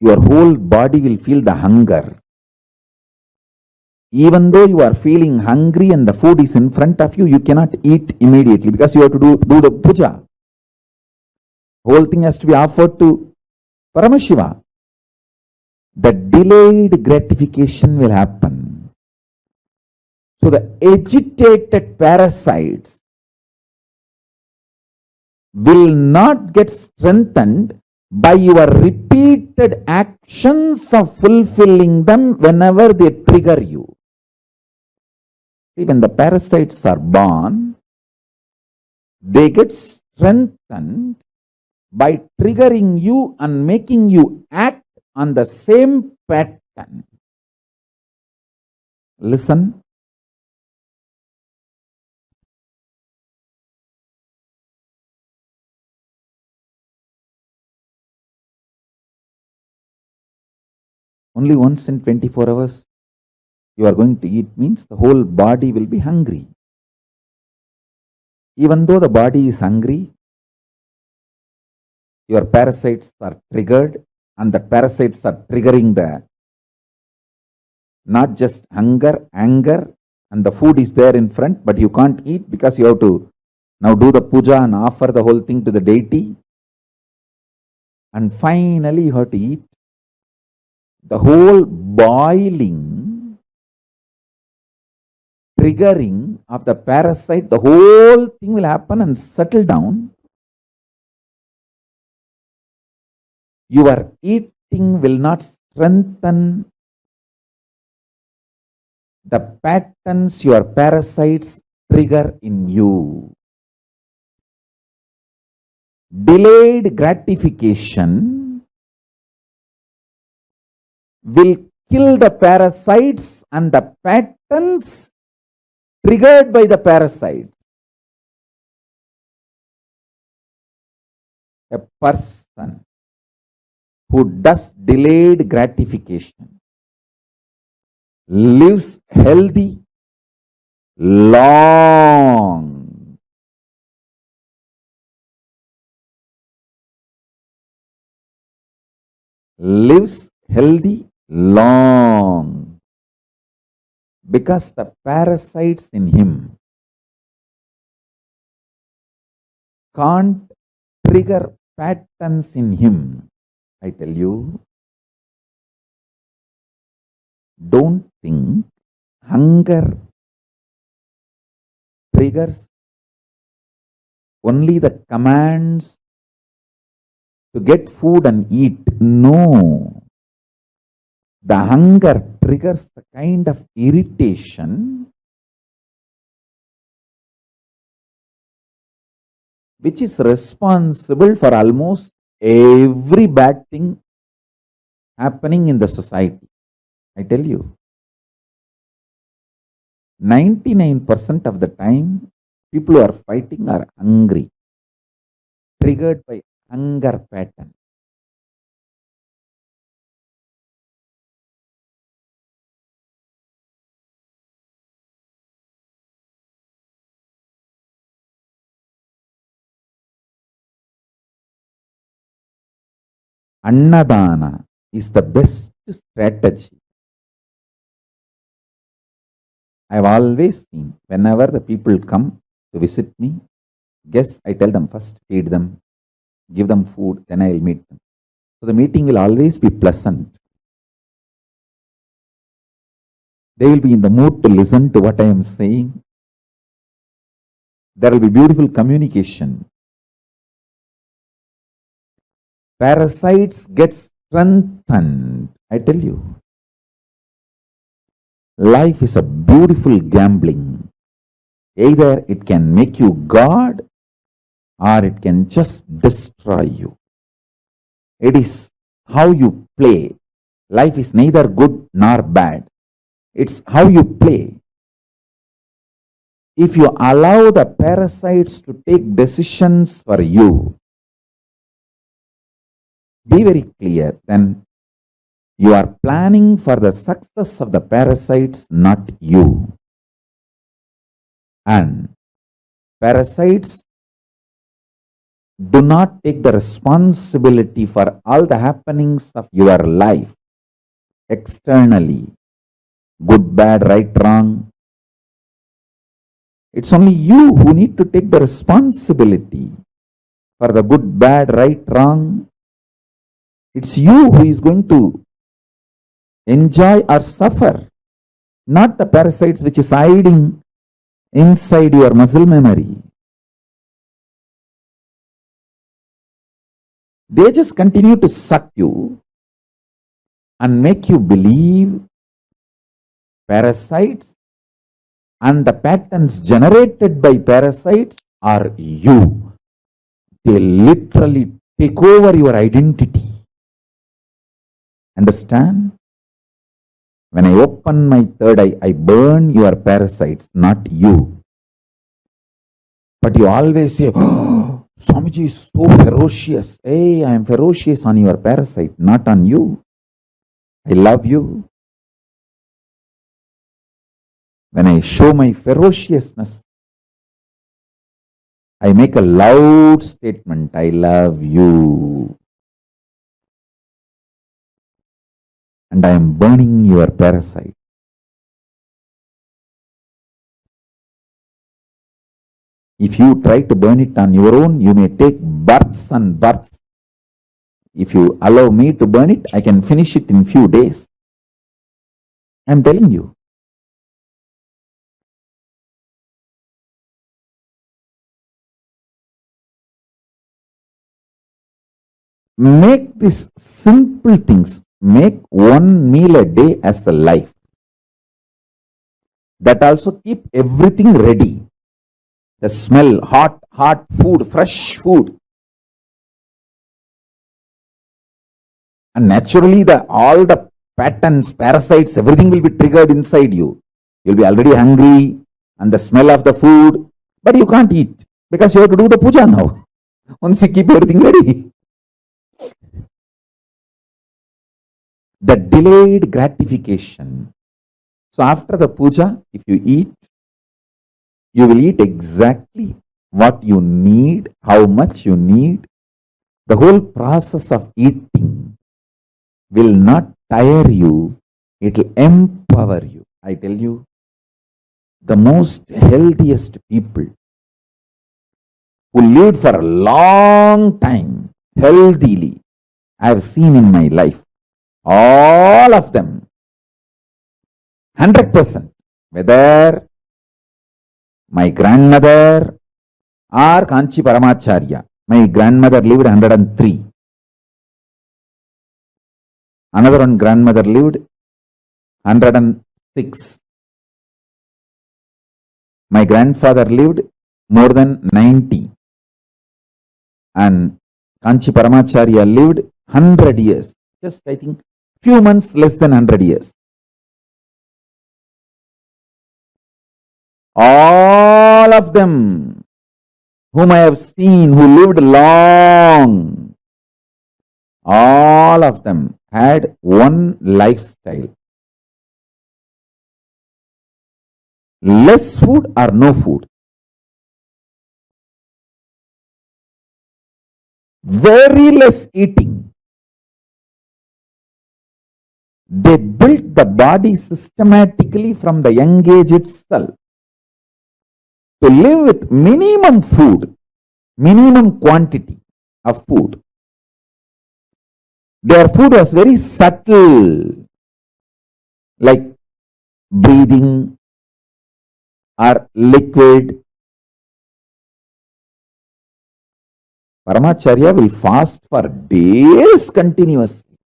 your whole body will feel the hunger. Even though you are feeling hungry and the food is in front of you, you cannot eat immediately because you have to do the puja. Whole thing has to be offered to Paramashiva. The delayed gratification will happen. So the agitated parasites will not get strengthened by your repeated actions of fulfilling them whenever they trigger you. See, when the parasites are born, they get strengthened by triggering you and making you act on the same pattern. Listen. Only once in 24 hours you are going to eat means the whole body will be hungry. Even though the body is hungry, your parasites are triggered, and the parasites are triggering the not just hunger, anger, and the food is there in front, but you can't eat because you have to now do the puja and offer the whole thing to the deity. And finally you have to eat. The whole boiling, triggering of the parasite, the whole thing will happen and settle down. Your eating will not strengthen the patterns your parasites trigger in you. Delayed gratification will kill the parasites and the patterns triggered by the parasite. A person who does delayed gratification lives healthy, long. Lives healthy, long. Because the parasites in him can't trigger patterns in him. I tell you, don't think hunger triggers only the commands to get food and eat. No. The hunger triggers the kind of irritation which is responsible for almost every bad thing happening in the society. I tell you, 99% of the time, people who are fighting are hungry, triggered by hunger pattern. Annadana is the best strategy. I've always seen, whenever the people come to visit me, guess I tell them first, feed them, give them food, then I'll meet them. So the meeting will always be pleasant. They will be in the mood to listen to what I am saying. There will be beautiful communication. Parasites get strengthened. I tell you, life is a beautiful gambling. Either it can make you God or it can just destroy you. It is how you play. Life is neither good nor bad. It's how you play. If you allow the parasites to take decisions for you, be very clear, then you are planning for the success of the parasites, not you. And parasites do not take the responsibility for all the happenings of your life externally. Good, bad, right, wrong. It's only you who need to take the responsibility for the good, bad, right, wrong. It's you who is going to enjoy or suffer, not the parasites which is hiding inside your muscle memory. They just continue to suck you and make you believe parasites and the patterns generated by parasites are you. They literally take over your identity. Understand? When I open my third eye, I burn your parasites, not you. But you always say, oh, Swamiji is so ferocious. Hey, I am ferocious on your parasite, not on you. I love you. When I show my ferociousness, I make a loud statement, I love you. And I am burning your parasite. If you try to burn it on your own, you may take births and births. If you allow me to burn it, I can finish it in few days. I am telling you. Make these simple things. Make one meal a day as a life. That also keep everything ready. The smell, hot food, fresh food. And naturally, all the patterns, parasites, everything will be triggered inside you. You'll be already hungry and the smell of the food, but you can't eat because you have to do the puja now. Once you keep everything ready. The delayed gratification. So after the puja, if you eat, you will eat exactly what you need, how much you need. The whole process of eating will not tire you, it will empower you. I tell you, the most healthiest people who lived for a long time, healthily, I have seen in my life, all of them, 100%, whether my grandmother or Kanchi Paramacharya. My grandmother lived 103. Another one grandmother lived 106. My grandfather lived more than 90. And Kanchi Paramacharya lived 100 years. Just, I think, few months less than 100 years. All of them whom I have seen who lived long, all of them had one lifestyle. Less food or no food. Very less eating. They built the body systematically from the young age itself to live with minimum food, minimum quantity of food. Their food was very subtle, like breathing or liquid. Paramacharya will fast for days continuously.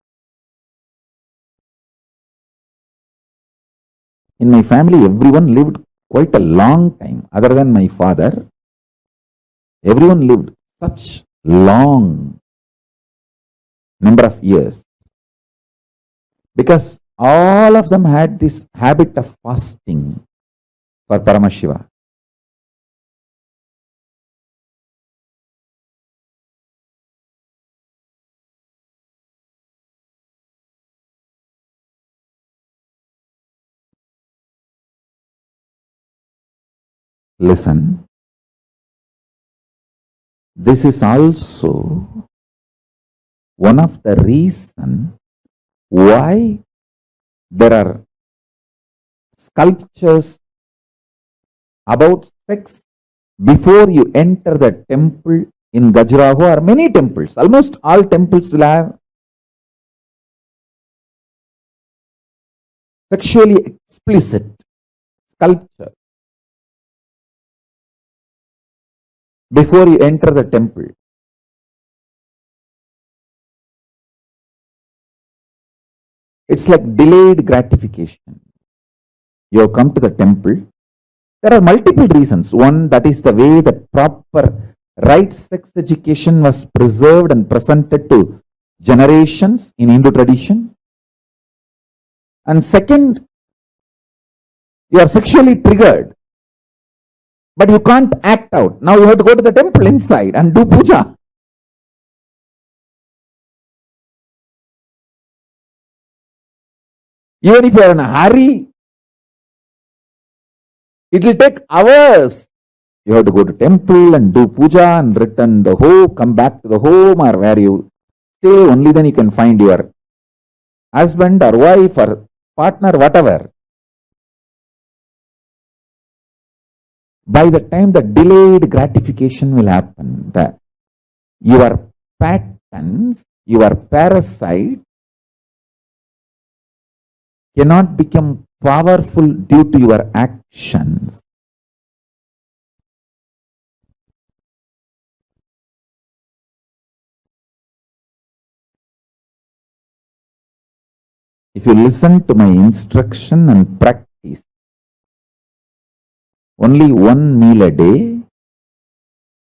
In my family, everyone lived quite a long time. Other than my father, everyone lived such long number of years. Because all of them had this habit of fasting for Paramashiva. Listen, this is also one of the reasons why there are sculptures about sex before you enter the temple in Gajraho, or many temples. Almost all temples will have sexually explicit sculpture before you enter the temple. It's like delayed gratification. You have come to the temple. There are multiple reasons. One, that is the way that proper right sex education was preserved and presented to generations in Hindu tradition. And second, you are sexually triggered, but you can't act out. Now you have to go to the temple inside and do puja. Even if you are in a hurry, it will take hours. You have to go to temple and do puja and return the home, come back to the home or where you stay. Only then you can find your husband or wife or partner, whatever. By the time the delayed gratification will happen, your patterns, your parasite cannot become powerful due to your actions. If you listen to my instruction and practice only one meal a day,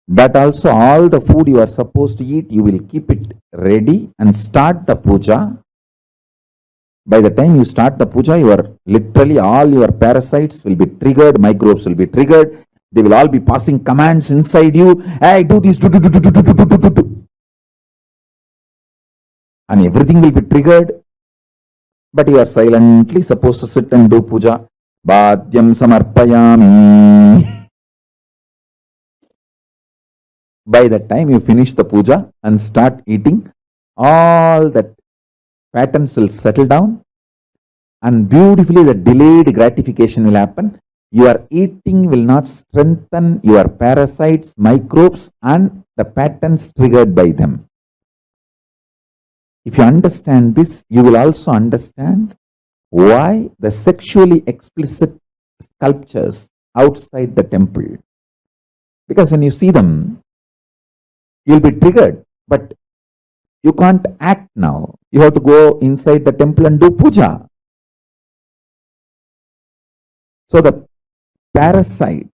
that also all the food you are supposed to eat, you will keep it ready and start the puja. By the time you start the puja, literally all your parasites will be triggered, microbes will be triggered. They will all be passing commands inside you. Hey, do this, do. And everything will be triggered. But you are silently supposed to sit and do puja. Bhadyam samarpayami. By the time you finish the puja and start eating, all that patterns will settle down and beautifully the delayed gratification will happen. Your eating will not strengthen your parasites, microbes and the patterns triggered by them. If you understand this, you will also understand why the sexually explicit sculptures outside the temple. Because when you see them, you'll be triggered. But You can't act now. You have to go inside the temple and do puja. So the parasite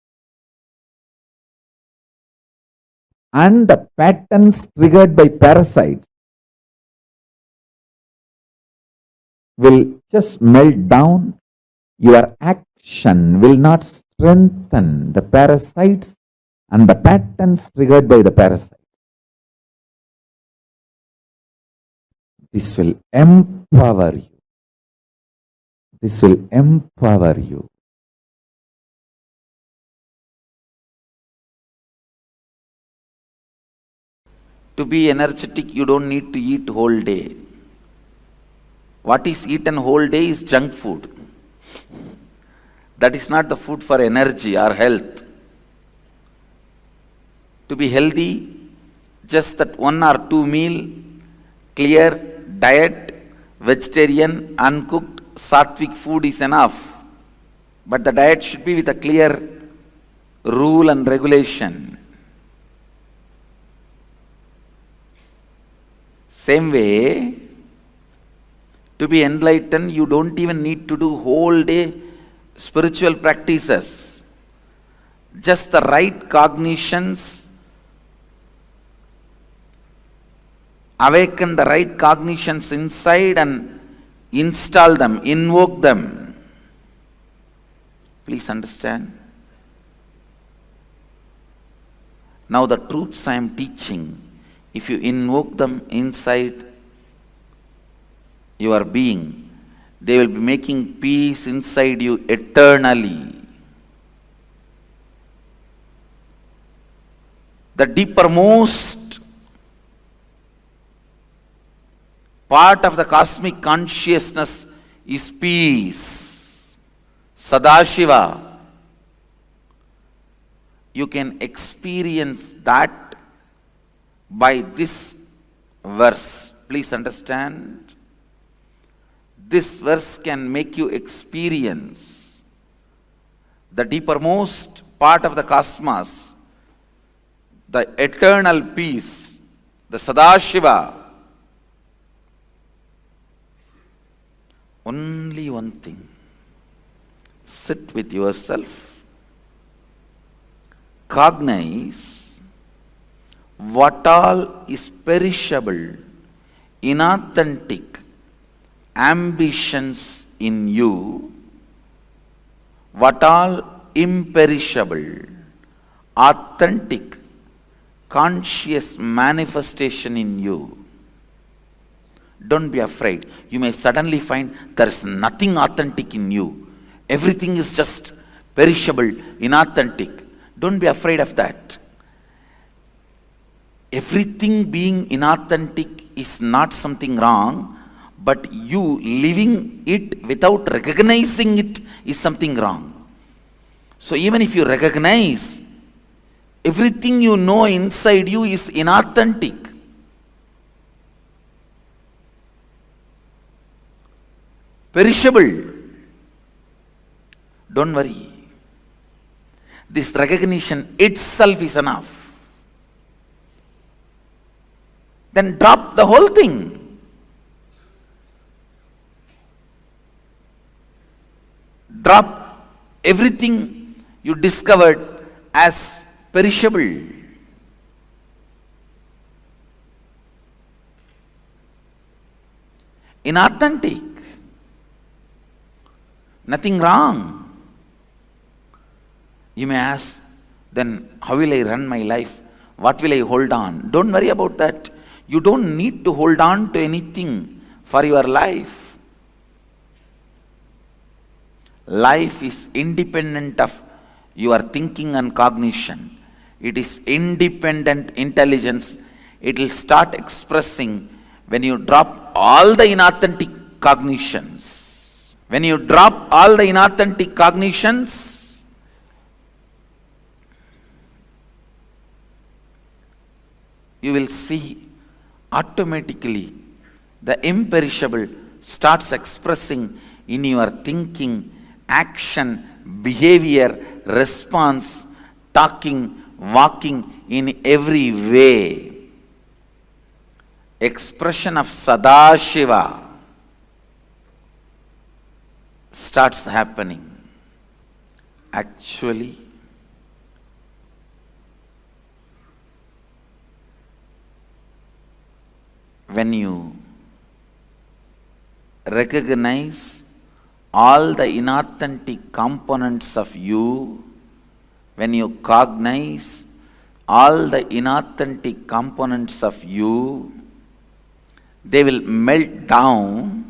and the patterns triggered by parasites will just melt down. Your action will not strengthen the parasites and the patterns triggered by the parasite. This will empower you. This will empower you. To be energetic, you don't need to eat whole day. What is eaten whole day is junk food. That is not the food for energy or health. To be healthy, just that 1 or 2 meal, clear diet, vegetarian, uncooked, sattvic food is enough. But the diet should be with a clear rule and regulation. Same way, to be enlightened, you don't even need to do whole day spiritual practices. Just the right cognitions, awaken the right cognitions inside and install them, invoke them. Please understand. Now the truths I am teaching, if you invoke them inside your being, they will be making peace inside you eternally. The deepermost part of the cosmic consciousness is peace. Sadashiva. You can experience that by this verse. Please understand. This verse can make you experience the deepermost part of the cosmos, the eternal peace, the Sadashiva. Only one thing. Sit with yourself. Cognize what all is perishable, inauthentic ambitions in you, what all imperishable, authentic, conscious manifestation in you. Don't be afraid. You may suddenly find there is nothing authentic in you. Everything is just perishable, inauthentic. Don't be afraid of that. Everything being inauthentic is not something wrong, but you living it without recognizing it is something wrong. So even if you recognize, everything you know inside you is inauthentic. Perishable. Don't worry. This recognition itself is enough. Then drop the whole thing. Drop everything you discovered as perishable. Inauthentic. Nothing wrong. You may ask, then how will I run my life? What will I hold on? Don't worry about that. You don't need to hold on to anything for your life. Life is independent of your thinking and cognition. It is independent intelligence. It will start expressing when you drop all the inauthentic cognitions. When you drop all the inauthentic cognitions, you will see automatically the imperishable starts expressing in your thinking, action, behavior, response, talking, walking, in every way. expression of Sadashiva starts happening. Actually, when you recognize all the inauthentic components of you, when you cognize all the inauthentic components of you, they will melt down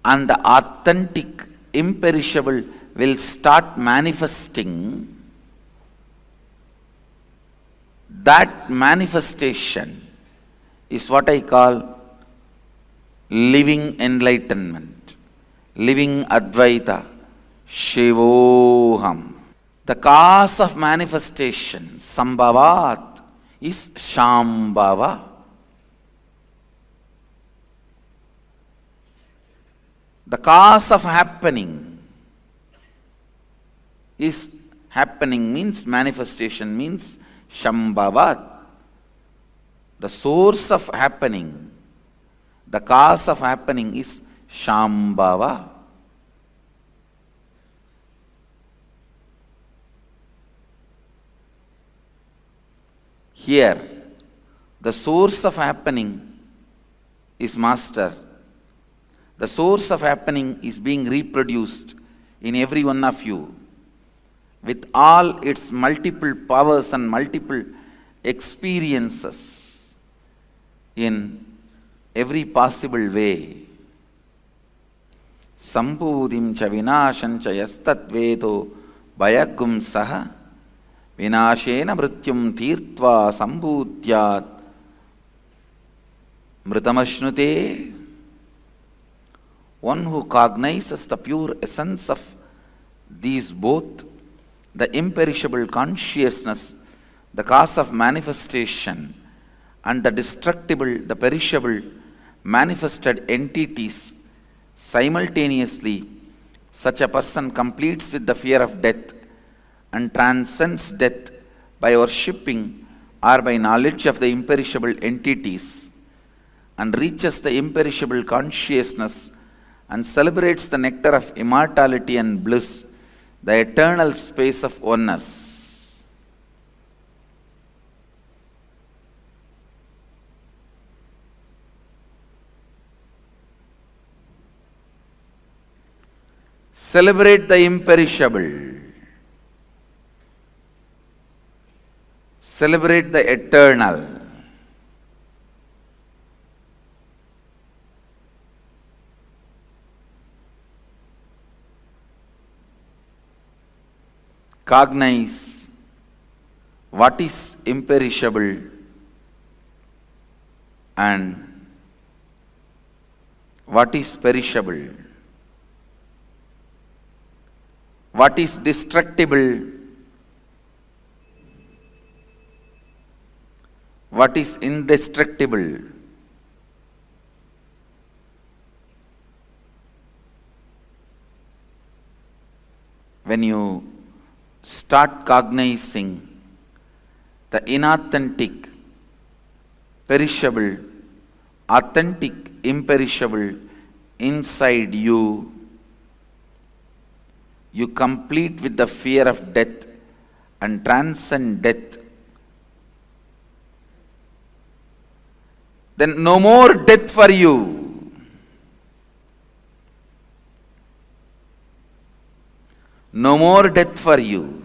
and the authentic, imperishable will start manifesting. That manifestation is what I call living enlightenment, living Advaita, Shivoham. The cause of manifestation, Sambhavat, is Shambhava. The cause of happening is happening means manifestation means Shambhavat. The source of happening, the cause of happening is Shambhava. Here, the source of happening is Master. The source of happening is being reproduced in every one of you with all its multiple powers and multiple experiences in every possible way. Sambhudim cha vinasham cha yastat vedo bhayagum saha vinashena mrityum tirtva sambhutyat mritamashnute. One who cognizes the pure essence of these both, the imperishable consciousness, the cause of manifestation, and the destructible, the perishable, manifested entities simultaneously, such a person completes with the fear of death and transcends death by worshipping or by knowledge of the imperishable entities and reaches the imperishable consciousness and celebrates the nectar of immortality and bliss, the eternal space of oneness. Celebrate the imperishable. Celebrate the eternal. Cognize what is imperishable and what is perishable, what is destructible, what is indestructible. When you start cognizing the inauthentic, perishable, authentic, imperishable inside you, you complete with the fear of death and transcend death. Then no more death for you. No more death for you.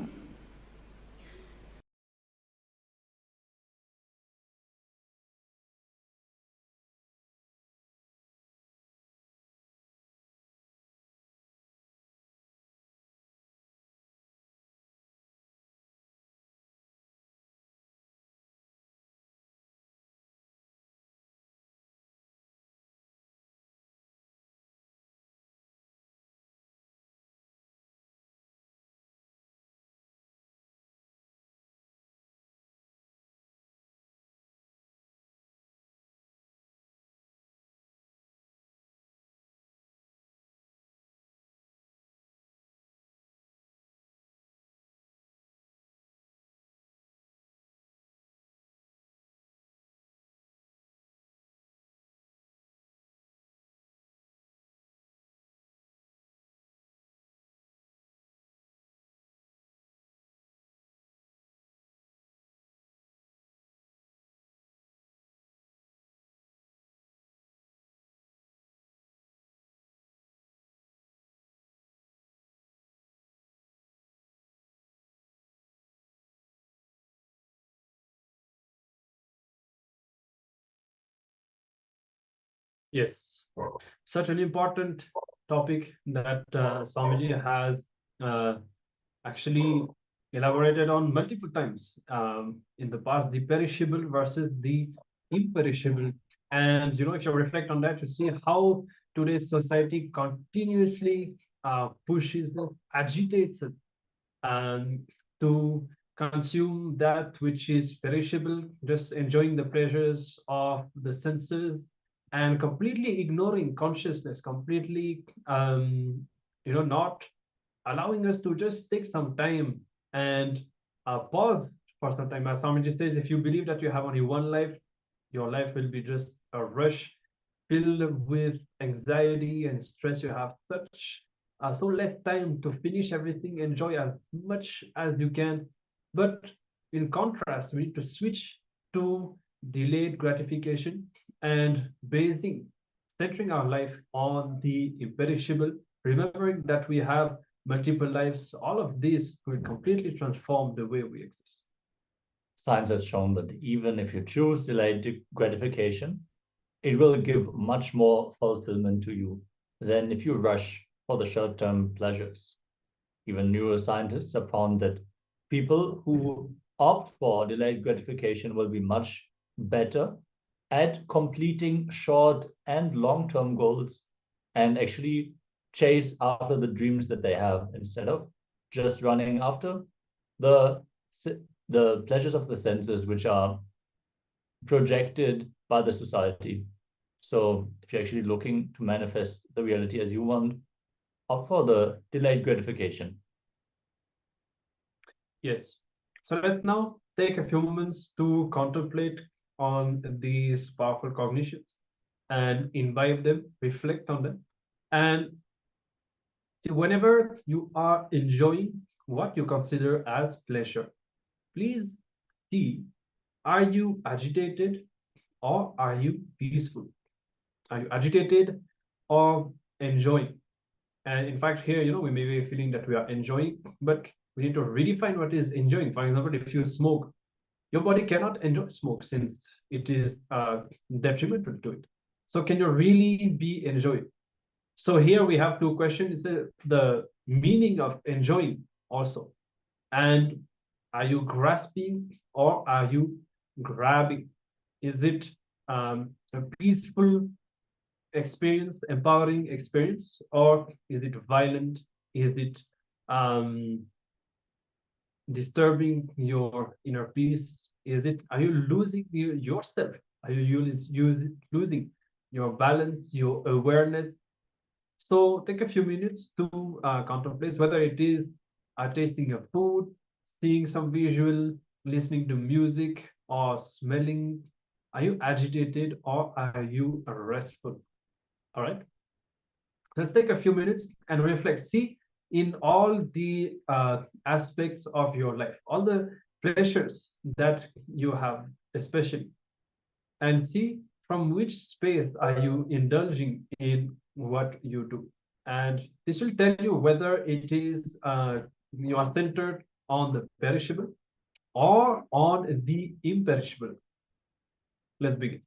Yes, such an important topic that Swamiji has actually elaborated on multiple times in the past, the perishable versus the imperishable. And if you reflect on that, you see how today's society continuously pushes, agitates to consume that which is perishable, just enjoying the pleasures of the senses and completely ignoring consciousness, completely not allowing us to just take some time and pause for some time. As Swamiji says, if you believe that you have only one life, your life will be just a rush filled with anxiety and stress. You have so less time to finish everything, enjoy as much as you can. But in contrast, we need to switch to delayed gratification and centering our life on the imperishable, remembering that we have multiple lives. All of this will completely transform the way we exist. Science has shown that even if you choose delayed gratification, it will give much more fulfillment to you than if you rush for the short-term pleasures. Even neuroscientists have found that people who opt for delayed gratification will be much better at completing short and long-term goals and actually chase after the dreams that they have instead of just running after the pleasures of the senses, which are projected by the society. So if you're actually looking to manifest the reality as you want, opt for the delayed gratification. Yes. So let's now take a few moments to contemplate on these powerful cognitions and imbibe them, reflect on them. And whenever you are enjoying what you consider as pleasure, please see, are you agitated or are you peaceful? Are you agitated or enjoying? And in fact, here, we may be feeling that we are enjoying, but we need to redefine what is enjoying. For example, if you smoke, your body cannot enjoy smoke since it is detrimental to it. So can you really be enjoying? So here we have two questions. The meaning of enjoying also. And are you grasping or are you grabbing? Is it a peaceful experience, empowering experience, or is it violent? Is it disturbing your inner peace? Are you losing yourself? Are you losing your balance, your awareness? So take a few minutes to contemplate whether it is tasting of food, seeing some visual, listening to music, or smelling. Are you agitated or are you restful? All right. Let's take a few minutes and reflect. See, in all the aspects of your life, all the pleasures that you have, especially, and see from which space are you indulging in what you do. And this will tell you whether it is you are centered on the perishable or on the imperishable. Let's begin.